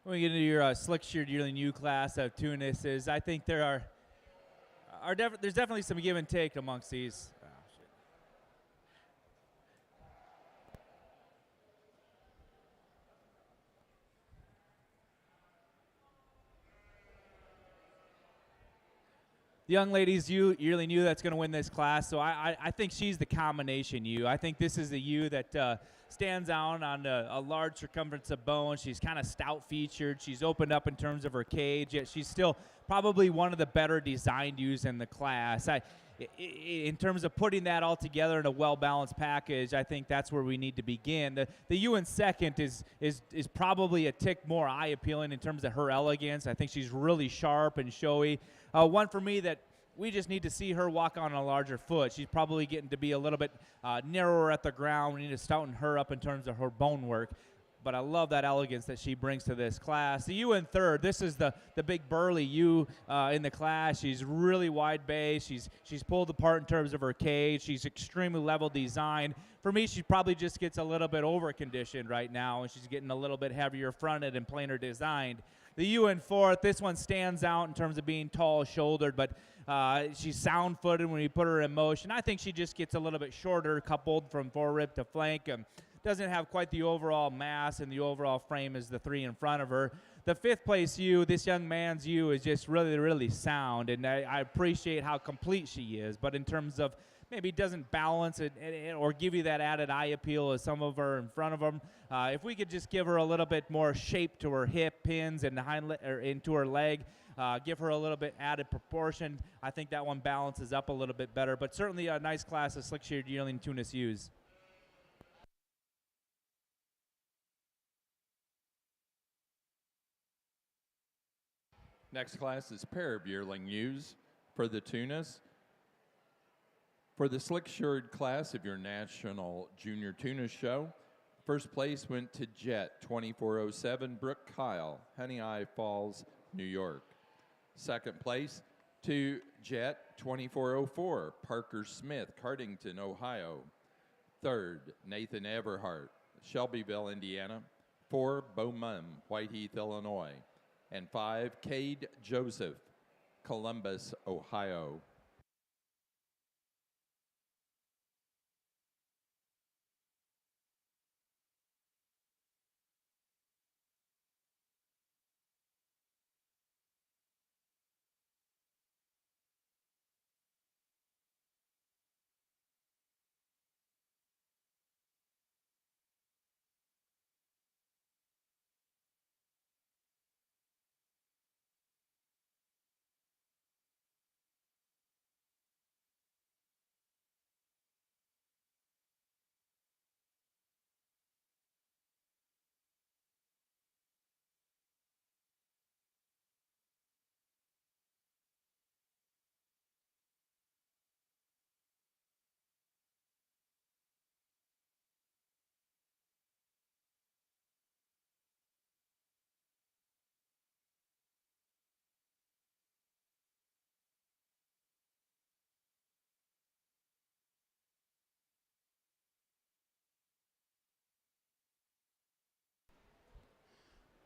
When we get into your slick-sheared yearling ewe class of Tunis, I think there's definitely some give and take amongst these. Oh, shit. The young lady's yearling ewe that's going to win this class, so I think she's the combination ewe. I think this is the ewe that stands out on a large circumference of bone. She's kind of stout-featured. She's opened up in terms of her cage, yet she's still probably one of the better designed ewes in the class. In terms of putting that all together in a well-balanced package, I think that's where we need to begin. The ewe in second is probably a tick more eye-appealing in terms of her elegance. I think she's really sharp and showy. One for me that we just need to see her walk on a larger foot. She's probably getting to be a little bit narrower at the ground. We need to stouten her up in terms of her bone work. But I love that elegance that she brings to this class. The ewe in third, this is the big burly ewe in the class. She's really wide base. She's pulled apart in terms of her cage. She's extremely level designed. For me, she probably just gets a little bit over-conditioned right now, and she's getting a little bit heavier fronted and plainer designed. The ewe in fourth, this one stands out in terms of being tall-shouldered, but she's sound-footed when you put her in motion. I think she just gets a little bit shorter, coupled from forerib to flank. Doesn't have quite the overall mass and the overall frame as the three in front of her. The fifth place ewe, this young man's ewe, is just really, really sound, and I appreciate how complete she is. But in terms of maybe doesn't balance it or give you that added eye appeal as some of her in front of them, if we could just give her a little bit more shape to her hip pins and into her leg, give her a little bit added proportion, I think that one balances up a little bit better. But certainly a nice class of slick-sheared yearling Tunis ewes. Next class is pair of yearling ewes for the Tunis. For the slick-sheared class of your National Junior Tunis Show, first place went to Jet 2407 Brooke Kyle, Honey Eye Falls, New York. Second place to Jet 2404 Parker Smith, Cardington, Ohio. Third, Nathan Everhart, Shelbyville, Indiana. 4, Bo Munn, Whiteheath, Illinois. And 5, Cade Joseph, Columbus, Ohio.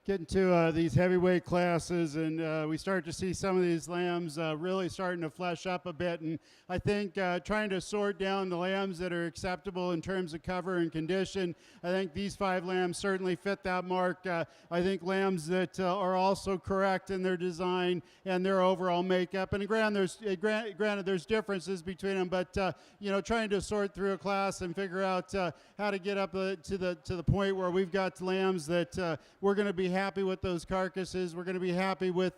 Getting to these heavyweight classes, and we start to see some of these lambs really starting to flesh up a bit. And I think trying to sort down the lambs that are acceptable in terms of cover and condition, I think these 5 lambs certainly fit that mark. I think lambs that are also correct in their design and their overall makeup. And granted, there's differences between them, but you know, trying to sort through a class and figure out how to get up to the point where we've got lambs that we're going to be happy with those carcasses. We're going to be happy with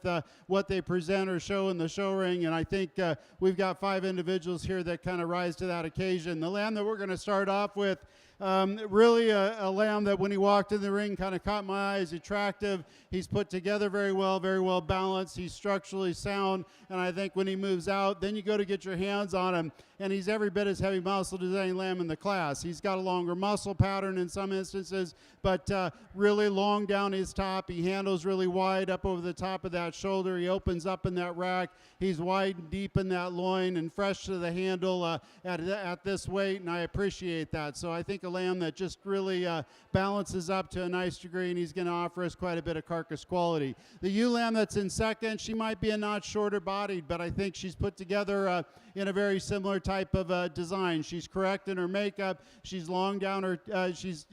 what they present or show in the show ring, and I think we've got 5 individuals here that kind of rise to that occasion. The lamb that we're going to start off with, really a lamb that when he walked in the ring kind of caught my eye. He's attractive. He's put together very well balanced. He's structurally sound, and I think when he moves out, then you go to get your hands on him, and he's every bit as heavy muscle as any lamb in the class. He's got a longer muscle pattern in some instances, but really long down his top. He handles really wide up over the top of that shoulder. He opens up in that rack. He's wide and deep in that loin and fresh to the handle at this weight, and I appreciate that. So I think a lamb that just really balances up to a nice degree, and he's going to offer us quite a bit of carcass quality. The ewe lamb that's in second, she might be a notch shorter bodied, but I think she's put together in a very similar type of design. She's correct in her makeup. She's long down her, she's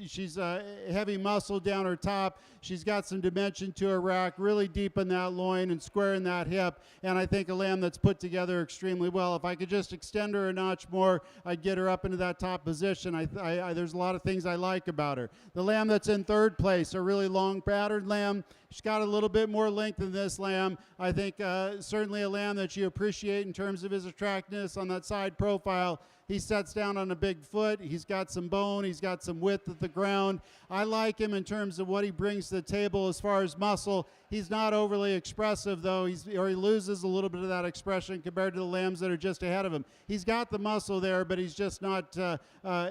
heavy muscle down her top. She's got some dimension to her rack, really deep in that loin and square in that hip, and I think a lamb that's put together extremely well. If I could just extend her a notch more, I'd get her up into that top position. There's a lot of things I like about her. The lamb that's in third place, a really long patterned lamb. She's got a little bit more length than this lamb. I think certainly a lamb that you appreciate in terms of his attractiveness on that side profile. He sets down on a big foot. He's got some bone. He's got some width at the ground. I like him in terms of what he brings to the table as far as muscle. He's not overly expressive, though, or he loses a little bit of that expression compared to the lambs that are just ahead of him. He's got the muscle there, but he's just not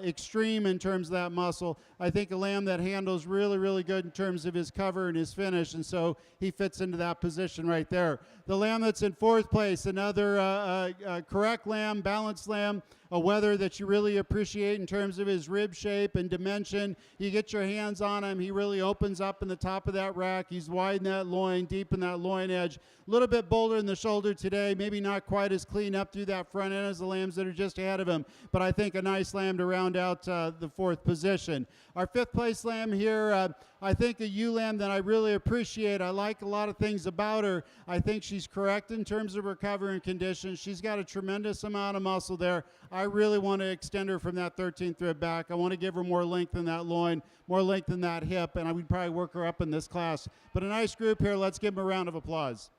extreme in terms of that muscle. I think a lamb that handles really, really good in terms of his cover and his finish, and so he fits into that position right there. The lamb that's in fourth place, another correct lamb, balanced lamb, a wether that you really appreciate in terms of his rib shape and dimension. You get your hands on him, he really opens up in the top of that rack. He's wide in that loin, deep in that loin edge. A little bit bolder in the shoulder today, maybe not quite as clean up through that front end as the lambs that are just ahead of him, but I think a nice lamb to round out the fourth position. Our fifth place lamb here, I think a ewe lamb that I really appreciate. I like a lot of things about her. I think she's correct in terms of her cover and condition. She's got a tremendous amount of muscle there. I really want to extend her from that 13th rib back. I want to give her more length in that loin, more length in that hip, and I would probably work her up in this class. But a nice group here. Let's give them a round of applause.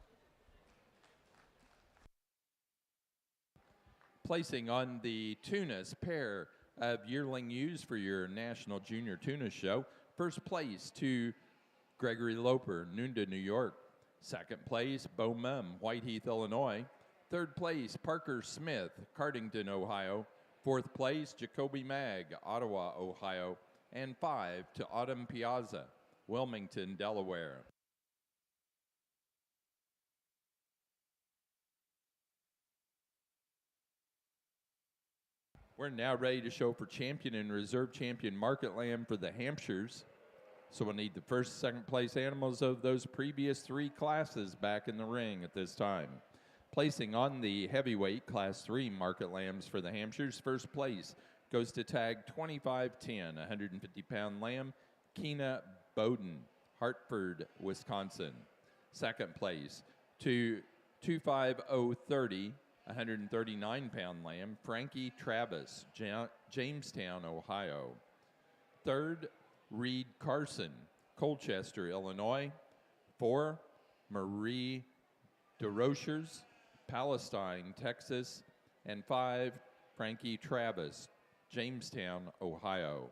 Placing on the Tunis pair of yearling ewes for your National Junior Tuna Show. First place to Gregory Loper, Nunda, New York. Second place, Bo Mum, Whiteheath, Illinois. Third place, Parker Smith, Cardington, Ohio. Fourth place, Jacoby Mag, Ottawa, Ohio. And 5 to Autumn Piazza, Wilmington, Delaware. We're now ready to show for champion and reserve champion market lamb for the Hampshires. So we'll need the first, second place animals of those previous 3 classes back in the ring at this time. Placing on the heavyweight class 3 market lambs for the Hampshires, first place goes to tag 2510, 150-pound lamb, Keena Bowden, Hartford, Wisconsin. Second place to 25030, 139-pound lamb, Frankie Travis, Jamestown, Ohio. Third, Reed Carson, Colchester, Illinois. 4, Marie DeRochers, Palestine, Texas. And 5, Frankie Travis, Jamestown, Ohio.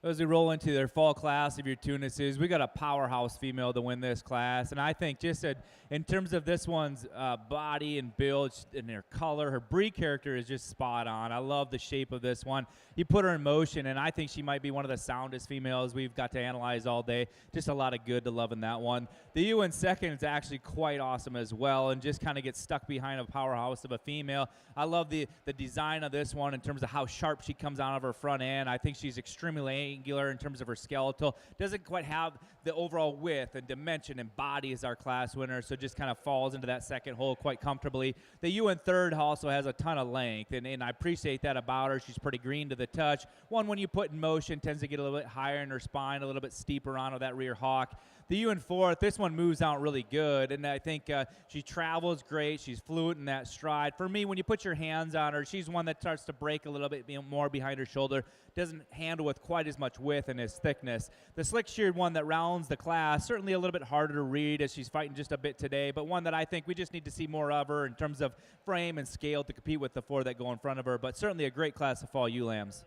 As we roll into their fall class of your Tunises, we got a powerhouse female to win this class. And I think just in terms of this one's body and build and her color, her breed character is just spot on. I love the shape of this one. You put her in motion, and I think she might be one of the soundest females we've got to analyze all day. Just a lot of good to love in that one. The ewe in second is actually quite awesome as well, and just kind of gets stuck behind a powerhouse of a female. I love the design of this one in terms of how sharp she comes out of her front end. I think she's extremely triangular in terms of her skeletal. Doesn't quite have the overall width and dimension and body as our class winner, so just kind of falls into that second hole quite comfortably. The UN third also has a ton of length, and I appreciate that about her. She's pretty green to the touch. One, when you put in motion, tends to get a little bit higher in her spine, a little bit steeper onto that rear hawk. The UN fourth, this one moves out really good, and I think she travels great. She's fluid in that stride. For me, when you put your hands on her, she's one that starts to break a little bit more behind her shoulder, doesn't handle with quite as much width and as thickness. The slick sheared one that rounds the class, certainly a little bit harder to read as she's fighting just a bit today, but one that I think we just need to see more of her in terms of frame and scale to compete with the four that go in front of her, but certainly a great class of fall ewe lambs.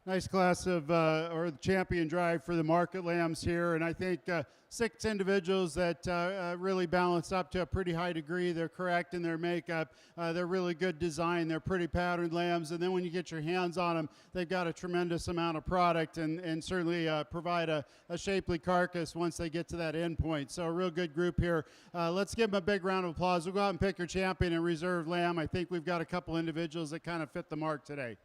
Nice class of, or the champion drive for the market lambs here. And I think 6 individuals that really balance up to a pretty high degree. They're correct in their makeup. They're really good design. They're pretty patterned lambs. And then when you get your hands on them, they've got a tremendous amount of product and certainly provide a shapely carcass once they get to that end point. So a real good group here. Let's give them a big round of applause. We'll go out and pick your champion and reserve lamb. I think we've got a couple individuals that kind of fit the mark today.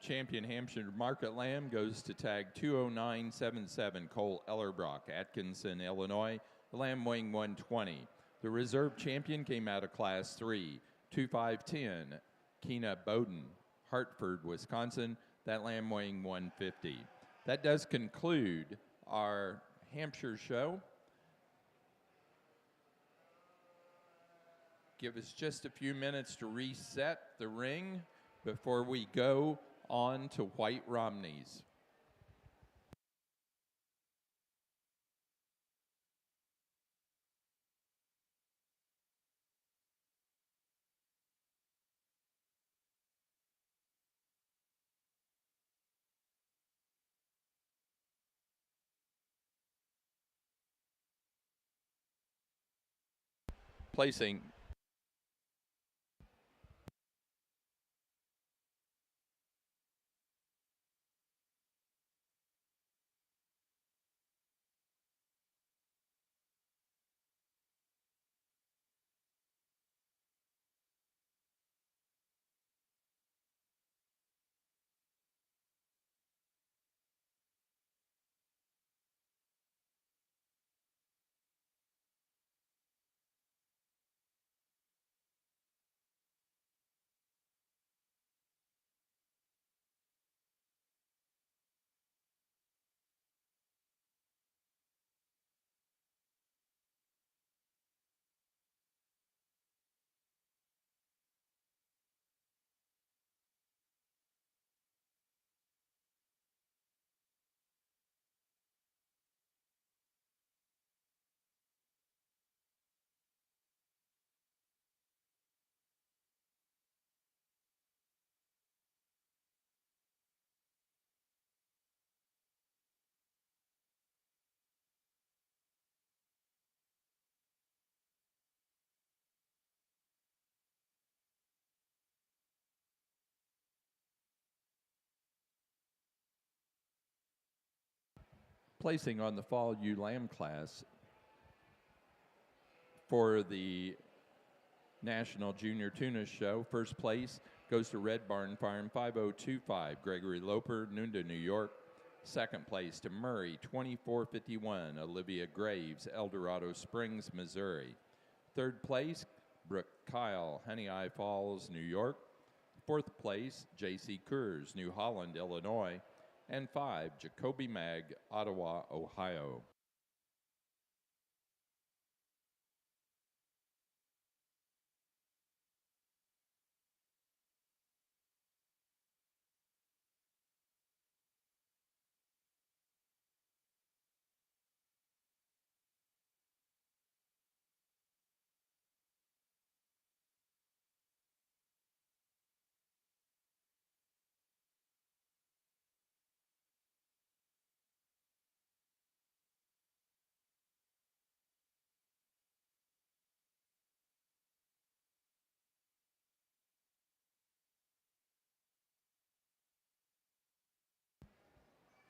Champion Hampshire Market Lamb goes to tag 20977 Cole Ellerbrock, Atkinson, Illinois. The lamb weighing 120. The reserve champion came out of Class 3, 2510, Keena Bowden, Hartford, Wisconsin. That lamb weighing 150. That does conclude our Hampshire show. Give us just a few minutes to reset the ring before we go on to White Romneys. Placing placing on the fall ewe lamb class for the National Junior Tuna Show. First place goes to Red Barn Farm 5025, Gregory Loper, Nunda, New York. Second place to Murray 2451, Olivia Graves, El Dorado Springs, Missouri. Third place, Brooke Kyle, Honey Eye Falls, New York. Fourth place, J.C. Kurz, New Holland, Illinois. And 5, Jacoby Mag, Ottawa, Ohio.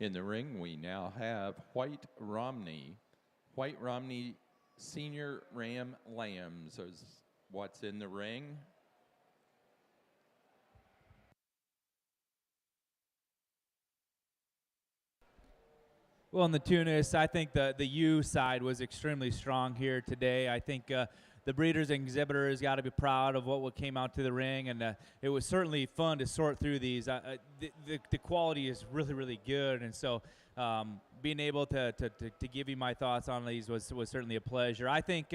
In the ring, we now have White Romney. White Romney Senior Ram Lambs is what's in the ring. Well, in the Tunis, I think the U side was extremely strong here today. I think the breeders and exhibitors got to be proud of what came out to the ring, and it was certainly fun to sort through these. The quality is really, really good, and so being able to give you my thoughts on these was certainly a pleasure. I think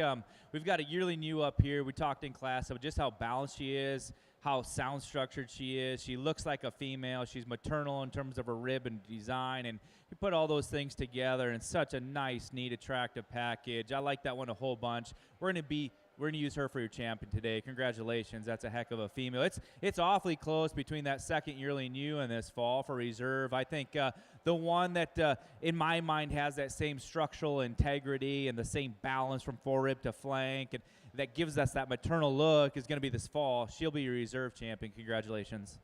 we've got a yearly new up here. We talked in class of just how balanced she is, how sound structured she is. She looks like a female. She's maternal in terms of her rib and design, and you put all those things together in such a nice, neat, attractive package. I like that one a whole bunch. We're gonna use her for your champion today. Congratulations, that's a heck of a female. It's awfully close between that second yearling new and this fall for reserve. I think the one that in my mind has that same structural integrity and the same balance from forerib to flank, and that gives us that maternal look is going to be this fall. She'll be your reserve champion. Congratulations.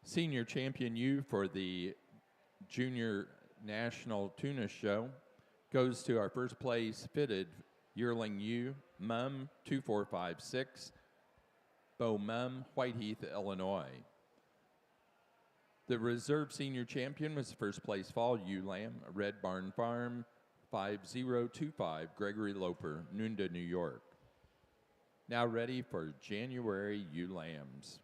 Senior champion U for the Junior National Tuna Show goes to our first place fitted yearling U, Mum 2456, Beau Mum, Whiteheath, Illinois. The reserve senior champion was first place fall ewe lamb, Red Barn Farm 5025, Gregory Loper, Nunda, New York. Now ready for January ewe lambs.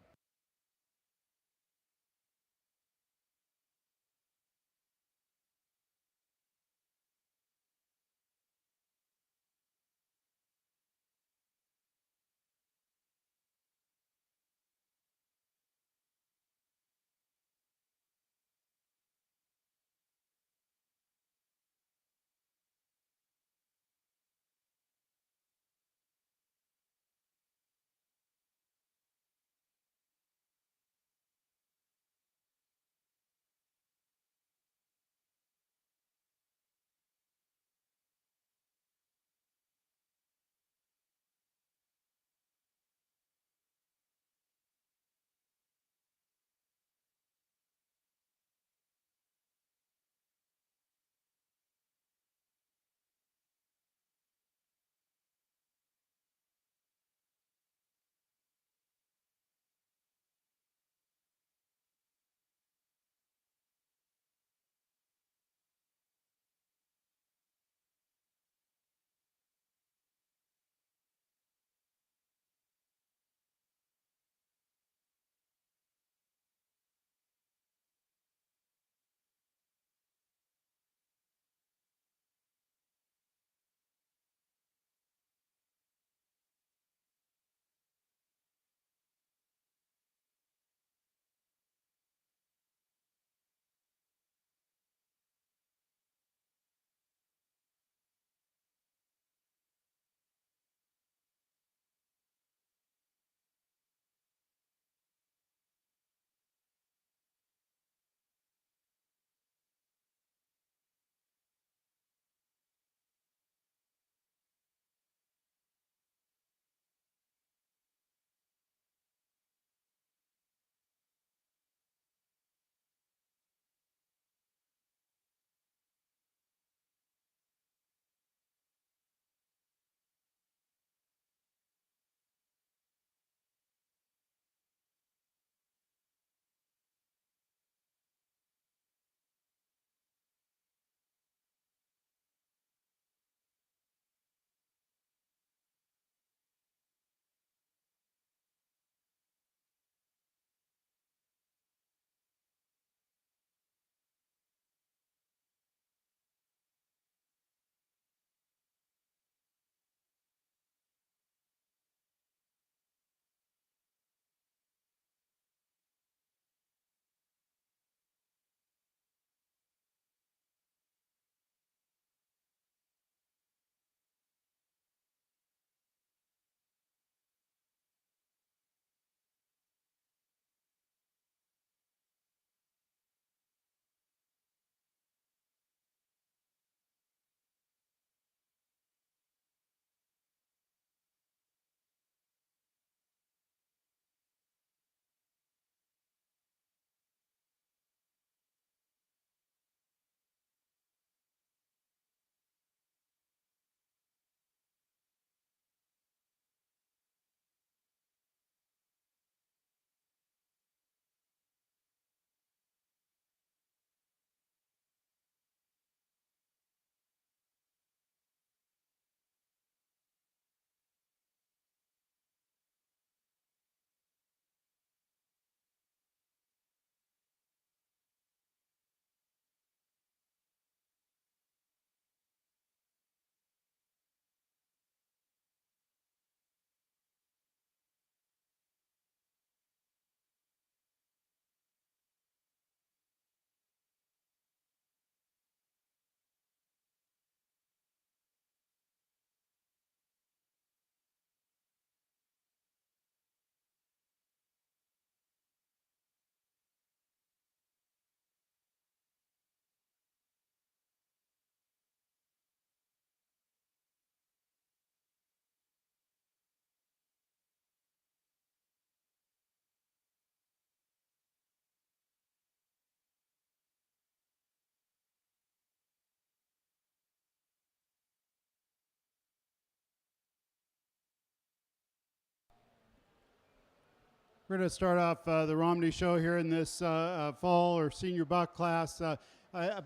We're going to start off the Romney show here in this fall or senior buck class. A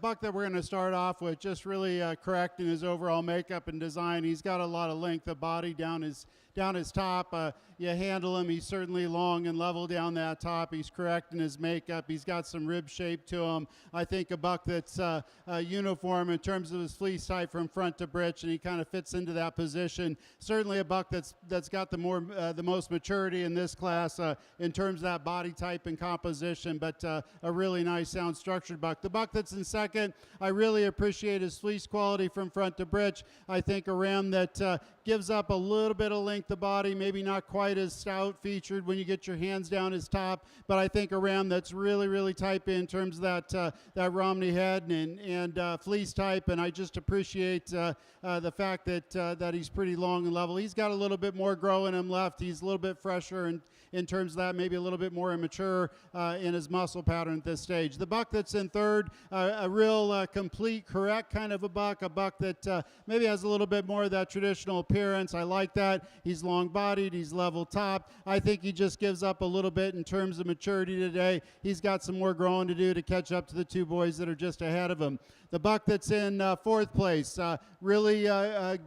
buck that we're going to start off with, just really correct in his overall makeup and design. He's got a lot of length of body down his top. You handle him, he's certainly long and level down that top. He's correct in his makeup. He's got some rib shape to him. I think a buck that's uniform in terms of his fleece type from front to britch, and he kind of fits into that position. Certainly a buck that's got the most maturity in this class in terms of that body type and composition, but a really nice, sound structured buck. The buck that's in second, I really appreciate his fleece quality from front to britch. I think a ram that gives up a little bit of length of body, maybe not quite as stout featured when you get your hands down his top, but I think a ram that's really, really type in terms of that Romney head and fleece type, and I just appreciate the fact that he's pretty long and level. He's got a little bit more grow in him left. He's a little bit fresher in terms of that, maybe a little bit more immature in his muscle pattern at this stage. The buck that's in third, a real complete, correct kind of a buck that maybe has a little bit more of that traditional appearance. I like that. He's long-bodied. He's level top. I think he just gives up a little bit in terms of maturity today. He's got some more growing to do to catch up to the two boys that are just ahead of him. The buck that's in fourth place, really a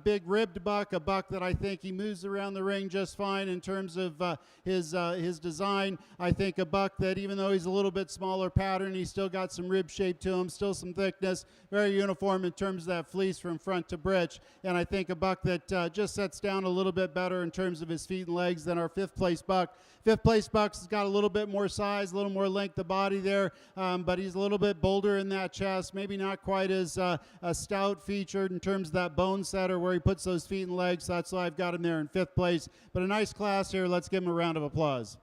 big ribbed buck, a buck that I think he moves around the ring just fine in terms of his design. I think a buck that, even though he's a little bit smaller pattern, he's still got some rib shape to him, still some thickness, very uniform in terms of that fleece from front to britch. And I think a buck that just sets down a little bit better in terms of his feet and legs than our fifth place buck. Fifth place buck's got a little bit more size, a little more length of body there, but he's a little bit bolder in that chest, maybe not quite as stout featured in terms of that bone setter where he puts those feet and legs. So that's why I've got him there in fifth place. But a nice class here. Let's give him a round of applause.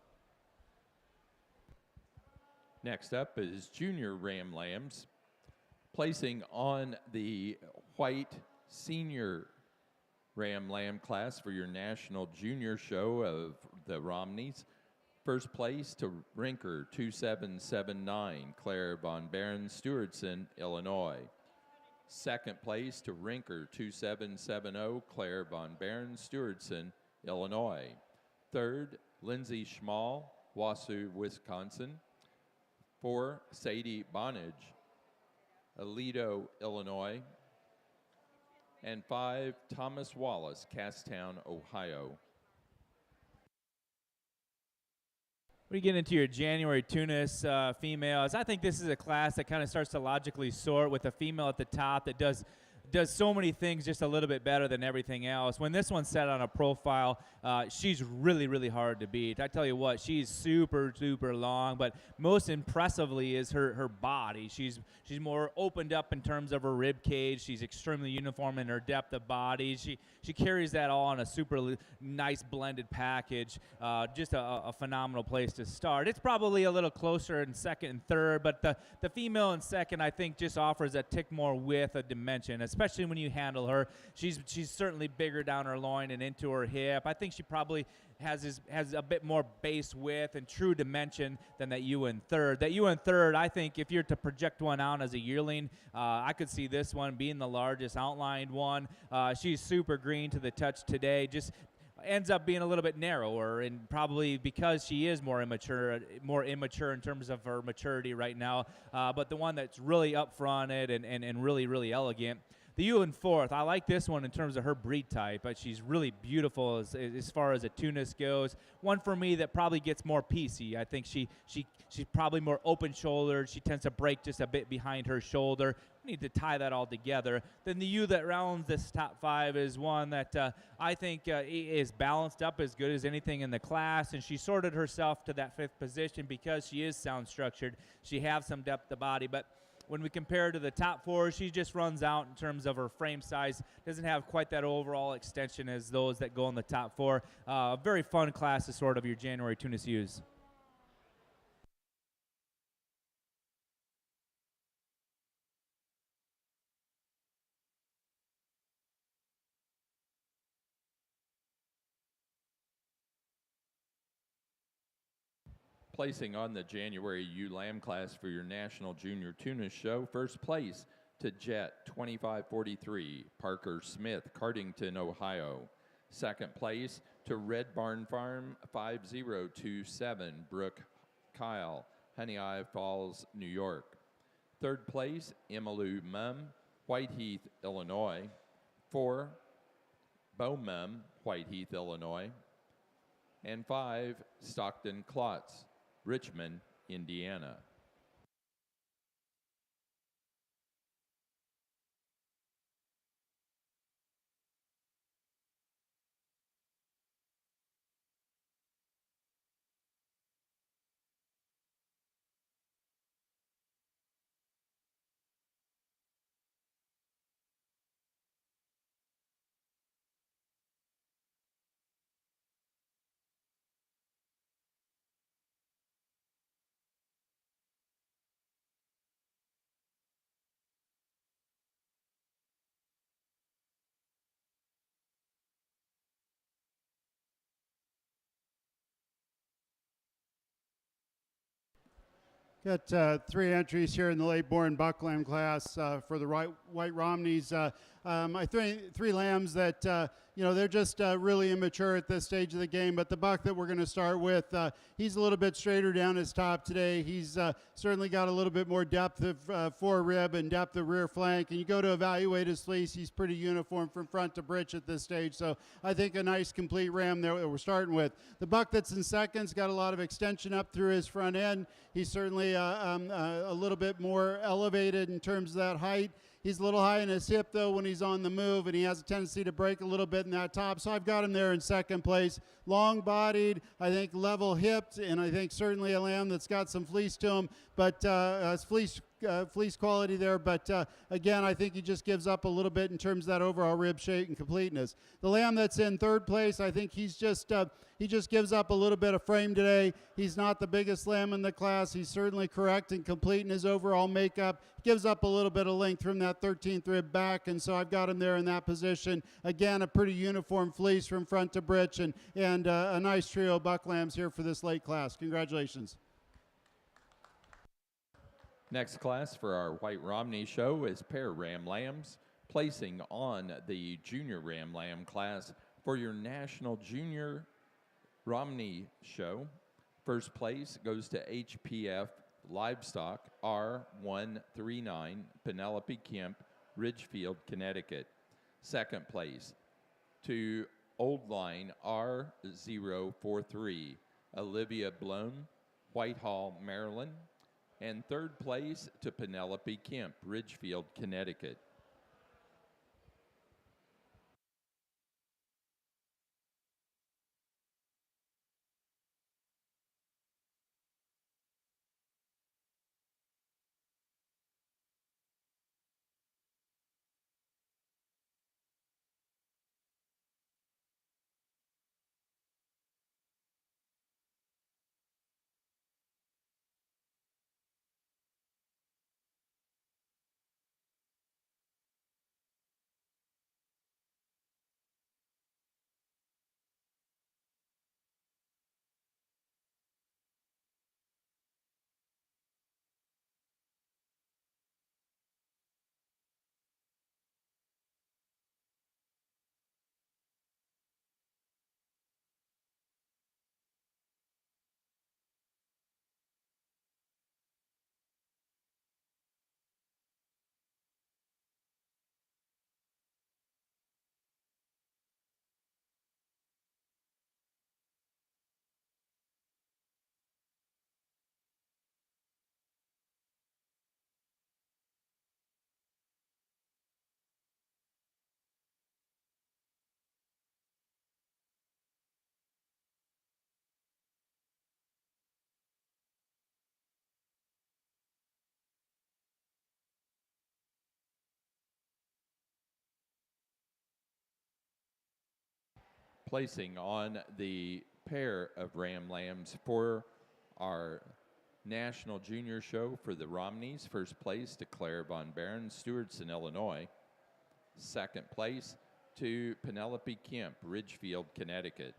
Next up is Junior Ram Lambs. Placing on the white senior Ram Lamb class for your national junior show of the Romneys. First place to Rinker 2779, Claire Von Baron, Stewartson, Illinois. Second place to Rinker 2770, Claire Von Baron, Stewartson, Illinois. Third, Lindsay Schmall, Wausau, Wisconsin. 4, Sadie Bonage, Aledo, Illinois. And 5, Thomas Wallace, Casstown, Ohio. We get into your January Tunis females. I think this is a class that kind of starts to logically sort with a female at the top that does so many things just a little bit better than everything else. When this one's set on a profile, she's really, really hard to beat. I tell you what, she's super, super long, but most impressively is her body. She's more opened up in terms of her rib cage. She's extremely uniform in her depth of body. She carries that all on a super nice blended package. Just a phenomenal place to start. It's probably a little closer in second and third, but the female in second, I think, just offers a tick more width, a dimension, especially when you handle her. She's certainly bigger down her loin and into her hip. I think she probably has a bit more base width and true dimension than that ewe in third. That ewe in third, I think if you're to project one out as a yearling, I could see this one being the largest outlined one. She's super green to the touch today. Just ends up being a little bit narrower, and probably because she is more immature in terms of her maturity right now. But the one that's really up-fronted and really, really elegant. The ewe in fourth, I like this one in terms of her breed type, but she's really beautiful as far as a Tunis goes. One for me that probably gets more piecey. I think she's probably more open-shouldered. She tends to break just a bit behind her shoulder. We need to tie that all together. Then the ewe that rounds this top five is one that I think is balanced up as good as anything in the class, and she sorted herself to that fifth position because she is sound structured. She has some depth of body, but when we compare to the top four, she just runs out in terms of her frame size. Doesn't have quite that overall extension as those that go in the top four. A very fun class to sort of your January Tunis ewes. Placing on the January ewe lamb class for your national junior Tunis show, first place to Jet 2543, Parker Smith, Cardington, Ohio. Second place to Red Barn Farm 5027, Brooke Kyle, Honey Eye Falls, New York. Third place, Emmylou Mum, Whiteheath, Illinois. 4, Bo Mum, Whiteheath, Illinois. And 5, Stockton Klotz, Richmond, Indiana. Got 3 entries here in the late-born buck lamb class for the white Romneys. I think 3 lambs that, they're just really immature at this stage of the game. But the buck that we're going to start with, he's a little bit straighter down his top today. He's certainly got a little bit more depth of forerib and depth of rear flank. And you go to evaluate his fleece, he's pretty uniform from front to britch at this stage. So I think a nice complete ram there that we're starting with. The buck that's in second's got a lot of extension up through his front end. He's certainly a little bit more elevated in terms of that height. He's a little high in his hip, though, when he's on the move, and he has a tendency to break a little bit in that top. So I've got him there in second place. Long-bodied, I think level-hipped, and I think certainly a lamb that's got some fleece to him, but fleece quality there. But again, I think he just gives up a little bit in terms of that overall rib shape and completeness. The lamb that's in third place, I think he just gives up a little bit of frame today. He's not the biggest lamb in the class. He's certainly correct and complete in his overall makeup. Gives up a little bit of length from that 13th rib back, and so I've got him there in that position. Again, a pretty uniform fleece from front to britch, and a nice trio of buck lambs here for this late class. Congratulations. Next class for our White Romney show is pair ram lambs, placing on the junior ram lamb class for your National Junior Romney show. First place goes to HPF Livestock R139 Penelope Kemp, Ridgefield, Connecticut. Second place to Old Line R043 Olivia Blum, Whitehall, Maryland. And third place to Penelope Kemp, Ridgefield, Connecticut. Placing on the pair of ram lambs for our National Junior show for the Romneys. First place to Claire Von Barron, Stewartson, Illinois. Second place to Penelope Kemp, Ridgefield, Connecticut.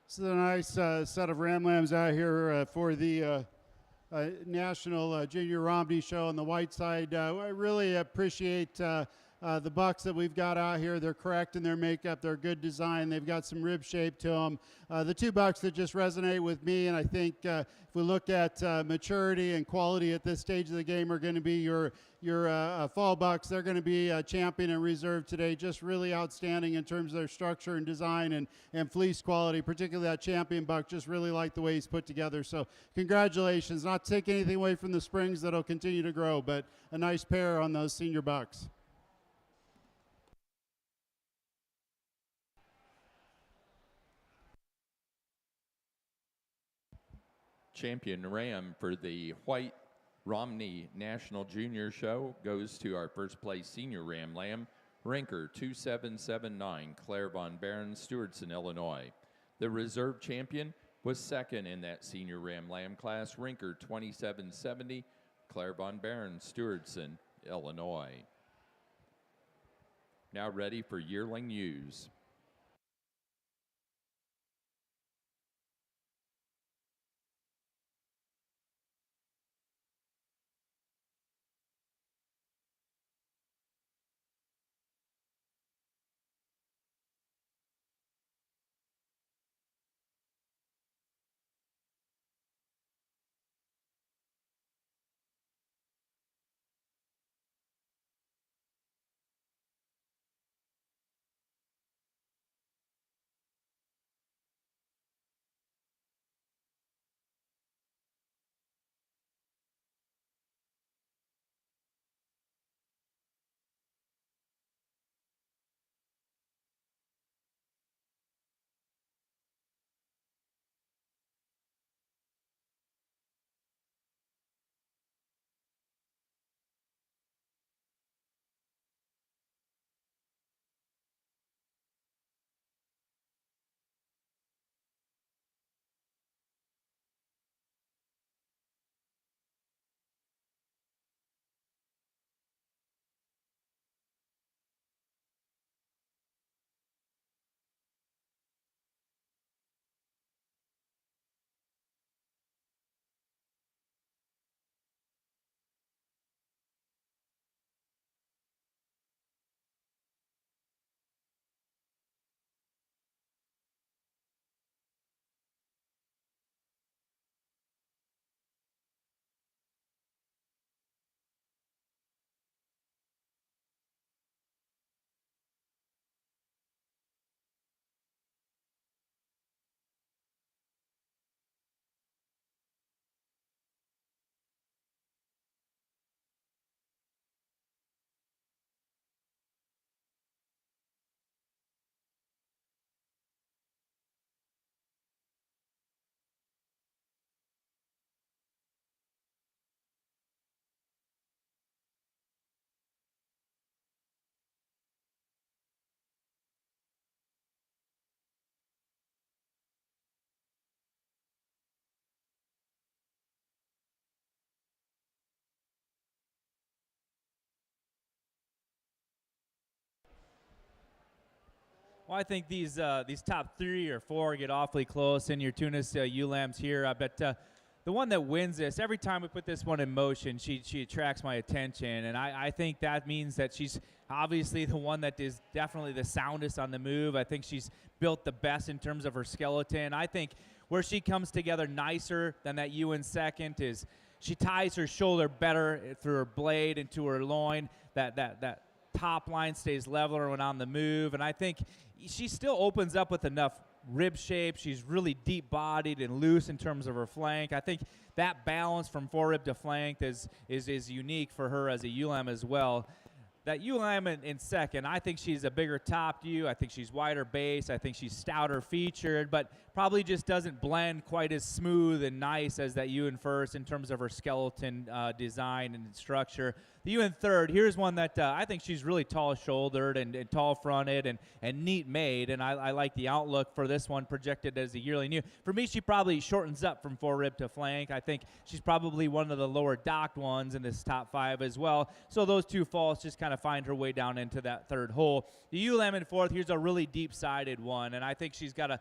This is a nice set of ram lambs out here for the National Junior Romney Show on the white side. I really appreciate the bucks that we've got out here. They're correct in their makeup. They're good design. They've got some rib shape to them. The two bucks that just resonate with me, and I think if we look at maturity and quality at this stage of the game, are going to be your fall bucks. They're going to be champion and reserve today. Just really outstanding in terms of their structure and design and fleece quality, particularly that champion buck. Just really like the way he's put together. So congratulations. Not to take anything away from the springs that'll continue to grow, but a nice pair on those senior bucks. Champion ram for the white Romney National Junior Show goes to our first place senior ram lamb, Rinker 2779, Claire Von Barron, Stewartson, Illinois. The reserve champion was second in that senior ram lamb class, Rinker 2770, Claire Von Barron, Stewartson, Illinois. Now ready for yearling ewes. Well, I think these top 3 or 4 get awfully close in your Tunis ewe lambs here. But the one that wins this, every time we put this one in motion, she attracts my attention. And I think that means that she's obviously the one that is definitely the soundest on the move. I think she's built the best in terms of her skeleton. I think where she comes together nicer than that ewe in second is she ties her shoulder better through her blade into her loin. That top line stays leveler when on the move. And I think she still opens up with enough rib shape. She's really deep bodied and loose in terms of her flank. I think that balance from forerib to flank is unique for her as a ewe lamb as well. That ewe lamb in second, I think she's a bigger topped ewe. I think she's wider base. I think she's stouter featured, but probably just doesn't blend quite as smooth and nice as that ewe in first in terms of her skeleton design and structure. The ewe in third, here's one that I think she's really tall-shouldered and tall-fronted and neat-made, and I like the outlook for this one projected as a yearling ewe. For me, she probably shortens up from forerib to flank. I think she's probably one of the lower docked ones in this top 5 as well. So those two falls just kind of of find her way down into that third hole. The ewe lamb in fourth, here's a really deep-sided one, and I think she's got a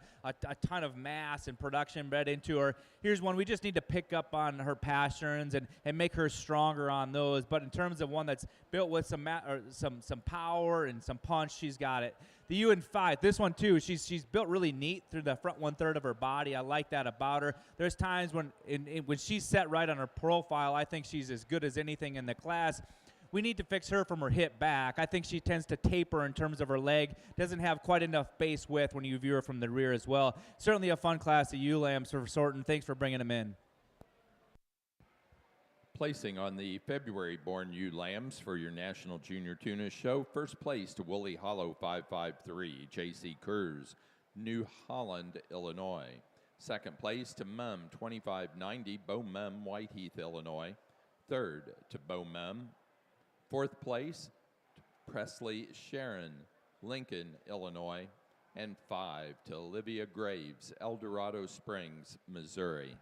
ton of mass and production bred into her. Here's one we just need to pick up on her pasterns and make her stronger on those. But in terms of one that's built with some power and some punch, she's got it. The ewe in five, this one too, she's built really neat through the front 1/3 of her body. I like that about her. There's times when when she's set right on her profile, I think she's as good as anything in the class. We need to fix her from her hip back. I think she tends to taper in terms of her leg, doesn't have quite enough base width when you view her from the rear as well. Certainly a fun class of ewe lambs for Sorton. Thanks for bringing them in. Placing on the February-born ewe lambs for your National Junior Tuna Show, first place to Woolly Hollow 553, J.C. Kurz, New Holland, Illinois. Second place to Mum 2590, Beau Mum, Whiteheath, Illinois. Third to Beau Mum. Fourth place to Presley Sharon, Lincoln, Illinois. And 5 to Olivia Graves, El Dorado Springs, Missouri.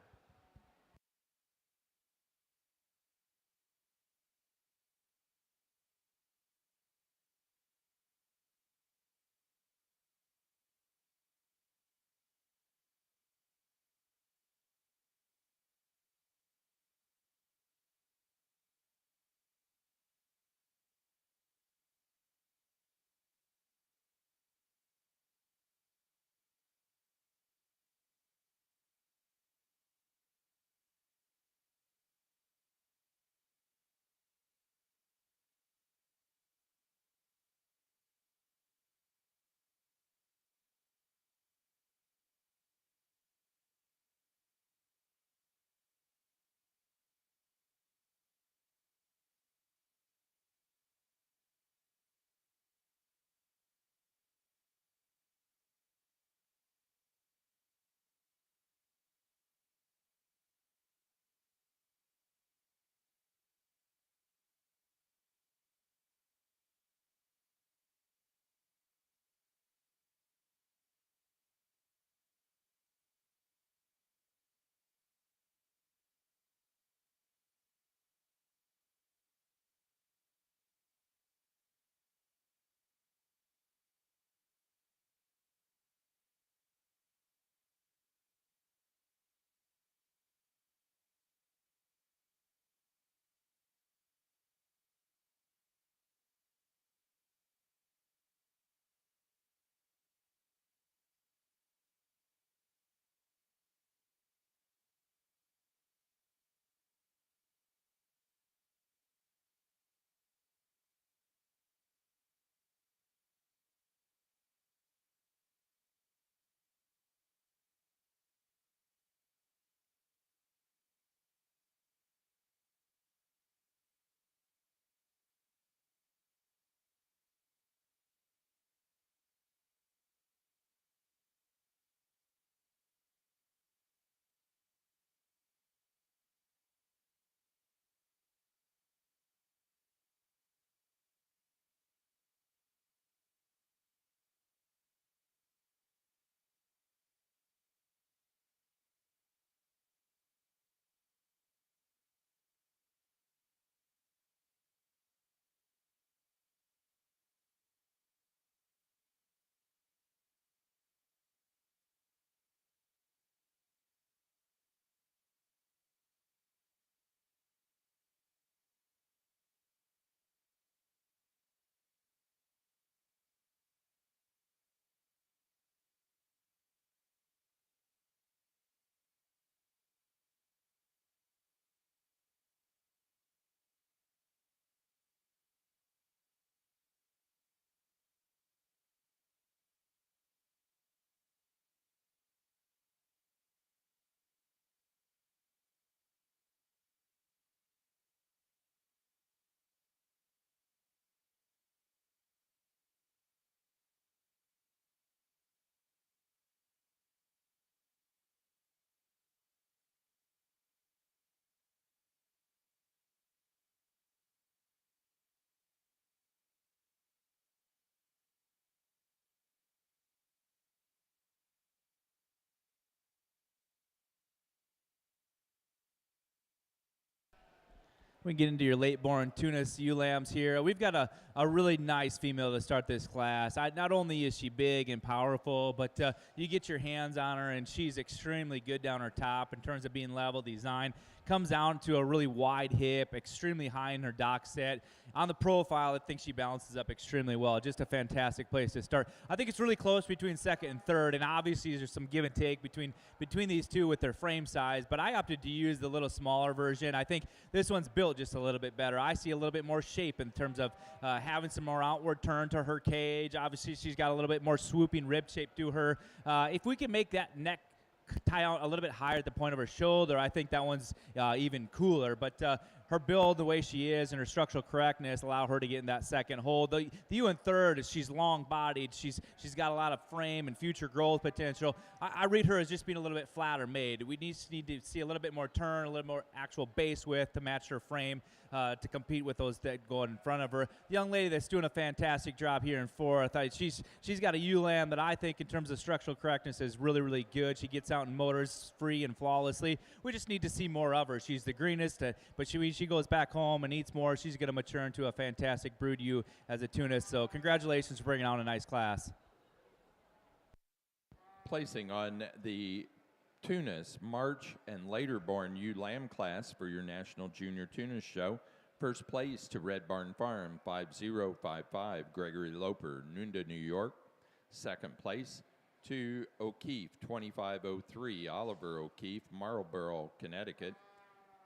We get into your late-born Tunis ewe lambs here. We've got a really nice female to start this class. Not only is she big and powerful, but you get your hands on her, and she's extremely good down her top in terms of being level design. Comes down to a really wide hip, extremely high in her dock set. On the profile, I think she balances up extremely well. Just a fantastic place to start. I think it's really close between second and third, and obviously there's some give and take between these two with their frame size, but I opted to use the little smaller version. I think this one's built just a little bit better. I see a little bit more shape in terms of having some more outward turn to her cage. Obviously, she's got a little bit more swooping rib shape to her. If we can make that neck tie out a little bit higher at the point of her shoulder, I think that one's even cooler. But her build, the way she is, and her structural correctness allow her to get in that second hold. The ewe in third is she's long-bodied. She's got a lot of frame and future growth potential. I read her as just being a little bit flatter made. We need to see a little bit more turn, a little more actual base width to match her frame to compete with those that go in front of her. The young lady that's doing a fantastic job here in fourth. She's got a ewe lamb that I think in terms of structural correctness is really, really good. She gets out in motors free and flawlessly. We just need to see more of her. She's the greenest, but she goes back home and eats more. She's going to mature into a fantastic brood ewe as a Tunis. So congratulations for bringing on a nice class. Placing on the Tunis March and later born ewe lamb class for your National Junior Tunis Show. First place to Red Barn Farm 5055 Gregory Loper, Nunda, New York. Second place to O'Keefe 2503 Oliver O'Keefe, Marlborough, Connecticut.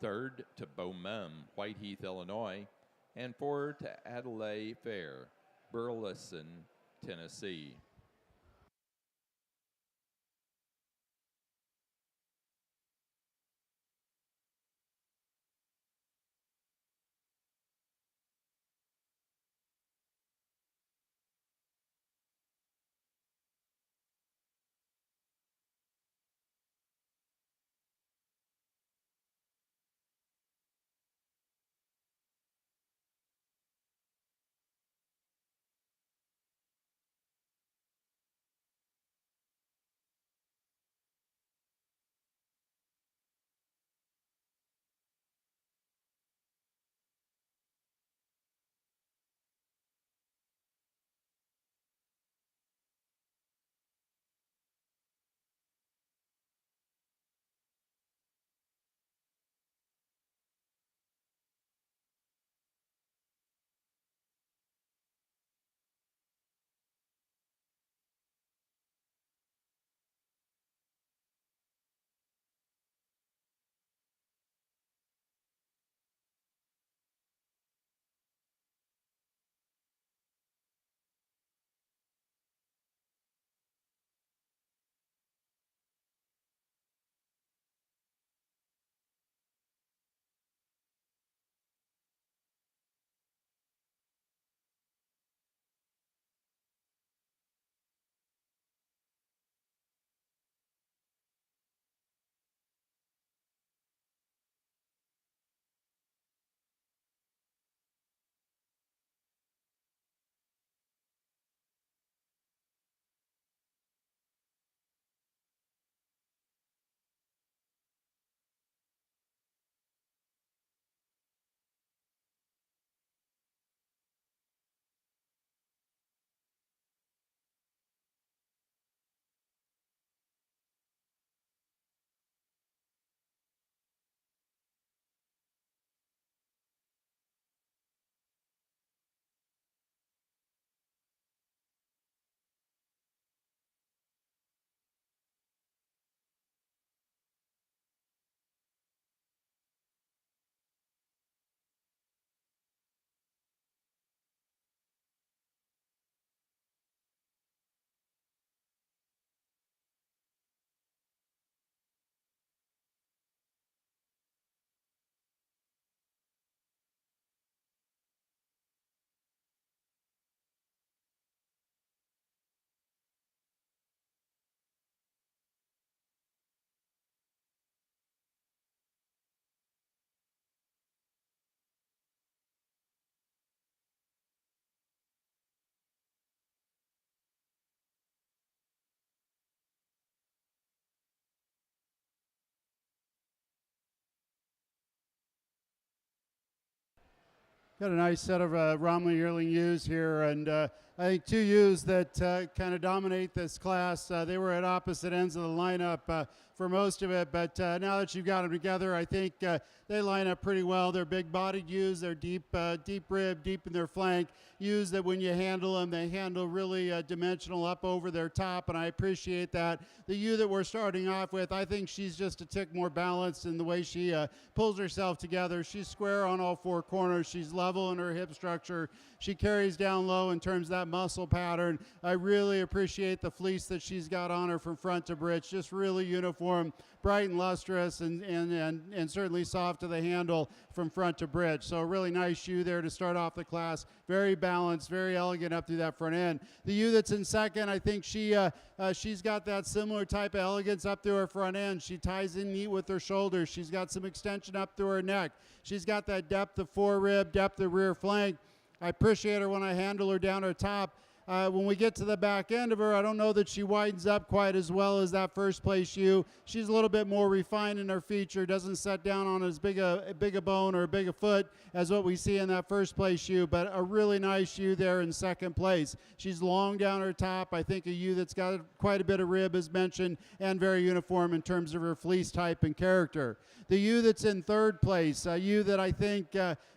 Third to Beaumont, Whiteheath, Illinois. And fourth to Adelaide Fair, Burleson, Tennessee. Got a nice set of Romney yearling ewes here, and I think two ewes that kind of dominate this class. They were at opposite ends of the lineup for most of it, but now that you've got them together, I think they line up pretty well. They're big-bodied ewes. They're deep rib, deep in their flank. Ewes that when you handle them, they handle really dimensional up over their top, and I appreciate that. The ewe that we're starting off with, I think she's just a tick more balanced in the way she pulls herself together. She's square on all four corners. She's level in her hip structure. She carries down low in terms of that muscle pattern. I really appreciate the fleece that she's got on her from front to britch. Just really uniform, bright and lustrous, and certainly soft to the handle from front to britch. So a really nice ewe there to start off the class. Very balanced, very elegant up through that front end. The ewe that's in second, I think she's got that similar type of elegance up through her front end. She ties in neat with her shoulders. She's got some extension up through her neck. She's got that depth of forerib, depth of rear flank. I appreciate her when I handle her down her top. When we get to the back end of her, I don't know that she widens up quite as well as that first place ewe. She's a little bit more refined in her feature, doesn't set down on as big a bone or a big a foot as what we see in that first place ewe, but a really nice ewe there in second place. She's long down her top. I think a ewe that's got quite a bit of rib, as mentioned, and very uniform in terms of her fleece type and character. The ewe that's in third place, a ewe that I think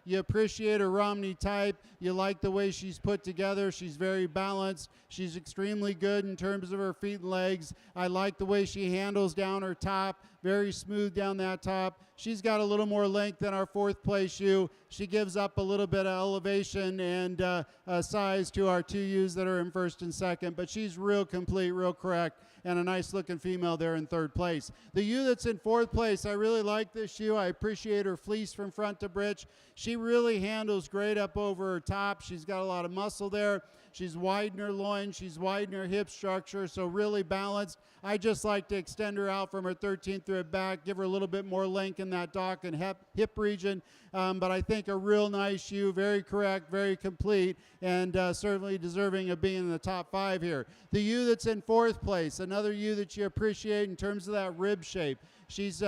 you appreciate her Romney type. You like the way she's put together. She's very balanced. She's extremely good in terms of her feet and legs. I like the way she handles down her top. Very smooth down that top. She's got a little more length than our fourth place ewe. She gives up a little bit of elevation and size to our two ewes that are in first and second, but she's real complete, real correct, and a nice looking female there in third place. The ewe that's in fourth place, I really like this ewe. I appreciate her fleece from front to britch. She really handles great up over her top. She's got a lot of muscle there. She's wide in her loin. She's wide in her hip structure, so really balanced. I just like to extend her out from her 13th rib back, give her a little bit more length in that dock and hip region. But I think a real nice ewe, very correct, very complete, and certainly deserving of being in the top 5 here. The ewe that's in fourth place, another ewe that you appreciate in terms of that rib shape. She's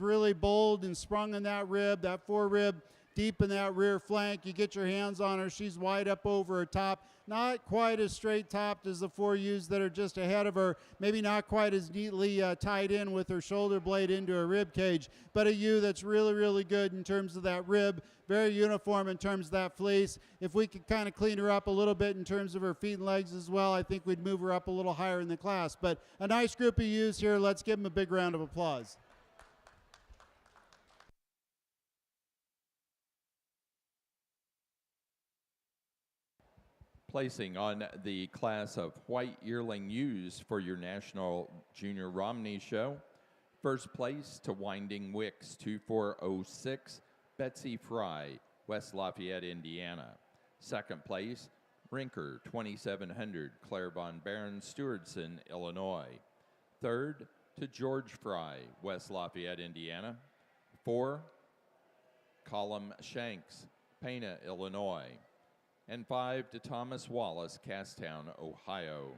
really bold and sprung in that rib, that forerib, deep in that rear flank. You get your hands on her, she's wide up over her top. Not quite as straight topped as the 4 ewes that are just ahead of her. Maybe not quite as neatly tied in with her shoulder blade into her rib cage, but a ewe that's really, really good in terms of that rib. Very uniform in terms of that fleece. If we could kind of clean her up a little bit in terms of her feet and legs as well, I think we'd move her up a little higher in the class. But a nice group of ewes here. Let's give them a big round of applause. Placing on the class of white yearling ewes for your National Junior Romney Show. First place to Winding Wicks 2406, Betsy Fry, West Lafayette, Indiana. Second place, Rinker 2700, Claire Von Baron, Stewardson, Illinois. Third to George Fry, West Lafayette, Indiana. 4, Colum Shanks, Pana, Illinois. And 5 to Thomas Wallace, Castown, Ohio.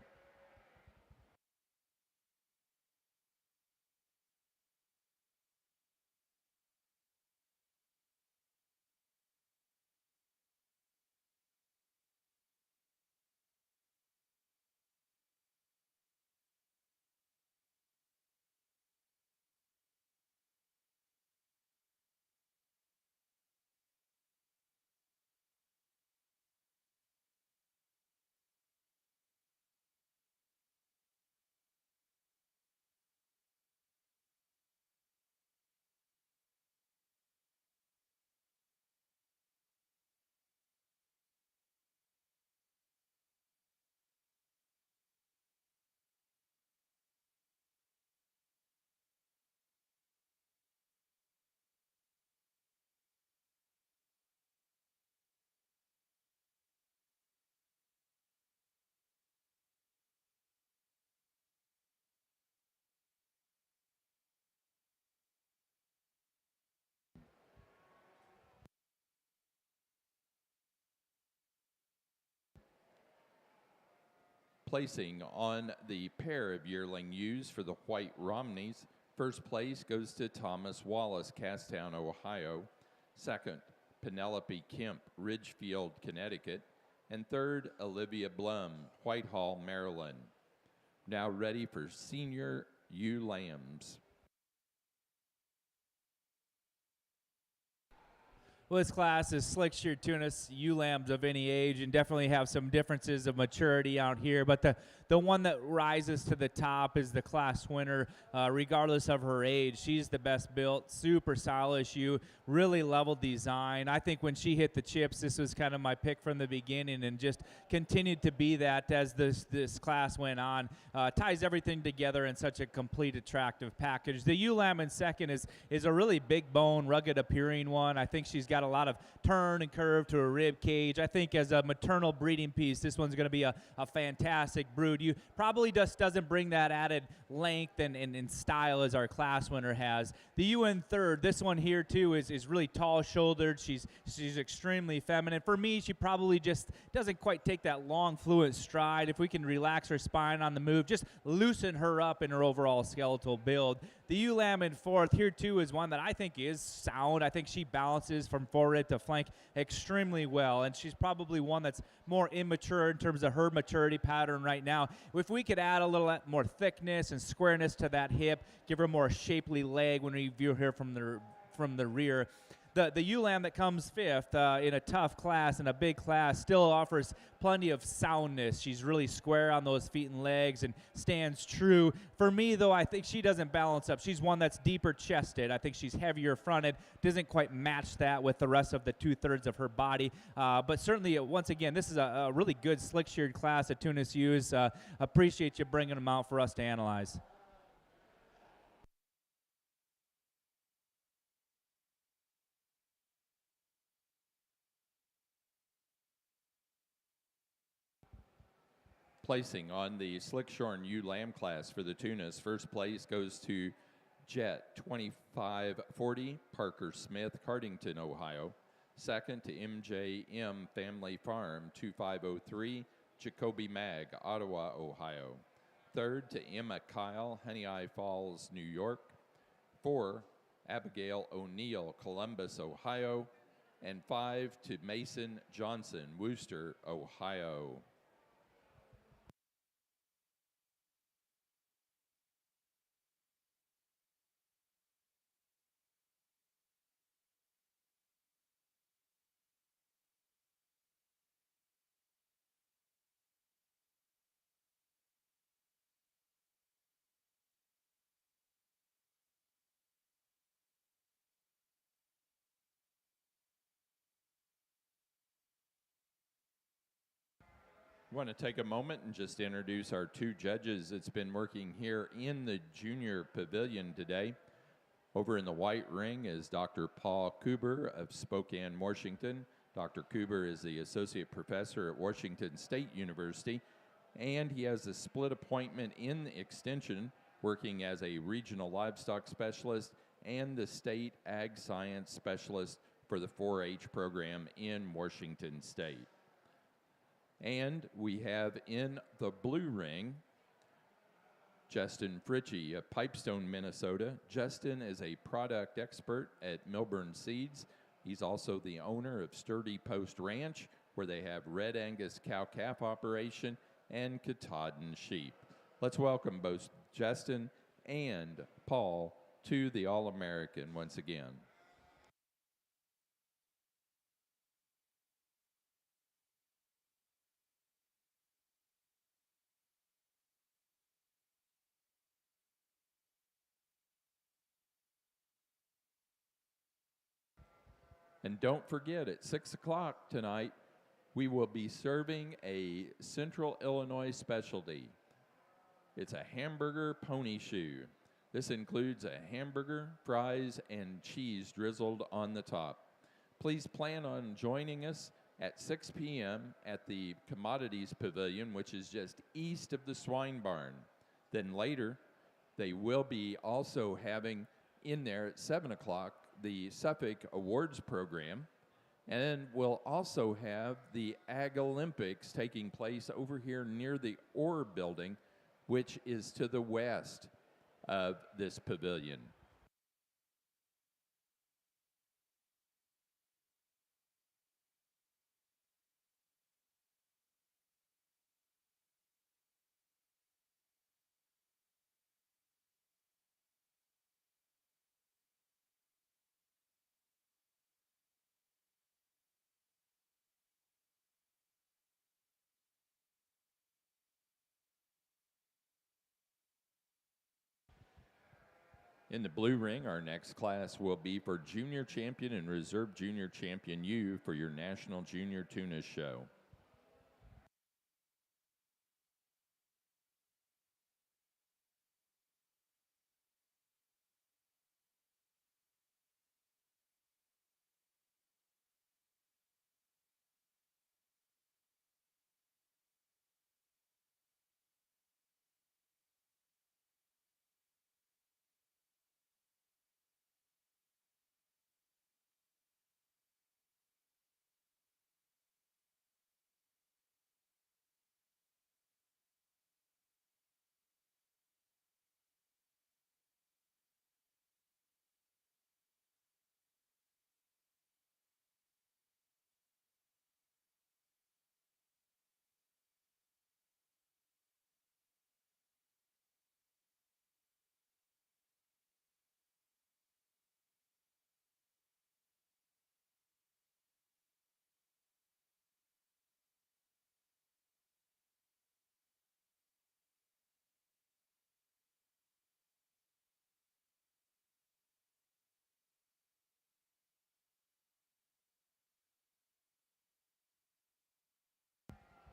Placing on the pair of yearling ewes for the white Romneys, first place goes to Thomas Wallace, Castown, Ohio. Second, Penelope Kemp, Ridgefield, Connecticut. And third, Olivia Blum, Whitehall, Maryland. Now ready for senior ewe lambs. Well, this class is slick-sheared Tunis ewe lambs of any age, and definitely have some differences of maturity out here. But the one that rises to the top is the class winner, regardless of her age. She's the best built, super stylish ewe, really level design. I think when she hit the chips, this was kind of my pick from the beginning, and just continued to be that as this class went on. Ties everything together in such a complete, attractive package. The ewe lamb in second is a really big bone, rugged appearing one. I think she's got a lot of turn and curve to her rib cage. I think as a maternal breeding piece, this one's going to be a fantastic brood. You probably just doesn't bring that added length and style as our class winner has. The ewe in third, this one here too is really tall-shouldered. She's extremely feminine. For me, she probably just doesn't quite take that long, fluent stride. If we can relax her spine on the move, just loosen her up in her overall skeletal build. The ewe lamb in fourth here too is one that I think is sound. I think she balances from forehead to flank extremely well, and she's probably one that's more immature in terms of her maturity pattern right now. If we could add a little more thickness and squareness to that hip, give her a more shapely leg when we view her from the rear. The ewe lamb that comes fifth in a tough class, in a big class, still offers plenty of soundness. She's really square on those feet and legs and stands true. For me, though, I think she doesn't balance up. She's one that's deeper chested. I think she's heavier fronted. Doesn't quite match that with the rest of the 2/3 of her body. But certainly, once again, this is a really good slick-sheared class of Tunis ewes. Appreciate you bringing them out for us to analyze. Placing on the slick shorn ewe lamb class for the Tunis, first place goes to Jet 2540, Parker Smith, Cardington, Ohio. Second to MJM Family Farm 2503, Jacoby Mag, Ottawa, Ohio. Third to Emma Kyle, Honey Eye Falls, New York. 4, Abigail O'Neill, Columbus, Ohio. And 5 to Mason Johnson, Worcester, Ohio. I want to take a moment and just introduce our two judges that's been working here in the junior pavilion today. Over in the white ring is Dr. Paul Kuber of Spokane, Washington. Dr. Kuber is the associate professor at Washington State University, and he has a split appointment in extension, working as a regional livestock specialist and the state ag science specialist for the 4-H program in Washington State. And we have in the blue ring, Justin Fritchie of Pipestone, Minnesota. Justin is a product expert at Milburn Seeds. He's also the owner of Sturdy Post Ranch, where they have Red Angus cow-calf operation and Katahdin sheep. Let's welcome both Justin and Paul to the All-American once again. And don't forget, at 6 o'clock tonight, we will be serving a Central Illinois specialty. It's a hamburger pony shoe. This includes a hamburger, fries, and cheese drizzled on the top. Please plan on joining us at 6 p.m. at the Commodities Pavilion, which is just east of the swine barn. Then later, they will be also having in there at 7 o'clock the Suffolk Awards program, and then we'll also have the Ag Olympics taking place over here near the Orr building, which is to the west of this pavilion. In the blue ring, our next class will be for Junior Champion and Reserve Junior Champion U for your National Junior Tuna Show.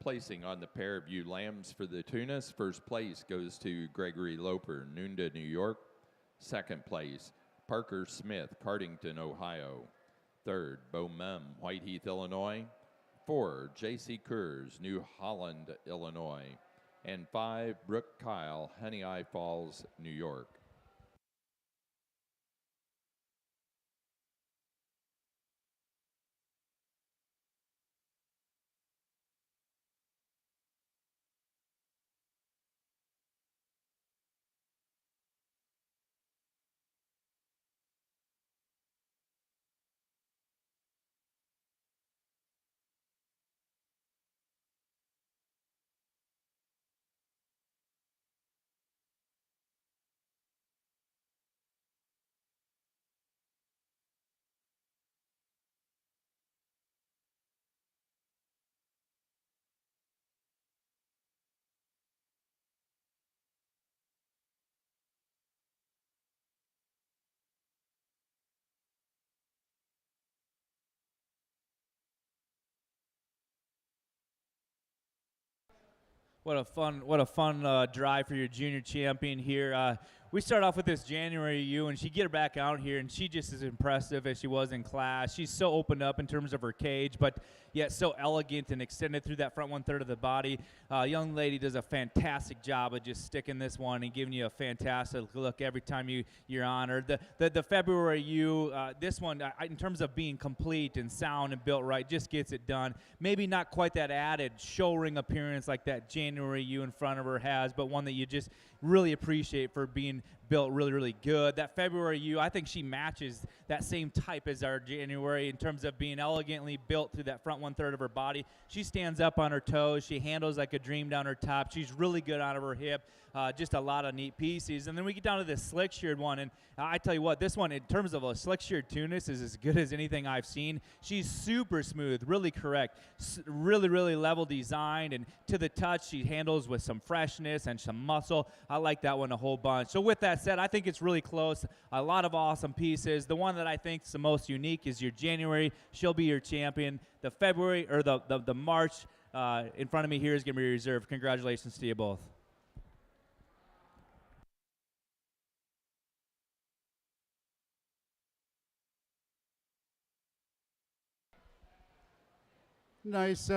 Placing on the pair of ewe lambs for the tunas, first place goes to Gregory Loper, Nunda, New York. Second place, Parker Smith, Cardington, Ohio. Third, Bo Mem, Whiteheath, Illinois. 4, J.C. Kurz, New Holland, Illinois. And 5, Brooke Kyle, Honey Eye Falls, New York. What a fun drive for your junior champion here. We start off with this January U, and she get her back out here, and she just as impressive as she was in class. She's so opened up in terms of her cage, but yet so elegant and extended through that front 1/3 of the body. Young lady does a fantastic job of just sticking this one and giving you a fantastic look every time you're on her. The February U, this one, in terms of being complete and sound and built right, just gets it done. Maybe not quite that added show ring appearance like that January U in front of her has, but one that you just really appreciate for being built really, really good. That February U, I think she matches that same type as our January in terms of being elegantly built through that front 1/3 of her body. She stands up on her toes. She handles like a dream down her top. She's really good out of her hip. Just a lot of neat pieces. And then we get down to this slick-sheared one, and I tell you what, this one, in terms of a slick-sheared tunis, is as good as anything I've seen. She's super smooth, really correct, really, really level designed, and to the touch, she handles with some freshness and some muscle. I like that one a whole bunch. So with that said, I think it's really close. A lot of awesome pieces. The one that I think is the most unique is your January. She'll be your champion. The February, or the March in front of me here is going to be reserved. Congratulations to you both. Nice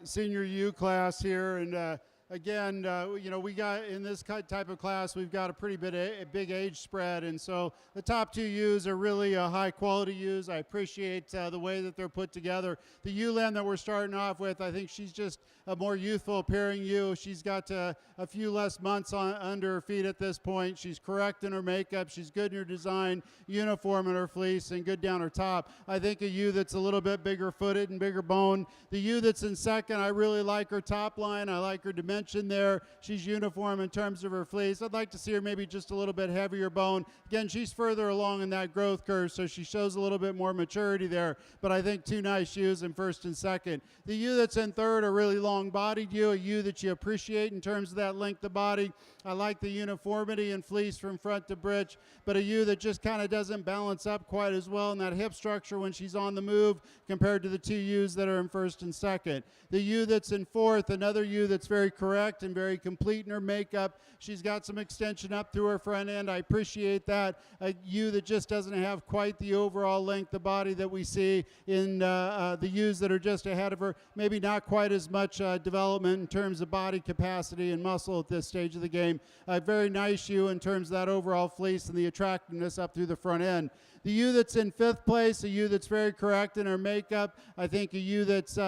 senior U class here, and again, you know, we got in this type of class, we've got a pretty big age spread, and so the top 2 U's are really high quality U's. I appreciate the way that they're put together. The U lamb that we're starting off with, I think she's just a more youthful appearing U. She's got a few less months under her feet at this point. She's correct in her makeup. She's good in her design, uniform in her fleece, and good down her top. I think a U that's a little bit bigger footed and bigger bone. The U that's in second, I really like her top line. I like her dimension. mentioned there, she's uniform in terms of her fleece. I'd like to see her maybe just a little bit heavier bone. Again, she's further along in that growth curve, so she shows a little bit more maturity there, but I think two nice ewes in first and second. The ewe that's in third, a really long-bodied ewe, a ewe that you appreciate in terms of that length of body. I like the uniformity in fleece from front to britch, but a ewe that just kind of doesn't balance up quite as well in that hip structure when she's on the move compared to the two ewes that are in first and second. The ewe that's in fourth, another ewe that's very correct and very complete in her makeup. She's got some extension up through her front end. I appreciate that. A ewe that just doesn't have quite the overall length of body that we see in the ewes that are just ahead of her. Maybe not quite as much development in terms of body capacity and muscle at this stage of the game. A very nice ewe in terms of that overall fleece and the attractiveness up through the front end. The ewe that's in fifth place, a ewe that's very correct in her makeup. I think a ewe that's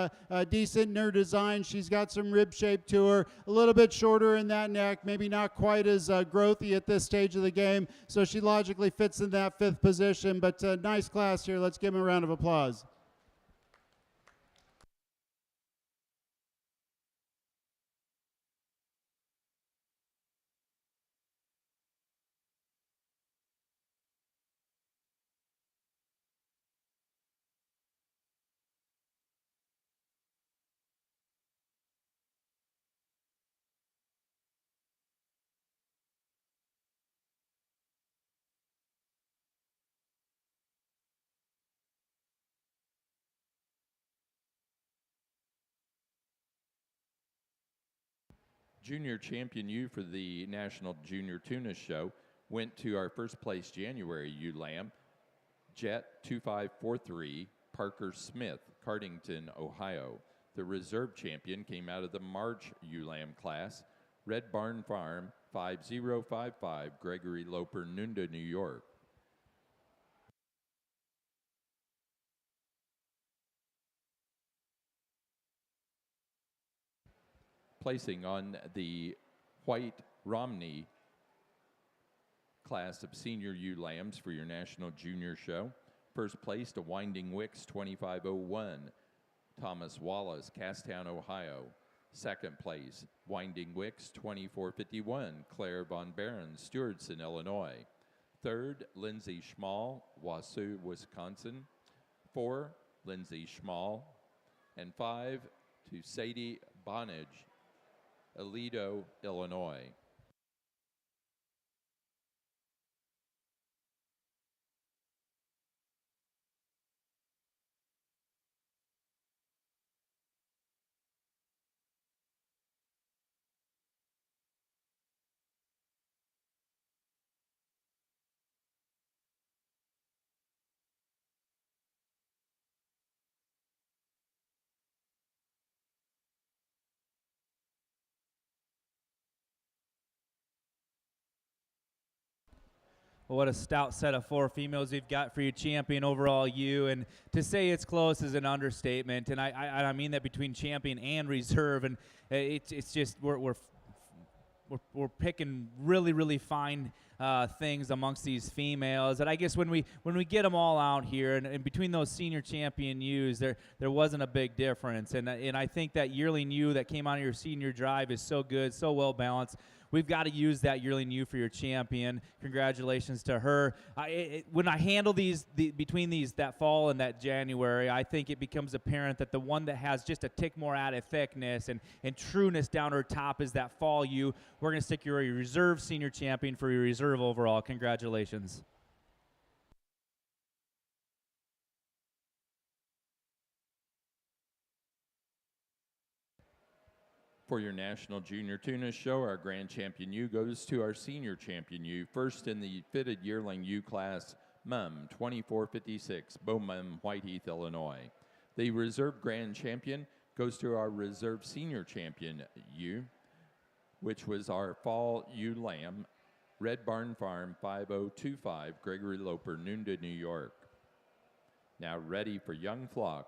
decent in her design. She's got some rib shape to her, a little bit shorter in that neck, maybe not quite as growthy at this stage of the game, so she logically fits in that fifth position, but nice class here. Let's give him a round of applause. Junior champion ewe for the National Junior Tuna Show went to our first place January ewe lamb, Jet 2543 Parker Smith, Cardington, Ohio. The reserve champion came out of the March ewe lamb class, Red Barn Farm 5055 Gregory Loper, Nunda, New York. Placing on the white Romney class of senior ewe lambs for your National Junior Show. First place to Winding Wicks 2501, Thomas Wallace, Castown, Ohio. Second place, Winding Wicks 2451, Claire Von Barron, Stewardson, Illinois. Third, Lindsay Schmall, Wausau, Wisconsin. 4, Lindsay Schmall. And 5, to Sadie Bonage, Aledo, Illinois. Well, what a stout set of four females we've got for you, champion overall ewe. And to say it's close is an understatement. And I mean that between champion and reserve. And it's just we're picking really fine things amongst these females. And I guess when we get them all out here, and between those senior champion ewes, there wasn't a big difference. And I think that yearling ewe that came out of your senior drive is so good, so well balanced. We've got to use that yearling ewe for your champion. Congratulations to her. When I handle between that fall and that January, I think it becomes apparent that the one that has just a tick more added thickness and trueness down her top is that fall ewe. We're going to stick your reserve senior champion for your reserve overall. Congratulations. For your National Junior Tuna Show, our grand champion ewe goes to our senior champion ewe, first in the fitted yearling ewe class, Mum 2456, Bowmum, Whiteheath, Illinois. The reserve grand champion goes to our reserve senior champion ewe, which was our fall ewe lamb, Red Barn Farm 5025, Gregory Loper, Nunda, New York. Now ready for young flock.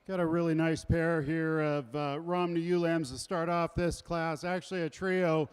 Got a really nice pair here of Romney ewe lambs to start off this class. Actually a trio,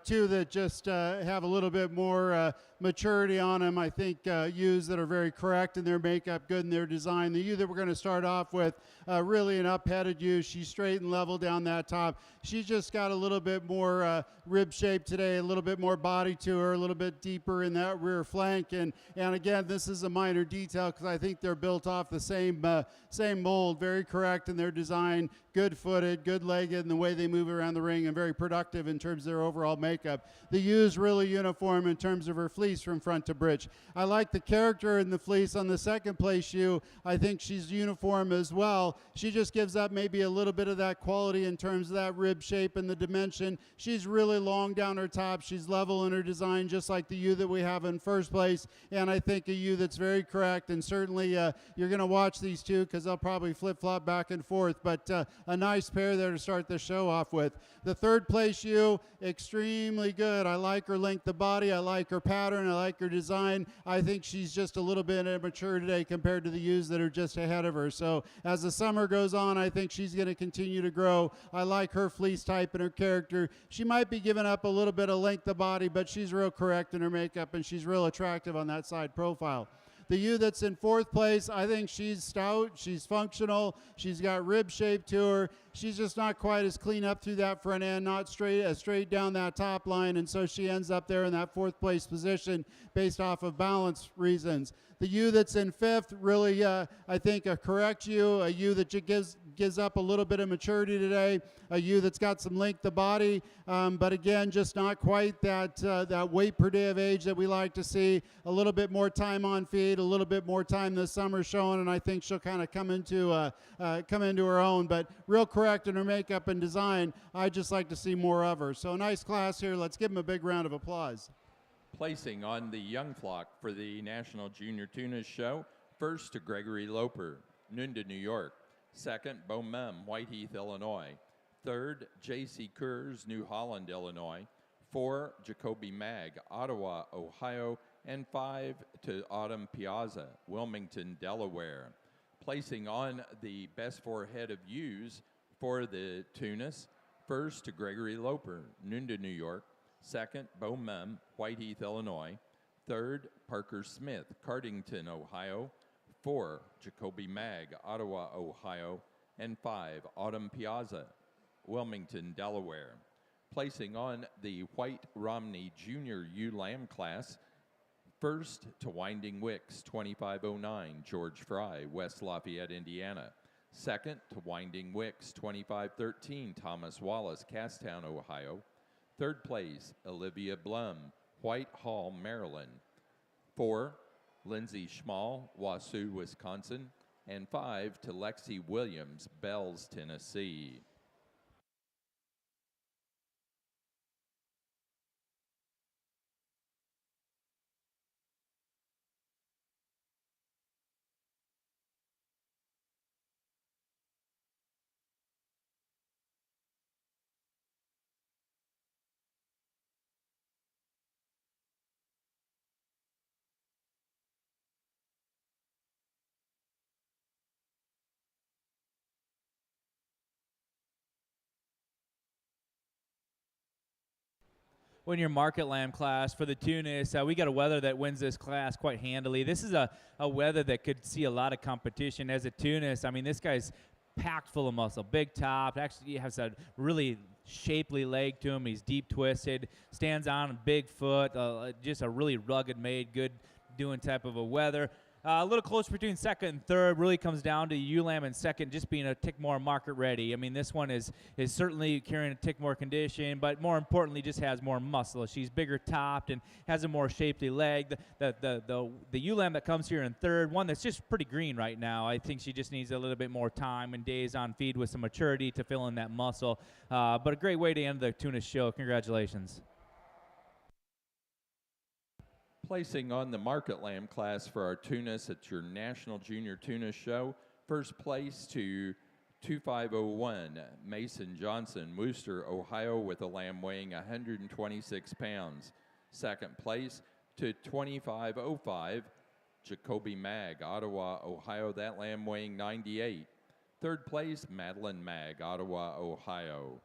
two that just have a little bit more maturity on them. I think ewes that are very correct in their makeup, good in their design. The ewe that we're going to start off with, really an up-headed ewe. She's straight and level down that top. She's just got a little bit more rib shape today, a little bit more body to her, a little bit deeper in that rear flank. And again, this is a minor detail because I think they're built off the same mold, very correct in their design, good-footed, good-legged in the way they move around the ring, and very productive in terms of their overall makeup. The ewe's really uniform in terms of her fleece from front to bridge. I like the character in the fleece on the second place ewe. I think she's uniform as well. She just gives up maybe a little bit of that quality in terms of that rib shape and the dimension. She's really long down her top. She's level in her design, just like the ewe that we have in first place. And I think a ewe that's very correct. And certainly you're going to watch these two because they'll probably flip-flop back and forth. But a nice pair there to start the show off with. The third place ewe, extremely good. I like her length of body. I like her pattern. I like her design. I think she's just a little bit immature today compared to the ewes that are just ahead of her. So as the summer goes on, I think she's going to continue to grow. I like her fleece type and her character. She might be giving up a little bit of length of body, but she's real correct in her makeup, and she's real attractive on that side profile. The ewe that's in fourth place, I think she's stout, she's functional, she's got rib shape to her. She's just not quite as clean up through that front end, not straight down that top line, and so she ends up there in that fourth place position based off of balance reasons. The ewe that's in fifth, really, I think a correct ewe, a ewe that gives up a little bit of maturity today, a ewe that's got some length of body, but again, just not quite that weight per day of age that we like to see. A little bit more time on feed, a little bit more time this summer showing, and I think she'll kind of come into her own. But real correct in her makeup and design. I'd just like to see more of her. So a nice class here. Let's give them a big round of applause. Placing on the young flock for the National Junior Tunas Show, first to Gregory Loper, Nunda, New York. Second, Bo Mem, Whiteheath, Illinois. Third, J.C. Kurz, New Holland, Illinois. 4, Jacoby Mag, Ottawa, Ohio. And 5 to Autumn Piazza, Wilmington, Delaware. Placing on the best 4 head of ewes for the Tunas, first to Gregory Loper, Nunda, New York. Second, Bo Mem, Whiteheath, Illinois. Third, Parker Smith, Cardington, Ohio. 4, Jacoby Mag, Ottawa, Ohio. And 5, Autumn Piazza, Wilmington, Delaware. Placing on the White Romney Junior Ewe Lamb class, first to Winding Wicks, 2509, George Fry, West Lafayette, Indiana. Second to Winding Wicks, 2513, Thomas Wallace, Castown, Ohio. Third place, Olivia Blum, Whitehall, Maryland. 4, Lindsay Schmall, Wausau, Wisconsin. And 5 to Lexi Williams, Bells, Tennessee. When your market lamb class for the Tunis, we got a wether that wins this class quite handily. This is a wether that could see a lot of competition. As a Tunis, I mean, this guy's packed full of muscle, big top, actually he has a really shapely leg to him. He's deep twisted, stands on a big foot, just a really rugged made, good doing type of a wether. A little close between second and third. Really comes down to ewe lamb in second just being a tick more market ready. I mean, this one is certainly carrying a tick more condition, but more importantly just has more muscle. She's bigger topped and has a more shapely leg. The ewe lamb that comes here in third, one that's just pretty green right now. I think she just needs a little bit more time and days on feed with some maturity to fill in that muscle. But a great way to end the Tunis show. Congratulations. Placing on the market lamb class for our Tunis at your National Junior Tunis Show, first place to 2501, Mason Johnson, Wooster, Ohio, with a lamb weighing 126 pounds. Second place to 2505, Jacoby Mag, Ottawa, Ohio, that lamb weighing 98. Third place, Madeline Mag, Ottawa, Ohio.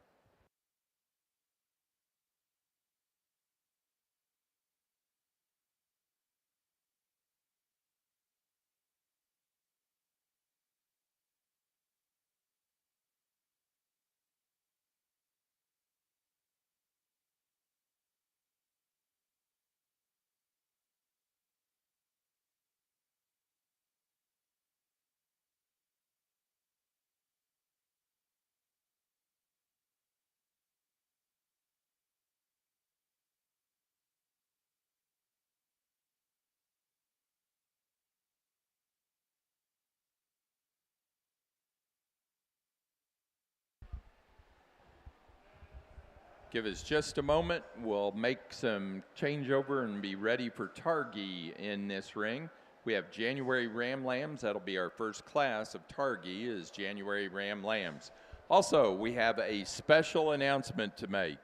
Give us just a moment. We'll make some changeover and be ready for Targhee in this ring. We have January Ram Lambs. That'll be our first class of Targhee is January Ram Lambs. Also, we have a special announcement to make.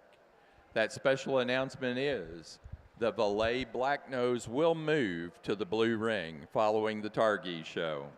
That special announcement is the Valais Blacknose will move to the blue ring following the Targhee show.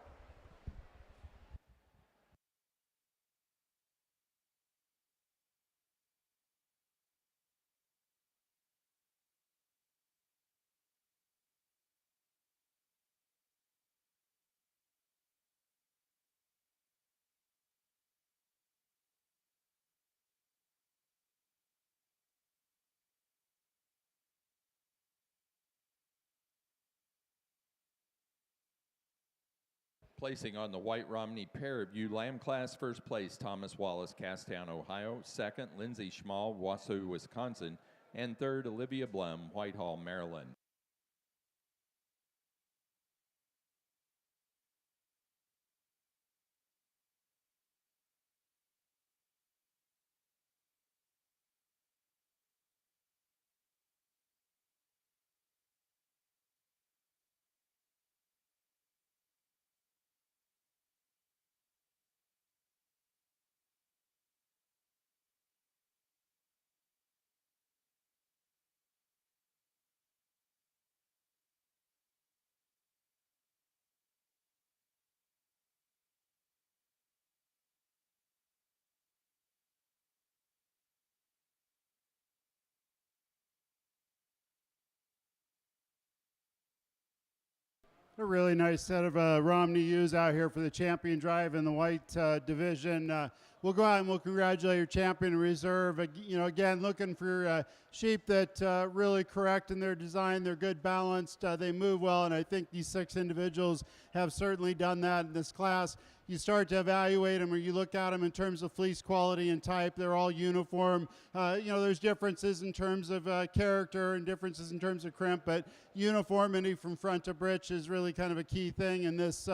Placing on the white Romney pair of ewe lamb class, first place, Thomas Wallace, Castown, Ohio. Second, Lindsay Schmall, Wausau, Wisconsin. And third, Olivia Blum, Whitehall, Maryland. A really nice set of Romney ewes out here for the champion drive in the white division. We'll go out and we'll congratulate your champion in reserve. You know, again, looking for sheep that really correct in their design. They're good balanced. They move well, and I think these 6 individuals have certainly done that in this class. You start to evaluate them or you look at them in terms of fleece quality and type. They're all uniform. You know, there's differences in terms of character and differences in terms of crimp, but uniformity from front to britch is really kind of a key thing in this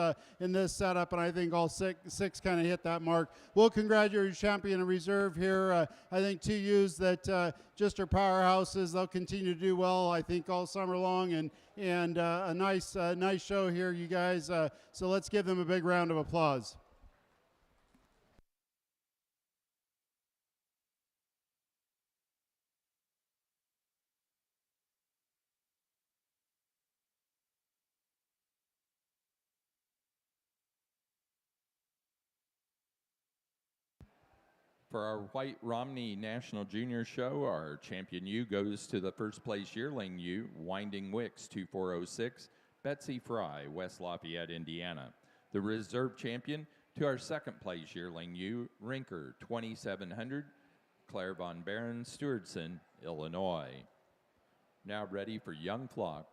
setup, and I think all six kind of hit that mark. We'll congratulate your champion in reserve here. I think 2 ewes that just are powerhouses. They'll continue to do well, I think, all summer long, and a nice show here, you guys. So let's give them a big round of applause. For our White Romney National Junior Show, our champion ewe goes to the first place yearling ewe, Winding Wicks 2406, Betsy Fry, West Lafayette, Indiana. The reserve champion to our second place yearling ewe, Rinker 2700, Claire Von Baron, Stewardson, Illinois. Now ready for young flock.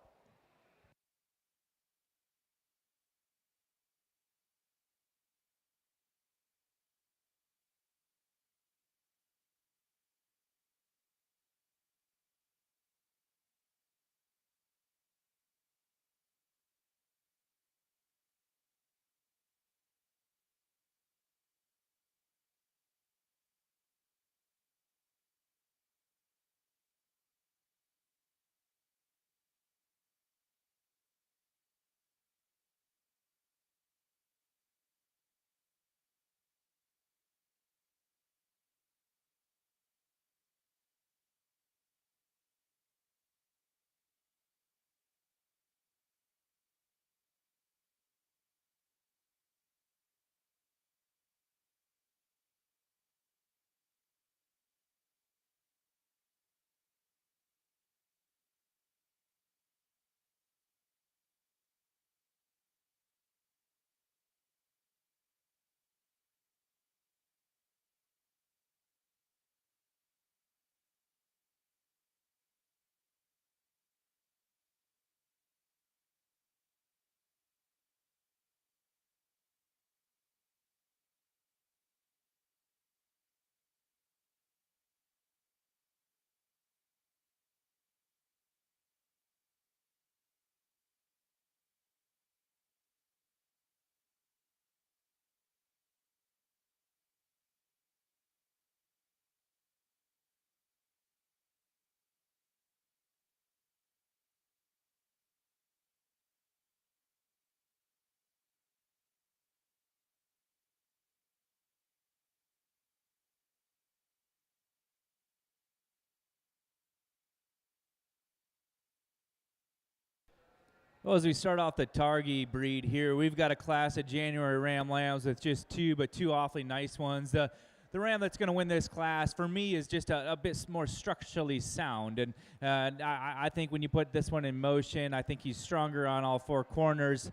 Well, as we start off the Targhee breed here, we've got a class of January Ram lambs with just two, but two awfully nice ones. The ram that's going to win this class, for me, is just a bit more structurally sound. And I think when you put this one in motion, I think he's stronger on all four corners.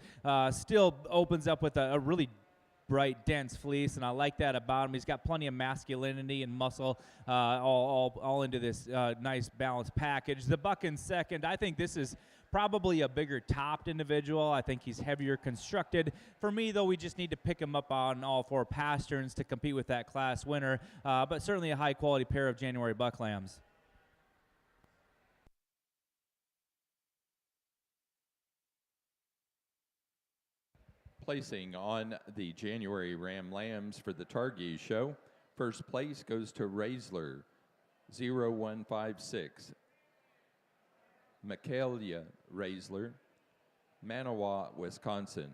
Still opens up with a really bright, dense fleece, and I like that about him. He's got plenty of masculinity and muscle all into this nice balanced package. The buck in second, I think this is probably a bigger topped individual. I think he's heavier constructed. For me, though, we just need to pick him up on all four pasterns to compete with that class winner, but certainly a high-quality pair of January buck lambs. Placing on the January Ram Lambs for the Targhee show, first place goes to Raisler, 0156. Michaelia Raisler, Manawa, Wisconsin.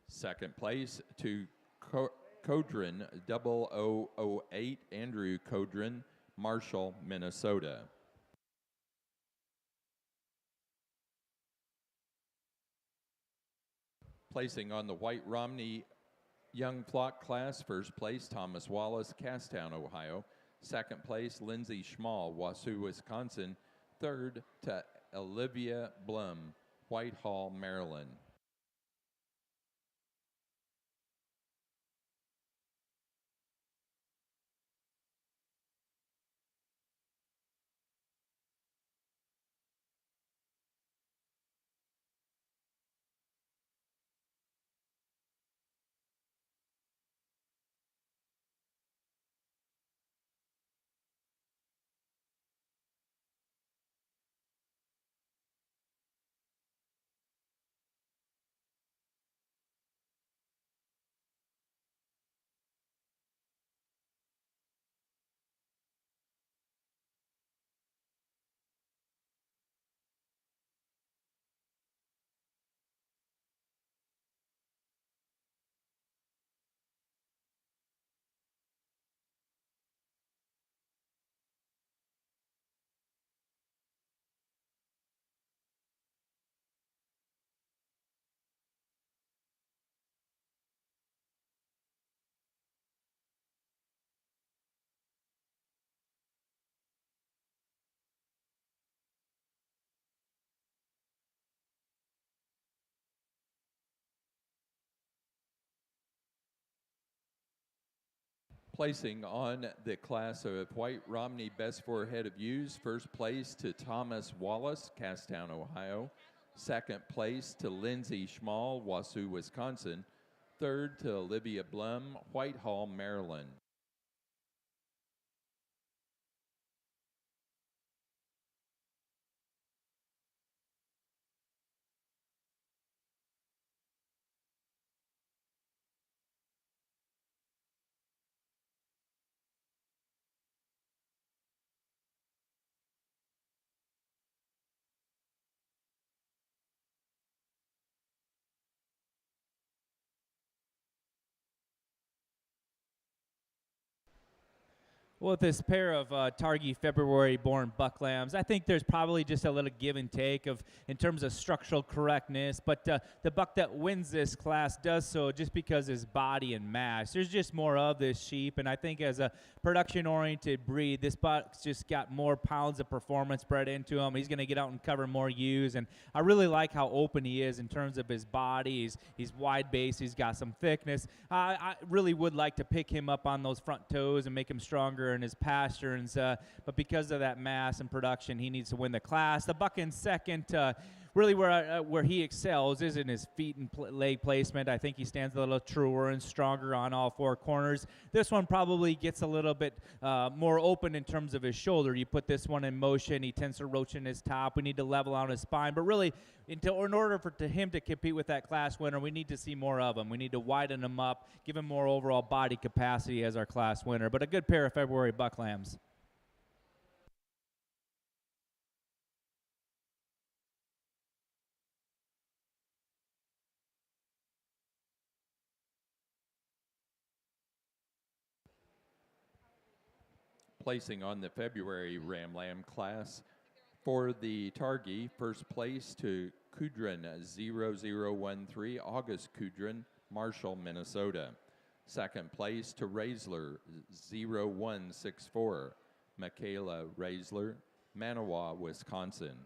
Second place to Codron 0008, Andrew Codron, Marshall, Minnesota. Placing on the White Romney Young Flock class, first place, Thomas Wallace, Castown, Ohio. Second place, Lindsay Schmall, Wausau, Wisconsin. Third to Olivia Blum, Whitehall, Maryland. Placing on the class of White Romney Best Four Head of Ewes, first place to Thomas Wallace, Castown, Ohio. Second place to Lindsay Schmall, Wausau, Wisconsin. Third to Olivia Blum, Whitehall, Maryland. Well, with this pair of Targhee February-born buck lambs, I think there's probably just a little give and take in terms of structural correctness. But the buck that wins this class does so just because his body and mass. There's just more of this sheep, and I think as a production-oriented breed, this buck's just got more pounds of performance bred into him. He's going to get out and cover more ewes, and I really like how open he is in terms of his body. He's wide base. He's got some thickness. I really would like to pick him up on those front toes and make him stronger in his pasterns, but because of that mass and production, he needs to win the class. The buck in second, really where he excels is in his feet and leg placement. I think he stands a little truer and stronger on all four corners. This one probably gets a little bit more open in terms of his shoulder. You put this one in motion, he tends to roach in his top. We need to level out his spine, but really, in order for him to compete with that class winner, we need to see more of him. We need to widen him up, give him more overall body capacity as our class winner. But a good pair of February buck lambs. Placing on the February Ram Lamb class for the Targhee, first place to Kudrin 0013, August Kudrin, Marshall, Minnesota. Second place to Raisler 0164, Michaela Raisler, Manawa, Wisconsin.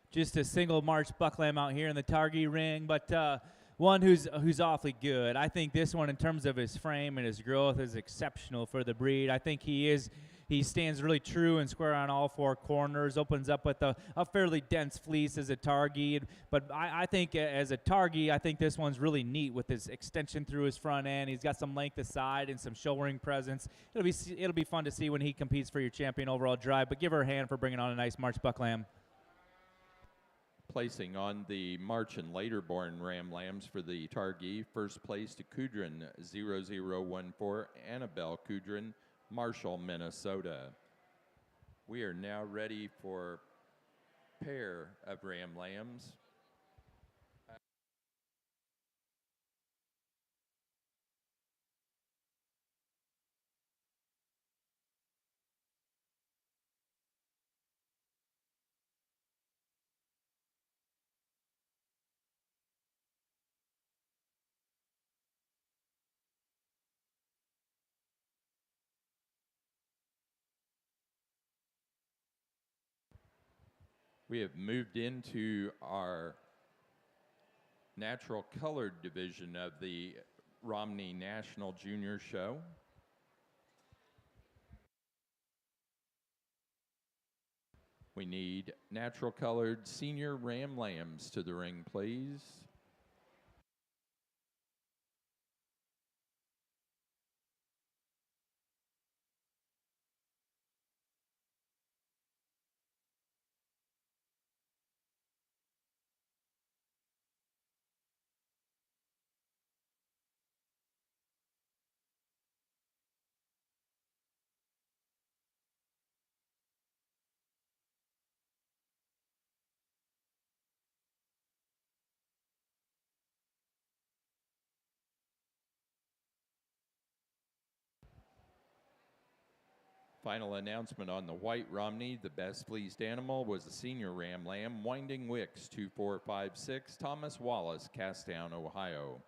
Just a single March buck lamb out here in the Targhee ring, but one who's awfully good. I think this one, in terms of his frame and his growth, is exceptional for the breed. I think he stands really true and square on all four corners, opens up with a fairly dense fleece as a Targhee. But I think as a Targhee, I think this one's really neat with his extension through his front end. He's got some length aside and some show ring presence. It'll be fun to see when he competes for your champion overall drive. But give her a hand for bringing on a nice March buck lamb. Placing on the March and later born Ram Lambs for the Targhee, first place to Kudrin 0014, Annabelle Kudrin, Marshall, Minnesota. We are now ready for pair of Ram Lambs. We have moved into our natural colored division of the Romney National Junior Show. We need natural colored senior Ram Lambs to the ring, please. Final announcement on the white Romney. The best fleeced animal was the senior Ram Lamb, Winding Wicks 2456, Thomas Wallace, Casstown, Ohio.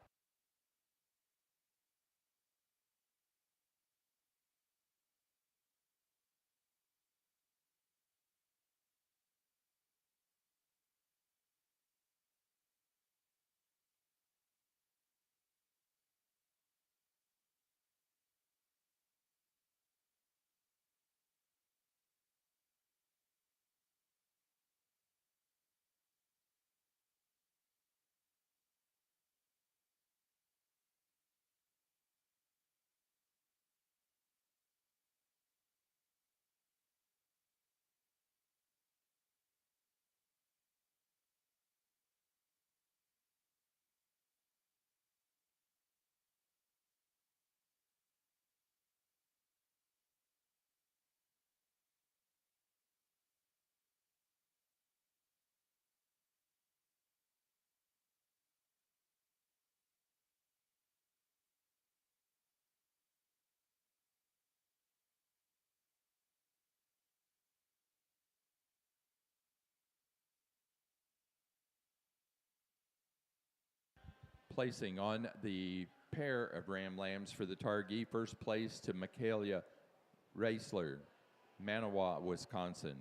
Placing on the pair of Ram Lambs for the Targhee, first place to Michaela Raisler, Manawa, Wisconsin.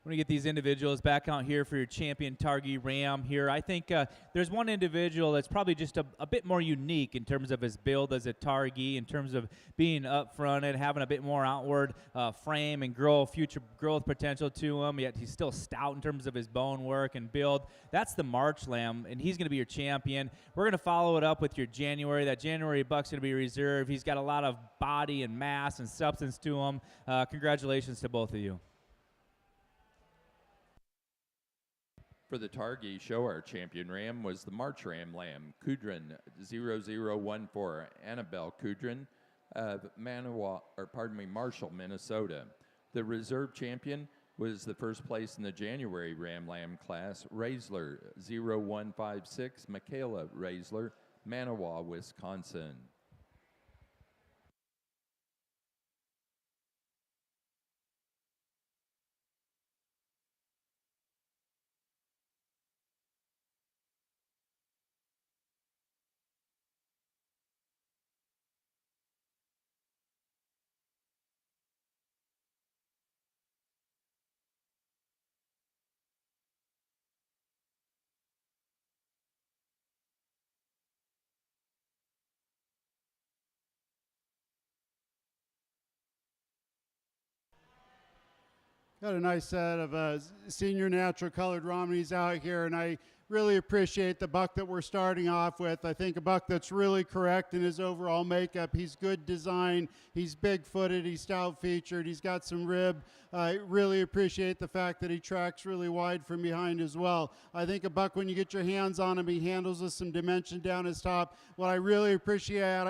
We're going to get these individuals back out here for your champion Targhee Ram here. I think there's one individual that's probably just a bit more unique in terms of his build as a Targhee, in terms of being up fronted, having a bit more outward frame and future growth potential to him, yet he's still stout in terms of his bone work and build. That's the March Lamb, and he's going to be your champion. We're going to follow it up with your January. That January buck's going to be reserved. He's got a lot of body and mass and substance to him. Congratulations to both of you. For the Targhee show, our champion ram was the March Ram Lamb, Kudrin 0014, Annabelle Kudrin of Marshall, Minnesota. The reserve champion was the first place in the January Ram Lamb class, Raisler 0156, Michaela Raisler, Manawa, Wisconsin. Got a nice set of senior natural colored Romneys out here, and I really appreciate the buck that we're starting off with. I think a buck that's really correct in his overall makeup. He's good design, he's big-footed, he's stout-featured, he's got some rib. I really appreciate the fact that he tracks really wide from behind as well. I think a buck, when you get your hands on him, he handles with some dimension down his top. What I really appreciate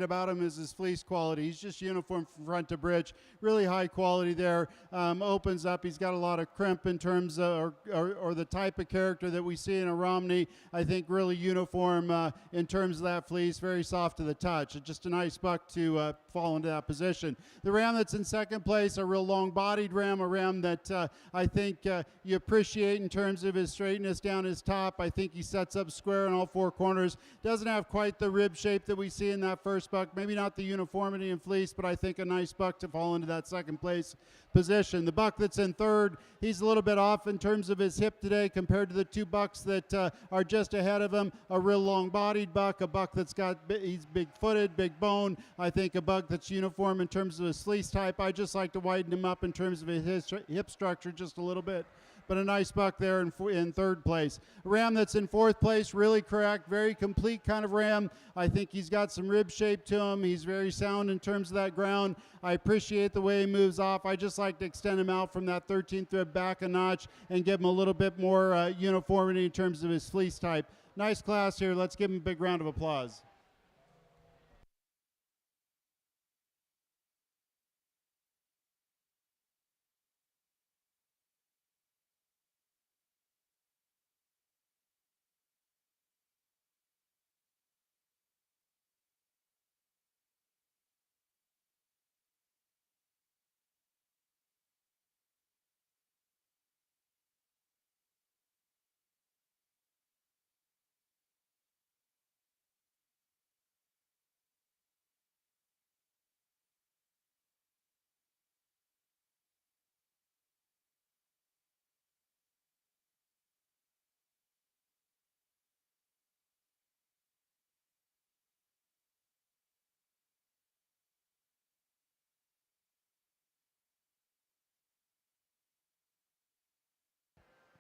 about him is his fleece quality. He's just uniform from front to bridge, really high quality there. Opens up, he's got a lot of crimp in terms of, or the type of character that we see in a Romney. I think really uniform in terms of that fleece, very soft to the touch. It's just a nice buck to fall into that position. The ram that's in second place, a real long-bodied ram, a ram that I think you appreciate in terms of his straightness down his top. I think he sets up square in all four corners. Doesn't have quite the rib shape that we see in that first buck, maybe not the uniformity in fleece, but I think a nice buck to fall into that second place position. The buck that's in third, he's a little bit off in terms of his hip today compared to the two bucks that are just ahead of him. A real long-bodied buck, a buck that's he's big-footed, big bone. I think a buck that's uniform in terms of his fleece type. I just like to widen him up in terms of his hip structure just a little bit. But a nice buck there in third place. A ram that's in fourth place, really correct, very complete kind of ram. I think he's got some rib shape to him. He's very sound in terms of that ground. I appreciate the way he moves off. I just like to extend him out from that 13th rib back a notch and give him a little bit more uniformity in terms of his fleece type. Nice class here. Let's give him a big round of applause.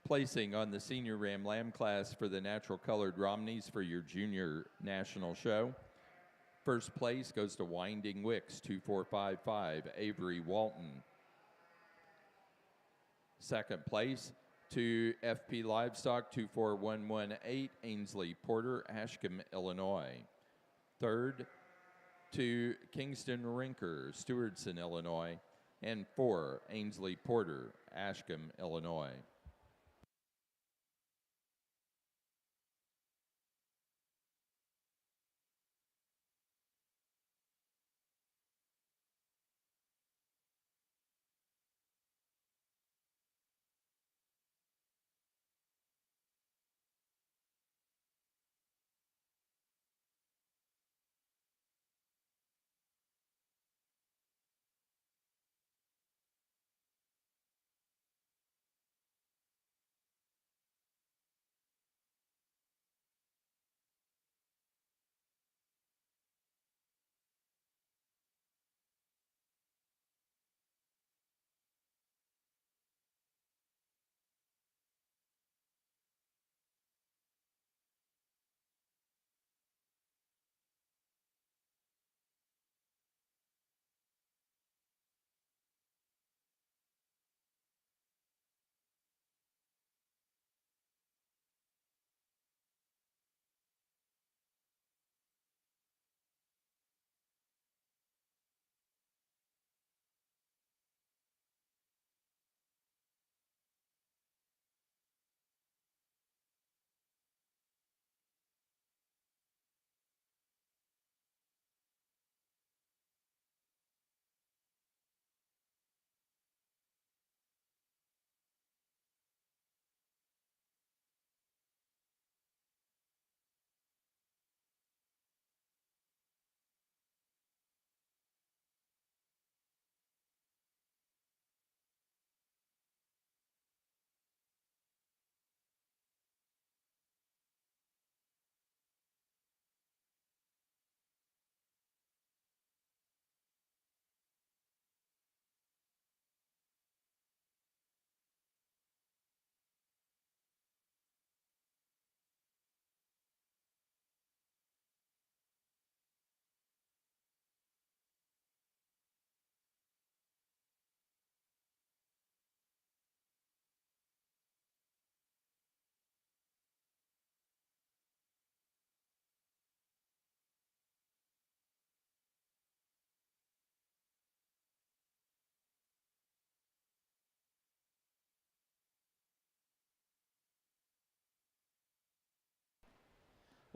Placing on the senior Ram Lamb class for the natural colored Romneys for your junior national show. First place goes to Winding Wicks 2455, Avery Walton. Second place to FP Livestock 24118, Ainsley Porter, Ashcombe, Illinois. Third to Kingston Rinker, Stewardson, Illinois. And 4, Ainsley Porter, Ashcombe, Illinois.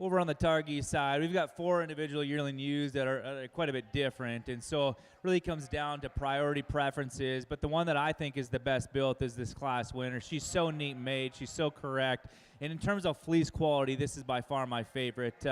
Over on the Targhee side, we've got 4 individual yearling ewes that are quite a bit different, and so really comes down to priority preferences. But the one that I think is the best built is this class winner. She's so neat made, she's so correct, and in terms of fleece quality, this is by far my favorite.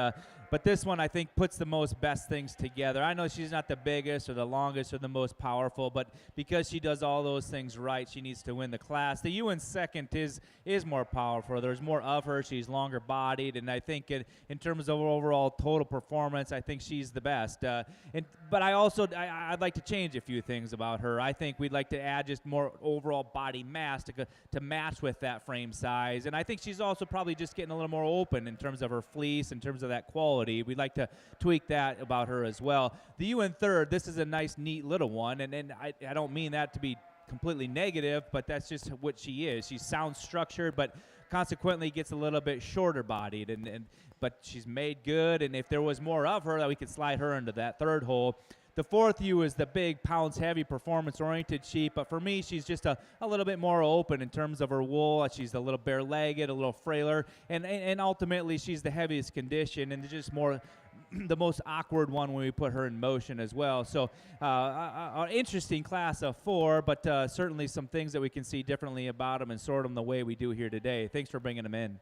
But this one, I think, puts the most best things together. I know she's not the biggest or the longest or the most powerful, but because she does all those things right, she needs to win the class. The ewe in second is more powerful. There's more of her. She's longer bodied, and I think in terms of overall total performance, I think she's the best. But I'd like to change a few things about her. I think we'd like to add just more overall body mass to match with that frame size, and I think she's also probably just getting a little more open in terms of her fleece, in terms of that quality. We'd like to tweak that about her as well. The ewe in third, this is a nice, neat little one, and I don't mean that to be completely negative, but that's just what she is. She's sound structured, but consequently gets a little bit shorter bodied, but she's made good, and if there was more of her, that we could slide her into that third hole. The fourth ewe is the big, pounds-heavy, performance-oriented sheep, but for me, she's just a little bit more open in terms of her wool. She's a little bare-legged, a little frailer, and ultimately, she's the heaviest condition, and just more the most awkward one when we put her in motion as well. So an interesting class of 4, but certainly some things that we can see differently about them and sort them the way we do here today. Thanks for bringing them in.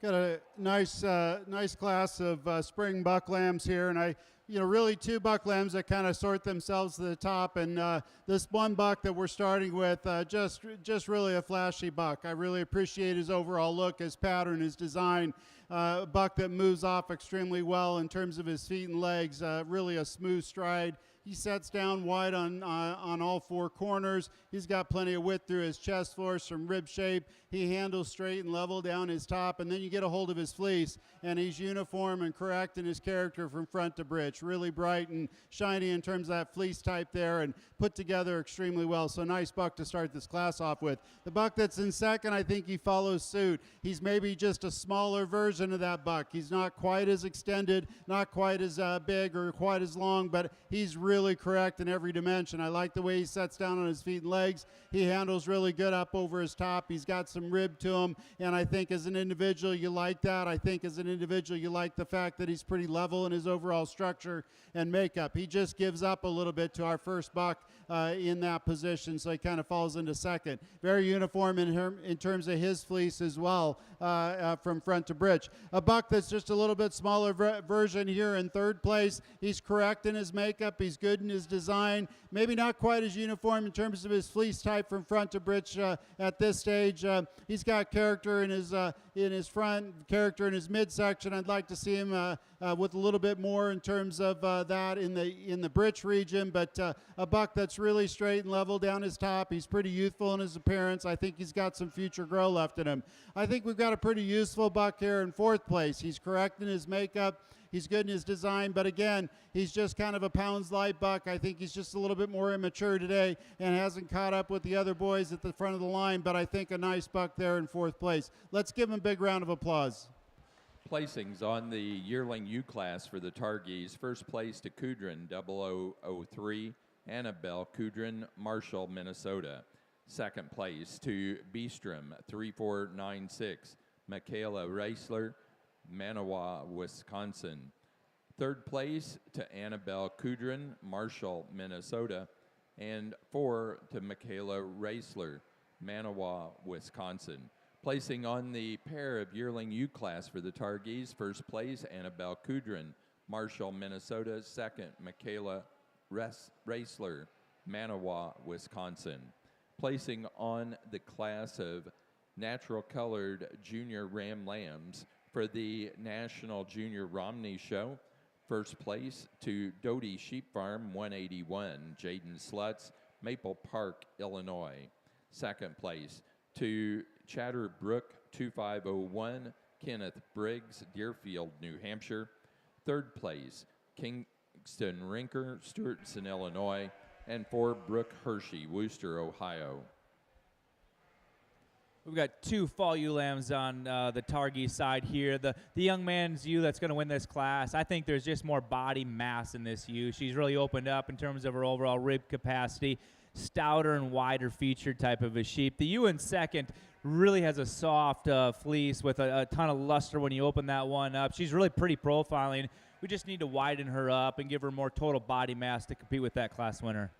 Got a nice class of spring buck lambs here, and really 2 buck lambs that kind of sort themselves to the top, and this one buck that we're starting with, just really a flashy buck. I really appreciate his overall look, his pattern, his design. A buck that moves off extremely well in terms of his feet and legs, really a smooth stride. He sets down wide on all 4 corners. He's got plenty of width through his chest floor, some rib shape. He handles straight and level down his top, and then you get a hold of his fleece, and he's uniform and correct in his character from front to britch. Really bright and shiny in terms of that fleece type there, and put together extremely well. So nice buck to start this class off with. The buck that's in second, I think he follows suit. He's maybe just a smaller version of that buck. He's not quite as extended, not quite as big or quite as long, but he's really correct in every dimension. I like the way he sets down on his feet and legs. He handles really good up over his top. He's got some rib to him, and I think as an individual you like that. I think as an individual you like the fact that he's pretty level in his overall structure and makeup. He just gives up a little bit to our first buck in that position, so he kind of falls into second. Very uniform in terms of his fleece as well, from front to britch. A buck that's just a little bit smaller version here in third place. He's correct in his makeup. He's good in his design. Maybe not quite as uniform in terms of his fleece type from front to britch at this stage. He's got character in his front, character in his midsection. I'd like to see him with a little bit more in terms of that in the britch region, but a buck that's really straight and level down his top. He's pretty youthful in his appearance. I think he's got some future grow left in him. I think we've got a pretty useful buck here in fourth place. He's correct in his makeup. He's good in his design, but again, he's just kind of a pounds light buck. I think he's just a little bit more immature today and hasn't caught up with the other boys at the front of the line, but I think a nice buck there in fourth place. Let's give him a big round of applause. Placings on the yearling U class for the Targhees. First place to Kudrin 0003, Annabelle Kudrin, Marshall, Minnesota. Second place to Beestrom 3496, Michaela Reisler, Manawa, Wisconsin. Third place to Annabelle Kudrin, Marshall, Minnesota. And 4 to Michaela Reisler, Manawa, Wisconsin. Placing on the pair of yearling U class for the Targhees, first place Annabelle Kudrin, Marshall, Minnesota. Second, Michaela Reisler, Manawa, Wisconsin. Placing on the class of natural colored junior ram lambs for the National Junior Romney Show. First place to Doty Sheep Farm 181, Jaden Slutz, Maple Park, Illinois. Second place to Chatterbrook 2501, Kenneth Briggs, Deerfield, New Hampshire. Third place, Kingston Rinker, Stewartson, Illinois. And 4, Brooke Hershey, Wooster, Ohio. We've got 2 fall ewe lambs on the Targhee side here. The young man's ewe that's going to win this class, I think there's just more body mass in this ewe. She's really opened up in terms of her overall rib capacity, stouter and wider featured type of a sheep. The ewe in second really has a soft fleece with a ton of luster when you open that one up. She's really pretty profiling. We just need to widen her up and give her more total body mass to compete with that class winner.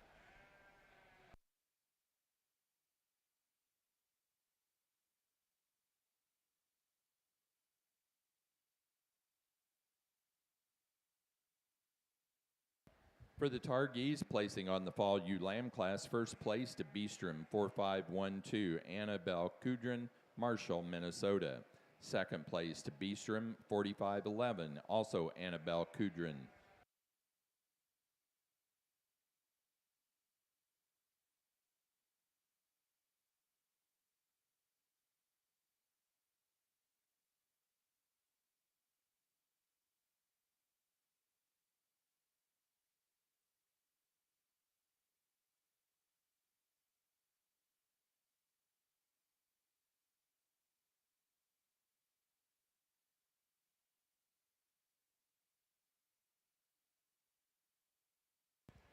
For the Targhees, placing on the fall ewe lamb class, first place to Beestrom 4512, Annabelle Kudrin, Marshall, Minnesota. Second place to Beestrom 4511, also Annabelle Kudrin.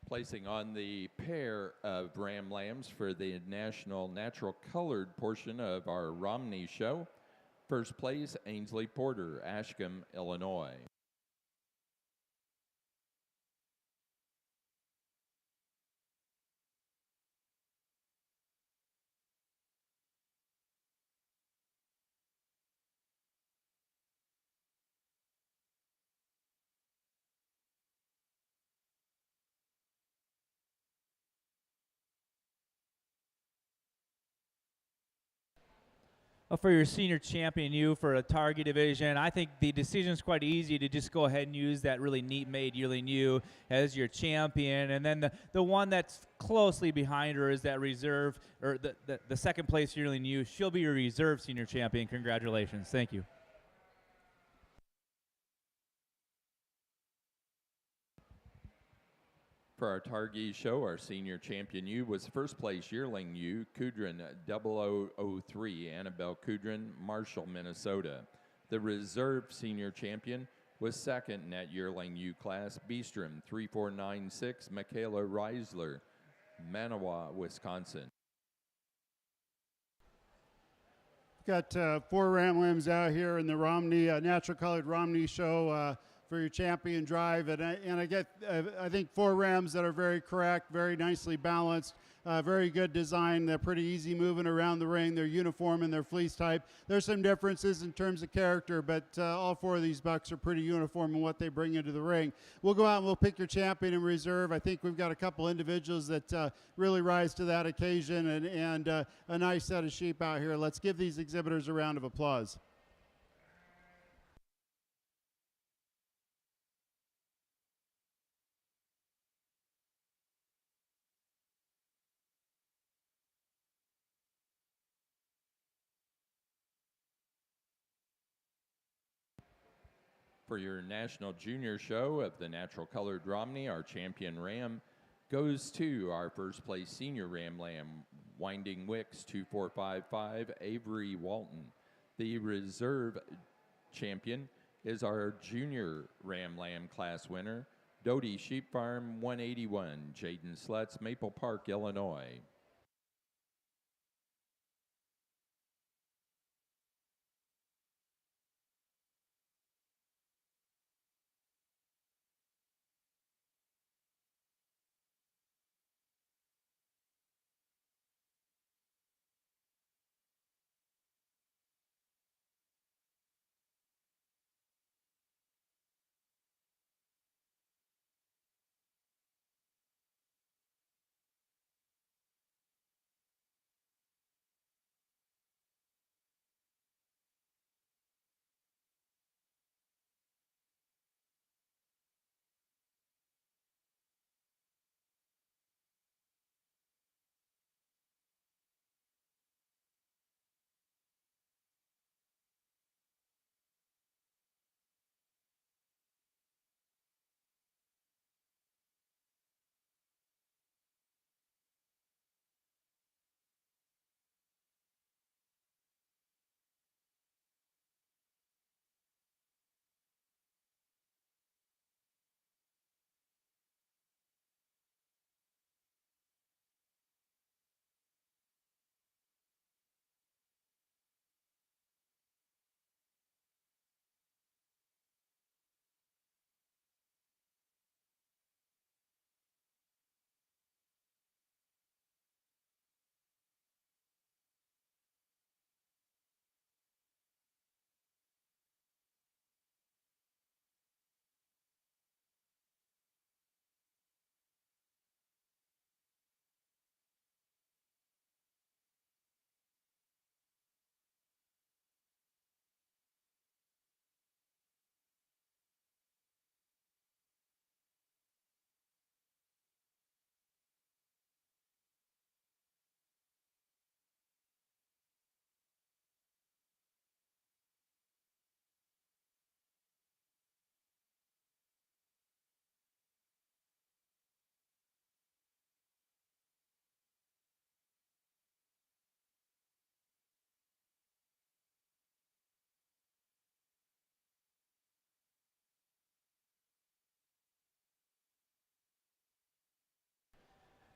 Placing on the pair of ram lambs for the national natural colored portion of our Romney show. First place, Ainsley Porter, Ashcombe, Illinois. For your senior champion ewe for a Targhee division, I think the decision is quite easy to just go ahead and use that really neat made yearling ewe as your champion. And then the one that's closely behind her is that reserve, or the second place yearling ewe. She'll be your reserve senior champion. Congratulations. Thank you. For our Targhee show, our senior champion ewe was first place yearling ewe, Kudrin 0003, Annabelle Kudrin, Marshall, Minnesota. The reserve senior champion was second in that yearling ewe class, Beestrom 3496, Michaela Reisler, Manawa, Wisconsin. Got 4 ram lambs out here in the Romney, natural colored Romney show for your champion drive. And I get, I think 4 rams that are very correct, very nicely balanced, very good design. They're pretty easy moving around the ring. They're uniform in their fleece type. There's some differences in terms of character, but all 4 of these bucks are pretty uniform in what they bring into the ring. We'll go out and we'll pick your champion in reserve. I think we've got a couple individuals that really rise to that occasion, and a nice set of sheep out here. Let's give these exhibitors a round of applause. For your national junior show of the natural colored Romney, our champion ram goes to our first place senior ram lamb, Winding Wicks 2455, Avery Walton. The reserve champion is our junior ram lamb class winner, Doty Sheep Farm 181, Jaden Slutz, Maple Park, Illinois.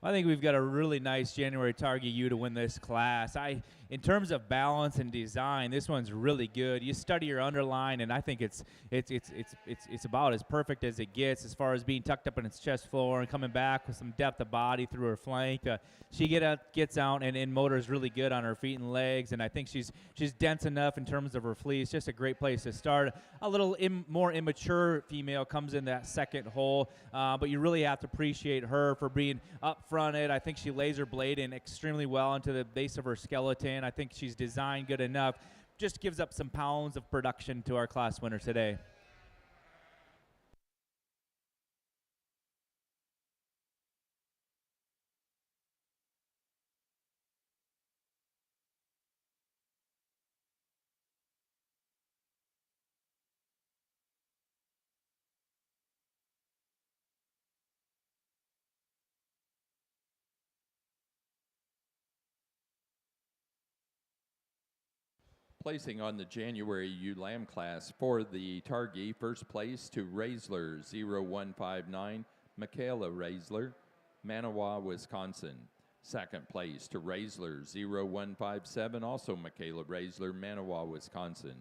I think we've got a really nice January target ewe to win this class. In terms of balance and design, this one's really good. You study your underline, and I think it's about as perfect as it gets as far as being tucked up in its chest floor and coming back with some depth of body through her flank. She gets out and motor is really good on her feet and legs, and I think she's dense enough in terms of her fleece. Just a great place to start. A little more immature female comes in that second hole, but you really have to appreciate her for being up fronted. I think she lays her blade in extremely well into the base of her skeleton. I think she's designed good enough. Just gives up some pounds of production to our class winner today. Placing on the January ewe lamb class for the Targhee, first place to Raisler 0159, Michaela Raisler, Manawa, Wisconsin. Second place to Raisler 0157, also Michaela Raisler, Manawa, Wisconsin.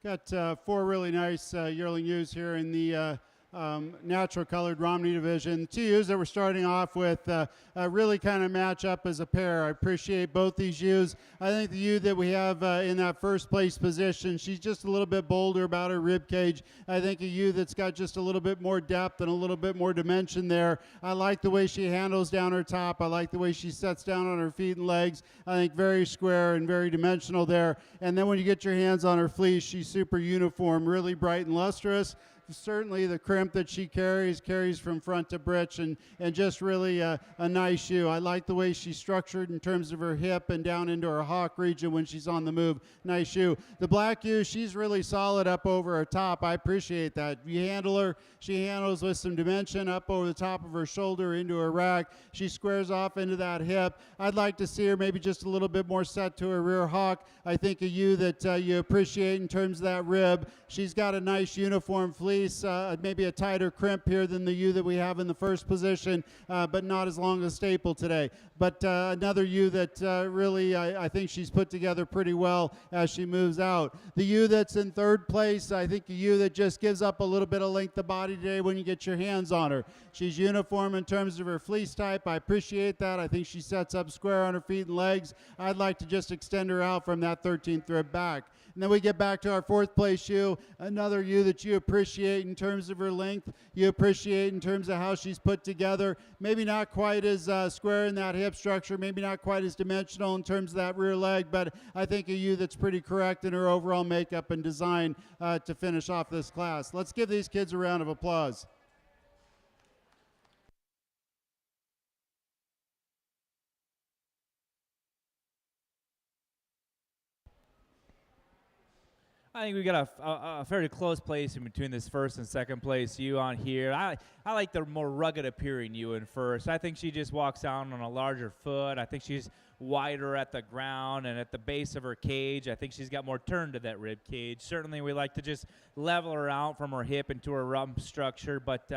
Got four really nice yearling ewes here in the natural colored Romney division. Two ewes that we're starting off with really kind of match up as a pair. I appreciate both these ewes. I think the ewe that we have in that first place position, she's just a little bit bolder about her rib cage. I think a ewe that's got just a little bit more depth and a little bit more dimension there. I like the way she handles down her top. I like the way she sets down on her feet and legs. I think very square and very dimensional there. And then when you get your hands on her fleece, she's super uniform, really bright and lustrous. Certainly the crimp that she carries from front to breech, and just really a nice ewe. I like the way she's structured in terms of her hip and down into her hock region when she's on the move. Nice ewe. The black ewe, she's really solid up over her top. I appreciate that. You handle her, she handles with some dimension up over the top of her shoulder into her rack. She squares off into that hip. I'd like to see her maybe just a little bit more set to her rear hock. I think a ewe that you appreciate in terms of that rib. She's got a nice uniform fleece. Maybe a tighter crimp here than the ewe that we have in the first position, but not as long as staple today. But another ewe that really I think she's put together pretty well as she moves out. The ewe that's in third place, I think a ewe that just gives up a little bit of length of body today when you get your hands on her. She's uniform in terms of her fleece type. I appreciate that. I think she sets up square on her feet and legs. I'd like to just extend her out from that 13th rib back. And then we get back to our fourth place ewe, another ewe that you appreciate in terms of her length, you appreciate in terms of how she's put together. Maybe not quite as square in that hip structure, maybe not quite as dimensional in terms of that rear leg, but I think a ewe that's pretty correct in her overall makeup and design to finish off this class. Let's give these kids a round of applause. I think we got a fairly close place in between this first and second place ewe on here. I like the more rugged appearing ewe in first. I think she just walks down on a larger foot. I think she's wider at the ground and at the base of her cage. I think she's got more turn to that rib cage. Certainly we like to just level her out from her hip into her rump structure, but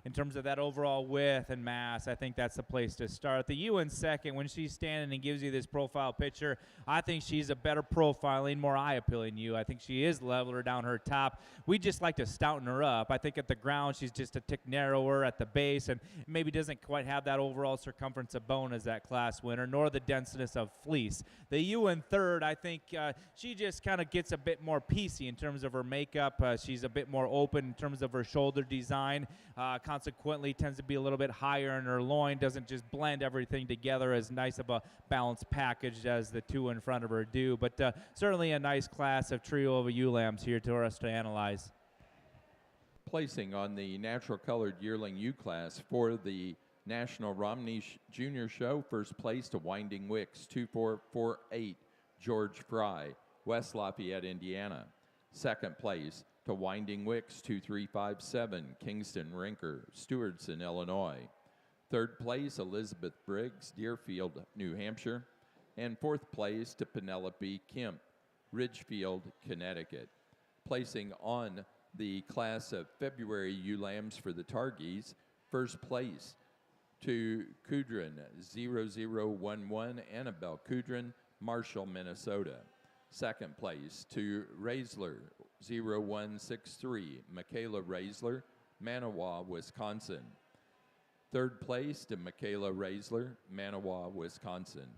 in terms of that overall width and mass, I think that's the place to start. The ewe in second, when she's standing and gives you this profile picture, I think she's a better profiling, more eye-appealing ewe. I think she is leveler down her top. We just like to stouten her up. I think at the ground she's just a tick narrower at the base and maybe doesn't quite have that overall circumference of bone as that class winner, nor the denseness of fleece. The ewe in third, I think she just kind of gets a bit more piecey in terms of her makeup. She's a bit more open in terms of her shoulder design. Consequently, tends to be a little bit higher in her loin. Doesn't just blend everything together as nice of a balanced package as the two in front of her do. But certainly a nice class of trio of ewe lambs here for us to analyze. Placing on the natural colored yearling ewe class for the National Romney Junior Show, first place to Winding Wicks 2448 George Fry, West Lafayette, Indiana. Second place to Winding Wicks 2357 Kingston Rinker, Stewartson, Illinois. Third place Elizabeth Briggs, Deerfield, New Hampshire. And fourth place to Penelope Kemp, Ridgefield, Connecticut. Placing on the class of February ewe lambs for the Targies, first place to Kudrin 0011 Annabelle Kudrin, Marshall, Minnesota. Second place to Raisler 0163 Michaela Raisler, Manawa, Wisconsin. Third place to Michaela Raisler, Manawa, Wisconsin.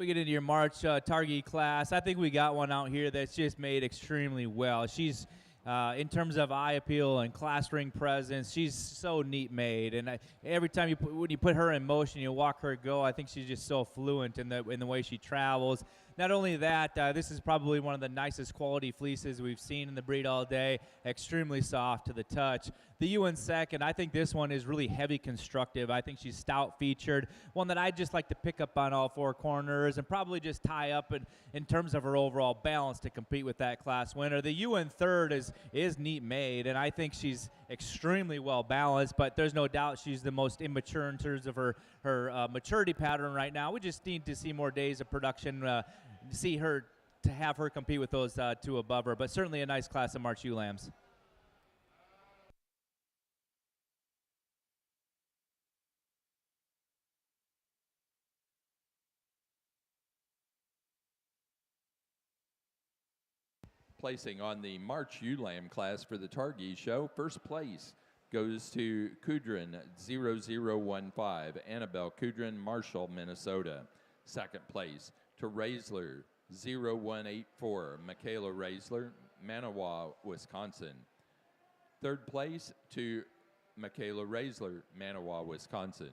We get into your March Targhee class. I think we got one out here that's just made extremely well. She's, in terms of eye appeal and class ring presence, she's so neat made. And every time when you put her in motion, you walk her go, I think she's just so fluent in the way she travels. Not only that, this is probably one of the nicest quality fleeces we've seen in the breed all day. Extremely soft to the touch. The UN second, I think this one is really heavy constructive. I think she's stout featured. One that I just like to pick up on all four corners and probably just tie up in terms of her overall balance to compete with that class winner. The UN third is neat made, and I think she's extremely well balanced, but there's no doubt she's the most immature in terms of her maturity pattern right now. We just need to see more days of production, to have her compete with those two above her, but certainly a nice class of March ewe lambs. Placing on the March ewe lamb class for the Targhee show, first place goes to Kudrin 0015, Annabelle Kudrin, Marshall, Minnesota. Second place to Raisler 0184, Michaela Raisler, Manawa, Wisconsin. Third place to Michaela Raisler, Manawa, Wisconsin.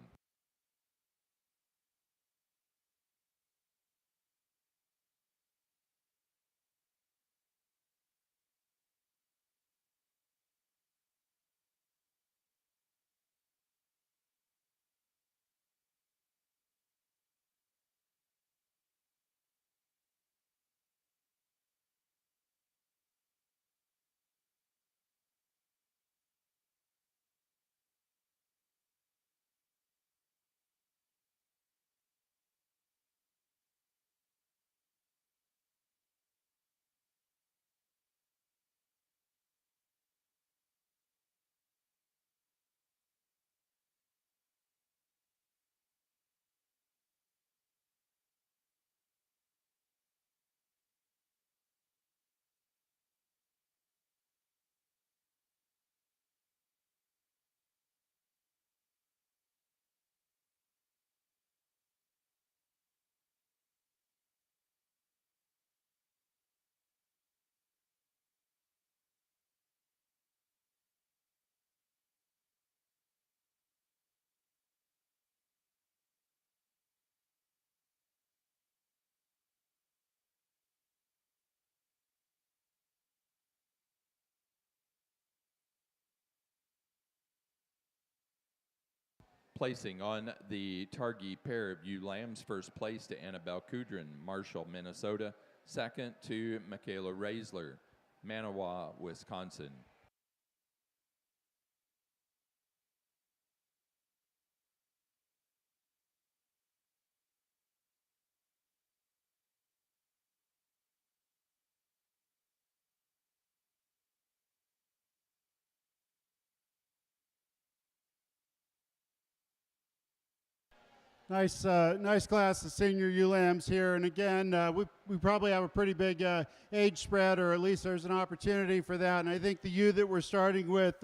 Placing on the Targhee pair of ewe lambs, first place to Annabelle Kudrin, Marshall, Minnesota. Second to Michaela Raisler, Manawa, Wisconsin. Nice class of senior ewe lambs here, and again, we probably have a pretty big age spread, or at least there's an opportunity for that. And I think the ewe that we're starting with,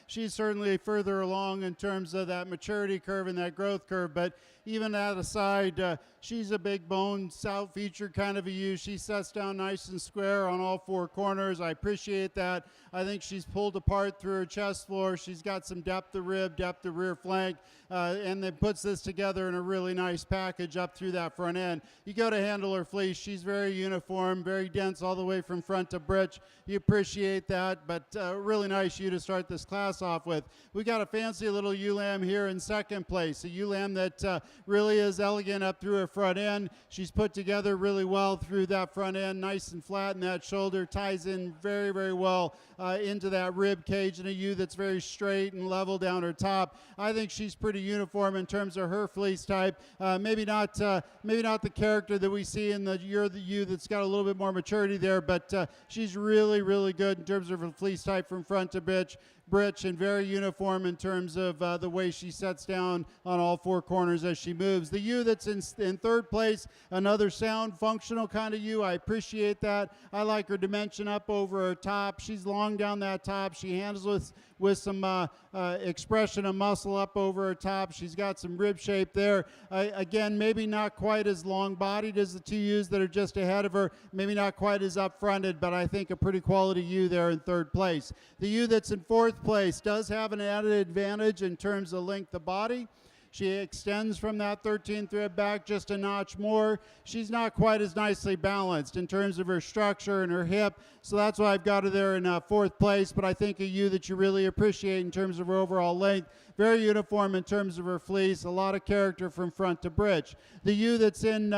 she's certainly further along in terms of that maturity curve and that growth curve. But even that aside, she's a big bone, stout featured kind of a ewe. She sets down nice and square on all four corners. I appreciate that. I think she's pulled apart through her chest floor. She's got some depth of rib, depth of rear flank, and then puts this together in a really nice package up through that front end. You go to handle her fleece, she's very uniform, very dense all the way from front to britch. You appreciate that, but really nice ewe to start this class off with. We got a fancy little ewe lamb here in second place, a ewe lamb that really is elegant up through her front end. She's put together really well through that front end, nice and flat in that shoulder, ties in very, very well into that rib cage, and a ewe that's very straight and level down her top. I think she's pretty uniform in terms of her fleece type. Maybe not the character that we see in the ewe that's got a little bit more maturity there, but she's really, really good in terms of her fleece type from front to bitch. Britch and very uniform in terms of the way she sets down on all four corners as she moves. The ewe that's in third place, another sound, functional kind of ewe. I appreciate that. I like her dimension up over her top. She's long down that top. She handles with some expression of muscle up over her top. She's got some rib shape there. Again, maybe not quite as long-bodied as the two ewes that are just ahead of her. Maybe not quite as up-fronted, but I think a pretty quality ewe there in third place. The ewe that's in fourth place does have an added advantage in terms of length of body. She extends from that 13 thread back just a notch more. She's not quite as nicely balanced in terms of her structure and her hip, so that's why I've got her there in fourth place, but I think a ewe that you really appreciate in terms of her overall length. Very uniform in terms of her fleece, a lot of character from front to britch. The ewe that's in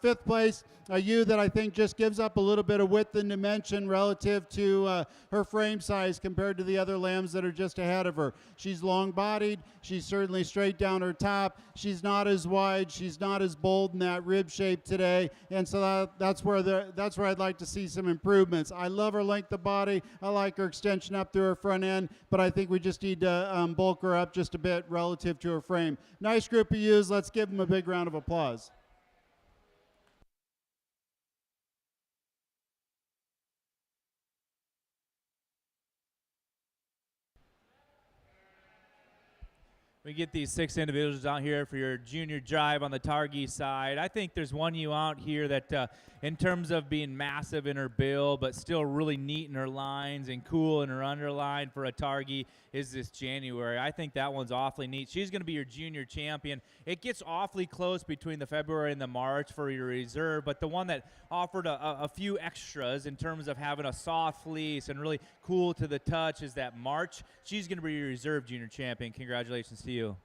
fifth place, a ewe that I think just gives up a little bit of width and dimension relative to her frame size compared to the other lambs that are just ahead of her. She's long-bodied. She's certainly straight down her top. She's not as wide. She's not as bold in that rib shape today, and so that's where I'd like to see some improvements. I love her length of body. I like her extension up through her front end, but I think we just need to bulk her up just a bit relative to her frame. Nice group of ewes. Let's give them a big round of applause. We get these 6 individuals out here for your junior drive on the Targhee side. I think there's one ewe out here that, in terms of being massive in her build, but still really neat in her lines and cool in her underline for a Targhee, is this January. I think that one's awfully neat. She's going to be your junior champion. It gets awfully close between the February and the March for your reserve, but the one that offered a few extras in terms of having a soft fleece and really cool to the touch is that March. She's going to be your reserve junior champion. Congratulations to you.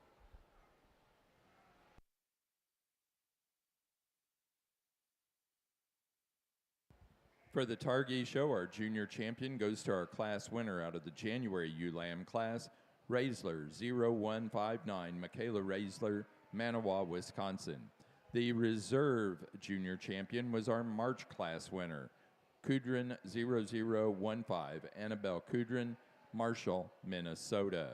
For the Targhee show, our junior champion goes to our class winner out of the January ewe lamb class, Raisler 0159, Michaela Raisler, Manawa, Wisconsin. The reserve junior champion was our March class winner, Kudrin 0015, Annabelle Kudrin, Marshall, Minnesota.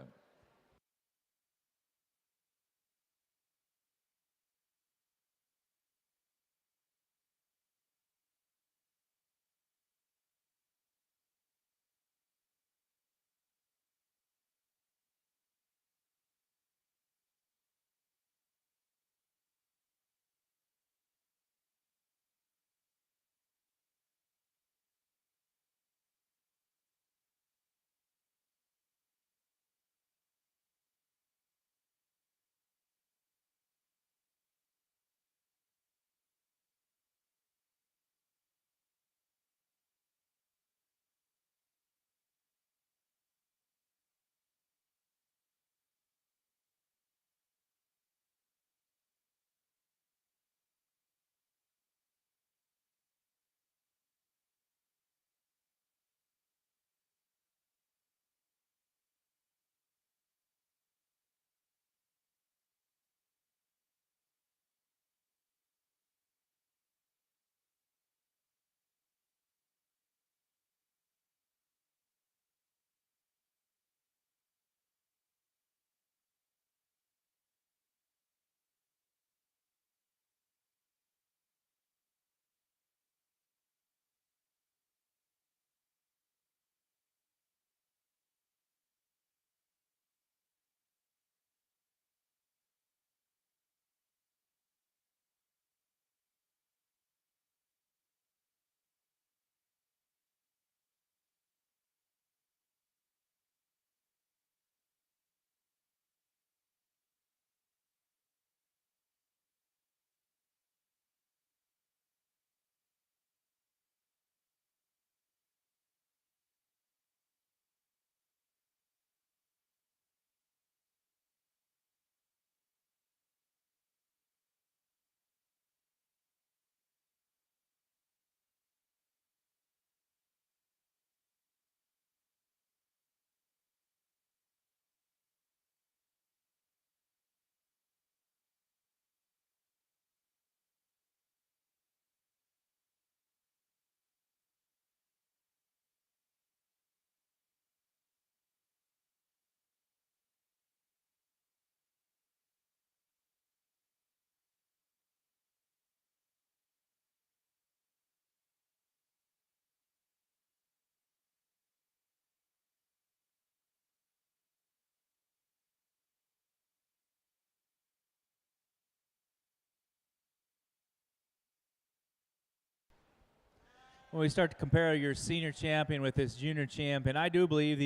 when we start to compare your senior champion with this junior champion, I do believe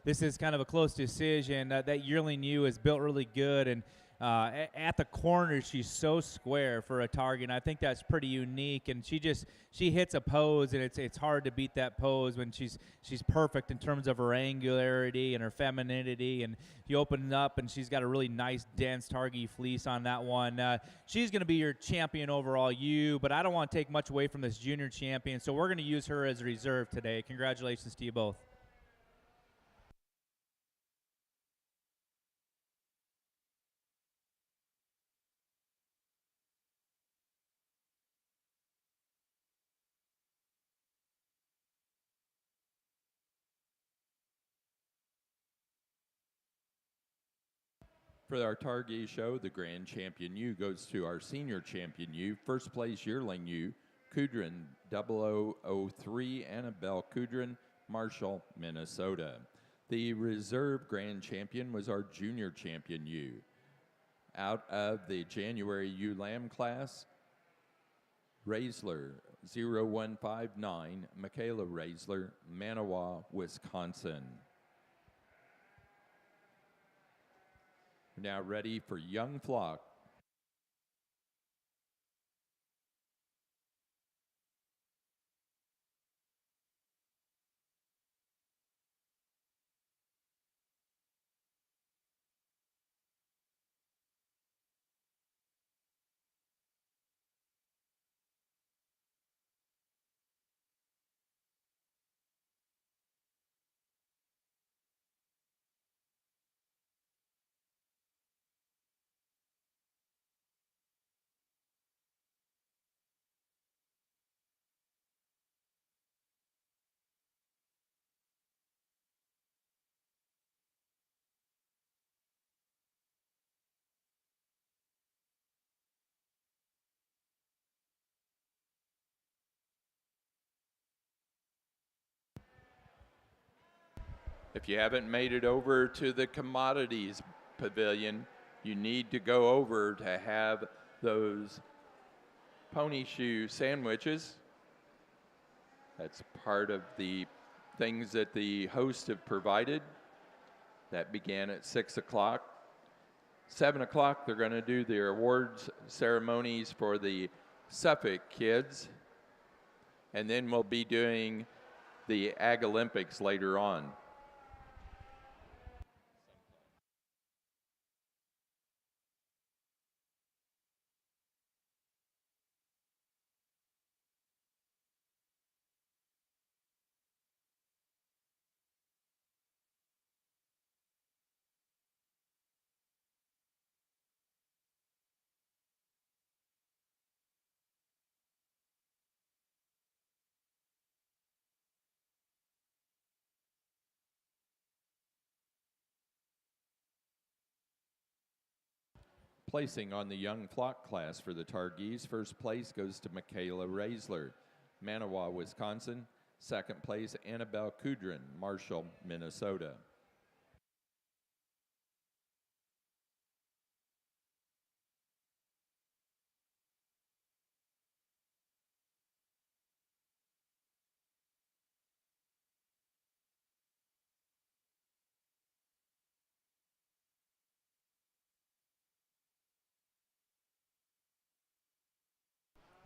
this is kind of a close decision. That yearling ewe is built really good, and at the corner she's so square for a target, and I think that's pretty unique. And she hits a pose, and it's hard to beat that pose when she's perfect in terms of her angularity and her femininity. And you open it up, and she's got a really nice dense target fleece on that one. She's going to be your champion overall ewe, but I don't want to take much away from this junior champion, so we're going to use her as a reserve today. Congratulations to you both. For our Targhee show, the grand champion ewe goes to our senior champion ewe, first place yearling ewe, Kudrin 0003, Annabelle Kudrin, Marshall, Minnesota. The reserve grand champion was our junior champion ewe. Out of the January ewe lamb class, Raisler 0159, Michaela Raisler, Manawa, Wisconsin. We're now ready for young flock. If you haven't made it over to the commodities pavilion, you need to go over to have those pony shoe sandwiches. That's part of the things that the hosts have provided. That began at 6 o'clock. 7 o'clock, they're going to do their awards ceremonies for the Suffolk kids. And then we'll be doing the Ag Olympics later on. Placing on the young flock class for the Targhees, first place goes to Michaela Raisler, Manawa, Wisconsin. Second place, Annabelle Kudrin, Marshall, Minnesota.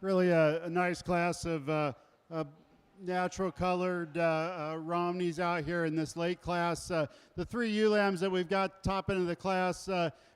Really a nice class of natural colored Romneys out here in this late class. The three ewe lambs that we've got top end of the class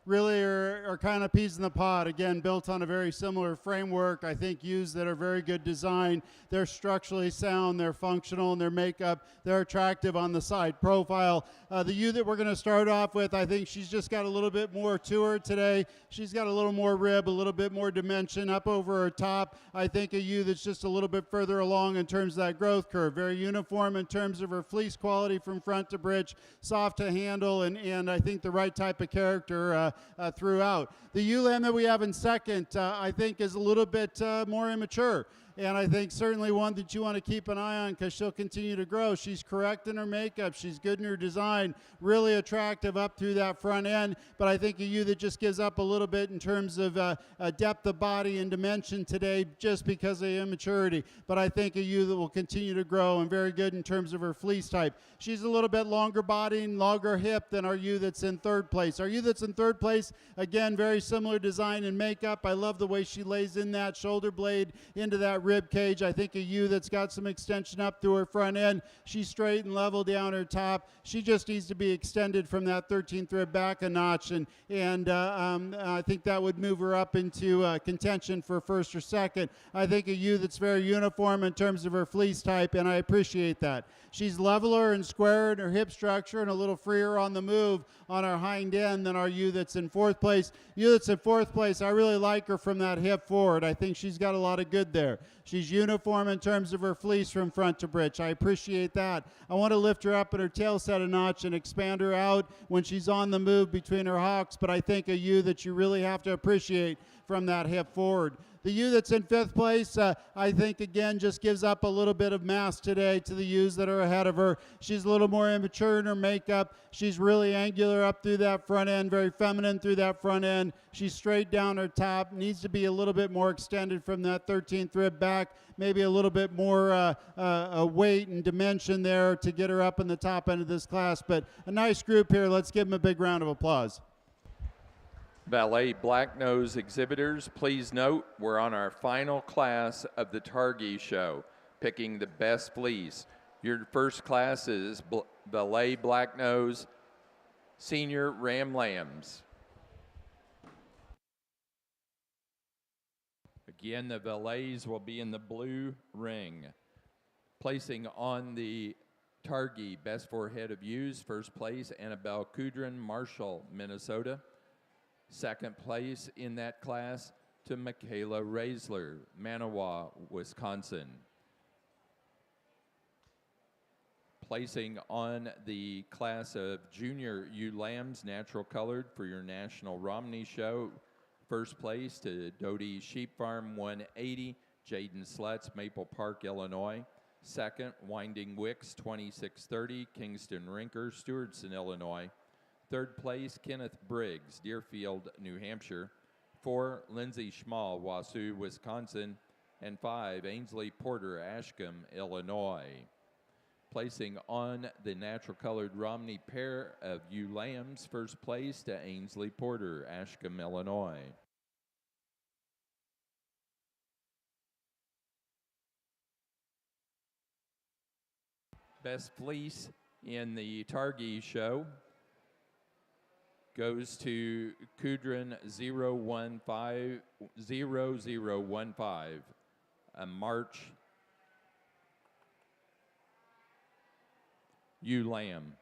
really are kind of peas in the pod. Again, built on a very similar framework. I think ewes that are very good design. They're structurally sound, they're functional in their makeup, they're attractive on the side profile. The ewe that we're going to start off with, I think she's just got a little bit more to her today. She's got a little more rib, a little bit more dimension up over her top. I think a ewe that's just a little bit further along in terms of that growth curve. Very uniform in terms of her fleece quality from front to bridge, soft to handle, and I think the right type of character throughout. The ewe lamb that we have in second, I think, is a little bit more immature. and I think certainly one that you want to keep an eye on because she'll continue to grow. She's correct in her makeup. She's good in her design, really attractive up through that front end, but I think a ewe that just gives up a little bit in terms of depth of body and dimension today just because of immaturity, but I think a ewe that will continue to grow and very good in terms of her fleece type. She's a little bit longer body and longer hip than our ewe that's in third place. Our ewe that's in third place, again, very similar design and makeup. I love the way she lays in that shoulder blade into that rib cage. I think a ewe that's got some extension up through her front end. She's straight and level down her top. She just needs to be extended from that 13th rib back a notch, and I think that would move her up into contention for first or second. I think a ewe that's very uniform in terms of her fleece type, and I appreciate that. She's leveler and squarer in her hip structure and a little freer on the move on our hind end than our ewe that's in fourth place. Ewe that's in fourth place, I really like her from that hip forward. I think she's got a lot of good there. She's uniform in terms of her fleece from front to britch. I appreciate that. I want to lift her up in her tail set a notch and expand her out when she's on the move between her hocks, but I think a ewe that you really have to appreciate from that hip forward. The ewe that's in fifth place, I think, again, just gives up a little bit of mass today to the ewes that are ahead of her. She's a little more immature in her makeup. She's really angular up through that front end, very feminine through that front end. She's straight down her top, needs to be a little bit more extended from that 13th rib back, maybe a little bit more weight and dimension there to get her up in the top end of this class. But a nice group here. Let's give them a big round of applause. Valais Blacknose exhibitors, please note we're on our final class of the Targhee show, picking the best fleece. Your first class is Valais Blacknose Senior Ram Lambs. Again, the Valais will be in the blue ring. Placing on the Targhee best forehead of ewes, first place, Annabelle Kudrin, Marshall, Minnesota. Second place in that class to Michaela Raisler, Manawa, Wisconsin. Placing on the class of junior ewe lambs, natural colored for your national Romney show. First place to Doty Sheep Farm 180, Jaden Slutz, Maple Park, Illinois. Second, Winding Wicks 2630, Kingston Rinker, Stewartson, Illinois. Third place, Kenneth Briggs, Deerfield, New Hampshire. 4, Lindsay Schmall, Wausau, Wisconsin. And 5, Ainsley Porter, Ashcombe, Illinois. Placing on the natural colored Romney pair of ewe lambs, first place to Ainsley Porter, Ashcombe, Illinois. Best fleece in the Targhee show goes to Kudrin 0150015, a March ewe lamb.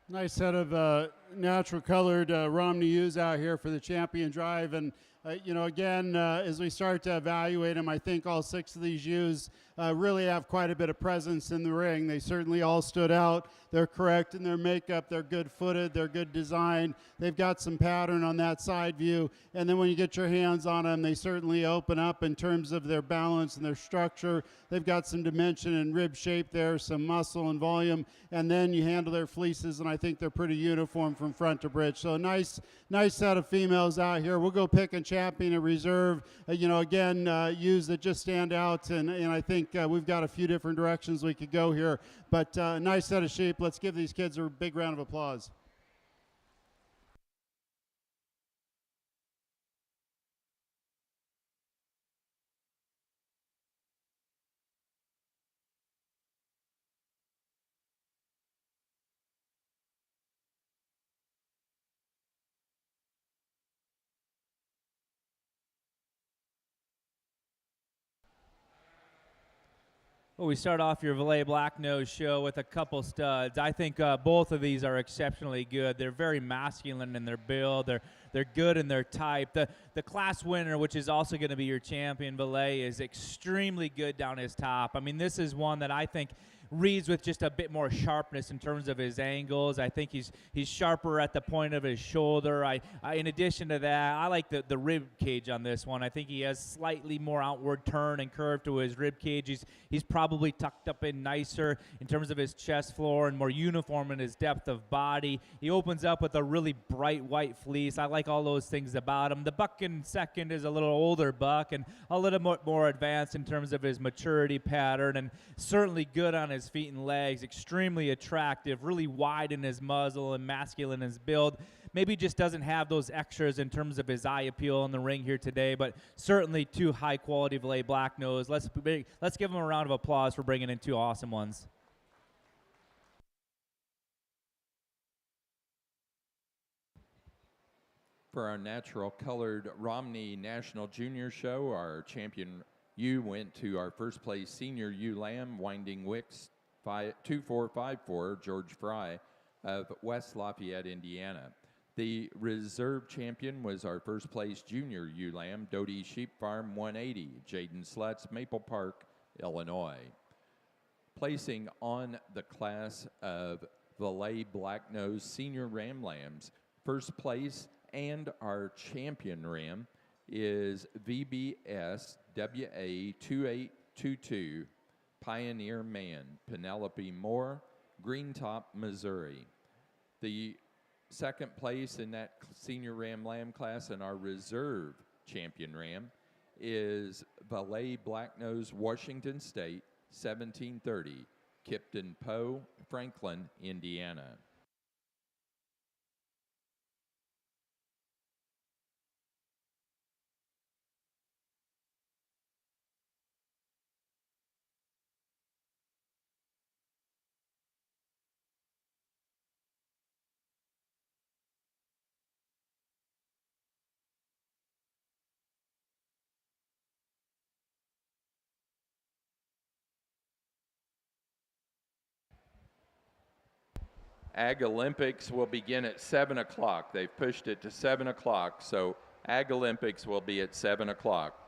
Nice set of natural colored Romney ewes out here for the champion drive. And, again, as we start to evaluate them, I think all 6 of these ewes really have quite a bit of presence in the ring. They certainly all stood out. They're correct in their makeup. They're good footed. They're good design. They've got some pattern on that side view. And then when you get your hands on them, they certainly open up in terms of their balance and their structure. They've got some dimension and rib shape there, some muscle and volume. And then you handle their fleeces, and I think they're pretty uniform from front to bridge. So nice set of females out here. We'll go pick a champion and reserve. Again, ewes that just stand out, and I think we've got a few different directions we could go here. But nice set of sheep. Let's give these kids a big round of applause. Well, we start off your Valais Blacknose show with a couple studs. I think both of these are exceptionally good. They're very masculine in their build. They're good in their type. The class winner, which is also going to be your champion, Valais, is extremely good down his top. I mean, this is one that I think reads with just a bit more sharpness in terms of his angles. I think he's sharper at the point of his shoulder. In addition to that, I like the rib cage on this one. I think he has slightly more outward turn and curve to his rib cage. He's probably tucked up in nicer in terms of his chest floor and more uniform in his depth of body. He opens up with a really bright white fleece. I like all those things about him. The buck in second is a little older buck and a little more advanced in terms of his maturity pattern, and certainly good on his feet and legs, extremely attractive, really wide in his muzzle and masculine in his build. Maybe just doesn't have those extras in terms of his eye appeal in the ring here today, but certainly 2 high-quality Valais Blacknose. Let's give him a round of applause for bringing in 2 awesome ones. For our natural colored Romney National Junior Show, our champion ewe went to our first place senior ewe lamb, Winding Wicks 2454, George Fry of West Lafayette, Indiana. The reserve champion was our first place junior ewe lamb, Doty Sheep Farm 180, Jaden Slutz, Maple Park, Illinois. Placing on the class of Valais Blacknose senior ram lambs, first place and our champion ram is VBS WA 2822 Pioneer Man, Penelope Moore, Greentop, Missouri. The second place in that senior ram lamb class and our reserve champion ram is Valais Blacknose, Washington State, 1730, Kipton Poe, Franklin, Indiana. Ag Olympics will begin at 7 o'clock. They've pushed it to 7 o'clock, so Ag Olympics will be at 7 o'clock.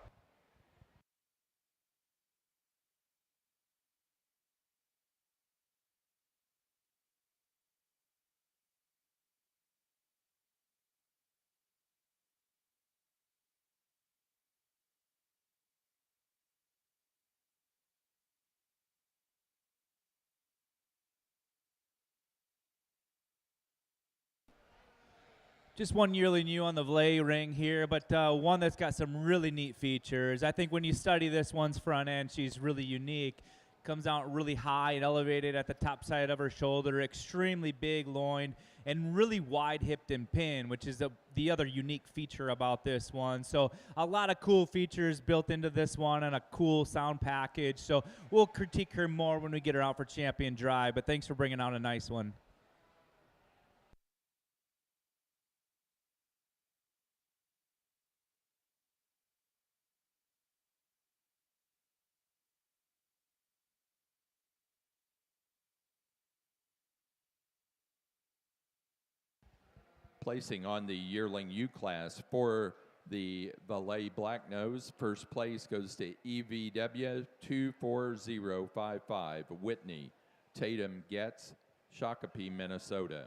Just one yearly new on the Valais ring here, but one that's got some really neat features. I think when you study this one's front end, she's really unique. Comes out really high and elevated at the top side of her shoulder, extremely big loin, and really wide-hipped and pinned, which is the other unique feature about this one. So a lot of cool features built into this one and a cool sound package. So we'll critique her more when we get her out for Champion Drive, but thanks for bringing out a nice one. Placing on the yearling U class for the Valais Blacknose, first place goes to EVW 24055, Whitney Tatum Getz, Shakopee, Minnesota.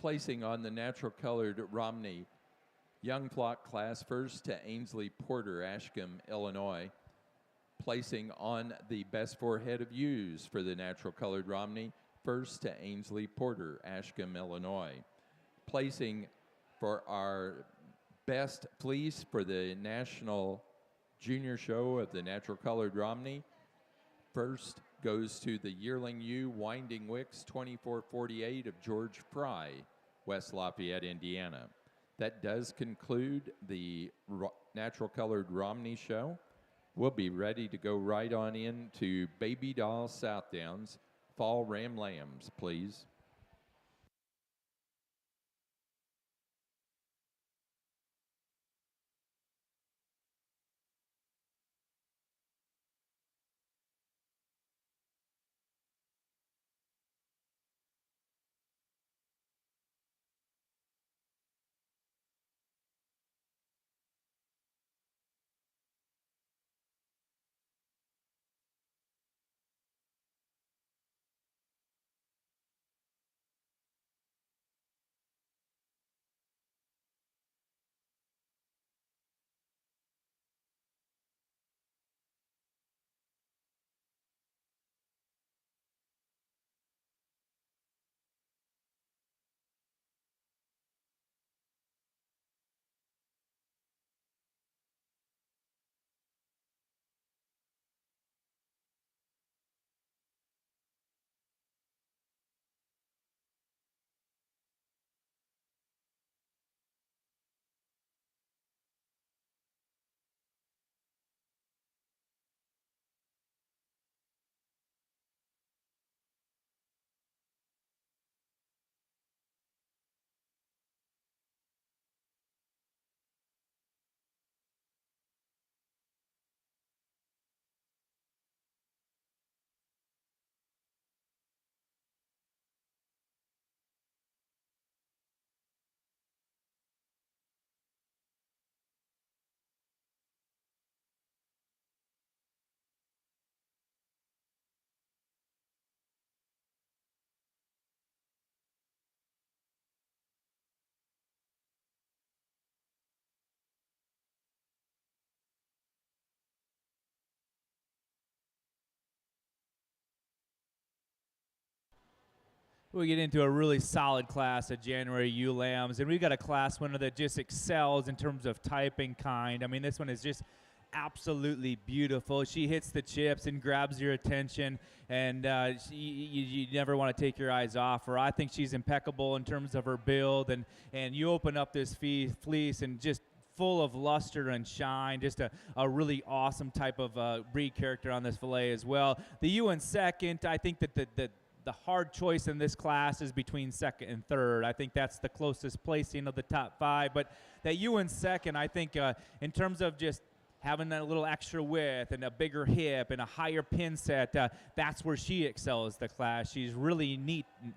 Placing on the natural colored Romney Young Flock class, first to Ainsley Porter, Ashcombe, Illinois. Placing on the best forehead of ewes for the natural colored Romney, first to Ainsley Porter, Ashcombe, Illinois. Placing for our best fleece for the National Junior Show of the natural colored Romney, first goes to the yearling ewe Winding Wicks 2448 of George Fry, West Lafayette, Indiana. That does conclude the natural colored Romney show. We'll be ready to go right on into Babydoll Southdowns, Fall Ram Lambs, please. We get into a really solid class of January ewe lambs, and we've got a class winner that just excels in terms of type and kind. I mean, this one is just absolutely beautiful. She hits the chips and grabs your attention, and you never want to take your eyes off her. I think she's impeccable in terms of her build, and you open up this fleece and just full of luster and shine, just a really awesome type of breed character on this Valais as well. The ewe in second, I think that the hard choice in this class is between second and third. I think that's the closest placing of the top 5. But that ewe in second, I think in terms of just having that little extra width and a bigger hip and a higher pin set, that's where she excels the class. She's really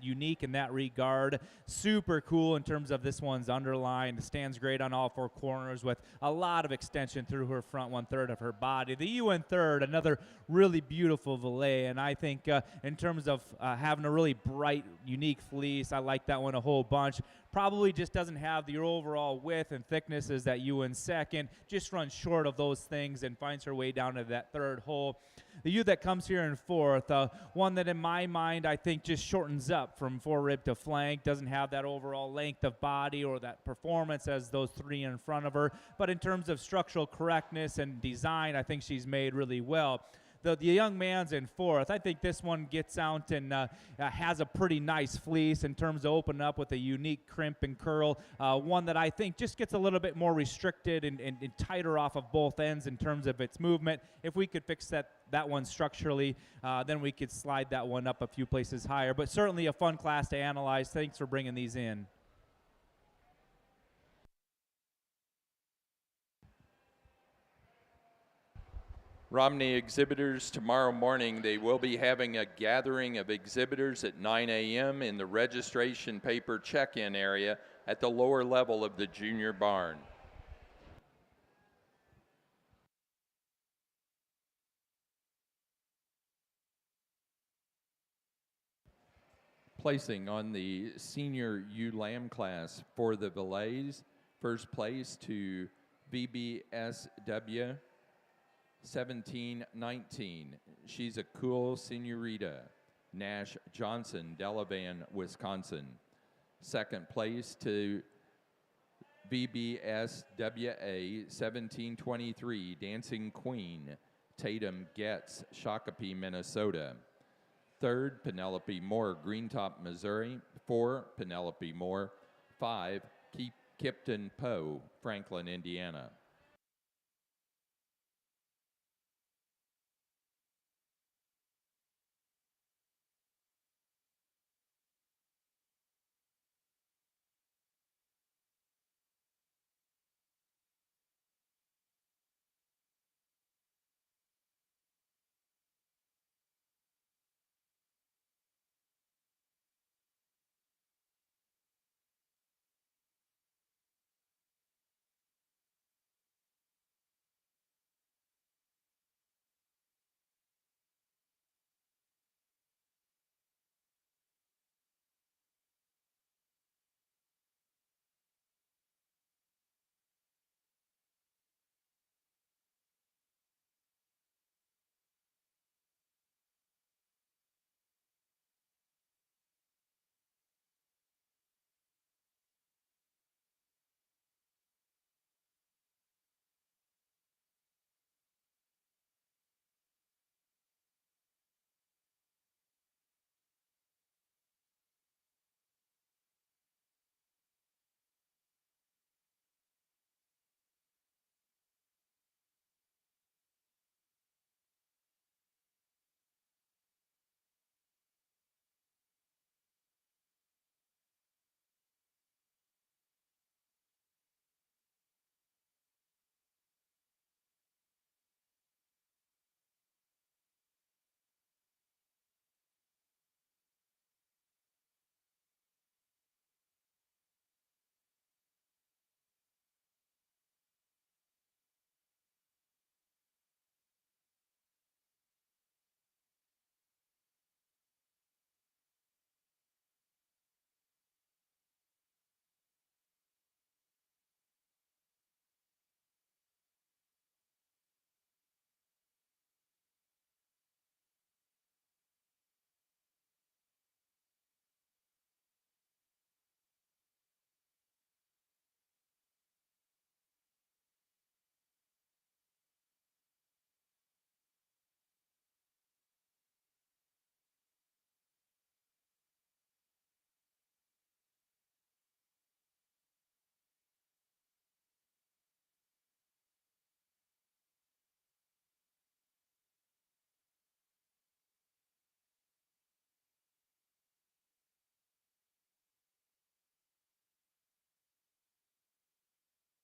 unique in that regard. Super cool in terms of this one's underline. Stands great on all 4 corners with a lot of extension through her front 1/3 of her body. The ewe in third, another really beautiful Valais, and I think in terms of having a really bright, unique fleece, I like that one a whole bunch. Probably just doesn't have the overall width and thickness as that ewe in second, just runs short of those things and finds her way down to that third hole. The ewe that comes here in fourth, one that in my mind I think just shortens up from forerib to flank, doesn't have that overall length of body or that performance as those 3 in front of her, but in terms of structural correctness and design, I think she's made really well. The young man's in fourth. I think this one gets out and has a pretty nice fleece in terms of opening up with a unique crimp and curl. One that I think just gets a little bit more restricted and tighter off of both ends in terms of its movement. If we could fix that one structurally, then we could slide that one up a few places higher. But certainly a fun class to analyze. Thanks for bringing these in. Romney exhibitors, tomorrow morning they will be having a gathering of exhibitors at 9 a.m. in the registration paper check-in area at the lower level of the junior barn. Placing on the senior ewe lamb class for the Valais, first place to VBSW 1719. She's a cool senorita. Nash Johnson, Delavan, Wisconsin. Second place to VBSWA 1723, Dancing Queen, Tatum Getz, Shakopee, Minnesota. Third, Penelope Moore, Greentop, Missouri. 4, Penelope Moore. 5, Kipton Poe, Franklin, Indiana.